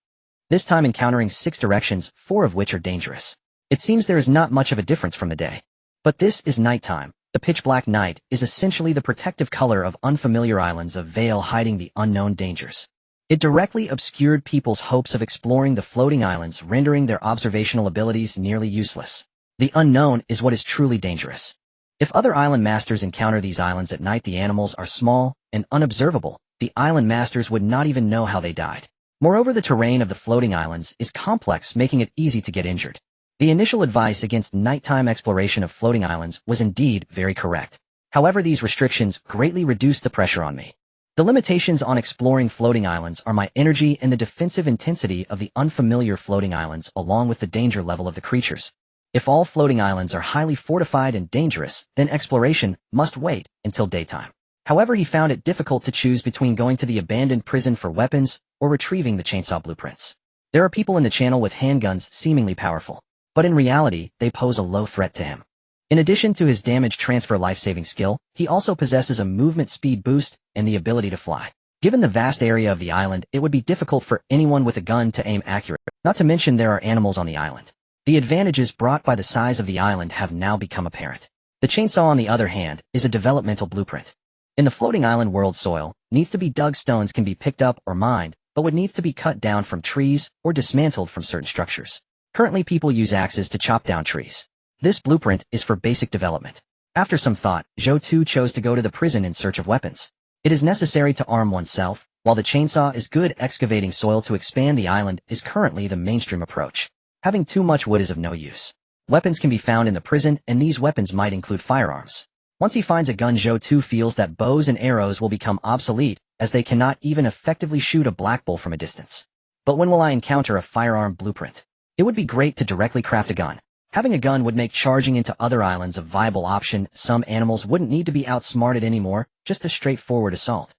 This time encountering 6 directions, 4 of which are dangerous. It seems there is not much of a difference from the day. But this is nighttime. The pitch-black night is essentially the protective color of unfamiliar islands, a veil hiding the unknown dangers. It directly obscured people's hopes of exploring the floating islands, rendering their observational abilities nearly useless. The unknown is what is truly dangerous. If other island masters encounter these islands at night, the animals are small and unobservable. The island masters would not even know how they died. Moreover, the terrain of the floating islands is complex, making it easy to get injured. The initial advice against nighttime exploration of floating islands was indeed very correct. However, these restrictions greatly reduced the pressure on me. The limitations on exploring floating islands are my energy and the defensive intensity of the unfamiliar floating islands along with the danger level of the creatures. If all floating islands are highly fortified and dangerous, then exploration must wait until daytime. However, he found it difficult to choose between going to the abandoned prison for weapons or retrieving the chainsaw blueprints. There are people in the channel with handguns seemingly powerful, but in reality, they pose a low threat to him. In addition to his damage transfer life-saving skill, he also possesses a movement speed boost and the ability to fly. Given the vast area of the island, it would be difficult for anyone with a gun to aim accurately, not to mention there are animals on the island. The advantages brought by the size of the island have now become apparent. The chainsaw, on the other hand, is a developmental blueprint. In the floating island world, soil needs to be dug, stones can be picked up or mined, but what needs to be cut down from trees or dismantled from certain structures. Currently, people use axes to chop down trees. This blueprint is for basic development. After some thought, Zhou Tu chose to go to the prison in search of weapons. It is necessary to arm oneself, while the chainsaw is good excavating soil to expand the island is currently the mainstream approach. Having too much wood is of no use. Weapons can be found in the prison, and these weapons might include firearms. Once he finds a gun, Zhou Tu feels that bows and arrows will become obsolete, as they cannot even effectively shoot a black bull from a distance. But when will I encounter a firearm blueprint? It would be great to directly craft a gun. Having a gun would make charging into other islands a viable option. Some animals wouldn't need to be outsmarted anymore, just a straightforward assault.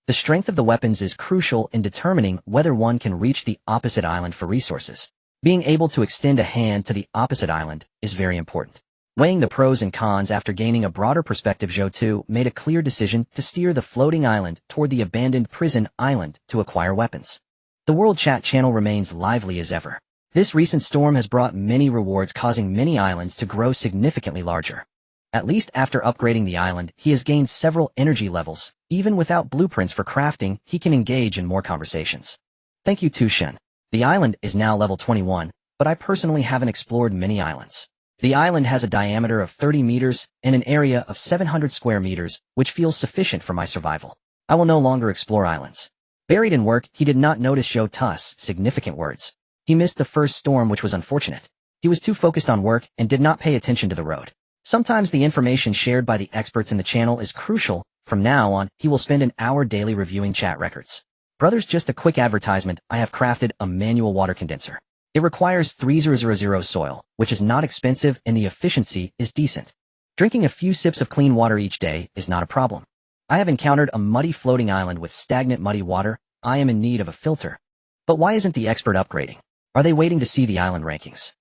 The strength of the weapons is crucial in determining whether one can reach the opposite island for resources. Being able to extend a hand to the opposite island is very important. Weighing the pros and cons after gaining a broader perspective, Zhou Tu made a clear decision to steer the floating island toward the abandoned prison island to acquire weapons. The World Chat channel remains lively as ever. This recent storm has brought many rewards, causing many islands to grow significantly larger. At least after upgrading the island, he has gained several energy levels. Even without blueprints for crafting, he can engage in more conversations. Thank you, Tu Shen. The island is now level 21, but I personally haven't explored many islands. The island has a diameter of 30 meters and an area of 700 square meters, which feels sufficient for my survival. I will no longer explore islands. Buried in work, he did not notice Zhou Tu's significant words. He missed the first storm, which was unfortunate. He was too focused on work and did not pay attention to the road. Sometimes the information shared by the experts in the channel is crucial. From now on, he will spend an hour daily reviewing chat records. Brothers, just a quick advertisement. I have crafted a manual water condenser. It requires 3000 soil, which is not expensive, and the efficiency is decent. Drinking a few sips of clean water each day is not a problem. I have encountered a muddy floating island with stagnant muddy water. I am in need of a filter. But why isn't the expert upgrading? Are they waiting to see the island rankings?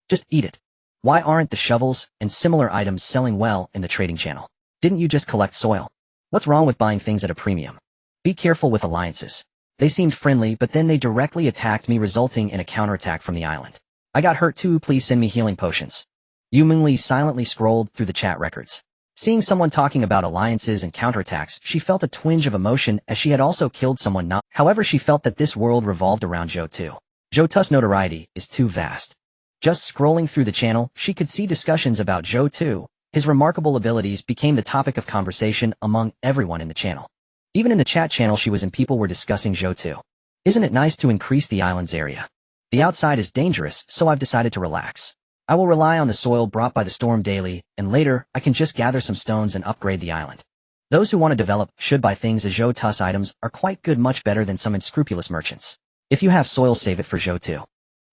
Just eat it. Why aren't the shovels and similar items selling well in the trading channel? Didn't you just collect soil? What's wrong with buying things at a premium? Be careful with alliances. They seemed friendly, but then they directly attacked me, resulting in a counterattack from the island. I got hurt too. Please send me healing potions. Yu Mingli silently scrolled through the chat records. Seeing someone talking about alliances and counterattacks, she felt a twinge of emotion, as she had also killed someone. However, she felt that this world revolved around Zhou Tu. Zhou Tu's notoriety is too vast. Just scrolling through the channel, she could see discussions about Zhou Tu. His remarkable abilities became the topic of conversation among everyone in the channel. Even in the chat channel she was in, people were discussing Zhou Tu. Isn't it nice to increase the island's area? The outside is dangerous, so I've decided to relax. I will rely on the soil brought by the storm daily, and later, I can just gather some stones and upgrade the island. Those who want to develop should buy things, as Zhou Tu's items are quite good, much better than some unscrupulous merchants. If you have soil, save it for Zhou Tu.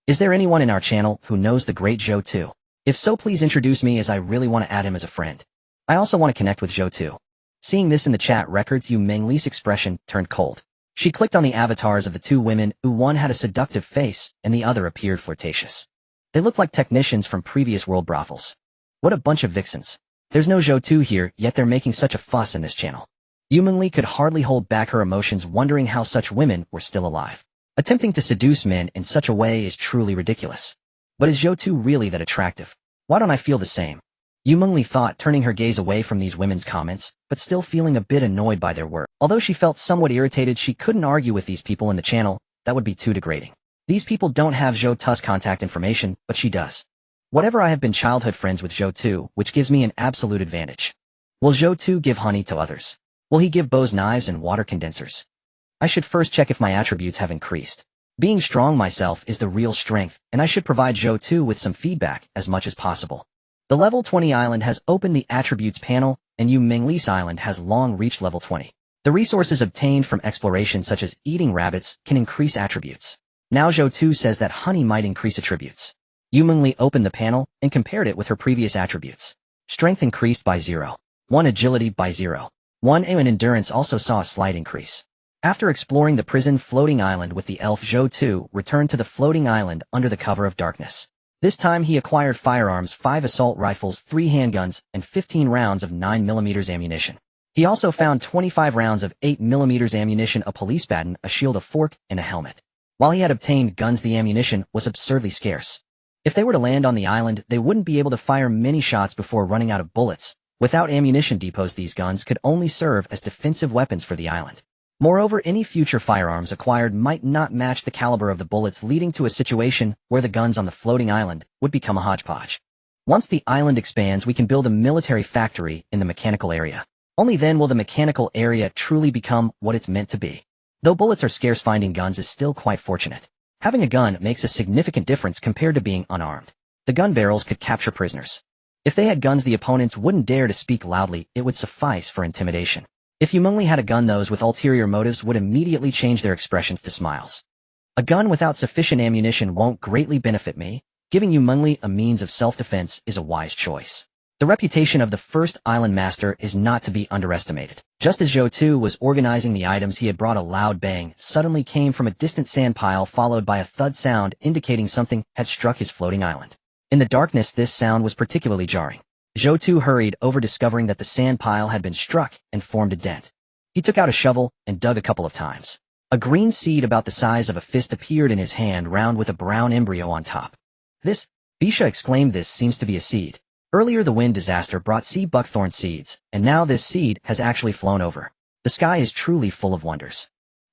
Is there anyone in our channel who knows the great Zhou Tu? If so, please introduce me, as I really want to add him as a friend. I also want to connect with Zhou Tu. Seeing this in the chat records, Yu Mingli's expression turned cold. She clicked on the avatars of the two women, who one had a seductive face and the other appeared flirtatious. They looked like technicians from previous world brothels. What a bunch of vixens. There's no Zhou Tu here, yet they're making such a fuss in this channel. Yu Mingli could hardly hold back her emotions, wondering how such women were still alive. Attempting to seduce men in such a way is truly ridiculous. But is Zhou Tu really that attractive? Why don't I feel the same? Yu Mingli thought, turning her gaze away from these women's comments, but still feeling a bit annoyed by their work. Although she felt somewhat irritated, she couldn't argue with these people in the channel. That would be too degrading. These people don't have Zhou Tu's contact information, but she does. Whatever, I have been childhood friends with Zhou Tu, which gives me an absolute advantage. Will Zhou Tu give honey to others? Will he give bows, knives, and water condensers? I should first check if my attributes have increased. Being strong myself is the real strength, and I should provide Zhou Tu with some feedback as much as possible. The level 20 island has opened the attributes panel, and Yu Minglis Island has long reached level 20. The resources obtained from exploration such as eating rabbits can increase attributes. Now Zhou Tu says that honey might increase attributes. Yu Mingli opened the panel and compared it with her previous attributes. Strength increased by 0. 1 agility by 0. 1 aim and endurance also saw a slight increase. After exploring the prison floating island with the elf, Zhou Tu returned to the floating island under the cover of darkness. This time he acquired firearms, 5 assault rifles, 3 handguns, and 15 rounds of 9mm ammunition. He also found 25 rounds of 8mm ammunition, a police baton, a shield, a fork, and a helmet. While he had obtained guns, the ammunition was absurdly scarce. If they were to land on the island, they wouldn't be able to fire many shots before running out of bullets. Without ammunition depots, these guns could only serve as defensive weapons for the island. Moreover, any future firearms acquired might not match the caliber of the bullets, leading to a situation where the guns on the floating island would become a hodgepodge. Once the island expands, we can build a military factory in the mechanical area. Only then will the mechanical area truly become what it's meant to be. Though bullets are scarce, finding guns is still quite fortunate. Having a gun makes a significant difference compared to being unarmed. The gun barrels could capture prisoners. If they had guns, the opponents wouldn't dare to speak loudly. It would suffice for intimidation. If Yu Mingli had a gun, those with ulterior motives would immediately change their expressions to smiles. A gun without sufficient ammunition won't greatly benefit me. Giving Yu Mingli a means of self-defense is a wise choice. The reputation of the first island master is not to be underestimated. Just as Zhou Tu was organizing the items he had brought, a loud bang suddenly came from a distant sand pile, followed by a thud sound indicating something had struck his floating island. In the darkness, this sound was particularly jarring. Zhou Tu hurried over, discovering that the sand pile had been struck and formed a dent. He took out a shovel and dug a couple of times. A green seed about the size of a fist appeared in his hand, round with a brown embryo on top. This, Bisha exclaimed, this seems to be a seed. Earlier the wind disaster brought sea buckthorn seeds, and now this seed has actually flown over. The sky is truly full of wonders.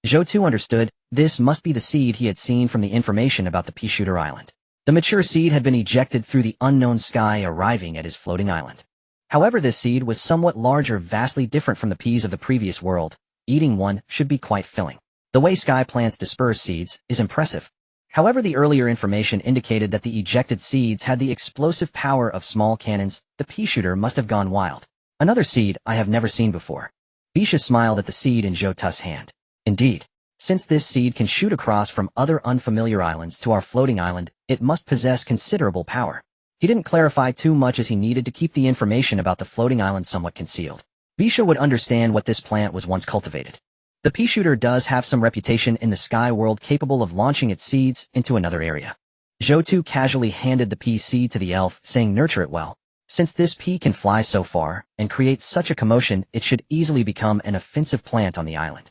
Zhou Tu understood, this must be the seed he had seen from the information about the pea shooter island. The mature seed had been ejected through the unknown sky, arriving at his floating island. However, this seed was somewhat larger, vastly different from the peas of the previous world. Eating one should be quite filling. The way sky plants disperse seeds is impressive. However, the earlier information indicated that the ejected seeds had the explosive power of small cannons. The pea shooter must have gone wild. Another seed I have never seen before. Bisha smiled at the seed in Zhou Tu's hand. Indeed. Since this seed can shoot across from other unfamiliar islands to our floating island, it must possess considerable power. He didn't clarify too much, as he needed to keep the information about the floating island somewhat concealed. Bisha would understand what this plant was once cultivated. The pea shooter does have some reputation in the sky world, capable of launching its seeds into another area. Zhou Tu casually handed the pea seed to the elf, saying, "Nurture it well. Since this pea can fly so far and create such a commotion, it should easily become an offensive plant on the island."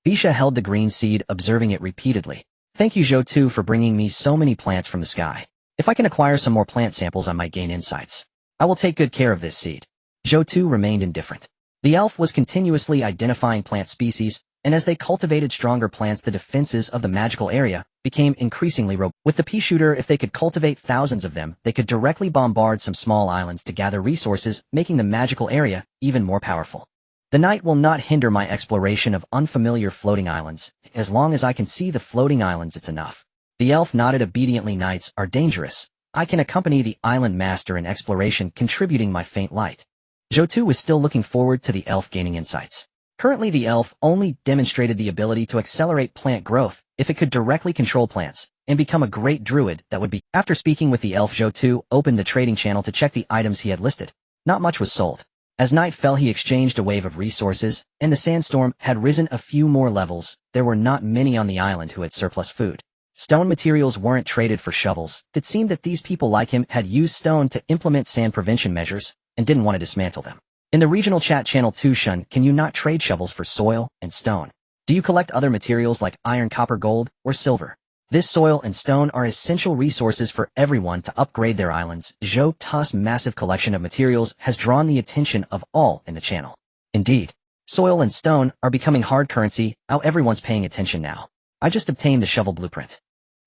Bisha held the green seed, observing it repeatedly. "Thank you, Zhou Tu, for bringing me so many plants from the sky. If I can acquire some more plant samples, I might gain insights. I will take good care of this seed." Zhou Tu remained indifferent. The elf was continuously identifying plant species, and as they cultivated stronger plants, the defenses of the magical area became increasingly robust. With the pea shooter, if they could cultivate thousands of them, they could directly bombard some small islands to gather resources, making the magical area even more powerful. The night will not hinder my exploration of unfamiliar floating islands. As long as I can see the floating islands, it's enough. The elf nodded obediently. "Nights are dangerous. I can accompany the island master in exploration, contributing my faint light." Zhou Tu was still looking forward to the elf gaining insights. Currently, the elf only demonstrated the ability to accelerate plant growth. If it could directly control plants and become a great druid, that would be. After speaking with the elf, Zhou Tu opened the trading channel to check the items he had listed. Not much was sold. As night fell, he exchanged a wave of resources, and the sandstorm had risen a few more levels. There were not many on the island who had surplus food. Stone materials weren't traded for shovels. It seemed that these people like him had used stone to implement sand prevention measures and didn't want to dismantle them. In the regional chat channel, Shun, can you not trade shovels for soil and stone? Do you collect other materials like iron, copper, gold, or silver? This soil and stone are essential resources for everyone to upgrade their islands. Zhou Tu's massive collection of materials has drawn the attention of all in the channel. Indeed, soil and stone are becoming hard currency. How everyone's paying attention now. I just obtained the shovel blueprint.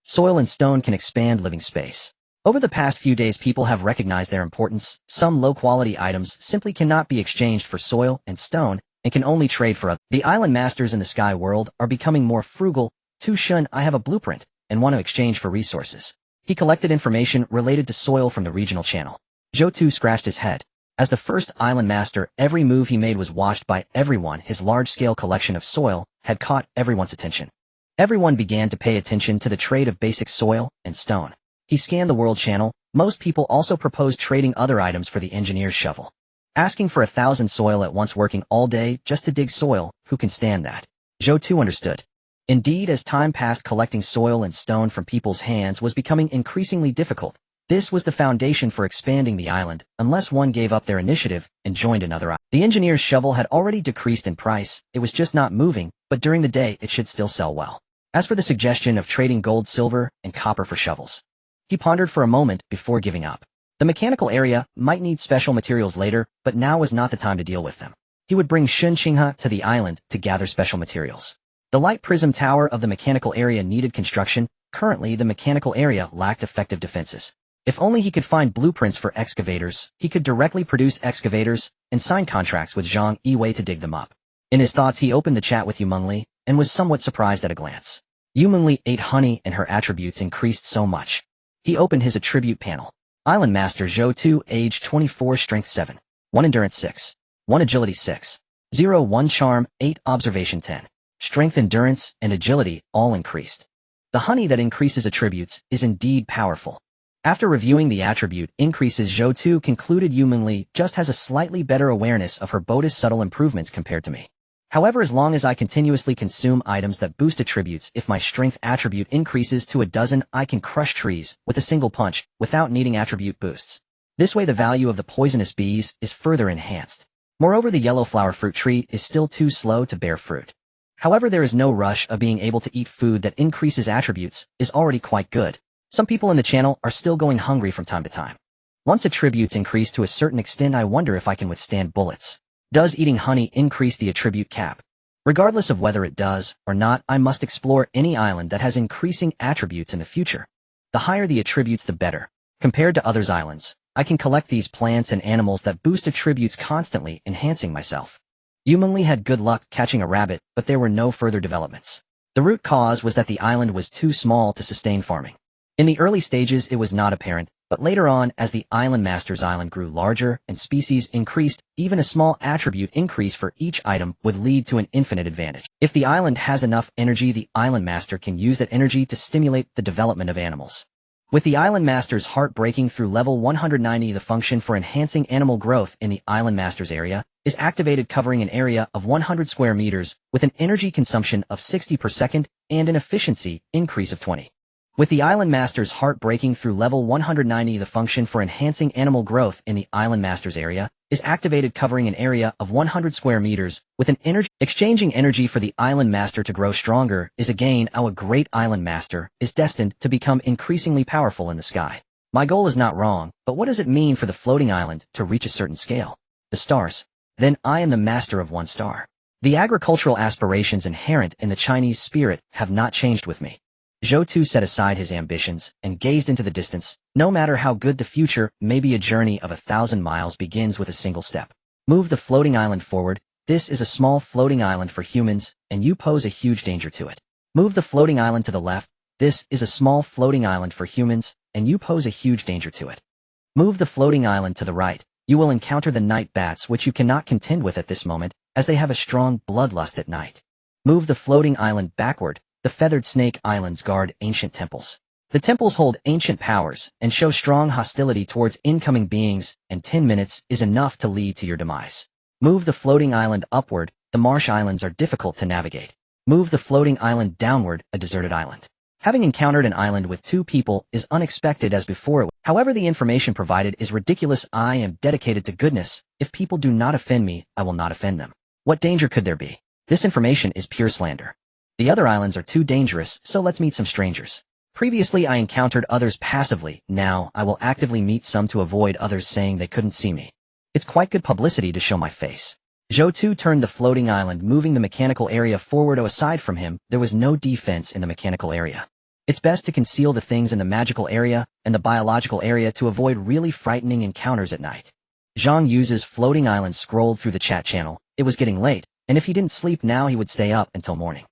Soil and stone can expand living space. Over the past few days, people have recognized their importance. Some low-quality items simply cannot be exchanged for soil and stone and can only trade for others. The island masters in the sky world are becoming more frugal. Shun, I have a blueprint. and want to exchange for resources. He collected information related to soil from the regional channel. Zhou Tu scratched his head. As the first island master, every move he made was watched by everyone. His large-scale collection of soil had caught everyone's attention. Everyone began to pay attention to the trade of basic soil and stone. He scanned the world channel. Most people also proposed trading other items for the engineer's shovel. Asking for 1,000 soil at once, working all day just to dig soil, who can stand that? Zhou Tu understood. Indeed, as time passed, collecting soil and stone from people's hands was becoming increasingly difficult. This was the foundation for expanding the island, unless one gave up their initiative and joined another island. The engineer's shovel had already decreased in price. It was just not moving, but during the day it should still sell well. As for the suggestion of trading gold, silver, and copper for shovels, he pondered for a moment before giving up. The mechanical area might need special materials later, but now was not the time to deal with them. He would bring Shun Qinghe to the island to gather special materials. The light prism tower of the mechanical area needed construction. Currently, the mechanical area lacked effective defenses. If only he could find blueprints for excavators, he could directly produce excavators and sign contracts with Zhang Yiwei to dig them up. In his thoughts, he opened the chat with Yu Mengli and was somewhat surprised at a glance. Yu Mengli ate honey and her attributes increased so much. He opened his attribute panel. Island Master Zhou Tu, age 24, strength 7, 1 endurance 6, 1 agility 6, 0 1 charm, 8 observation 10. Strength, endurance, and agility all increased. The honey that increases attributes is indeed powerful. After reviewing the attribute increases, Zhou Tu concluded Yu Mengli just has a slightly better awareness of her boda's subtle improvements compared to me. However, as long as I continuously consume items that boost attributes, if my strength attribute increases to 12, I can crush trees with a single punch without needing attribute boosts. This way the value of the poisonous bees is further enhanced. Moreover, the yellow flower fruit tree is still too slow to bear fruit. However, there is no rush of being able to eat food that increases attributes is already quite good. Some people in the channel are still going hungry from time to time. Once attributes increase to a certain extent, I wonder if I can withstand bullets. Does eating honey increase the attribute cap? Regardless of whether it does or not, I must explore any island that has increasing attributes in the future. The higher the attributes, the better. Compared to others' islands, I can collect these plants and animals that boost attributes constantly, enhancing myself. Yu Mengli had good luck catching a rabbit, but there were no further developments. The root cause was that the island was too small to sustain farming. In the early stages it was not apparent, but later on, as the island master's island grew larger and species increased, even a small attribute increase for each item would lead to an infinite advantage. If the island has enough energy, the island master can use that energy to stimulate the development of animals. With the island master's heart breaking through level 190, the function for enhancing animal growth in the island master's area is activated, covering an area of 100 square meters with an energy consumption of 60 per second and an efficiency increase of 20. With the island master's heart breaking through level 190, the function for enhancing animal growth in the island master's area is activated, covering an area of 100 square meters with an energy. Exchanging energy for the island master to grow stronger is a gain. Our great island master is destined to become increasingly powerful in the sky. My goal is not wrong, but what does it mean for the floating island to reach a certain scale? The stars. Then I am the master of 1 star. The agricultural aspirations inherent in the Chinese spirit have not changed with me. Zhou Tu set aside his ambitions and gazed into the distance. No matter how good the future may be, a journey of 1,000 miles begins with a single step. Move the floating island forward. This is a small floating island for humans, and you pose a huge danger to it. Move the floating island to the left. This is a small floating island for humans, and you pose a huge danger to it. Move the floating island to the right. You will encounter the night bats, which you cannot contend with at this moment, as they have a strong bloodlust at night. Move the floating island backward. The feathered snake islands guard ancient temples. The temples hold ancient powers and show strong hostility towards incoming beings, and 10 minutes is enough to lead to your demise. Move the floating island upward. The marsh islands are difficult to navigate. Move the floating island downward. A deserted island. Having encountered an island with 2 people is unexpected as before. However, the information provided is ridiculous. I am dedicated to goodness. If people do not offend me, I will not offend them. What danger could there be? This information is pure slander. The other islands are too dangerous, so let's meet some strangers. Previously I encountered others passively, now I will actively meet some to avoid others saying they couldn't see me. It's quite good publicity to show my face. Zhou Tu turned the floating island, moving the mechanical area forward. Aside from him, there was no defense in the mechanical area. It's best to conceal the things in the magical area and the biological area to avoid really frightening encounters at night. Zhang Yu's floating island scrolled through the chat channel. It was getting late, and if he didn't sleep now he would stay up until morning.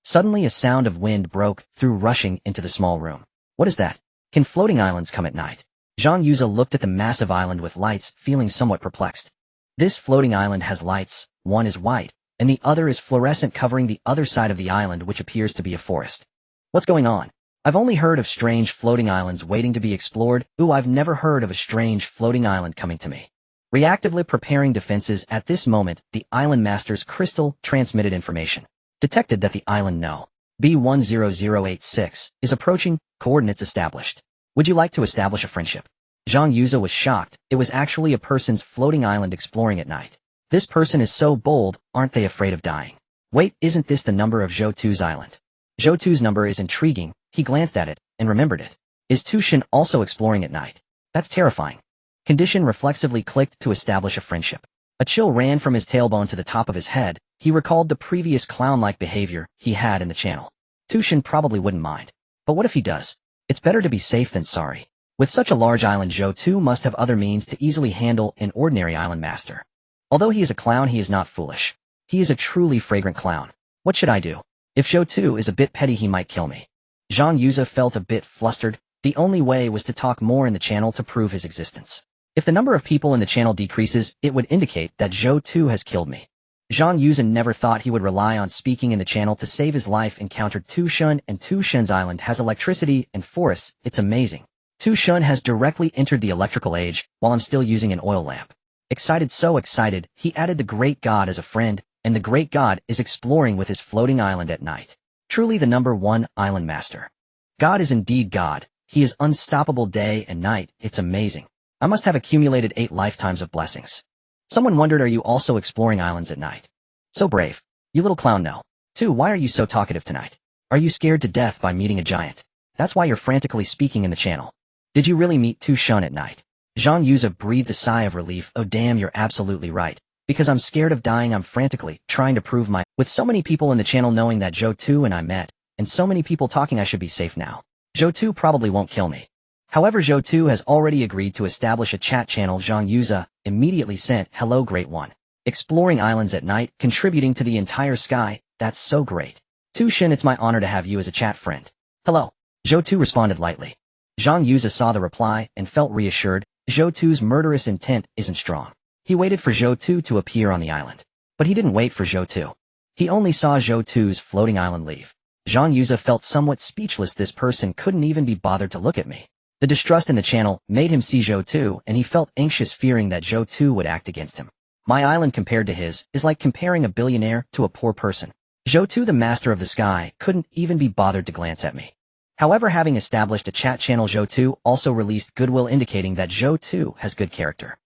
Suddenly a sound of wind broke through rushing into the small room. What is that? Can floating islands come at night? Zhang Yuza looked at the massive island with lights, feeling somewhat perplexed. This floating island has lights, one is white, and the other is fluorescent covering the other side of the island which appears to be a forest. What's going on? I've only heard of strange floating islands waiting to be explored. Ooh, I've never heard of a strange floating island coming to me. Reactively preparing defenses at this moment, the island master's crystal transmitted information. Detected that the island No. B10086 is approaching, coordinates established. Would you like to establish a friendship? Zhang Yuza was shocked. It was actually a person's floating island exploring at night. This person is so bold, aren't they afraid of dying? Wait, isn't this the number of Zhou Tu's island? Zhou Tu's number is intriguing. He glanced at it and remembered it. Is Tushin also exploring at night? That's terrifying. Condition reflexively clicked to establish a friendship. A chill ran from his tailbone to the top of his head. He recalled the previous clown-like behavior he had in the channel. Tushin probably wouldn't mind. But what if he does? It's better to be safe than sorry. With such a large island, Zhou Tu must have other means to easily handle an ordinary island master. Although he is a clown, he is not foolish. He is a truly fragrant clown. What should I do? If Zhou Tu is a bit petty, he might kill me. Zhang Yuza felt a bit flustered. The only way was to talk more in the channel to prove his existence. If the number of people in the channel decreases, it would indicate that Zhou Tu has killed me. Zhang Yuza never thought he would rely on speaking in the channel to save his life. Encountered Tushin, and Tushin's island has electricity and forests. It's amazing. Tushin has directly entered the electrical age, while I'm still using an oil lamp. Excited, so excited, he added the Great God as a friend, and the Great God is exploring with his floating island at night. Truly the number one island master. God is indeed God. He is unstoppable day and night. It's amazing. I must have accumulated 8 lifetimes of blessings. Someone wondered, are you also exploring islands at night? So brave. You little clown. No. 2. Why are you so talkative tonight? Are you scared to death by meeting a giant? That's why you're frantically speaking in the channel. Did you really meet Tushin at night? Zhang Yuza breathed a sigh of relief. Oh damn, you're absolutely right. Because I'm scared of dying, I'm frantically trying to prove my... With so many people in the channel knowing that Zhou Tu and I met, and so many people talking, I should be safe now. Zhou Tu probably won't kill me. However, Zhou Tu has already agreed to establish a chat channel. Zhang Yuza immediately sent, hello Great One. Exploring islands at night, contributing to the entire sky, that's so great. Tushin, it's my honor to have you as a chat friend. Hello. Zhou Tu responded lightly. Zhang Yuza saw the reply and felt reassured. Zhou Tu's murderous intent isn't strong. He waited for Zhou Tu to appear on the island. But he didn't wait for Zhou Tu. He only saw Zhou Tu's floating island leave. Zhang Yuza felt somewhat speechless. This person couldn't even be bothered to look at me. The distrust in the channel made him see Zhou Tu, and he felt anxious, fearing that Zhou Tu would act against him. My island compared to his is like comparing a billionaire to a poor person. Zhou Tu, the master of the sky, couldn't even be bothered to glance at me. However, having established a chat channel, Zhou Tu also released goodwill, indicating that Zhou Tu has good character.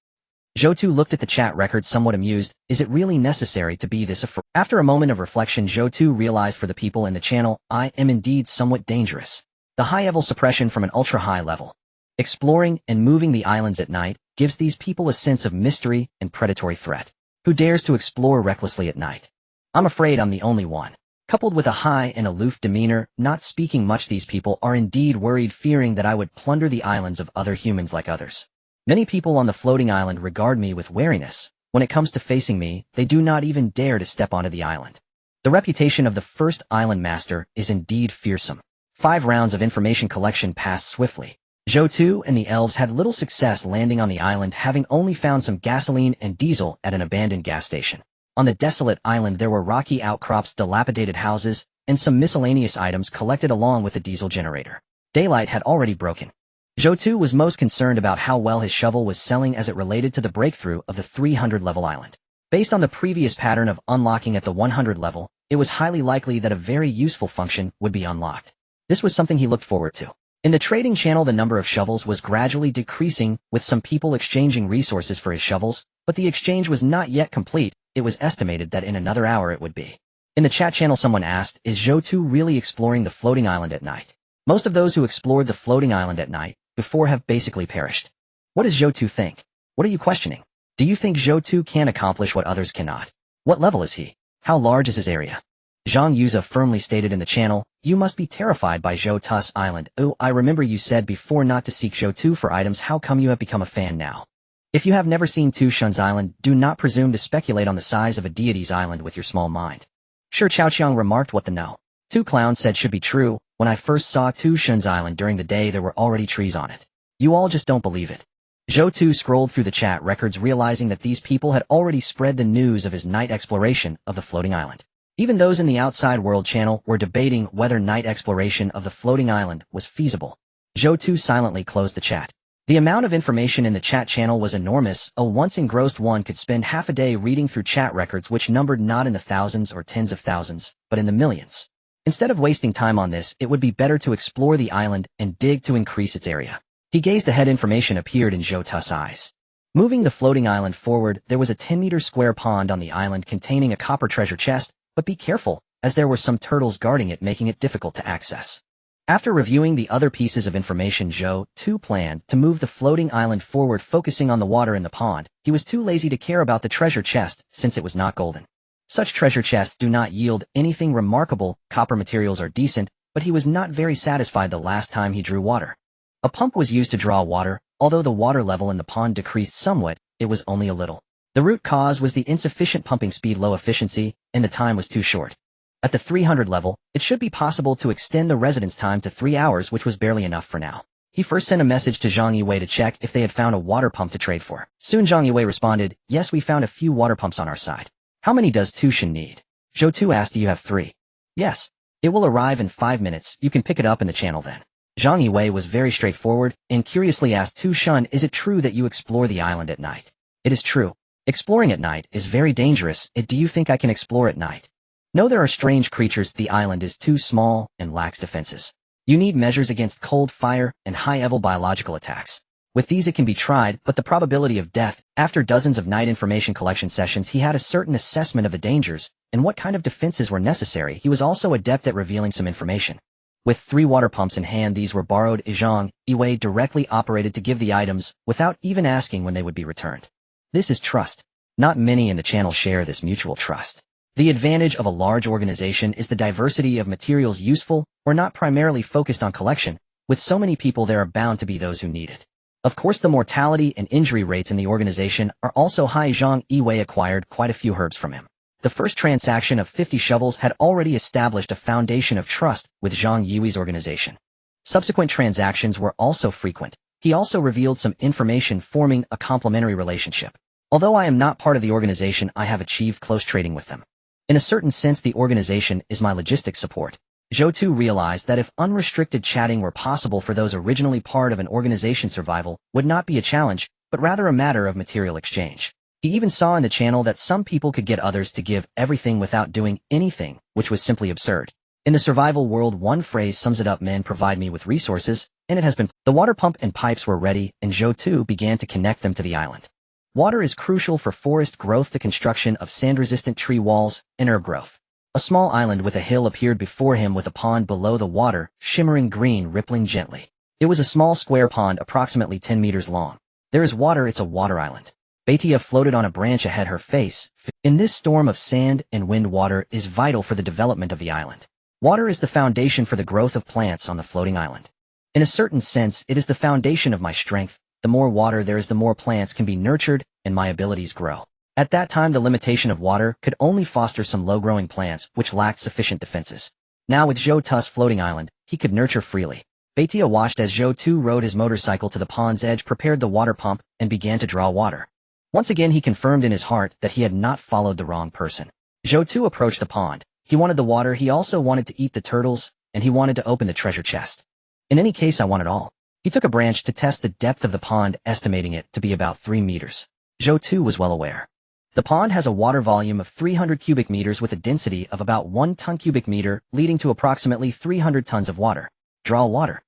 Zhou Tu looked at the chat record somewhat amused. Is it really necessary to be this afraid? After a moment of reflection, Zhou Tu realized, for the people in the channel, I am indeed somewhat dangerous. The high-level suppression from an ultra-high level. Exploring and moving the islands at night gives these people a sense of mystery and predatory threat. Who dares to explore recklessly at night? I'm afraid I'm the only one. Coupled with a high and aloof demeanor, not speaking much, these people are indeed worried, fearing that I would plunder the islands of other humans like others. Many people on the floating island regard me with wariness. When it comes to facing me, they do not even dare to step onto the island. The reputation of the first island master is indeed fearsome. 5 rounds of information collection passed swiftly. Zhou Tu and the elves had little success landing on the island, having only found some gasoline and diesel at an abandoned gas station. On the desolate island there were rocky outcrops, dilapidated houses, and some miscellaneous items collected along with a diesel generator. Daylight had already broken. Zhou Tu was most concerned about how well his shovel was selling as it related to the breakthrough of the 300-level island. Based on the previous pattern of unlocking at the 100 level, it was highly likely that a very useful function would be unlocked. This was something he looked forward to. In the trading channel, the number of shovels was gradually decreasing, with some people exchanging resources for his shovels, but the exchange was not yet complete. It was estimated that in another hour it would be. In the chat channel, someone asked, is Zhou Tu really exploring the floating island at night? Most of those who explored the floating island at night before have basically perished. What does Zhou Tu think? What are you questioning? Do you think Zhou Tu can accomplish what others cannot? What level is he? How large is his area? Zhang Yuza firmly stated in the channel, you must be terrified by Zhou Tu's island. Oh, I remember you said before not to seek Zhou Tu for items. How come you have become a fan now? If you have never seen Tushin's island, do not presume to speculate on the size of a deity's island with your small mind. Sure, Chao Qiang remarked, what the no. Two clowns said should be true. When I first saw Tu Shun's island during the day there were already trees on it. You all just don't believe it. Zhou Tu scrolled through the chat records realizing that these people had already spread the news of his night exploration of the floating island. Even those in the outside world channel were debating whether night exploration of the floating island was feasible. Zhou Tu silently closed the chat. The amount of information in the chat channel was enormous. A once engrossed one could spend half a day reading through chat records which numbered not in the thousands or tens of thousands, but in the millions. Instead of wasting time on this, it would be better to explore the island and dig to increase its area. He gazed ahead. Information appeared in Zhou Tu's eyes. Moving the floating island forward, there was a 10-meter square pond on the island containing a copper treasure chest, but be careful, as there were some turtles guarding it, making it difficult to access. After reviewing the other pieces of information, Zhou Tu planned to move the floating island forward, focusing on the water in the pond. He was too lazy to care about the treasure chest, since it was not golden. Such treasure chests do not yield anything remarkable. Copper materials are decent, but he was not very satisfied the last time he drew water. A pump was used to draw water. Although the water level in the pond decreased somewhat, it was only a little. The root cause was the insufficient pumping speed, low efficiency, and the time was too short. At the 300 level, it should be possible to extend the residence time to 3 hours, which was barely enough for now. He first sent a message to Zhang Yiwei to check if they had found a water pump to trade for. Soon Zhang Yiwei responded, yes, we found a few water pumps on our side. How many does Tu Shun need? Zhou Tu asked, do you have 3? Yes. It will arrive in 5 minutes, you can pick it up in the channel then. Zhang Yiwei was very straightforward, and curiously asked Tu Shun, is it true that you explore the island at night? It is true. Exploring at night is very dangerous. Do you think I can explore at night? No, there are strange creatures. The island is too small and lacks defenses. You need measures against cold, fire, and high-level biological attacks. With these it can be tried, but the probability of death. After dozens of night information collection sessions, he had a certain assessment of the dangers and what kind of defenses were necessary. He was also adept at revealing some information. With 3 water pumps in hand, these were borrowed. Zhang Yiwei directly operated to give the items without even asking when they would be returned. This is trust. Not many in the channel share this mutual trust. The advantage of a large organization is the diversity of materials useful or not primarily focused on collection. With so many people, there are bound to be those who need it. Of course, the mortality and injury rates in the organization are also high. Zhang Yiwei acquired quite a few herbs from him. The first transaction of 50 shovels had already established a foundation of trust with Zhang Yiwei's organization. Subsequent transactions were also frequent. He also revealed some information, forming a complementary relationship. Although I am not part of the organization, I have achieved close trading with them. In a certain sense, the organization is my logistic support. Zhou Tu realized that if unrestricted chatting were possible for those originally part of an organization, survival would not be a challenge, but rather a matter of material exchange. He even saw in the channel that some people could get others to give everything without doing anything, which was simply absurd. In the survival world, one phrase sums it up: men provide me with resources, and it has been. The water pump and pipes were ready, and Zhou Tu began to connect them to the island. Water is crucial for forest growth, the construction of sand-resistant tree walls, and herb growth. A small island with a hill appeared before him with a pond below the water, shimmering green, rippling gently. It was a small square pond approximately 10 meters long. There is water, it's a water island. Baitia floated on a branch ahead her face. In this storm of sand and wind, water is vital for the development of the island. Water is the foundation for the growth of plants on the floating island. In a certain sense, it is the foundation of my strength. The more water there is, the more plants can be nurtured, and my abilities grow. At that time, the limitation of water could only foster some low-growing plants, which lacked sufficient defenses. Now with Zhou Tu's floating island, he could nurture freely. Baitia watched as Zhou Tu rode his motorcycle to the pond's edge, prepared the water pump, and began to draw water. Once again, he confirmed in his heart that he had not followed the wrong person. Zhou Tu approached the pond. He wanted the water, he also wanted to eat the turtles, and he wanted to open the treasure chest. In any case, I want it all. He took a branch to test the depth of the pond, estimating it to be about 3 meters. Zhou Tu was well aware. The pond has a water volume of 300 cubic meters with a density of about 1 ton cubic meter, leading to approximately 300 tons of water. Draw water.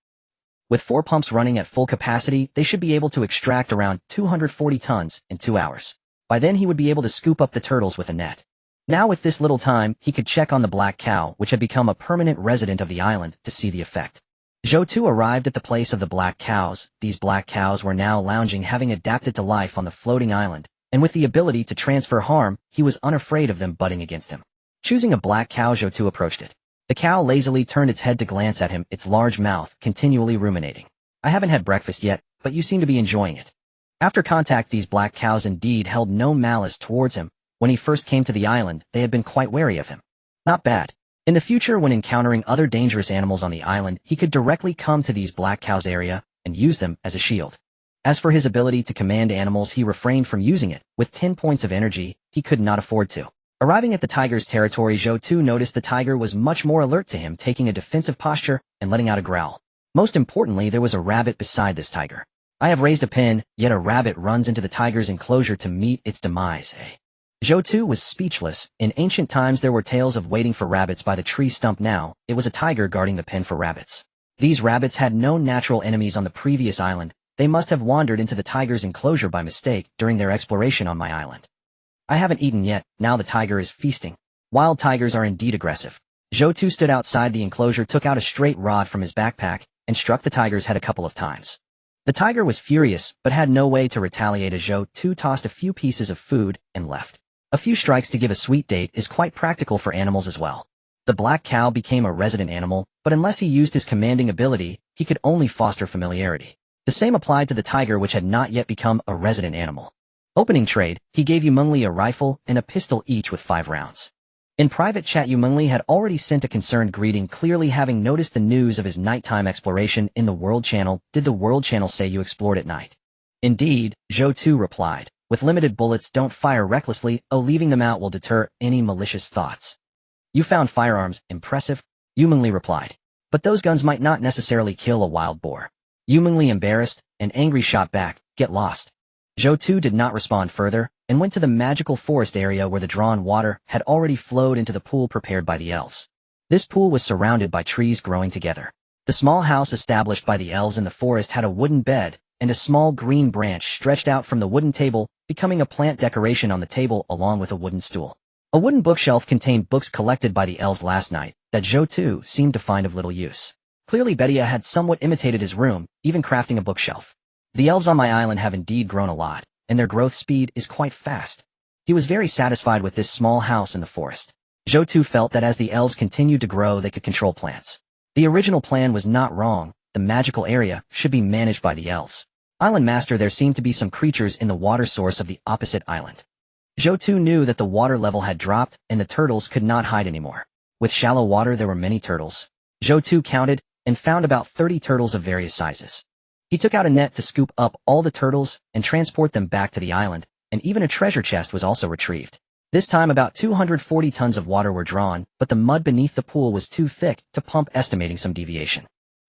With 4 pumps running at full capacity, they should be able to extract around 240 tons in 2 hours. By then he would be able to scoop up the turtles with a net. Now with this little time, he could check on the black cow, which had become a permanent resident of the island, to see the effect. Zhou Tu arrived at the place of the black cows. These black cows were now lounging, having adapted to life on the floating island, and with the ability to transfer harm, he was unafraid of them butting against him. Choosing a black cow, Zhou Tu approached it. The cow lazily turned its head to glance at him, its large mouth continually ruminating. I haven't had breakfast yet, but you seem to be enjoying it. After contact, these black cows indeed held no malice towards him. When he first came to the island, they had been quite wary of him. Not bad. In the future, when encountering other dangerous animals on the island, he could directly come to these black cows area and use them as a shield. As for his ability to command animals, he refrained from using it. With 10 points of energy, he could not afford to. Arriving at the tiger's territory, Zhou Tu noticed the tiger was much more alert to him, taking a defensive posture and letting out a growl. Most importantly, there was a rabbit beside this tiger. I have raised a pen, yet a rabbit runs into the tiger's enclosure to meet its demise. Zhou Tu was speechless. In ancient times there were tales of waiting for rabbits by the tree stump. Now, it was a tiger guarding the pen for rabbits. These rabbits had no natural enemies on the previous island. They must have wandered into the tiger's enclosure by mistake during their exploration on my island. I haven't eaten yet, now the tiger is feasting. Wild tigers are indeed aggressive. Zhou Tu stood outside the enclosure, took out a straight rod from his backpack, and struck the tiger's head a couple of times. The tiger was furious, but had no way to retaliate as Zhou Tu tossed a few pieces of food and left. A few strikes to give a sweet date is quite practical for animals as well. The black cow became a resident animal, but unless he used his commanding ability, he could only foster familiarity. The same applied to the tiger, which had not yet become a resident animal. Opening trade, he gave Yumengli a rifle and a pistol, each with 5 rounds. In private chat, Yumengli had already sent a concerned greeting, clearly having noticed the news of his nighttime exploration in the World Channel. Did the World Channel say you explored at night? Indeed, Zhou Tu replied. With limited bullets, don't fire recklessly. Leaving them out will deter any malicious thoughts. You found firearms, impressive. Yumengli replied. But those guns might not necessarily kill a wild boar. Yumengli, embarrassed and angry, shot back, get lost. Zhou Tu did not respond further, and went to the magical forest area where the drawn water had already flowed into the pool prepared by the elves. This pool was surrounded by trees growing together. The small house established by the elves in the forest had a wooden bed, and a small green branch stretched out from the wooden table, becoming a plant decoration on the table along with a wooden stool. A wooden bookshelf contained books collected by the elves last night that Zhou Tu seemed to find of little use. Clearly Bedia had somewhat imitated his room, even crafting a bookshelf. The elves on my island have indeed grown a lot, and their growth speed is quite fast. He was very satisfied with this small house in the forest. Zhou Tu felt that as the elves continued to grow, they could control plants. The original plan was not wrong. The magical area should be managed by the elves. Island Master, there seemed to be some creatures in the water source of the opposite island. Zhou Tu knew that the water level had dropped and the turtles could not hide anymore. With shallow water there were many turtles. Zhou Tu counted and found about 30 turtles of various sizes. He took out a net to scoop up all the turtles and transport them back to the island, and even a treasure chest was also retrieved. This time about 240 tons of water were drawn, but the mud beneath the pool was too thick to pump, estimating some deviation.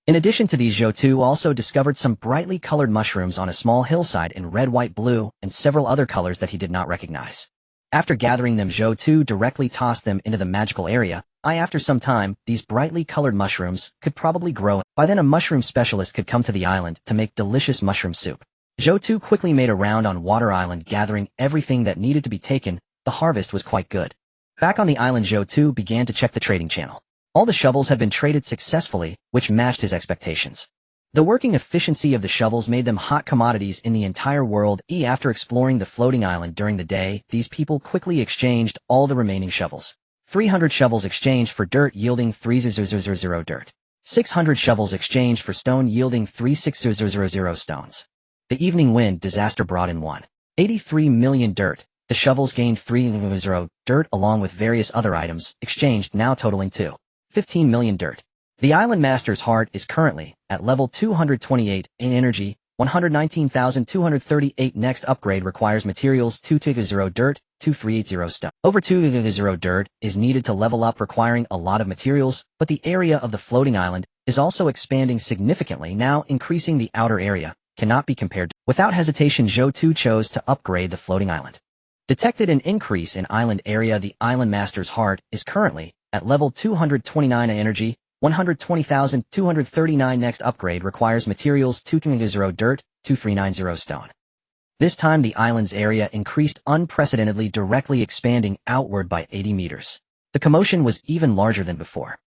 In addition to these, Zhou Tu also discovered some brightly colored mushrooms on a small hillside in red, white, blue, and several other colors that he did not recognize. After gathering them, Zhou Tu directly tossed them into the magical area. After some time, these brightly colored mushrooms could probably grow. By then a mushroom specialist could come to the island to make delicious mushroom soup. Zhou Tu quickly made a round on Water Island, gathering everything that needed to be taken. The harvest was quite good. Back on the island, Zhou Tu began to check the trading channel. All the shovels had been traded successfully, which matched his expectations. The working efficiency of the shovels made them hot commodities in the entire world. After exploring the floating island during the day, these people quickly exchanged all the remaining shovels. 300 shovels exchanged for dirt, yielding 3000 dirt. 600 shovels exchanged for stone, yielding 36000 stones. The evening wind disaster brought in 183 million dirt. The shovels gained 300 dirt along with various other items exchanged, now totaling 215 million dirt. The Island Master's heart is currently at level 228 in energy, 119,238. Next upgrade requires materials 220 dirt, 2380 stone. Over 220 dirt is needed to level up, requiring a lot of materials, but the area of the floating island is also expanding significantly now, increasing the outer area cannot be compared. Without hesitation, Zhou Tu chose to upgrade the floating island. Detected an increase in island area. The Island Master's heart is currently at level 229 energy, 120,239. Next upgrade requires materials 220 dirt, 2390 stone. This time the island's area increased unprecedentedly, directly expanding outward by 80 meters. The commotion was even larger than before.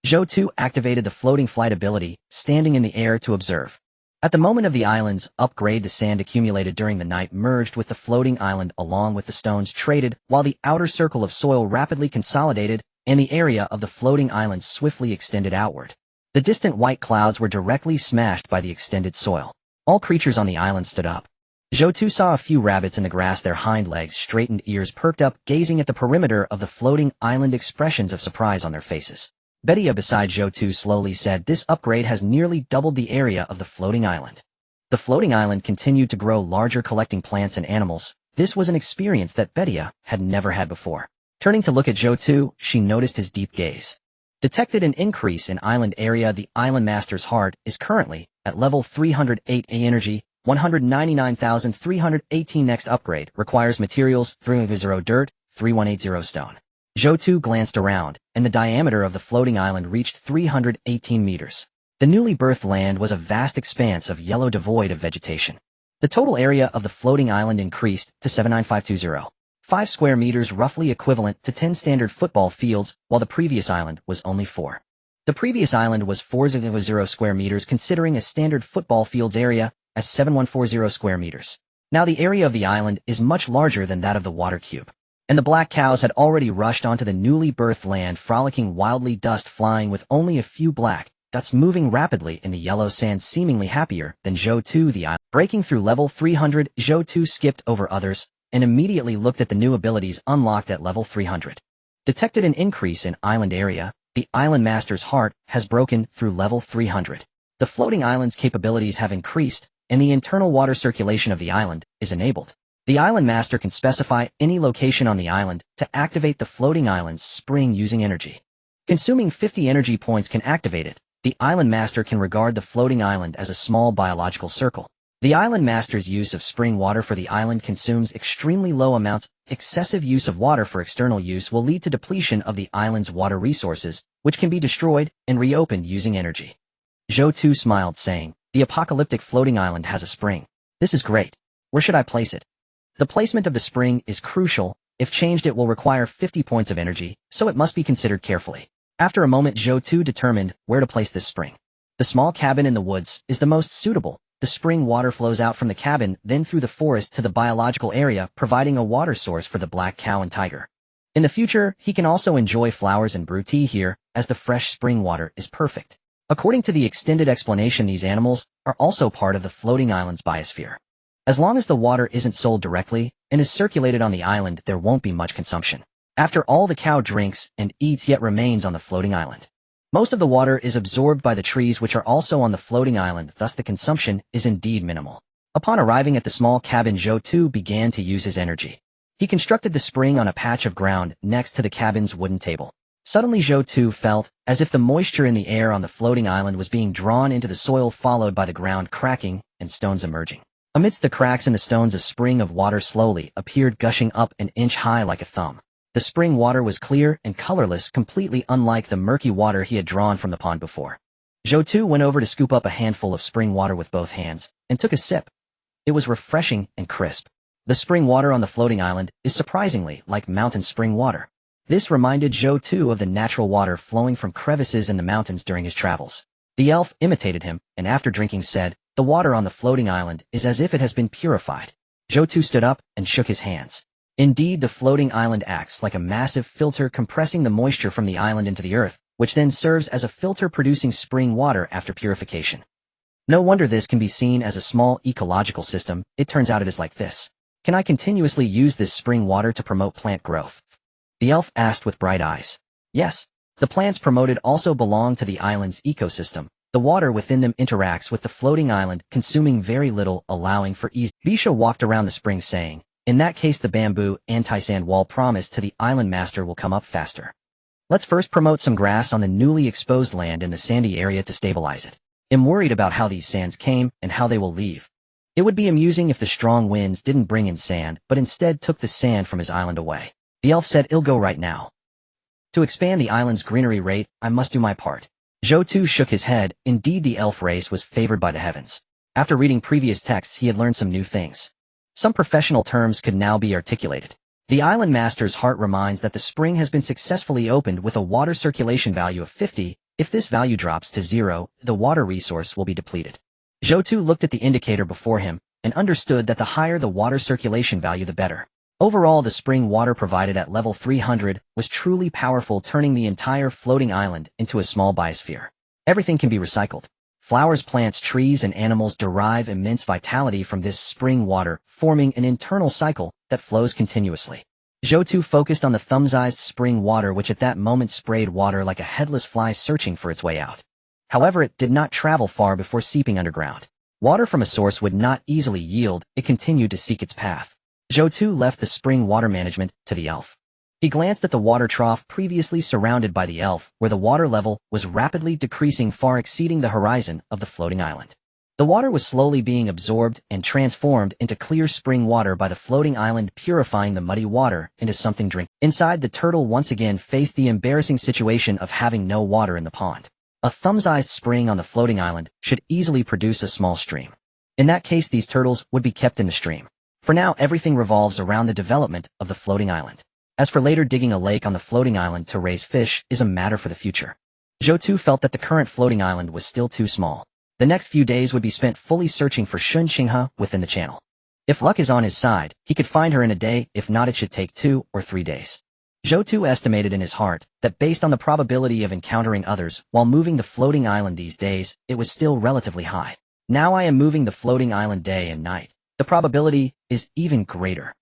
Zhou Tu activated the floating flight ability, standing in the air to observe. At the moment of the island's upgrade, the sand accumulated during the night merged with the floating island along with the stones traded, while the outer circle of soil rapidly consolidated and the area of the floating island swiftly extended outward. The distant white clouds were directly smashed by the extended soil. All creatures on the island stood up. Zhou Tu saw a few rabbits in the grass, their hind legs, straightened ears perked up, gazing at the perimeter of the floating island, expressions of surprise on their faces. Betia beside Zhou Tu slowly said, "This upgrade has nearly doubled the area of the floating island." The floating island continued to grow larger, collecting plants and animals. This was an experience that Betia had never had before. Turning to look at Zhou Tu, she noticed his deep gaze. Detected an increase in island area. The island master's heart is currently at level 308 A energy, 199,318. Next upgrade requires materials 300 dirt, 3180 stone. Zhou Tu glanced around, and the diameter of the floating island reached 318 meters. The newly birthed land was a vast expanse of yellow devoid of vegetation. The total area of the floating island increased to 79520. 5 square meters, roughly equivalent to 10 standard football fields, while the previous island was only 4. The previous island was 400 square meters, considering a standard football field's area as 7140 square meters. Now the area of the island is much larger than that of the water cube. And the black cows had already rushed onto the newly birthed land, frolicking wildly, dust flying with only a few black dots moving rapidly in the yellow sand, seemingly happier than Zhou Tu. The island breaking through level 300, Zhou Tu skipped over others and immediately looked at the new abilities unlocked at level 300. Detected an increase in island area. The island master's heart has broken through level 300. The floating island's capabilities have increased, and the internal water circulation of the island is enabled. The island master can specify any location on the island to activate the floating island's spring using energy. Consuming 50 energy points can activate it. The island master can regard the floating island as a small biological circle. The island master's use of spring water for the island consumes extremely low amounts. Excessive use of water for external use will lead to depletion of the island's water resources, which can be destroyed and reopened using energy. Zhou Tu smiled, saying, "The apocalyptic floating island has a spring. This is great. Where should I place it?" The placement of the spring is crucial. If changed, it will require 50 points of energy, so it must be considered carefully. After a moment, Zhou Tu determined where to place this spring. The small cabin in the woods is the most suitable. The spring water flows out from the cabin, then through the forest to the biological area, providing a water source for the black cow and tiger. In the future, he can also enjoy flowers and brew tea here, as the fresh spring water is perfect. According to the extended explanation, these animals are also part of the floating island's biosphere. As long as the water isn't sold directly and is circulated on the island, there won't be much consumption. After all, the cow drinks and eats yet remains on the floating island. Most of the water is absorbed by the trees, which are also on the floating island, thus the consumption is indeed minimal. Upon arriving at the small cabin, Zhou Tu began to use his energy. He constructed the spring on a patch of ground next to the cabin's wooden table. Suddenly Zhou Tu felt as if the moisture in the air on the floating island was being drawn into the soil, followed by the ground cracking and stones emerging. Amidst the cracks in the stones, a spring of water slowly appeared, gushing up an inch high like a thumb. The spring water was clear and colorless, completely unlike the murky water he had drawn from the pond before. Zhou Tu went over to scoop up a handful of spring water with both hands and took a sip. It was refreshing and crisp. The spring water on the floating island is surprisingly like mountain spring water. This reminded Zhou Tu of the natural water flowing from crevices in the mountains during his travels. The elf imitated him, and after drinking said, "The water on the floating island is as if it has been purified." Zhou Tu stood up and shook his hands. Indeed, the floating island acts like a massive filter, compressing the moisture from the island into the earth, which then serves as a filter, producing spring water after purification. No wonder this can be seen as a small ecological system. It turns out it is like this. Can I continuously use this spring water to promote plant growth? The elf asked with bright eyes. Yes. The plants promoted also belong to the island's ecosystem. The water within them interacts with the floating island, consuming very little, allowing for ease. Bisha walked around the spring, saying, "In that case, the bamboo anti-sand wall promised to the island master will come up faster. Let's first promote some grass on the newly exposed land in the sandy area to stabilize it. I'm worried about how these sands came and how they will leave. It would be amusing if the strong winds didn't bring in sand, but instead took the sand from his island away." The elf said, "I'll go right now. To expand the island's greenery rate, I must do my part." Zhou Tu shook his head. Indeed, the elf race was favored by the heavens. After reading previous texts, he had learned some new things. Some professional terms could now be articulated. The island master's heart reminds that the spring has been successfully opened with a water circulation value of 50. If this value drops to 0, the water resource will be depleted. Zhou Tu looked at the indicator before him and understood that the higher the water circulation value, the better. Overall, the spring water provided at level 300 was truly powerful, turning the entire floating island into a small biosphere. Everything can be recycled. Flowers, plants, trees, and animals derive immense vitality from this spring water, forming an internal cycle that flows continuously. Zhou Tu focused on the thumb-sized spring water which at that moment sprayed water like a headless fly searching for its way out. However, it did not travel far before seeping underground. Water from a source would not easily yield, it continued to seek its path. Zhou Tu left the spring water management to the elf. He glanced at the water trough previously surrounded by the elf, where the water level was rapidly decreasing, far exceeding the horizon of the floating island. The water was slowly being absorbed and transformed into clear spring water by the floating island, purifying the muddy water into something drinkable. Inside, the turtle once again faced the embarrassing situation of having no water in the pond. A thumb-sized spring on the floating island should easily produce a small stream. In that case, these turtles would be kept in the stream. For now, everything revolves around the development of the floating island. As for later, digging a lake on the floating island to raise fish is a matter for the future. Zhou Tu felt that the current floating island was still too small. The next few days would be spent fully searching for Shun Qinghe within the channel. If luck is on his side, he could find her in a day, if not it should take 2 or 3 days. Zhou Tu estimated in his heart that based on the probability of encountering others while moving the floating island these days, it was still relatively high. Now I am moving the floating island day and night. The probability is even greater.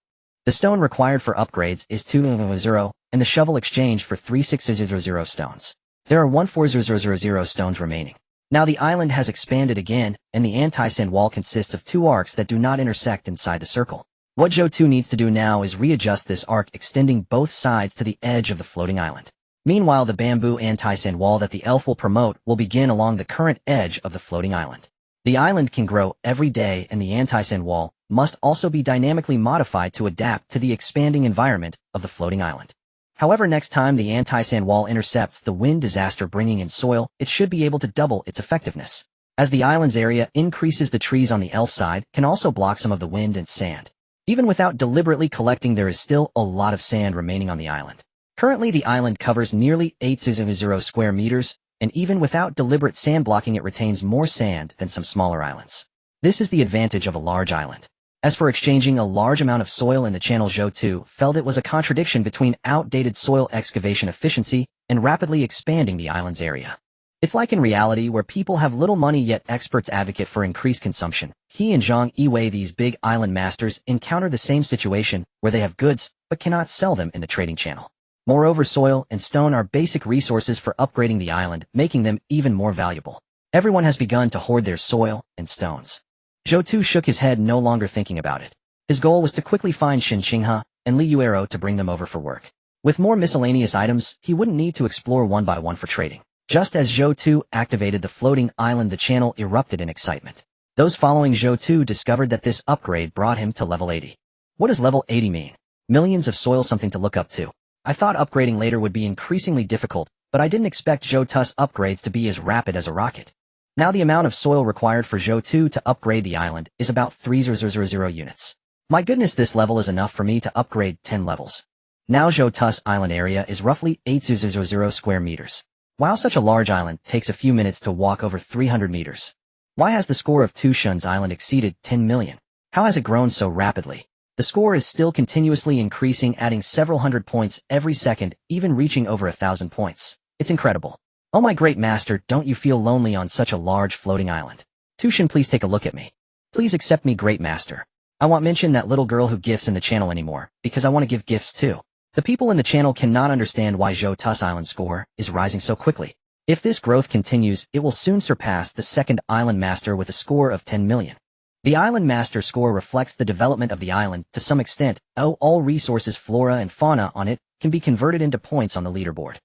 The stone required for upgrades is 200, and the shovel exchange for 3600 stones. There are 14000 stones remaining. Now the island has expanded again, and the anti-sand wall consists of 2 arcs that do not intersect inside the circle. What Zhou Tu needs to do now is readjust this arc, extending both sides to the edge of the floating island. Meanwhile, the bamboo anti-sand wall that the elf will promote will begin along the current edge of the floating island. The island can grow every day, and the anti-sand wall must also be dynamically modified to adapt to the expanding environment of the floating island. However, next time the anti-sand wall intercepts the wind disaster bringing in soil, it should be able to double its effectiveness. As the island's area increases, the trees on the elf side can also block some of the wind and sand. Even without deliberately collecting, there is still a lot of sand remaining on the island. Currently, the island covers nearly 800 square meters, and even without deliberate sand blocking, it retains more sand than some smaller islands. This is the advantage of a large island. As for exchanging a large amount of soil in the channel, Zhou Tu felt it was a contradiction between outdated soil excavation efficiency and rapidly expanding the island's area. It's like in reality where people have little money yet experts advocate for increased consumption. He and Zhang Yiwei, these big island masters, encounter the same situation where they have goods but cannot sell them in the trading channel. Moreover, soil and stone are basic resources for upgrading the island, making them even more valuable. Everyone has begun to hoard their soil and stones. Zhou Tu shook his head, no longer thinking about it. His goal was to quickly find Shun Qinghe and Li Yuero to bring them over for work. With more miscellaneous items, he wouldn't need to explore one by one for trading. Just as Zhou Tu activated the floating island, the channel erupted in excitement. Those following Zhou Tu discovered that this upgrade brought him to level 80. What does level 80 mean? Millions of soil, something to look up to. I thought upgrading later would be increasingly difficult, but I didn't expect Zhou Tu's upgrades to be as rapid as a rocket. Now the amount of soil required for Zhou Tu to upgrade the island is about 3000 units. My goodness, this level is enough for me to upgrade 10 levels. Now Zhou Tu's island area is roughly 800 square meters. While such a large island takes a few minutes to walk over 300 meters. Why has the score of Tushun's island exceeded 10 million? How has it grown so rapidly? The score is still continuously increasing, adding several hundred points every second, even reaching over 1,000 points. It's incredible. Oh my great master, don't you feel lonely on such a large floating island? Tushun, please take a look at me. Please accept me, great master. I won't mention that little girl who gifts in the channel anymore, because I want to give gifts too. The people in the channel cannot understand why Zhou Tu's island score is rising so quickly. If this growth continues, it will soon surpass the second island master with a score of 10 million. The island master score reflects the development of the island to some extent. All resources, flora and fauna on it can be converted into points on the leaderboard.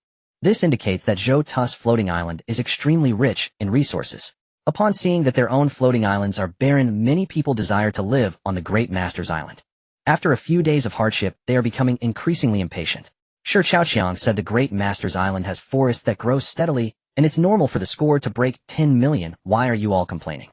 This indicates that Zhou Tu's floating island is extremely rich in resources. Upon seeing that their own floating islands are barren, many people desire to live on the great master's island. After a few days of hardship, they are becoming increasingly impatient. Sure, Chaoqiang said the great master's island has forests that grow steadily, and it's normal for the score to break 10 million. Why are you all complaining?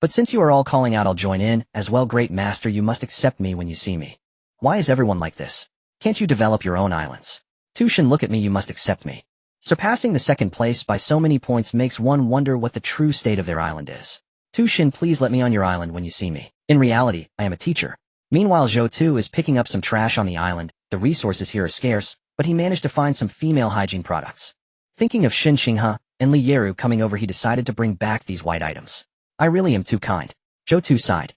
But since you are all calling out, I'll join in as well. Great master, you must accept me when you see me. Why is everyone like this? Can't you develop your own islands? Tushin, look at me, you must accept me. Surpassing the second place by so many points makes one wonder what the true state of their island is. Tushin, please let me on your island when you see me. In reality, I am a teacher. Meanwhile, Zhou Tu is picking up some trash on the island. The resources here are scarce, but he managed to find some female hygiene products. Thinking of Shun Qinghe, and Li Yeru coming over, he decided to bring back these white items. I really am too kind. Zhou Tu sighed.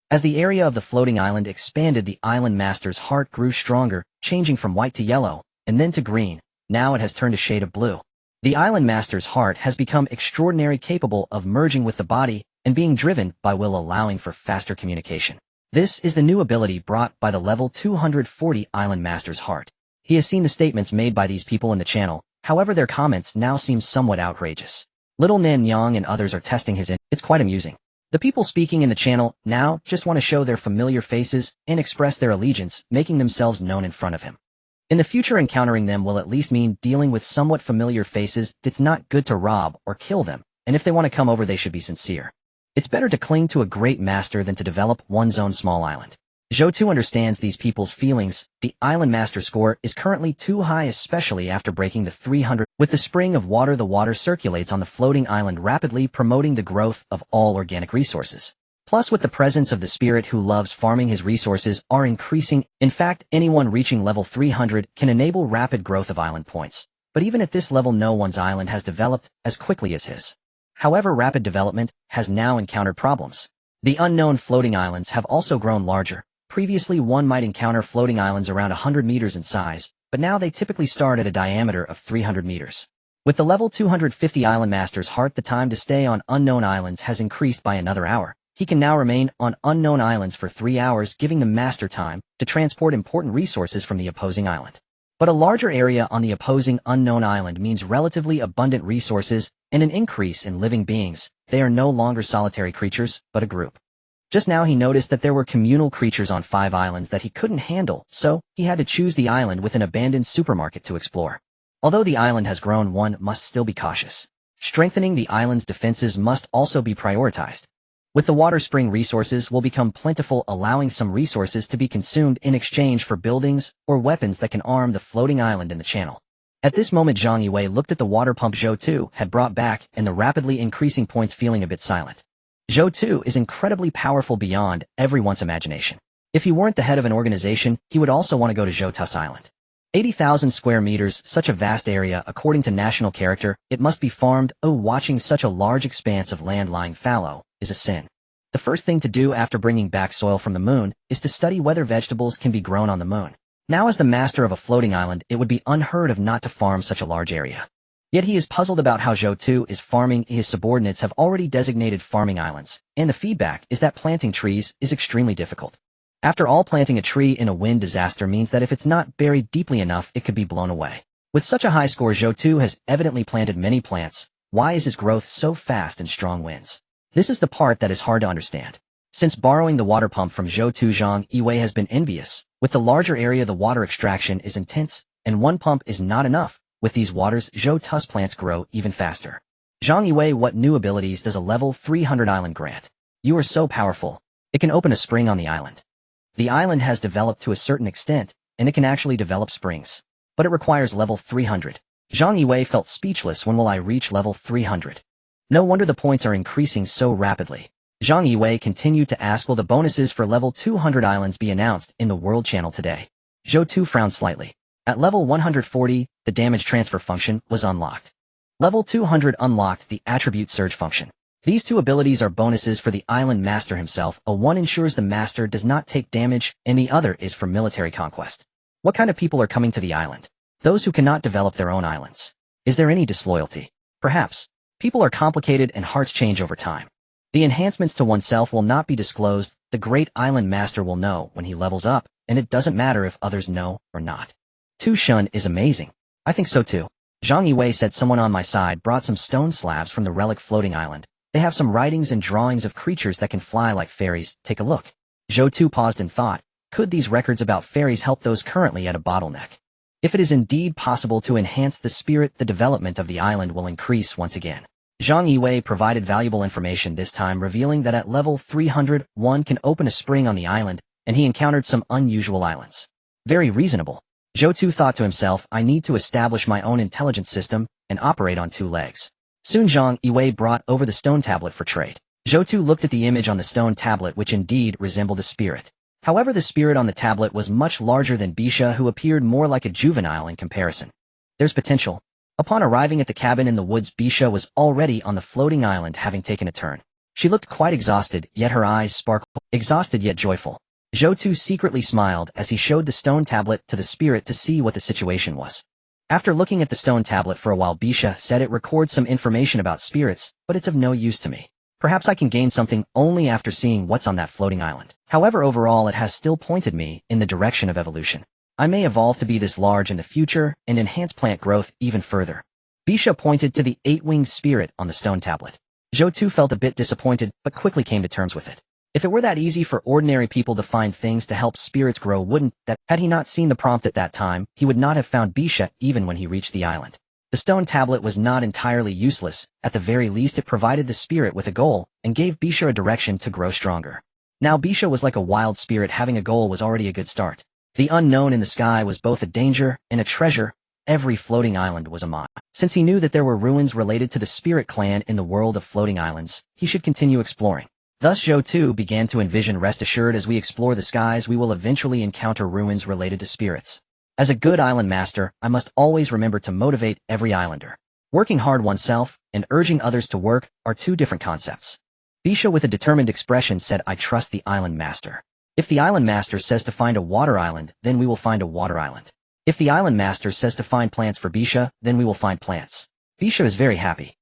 As the area of the floating island expanded, the island master's heart grew stronger, changing from white to yellow, and then to green. Now it has turned a shade of blue. The island master's heart has become extraordinarily capable of merging with the body and being driven by will, allowing for faster communication. This is the new ability brought by the level 240 island master's heart. He has seen the statements made by these people in the channel, however their comments now seem somewhat outrageous. Little Nan Yang and others are testing his It's quite amusing. The people speaking in the channel now just want to show their familiar faces and express their allegiance, making themselves known in front of him. In the future, encountering them will at least mean dealing with somewhat familiar faces. It's not good to rob or kill them, and if they want to come over, they should be sincere. It's better to cling to a great master than to develop one's own small island. Zhou Tu understands these people's feelings. The island master score is currently too high, especially after breaking the 300. With the spring of water, the water circulates on the floating island rapidly, promoting the growth of all organic resources. Plus, with the presence of the spirit who loves farming, his resources are increasing. In fact, anyone reaching level 300 can enable rapid growth of island points. But even at this level, no one's island has developed as quickly as his. However, rapid development has now encountered problems. The unknown floating islands have also grown larger. Previously, one might encounter floating islands around 100 meters in size, but now they typically start at a diameter of 300 meters. With the level 250 island master's heart, the time to stay on unknown islands has increased by another hour. He can now remain on unknown islands for 3 hours, giving the master time to transport important resources from the opposing island. But a larger area on the opposing unknown island means relatively abundant resources and an increase in living beings. They are no longer solitary creatures, but a group. Just now he noticed that there were communal creatures on 5 islands that he couldn't handle, so he had to choose the island with an abandoned supermarket to explore. Although the island has grown, one must still be cautious. Strengthening the island's defenses must also be prioritized. With the water spring, resources will become plentiful, allowing some resources to be consumed in exchange for buildings or weapons that can arm the floating island in the channel. At this moment, Zhang Yiwei looked at the water pump Zhou Tu had brought back and the rapidly increasing points, feeling a bit silent. Zhou Tu is incredibly powerful beyond everyone's imagination. If he weren't the head of an organization, he would also want to go to Zhou Tu's island. 80,000 square meters, such a vast area. According to national character, it must be farmed. Oh, watching such a large expanse of land lying fallow is a sin. The first thing to do after bringing back soil from the moon is to study whether vegetables can be grown on the moon. Now, as the master of a floating island, it would be unheard of not to farm such a large area. Yet he is puzzled about how Zhou Tu is farming. His subordinates have already designated farming islands, and the feedback is that planting trees is extremely difficult. After all, planting a tree in a wind disaster means that if it's not buried deeply enough, it could be blown away. With such a high score, Zhou Tu has evidently planted many plants. Why is his growth so fast in strong winds? This is the part that is hard to understand. Since borrowing the water pump from Zhou Tu, Zhang Yiwei has been envious. With the larger area, the water extraction is intense, and one pump is not enough. With these waters, Zhou Tu's plants grow even faster. Zhang Yiwei, what new abilities does a level 300 island grant? You are so powerful. It can open a spring on the island. The island has developed to a certain extent, and it can actually develop springs. But it requires level 300. Zhang Yiwei felt speechless. When will I reach level 300? No wonder the points are increasing so rapidly. Zhang Yiwei continued to ask, will the bonuses for level 200 islands be announced in the World Channel today? Zhou Tu frowned slightly. At level 140, the damage transfer function was unlocked. Level 200 unlocked the attribute surge function. These two abilities are bonuses for the island master himself. One ensures the master does not take damage, and the other is for military conquest. What kind of people are coming to the island? Those who cannot develop their own islands. Is there any disloyalty? Perhaps. People are complicated and hearts change over time. The enhancements to oneself will not be disclosed. The great island master will know when he levels up, and it doesn't matter if others know or not. Tu Shun is amazing. I think so too. Zhang Yiwei said, someone on my side brought some stone slabs from the relic floating island. They have some writings and drawings of creatures that can fly like fairies. Take a look. Zhou Tu paused and thought, could these records about fairies help those currently at a bottleneck? If it is indeed possible to enhance the spirit, the development of the island will increase once again. Zhang Yiwei provided valuable information, this time revealing that at level 300, one can open a spring on the island, and he encountered some unusual islands. Very reasonable. Zhou Tu thought to himself, I need to establish my own intelligence system and operate on 2 legs. Soon Zhang Yiwei brought over the stone tablet for trade. Zhou Tu looked at the image on the stone tablet, which indeed resembled a spirit. However, the spirit on the tablet was much larger than Bisha, who appeared more like a juvenile in comparison. There's potential. Upon arriving at the cabin in the woods, Bisha was already on the floating island, having taken a turn. She looked quite exhausted, yet her eyes sparkled, exhausted yet joyful. Zhou Tu secretly smiled as he showed the stone tablet to the spirit to see what the situation was. After looking at the stone tablet for a while, Bisha said, "It records some information about spirits, but it's of no use to me. Perhaps I can gain something only after seeing what's on that floating island. However, overall it has still pointed me in the direction of evolution. I may evolve to be this large in the future and enhance plant growth even further." Bisha pointed to the 8-winged spirit on the stone tablet. Zhou Tu felt a bit disappointed, but quickly came to terms with it. If it were that easy for ordinary people to find things to help spirits grow, wouldn't that, had he not seen the prompt at that time, he would not have found Bisha even when he reached the island. The stone tablet was not entirely useless. At the very least, it provided the spirit with a goal and gave Bisha a direction to grow stronger. Now Bisha was like a wild spirit. Having a goal was already a good start. The unknown in the sky was both a danger and a treasure. Every floating island was a mine. Since he knew that there were ruins related to the spirit clan in the world of floating islands, he should continue exploring. Thus Zhou Tu began to envision, "Rest assured, as we explore the skies we will eventually encounter ruins related to spirits. As a good island master, I must always remember to motivate every islander. Working hard oneself and urging others to work are two different concepts." Bisha with a determined expression said, "I trust the island master. If the island master says to find a water island, then we will find a water island. If the island master says to find plants for Bisha, then we will find plants." Bisha is very happy.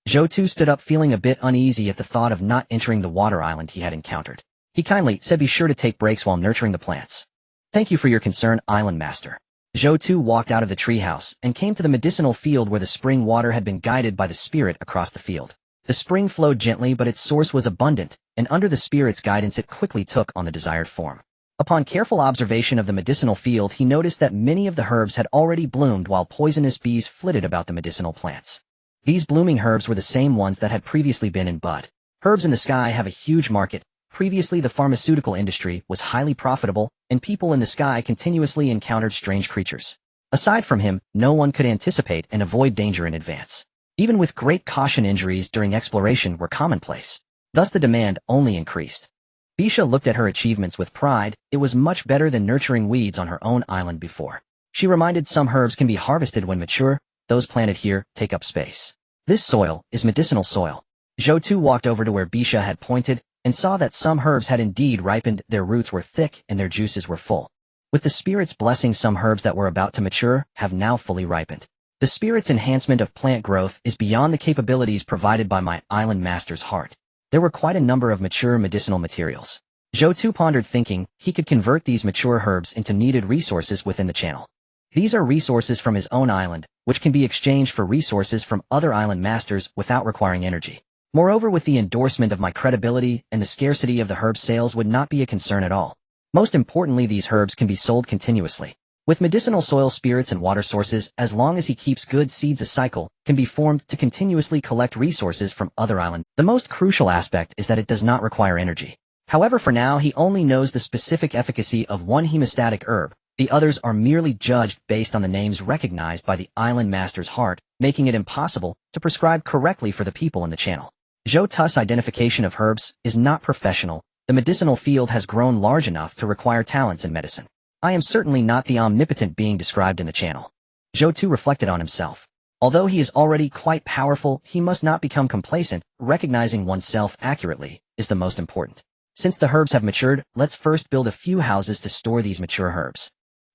Zhou Tu stood up, feeling a bit uneasy at the thought of not entering the water island he had encountered. He kindly said, "Be sure to take breaks while nurturing the plants." "Thank you for your concern, island master." Zhou Tu walked out of the treehouse and came to the medicinal field where the spring water had been guided by the spirit across the field. The spring flowed gently, but its source was abundant, and under the spirit's guidance it quickly took on the desired form. Upon careful observation of the medicinal field, he noticed that many of the herbs had already bloomed while poisonous bees flitted about the medicinal plants. These blooming herbs were the same ones that had previously been in bud. Herbs in the sky have a huge market. Previously, the pharmaceutical industry was highly profitable, and people in the sky continuously encountered strange creatures. Aside from him, no one could anticipate and avoid danger in advance. Even with great caution, injuries during exploration were commonplace. Thus the demand only increased. Bisha looked at her achievements with pride. It was much better than nurturing weeds on her own island before. She reminded, "Some herbs can be harvested when mature. Those planted here take up space. This soil is medicinal soil." Zhou Tu walked over to where Bisha had pointed and saw that some herbs had indeed ripened. Their roots were thick and their juices were full. With the spirit's blessing, some herbs that were about to mature have now fully ripened. The spirit's enhancement of plant growth is beyond the capabilities provided by my island master's heart. There were quite a number of mature medicinal materials. Zhou Tu pondered, thinking he could convert these mature herbs into needed resources within the channel. These are resources from his own island, which can be exchanged for resources from other island masters without requiring energy. Moreover, with the endorsement of my credibility and the scarcity of the herb, sales would not be a concern at all. Most importantly, these herbs can be sold continuously. With medicinal soil, spirits, and water sources, as long as he keeps good seeds, a cycle can be formed to continuously collect resources from other islands. The most crucial aspect is that it does not require energy. However, for now, he only knows the specific efficacy of one hemostatic herb. The others are merely judged based on the names recognized by the island master's heart, making it impossible to prescribe correctly for the people in the channel. Zhou Tu's identification of herbs is not professional. The medicinal field has grown large enough to require talents in medicine. I am certainly not the omnipotent being described in the channel. Zhou Tu reflected on himself. Although he is already quite powerful, he must not become complacent. Recognizing oneself accurately is the most important. Since the herbs have matured, let's first build a few houses to store these mature herbs.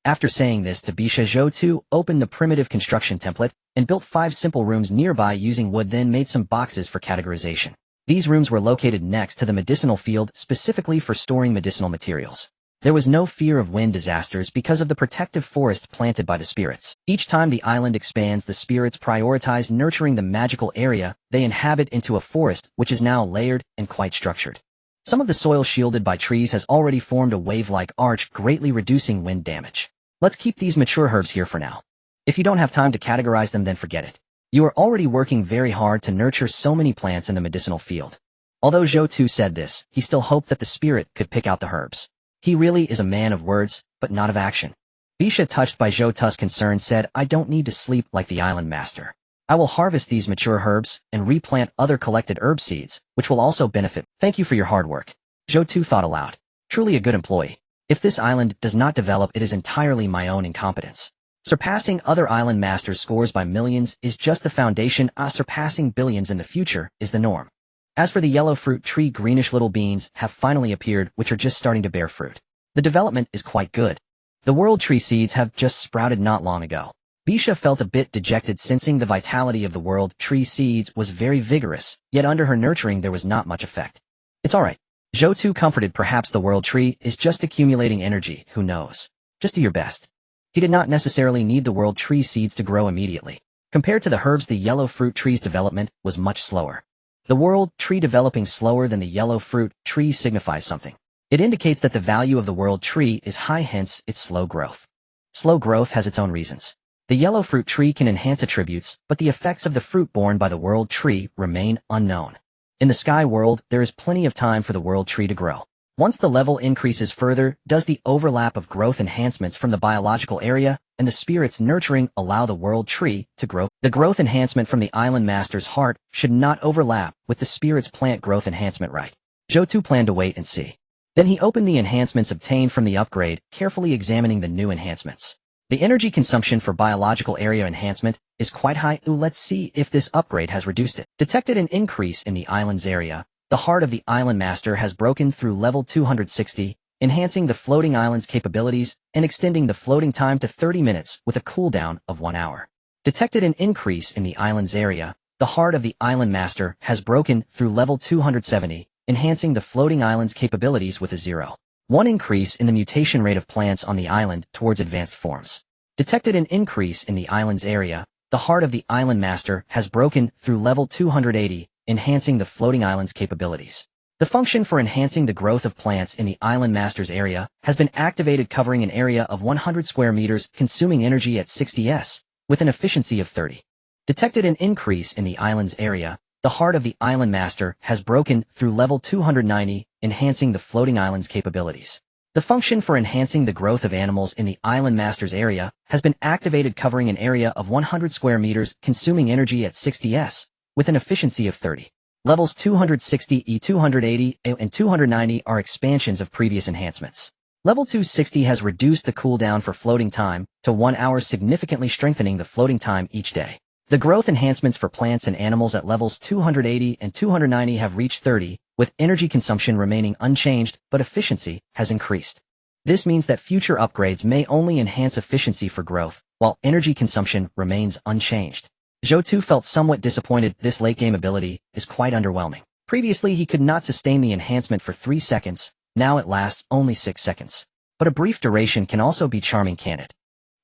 After saying this to Bisha, Zhou Tu opened the primitive construction template and built 5 simple rooms nearby using wood, then made some boxes for categorization. These rooms were located next to the medicinal field, specifically for storing medicinal materials. There was no fear of wind disasters because of the protective forest planted by the spirits. Each time the island expands, the spirits prioritize nurturing the magical area they inhabit into a forest which is now layered and quite structured. Some of the soil shielded by trees has already formed a wave-like arch, greatly reducing wind damage. Let's keep these mature herbs here for now. If you don't have time to categorize them, then forget it. You are already working very hard to nurture so many plants in the medicinal field. Although Zhou Tu said this, he still hoped that the spirit could pick out the herbs. He really is a man of words, but not of action. Bisha, touched by Zhou Tu's concern, said, "I don't need to sleep like the island master. I will harvest these mature herbs and replant other collected herb seeds, which will also benefit. Thank you for your hard work." Zhou Tu thought aloud. Truly a good employee. If this island does not develop, it is entirely my own incompetence. Surpassing other island masters' scores by millions is just the foundation, surpassing billions in the future is the norm. As for the yellow fruit tree, greenish little beans have finally appeared which are just starting to bear fruit. The development is quite good. The world tree seeds have just sprouted not long ago. Bisha felt a bit dejected, sensing the vitality of the world tree seeds was very vigorous, yet under her nurturing there was not much effect. It's alright. Zhou Tu comforted, perhaps the world tree is just accumulating energy, who knows. Just do your best. He did not necessarily need the world tree seeds to grow immediately. Compared to the herbs, the yellow fruit tree's development was much slower. The world tree developing slower than the yellow fruit tree signifies something. It indicates that the value of the world tree is high, hence its slow growth. Slow growth has its own reasons. The yellow fruit tree can enhance attributes, but the effects of the fruit borne by the world tree remain unknown. In the sky world, there is plenty of time for the world tree to grow. Once the level increases further, does the overlap of growth enhancements from the biological area and the spirit's nurturing allow the world tree to grow? The growth enhancement from the island master's heart should not overlap with the spirit's plant growth enhancement, right? Zhou Tu planned to wait and see. Then he opened the enhancements obtained from the upgrade, carefully examining the new enhancements. The energy consumption for biological area enhancement is quite high. Let's see if this upgrade has reduced it. Detected an increase in the island's area. The heart of the island master has broken through level 260, enhancing the floating island's capabilities and extending the floating time to 30 minutes with a cooldown of 1 hour. Detected an increase in the island's area. The heart of the island master has broken through level 270, enhancing the floating island's capabilities with a 0.1 increase in the mutation rate of plants on the island towards advanced forms. Detected an increase in the island's area. The heart of the island master has broken through level 280, enhancing the floating island's capabilities. The function for enhancing the growth of plants in the island master's area has been activated, covering an area of 100 square meters, consuming energy at 60s, with an efficiency of 30. Detected an increase in the island's area. The heart of the island master has broken through level 290, enhancing the floating island's capabilities. The function for enhancing the growth of animals in the island master's area has been activated, covering an area of 100 square meters, consuming energy at 60s, with an efficiency of 30. Levels 260, 280, and 290 are expansions of previous enhancements. Level 260 has reduced the cooldown for floating time to 1 hour, significantly strengthening the floating time each day. The growth enhancements for plants and animals at levels 280 and 290 have reached 30, with energy consumption remaining unchanged, but efficiency has increased. This means that future upgrades may only enhance efficiency for growth, while energy consumption remains unchanged. Zhou Tu felt somewhat disappointed. This late-game ability is quite underwhelming. Previously he could not sustain the enhancement for 3 seconds, now it lasts only 6 seconds. But a brief duration can also be charming, can it?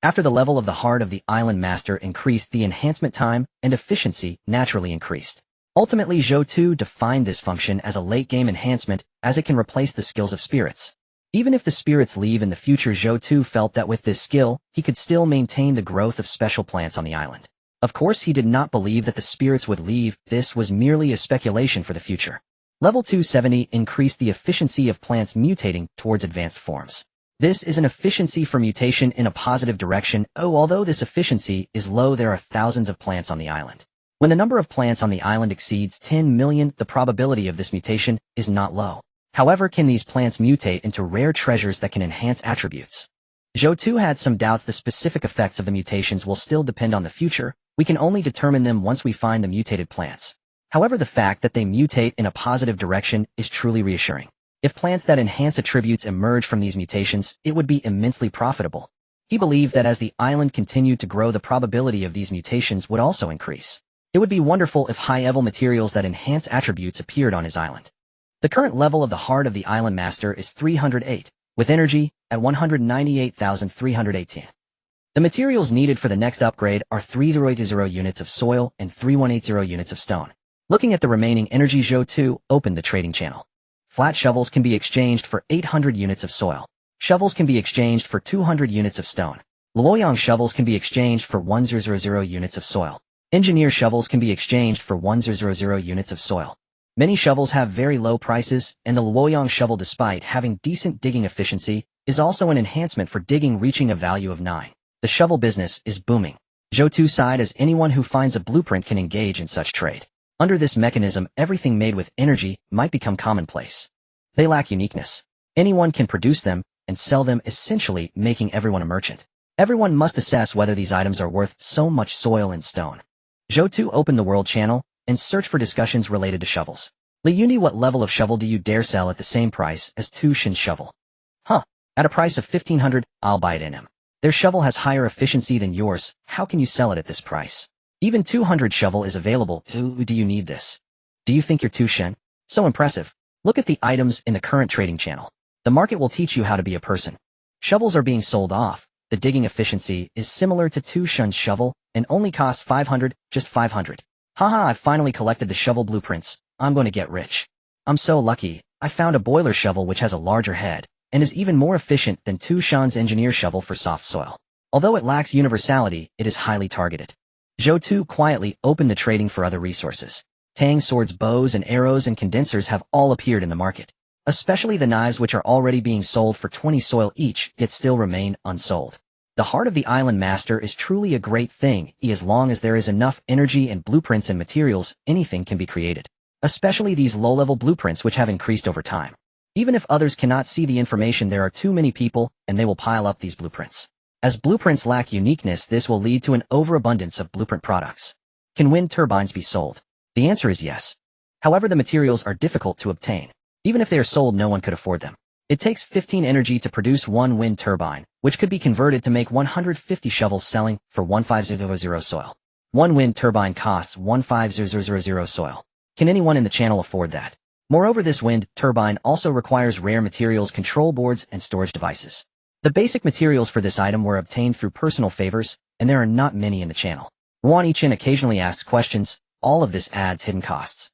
After the level of the heart of the island master increased, the enhancement time and efficiency naturally increased. Ultimately, Zhou Tu defined this function as a late-game enhancement, as it can replace the skills of spirits. Even if the spirits leave in the future, Zhou Tu felt that with this skill, he could still maintain the growth of special plants on the island. Of course, he did not believe that the spirits would leave. This was merely a speculation for the future. Level 270 increased the efficiency of plants mutating towards advanced forms. This is an efficiency for mutation in a positive direction. Although this efficiency is low, there are thousands of plants on the island. When the number of plants on the island exceeds 10 million, the probability of this mutation is not low. However, can these plants mutate into rare treasures that can enhance attributes? Zhou Tu had some doubts. The specific effects of the mutations will still depend on the future. We can only determine them once we find the mutated plants. However, the fact that they mutate in a positive direction is truly reassuring. If plants that enhance attributes emerge from these mutations, it would be immensely profitable. He believed that as the island continued to grow, the probability of these mutations would also increase. It would be wonderful if high-level materials that enhance attributes appeared on his island. The current level of the heart of the island master is 308, with energy at 198,318. The materials needed for the next upgrade are 380 units of soil and 3180 units of stone. Looking at the remaining energy, Zhou Tu opened the trading channel. Flat shovels can be exchanged for 800 units of soil. Shovels can be exchanged for 200 units of stone. Luoyang shovels can be exchanged for 1000 units of soil. Engineer shovels can be exchanged for 1000 units of soil. Many shovels have very low prices, and the Luoyang shovel, despite having decent digging efficiency, is also an enhancement for digging, reaching a value of 9. The shovel business is booming. Zhou Tu sighed, as anyone who finds a blueprint can engage in such trade. Under this mechanism, everything made with energy might become commonplace. They lack uniqueness. Anyone can produce them and sell them, essentially making everyone a merchant. Everyone must assess whether these items are worth so much soil and stone. Zhou Tu opened the world channel and searched for discussions related to shovels. Liuni, what level of shovel do you dare sell at the same price as Tu Shin's shovel? Huh. At a price of 1500, I'll buy it in him. Their shovel has higher efficiency than yours. How can you sell it at this price? Even 200 shovel is available. Ooh, do you need this? Do you think you're Tu Shin? So impressive. Look at the items in the current trading channel. The market will teach you how to be a person. Shovels are being sold off. The digging efficiency is similar to Tu Shin's shovel and only costs 500, just 500. Haha, I finally collected the shovel blueprints. I'm going to get rich. I'm so lucky. I found a boiler shovel which has a larger head and is even more efficient than Tu Shin's engineer shovel for soft soil. Although it lacks universality, it is highly targeted. Zhou Tu quietly opened the trading for other resources. Tang swords, bows and arrows and condensers have all appeared in the market. Especially the knives which are already being sold for 20 soil each, yet still remain unsold. The heart of the island master is truly a great thing. As long as there is enough energy and blueprints and materials, anything can be created. Especially these low-level blueprints which have increased over time. Even if others cannot see the information, there are too many people, and they will pile up these blueprints. As blueprints lack uniqueness, this will lead to an overabundance of blueprint products. Can wind turbines be sold? The answer is yes. However, the materials are difficult to obtain. Even if they are sold, no one could afford them. It takes 15 energy to produce one wind turbine, which could be converted to make 150 shovels selling for 1500 soil. One wind turbine costs 1500 soil. Can anyone in the channel afford that? Moreover, this wind turbine also requires rare materials, control boards, and storage devices. The basic materials for this item were obtained through personal favors, and there are not many in the channel. Ruan Ichin occasionally asks questions. All of this adds hidden costs.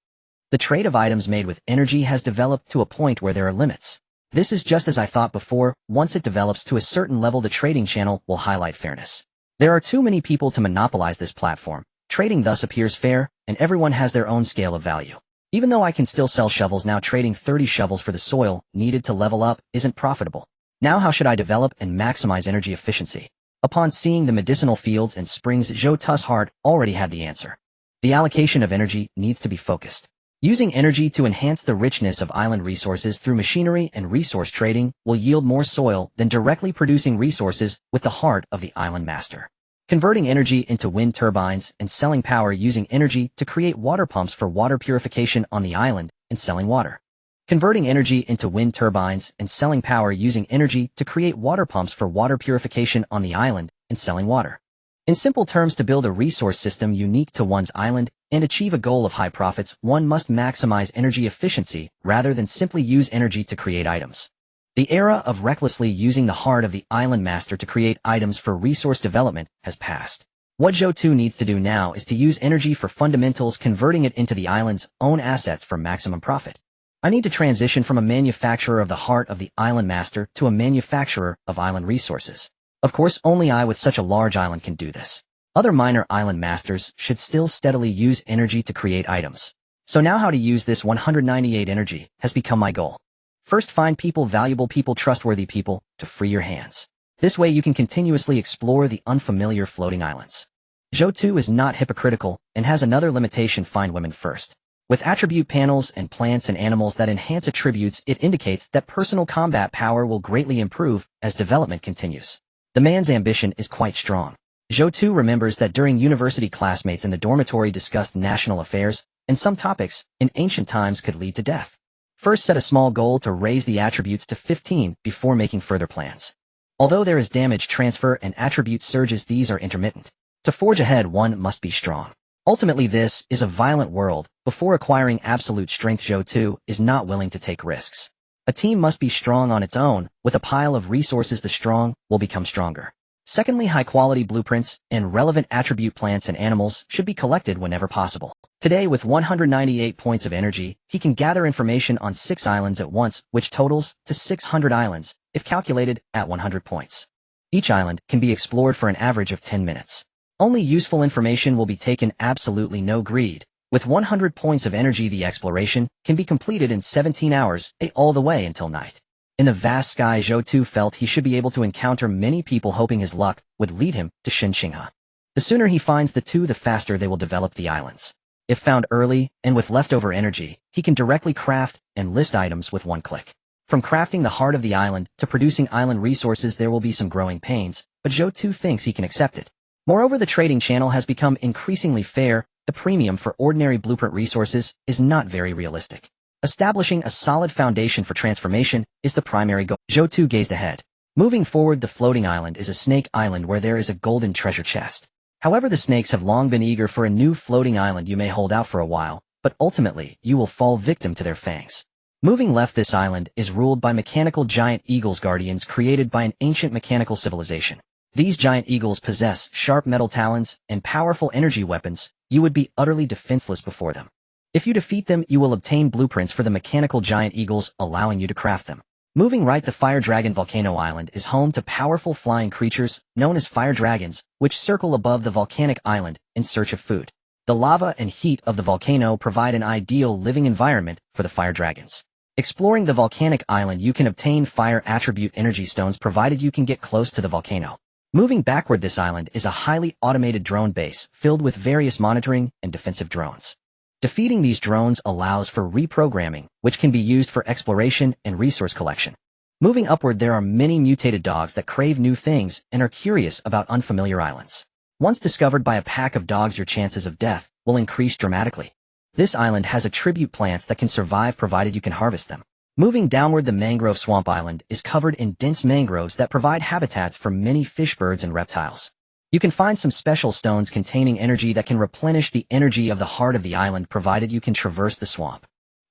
The trade of items made with energy has developed to a point where there are limits. This is just as I thought before. Once it develops to a certain level, the trading channel will highlight fairness. There are too many people to monopolize this platform. Trading thus appears fair, and everyone has their own scale of value. Even though I can still sell shovels now, trading 30 shovels for the soil needed to level up isn't profitable. Now how should I develop and maximize energy efficiency? Upon seeing the medicinal fields and springs, Zhou Tu's heart already had the answer. The allocation of energy needs to be focused. Using energy to enhance the richness of island resources through machinery and resource trading will yield more soil than directly producing resources with the heart of the island master. Converting energy into wind turbines and selling power using energy to create water pumps for water purification on the island and selling water. Converting energy into wind turbines and selling power using energy to create water pumps for water purification on the island and selling water. In simple terms, to build a resource system unique to one's island and achieve a goal of high profits, one must maximize energy efficiency rather than simply use energy to create items. The era of recklessly using the heart of the island master to create items for resource development has passed. What Zhou Tu needs to do now is to use energy for fundamentals, converting it into the island's own assets for maximum profit. I need to transition from a manufacturer of the heart of the island master to a manufacturer of island resources. Of course, only I with such a large island can do this. Other minor island masters should still steadily use energy to create items. So now how to use this 198 energy has become my goal. First, find people, valuable people, trustworthy people, to free your hands. This way you can continuously explore the unfamiliar floating islands. Zhou Tu is not hypocritical and has another limitation: find women first. With attribute panels and plants and animals that enhance attributes, it indicates that personal combat power will greatly improve as development continues. The man's ambition is quite strong. Zhou Tu remembers that during university, classmates in the dormitory discussed national affairs, and some topics in ancient times could lead to death. First, set a small goal to raise the attributes to 15 before making further plans. Although there is damage transfer and attribute surges, these are intermittent. To forge ahead, one must be strong. Ultimately, this is a violent world. Before acquiring absolute strength, Zhou Tu is not willing to take risks. A team must be strong on its own. With a pile of resources, the strong will become stronger. Secondly, high-quality blueprints and relevant attribute plants and animals should be collected whenever possible. Today, with 198 points of energy, he can gather information on 6 islands at once, which totals to 600 islands, if calculated at 100 points. Each island can be explored for an average of 10 minutes. Only useful information will be taken, absolutely no greed. With 100 points of energy, the exploration can be completed in 17 hours, all the way until night. In the vast sky, Zhou Tu felt he should be able to encounter many people, hoping his luck would lead him to Xinqinghe. The sooner he finds the two, the faster they will develop the islands. If found early, and with leftover energy, he can directly craft and list items with one click. From crafting the heart of the island to producing island resources, there will be some growing pains, but Zhou Tu thinks he can accept it. Moreover, the trading channel has become increasingly fair. The premium for ordinary blueprint resources is not very realistic. Establishing a solid foundation for transformation is the primary goal. Zhou Tu gazed ahead. Moving forward, the floating island is a snake island where there is a golden treasure chest. However, the snakes have long been eager for a new floating island. You may hold out for a while, but ultimately, you will fall victim to their fangs. Moving left, this island is ruled by mechanical giant eagles, guardians created by an ancient mechanical civilization. These giant eagles possess sharp metal talons and powerful energy weapons. You would be utterly defenseless before them. If you defeat them, you will obtain blueprints for the mechanical giant eagles, allowing you to craft them. Moving right, the Fire Dragon Volcano Island is home to powerful flying creatures known as fire dragons, which circle above the volcanic island in search of food. The lava and heat of the volcano provide an ideal living environment for the fire dragons. Exploring the volcanic island, you can obtain fire attribute energy stones provided you can get close to the volcano. Moving backward, this island is a highly automated drone base filled with various monitoring and defensive drones. Defeating these drones allows for reprogramming, which can be used for exploration and resource collection. Moving upward, there are many mutated dogs that crave new things and are curious about unfamiliar islands. Once discovered by a pack of dogs, your chances of death will increase dramatically. This island has attribute plants that can survive provided you can harvest them. Moving downward, the mangrove swamp island is covered in dense mangroves that provide habitats for many fish, birds, and reptiles. You can find some special stones containing energy that can replenish the energy of the heart of the island provided you can traverse the swamp.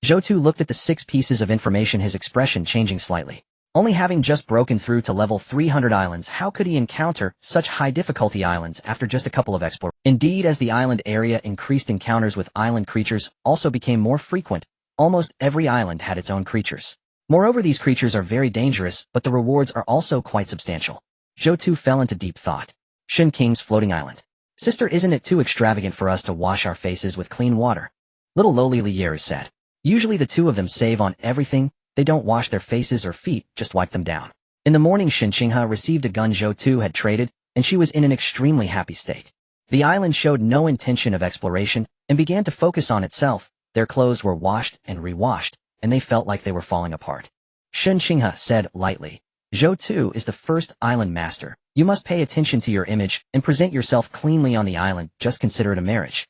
Zhou Tu looked at the 6 pieces of information, his expression changing slightly. Only having just broken through to level 300 islands, how could he encounter such high difficulty islands after just a couple of explorations? Indeed, as the island area increased, encounters with island creatures also became more frequent. Almost every island had its own creatures. Moreover, these creatures are very dangerous, but the rewards are also quite substantial. Zhou Tu fell into deep thought. Shen King's floating island. Sister, isn't it too extravagant for us to wash our faces with clean water? Little lowly Lieru said. Usually the two of them save on everything. They don't wash their faces or feet, just wipe them down. In the morning, Shen Qinghe received a gun Zhou Tu had traded, and she was in an extremely happy state. The island showed no intention of exploration and began to focus on itself. Their clothes were washed and rewashed, and they felt like they were falling apart. Shen Qinghe said lightly, Zhou Tu is the first island master. You must pay attention to your image and present yourself cleanly on the island. Just consider it a marriage.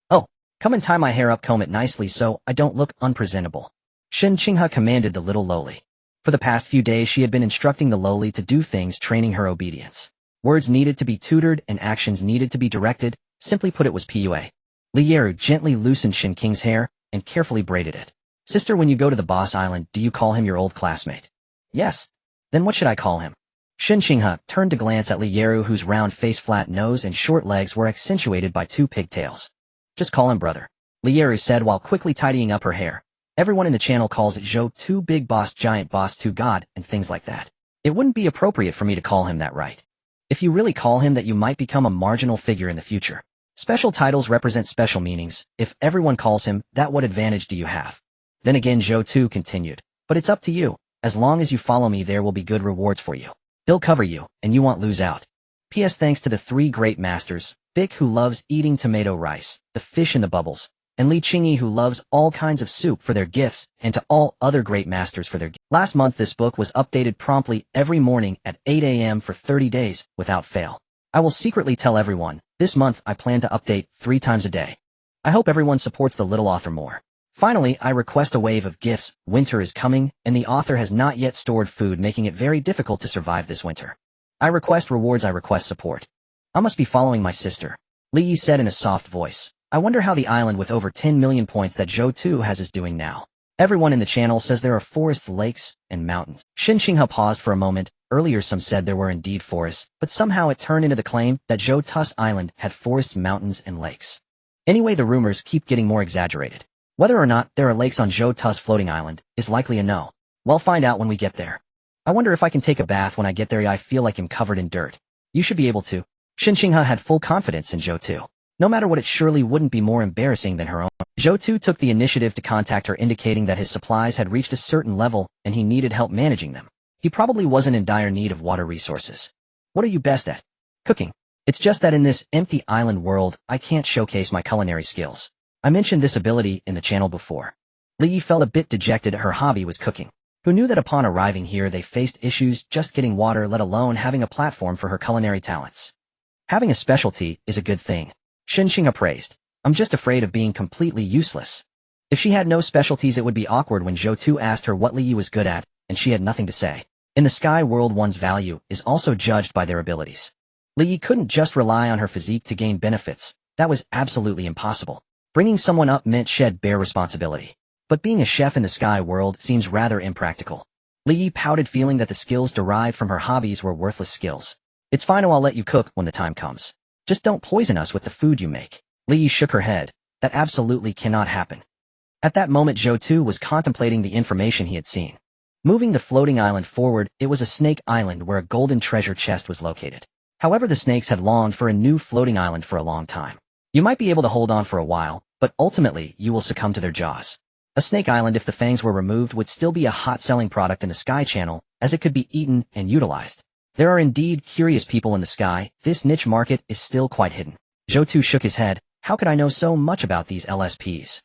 Oh, come and tie my hair up, comb it nicely so I don't look unpresentable. Shen Qinghe commanded the little lowly. For the past few days she had been instructing the lowly to do things, training her obedience. Words needed to be tutored and actions needed to be directed. Simply put, it was PUA. Lieru gently loosened Shen King's hair and carefully braided it. Sister, when you go to the boss island, do you call him your old classmate? Yes. Then what should I call him? Shen Qinghe turned to glance at Lieru, whose round face, flat nose, and short legs were accentuated by 2 pigtails. Just call him brother, Lieru said while quickly tidying up her hair. Everyone in the channel calls it Zhou Tu, big boss, giant boss, Tu god, and things like that. It wouldn't be appropriate for me to call him that, right? If you really call him that, you might become a marginal figure in the future. Special titles represent special meanings. If everyone calls him that, what advantage do you have? Then again, Zhou Tu continued. But it's up to you. As long as you follow me, there will be good rewards for you. He'll cover you, and you won't lose out. P.S. Thanks to the 3 great masters, Bic, who loves eating tomato rice, the fish in the bubbles, and Li Qingyi, who loves all kinds of soup, for their gifts, and to all other great masters for their gifts. Last month this book was updated promptly every morning at 8 a.m. for 30 days, without fail. I will secretly tell everyone, this month I plan to update 3 times a day. I hope everyone supports the little author more. Finally, I request a wave of gifts. Winter is coming, and the author has not yet stored food, making it very difficult to survive this winter. I request rewards, I request support. I must be following my sister. Li Yi said in a soft voice. I wonder how the island with over 10 million points that Zhou Tu has is doing now. Everyone in the channel says there are forests, lakes, and mountains. Shen Qinghe paused for a moment. Earlier some said there were indeed forests, but somehow it turned into the claim that Zhou Tu's island had forests, mountains, and lakes. Anyway, the rumors keep getting more exaggerated. Whether or not there are lakes on Zhou Tu's floating island is likely a no. We'll find out when we get there. I wonder if I can take a bath when I get there. I feel like I'm covered in dirt. You should be able to. Shen Qinghe had full confidence in Zhou Tu. No matter what, it surely wouldn't be more embarrassing than her own. Zhou Tu took the initiative to contact her, indicating that his supplies had reached a certain level and he needed help managing them. He probably wasn't in dire need of water resources. What are you best at? Cooking. It's just that in this empty island world, I can't showcase my culinary skills. I mentioned this ability in the channel before. Li Yi felt a bit dejected. Her hobby was cooking. who knew that upon arriving here they faced issues just getting water, let alone having a platform for her culinary talents. Having a specialty is a good thing, Xinxing appraised. I'm just afraid of being completely useless. If she had no specialties it would be awkward when Zhou Tu asked her what Li was good at, and she had nothing to say. In the sky world one's value is also judged by their abilities. Li couldn't just rely on her physique to gain benefits, that was absolutely impossible. Bringing someone up meant she'd bear responsibility. But being a chef in the sky world seems rather impractical. Li pouted, feeling that the skills derived from her hobbies were worthless skills. It's fine, I'll let you cook when the time comes. Just don't poison us with the food you make. Li shook her head. That absolutely cannot happen. At that moment Zhou Tu was contemplating the information he had seen. Moving the floating island forward, it was a snake island where a golden treasure chest was located. However, the snakes had longed for a new floating island for a long time. You might be able to hold on for a while, but ultimately you will succumb to their jaws. A snake island, if the fangs were removed, would still be a hot-selling product in the Sky Channel, as it could be eaten and utilized. There are indeed curious people in the sky, this niche market is still quite hidden. Zhou Tu shook his head. How could I know so much about these LSPs?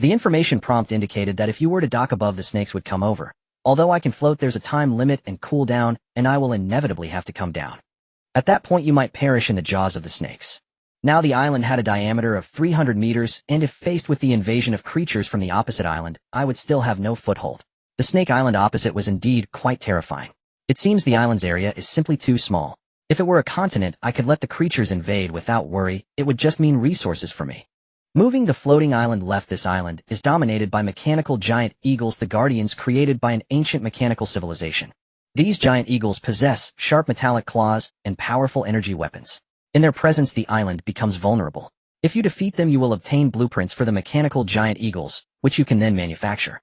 The information prompt indicated that if you were to dock above, the snakes would come over. Although I can float, there's a time limit and cool down, and I will inevitably have to come down. At that point you might perish in the jaws of the snakes. Now the island had a diameter of 300 meters, and if faced with the invasion of creatures from the opposite island, I would still have no foothold. The snake island opposite was indeed quite terrifying. It seems the island's area is simply too small. If it were a continent, I could let the creatures invade without worry, it would just mean resources for me. Moving the floating island left, this island is dominated by mechanical giant eagles, the guardians created by an ancient mechanical civilization. These giant eagles possess sharp metallic claws and powerful energy weapons. In their presence the island becomes vulnerable. If you defeat them you will obtain blueprints for the mechanical giant eagles, which you can then manufacture.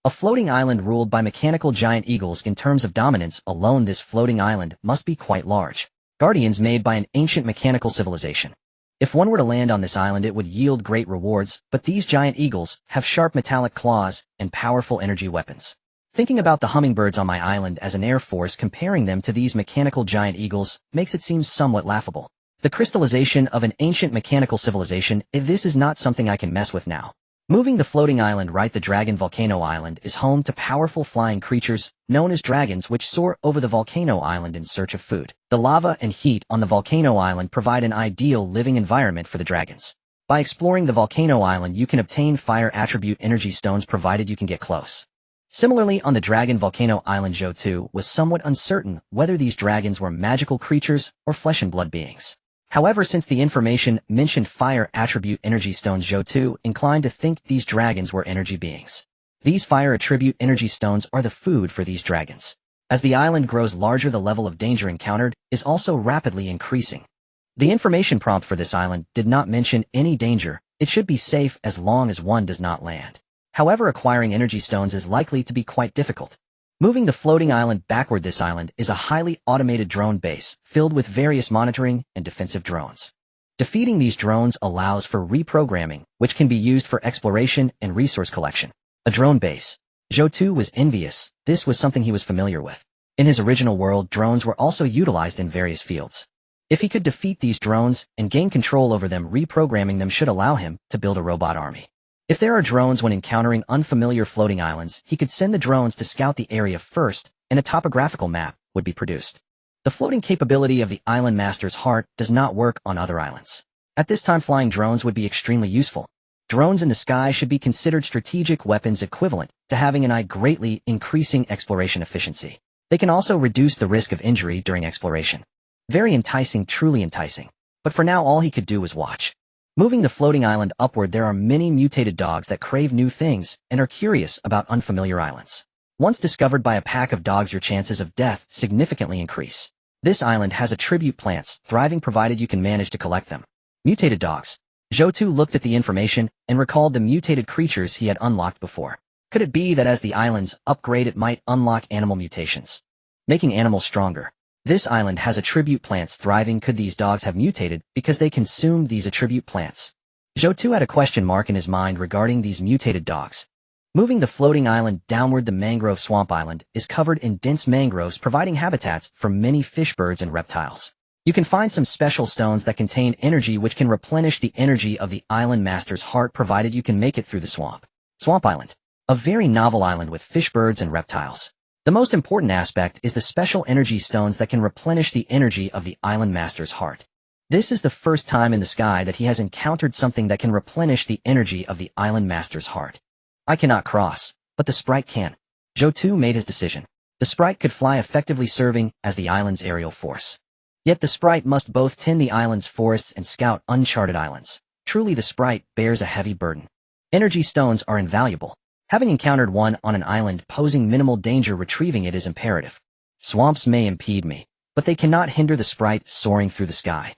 A floating island ruled by mechanical giant eagles, in terms of dominance alone this floating island must be quite large. Guardians made by an ancient mechanical civilization. If one were to land on this island it would yield great rewards, but these giant eagles have sharp metallic claws and powerful energy weapons. Thinking about the hummingbirds on my island as an air force, comparing them to these mechanical giant eagles makes it seem somewhat laughable. The crystallization of an ancient mechanical civilization, this is not something I can mess with now. Moving the floating island right, the Dragon Volcano Island is home to powerful flying creatures, known as dragons, which soar over the volcano island in search of food. The lava and heat on the volcano island provide an ideal living environment for the dragons. By exploring the volcano island you can obtain fire attribute energy stones provided you can get close. Similarly, on the Dragon Volcano Island, Zhou Tu was somewhat uncertain whether these dragons were magical creatures or flesh and blood beings. However, since the information mentioned fire attribute energy stones, Zhou Tu inclined to think these dragons were energy beings. These fire attribute energy stones are the food for these dragons. As the island grows larger, the level of danger encountered is also rapidly increasing. The information prompt for this island did not mention any danger. It should be safe as long as one does not land. However, acquiring energy stones is likely to be quite difficult. Moving the floating island backward, this island is a highly automated drone base filled with various monitoring and defensive drones. Defeating these drones allows for reprogramming, which can be used for exploration and resource collection. A drone base. Zhou Tu was envious. This was something he was familiar with. In his original world, drones were also utilized in various fields. If he could defeat these drones and gain control over them, reprogramming them should allow him to build a robot army. If there are drones when encountering unfamiliar floating islands, he could send the drones to scout the area first, and a topographical map would be produced. The floating capability of the island master's heart does not work on other islands. At this time, flying drones would be extremely useful. Drones in the sky should be considered strategic weapons equivalent to having an eye, greatly increasing exploration efficiency. They can also reduce the risk of injury during exploration. Very enticing, truly enticing. But for now all he could do was watch. Moving the floating island upward, there are many mutated dogs that crave new things and are curious about unfamiliar islands. Once discovered by a pack of dogs, your chances of death significantly increase. This island has attribute plants, thriving provided you can manage to collect them. Mutated dogs. Zhou Tu looked at the information and recalled the mutated creatures he had unlocked before. Could it be that as the islands upgrade it might unlock animal mutations, making animals stronger? This island has attribute plants thriving. Could these dogs have mutated because they consumed these attribute plants? Zhou Tu had a question mark in his mind regarding these mutated dogs. Moving the floating island downward, the mangrove swamp island is covered in dense mangroves, providing habitats for many fish, birds, and reptiles. You can find some special stones that contain energy which can replenish the energy of the island master's heart provided you can make it through the swamp. Swamp Island. A very novel island with fish, birds, and reptiles. The most important aspect is the special energy stones that can replenish the energy of the island master's heart. This is the first time in the sky that he has encountered something that can replenish the energy of the island master's heart. I cannot cross, but the sprite can. Zhou Tu made his decision. The sprite could fly, effectively serving as the island's aerial force. Yet the sprite must both tend the island's forests and scout uncharted islands. Truly, the sprite bears a heavy burden. Energy stones are invaluable. Having encountered one on an island posing minimal danger, retrieving it is imperative. Swamps may impede me, but they cannot hinder the sprite soaring through the sky.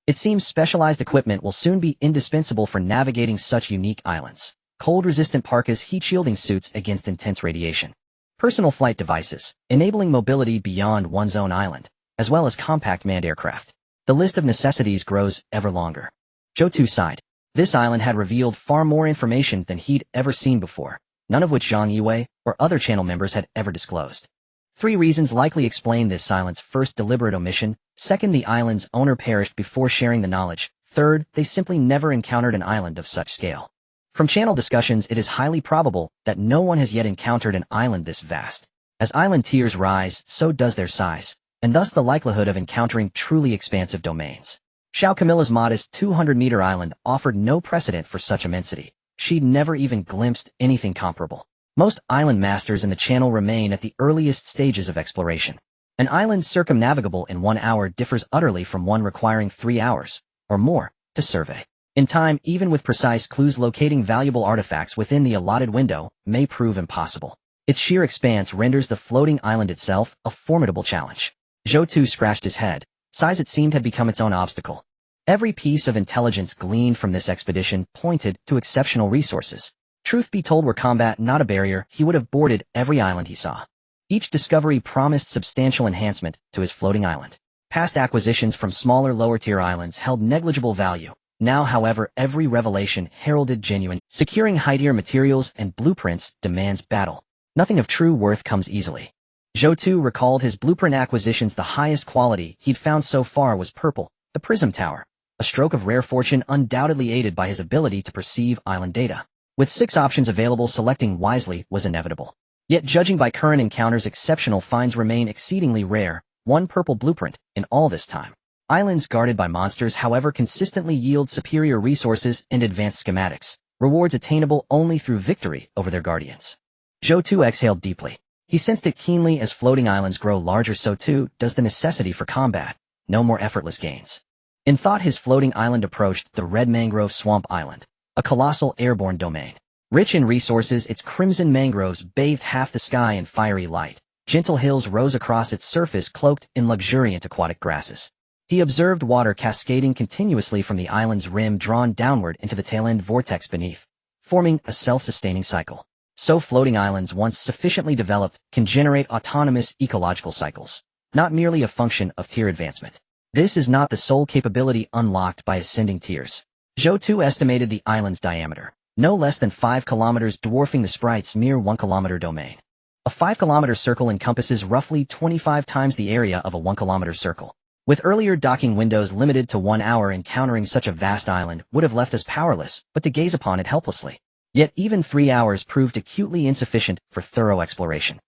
It seems specialized equipment will soon be indispensable for navigating such unique islands. Cold-resistant parkas, heat-shielding suits against intense radiation. Personal flight devices, enabling mobility beyond one's own island, as well as compact manned aircraft. The list of necessities grows ever longer. Zhou Tu sighed. This island had revealed far more information than he'd ever seen before, none of which Zhang Yiwei or other channel members had ever disclosed. 3 reasons likely explain this island's first, deliberate omission. Second, the island's owner perished before sharing the knowledge. Third, they simply never encountered an island of such scale. From channel discussions, it is highly probable that no one has yet encountered an island this vast. As island tiers rise, so does their size, and thus the likelihood of encountering truly expansive domains. Xiao Camilla's modest 200-meter island offered no precedent for such immensity. She'd never even glimpsed anything comparable. Most island masters in the channel remain at the earliest stages of exploration. An island circumnavigable in 1 hour differs utterly from one requiring 3 hours, or more, to survey. In time, even with precise clues, locating valuable artifacts within the allotted window may prove impossible. Its sheer expanse renders the floating island itself a formidable challenge. Zhou Tu scratched his head. Size, it seemed, had become its own obstacle. Every piece of intelligence gleaned from this expedition pointed to exceptional resources. Truth be told, were combat not a barrier, he would have boarded every island he saw. Each discovery promised substantial enhancement to his floating island. Past acquisitions from smaller, lower-tier islands held negligible value. Now, however, every revelation heralded genuine. Securing high-tier materials and blueprints demands battle. Nothing of true worth comes easily. Zhou Tu recalled his blueprint acquisitions. The highest quality he'd found so far was purple, the Prism Tower, a stroke of rare fortune undoubtedly aided by his ability to perceive island data. With 6 options available, selecting wisely was inevitable. Yet, judging by current encounters, exceptional finds remain exceedingly rare. 1 purple blueprint in all this time. Islands guarded by monsters, however, consistently yield superior resources and advanced schematics, rewards attainable only through victory over their guardians. Zhou Tu exhaled deeply. He sensed it keenly. As floating islands grow larger, so too does the necessity for combat. No more effortless gains. In thought, his floating island approached the Red Mangrove Swamp Island, a colossal airborne domain. Rich in resources, its crimson mangroves bathed half the sky in fiery light. Gentle hills rose across its surface, cloaked in luxuriant aquatic grasses. He observed water cascading continuously from the island's rim, drawn downward into the tail-end vortex beneath, forming a self-sustaining cycle. So floating islands, once sufficiently developed, can generate autonomous ecological cycles, not merely a function of tier advancement. This is not the sole capability unlocked by ascending tiers. Zhou Tu estimated the island's diameter, no less than 5 kilometers, dwarfing the sprite's mere 1-kilometer domain. A 5-kilometer circle encompasses roughly 25 times the area of a 1-kilometer circle. With earlier docking windows limited to 1 hour, encountering such a vast island would have left us powerless but to gaze upon it helplessly. Yet even 3 hours proved acutely insufficient for thorough exploration.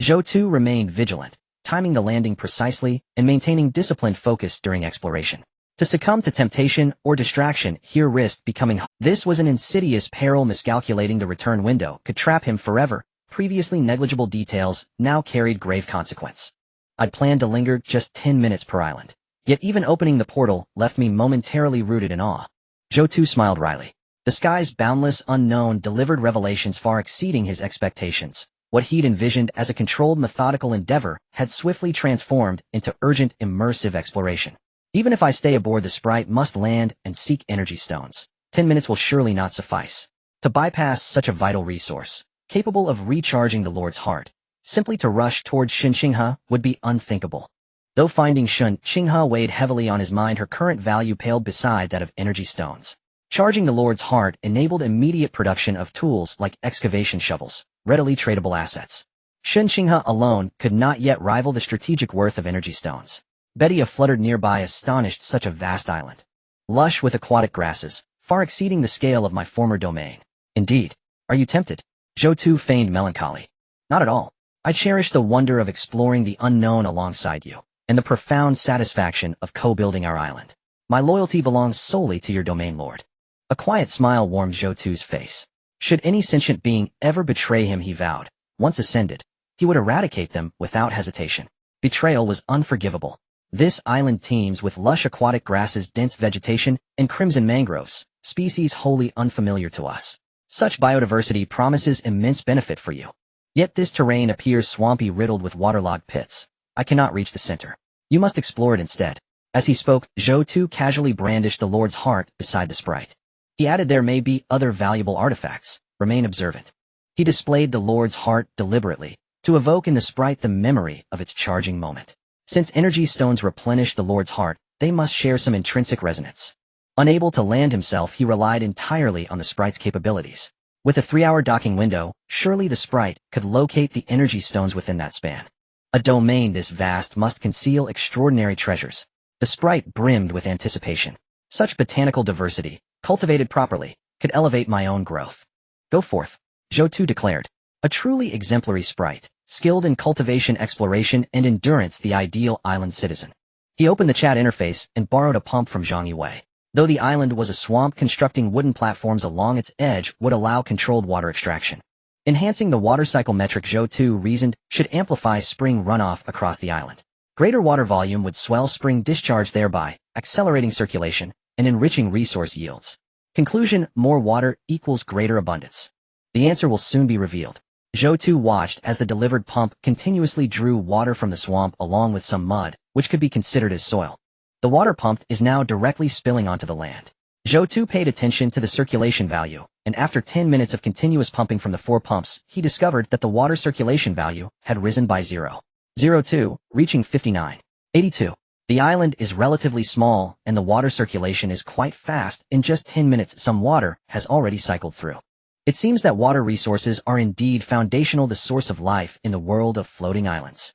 Zhou Tu remained vigilant, timing the landing precisely and maintaining disciplined focus during exploration. To succumb to temptation or distraction here risked becoming. This was an insidious peril. Miscalculating the return window could trap him forever. Previously negligible details now carried grave consequence. I'd planned to linger just 10 minutes per island. Yet even opening the portal left me momentarily rooted in awe. Zhou Tu smiled wryly. The sky's boundless unknown delivered revelations far exceeding his expectations. What he'd envisioned as a controlled, methodical endeavor had swiftly transformed into urgent, immersive exploration. Even if I stay aboard, the sprite must land and seek energy stones. 10 minutes will surely not suffice. To bypass such a vital resource, capable of recharging the Lord's heart, simply to rush toward Xinxinghe would be unthinkable. Though finding Xinxinghe weighed heavily on his mind, her current value paled beside that of energy stones. Charging the Lord's heart enabled immediate production of tools like excavation shovels, readily tradable assets. Xinxinghe alone could not yet rival the strategic worth of energy stones. Betty fluttered nearby, astonished. Such a vast island, lush with aquatic grasses, far exceeding the scale of my former domain. Indeed. Are you tempted? Zhou Tu feigned melancholy. Not at all. I cherish the wonder of exploring the unknown alongside you, and the profound satisfaction of co-building our island. My loyalty belongs solely to your domain lord. A quiet smile warmed Zhou Tu's face. Should any sentient being ever betray him, he vowed, once ascended, he would eradicate them without hesitation. Betrayal was unforgivable. This island teems with lush aquatic grasses, dense vegetation, and crimson mangroves, species wholly unfamiliar to us. Such biodiversity promises immense benefit for you. Yet this terrain appears swampy, riddled with waterlogged pits. I cannot reach the center. You must explore it instead. As he spoke, Zhou Tu casually brandished the Lord's heart beside the sprite. He added, there may be other valuable artifacts. Remain observant. He displayed the Lord's heart deliberately, to evoke in the sprite the memory of its charging moment. Since energy stones replenish the Lord's heart, they must share some intrinsic resonance. Unable to land himself, he relied entirely on the sprite's capabilities. With a 3-hour docking window, surely the sprite could locate the energy stones within that span. A domain this vast must conceal extraordinary treasures. The sprite brimmed with anticipation. Such botanical diversity, cultivated properly, could elevate my own growth. Go forth, Zhou Tu declared. A truly exemplary sprite, skilled in cultivation, exploration, and endurance, the ideal island citizen. He opened the chat interface and borrowed a pump from Zhang Yue. Though the island was a swamp, constructing wooden platforms along its edge would allow controlled water extraction. Enhancing the water cycle metric, Zhou Tu reasoned, should amplify spring runoff across the island. Greater water volume would swell spring discharge, thereby accelerating circulation and enriching resource yields. Conclusion: more water equals greater abundance. The answer will soon be revealed. Zhou Tu watched as the delivered pump continuously drew water from the swamp along with some mud, which could be considered as soil. The water pumped is now directly spilling onto the land. Zhou Tu paid attention to the circulation value, and after 10 minutes of continuous pumping from the 4 pumps, he discovered that the water circulation value had risen by 0.02, reaching 59.82. The island is relatively small, and the water circulation is quite fast. In just 10 minutes, some water has already cycled through. It seems that water resources are indeed foundational, the source of life in the world of floating islands.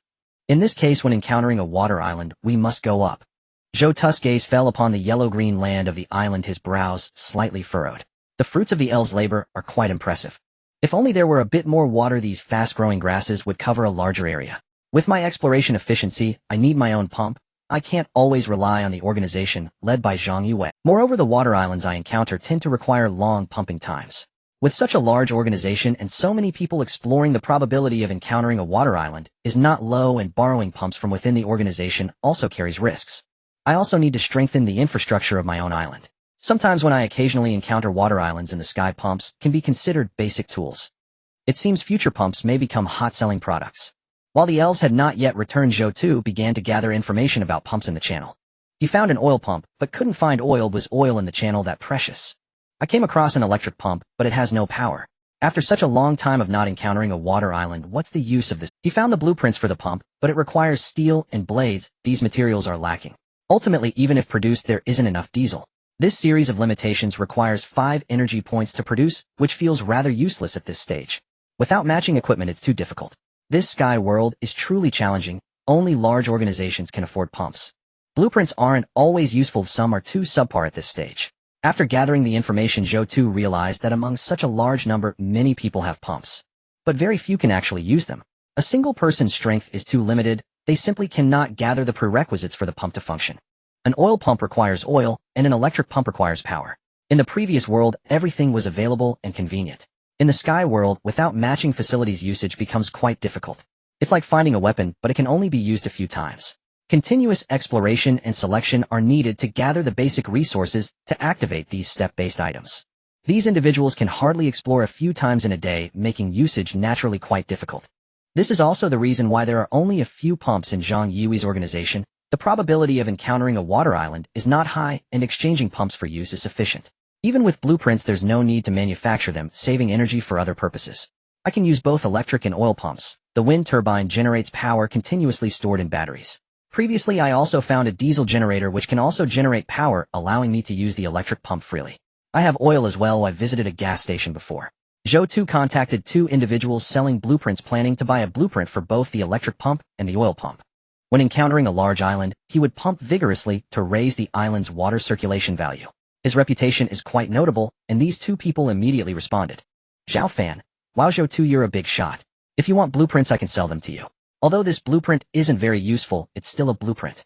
In this case, when encountering a water island, we must go up. Zhou Tu's gaze fell upon the yellow-green land of the island, his brows slightly furrowed. The fruits of the elves' labor are quite impressive. If only there were a bit more water, these fast-growing grasses would cover a larger area. With my exploration efficiency, I need my own pump. I can't always rely on the organization led by Zhang Yue. Moreover, the water islands I encounter tend to require long pumping times. With such a large organization and so many people exploring, the probability of encountering a water island is not low, and borrowing pumps from within the organization also carries risks. I also need to strengthen the infrastructure of my own island. Sometimes when I occasionally encounter water islands in the sky, pumps can be considered basic tools. It seems future pumps may become hot-selling products. While the elves had not yet returned, Zhou Tu began to gather information about pumps in the channel. He found an oil pump, but couldn't find oil. Was oil in the channel that precious? I came across an electric pump, but it has no power. After such a long time of not encountering a water island, what's the use of this? He found the blueprints for the pump, but it requires steel and blades. These materials are lacking. Ultimately, even if produced, there isn't enough diesel. This series of limitations requires 5 energy points to produce, which feels rather useless at this stage. Without matching equipment, it's too difficult. This sky world is truly challenging. Only large organizations can afford pumps. Blueprints aren't always useful. Some are too subpar at this stage. After gathering the information, Zhou Tu realized that among such a large number, many people have pumps. But very few can actually use them. A single person's strength is too limited. They simply cannot gather the prerequisites for the pump to function. An oil pump requires oil, and an electric pump requires power. In the previous world, everything was available and convenient. In the sky world, without matching facilities, usage becomes quite difficult. It's like finding a weapon, but it can only be used a few times. Continuous exploration and selection are needed to gather the basic resources to activate these step-based items. These individuals can hardly explore a few times in a day, making usage naturally quite difficult. This is also the reason why there are only a few pumps in Zhang Yue's organization. The probability of encountering a water island is not high, and exchanging pumps for use is sufficient. Even with blueprints, there's no need to manufacture them, saving energy for other purposes. I can use both electric and oil pumps. The wind turbine generates power continuously stored in batteries. Previously, I also found a diesel generator which can also generate power, allowing me to use the electric pump freely. I have oil as well. I visited a gas station before. Zhou Tu contacted 2 individuals selling blueprints, planning to buy a blueprint for both the electric pump and the oil pump. When encountering a large island, he would pump vigorously to raise the island's water circulation value. His reputation is quite notable, and these 2 people immediately responded. Zhao Fan, Wow, Zhou Tu, you're a big shot. If you want blueprints, I can sell them to you. Although this blueprint isn't very useful, it's still a blueprint.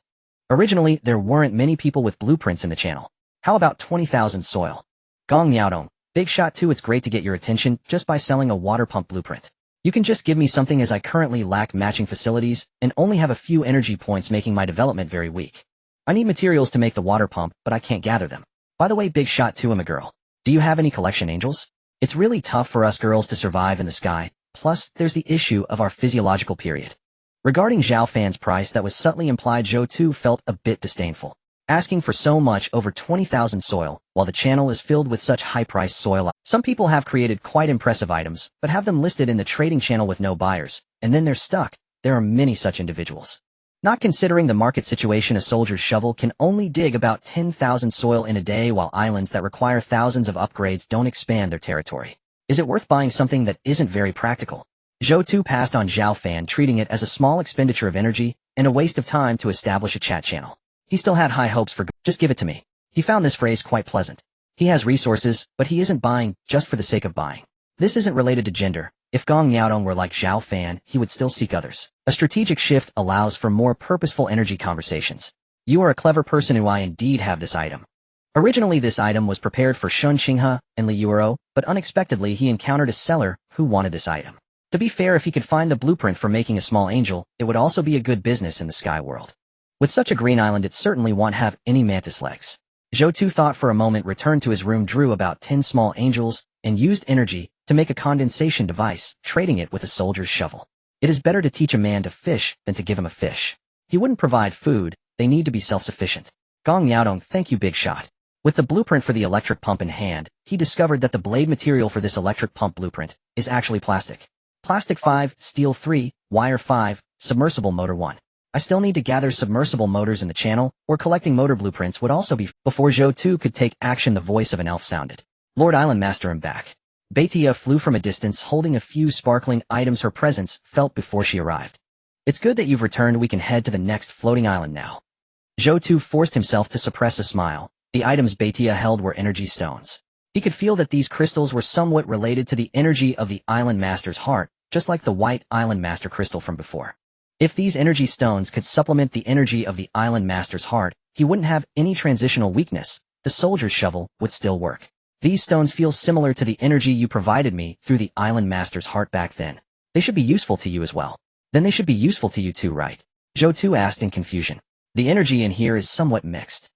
Originally, there weren't many people with blueprints in the channel. How about 20,000 soil? Gong Miaodong, big shot too. It's great to get your attention just by selling a water pump blueprint. You can just give me something as I currently lack matching facilities and only have a few energy points, making my development very weak. I need materials to make the water pump, but I can't gather them. By the way, big shot too, I'm a girl. Do you have any collection angels? It's really tough for us girls to survive in the sky, plus there's the issue of our physiological period. Regarding Zhao Fan's price that was subtly implied, Zhou Tu felt a bit disdainful. Asking for so much, over 20,000 soil, while the channel is filled with such high-priced soil. Some people have created quite impressive items, but have them listed in the trading channel with no buyers, and then they're stuck. There are many such individuals. Not considering the market situation, a soldier's shovel can only dig about 10,000 soil in a day, while islands that require thousands of upgrades don't expand their territory. Is it worth buying something that isn't very practical? Zhou Tu passed on Zhao Fan, treating it as a small expenditure of energy and a waste of time to establish a chat channel. He still had high hopes for just give it to me. He found this phrase quite pleasant. He has resources, but he isn't buying just for the sake of buying. This isn't related to gender. If Gong Miaodong were like Zhao Fan, he would still seek others. A strategic shift allows for more purposeful energy conversations. You are a clever person who I indeed have this item. Originally this item was prepared for Shun Qinghe and Li Yuero, but unexpectedly he encountered a seller who wanted this item. To be fair, if he could find the blueprint for making a small angel, it would also be a good business in the sky world. With such a green island, it certainly won't have any mantis legs. Zhou Tu thought for a moment, returned to his room, drew about 10 small angels, and used energy to make a condensation device, trading it with a soldier's shovel. It is better to teach a man to fish than to give him a fish. He wouldn't provide food, they need to be self-sufficient. Gong Miaodong, thank you, big shot. With the blueprint for the electric pump in hand, he discovered that the blade material for this electric pump blueprint is actually plastic. Plastic 5, steel 3, wire 5, submersible motor 1. I still need to gather submersible motors in the channel, or collecting motor blueprints would also be. Before Zhou Tu could take action, the voice of an elf sounded. Lord Island Master, I'm back. Baitia flew from a distance, holding a few sparkling items. Her presence felt before she arrived. It's good that you've returned. We can head to the next floating island now. Zhou Tu forced himself to suppress a smile. The items Baitia held were energy stones. He could feel that these crystals were somewhat related to the energy of the Island Master's heart, just like the white Island Master crystal from before. If these energy stones could supplement the energy of the Island Master's heart, he wouldn't have any transitional weakness. The soldier's shovel would still work. These stones feel similar to the energy you provided me through the Island Master's heart back then. They should be useful to you as well. Then they should be useful to you too, right? Zhou Tu asked in confusion. The energy in here is somewhat mixed.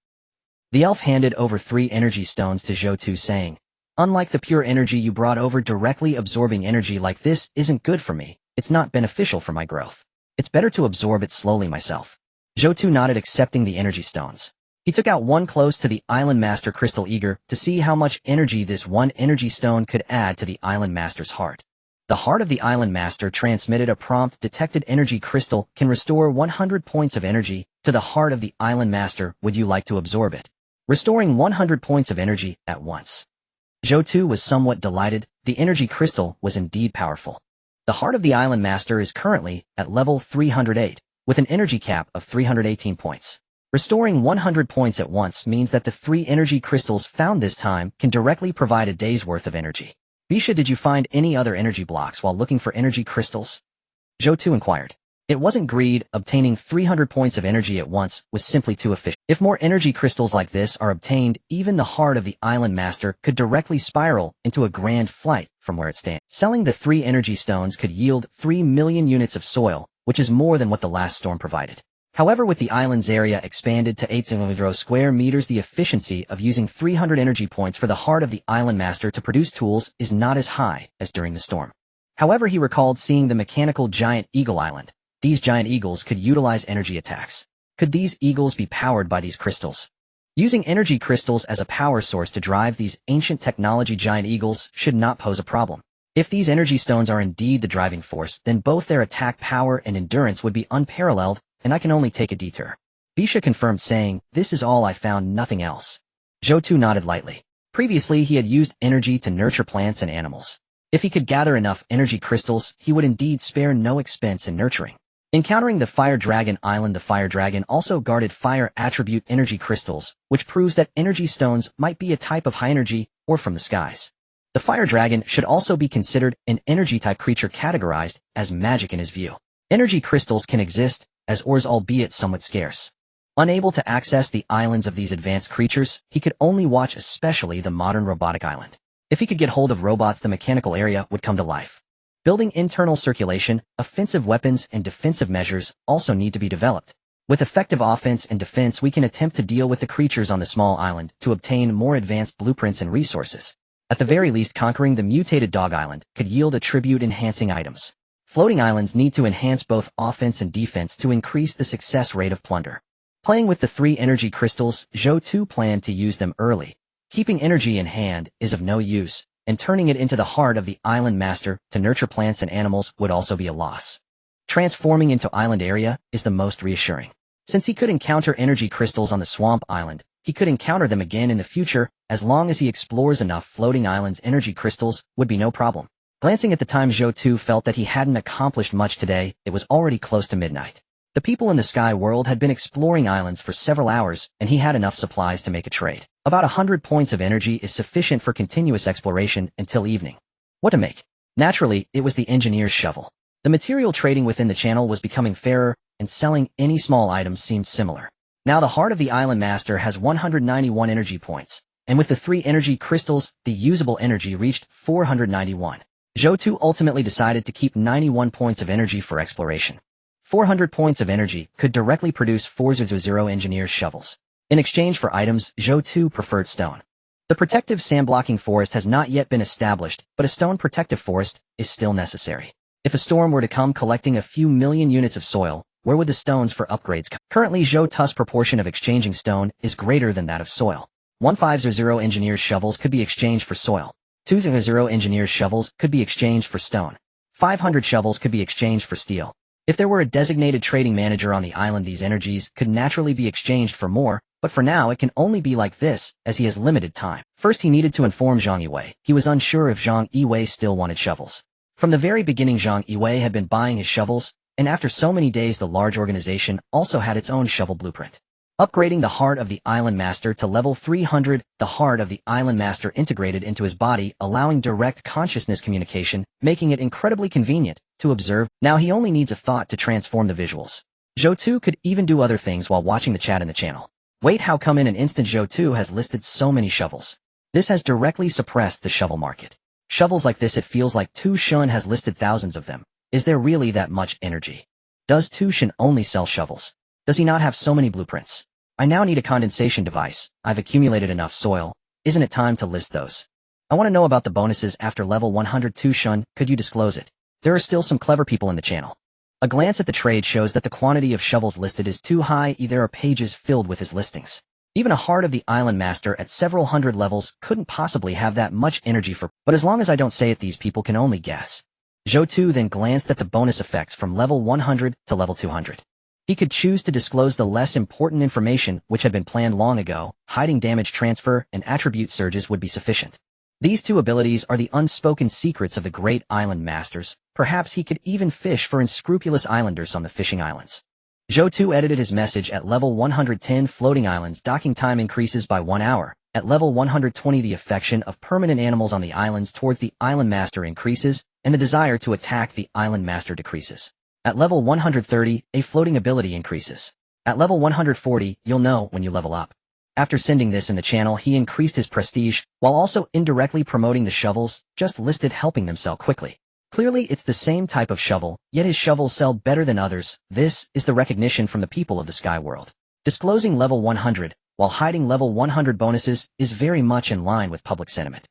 The elf handed over 3 energy stones to Zhou Tu, saying, unlike the pure energy you brought over, directly absorbing energy like this isn't good for me. It's not beneficial for my growth. It's better to absorb it slowly myself. Zhou Tu nodded, accepting the energy stones. He took out one close to the Island Master crystal, eager to see how much energy this one energy stone could add to the Island Master's heart. The heart of the Island Master transmitted a prompt. Detected energy crystal can restore 100 points of energy to the heart of the Island Master. Would you like to absorb it? Restoring 100 points of energy at once. Zhou Tu was somewhat delighted. The energy crystal was indeed powerful. The heart of the Island Master is currently at level 308, with an energy cap of 318 points. Restoring 100 points at once means that the 3 energy crystals found this time can directly provide a day's worth of energy. Bisha, did you find any other energy blocks while looking for energy crystals? Zhou Tu inquired. It wasn't greed. Obtaining 300 points of energy at once was simply too efficient. If more energy crystals like this are obtained, even the heart of the Island Master could directly spiral into a grand flight from where it stands. Selling the 3 energy stones could yield 3 million units of soil, which is more than what the last storm provided. However, with the island's area expanded to 800 square meters, the efficiency of using 300 energy points for the heart of the Island Master to produce tools is not as high as during the storm. However, he recalled seeing the mechanical giant eagle island. These giant eagles could utilize energy attacks. Could these eagles be powered by these crystals? Using energy crystals as a power source to drive these ancient technology giant eagles should not pose a problem. If these energy stones are indeed the driving force, then both their attack power and endurance would be unparalleled, and I can only take a detour. Bisha confirmed, saying, this is all I found, nothing else. Zhou Tu nodded lightly. Previously, he had used energy to nurture plants and animals. If he could gather enough energy crystals, he would indeed spare no expense in nurturing. Encountering the Fire Dragon Island, the Fire Dragon also guarded fire attribute energy crystals, which proves that energy stones might be a type of high energy or from the skies. The fire dragon should also be considered an energy-type creature categorized as magic in his view. Energy crystals can exist as ores, albeit somewhat scarce. Unable to access the islands of these advanced creatures, he could only watch, especially the modern robotic island. If he could get hold of robots, the mechanical area would come to life. Building internal circulation, offensive weapons, and defensive measures also need to be developed. With effective offense and defense, we can attempt to deal with the creatures on the small island to obtain more advanced blueprints and resources. At the very least, conquering the mutated dog island could yield attribute-enhancing items. Floating islands need to enhance both offense and defense to increase the success rate of plunder. Playing with the 3 energy crystals, Zhou Tu planned to use them early. Keeping energy in hand is of no use, and turning it into the heart of the island master to nurture plants and animals would also be a loss. Transforming into island area is the most reassuring. Since he could encounter energy crystals on the swamp island, he could encounter them again in the future. As long as he explores enough floating islands, energy crystals would be no problem. Glancing at the time, Zhou Tu felt that he hadn't accomplished much today. It was already close to midnight. The people in the sky world had been exploring islands for several hours, and he had enough supplies to make a trade. About 100 points of energy is sufficient for continuous exploration until evening. What to make? Naturally, it was the engineer's shovel. The material trading within the channel was becoming fairer, and selling any small items seemed similar. Now the heart of the island master has 191 energy points, and with the 3 energy crystals, the usable energy reached 491. Zhou Tu ultimately decided to keep 91 points of energy for exploration. 400 points of energy could directly produce 400 engineer's shovels. In exchange for items, Zhou Tu preferred stone. The protective sand-blocking forest has not yet been established, but a stone protective forest is still necessary. If a storm were to come collecting a few million units of soil, where would the stones for upgrades come? Currently, Zhou Tu's proportion of exchanging stone is greater than that of soil. 150 engineer's shovels could be exchanged for soil. 200 engineer's shovels could be exchanged for stone. 500 shovels could be exchanged for steel. If there were a designated trading manager on the island, these energies could naturally be exchanged for more, but for now it can only be like this, as he has limited time. First, he needed to inform Zhang Yiwei. He was unsure if Zhang Yiwei still wanted shovels. From the very beginning, Zhang Yiwei had been buying his shovels, and after so many days the large organization also had its own shovel blueprint. Upgrading the heart of the island master to level 300, the heart of the island master integrated into his body, allowing direct consciousness communication, making it incredibly convenient to observe. Now he only needs a thought to transform the visuals. Zhou Tu could even do other things while watching the chat in the channel. Wait, how come in an instant Zhou Tu has listed so many shovels? This has directly suppressed the shovel market. Shovels like this, it feels like Tu Shun has listed thousands of them. Is there really that much energy? Does Tu Shun only sell shovels? Does he not have so many blueprints? I now need a condensation device. I've accumulated enough soil. Isn't it time to list those? I want to know about the bonuses after level 100. Tu Shun, could you disclose it? There are still some clever people in the channel. A glance at the trade shows that the quantity of shovels listed is too high. There are pages filled with his listings. Even a heart of the island master at several hundred levels couldn't possibly have that much energy for, but as long as I don't say it, these people can only guess. Zhou Tu then glanced at the bonus effects from level 100 to level 200. He could choose to disclose the less important information which had been planned long ago. Hiding damage transfer and attribute surges would be sufficient. These 2 abilities are the unspoken secrets of the great island masters. Perhaps he could even fish for unscrupulous islanders on the fishing islands. Zhou Tu edited his message at level 110. Floating islands docking time increases by 1 hour. At level 120, the affection of permanent animals on the islands towards the island master increases, and the desire to attack the island master decreases. At level 130, a floating ability increases. At level 140, you'll know when you level up. After sending this in the channel, he increased his prestige, while also indirectly promoting the shovels, just listed, helping them sell quickly. Clearly it's the same type of shovel, yet his shovels sell better than others. This is the recognition from the people of the sky world. Disclosing level 100, while hiding level 100 bonuses, is very much in line with public sentiment.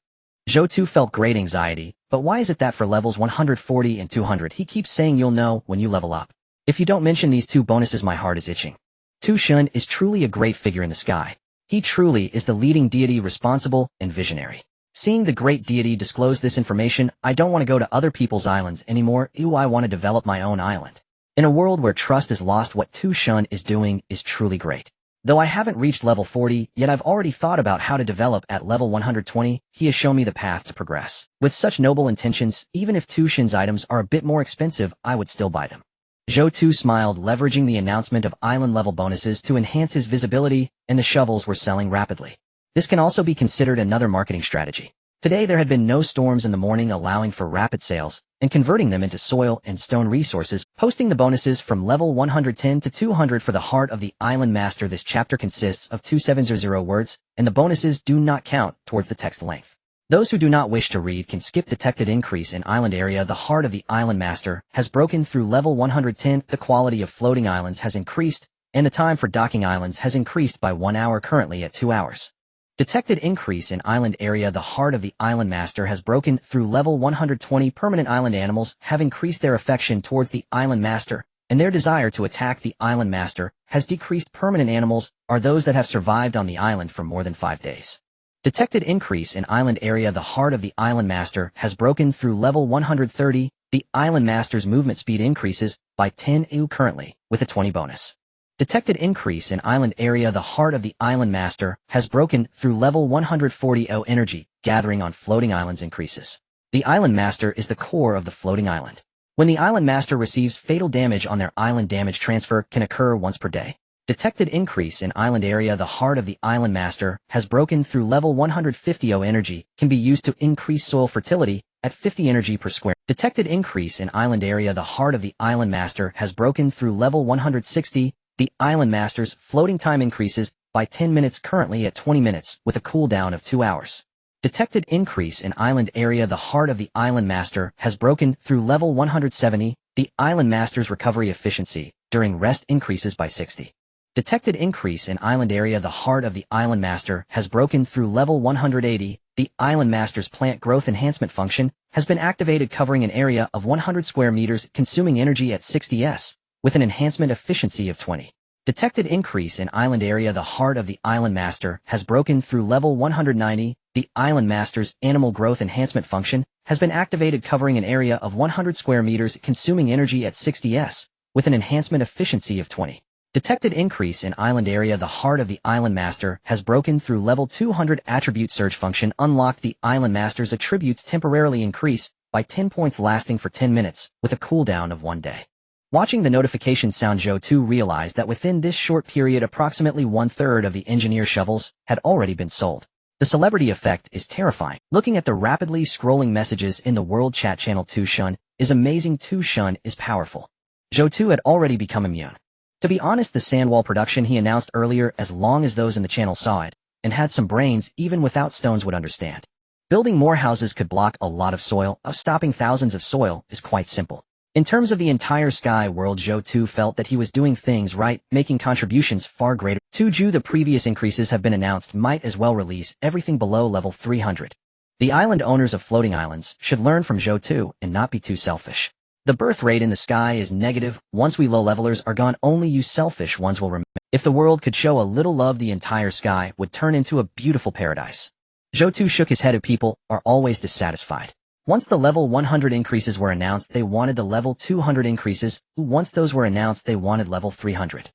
Zhou Tu felt great anxiety, but why is it that for levels 140 and 200 he keeps saying you'll know when you level up? If you don't mention these 2 bonuses, my heart is itching. Tu Shun is truly a great figure in the sky. He truly is the leading deity, responsible and visionary. Seeing the great deity disclose this information, I don't want to go to other people's islands anymore. I want to develop my own island. In a world where trust is lost, what Tu Shun is doing is truly great. Though I haven't reached level 40, yet I've already thought about how to develop at level 120, he has shown me the path to progress. With such noble intentions, even if Tu Shun's items are a bit more expensive, I would still buy them. Zhou Tu smiled, leveraging the announcement of island level bonuses to enhance his visibility, and the shovels were selling rapidly. This can also be considered another marketing strategy. Today there had been no storms in the morning, allowing for rapid sales and converting them into soil and stone resources, posting the bonuses from level 110 to 200 for the Heart of the Island Master. This chapter consists of 2700 words, and the bonuses do not count towards the text length. Those who do not wish to read can skip. Detected increase in island area. The Heart of the Island Master has broken through level 110. The quality of floating islands has increased, and the time for docking islands has increased by 1 hour, currently at 2 hours. Detected increase in island area. The Heart of the Island Master has broken through level 120. Permanent island animals have increased. Their affection towards the Island Master and their desire to attack the Island Master has decreased. Permanent animals are those that have survived on the island for more than 5 days. Detected increase in island area. The Heart of the Island Master has broken through level 130. The Island Master's movement speed increases by 10 EU currently, with a 20 bonus. Detected increase in island area. The Heart of the Island Master has broken through level 140. Energy gathering on floating islands increases. The Island Master is the core of the floating island. When the Island Master receives fatal damage on their island, damage transfer can occur once per day. Detected increase in island area. The Heart of the Island Master has broken through level 150. Energy can be used to increase soil fertility at 50 energy per square. Detected increase in island area. The Heart of the Island Master has broken through level 160. The Island Master's floating time increases by 10 minutes, currently at 20 minutes, with a cooldown of 2 hours. Detected increase in island area. The Heart of the Island Master has broken through level 170. The Island Master's recovery efficiency during rest increases by 60. Detected increase in island area. The Heart of the Island Master has broken through level 180. The Island Master's plant growth enhancement function has been activated, covering an area of 100 square meters, consuming energy at 60s, with an enhancement efficiency of 20. Detected increase in island area. The Heart of the Island Master has broken through level 190. The Island Master's animal growth enhancement function has been activated, covering an area of 100 square meters, consuming energy at 60s, with an enhancement efficiency of 20. Detected increase in island area. The Heart of the Island Master has broken through level 200. Attribute surge function unlocked. The Island Master's attributes temporarily increase by 10 points, lasting for 10 minutes, with a cooldown of 1 day. Watching the notification sound, Zhou Tu realized that within this short period approximately 1/3 of the engineer shovels had already been sold. The celebrity effect is terrifying. Looking at the rapidly scrolling messages in the world chat channel, Tu Shun is amazing. Tu Shun is powerful. Zhou Tu had already become immune. To be honest, the sandwall production he announced earlier, as long as those in the channel saw it and had some brains, even without stones, would understand. Building more houses could block a lot of soil. Stopping thousands of soil is quite simple. In terms of the entire sky world, Zhou Tu felt that he was doing things right, making contributions far greater. To the previous increases have been announced, might as well release everything below level 300. The island owners of floating islands should learn from Zhou Tu and not be too selfish. The birth rate in the sky is negative. Once we low levelers are gone, only you selfish ones will remain. If the world could show a little love, the entire sky would turn into a beautiful paradise. Zhou Tu shook his head. People are always dissatisfied. Once the level 100 increases were announced, they wanted the level 200 increases. Once those were announced, they wanted level 300.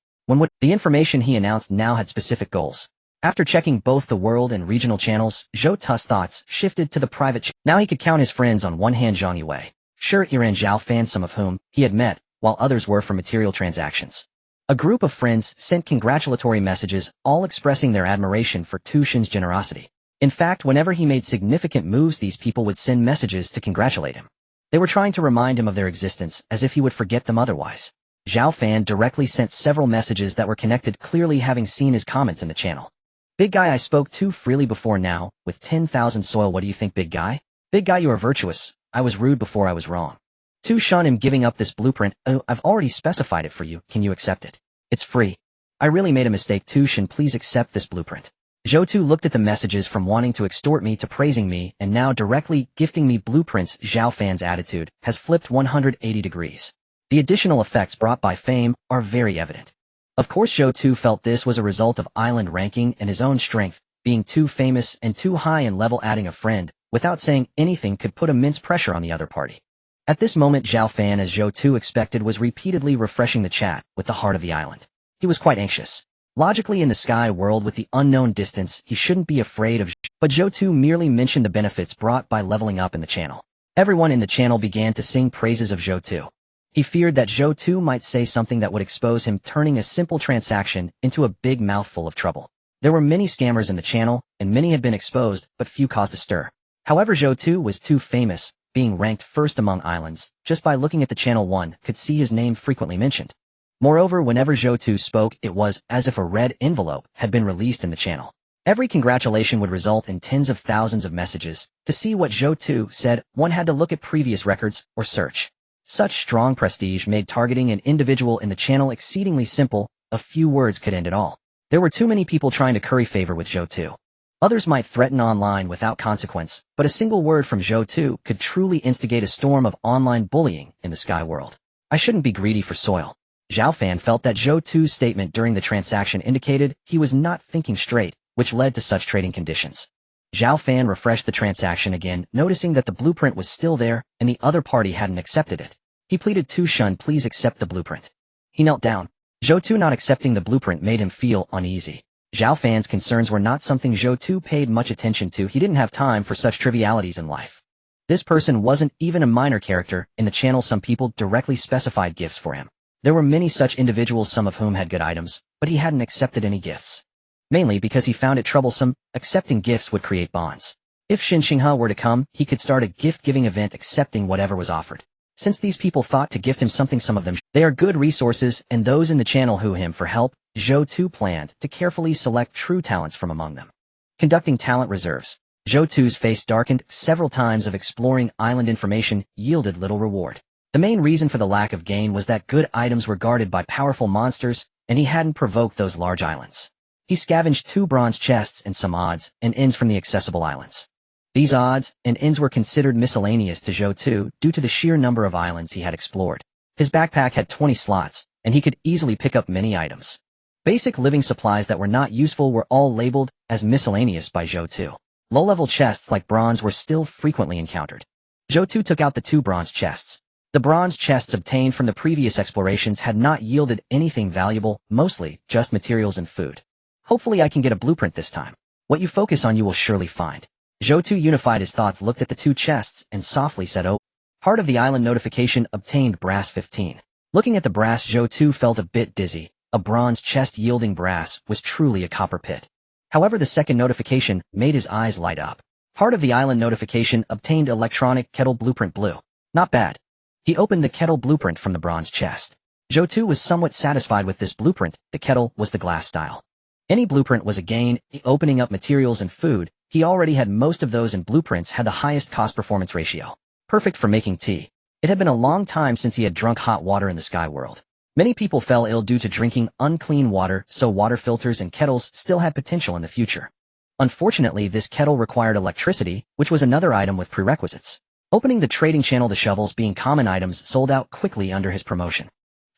The information he announced now had specific goals. After checking both the world and regional channels, Zhou Tu's thoughts shifted to the private Now he could count his friends on one hand. Zhang Yue, Shi Iran, Zhao Fan, some of whom he had met, while others were for material transactions. A group of friends sent congratulatory messages, all expressing their admiration for Tu Shun's generosity. In fact, whenever he made significant moves, these people would send messages to congratulate him. They were trying to remind him of their existence, as if he would forget them otherwise. Zhao Fan directly sent several messages that were connected, clearly having seen his comments in the channel. Big guy, I spoke too freely before now, with 10,000 soil. What do you think, big guy? Big guy, you are virtuous. I was rude before I was wrong. Tu Shun, am giving up this blueprint. Oh, I've already specified it for you. Can you accept it? It's free. I really made a mistake. Tu Shun, please accept this blueprint. Zhou Tu looked at the messages, from wanting to extort me to praising me, and now directly gifting me blueprints. Zhao Fan's attitude has flipped 180 degrees. The additional effects brought by fame are very evident. Of course, Zhou Tu felt this was a result of island ranking and his own strength, being too famous and too high in level. Adding a friend, without saying anything, could put immense pressure on the other party. At this moment, Zhao Fan, as Zhou Tu expected, was repeatedly refreshing the chat with the Heart of the Island. He was quite anxious. Logically, in the sky world with the unknown distance, he shouldn't be afraid of but Zhou Tu merely mentioned the benefits brought by leveling up in the channel. Everyone in the channel began to sing praises of Zhou Tu. He feared that Zhou Tu might say something that would expose him, turning a simple transaction into a big mouthful of trouble. There were many scammers in the channel, and many had been exposed, but few caused a stir. However, Zhou Tu was too famous, being ranked first among islands. Just by looking at the channel, one could see his name frequently mentioned. Moreover, whenever Zhou Tu spoke, it was as if a red envelope had been released in the channel. Every congratulation would result in tens of thousands of messages. To see what Zhou Tu said, one had to look at previous records or search. Such strong prestige made targeting an individual in the channel exceedingly simple. A few words could end it all. There were too many people trying to curry favor with Zhou Tu. Others might threaten online without consequence, but a single word from Zhou Tu could truly instigate a storm of online bullying in the sky world. I shouldn't be greedy for soil. Zhao Fan felt that Zhou Tu's statement during the transaction indicated he was not thinking straight, which led to such trading conditions. Zhao Fan refreshed the transaction again, noticing that the blueprint was still there and the other party hadn't accepted it. He pleaded, "Tu Shun, please accept the blueprint." He knelt down. Zhou Tu not accepting the blueprint made him feel uneasy. Zhao Fan's concerns were not something Zhou Tu paid much attention to. He didn't have time for such trivialities in life. This person wasn't even a minor character. In the channel, some people directly specified gifts for him. There were many such individuals, some of whom had good items, but he hadn't accepted any gifts. Mainly because he found it troublesome. Accepting gifts would create bonds. If Xinxinghe were to come, he could start a gift-giving event accepting whatever was offered. Since these people thought to gift him something, some of them, they are good resources, and those in the channel who him for help, Zhou Tu planned to carefully select true talents from among them. Conducting talent reserves. Zhou Tu's face darkened. Several times of exploring island information yielded little reward. The main reason for the lack of gain was that good items were guarded by powerful monsters, and he hadn't provoked those large islands. He scavenged 2 bronze chests and some odds and ends from the accessible islands. These odds and ends were considered miscellaneous to Zhou Tu due to the sheer number of islands he had explored. His backpack had 20 slots, and he could easily pick up many items. Basic living supplies that were not useful were all labeled as miscellaneous by Zhou Tu. Low-level chests like bronze were still frequently encountered. Zhou Tu took out the 2 bronze chests. The bronze chests obtained from the previous explorations had not yielded anything valuable, mostly just materials and food. Hopefully I can get a blueprint this time. What you focus on you will surely find. Zhou Tu unified his thoughts, looked at the 2 chests, and softly said, "Oh." Part of the island notification obtained brass 15. Looking at the brass, Zhou Tu felt a bit dizzy. A bronze chest yielding brass was truly a copper pit. However, the second notification made his eyes light up. Part of the island notification obtained electronic kettle blueprint blue. Not bad. He opened the kettle blueprint from the bronze chest. Zhou Tu was somewhat satisfied with this blueprint. The kettle was the glass style. Any blueprint was a gain. Opening up materials and food, he already had most of those, and blueprints had the highest cost-performance ratio. Perfect for making tea. It had been a long time since he had drunk hot water in the sky world. Many people fell ill due to drinking unclean water, so water filters and kettles still had potential in the future. Unfortunately, this kettle required electricity, which was another item with prerequisites. Opening the trading channel, the shovels being common items sold out quickly under his promotion.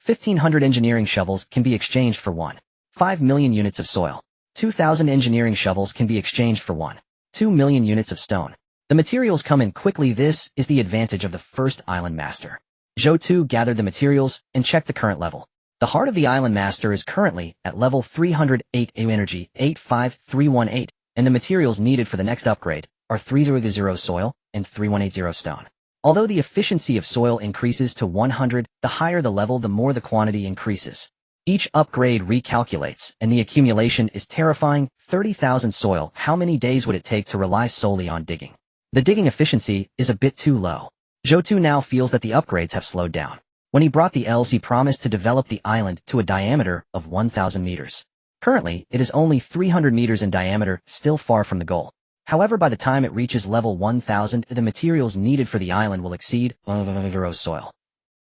1,500 engineering shovels can be exchanged for 1.5 million units of soil. 2,000 engineering shovels can be exchanged for 1.2 million units of stone. The materials come in quickly. This is the advantage of the first island master. Zhou Tu gathered the materials and checked the current level. The heart of the island master is currently at level 308 AU energy 85318, and the materials needed for the next upgrade are 300 soil and 3180 stone. Although the efficiency of soil increases to 100, the higher the level, the more the quantity increases. Each upgrade recalculates, and the accumulation is terrifying. 30,000 soil. How many days would it take to rely solely on digging? The digging efficiency is a bit too low. Zhou Tu now feels that the upgrades have slowed down. When he brought the elves, he promised to develop the island to a diameter of 1,000 meters. Currently, it is only 300 meters in diameter, still far from the goal. However, by the time it reaches level 1,000, the materials needed for the island will exceed soil.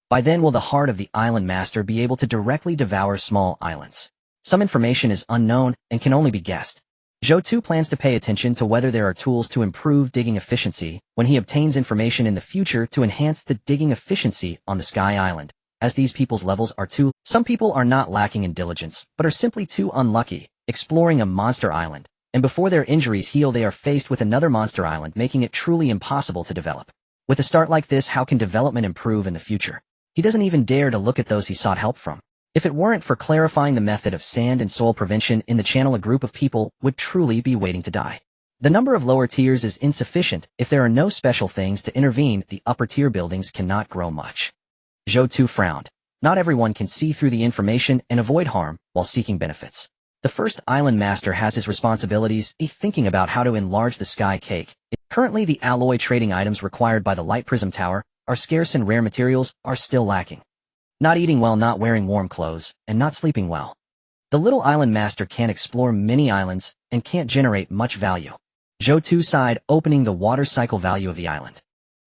By then will the heart of the island master be able to directly devour small islands. Some information is unknown and can only be guessed. Zhou Tu plans to pay attention to whether there are tools to improve digging efficiency when he obtains information in the future to enhance the digging efficiency on the Sky Island, as these people's levels are too. Some people are not lacking in diligence, but are simply too unlucky, exploring a monster island, and before their injuries heal they are faced with another monster island, making it truly impossible to develop. With a start like this, how can development improve in the future? He doesn't even dare to look at those he sought help from. If it weren't for clarifying the method of sand and soil prevention in the channel, a group of people would truly be waiting to die. The number of lower tiers is insufficient. If there are no special things to intervene, the upper tier buildings cannot grow much. Zhou Tu frowned. Not everyone can see through the information and avoid harm while seeking benefits. The first island master has his responsibilities. Thinking about how to enlarge the sky cake. Currently, the alloy trading items required by the Light Prism Tower are scarce and rare materials are still lacking. Not eating well, not wearing warm clothes, and not sleeping well. The little island master can't explore many islands and can't generate much value. Zhou Tu sighed, opening the water cycle value of the island.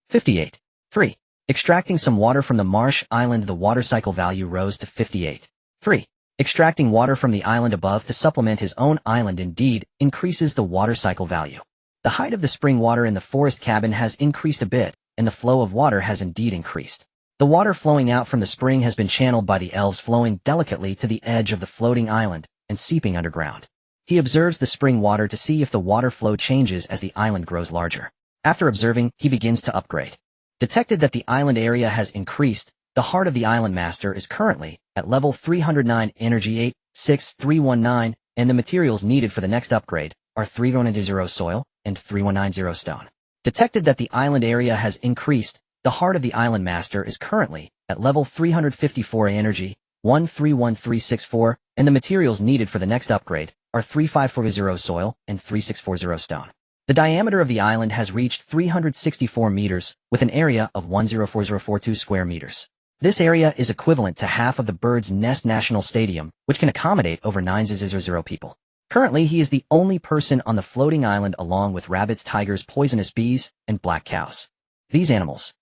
58. 3. Extracting some water from the marsh island, the water cycle value rose to 58. 3. Extracting water from the island above to supplement his own island indeed increases the water cycle value. The height of the spring water in the forest cabin has increased a bit, and the flow of water has indeed increased. The water flowing out from the spring has been channeled by the elves, flowing delicately to the edge of the floating island and seeping underground. He observes the spring water to see if the water flow changes as the island grows larger. After observing, he begins to upgrade. Detected that the island area has increased, the heart of the island master is currently at level 309 energy 86319, and the materials needed for the next upgrade are 3190 soil and 3190 stone. Detected that the island area has increased, the heart of the island master is currently at level 354 energy 131364, and the materials needed for the next upgrade are 3540 soil and 3640 stone. The diameter of the island has reached 364 meters, with an area of 104042 square meters. This area is equivalent to half of the Bird's Nest National Stadium, which can accommodate over 900 people. Currently, he is the only person on the floating island, along with rabbits, tigers, poisonous bees, and black cows. These animals.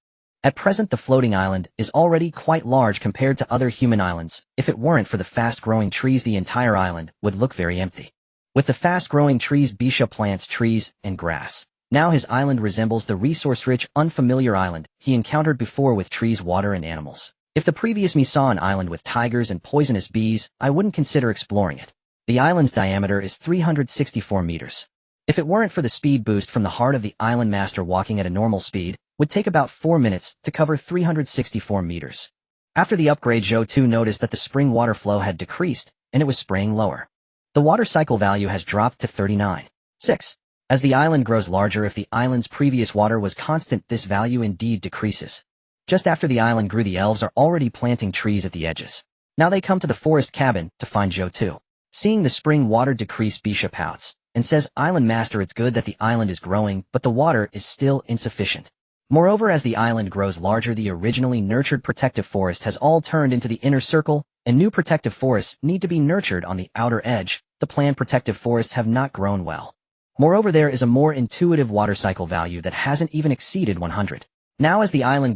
At present, the floating island is already quite large compared to other human islands. If it weren't for the fast-growing trees, the entire island would look very empty. With the fast-growing trees, Bisha plants trees and grass. Now his island resembles the resource-rich, unfamiliar island he encountered before with trees, water, and animals. If the previous me saw an island with tigers and poisonous bees, I wouldn't consider exploring it. The island's diameter is 364 meters. If it weren't for the speed boost from the heart of the island master, walking at a normal speed would take about 4 minutes to cover 364 meters. After the upgrade, Zhou Tu noticed that the spring water flow had decreased, and it was spraying lower. The water cycle value has dropped to 39. 6. As the island grows larger, if the island's previous water was constant, this value indeed decreases. Just after the island grew, the elves are already planting trees at the edges. Now they come to the forest cabin to find Zhou Tu. Seeing the spring water decrease, Bisha pouts and says, "Island master, it's good that the island is growing, but the water is still insufficient." Moreover, as the island grows larger, the originally nurtured protective forest has all turned into the inner circle, and new protective forests need to be nurtured on the outer edge. The planned protective forests have not grown well. Moreover, there is a more intuitive water cycle value that hasn't even exceeded 100. Now as the island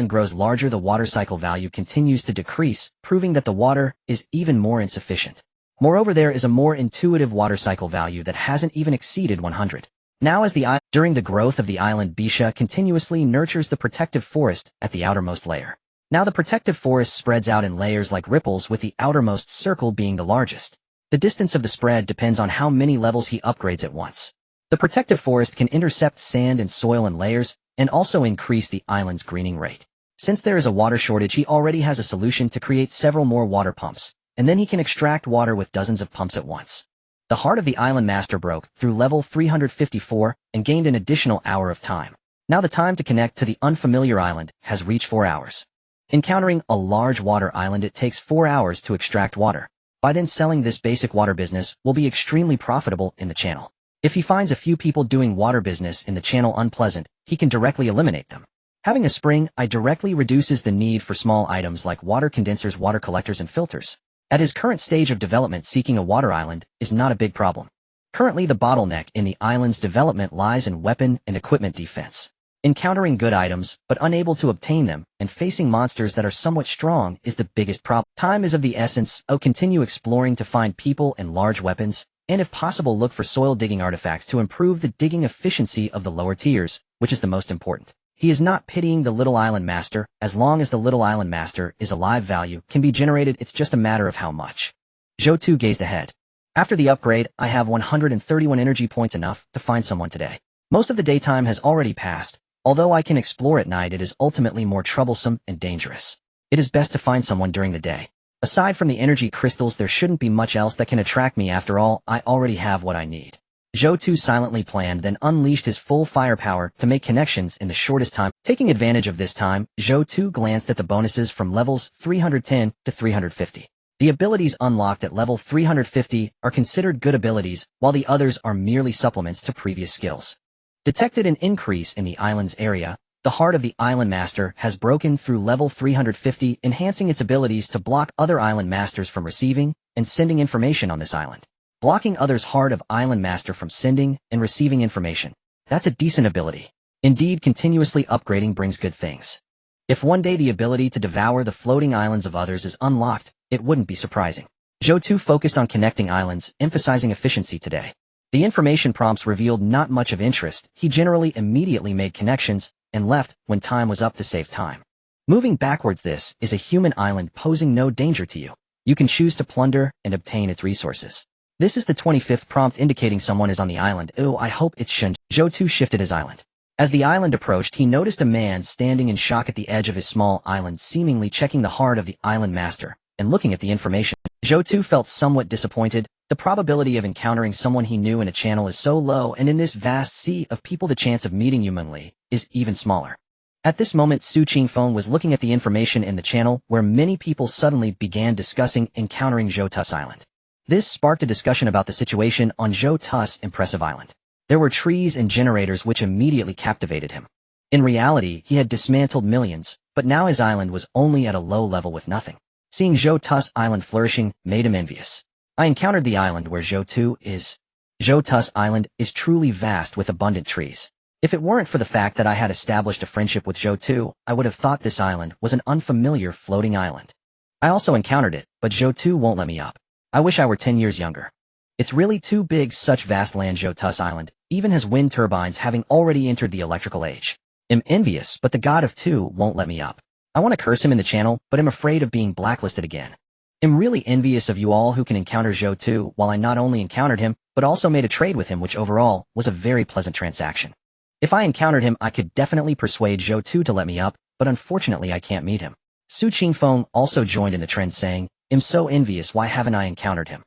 grows larger, the water cycle value continues to decrease, proving that the water is even more insufficient. Moreover, there is a more intuitive water cycle value that hasn't even exceeded 100. Now as during the growth of the island, Bisha continuously nurtures the protective forest at the outermost layer. Now the protective forest spreads out in layers like ripples, with the outermost circle being the largest. The distance of the spread depends on how many levels he upgrades at once. The protective forest can intercept sand and soil in layers, and also increase the island's greening rate. Since there is a water shortage, he already has a solution to create several more water pumps, and then he can extract water with dozens of pumps at once. The heart of the island master broke through level 354 and gained an additional hour of time. Now the time to connect to the unfamiliar island has reached 4 hours. Encountering a large water island, it takes 4 hours to extract water. By then, selling this basic water business will be extremely profitable in the channel. If he finds a few people doing water business in the channel unpleasant, he can directly eliminate them. Having a spring directly reduces the need for small items like water condensers, water collectors, and filters. At his current stage of development, seeking a water island is not a big problem. Currently, the bottleneck in the island's development lies in weapon and equipment defense. Encountering good items, but unable to obtain them, and facing monsters that are somewhat strong is the biggest problem. Time is of the essence. Continue exploring to find people and large weapons, and if possible, look for soil digging artifacts to improve the digging efficiency of the lower tiers, which is the most important. He is not pitying the little island master. As long as the little island master is alive, value can be generated. It's just a matter of how much. Zhou Tu gazed ahead. After the upgrade, I have 131 energy points, enough to find someone today. Most of the daytime has already passed. Although I can explore at night, it is ultimately more troublesome and dangerous. It is best to find someone during the day. Aside from the energy crystals, there shouldn't be much else that can attract me. After all, I already have what I need. Zhou Tu silently planned, then unleashed his full firepower to make connections in the shortest time. Taking advantage of this time, Zhou Tu glanced at the bonuses from levels 310 to 350. The abilities unlocked at level 350 are considered good abilities, while the others are merely supplements to previous skills. Detected an increase in the island's area. The heart of the island master has broken through level 350, enhancing its abilities to block other island masters from receiving and sending information on this island. Blocking others' heart of island master from sending and receiving information. That's a decent ability. Indeed, continuously upgrading brings good things. If one day the ability to devour the floating islands of others is unlocked, it wouldn't be surprising. Zhou Tu focused on connecting islands, emphasizing efficiency today. The information prompts revealed not much of interest. He generally immediately made connections and left when time was up to save time. Moving backwards, this is a human island posing no danger to you. You can choose to plunder and obtain its resources. This is the 25th prompt indicating someone is on the island. Oh, I hope it's Shun. Zhou Tu shifted his island. As the island approached, he noticed a man standing in shock at the edge of his small island, seemingly checking the heart of the island master and looking at the information. Zhou Tu felt somewhat disappointed. The probability of encountering someone he knew in a channel is so low, and in this vast sea of people the chance of meeting humanly is even smaller. At this moment, Su Qingfeng was looking at the information in the channel where many people suddenly began discussing encountering Zhou Tu's island. This sparked a discussion about the situation on Zhou Tu's impressive island. There were trees and generators which immediately captivated him. In reality, he had dismantled millions, but now his island was only at a low level with nothing. Seeing Zhou Tu's island flourishing made him envious. I encountered the island where Zhou Tu is. Zhou Tu's island is truly vast with abundant trees. If it weren't for the fact that I had established a friendship with Zhou Tu, I would have thought this island was an unfamiliar floating island. I also encountered it, but Zhou Tu won't let me up. I wish I were 10 years younger. It's really too big. Such vast land. Zhou Tu's island even has wind turbines, having already entered the electrical age. I'm envious, but the god of Tu won't let me up. I want to curse him in the channel, but I'm afraid of being blacklisted again. I'm really envious of you all who can encounter Zhou Tu, while I not only encountered him, but also made a trade with him, which overall was a very pleasant transaction. If I encountered him, I could definitely persuade Zhou Tu to let me up, but unfortunately I can't meet him. Su Qingfeng also joined in the trend, saying, I'm so envious, why haven't I encountered him?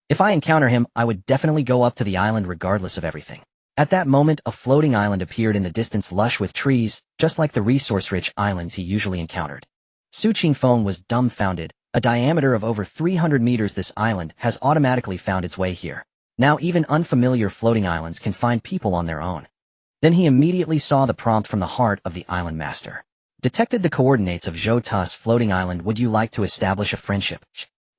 If I encounter him, I would definitely go up to the island regardless of everything. At that moment, a floating island appeared in the distance, lush with trees, just like the resource-rich islands he usually encountered. Su Qingfeng was dumbfounded. A diameter of over 300 meters, this island has automatically found its way here. Now even unfamiliar floating islands can find people on their own. Then he immediately saw the prompt from the heart of the island master. Detected the coordinates of Zhou Tu's floating island. Would you like to establish a friendship?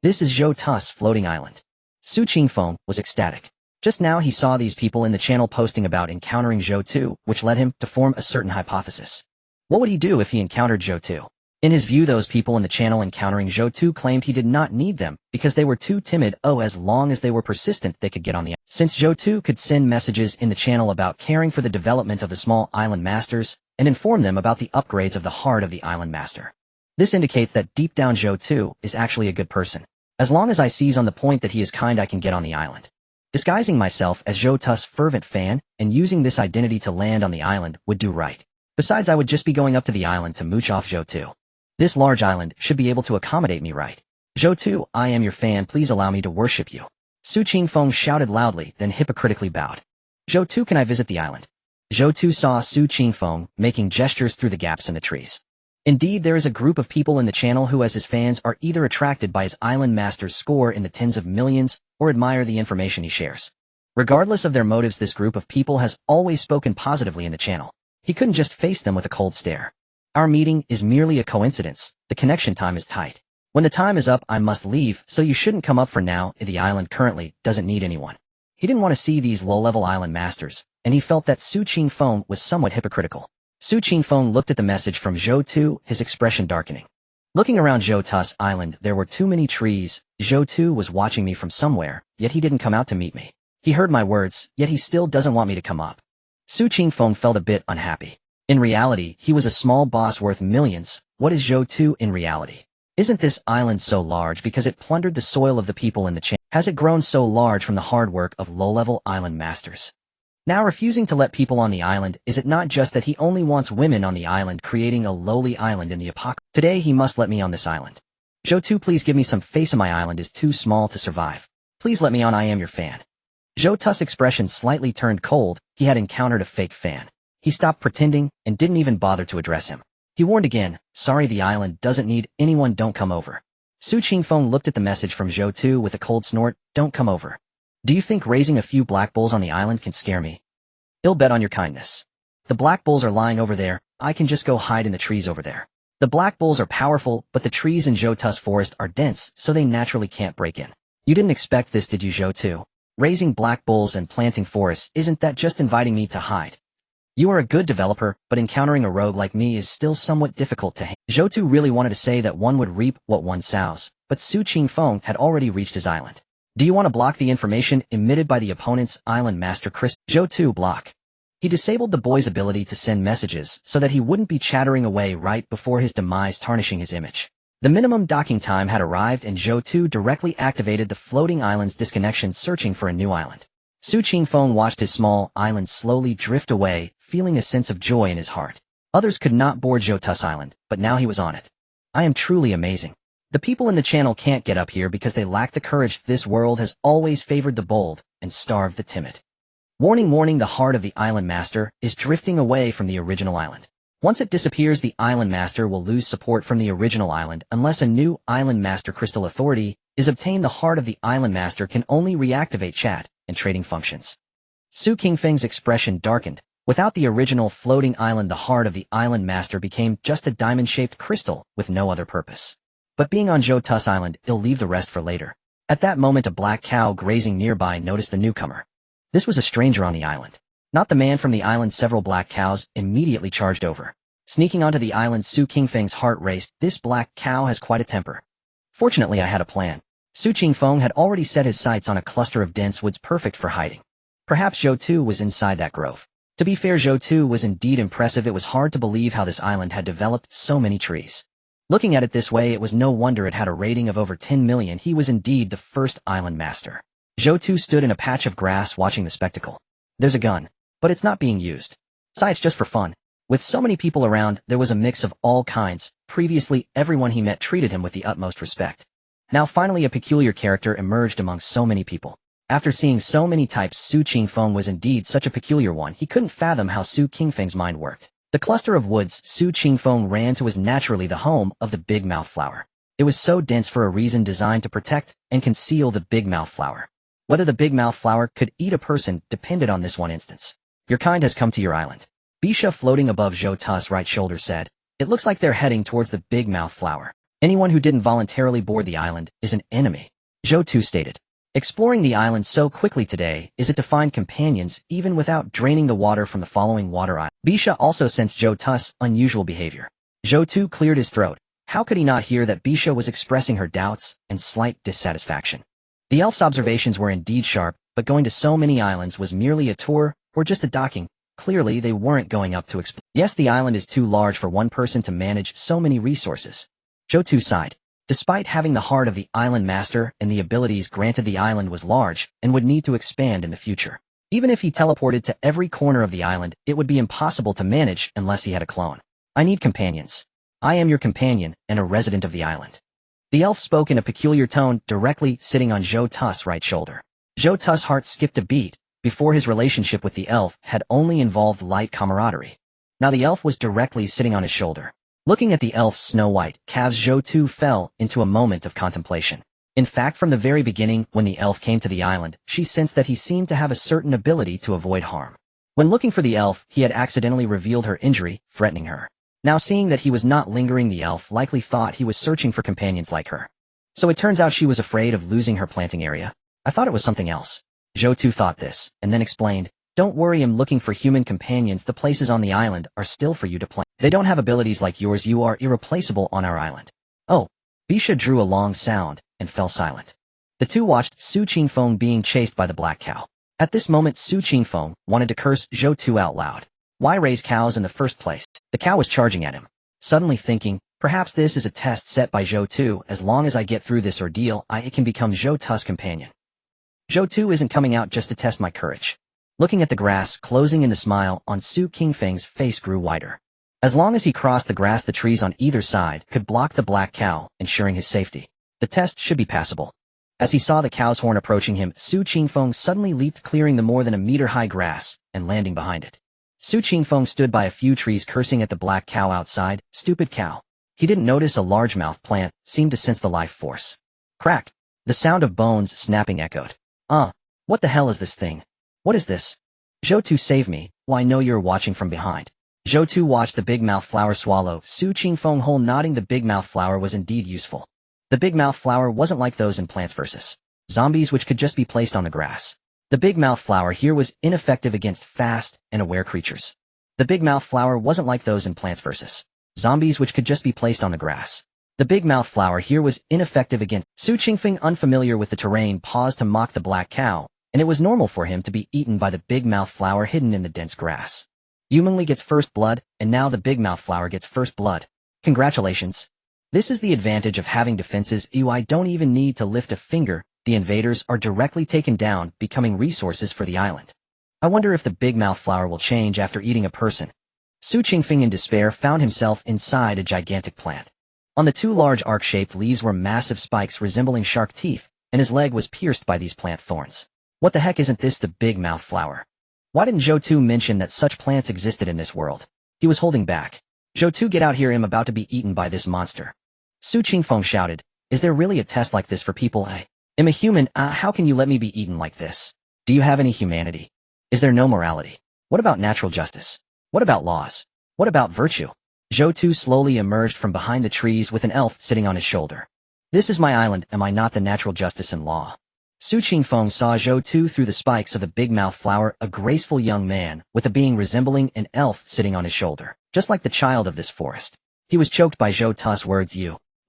This is Zhou Tu's floating island. Su Qingfeng was ecstatic. Just now he saw these people in the channel posting about encountering Zhou Tu, which led him to form a certain hypothesis. What would he do if he encountered Zhou Tu? In his view, those people in the channel encountering Zhou Tu claimed he did not need them because they were too timid. Oh, as long as they were persistent, they could get on the island. Since Zhou Tu could send messages in the channel about caring for the development of the small island masters and inform them about the upgrades of the heart of the island master. This indicates that deep down Zhou Tu is actually a good person. As long as I seize on the point that he is kind, I can get on the island. Disguising myself as Zhou Tu's fervent fan and using this identity to land on the island would do right. Besides, I would just be going up to the island to mooch off Zhou Tu. This large island should be able to accommodate me, right? Zhou Tu, I am your fan, please allow me to worship you. Su Qingfeng shouted loudly, then hypocritically bowed. Zhou Tu, can I visit the island? Zhou Tu saw Su Qingfeng making gestures through the gaps in the trees. Indeed, there is a group of people in the channel who, as his fans, are either attracted by his island master's score in the tens of millions or admire the information he shares. Regardless of their motives, this group of people has always spoken positively in the channel. He couldn't just face them with a cold stare. Our meeting is merely a coincidence. The connection time is tight. When the time is up, I must leave, so you shouldn't come up for now. The island currently doesn't need anyone. He didn't want to see these low-level island masters, and he felt that Su Qingfeng was somewhat hypocritical. Su Qingfeng looked at the message from Zhou Tu, his expression darkening. Looking around Zhou Tu's island, there were too many trees. Zhou Tu was watching me from somewhere, yet he didn't come out to meet me. He heard my words, yet he still doesn't want me to come up. Su Qingfeng felt a bit unhappy. In reality, he was a small boss worth millions. What is Zhou Tu in reality? Isn't this island so large because it plundered the soil of the people in the chain? Has it grown so large from the hard work of low-level island masters? Now refusing to let people on the island, is it not just that he only wants women on the island, creating a lowly island in the apocalypse? Today he must let me on this island. Zhou Tu, please give me some face. My island is too small to survive. Please let me on, I am your fan. Zhou Tu's expression slightly turned cold. He had encountered a fake fan. He stopped pretending and didn't even bother to address him. He warned again, sorry, the island doesn't need anyone, don't come over. Su Qingfeng looked at the message from Zhou Tu with a cold snort. Don't come over. Do you think raising a few black bulls on the island can scare me? I'll bet on your kindness. The black bulls are lying over there. I can just go hide in the trees over there. The black bulls are powerful, but the trees in Zhou Tu's forest are dense, so they naturally can't break in. You didn't expect this, did you, Zhou Tu? Raising black bulls and planting forests, isn't that just inviting me to hide? You are a good developer, but encountering a rogue like me is still somewhat difficult to handle. Zhou Tu really wanted to say that one would reap what one sows, but Su Qingfeng had already reached his island. Do you want to block the information emitted by the opponent's island master Chris? Zhou Tu block. He disabled the boy's ability to send messages so that he wouldn't be chattering away right before his demise, tarnishing his image. The minimum docking time had arrived and Zhou Tu directly activated the floating island's disconnection, searching for a new island. Su Qingfeng watched his small island slowly drift away, feeling a sense of joy in his heart. Others could not board Zhou Tu's island, but now he was on it. I am truly amazing. The people in the channel can't get up here because they lack the courage. This world has always favored the bold and starved the timid. Warning, warning, the heart of the island master is drifting away from the original island. Once it disappears, the island master will lose support from the original island unless a new island master crystal authority is obtained. The heart of the island master can only reactivate chat and trading functions. Su Qingfeng's expression darkened. Without the original floating island, the heart of the island master became just a diamond-shaped crystal with no other purpose. But being on Zhou Tu's island, he'll leave the rest for later. At that moment, a black cow grazing nearby noticed the newcomer. This was a stranger on the island. Not the man from the island. Several black cows immediately charged over. Sneaking onto the island, Su Qingfeng's heart raced. This black cow has quite a temper. Fortunately, I had a plan. Su Qingfeng had already set his sights on a cluster of dense woods perfect for hiding. Perhaps Zhou Tu was inside that grove. To be fair, Zhou Tu was indeed impressive. It was hard to believe how this island had developed so many trees. Looking at it this way, it was no wonder it had a rating of over 10 million. He was indeed the first island master. Zhou Tu stood in a patch of grass watching the spectacle. There's a gun, but it's not being used. It's just for fun. With so many people around, there was a mix of all kinds. Previously, everyone he met treated him with the utmost respect. Now finally a peculiar character emerged among so many people. After seeing so many types, Su Qingfeng was indeed such a peculiar one. He couldn't fathom how Su Qingfeng's mind worked. The cluster of woods Su Qingfeng ran to was naturally the home of the big mouth flower. It was so dense for a reason, designed to protect and conceal the big mouth flower. Whether the big mouth flower could eat a person depended on this one instance. Your kind has come to your island. Bisha, floating above Zhou Tu's right shoulder, said. It looks like they're heading towards the big mouth flower. Anyone who didn't voluntarily board the island is an enemy, Zhou Tu stated. Exploring the island so quickly today is it to find companions even without draining the water from the following water island. Bisha also sensed Zhou Tu's unusual behavior. Zhou Tu cleared his throat. How could he not hear that Bisha was expressing her doubts and slight dissatisfaction? The elf's observations were indeed sharp, but going to so many islands was merely a tour or just a docking. Clearly they weren't going up to explore. Yes, the island is too large for one person to manage so many resources. Zhou Tu sighed. Despite having the heart of the island master and the abilities granted, the island was large and would need to expand in the future. Even if he teleported to every corner of the island, it would be impossible to manage unless he had a clone. I need companions. I am your companion and a resident of the island. The elf spoke in a peculiar tone, directly sitting on Zhou Tu's right shoulder. Zhou Tu's heart skipped a beat. Before, his relationship with the elf had only involved light camaraderie. Now the elf was directly sitting on his shoulder. Looking at the elf's snow-white calves, Zhou Tu fell into a moment of contemplation. In fact, from the very beginning, when the elf came to the island, she sensed that he seemed to have a certain ability to avoid harm. When looking for the elf, he had accidentally revealed her injury, threatening her. Now seeing that he was not lingering, the elf likely thought he was searching for companions like her. So it turns out she was afraid of losing her planting area. I thought it was something else. Zhou Tu thought this, and then explained, don't worry, I'm looking for human companions. The places on the island are still for you to plant. They don't have abilities like yours. You are irreplaceable on our island. Oh. Bisha drew a long sound and fell silent. The two watched Su Qingfeng being chased by the black cow. At this moment, Su Qingfeng wanted to curse Zhou Tu out loud. Why raise cows in the first place? The cow was charging at him. Suddenly thinking, perhaps this is a test set by Zhou Tu. As long as I get through this ordeal, I can become Zhou Tu's companion. Zhou Tu isn't coming out just to test my courage. Looking at the grass, closing in, the smile on Su Qingfeng's face grew wider. As long as he crossed the grass, the trees on either side could block the black cow, ensuring his safety. The test should be passable. As he saw the cow's horn approaching him, Su Qingfeng suddenly leaped, clearing the more than a meter-high grass and landing behind it. Su Qingfeng stood by a few trees, cursing at the black cow outside. Stupid cow. He didn't notice a largemouth plant seemed to sense the life force. Crack! The sound of bones snapping echoed. What the hell is this thing? What is this? Zhou Tu, save me. Well, I know you're watching from behind. Zhou Tu watched the big mouth flower swallow. Su Qingfeng Hole nodding. The big mouth flower was indeed useful. The big mouth flower wasn't like those in Plants vs. Zombies which could just be placed on the grass. The big mouth flower here was ineffective against fast and aware creatures. The big mouth flower wasn't like those in Plants vs. Zombies which could just be placed on the grass. The big mouth flower here was ineffective against Su Qingfeng, unfamiliar with the terrain, paused to mock the black cow, and it was normal for him to be eaten by the big mouth flower hidden in the dense grass. Humanly gets first blood, and now the big mouth flower gets first blood. Congratulations. This is the advantage of having defenses. I don't even need to lift a finger. The invaders are directly taken down, becoming resources for the island. I wonder if the big mouth flower will change after eating a person. Su Qingfeng in despair found himself inside a gigantic plant. On the two large arc-shaped leaves were massive spikes resembling shark teeth, and his leg was pierced by these plant thorns. What the heck, isn't this the big mouth flower? Why didn't Zhou Tu mention that such plants existed in this world? He was holding back. Zhou Tu, get out here, I'm about to be eaten by this monster. Su Qingfeng shouted, is there really a test like this for people? I am a human, how can you let me be eaten like this? Do you have any humanity? Is there no morality? What about natural justice? What about laws? What about virtue? Zhou Tu slowly emerged from behind the trees with an elf sitting on his shoulder. This is my island, am I not the natural justice and law? Su Qingfeng saw Zhou Tu through the spikes of the big mouth flower, a graceful young man, with a being resembling an elf sitting on his shoulder, just like the child of this forest. He was choked by Zhou Tu's words.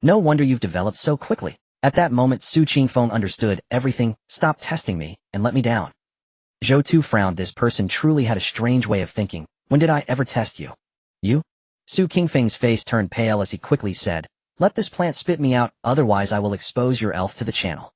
No wonder you've developed so quickly. At that moment Su Qingfeng understood everything. Stop testing me, and let me down. Zhou Tu frowned. This person truly had a strange way of thinking. When did I ever test you? You? Su Qingfeng's face turned pale as he quickly said, let this plant spit me out, otherwise I will expose your elf to the channel.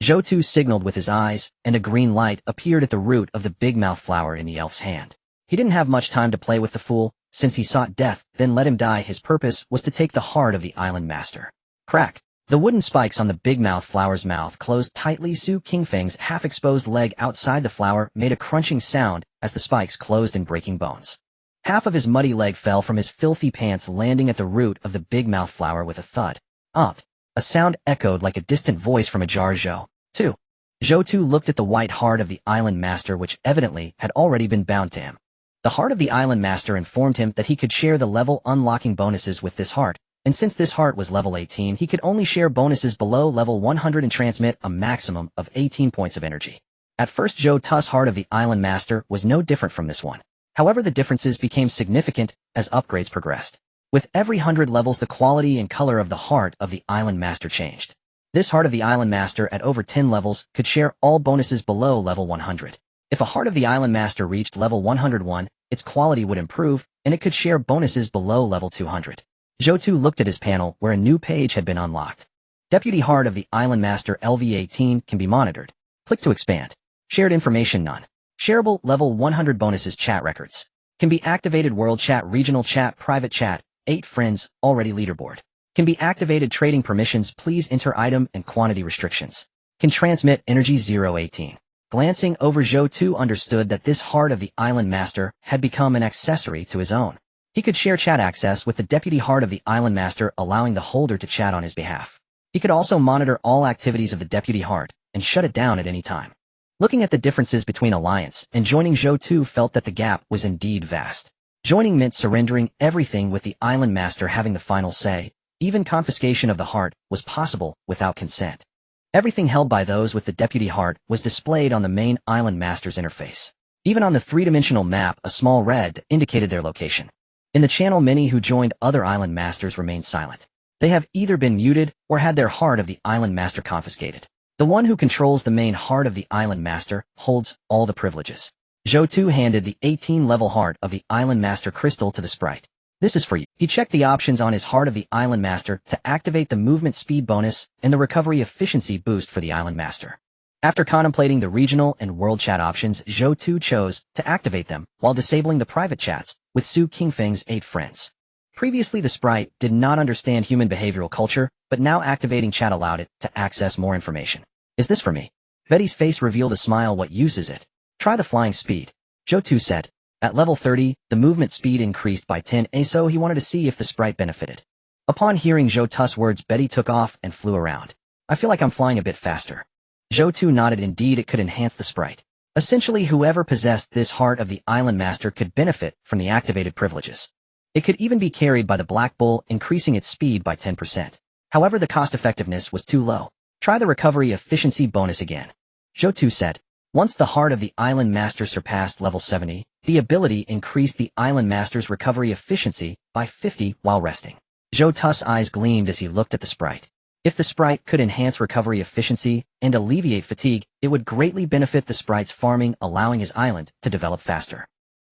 Zhou Tu signaled with his eyes, and a green light appeared at the root of the big mouth flower in the elf's hand. He didn't have much time to play with the fool, since he sought death, then let him die. His purpose was to take the heart of the island master. Crack! The wooden spikes on the big mouth flower's mouth closed tightly. Su Qingfeng's half-exposed leg outside the flower made a crunching sound as the spikes closed in breaking bones. Half of his muddy leg fell from his filthy pants, landing at the root of the big mouth flower with a thud. A sound echoed like a distant voice from a jar. Zhou Tu. Zhou Tu looked at the white heart of the island master, which evidently had already been bound to him. The heart of the island master informed him that he could share the level unlocking bonuses with this heart, and since this heart was level 18, he could only share bonuses below level 100 and transmit a maximum of 18 points of energy. At first Zhou Tu's heart of the island master was no different from this one. However, the differences became significant as upgrades progressed. With every 100 levels, the quality and color of the heart of the island master changed. This heart of the island master at over 10 levels could share all bonuses below level 100. If a heart of the island master reached level 101, its quality would improve, and it could share bonuses below level 200. Zhou Tu looked at his panel where a new page had been unlocked. Deputy Heart of the Island Master LV18 can be monitored. Click to expand. Shared information none. Shareable level 100 bonuses. Chat records. Can be activated. World chat, regional chat, private chat, 8 friends, already leaderboard. Can be activated. Trading permissions. Please enter item and quantity restrictions. Can transmit energy 018. Glancing over, Zhou Tu understood that this Heart of the Island Master had become an accessory to his own. He could share chat access with the Deputy Heart of the Island Master, allowing the holder to chat on his behalf. He could also monitor all activities of the Deputy Heart and shut it down at any time. Looking at the differences between Alliance and joining, Zhou Tu felt that the gap was indeed vast. Joining meant surrendering everything, with the Island Master having the final say. Even confiscation of the heart was possible without consent. Everything held by those with the Deputy Heart was displayed on the main Island Master's interface. Even on the three-dimensional map, a small red indicated their location. In the channel, many who joined other Island Masters remained silent. They have either been muted or had their Heart of the Island Master confiscated. The one who controls the main Heart of the Island Master holds all the privileges. Zhou Tu handed the 18-level Heart of the Island Master crystal to the sprite. This is for you. He checked the options on his Heart of the Island Master to activate the movement speed bonus and the recovery efficiency boost for the Island Master. After contemplating the regional and world chat options, Zhou Tu chose to activate them while disabling the private chats with Su Qingfeng's 8 friends. Previously, the sprite did not understand human behavioral culture, but now activating chat allowed it to access more information. Is this for me? Betty's face revealed a smile. What use is it? Try the flying speed. Zhou Tu said. At level 30, the movement speed increased by 10, so he wanted to see if the sprite benefited. Upon hearing Zhou Tu's words, Betty took off and flew around. I feel like I'm flying a bit faster. Zhou Tu nodded. Indeed, it could enhance the sprite. Essentially, whoever possessed this heart of the island master could benefit from the activated privileges. It could even be carried by the Black Bull, increasing its speed by 10%. However, the cost-effectiveness was too low. Try the recovery efficiency bonus again. Zhou Tu said. Once the heart of the island master surpassed level 70, the ability increased the island master's recovery efficiency by 50 while resting. Zhou Tu's eyes gleamed as he looked at the sprite. If the sprite could enhance recovery efficiency and alleviate fatigue, it would greatly benefit the sprite's farming, allowing his island to develop faster.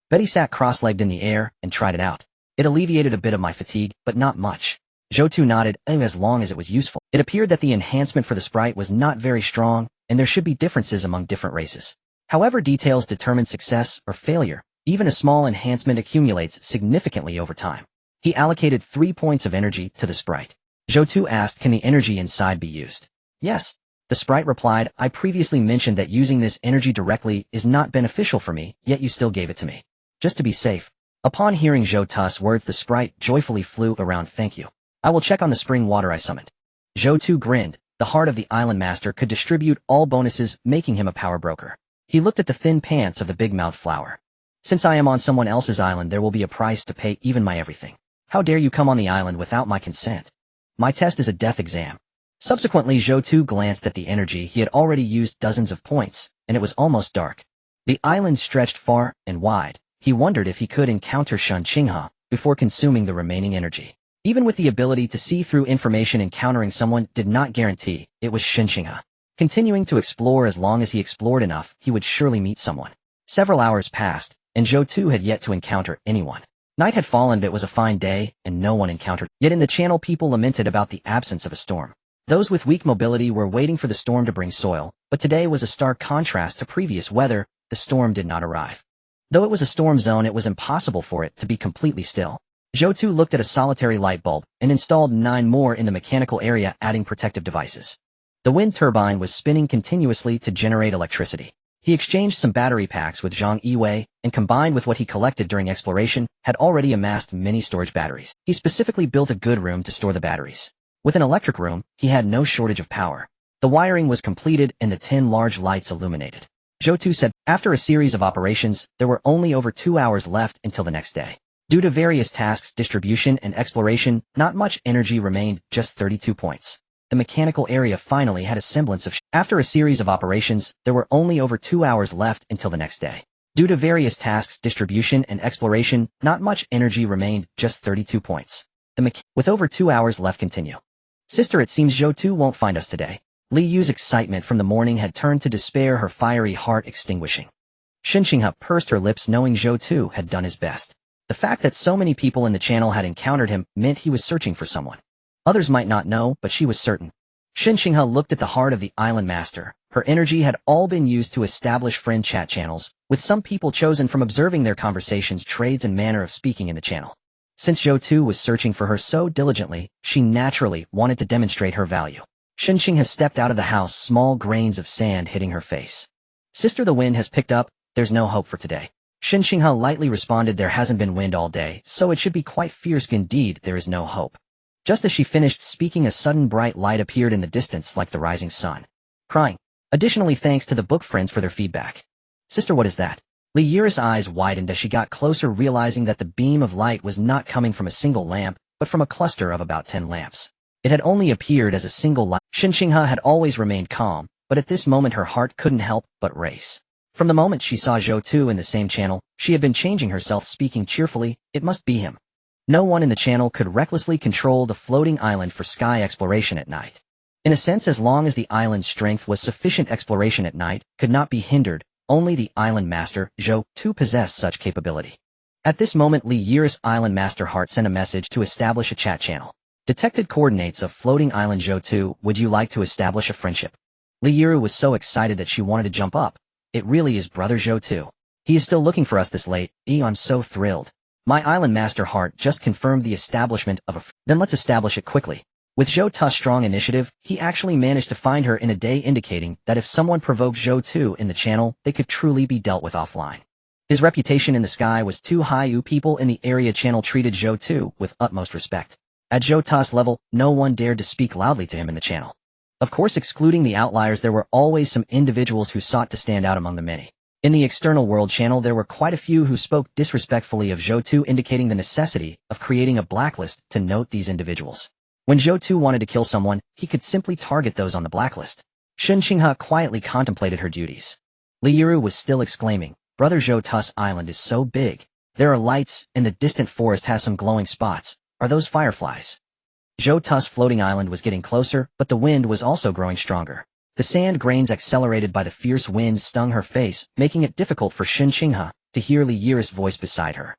Betty sat cross-legged in the air and tried it out. It alleviated a bit of my fatigue, but not much. Zhou Tu nodded, as long as it was useful. It appeared that the enhancement for the sprite was not very strong, and there should be differences among different races. However, details determine success or failure. Even a small enhancement accumulates significantly over time. He allocated 3 points of energy to the sprite. Zhou Tu asked, can the energy inside be used? Yes. The sprite replied, I previously mentioned that using this energy directly is not beneficial for me, yet you still gave it to me. Just to be safe. Upon hearing Zhou Tu's words, the sprite joyfully flew around. Thank you. I will check on the spring water I summoned. Zhou Tu grinned. The heart of the island master could distribute all bonuses, making him a power broker. He looked at the thin pants of the big-mouthed flower. Since I am on someone else's island, there will be a price to pay, even my everything. How dare you come on the island without my consent? My test is a death exam. Subsequently, Zhou Tu glanced at the energy. He had already used dozens of points, and it was almost dark. The island stretched far and wide. He wondered if he could encounter Succubus before consuming the remaining energy. Even with the ability to see through information, encountering someone did not guarantee it was Succubus. Continuing to explore, as long as he explored enough, he would surely meet someone. Several hours passed, and Zhou Tu had yet to encounter anyone. Night had fallen, but it was a fine day, and no one encountered. Yet in the channel, people lamented about the absence of a storm. Those with weak mobility were waiting for the storm to bring soil, but today was a stark contrast to previous weather. The storm did not arrive. Though it was a storm zone, it was impossible for it to be completely still. Zhou Tu looked at a solitary light bulb and installed 9 more in the mechanical area, adding protective devices. The wind turbine was spinning continuously to generate electricity. He exchanged some battery packs with Zhang Yiwei, and combined with what he collected during exploration, had already amassed many storage batteries. He specifically built a good room to store the batteries. With an electric room, he had no shortage of power. The wiring was completed and the 10 large lights illuminated. Zhou Tu said, after a series of operations, there were only over 2 hours left until the next day. Due to various tasks, distribution, and exploration, not much energy remained, just 32 points. The mechanical area finally had a semblance of After a series of operations, there were only over 2 hours left until the next day. Due to various tasks, distribution, and exploration, not much energy remained, just 32 points. With over 2 hours left, continue. Sister, it seems Zhou Tu won't find us today. Li Yu's excitement from the morning had turned to despair, her fiery heart extinguishing. Succubus pursed her lips, knowing Zhou Tu had done his best. The fact that so many people in the channel had encountered him meant he was searching for someone. Others might not know, but she was certain. Succubus looked at the heart of the island master. Her energy had all been used to establish friend chat channels, with some people chosen from observing their conversations, trades, and manner of speaking in the channel. Since Zhou Tu was searching for her so diligently, she naturally wanted to demonstrate her value. Succubus stepped out of the house, small grains of sand hitting her face. Sister, the wind has picked up. There's no hope for today. Succubus lightly responded, there hasn't been wind all day, so it should be quite fierce. Indeed, there is no hope. Just as she finished speaking, a sudden bright light appeared in the distance like the rising sun. Crying. Additionally, thanks to the book friends for their feedback. Sister, what is that? Li Yu's eyes widened as she got closer, realizing that the beam of light was not coming from a single lamp, but from a cluster of about 10 lamps. It had only appeared as a single light. Succubus had always remained calm, but at this moment her heart couldn't help but race. From the moment she saw Zhou Tu in the same channel, she had been changing herself, speaking cheerfully, it must be him. No one in the channel could recklessly control the floating island for sky exploration at night. In a sense, as long as the island's strength was sufficient, exploration at night could not be hindered. Only the island master, Zhou Tu, possessed such capability. At this moment, Li Yu's island master heart sent a message to establish a chat channel. Detected coordinates of floating island. Zhou Tu, would you like to establish a friendship? Li Yu was so excited that she wanted to jump up. It really is brother Zhou Tu. He is still looking for us this late. I'm so thrilled. My island master heart just confirmed the establishment of a Then let's establish it quickly. With Zhou Tu's strong initiative, he actually managed to find her in a day, indicating that if someone provoked Zhou Tu in the channel, they could truly be dealt with offline. His reputation in the sky was too high. People in the area channel treated Zhou Tu with utmost respect. At Zhou Tu's level, no one dared to speak loudly to him in the channel. Of course, excluding the outliers, there were always some individuals who sought to stand out among the many. In the external world channel, there were quite a few who spoke disrespectfully of Zhou Tu, indicating the necessity of creating a blacklist to note these individuals. When Zhou Tu wanted to kill someone, he could simply target those on the blacklist. Shun Qinghe quietly contemplated her duties. Li Yiru was still exclaiming, "Brother, Zhou Tu's island is so big. There are lights, and the distant forest has some glowing spots. Are those fireflies?" Zhou Tu's floating island was getting closer, but the wind was also growing stronger. The sand grains accelerated by the fierce winds stung her face, making it difficult for Shun Qinghe to hear Li Yiru's voice beside her.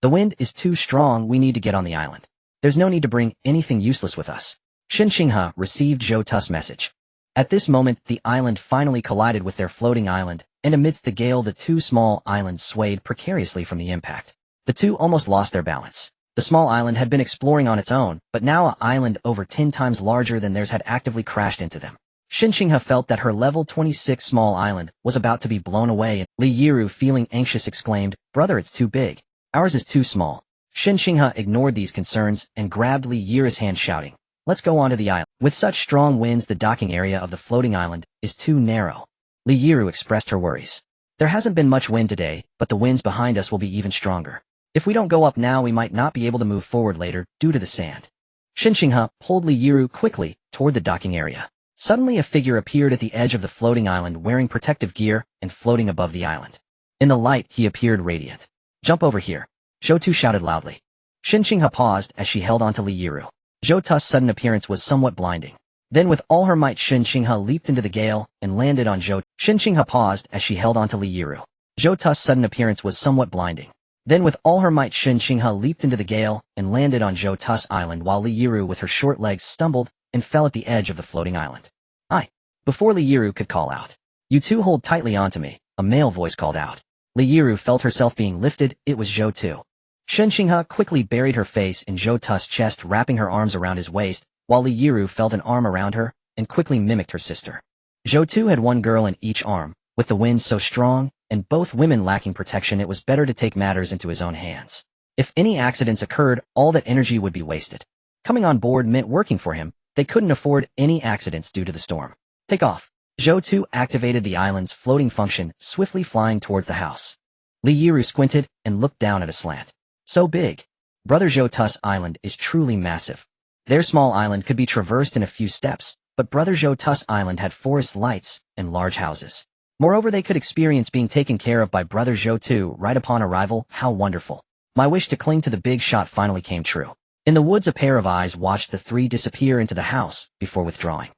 "The wind is too strong, we need to get on the island. There's no need to bring anything useless with us." Shun Qinghe received Zhou Tu's message. At this moment, the island finally collided with their floating island, and amidst the gale the two small islands swayed precariously from the impact. The two almost lost their balance. The small island had been exploring on its own, but now an island over 10 times larger than theirs had actively crashed into them. Shun Qinghe felt that her level 26 small island was about to be blown away, and Li Yiru, feeling anxious, exclaimed, "Brother, it's too big. Ours is too small." Shun Qinghe ignored these concerns and grabbed Li Yiru's hand, shouting, "Let's go onto the island. With such strong winds, the docking area of the floating island is too narrow." Li Yiru expressed her worries. "There hasn't been much wind today, but the winds behind us will be even stronger. If we don't go up now, we might not be able to move forward later due to the sand." Shun Qinghe pulled Li Yiru quickly toward the docking area. Suddenly a figure appeared at the edge of the floating island wearing protective gear and floating above the island. In the light, he appeared radiant. "Jump over here," Zhou Tu shouted loudly. Shun Qinghe paused as she held onto Li Yiru. Zhou Tu's sudden appearance was somewhat blinding. Then with all her might, Shun Qinghe leaped into the gale and landed on Zhou Tu. Shun Qinghe paused as she held onto Li Yiru. Zhou Tu's sudden appearance was somewhat blinding. Then with all her might, Shun Qinghe leaped into the gale and landed on Zhou Tu's island, while Li Yiru with her short legs stumbled and fell at the edge of the floating island. "I." Before Li Yiru could call out, "You two hold tightly onto me," a male voice called out. Li Yiru felt herself being lifted. It was Zhou Tu. Shun Qinghe quickly buried her face in Zhou Tu's chest, wrapping her arms around his waist, while Li Yiru felt an arm around her and quickly mimicked her sister. Zhou Tu had one girl in each arm. With the wind so strong, and both women lacking protection, it was better to take matters into his own hands. If any accidents occurred, all that energy would be wasted. Coming on board meant working for him. They couldn't afford any accidents due to the storm. "Take off." Zhou Tu activated the island's floating function, swiftly flying towards the house. Li Yiru squinted and looked down at a slant. "So big. Brother, Zhou Tu's island is truly massive. Their small island could be traversed in a few steps, but Brother Zhou Tu's island had forest lights and large houses. Moreover, they could experience being taken care of by Brother Zhou Tu right upon arrival. How wonderful. My wish to cling to the big shot finally came true." In the woods, a pair of eyes watched the three disappear into the house before withdrawing.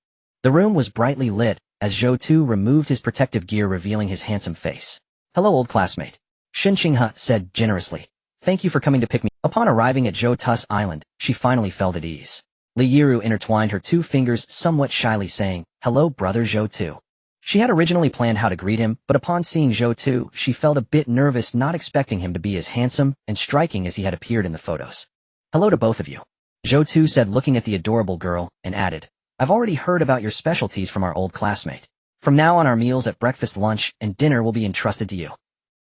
The room was brightly lit as Zhou Tu removed his protective gear, revealing his handsome face. "Hello, old classmate," Shun Qinghe said generously. "Thank you for coming to pick me." Upon arriving at Zhou Tu's island, she finally felt at ease. Li Yiru intertwined her two fingers somewhat shyly, saying, "Hello, brother Zhou Tu." She had originally planned how to greet him, but upon seeing Zhou Tu, she felt a bit nervous, not expecting him to be as handsome and striking as he had appeared in the photos. "Hello to both of you," Zhou Tu said, looking at the adorable girl, and added, "I've already heard about your specialties from our old classmate. From now on, our meals at breakfast, lunch, and dinner will be entrusted to you.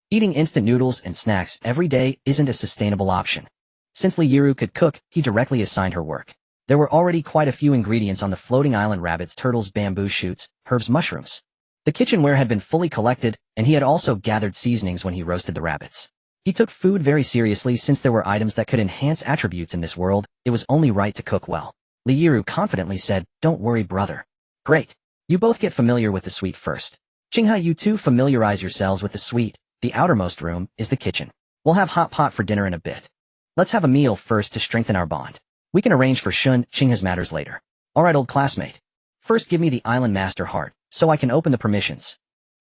Eating instant noodles and snacks every day isn't a sustainable option." Since Li Yiru could cook, he directly assigned her work. There were already quite a few ingredients on the floating island: rabbits, turtles, bamboo shoots, herbs, mushrooms. The kitchenware had been fully collected, and he had also gathered seasonings when he roasted the rabbits. He took food very seriously. Since there were items that could enhance attributes in this world, it was only right to cook well. Li Yiru confidently said, "Don't worry, brother." "Great. You both get familiar with the suite first. Qinghe, you two familiarize yourselves with the suite. The outermost room is the kitchen. We'll have hot pot for dinner in a bit. Let's have a meal first to strengthen our bond. We can arrange for Shun Qinghe's matters later." "All right, old classmate. First give me the island master heart, so I can open the permissions.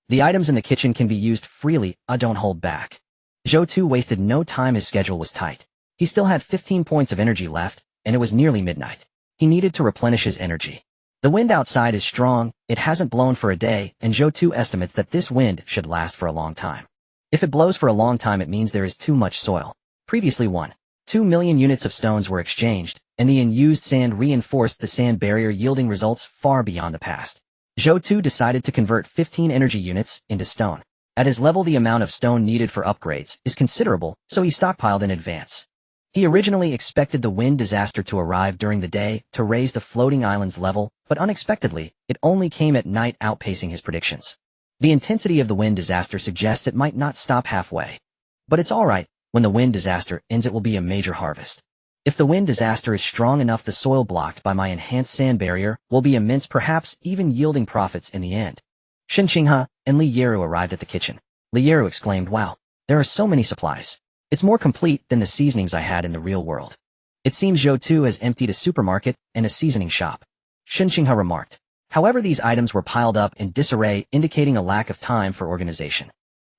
The items in the kitchen can be used freely. I don't hold back." Zhou Tu wasted no time. His schedule was tight. He still had 15 points of energy left, and it was nearly midnight. He needed to replenish his energy. The wind outside is strong. It hasn't blown for a day, and Zhou Tu estimates that this wind should last for a long time. If it blows for a long time, it means there is too much soil. Previously 1.2 million units of stones were exchanged, and the unused sand reinforced the sand barrier, yielding results far beyond the past. Zhou Tu decided to convert 15 energy units into stone. At his level, the amount of stone needed for upgrades is considerable, so he stockpiled in advance. He originally expected the wind disaster to arrive during the day to raise the floating island's level, but unexpectedly, it only came at night, outpacing his predictions. The intensity of the wind disaster suggests it might not stop halfway. But it's alright, when the wind disaster ends it will be a major harvest. If the wind disaster is strong enough, the soil blocked by my enhanced sand barrier will be immense, perhaps even yielding profits in the end. Shen Qinghe and Li Yeru arrived at the kitchen. Li Yeru exclaimed, "Wow, there are so many supplies. It's more complete than the seasonings I had in the real world." It seems Zhou Tu has emptied a supermarket and a seasoning shop. Shen Qinghe remarked. However, these items were piled up in disarray, indicating a lack of time for organization.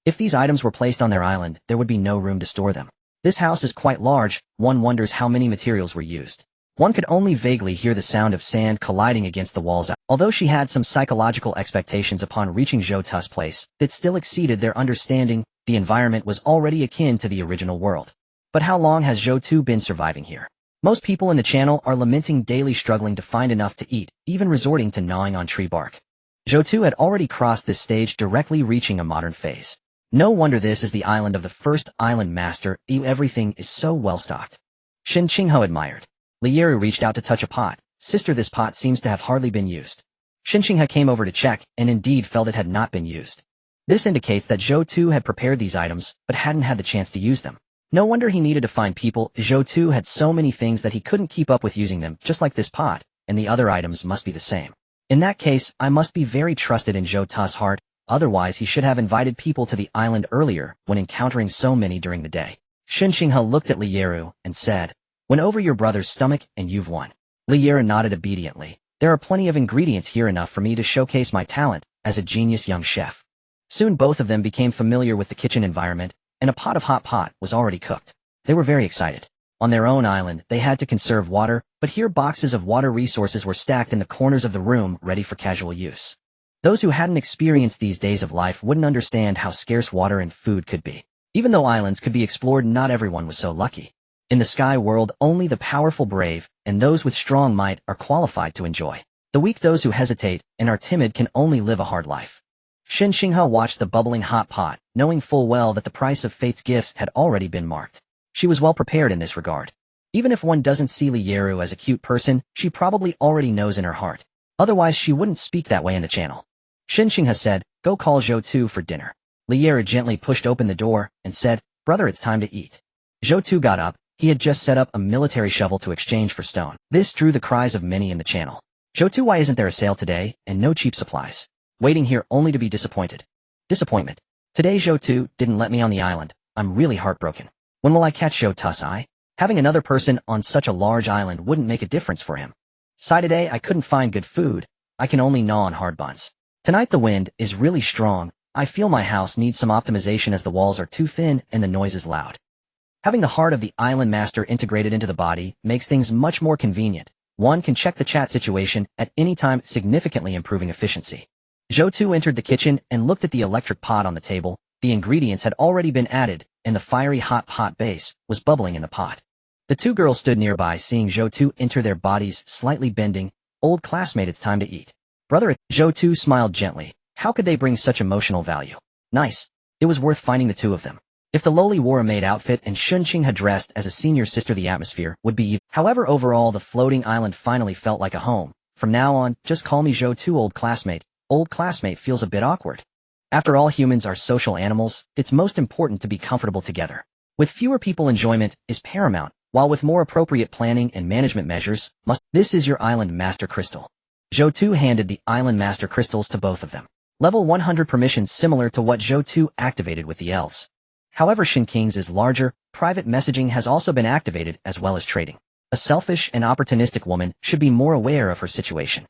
If these items were placed on their island, there would be no room to store them. This house is quite large, one wonders how many materials were used. One could only vaguely hear the sound of sand colliding against the walls. Although she had some psychological expectations upon reaching Zhou Tu's place, that still exceeded their understanding. The environment was already akin to the original world. But how long has Zhou Tu been surviving here? Most people in the channel are lamenting daily struggling to find enough to eat, even resorting to gnawing on tree bark. Zhou Tu had already crossed this stage, directly reaching a modern phase. No wonder this is the island of the first island master. Everything is so well stocked. Shen Qinghe admired. Li Yeru reached out to touch a pot. "Sister, this pot seems to have hardly been used." Shen Qinghe came over to check, and indeed felt it had not been used. This indicates that Zhou Tu had prepared these items, but hadn't had the chance to use them. No wonder he needed to find people. Zhou Tu had so many things that he couldn't keep up with using them, just like this pot, and the other items must be the same. In that case, I must be very trusted in Zhou Tu's heart, otherwise he should have invited people to the island earlier when encountering so many during the day. Shen Qinghe looked at Li Yeru and said, "Win over your brother's stomach and you've won." Li Yeru nodded obediently. "There are plenty of ingredients here, enough for me to showcase my talent as a genius young chef." Soon both of them became familiar with the kitchen environment, and a pot of hot pot was already cooked. They were very excited. On their own island, they had to conserve water, but here boxes of water resources were stacked in the corners of the room, ready for casual use. Those who hadn't experienced these days of life wouldn't understand how scarce water and food could be. Even though islands could be explored, not everyone was so lucky. In the sky world, only the powerful, brave, and those with strong might are qualified to enjoy. The weak, those who hesitate and are timid, can only live a hard life. Shen Qinghe watched the bubbling hot pot, knowing full well that the price of fate's gifts had already been marked. She was well prepared in this regard. Even if one doesn't see Li Yeru as a cute person, she probably already knows in her heart. Otherwise she wouldn't speak that way in the channel. Shen Qinghe said, "Go call Zhou Tu for dinner." Li Yeru gently pushed open the door and said, "Brother, it's time to eat." Zhou Tu got up. He had just set up a military shovel to exchange for stone. This drew the cries of many in the channel. "Zhou Tu, why isn't there a sale today, and no cheap supplies? Waiting here only to be disappointed." Disappointment. Today Zhou Tu didn't let me on the island. I'm really heartbroken. When will I catch Zhou Tu's eye? Having another person on such a large island wouldn't make a difference for him. Sigh, today I couldn't find good food. I can only gnaw on hard buns. Tonight the wind is really strong. I feel my house needs some optimization as the walls are too thin and the noise is loud. Having the heart of the island master integrated into the body makes things much more convenient. One can check the chat situation at any time, significantly improving efficiency. Zhou Tu entered the kitchen and looked at the electric pot on the table. The ingredients had already been added, and the fiery hot pot base was bubbling in the pot. The two girls stood nearby, seeing Zhou Tu enter, their bodies slightly bending. "Old classmate, it's time to eat." "Brother," Zhou Tu smiled gently. How could they bring such emotional value? Nice. It was worth finding the two of them. If the lowly wore a maid outfit and Shen Qinghe dressed as a senior sister, the atmosphere would be even. However, overall the floating island finally felt like a home. From now on, just call me Zhou Tu, old classmate. Old classmate feels a bit awkward. After all, humans are social animals. It's most important to be comfortable together. With fewer people, enjoyment is paramount, while with more appropriate planning and management measures, This is your island master crystal. Zhou Tu handed the island master crystals to both of them. Level 100 permissions, similar to what Zhou Tu activated with the elves. However, Shen King's is larger. Private messaging has also been activated, as well as trading. A selfish and opportunistic woman should be more aware of her situation.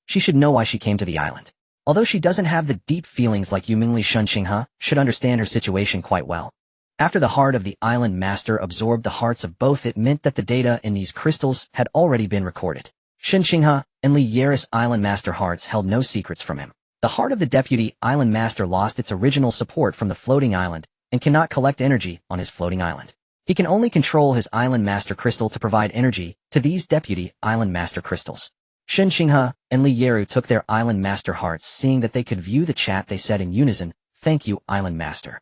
She should know why she came to the island. Although she doesn't have the deep feelings like Yumingli, Shen Qinghe should understand her situation quite well. After the heart of the island master absorbed the hearts of both, it meant that the data in these crystals had already been recorded. Shen Qinghe and Li Yeru's island master hearts held no secrets from him. The heart of the deputy island master lost its original support from the floating island and cannot collect energy on his floating island. He can only control his island master crystal to provide energy to these deputy island master crystals. Shen Qinghe and Li Yeru took their island master hearts. Seeing that they could view the chat, they said in unison, "Thank you, island master."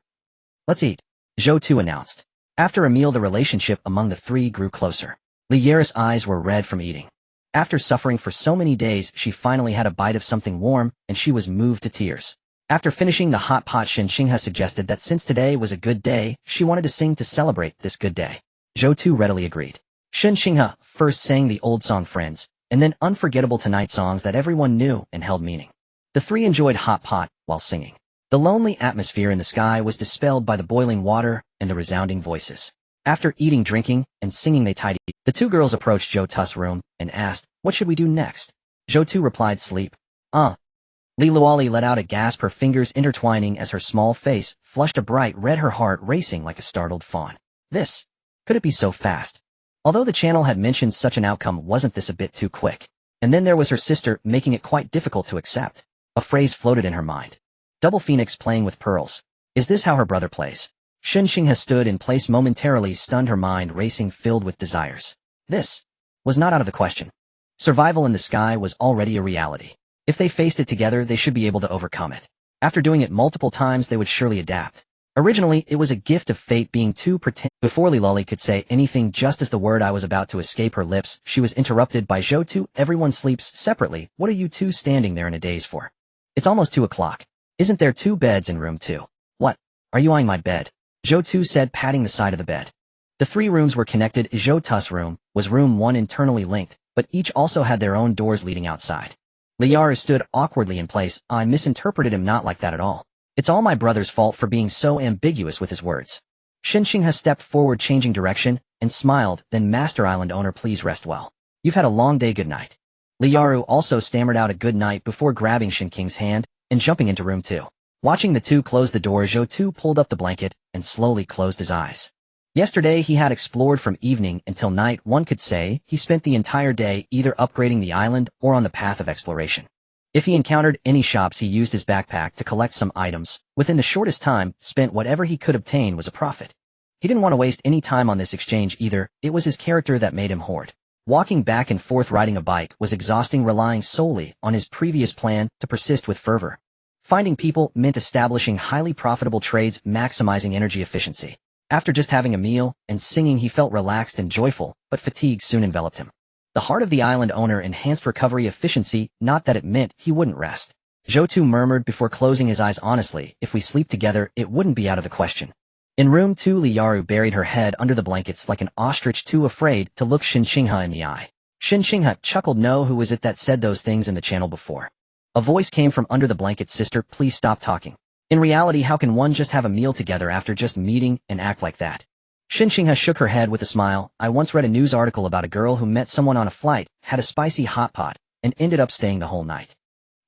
"Let's eat," Zhou Tu announced. After a meal, the relationship among the three grew closer. Liara's eyes were red from eating. After suffering for so many days, she finally had a bite of something warm, and she was moved to tears. After finishing the hot pot, Xinxinghe suggested that since today was a good day, she wanted to sing to celebrate this good day. Zhou Tu readily agreed. Xinxinghe first sang the old song Friends, and then unforgettable tonight songs that everyone knew and held meaning. The three enjoyed hot pot while singing. The lonely atmosphere in the sky was dispelled by the boiling water and the resounding voices. After eating, drinking, and singing, they tidied. The two girls approached Zhou Tu's room and asked, "What should we do next?" Zhou Tu replied, "Sleep." Li Luoli let out a gasp, her fingers intertwining as her small face flushed a bright red, her heart racing like a startled fawn. This, could it be so fast? Although the channel had mentioned such an outcome, wasn't this a bit too quick? And then there was her sister, making it quite difficult to accept. A phrase floated in her mind. Double Phoenix playing with pearls. Is this how her brother plays? Xinxinghe stood in place momentarily, stunned, her mind racing, filled with desires. This was not out of the question. Survival in the sky was already a reality. If they faced it together, they should be able to overcome it. After doing it multiple times, they would surely adapt. Originally, it was a gift of fate being too pretentious. Before Li Luoli could say anything, just as the word "I" was about to escape her lips, she was interrupted by Zhou Tu. "Everyone sleeps separately. What are you two standing there in a daze for? It's almost 2 o'clock. Isn't there 2 beds in room 2? What? Are you eyeing my bed?" Zhou Tu said, patting the side of the bed. The 3 rooms were connected. Zhou Tu's room was room 1, internally linked, but each also had their own doors leading outside. Liara stood awkwardly in place. "I misinterpreted him, not like that at all. It's all my brother's fault for being so ambiguous with his words." Xinxinghe stepped forward, changing direction, and smiled. "Then Master Island owner, please rest well. You've had a long day. Good night." Liaru also stammered out a good night before grabbing Xinking's hand and jumping into room 2. Watching the two close the door, Zhou Tu pulled up the blanket and slowly closed his eyes. Yesterday he had explored from evening until night. One could say he spent the entire day either upgrading the island or on the path of exploration. If he encountered any shops, he used his backpack to collect some items. Within the shortest time spent, whatever he could obtain was a profit. He didn't want to waste any time on this exchange either. It was his character that made him hoard. Walking back and forth riding a bike was exhausting, relying solely on his previous plan to persist with fervor. Finding people meant establishing highly profitable trades, maximizing energy efficiency. After just having a meal and singing, he felt relaxed and joyful, but fatigue soon enveloped him. The heart of the island owner enhanced recovery efficiency, not that it meant he wouldn't rest. Zhou Tu murmured before closing his eyes, "Honestly, if we sleep together, it wouldn't be out of the question." In room 2, Liaru buried her head under the blankets like an ostrich, too afraid to look Xinxinghe in the eye. Xinxinghe chuckled. "No, who was it that said those things in the channel before?" A voice came from under the blanket. "Sister, please stop talking. In reality, how can one just have a meal together after just meeting and act like that?" Xinxinghe shook her head with a smile. "I once read a news article about a girl who met someone on a flight, had a spicy hot pot, and ended up staying the whole night.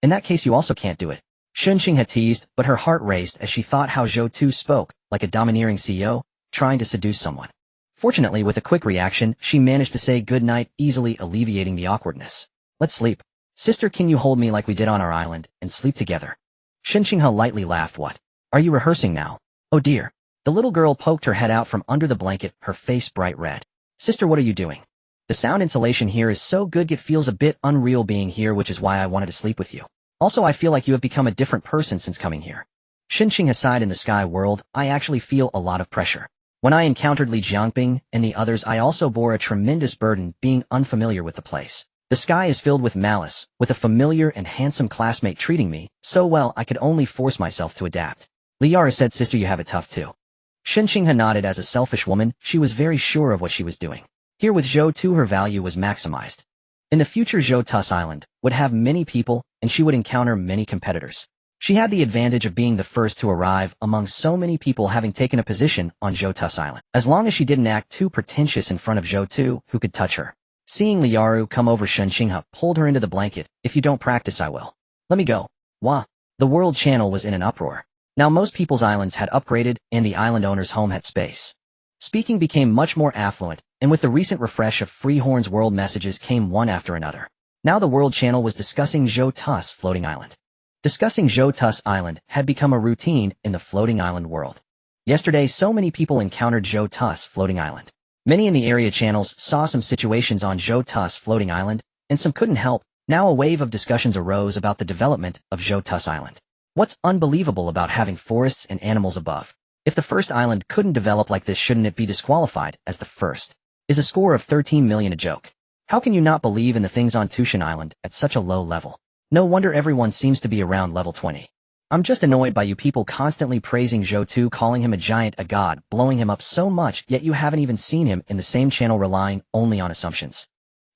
In that case, you also can't do it." Xinxinghe teased, but her heart raced as she thought how Zhou Tu spoke, like a domineering CEO, trying to seduce someone. Fortunately, with a quick reaction, she managed to say good night, easily alleviating the awkwardness. "Let's sleep. Sister, can you hold me like we did on our island, and sleep together?" Xinxinghe lightly laughed. "What? Are you rehearsing now?" "Oh dear." The little girl poked her head out from under the blanket, her face bright red. "Sister, what are you doing? The sound insulation here is so good, it feels a bit unreal being here, which is why I wanted to sleep with you. Also, I feel like you have become a different person since coming here." Xinxinghe sighed. "In the sky world, I actually feel a lot of pressure. When I encountered Li Jiangping and the others, I also bore a tremendous burden, being unfamiliar with the place. The sky is filled with malice, with a familiar and handsome classmate treating me so well, I could only force myself to adapt." Liara said, "Sister, you have it tough too." Xinxinghe nodded. As a selfish woman, she was very sure of what she was doing. Here with Zhou Tu, her value was maximized. In the future, Zhou Tu's island would have many people, and she would encounter many competitors. She had the advantage of being the first to arrive among so many people, having taken a position on Zhou Tu's island. As long as she didn't act too pretentious in front of Zhou Tu, who could touch her. Seeing Liaru come over, Xinxinghe pulled her into the blanket. "If you don't practice, I will. Let me go." Wah! The world channel was in an uproar. Now most people's islands had upgraded, and the island owner's home had space. Speaking became much more affluent, and with the recent refresh of Freehorn's world, messages came one after another. Now the world channel was discussing Zhou Tu's floating island. Discussing Zhou Tu's island had become a routine in the floating island world. Yesterday, so many people encountered Zhou Tu's floating island. Many in the area channels saw some situations on Zhou Tu's floating island, and some couldn't help. Now a wave of discussions arose about the development of Zhou Tu's island. What's unbelievable about having forests and animals above? If the first island couldn't develop like this, shouldn't it be disqualified as the first? Is a score of 13 million a joke? How can you not believe in the things on Tushan Island at such a low level? No wonder everyone seems to be around level 20. I'm just annoyed by you people constantly praising Zhou Tu, calling him a giant, a god, blowing him up so much, yet you haven't even seen him in the same channel, relying only on assumptions.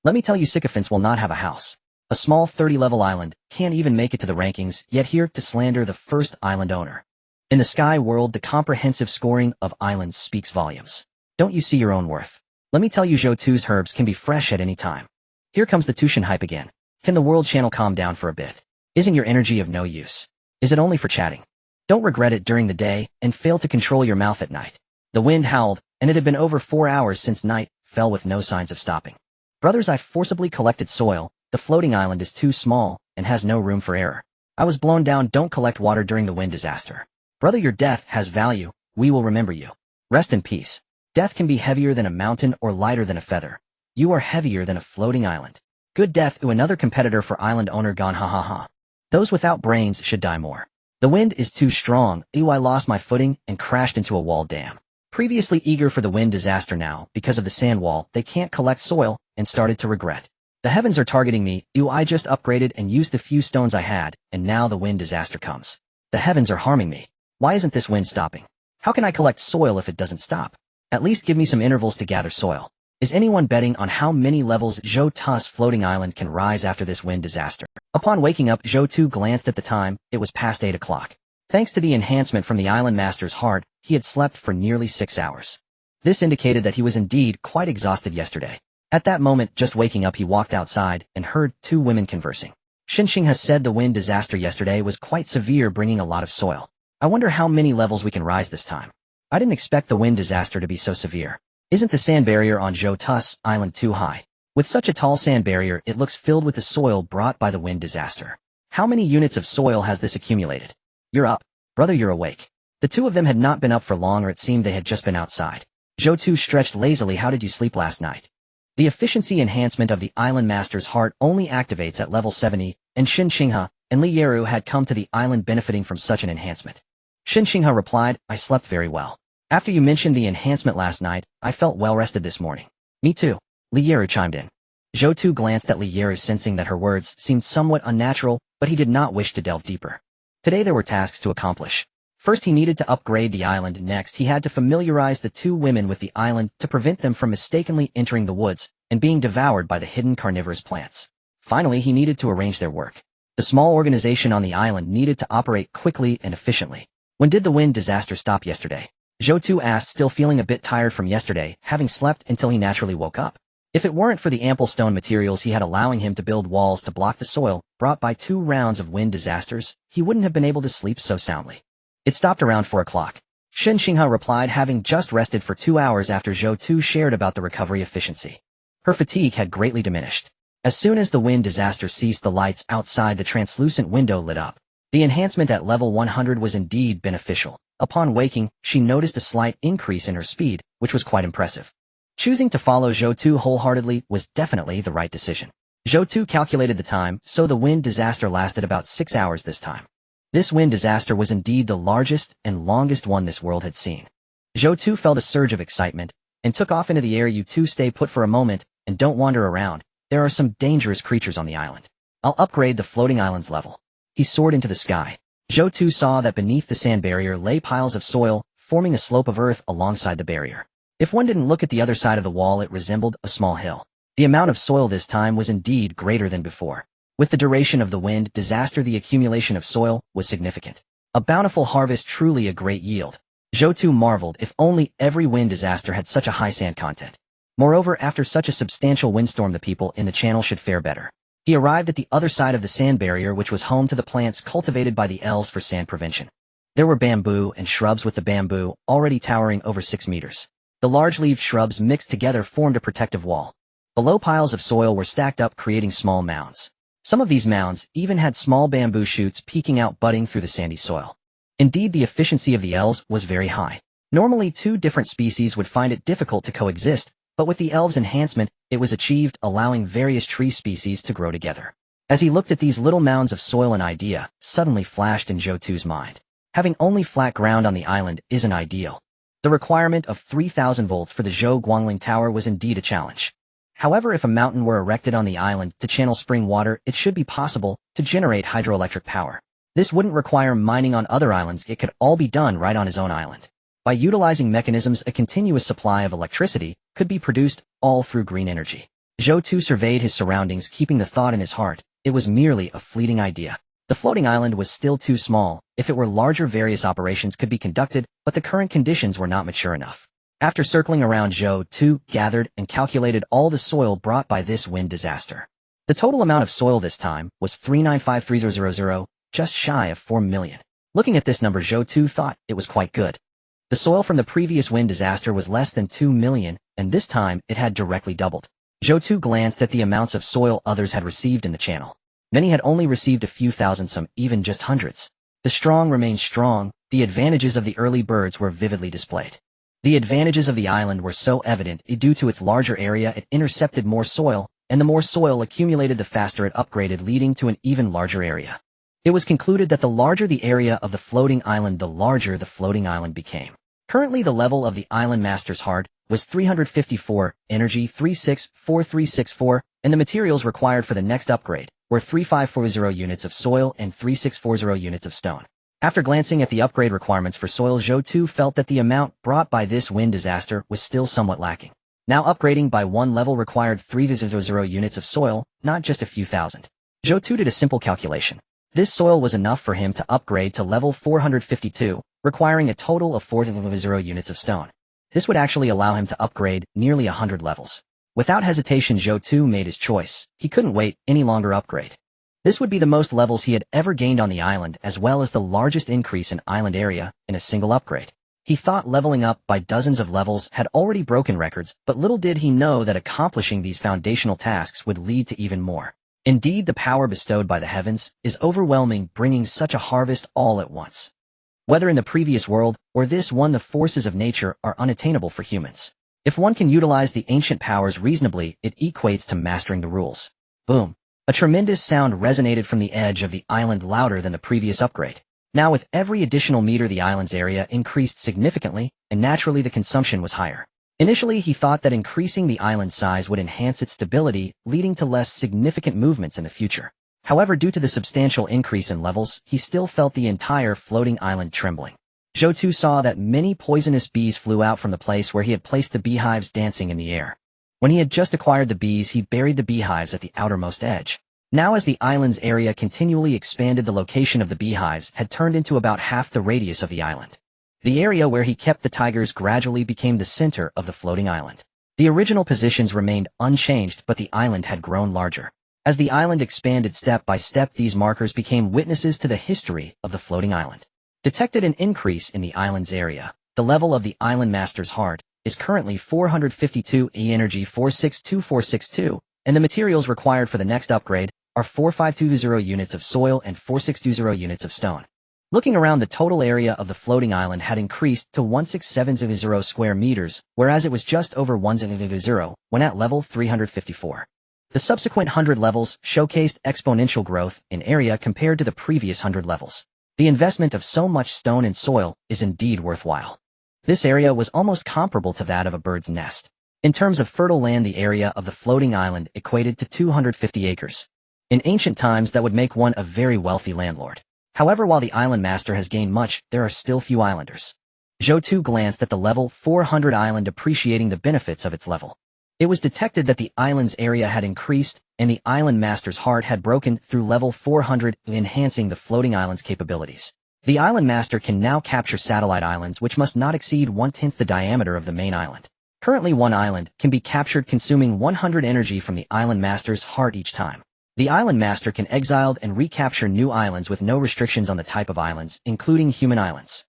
Let me tell you, sycophants will not have a house. A small 30-level island can't even make it to the rankings, yet here to slander the first island owner. In the sky world, the comprehensive scoring of islands speaks volumes. Don't you see your own worth? Let me tell you, Zhou Tu's herbs can be fresh at any time. Here comes the Tushan hype again. Can the world channel calm down for a bit? Isn't your energy of no use? Is it only for chatting? Don't regret it during the day and fail to control your mouth at night. The wind howled, and it had been over 4 hours since night fell with no signs of stopping. Brothers, I forcibly collected soil. The floating island is too small and has no room for error. I was blown down. Don't collect water during the wind disaster. Brother, your death has value. We will remember you. Rest in peace. Death can be heavier than a mountain or lighter than a feather. You are heavier than a floating island. Good death to another competitor for island owner gone, ha ha ha. Those without brains should die more. The wind is too strong. I lost my footing and crashed into a wall. Damn. Previously eager for the wind disaster, now, because of the sand wall, they can't collect soil and started to regret. The heavens are targeting me. I just upgraded and used the few stones I had, and now the wind disaster comes. The heavens are harming me. Why isn't this wind stopping? How can I collect soil if it doesn't stop? At least give me some intervals to gather soil. Is anyone betting on how many levels Zhou Tu's floating island can rise after this wind disaster? Upon waking up, Zhou Tu glanced at the time. It was past 8 o'clock. Thanks to the enhancement from the island master's heart, he had slept for nearly 6 hours. This indicated that he was indeed quite exhausted yesterday. At that moment, just waking up, he walked outside and heard 2 women conversing. Xinxing has said the wind disaster yesterday was quite severe, bringing a lot of soil. I wonder how many levels we can rise this time. I didn't expect the wind disaster to be so severe. Isn't the sand barrier on Zhou Tu's island too high? With such a tall sand barrier, it looks filled with the soil brought by the wind disaster. How many units of soil has this accumulated? You're up. Brother, you're awake. The 2 of them had not been up for long, or it seemed they had just been outside. Zhou Tu stretched lazily. How did you sleep last night? The efficiency enhancement of the island master's heart only activates at level 70, and Xin Xinghe and Li Yeru had come to the island benefiting from such an enhancement. Xin Xinghe replied, I slept very well. After you mentioned the enhancement last night, I felt well rested this morning. Me too. Li Yeru chimed in. Zhou Tu glanced at Li Yeru, sensing that her words seemed somewhat unnatural, but he did not wish to delve deeper. Today there were tasks to accomplish. First, he needed to upgrade the island. Next, he had to familiarize the 2 women with the island to prevent them from mistakenly entering the woods and being devoured by the hidden carnivorous plants. Finally, he needed to arrange their work. The small organization on the island needed to operate quickly and efficiently. When did the wind disaster stop yesterday? Zhou Tu asked, still feeling a bit tired from yesterday, having slept until he naturally woke up. If it weren't for the ample stone materials he had allowing him to build walls to block the soil brought by 2 rounds of wind disasters, he wouldn't have been able to sleep so soundly. It stopped around 4 o'clock. Xin Xinghe replied, having just rested for 2 hours after Zhou Tu shared about the recovery efficiency. Her fatigue had greatly diminished. As soon as the wind disaster ceased, the lights outside the translucent window lit up. The enhancement at level 100 was indeed beneficial. Upon waking, she noticed a slight increase in her speed, which was quite impressive. Choosing to follow Zhou Tu wholeheartedly was definitely the right decision. Zhou Tu calculated the time, so the wind disaster lasted about 6 hours this time. This wind disaster was indeed the largest and longest one this world had seen. Zhou Tu felt a surge of excitement and took off into the air. You 2 stay put for a moment and don't wander around. There are some dangerous creatures on the island. I'll upgrade the floating island's level. He soared into the sky. Zhou Tu saw that beneath the sand barrier lay piles of soil, forming a slope of earth alongside the barrier. If one didn't look at the other side of the wall, it resembled a small hill. The amount of soil this time was indeed greater than before. With the duration of the wind disaster, the accumulation of soil was significant. A bountiful harvest, truly a great yield. Zhou Tu marveled, if only every wind disaster had such a high sand content. Moreover, after such a substantial windstorm, the people in the channel should fare better. He arrived at the other side of the sand barrier, which was home to the plants cultivated by the elves for sand prevention. There were bamboo and shrubs, with the bamboo already towering over 6 meters. The large-leaved shrubs mixed together formed a protective wall. Below, piles of soil were stacked up, creating small mounds. Some of these mounds even had small bamboo shoots peeking out, budding through the sandy soil. Indeed, the efficiency of the elves was very high. Normally, 2 different species would find it difficult to coexist, but with the elves' enhancement, it was achieved, allowing various tree species to grow together. As he looked at these little mounds of soil, an idea suddenly flashed in Zhou Tu's mind. Having only flat ground on the island isn't ideal. The requirement of 3,000 volts for the Zhou Guangling Tower was indeed a challenge. However, if a mountain were erected on the island to channel spring water, it should be possible to generate hydroelectric power. This wouldn't require mining on other islands, it could all be done right on his own island. By utilizing mechanisms, a continuous supply of electricity could be produced all through green energy. Zhou Tu surveyed his surroundings, keeping the thought in his heart. It was merely a fleeting idea. The floating island was still too small. If it were larger, various operations could be conducted, but the current conditions were not mature enough. After circling around, Zhou Tu gathered and calculated all the soil brought by this wind disaster. The total amount of soil this time was 3953000, just shy of 4 million. Looking at this number, Zhou Tu thought it was quite good. The soil from the previous wind disaster was less than 2 million, and this time it had directly doubled. Zhou Tu glanced at the amounts of soil others had received in the channel. Many had only received a few thousand, some even just hundreds. The strong remained strong. The advantages of the early birds were vividly displayed. The advantages of the island were so evident due to its larger area. It intercepted more soil, and the more soil accumulated, the faster it upgraded, leading to an even larger area. It was concluded that the larger the area of the floating island, the larger the floating island became. Currently, the level of the island master's heart was 354, energy 364364, and the materials required for the next upgrade were 3540 units of soil and 3640 units of stone. After glancing at the upgrade requirements for soil, Zhou Tu felt that the amount brought by this wind disaster was still somewhat lacking. Now upgrading by one level required 3000 units of soil, not just a few thousand. Zhou Tu did a simple calculation. This soil was enough for him to upgrade to level 452, requiring a total of 4000 units of stone. This would actually allow him to upgrade nearly 100 levels. Without hesitation, Zhou Tu made his choice. He couldn't wait any longer. Upgrade. This would be the most levels he had ever gained on the island, as well as the largest increase in island area in a single upgrade. He thought leveling up by dozens of levels had already broken records, but little did he know that accomplishing these foundational tasks would lead to even more. Indeed, the power bestowed by the heavens is overwhelming, bringing such a harvest all at once. Whether in the previous world or this one, the forces of nature are unattainable for humans. If one can utilize the ancient powers reasonably, it equates to mastering the rules. Boom. A tremendous sound resonated from the edge of the island, louder than the previous upgrade. Now with every additional meter, the island's area increased significantly, and naturally the consumption was higher. Initially, he thought that increasing the island size would enhance its stability, leading to less significant movements in the future. However, due to the substantial increase in levels, he still felt the entire floating island trembling. Zhou Tu saw that many poisonous bees flew out from the place where he had placed the beehives, dancing in the air. When he had just acquired the bees, he buried the beehives at the outermost edge. Now as the island's area continually expanded, the location of the beehives had turned into about half the radius of the island. The area where he kept the tigers gradually became the center of the floating island. The original positions remained unchanged, but the island had grown larger. As the island expanded step by step, these markers became witnesses to the history of the floating island. Detected an increase in the island's area. The level of the island master's heart is currently 452, energy 462462, and the materials required for the next upgrade are 4520 units of soil and 4620 units of stone. Looking around, the total area of the floating island had increased to 16700 square meters, whereas it was just over 100 when at level 354. The subsequent 100 levels showcased exponential growth in area compared to the previous 100 levels. The investment of so much stone and soil is indeed worthwhile. This area was almost comparable to that of a bird's nest. In terms of fertile land, the area of the floating island equated to 250 acres. In ancient times, that would make one a very wealthy landlord. However, while the island master has gained much, there are still few islanders. Zhou Tu glanced at the level 400 island, appreciating the benefits of its level. It was detected that the island's area had increased, and the island master's heart had broken through level 400, enhancing the floating island's capabilities. The island master can now capture satellite islands which must not exceed 1/10 the diameter of the main island. Currently, one island can be captured, consuming 100 energy from the island master's heart each time. The island master can exile and recapture new islands with no restrictions on the type of islands, including human islands.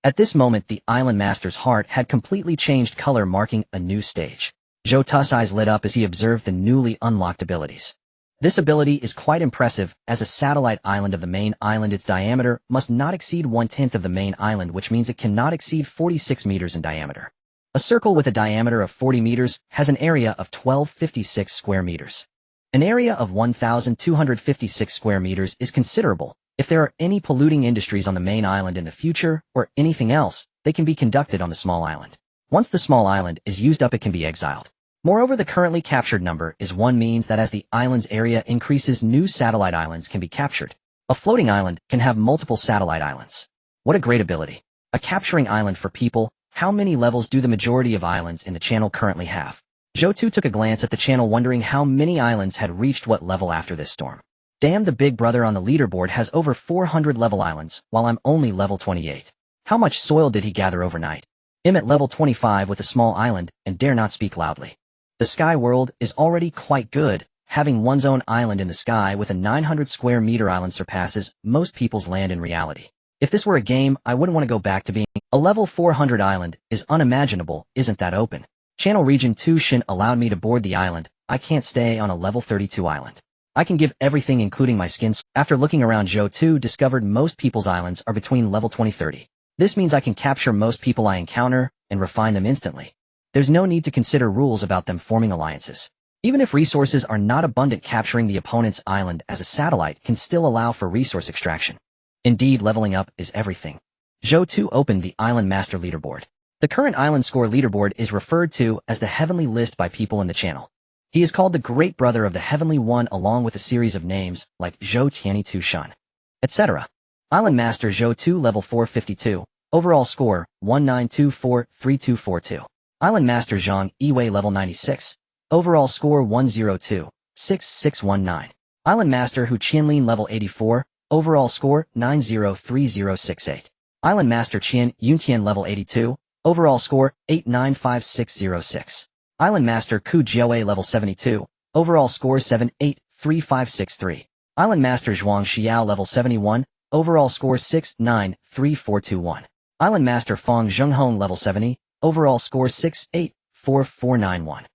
At this moment, the island master's heart had completely changed color, marking a new stage. Zhou Tu's eyes lit up as he observed the newly unlocked abilities. This ability is quite impressive. As a satellite island of the main island, its diameter must not exceed 1/10 of the main island, which means it cannot exceed 46 meters in diameter. A circle with a diameter of 40 meters has an area of 1256 square meters. An area of 1,256 square meters is considerable. If there are any polluting industries on the main island in the future, or anything else, they can be conducted on the small island. Once the small island is used up, it can be exiled. Moreover, the currently captured number is 1 means that as the island's area increases, new satellite islands can be captured. A floating island can have multiple satellite islands. What a great ability. A capturing island for people. How many levels do the majority of islands in the channel currently have? Zhou Tu took a glance at the channel, wondering how many islands had reached what level after this storm. Damn, the big brother on the leaderboard has over 400 level islands, while I'm only level 28. How much soil did he gather overnight? I'm at level 25 with a small island, and dare not speak loudly. The sky world is already quite good. Having one's own island in the sky with a 900 square meter island surpasses most people's land in reality. If this were a game, I wouldn't want to go back to being a level 400 island is unimaginable, isn't that open? Channel Region 2 Shin allowed me to board the island. I can't stay on a level 32 island. I can give everything including my skin. After looking around, Zhou Tu discovered most people's islands are between level 20-30. This means I can capture most people I encounter and refine them instantly. There's no need to consider rules about them forming alliances. Even if resources are not abundant, capturing the opponent's island as a satellite can still allow for resource extraction. Indeed, leveling up is everything. Zhou Tu opened the Island Master leaderboard. The current island score leaderboard is referred to as the Heavenly List by people in the channel. He is called the Great Brother of the Heavenly One, along with a series of names like Zhou Tu Shun, etc. Island Master Zhou Tu, level 452, overall score 19243242. Island Master Zhang Yiwei, level 96, overall score 1026619. Island Master Hu Qianlin, level 84, overall score 903068. Island Master Qian Yuntian, level 82, overall score 895606. Island Master Ku Jiaowei, level 72, overall score 783563. Island Master Zhuang Xiao, level 71, overall score 693421. Island Master Fong Zhenghong, level 70, overall score 684491.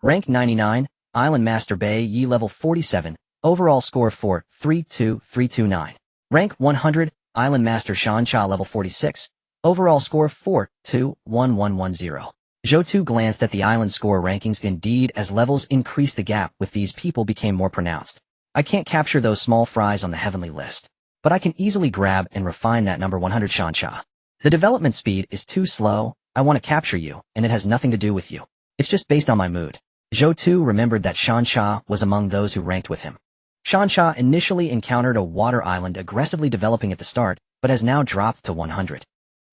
Rank 99, Island Master Bei Yi, level 47, overall score 432329. Rank 100, Island Master Shan Cha, level 46, overall score 421110. Zhou Tu glanced at the island score rankings. Indeed, as levels increased, the gap with these people became more pronounced. I can't capture those small fries on the heavenly list, but I can easily grab and refine that number 100 Shan Cha. The development speed is too slow. I want to capture you, and it has nothing to do with you. It's just based on my mood. Zhou Tu remembered that Shan Cha was among those who ranked with him. Shan Cha initially encountered a water island aggressively developing at the start, but has now dropped to 100.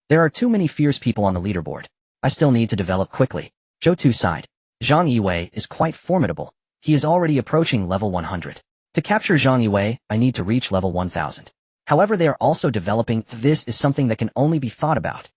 There are too many fierce people on the leaderboard. I still need to develop quickly. Zhou Tu sighed. Zhang Yiwei is quite formidable. He is already approaching level 100. To capture Zhang Yiwei, I need to reach level 1000. However, they are also developing. This is something that can only be thought about.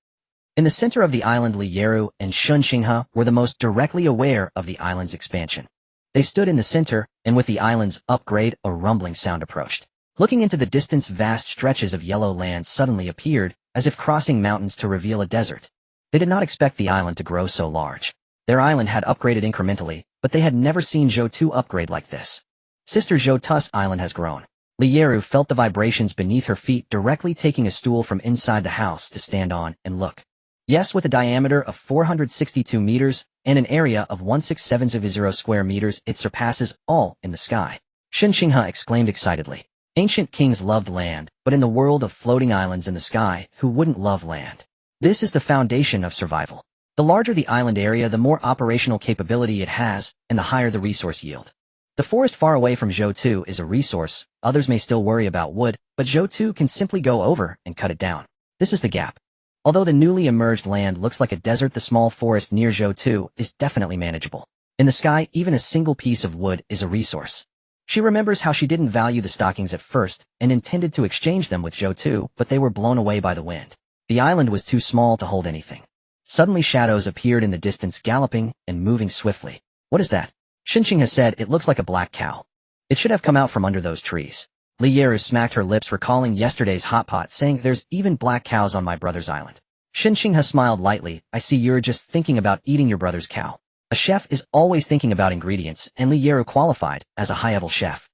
In the center of the island, Li Yeru and Shun Xinghe were the most directly aware of the island's expansion. They stood in the center, and with the island's upgrade, a rumbling sound approached. Looking into the distance, vast stretches of yellow land suddenly appeared, as if crossing mountains to reveal a desert. They did not expect the island to grow so large. Their island had upgraded incrementally, but they had never seen Zhou Tu upgrade like this. Sister Zhou Tu's island has grown. Li Yeru felt the vibrations beneath her feet, directly taking a stool from inside the house to stand on and look. Yes, with a diameter of 462 meters and an area of 16700 square meters, it surpasses all in the sky. Shun Xinghe exclaimed excitedly. Ancient kings loved land, but in the world of floating islands in the sky, who wouldn't love land? This is the foundation of survival. The larger the island area, the more operational capability it has, and the higher the resource yield. The forest far away from Zhou Tu is a resource. Others may still worry about wood, but Zhou Tu can simply go over and cut it down. This is the gap. Although the newly emerged land looks like a desert, the small forest near Zhou Tu is definitely manageable. In the sky, even a single piece of wood is a resource. She remembers how she didn't value the stockings at first and intended to exchange them with Zhou Tu, but they were blown away by the wind. The island was too small to hold anything. Suddenly shadows appeared in the distance, galloping and moving swiftly. What is that? Xinqing has said it looks like a black cow. It should have come out from under those trees. Li Yeru smacked her lips, recalling yesterday's hot pot, saying there's even black cows on my brother's island. Xinqing has smiled lightly. I see you're just thinking about eating your brother's cow. A chef is always thinking about ingredients, and Li Yeru qualified as a high-level chef.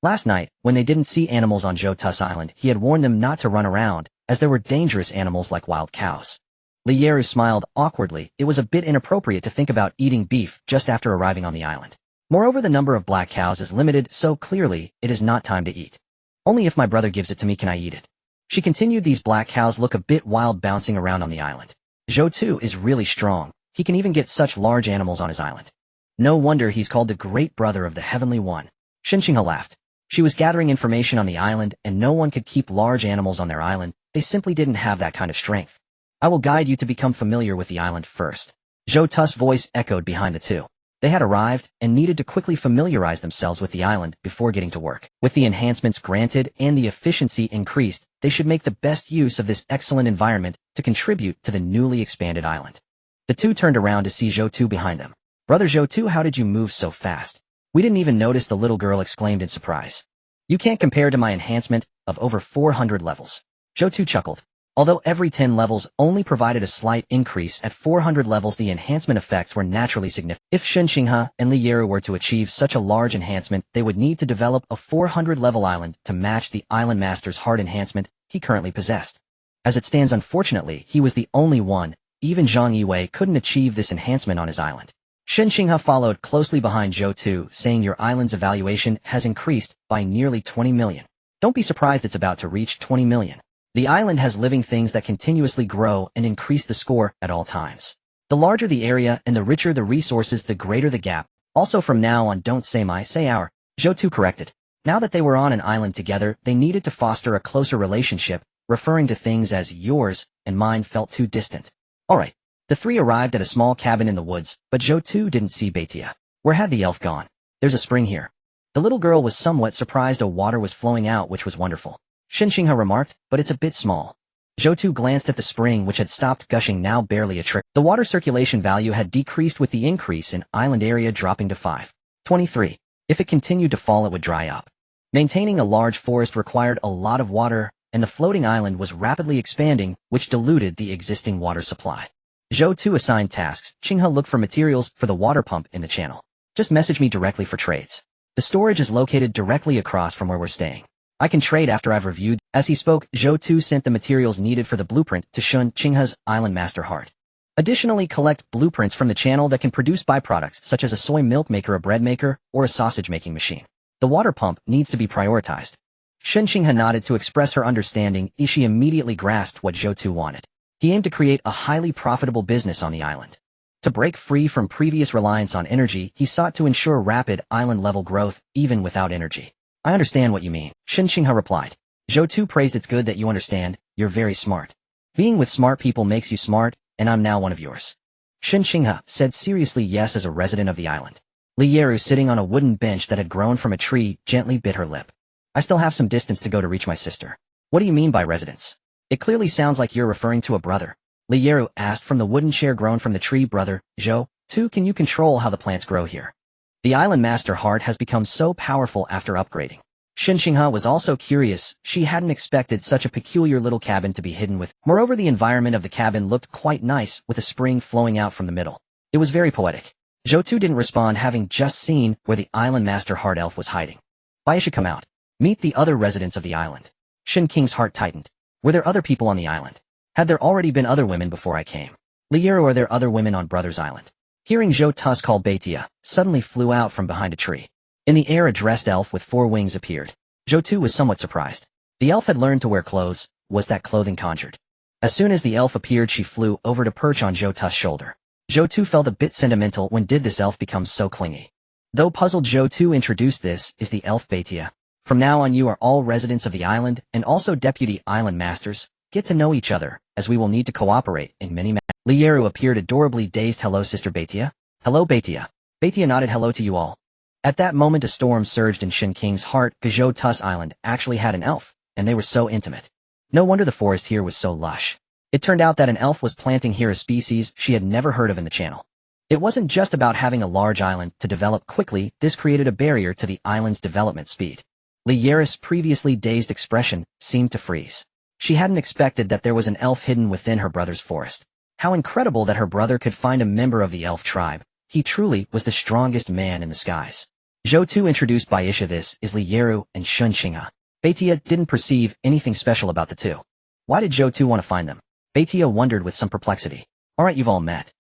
Last night, when they didn't see animals on Zhou Tu's island, he had warned them not to run around, as there were dangerous animals like wild cows. Li Yeru smiled awkwardly. It was a bit inappropriate to think about eating beef just after arriving on the island. Moreover, the number of black cows is limited, so clearly, it is not time to eat. Only if my brother gives it to me can I eat it. She continued. These black cows look a bit wild bouncing around on the island. Zhou Tu is really strong. He can even get such large animals on his island. No wonder he's called the Great Brother of the Heavenly One. Xinxinghe laughed. She was gathering information on the island, and no one could keep large animals on their island. They simply didn't have that kind of strength. I will guide you to become familiar with the island first. Zhou Tu's voice echoed behind the two. They had arrived and needed to quickly familiarize themselves with the island before getting to work. With the enhancements granted and the efficiency increased, they should make the best use of this excellent environment to contribute to the newly expanded island. The two turned around to see Zhou Tu behind them. Brother Zhou Tu, how did you move so fast? We didn't even notice, the little girl exclaimed in surprise. You can't compare to my enhancement of over 400 levels. Zhou Tu chuckled. Although every 10 levels only provided a slight increase, at 400 levels the enhancement effects were naturally significant. If Xinxinghe and Li Yeru were to achieve such a large enhancement, they would need to develop a 400-level island to match the Island Master's heart enhancement he currently possessed. As it stands, unfortunately, he was the only one. Even Zhang Yiwei couldn't achieve this enhancement on his island. Xinxinghe followed closely behind Zhou Tu, saying your island's evaluation has increased by nearly 20 million. Don't be surprised it's about to reach 20 million. The island has living things that continuously grow and increase the score at all times. The larger the area and the richer the resources, the greater the gap. Also from now on, don't say my, say our, Zhou Tu corrected. Now that they were on an island together, they needed to foster a closer relationship, referring to things as yours and mine felt too distant. Alright. The three arrived at a small cabin in the woods, but Zhou Tu didn't see Beitia. Where had the elf gone? There's a spring here. The little girl was somewhat surprised. Water was flowing out, which was wonderful. Xinxinghe remarked, but it's a bit small. Zhou Tu glanced at the spring, which had stopped gushing, now barely a trickle. The water circulation value had decreased with the increase in island area, dropping to 5.23. If it continued to fall, it would dry up. Maintaining a large forest required a lot of water, and the floating island was rapidly expanding, which diluted the existing water supply. Zhou Tu assigned tasks. Xinxinghe looked for materials for the water pump in the channel. Just message me directly for trades. The storage is located directly across from where we're staying. I can trade after I've reviewed. As he spoke, Zhou Tu sent the materials needed for the blueprint to Xinxinghe's Island Master Heart. Additionally, collect blueprints from the channel that can produce byproducts such as a soy milk maker, a bread maker, or a sausage making machine. The water pump needs to be prioritized. Xinxinghe nodded to express her understanding. She immediately grasped what Zhou Tu wanted. He aimed to create a highly profitable business on the island. To break free from previous reliance on energy, he sought to ensure rapid island-level growth, even without energy. I understand what you mean, Xinxinghe replied. Zhou Tu praised. It's good that you understand. You're very smart. Being with smart people makes you smart, and I'm now one of yours. Xinxinghe said seriously. Yes, as a resident of the island. Li Yeru, sitting on a wooden bench that had grown from a tree, gently bit her lip. I still have some distance to go to reach my sister. What do you mean by residence? It clearly sounds like you're referring to a brother. Li Yeru asked from the wooden chair grown from the tree. Brother, Zhou Tu, can you control how the plants grow here? The Island Master Heart has become so powerful after upgrading. Xinxinghe was also curious. She hadn't expected such a peculiar little cabin to be hidden with. Moreover, the environment of the cabin looked quite nice, with a spring flowing out from the middle. It was very poetic. Zhou Tu didn't respond, having just seen where the Island Master Heart elf was hiding. Baisha, come out. Meet the other residents of the island. Xinxinghe's heart tightened. Were there other people on the island? Had there already been other women before I came? Li Yeru, are there other women on Brother's Island? Hearing Zhou Tu's call, Beitia suddenly flew out from behind a tree. In the air, a dressed elf with 4 wings appeared. Zhou Tu was somewhat surprised. The elf had learned to wear clothes. Was that clothing conjured? As soon as the elf appeared, she flew over to perch on Zhou Tu's shoulder. Zhou Tu felt a bit sentimental. When did this elf become so clingy? Though puzzled, Zhou Tu introduced. This is the elf Beitia. From now on, you are all residents of the island and also deputy island masters. Get to know each other, as we will need to cooperate in many matters. Li Yeru appeared adorably dazed. Hello, Sister Beitia. Hello, Beitia. Beitia nodded. Hello to you all. At that moment, a storm surged in Xinxinghe's heart. Zhou Tu's island actually had an elf, and they were so intimate. No wonder the forest here was so lush. It turned out that an elf was planting here a species she had never heard of in the channel. It wasn't just about having a large island to develop quickly. This created a barrier to the island's development speed. Li Yeru's previously dazed expression seemed to freeze. She hadn't expected that there was an elf hidden within her brother's forest. How incredible that her brother could find a member of the elf tribe. He truly was the strongest man in the skies. Zhou Tu introduced Baisha. This is Li Yeru and Xinxinghe. Beitia didn't perceive anything special about the two. Why did Zhou Tu want to find them? Beitia wondered with some perplexity. Alright, you've all met.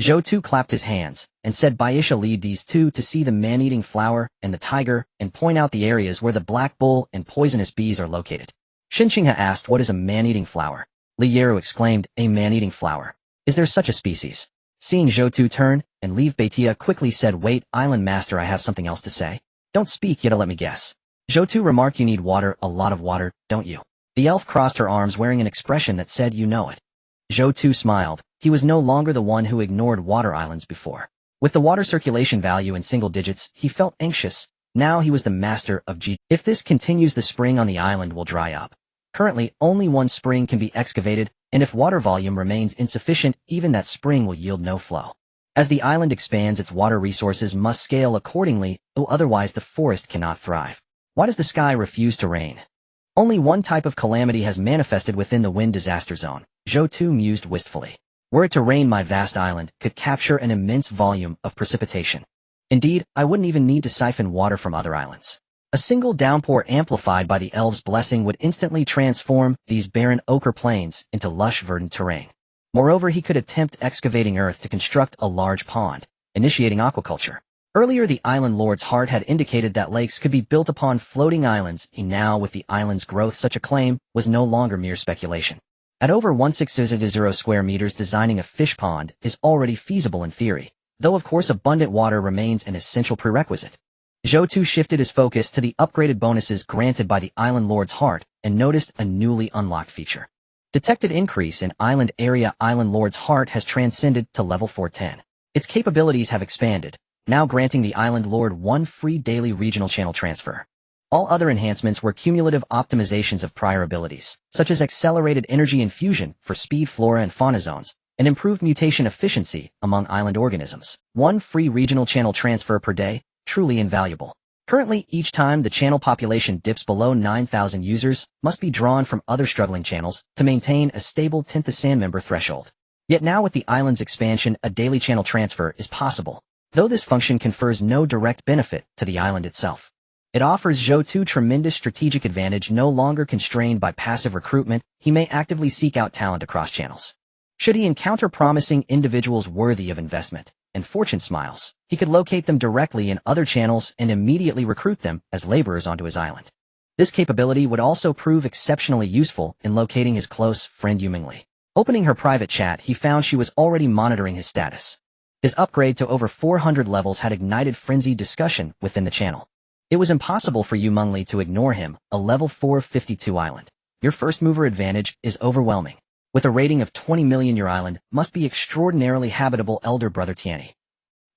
Zhou Tu clapped his hands, and said Baisha lead these two to see the man-eating flower and the tiger, and point out the areas where the black bull and poisonous bees are located. Xinqinghe asked what is a man-eating flower. Li Yeru exclaimed, a man-eating flower. Is there such a species? Seeing Zhou Tu turn, and leave Baitia quickly said, wait, Island Master, I have something else to say. Don't speak yet, let me guess. Zhou Tu remarked, you need water, a lot of water, don't you? The elf crossed her arms wearing an expression that said, you know it. Zhou Tu smiled. He was no longer the one who ignored water islands before. With the water circulation value in single digits, he felt anxious. Now he was the master of G. If this continues, the spring on the island will dry up. Currently, only one spring can be excavated, and if water volume remains insufficient, even that spring will yield no flow. As the island expands, its water resources must scale accordingly, though otherwise the forest cannot thrive. Why does the sky refuse to rain? Only one type of calamity has manifested within the wind disaster zone. Zhou Tu mused wistfully. Were it to rain, my vast island could capture an immense volume of precipitation. Indeed, I wouldn't even need to siphon water from other islands. A single downpour amplified by the elves' blessing would instantly transform these barren ochre plains into lush verdant terrain. Moreover, he could attempt excavating earth to construct a large pond, initiating aquaculture. Earlier, the island lord's heart had indicated that lakes could be built upon floating islands, and now with the island's growth, such a claim was no longer mere speculation. At over 1600 square meters, designing a fish pond is already feasible in theory, though of course abundant water remains an essential prerequisite. Zhou Tu shifted his focus to the upgraded bonuses granted by the island lord's heart and noticed a newly unlocked feature. Detected increase in island area. Island lord's heart has transcended to level 410. Its capabilities have expanded, now granting the island lord one free daily regional channel transfer. All other enhancements were cumulative optimizations of prior abilities, such as accelerated energy infusion for speed flora and fauna zones, and improved mutation efficiency among island organisms. One free regional channel transfer per day, truly invaluable. Currently, each time the channel population dips below 9,000 users, must be drawn from other struggling channels to maintain a stable 10th sand member threshold. Yet now with the island's expansion, a daily channel transfer is possible, though this function confers no direct benefit to the island itself. It offers Zhou Tu tremendous strategic advantage. No longer constrained by passive recruitment, he may actively seek out talent across channels. Should he encounter promising individuals worthy of investment and fortune smiles, he could locate them directly in other channels and immediately recruit them as laborers onto his island. This capability would also prove exceptionally useful in locating his close friend Yumingli. Opening her private chat, he found she was already monitoring his status. His upgrade to over 400 levels had ignited frenzied discussion within the channel. It was impossible for Yu Mengli to ignore him, a level 452 island. Your first mover advantage is overwhelming. With a rating of 20 million, your island must be extraordinarily habitable, elder brother Tianyi.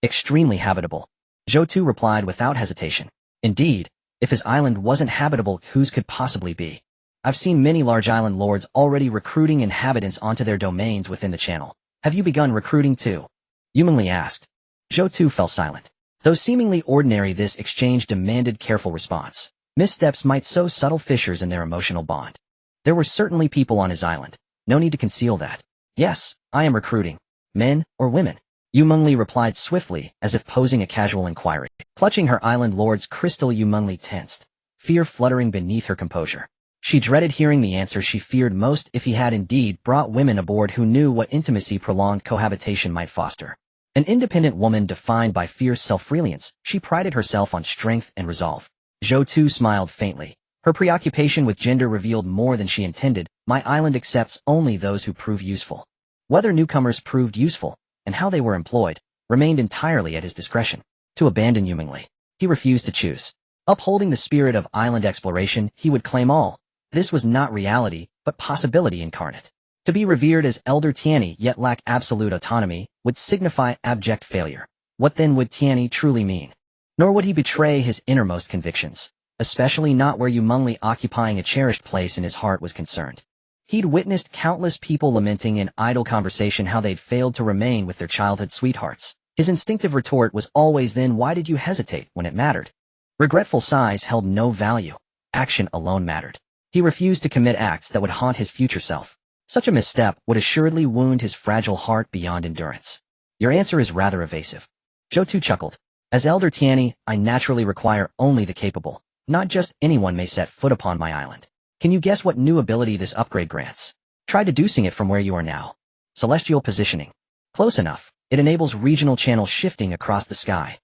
Extremely habitable. Zhou Tu replied without hesitation. Indeed, if his island wasn't habitable, whose could possibly be? I've seen many large island lords already recruiting inhabitants onto their domains within the channel. Have you begun recruiting too? Yu Mengli asked. Zhou Tu fell silent. Though seemingly ordinary, this exchange demanded careful response. Missteps might sow subtle fissures in their emotional bond. There were certainly people on his island. No need to conceal that. Yes, I am recruiting. Men or women? Yu Mengli replied swiftly, as if posing a casual inquiry. Clutching her island lord's crystal, Yu Mengli tensed, fear fluttering beneath her composure. She dreaded hearing the answer she feared most if he had indeed brought women aboard who knew what intimacy prolonged cohabitation might foster. An independent woman defined by fierce self-reliance, she prided herself on strength and resolve. Zhou Tu smiled faintly. Her preoccupation with gender revealed more than she intended. My island accepts only those who prove useful. Whether newcomers proved useful, and how they were employed, remained entirely at his discretion. To abandon Yu Mengli, he refused to choose. Upholding the spirit of island exploration, he would claim all. This was not reality, but possibility incarnate. To be revered as Elder Tianyi yet lack absolute autonomy would signify abject failure. What then would Tianyi truly mean? Nor would he betray his innermost convictions, especially not where Yu Mengli occupying a cherished place in his heart was concerned. He'd witnessed countless people lamenting in idle conversation how they'd failed to remain with their childhood sweethearts. His instinctive retort was always, then why did you hesitate when it mattered? Regretful sighs held no value. Action alone mattered. He refused to commit acts that would haunt his future self. Such a misstep would assuredly wound his fragile heart beyond endurance. Your answer is rather evasive. Zhou Tu chuckled. As Elder Tianyi, I naturally require only the capable. Not just anyone may set foot upon my island. Can you guess what new ability this upgrade grants? Try deducing it from where you are now. Celestial positioning. Close enough. It enables regional channel shifting across the sky.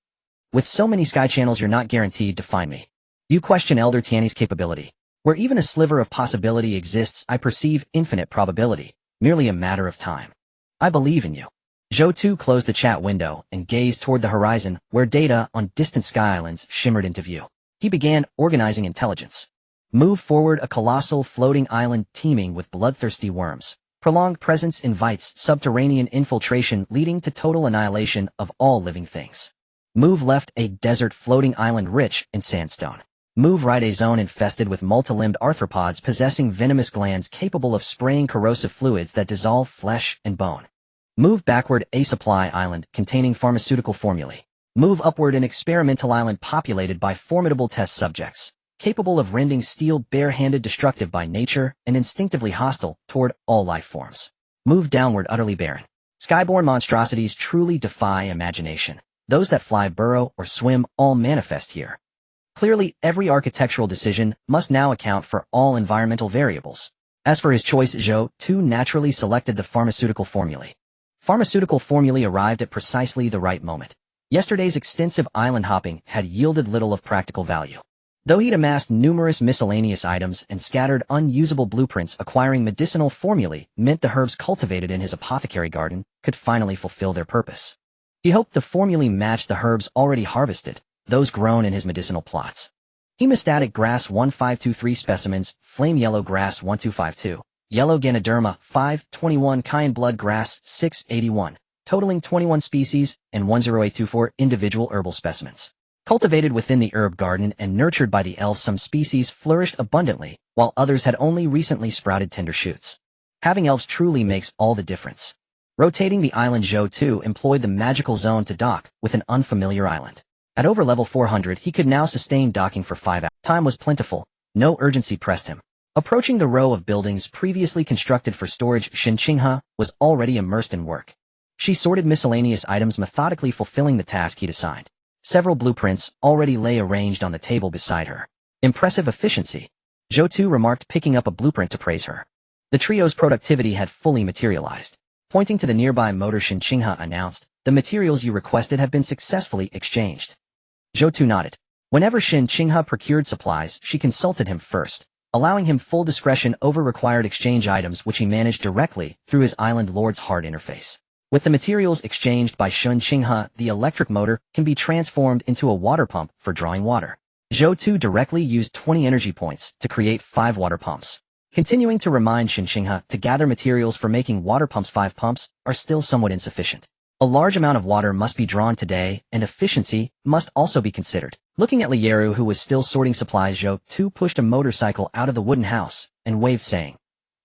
With so many sky channels, you're not guaranteed to find me. You question Elder Tiany's capability. Where even a sliver of possibility exists, I perceive infinite probability, merely a matter of time. I believe in you. Zhou Tu closed the chat window and gazed toward the horizon, where data on distant sky islands shimmered into view. He began organizing intelligence. Move forward, a colossal floating island teeming with bloodthirsty worms. Prolonged presence invites subterranean infiltration, leading to total annihilation of all living things. Move left, a desert floating island rich in sandstone. Move right, a zone infested with multi-limbed arthropods possessing venomous glands capable of spraying corrosive fluids that dissolve flesh and bone. Move backward, a supply island containing pharmaceutical formulae. Move upward, an experimental island populated by formidable test subjects, capable of rending steel, bare-handed, destructive by nature, and instinctively hostile toward all life forms. Move downward, utterly barren. Skyborne monstrosities truly defy imagination. Those that fly, burrow, or swim all manifest here. Clearly, every architectural decision must now account for all environmental variables. As for his choice, Zhou Tu naturally selected the pharmaceutical formulae. Pharmaceutical formulae arrived at precisely the right moment. Yesterday's extensive island hopping had yielded little of practical value. Though he'd amassed numerous miscellaneous items and scattered unusable blueprints, acquiring medicinal formulae meant the herbs cultivated in his apothecary garden could finally fulfill their purpose. He hoped the formulae matched the herbs already harvested, those grown in his medicinal plots. Hemostatic grass 1523 specimens, flame yellow grass 1252, yellow Ganoderma 521, cayenne blood grass 681, totaling 21 species, and 10824 individual herbal specimens. Cultivated within the herb garden and nurtured by the elves, some species flourished abundantly, while others had only recently sprouted tender shoots. Having elves truly makes all the difference. Rotating the island, Zhou Tu employed the magical zone to dock with an unfamiliar island. At over level 400, he could now sustain docking for 5 hours. Time was plentiful. No urgency pressed him. Approaching the row of buildings previously constructed for storage, Shen Qinghe was already immersed in work. She sorted miscellaneous items, methodically fulfilling the task he'd assigned. Several blueprints already lay arranged on the table beside her. Impressive efficiency, Zhou Tu remarked, picking up a blueprint to praise her. The trio's productivity had fully materialized. Pointing to the nearby motor, Shen Qinghe announced, "The materials you requested have been successfully exchanged." Zhou Tu nodded. Whenever Shen Qinghe procured supplies, she consulted him first, allowing him full discretion over required exchange items, which he managed directly through his Island Lord's Heart interface. With the materials exchanged by Shen Qinghe, the electric motor can be transformed into a water pump for drawing water. Zhou Tu directly used 20 energy points to create 5 water pumps. Continuing to remind Shen Qinghe to gather materials for making water pumps, 5 pumps are still somewhat insufficient. A large amount of water must be drawn today, and efficiency must also be considered. Looking at Lieru, who was still sorting supplies, Zhou Tu pushed a motorcycle out of the wooden house and waved, saying,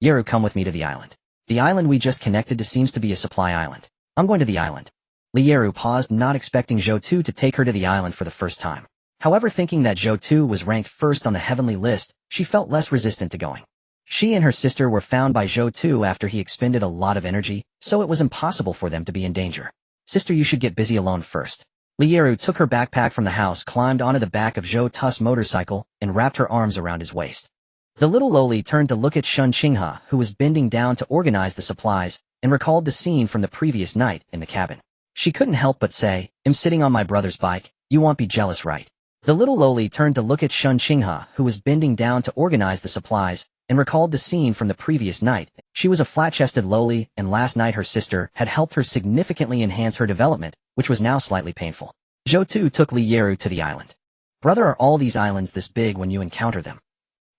"Lieru, come with me to the island. The island we just connected to seems to be a supply island. I'm going to the island." Lieru paused, not expecting Zhou Tu to take her to the island for the first time. However, thinking that Zhou Tu was ranked first on the heavenly list, she felt less resistant to going. She and her sister were found by Zhou Tu after he expended a lot of energy, so it was impossible for them to be in danger. "Sister, you should get busy alone first." Lieru took her backpack from the house, climbed onto the back of Zhou Tu's motorcycle, and wrapped her arms around his waist. The little loli turned to look at Shen Qinghe, who was bending down to organize the supplies, and recalled the scene from the previous night in the cabin. She couldn't help but say, "I'm sitting on my brother's bike, you won't be jealous, right?" The little loli turned to look at Shen Qinghe, who was bending down to organize the supplies, and recalled the scene from the previous night. She was a flat-chested loli, and last night her sister had helped her significantly enhance her development, which was now slightly painful. Zhou Tu took Lieru to the island. "Brother, are all these islands this big when you encounter them?"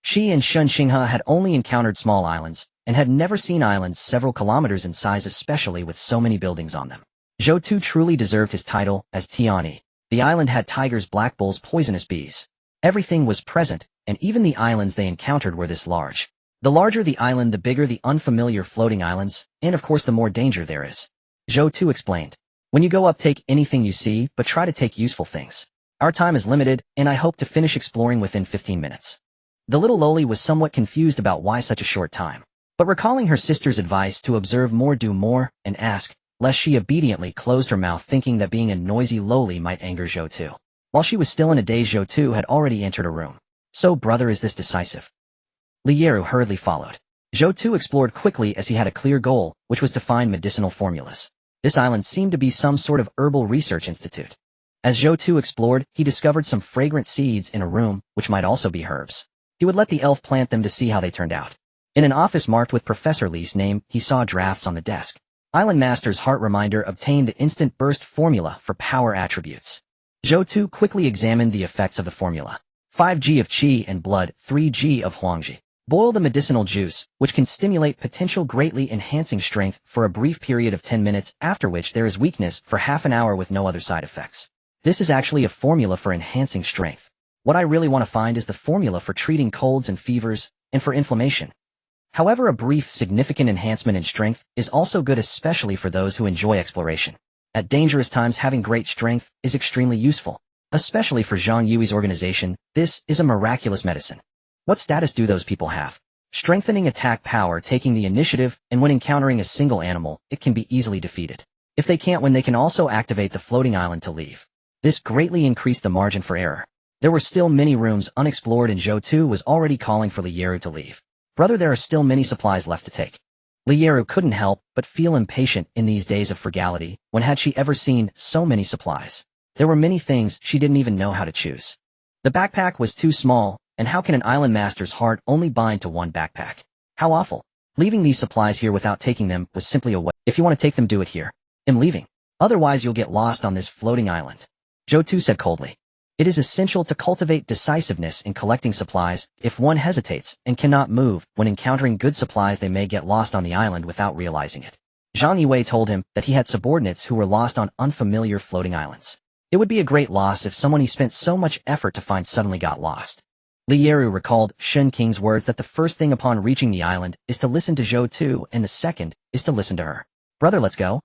She and Shen Qinghe had only encountered small islands, and had never seen islands several kilometers in size, especially with so many buildings on them. Zhou Tu truly deserved his title as Tiani. The island had tigers, black bulls, poisonous bees. Everything was present, and even the islands they encountered were this large. The larger the island, the bigger the unfamiliar floating islands, and of course the more danger there is. Zhou Tu explained. "When you go up, take anything you see, but try to take useful things. Our time is limited, and I hope to finish exploring within 15 minutes. The little loli was somewhat confused about why such a short time. But recalling her sister's advice to observe more, do more, and ask less, she obediently closed her mouth, thinking that being a noisy loli might anger Zhou Tu. While she was still in a daze, Zhou Tu had already entered a room. "So, brother, is this decisive?" Lieru hurriedly followed. Zhou Tu explored quickly as he had a clear goal, which was to find medicinal formulas. This island seemed to be some sort of herbal research institute. As Zhou Tu explored, he discovered some fragrant seeds in a room, which might also be herbs. He would let the elf plant them to see how they turned out. In an office marked with Professor Li's name, he saw drafts on the desk. Island Master's Heart Reminder obtained the instant burst formula for power attributes. Zhou Tu quickly examined the effects of the formula. 5G of Qi and blood, 3G of Huangji. Boil the medicinal juice, which can stimulate potential greatly enhancing strength for a brief period of 10 minutes, after which there is weakness for half an hour with no other side effects. This is actually a formula for enhancing strength. What I really want to find is the formula for treating colds and fevers, and for inflammation. However, a brief, significant enhancement in strength is also good, especially for those who enjoy exploration. At dangerous times, having great strength is extremely useful. Especially for Zhang Yui's organization, this is a miraculous medicine. What status do those people have? Strengthening attack power, taking the initiative, and when encountering a single animal, it can be easily defeated. If they can't win, they can also activate the floating island to leave. This greatly increased the margin for error. There were still many rooms unexplored, and Zhou Tu was already calling for Lieru to leave. Brother, there are still many supplies left to take. Lieru couldn't help but feel impatient in these days of frugality. When had she ever seen so many supplies? There were many things she didn't even know how to choose. The backpack was too small, and how can an island master's heart only bind to one backpack? How awful. Leaving these supplies here without taking them was simply a waste. If you want to take them, do it here. I'm leaving. Otherwise you'll get lost on this floating island. Zhou Tu said coldly. It is essential to cultivate decisiveness in collecting supplies. If one hesitates and cannot move when encountering good supplies, they may get lost on the island without realizing it. Zhang Yue told him that he had subordinates who were lost on unfamiliar floating islands. It would be a great loss if someone he spent so much effort to find suddenly got lost. Lieru recalled Shun King's words that the first thing upon reaching the island is to listen to Zhou Tu, and the second is to listen to her. Brother, let's go.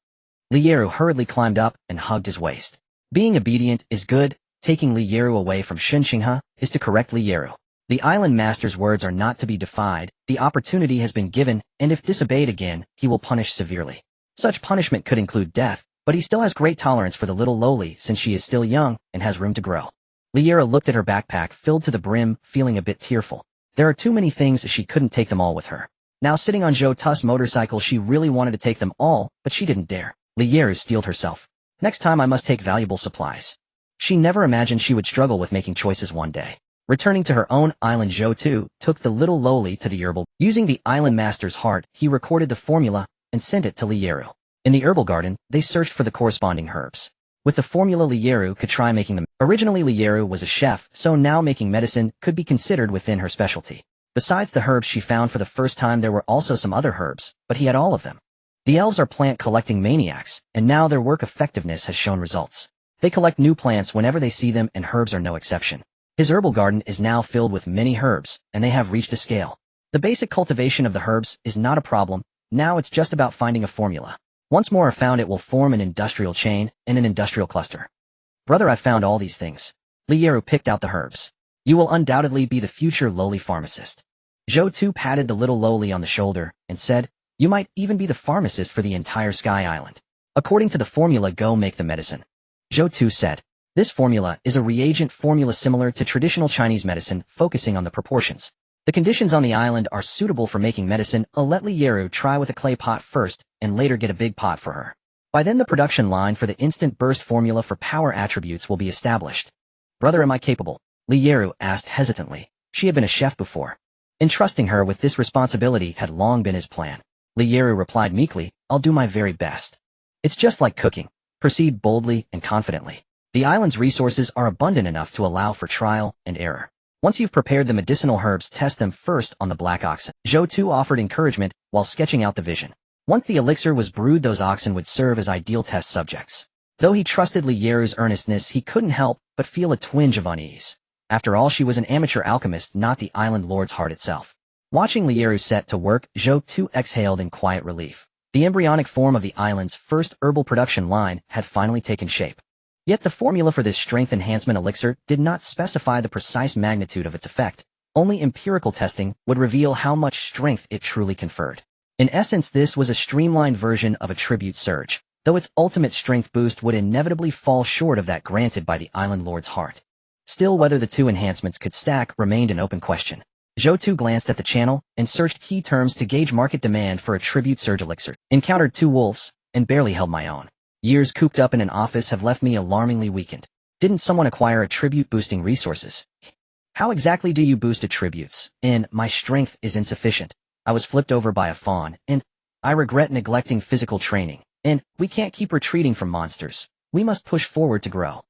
Lieru hurriedly climbed up and hugged his waist. Being obedient is good. Taking Lieru away from Shun Xinghe is to correct Lieru. The island master's words are not to be defied. The opportunity has been given, and if disobeyed again, he will punish severely. Such punishment could include death, but he still has great tolerance for the little lowly since she is still young and has room to grow. Lieru looked at her backpack filled to the brim, feeling a bit tearful. There are too many things, she couldn't take them all with her. Now sitting on Zhou Tu's motorcycle, she really wanted to take them all, but she didn't dare. Lieru steeled herself. Next time I must take valuable supplies. She never imagined she would struggle with making choices one day. Returning to her own island, Zhou Tu took the little lowly to the herbal. Using the island master's heart, he recorded the formula and sent it to Lieru. In the herbal garden, they searched for the corresponding herbs. With the formula, Lieru could try making them. Originally, Lieru was a chef, so now making medicine could be considered within her specialty. Besides the herbs she found for the first time, there were also some other herbs, but he had all of them. The elves are plant-collecting maniacs, and now their work effectiveness has shown results. They collect new plants whenever they see them, and herbs are no exception. His herbal garden is now filled with many herbs, and they have reached a scale. The basic cultivation of the herbs is not a problem. Now it's just about finding a formula. Once more are found, it will form an industrial chain and an industrial cluster. Brother, I found all these things. Lieru picked out the herbs. You will undoubtedly be the future lowly pharmacist. Zhou Tu patted the little lowly on the shoulder and said, you might even be the pharmacist for the entire Sky Island. According to the formula, go make the medicine. Zhou Tu said, this formula is a reagent formula similar to traditional Chinese medicine, focusing on the proportions. The conditions on the island are suitable for making medicine. I'll let Lieru try with a clay pot first, and later get a big pot for her. By then the production line for the instant burst formula for power attributes will be established. Brother, am I capable? Lieru asked hesitantly. She had been a chef before. Entrusting her with this responsibility had long been his plan. Lieru replied meekly, I'll do my very best. It's just like cooking. Proceed boldly and confidently. The island's resources are abundant enough to allow for trial and error. Once you've prepared the medicinal herbs, test them first on the black oxen. Zhou Tu offered encouragement while sketching out the vision. Once the elixir was brewed, those oxen would serve as ideal test subjects. Though he trusted Lieru's earnestness, he couldn't help but feel a twinge of unease. After all, she was an amateur alchemist, not the island lord's heart itself. Watching Lieru set to work, Zhou Tu exhaled in quiet relief. The embryonic form of the island's first herbal production line had finally taken shape. Yet the formula for this strength enhancement elixir did not specify the precise magnitude of its effect. Only empirical testing would reveal how much strength it truly conferred. In essence, this was a streamlined version of a tribute surge, though its ultimate strength boost would inevitably fall short of that granted by the island lord's heart. Still, whether the two enhancements could stack remained an open question. Zhou Tu glanced at the channel and searched key terms to gauge market demand for a tribute surge elixir. Encountered two wolves, and barely held my own. Years cooped up in an office have left me alarmingly weakened. Didn't someone acquire attribute-boosting resources? How exactly do you boost attributes? My strength is insufficient. I was flipped over by a fawn, and I regret neglecting physical training. We can't keep retreating from monsters. We must push forward to grow.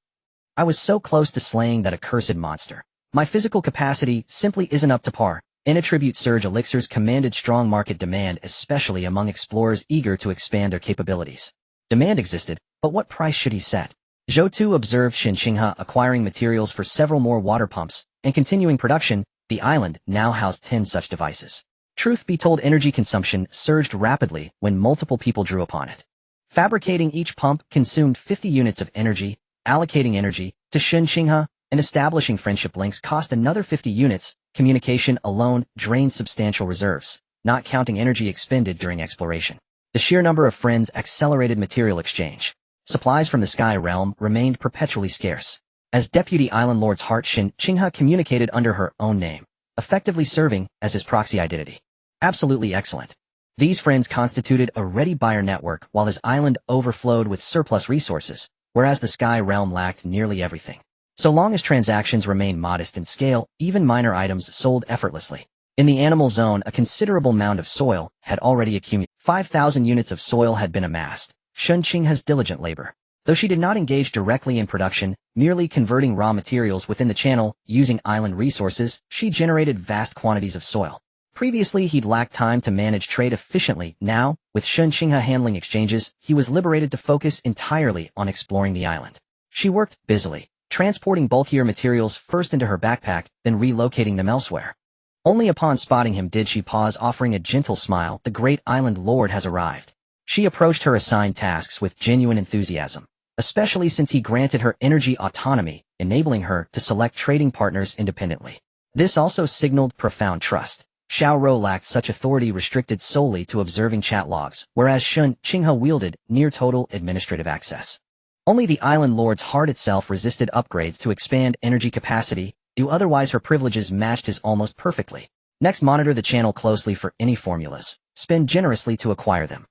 I was so close to slaying that accursed monster. My physical capacity simply isn't up to par. Attribute surge elixirs commanded strong market demand, especially among explorers eager to expand their capabilities. Demand existed, but what price should he set? Zhou Tu observed Xinqinghe acquiring materials for several more water pumps, and continuing production. The island now housed 10 such devices. Truth be told, energy consumption surged rapidly when multiple people drew upon it. Fabricating each pump consumed 50 units of energy, allocating energy to Xinqinghe and establishing friendship links cost another 50 units. Communication alone drained substantial reserves, not counting energy expended during exploration. The sheer number of friends accelerated material exchange. Supplies from the Sky Realm remained perpetually scarce. As Deputy Island Lord's Heart, Xinqinghe communicated under her own name, effectively serving as his proxy identity. Absolutely excellent. These friends constituted a ready buyer network while his island overflowed with surplus resources, whereas the Sky Realm lacked nearly everything. So long as transactions remained modest in scale, even minor items sold effortlessly. In the animal zone, a considerable mound of soil had already accumulated. 5,000 units of soil had been amassed. Xinqinghe's diligent labor. Though she did not engage directly in production, merely converting raw materials within the channel, using island resources, she generated vast quantities of soil. Previously, he'd lacked time to manage trade efficiently. Now, with Xinqinghe handling exchanges, he was liberated to focus entirely on exploring the island. She worked busily, transporting bulkier materials first into her backpack, then relocating them elsewhere. Only upon spotting him did she pause, offering a gentle smile. The great island lord has arrived. She approached her assigned tasks with genuine enthusiasm, especially since he granted her energy autonomy, enabling her to select trading partners independently. This also signaled profound trust. Xiao Rou lacked such authority, restricted solely to observing chat logs, whereas Xinqinghe wielded near-total administrative access. Only the island lord's heart itself resisted upgrades to expand energy capacity, otherwise her privileges matched his almost perfectly. Next, monitor the channel closely for any formulas. Spend generously to acquire them.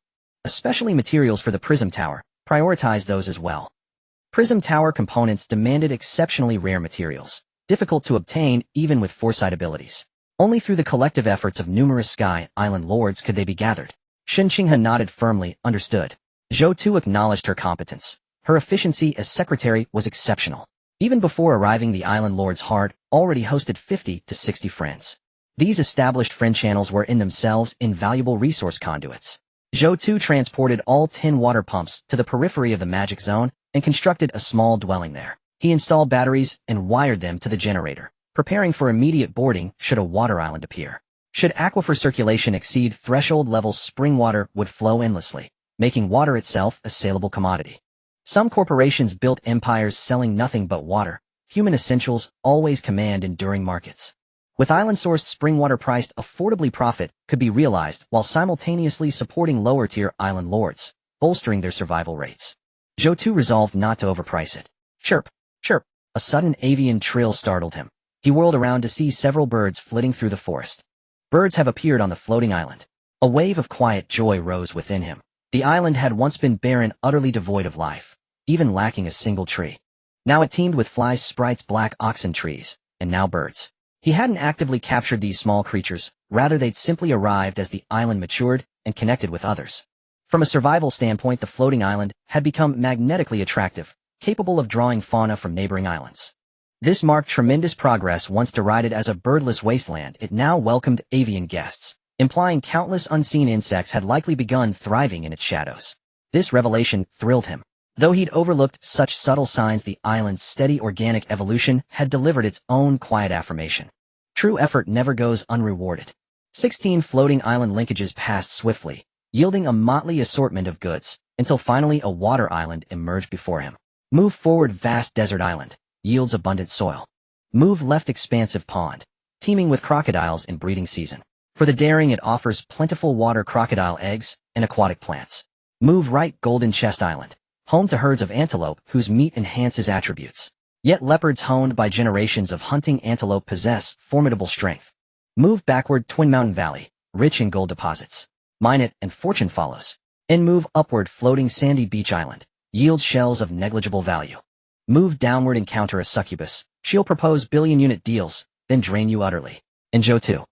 Especially materials for the Prism Tower, prioritize those as well. Prism Tower components demanded exceptionally rare materials, difficult to obtain even with foresight abilities. Only through the collective efforts of numerous Sky Island lords could they be gathered. Xinqinghe nodded firmly, understood. Zhou Tu acknowledged her competence. Her efficiency as secretary was exceptional. Even before arriving, the island lord's heart already hosted 50 to 60 friends. These established friend channels were in themselves invaluable resource conduits. Zhou Tu transported all 10 water pumps to the periphery of the magic zone and constructed a small dwelling there. He installed batteries and wired them to the generator, preparing for immediate boarding should a water island appear. Should aquifer circulation exceed threshold levels, spring water would flow endlessly, making water itself a saleable commodity. Some corporations built empires selling nothing but water. Human essentials always command enduring markets. With island-sourced spring water priced affordably, profit could be realized while simultaneously supporting lower-tier island lords, bolstering their survival rates. Zhou Tu resolved not to overprice it. Chirp, chirp. A sudden avian trill startled him. He whirled around to see several birds flitting through the forest. Birds have appeared on the floating island. A wave of quiet joy rose within him. The island had once been barren, utterly devoid of life, even lacking a single tree. Now it teemed with flies, sprites, black oxen trees, and now birds. He hadn't actively captured these small creatures, rather they'd simply arrived as the island matured and connected with others. From a survival standpoint, the floating island had become magnetically attractive, capable of drawing fauna from neighboring islands. This marked tremendous progress. Once derided as a birdless wasteland, it now welcomed avian guests, implying countless unseen insects had likely begun thriving in its shadows. This revelation thrilled him. Though he'd overlooked such subtle signs, the island's steady organic evolution had delivered its own quiet affirmation. True effort never goes unrewarded. 16 floating island linkages passed swiftly, yielding a motley assortment of goods, until finally a water island emerged before him. Move forward, vast desert island, yields abundant soil. Move left, expansive pond, teeming with crocodiles in breeding season. For the daring, it offers plentiful water, crocodile eggs, and aquatic plants. Move right, golden chest island, home to herds of antelope whose meat enhances attributes. Yet leopards honed by generations of hunting antelope possess formidable strength. Move backward, Twin Mountain Valley, rich in gold deposits. Mine it, and fortune follows. And move upward, floating sandy beach island. Yield shells of negligible value. Move downward, encounter a succubus. She'll propose billion-unit deals, then drain you utterly. And Zhou Tu.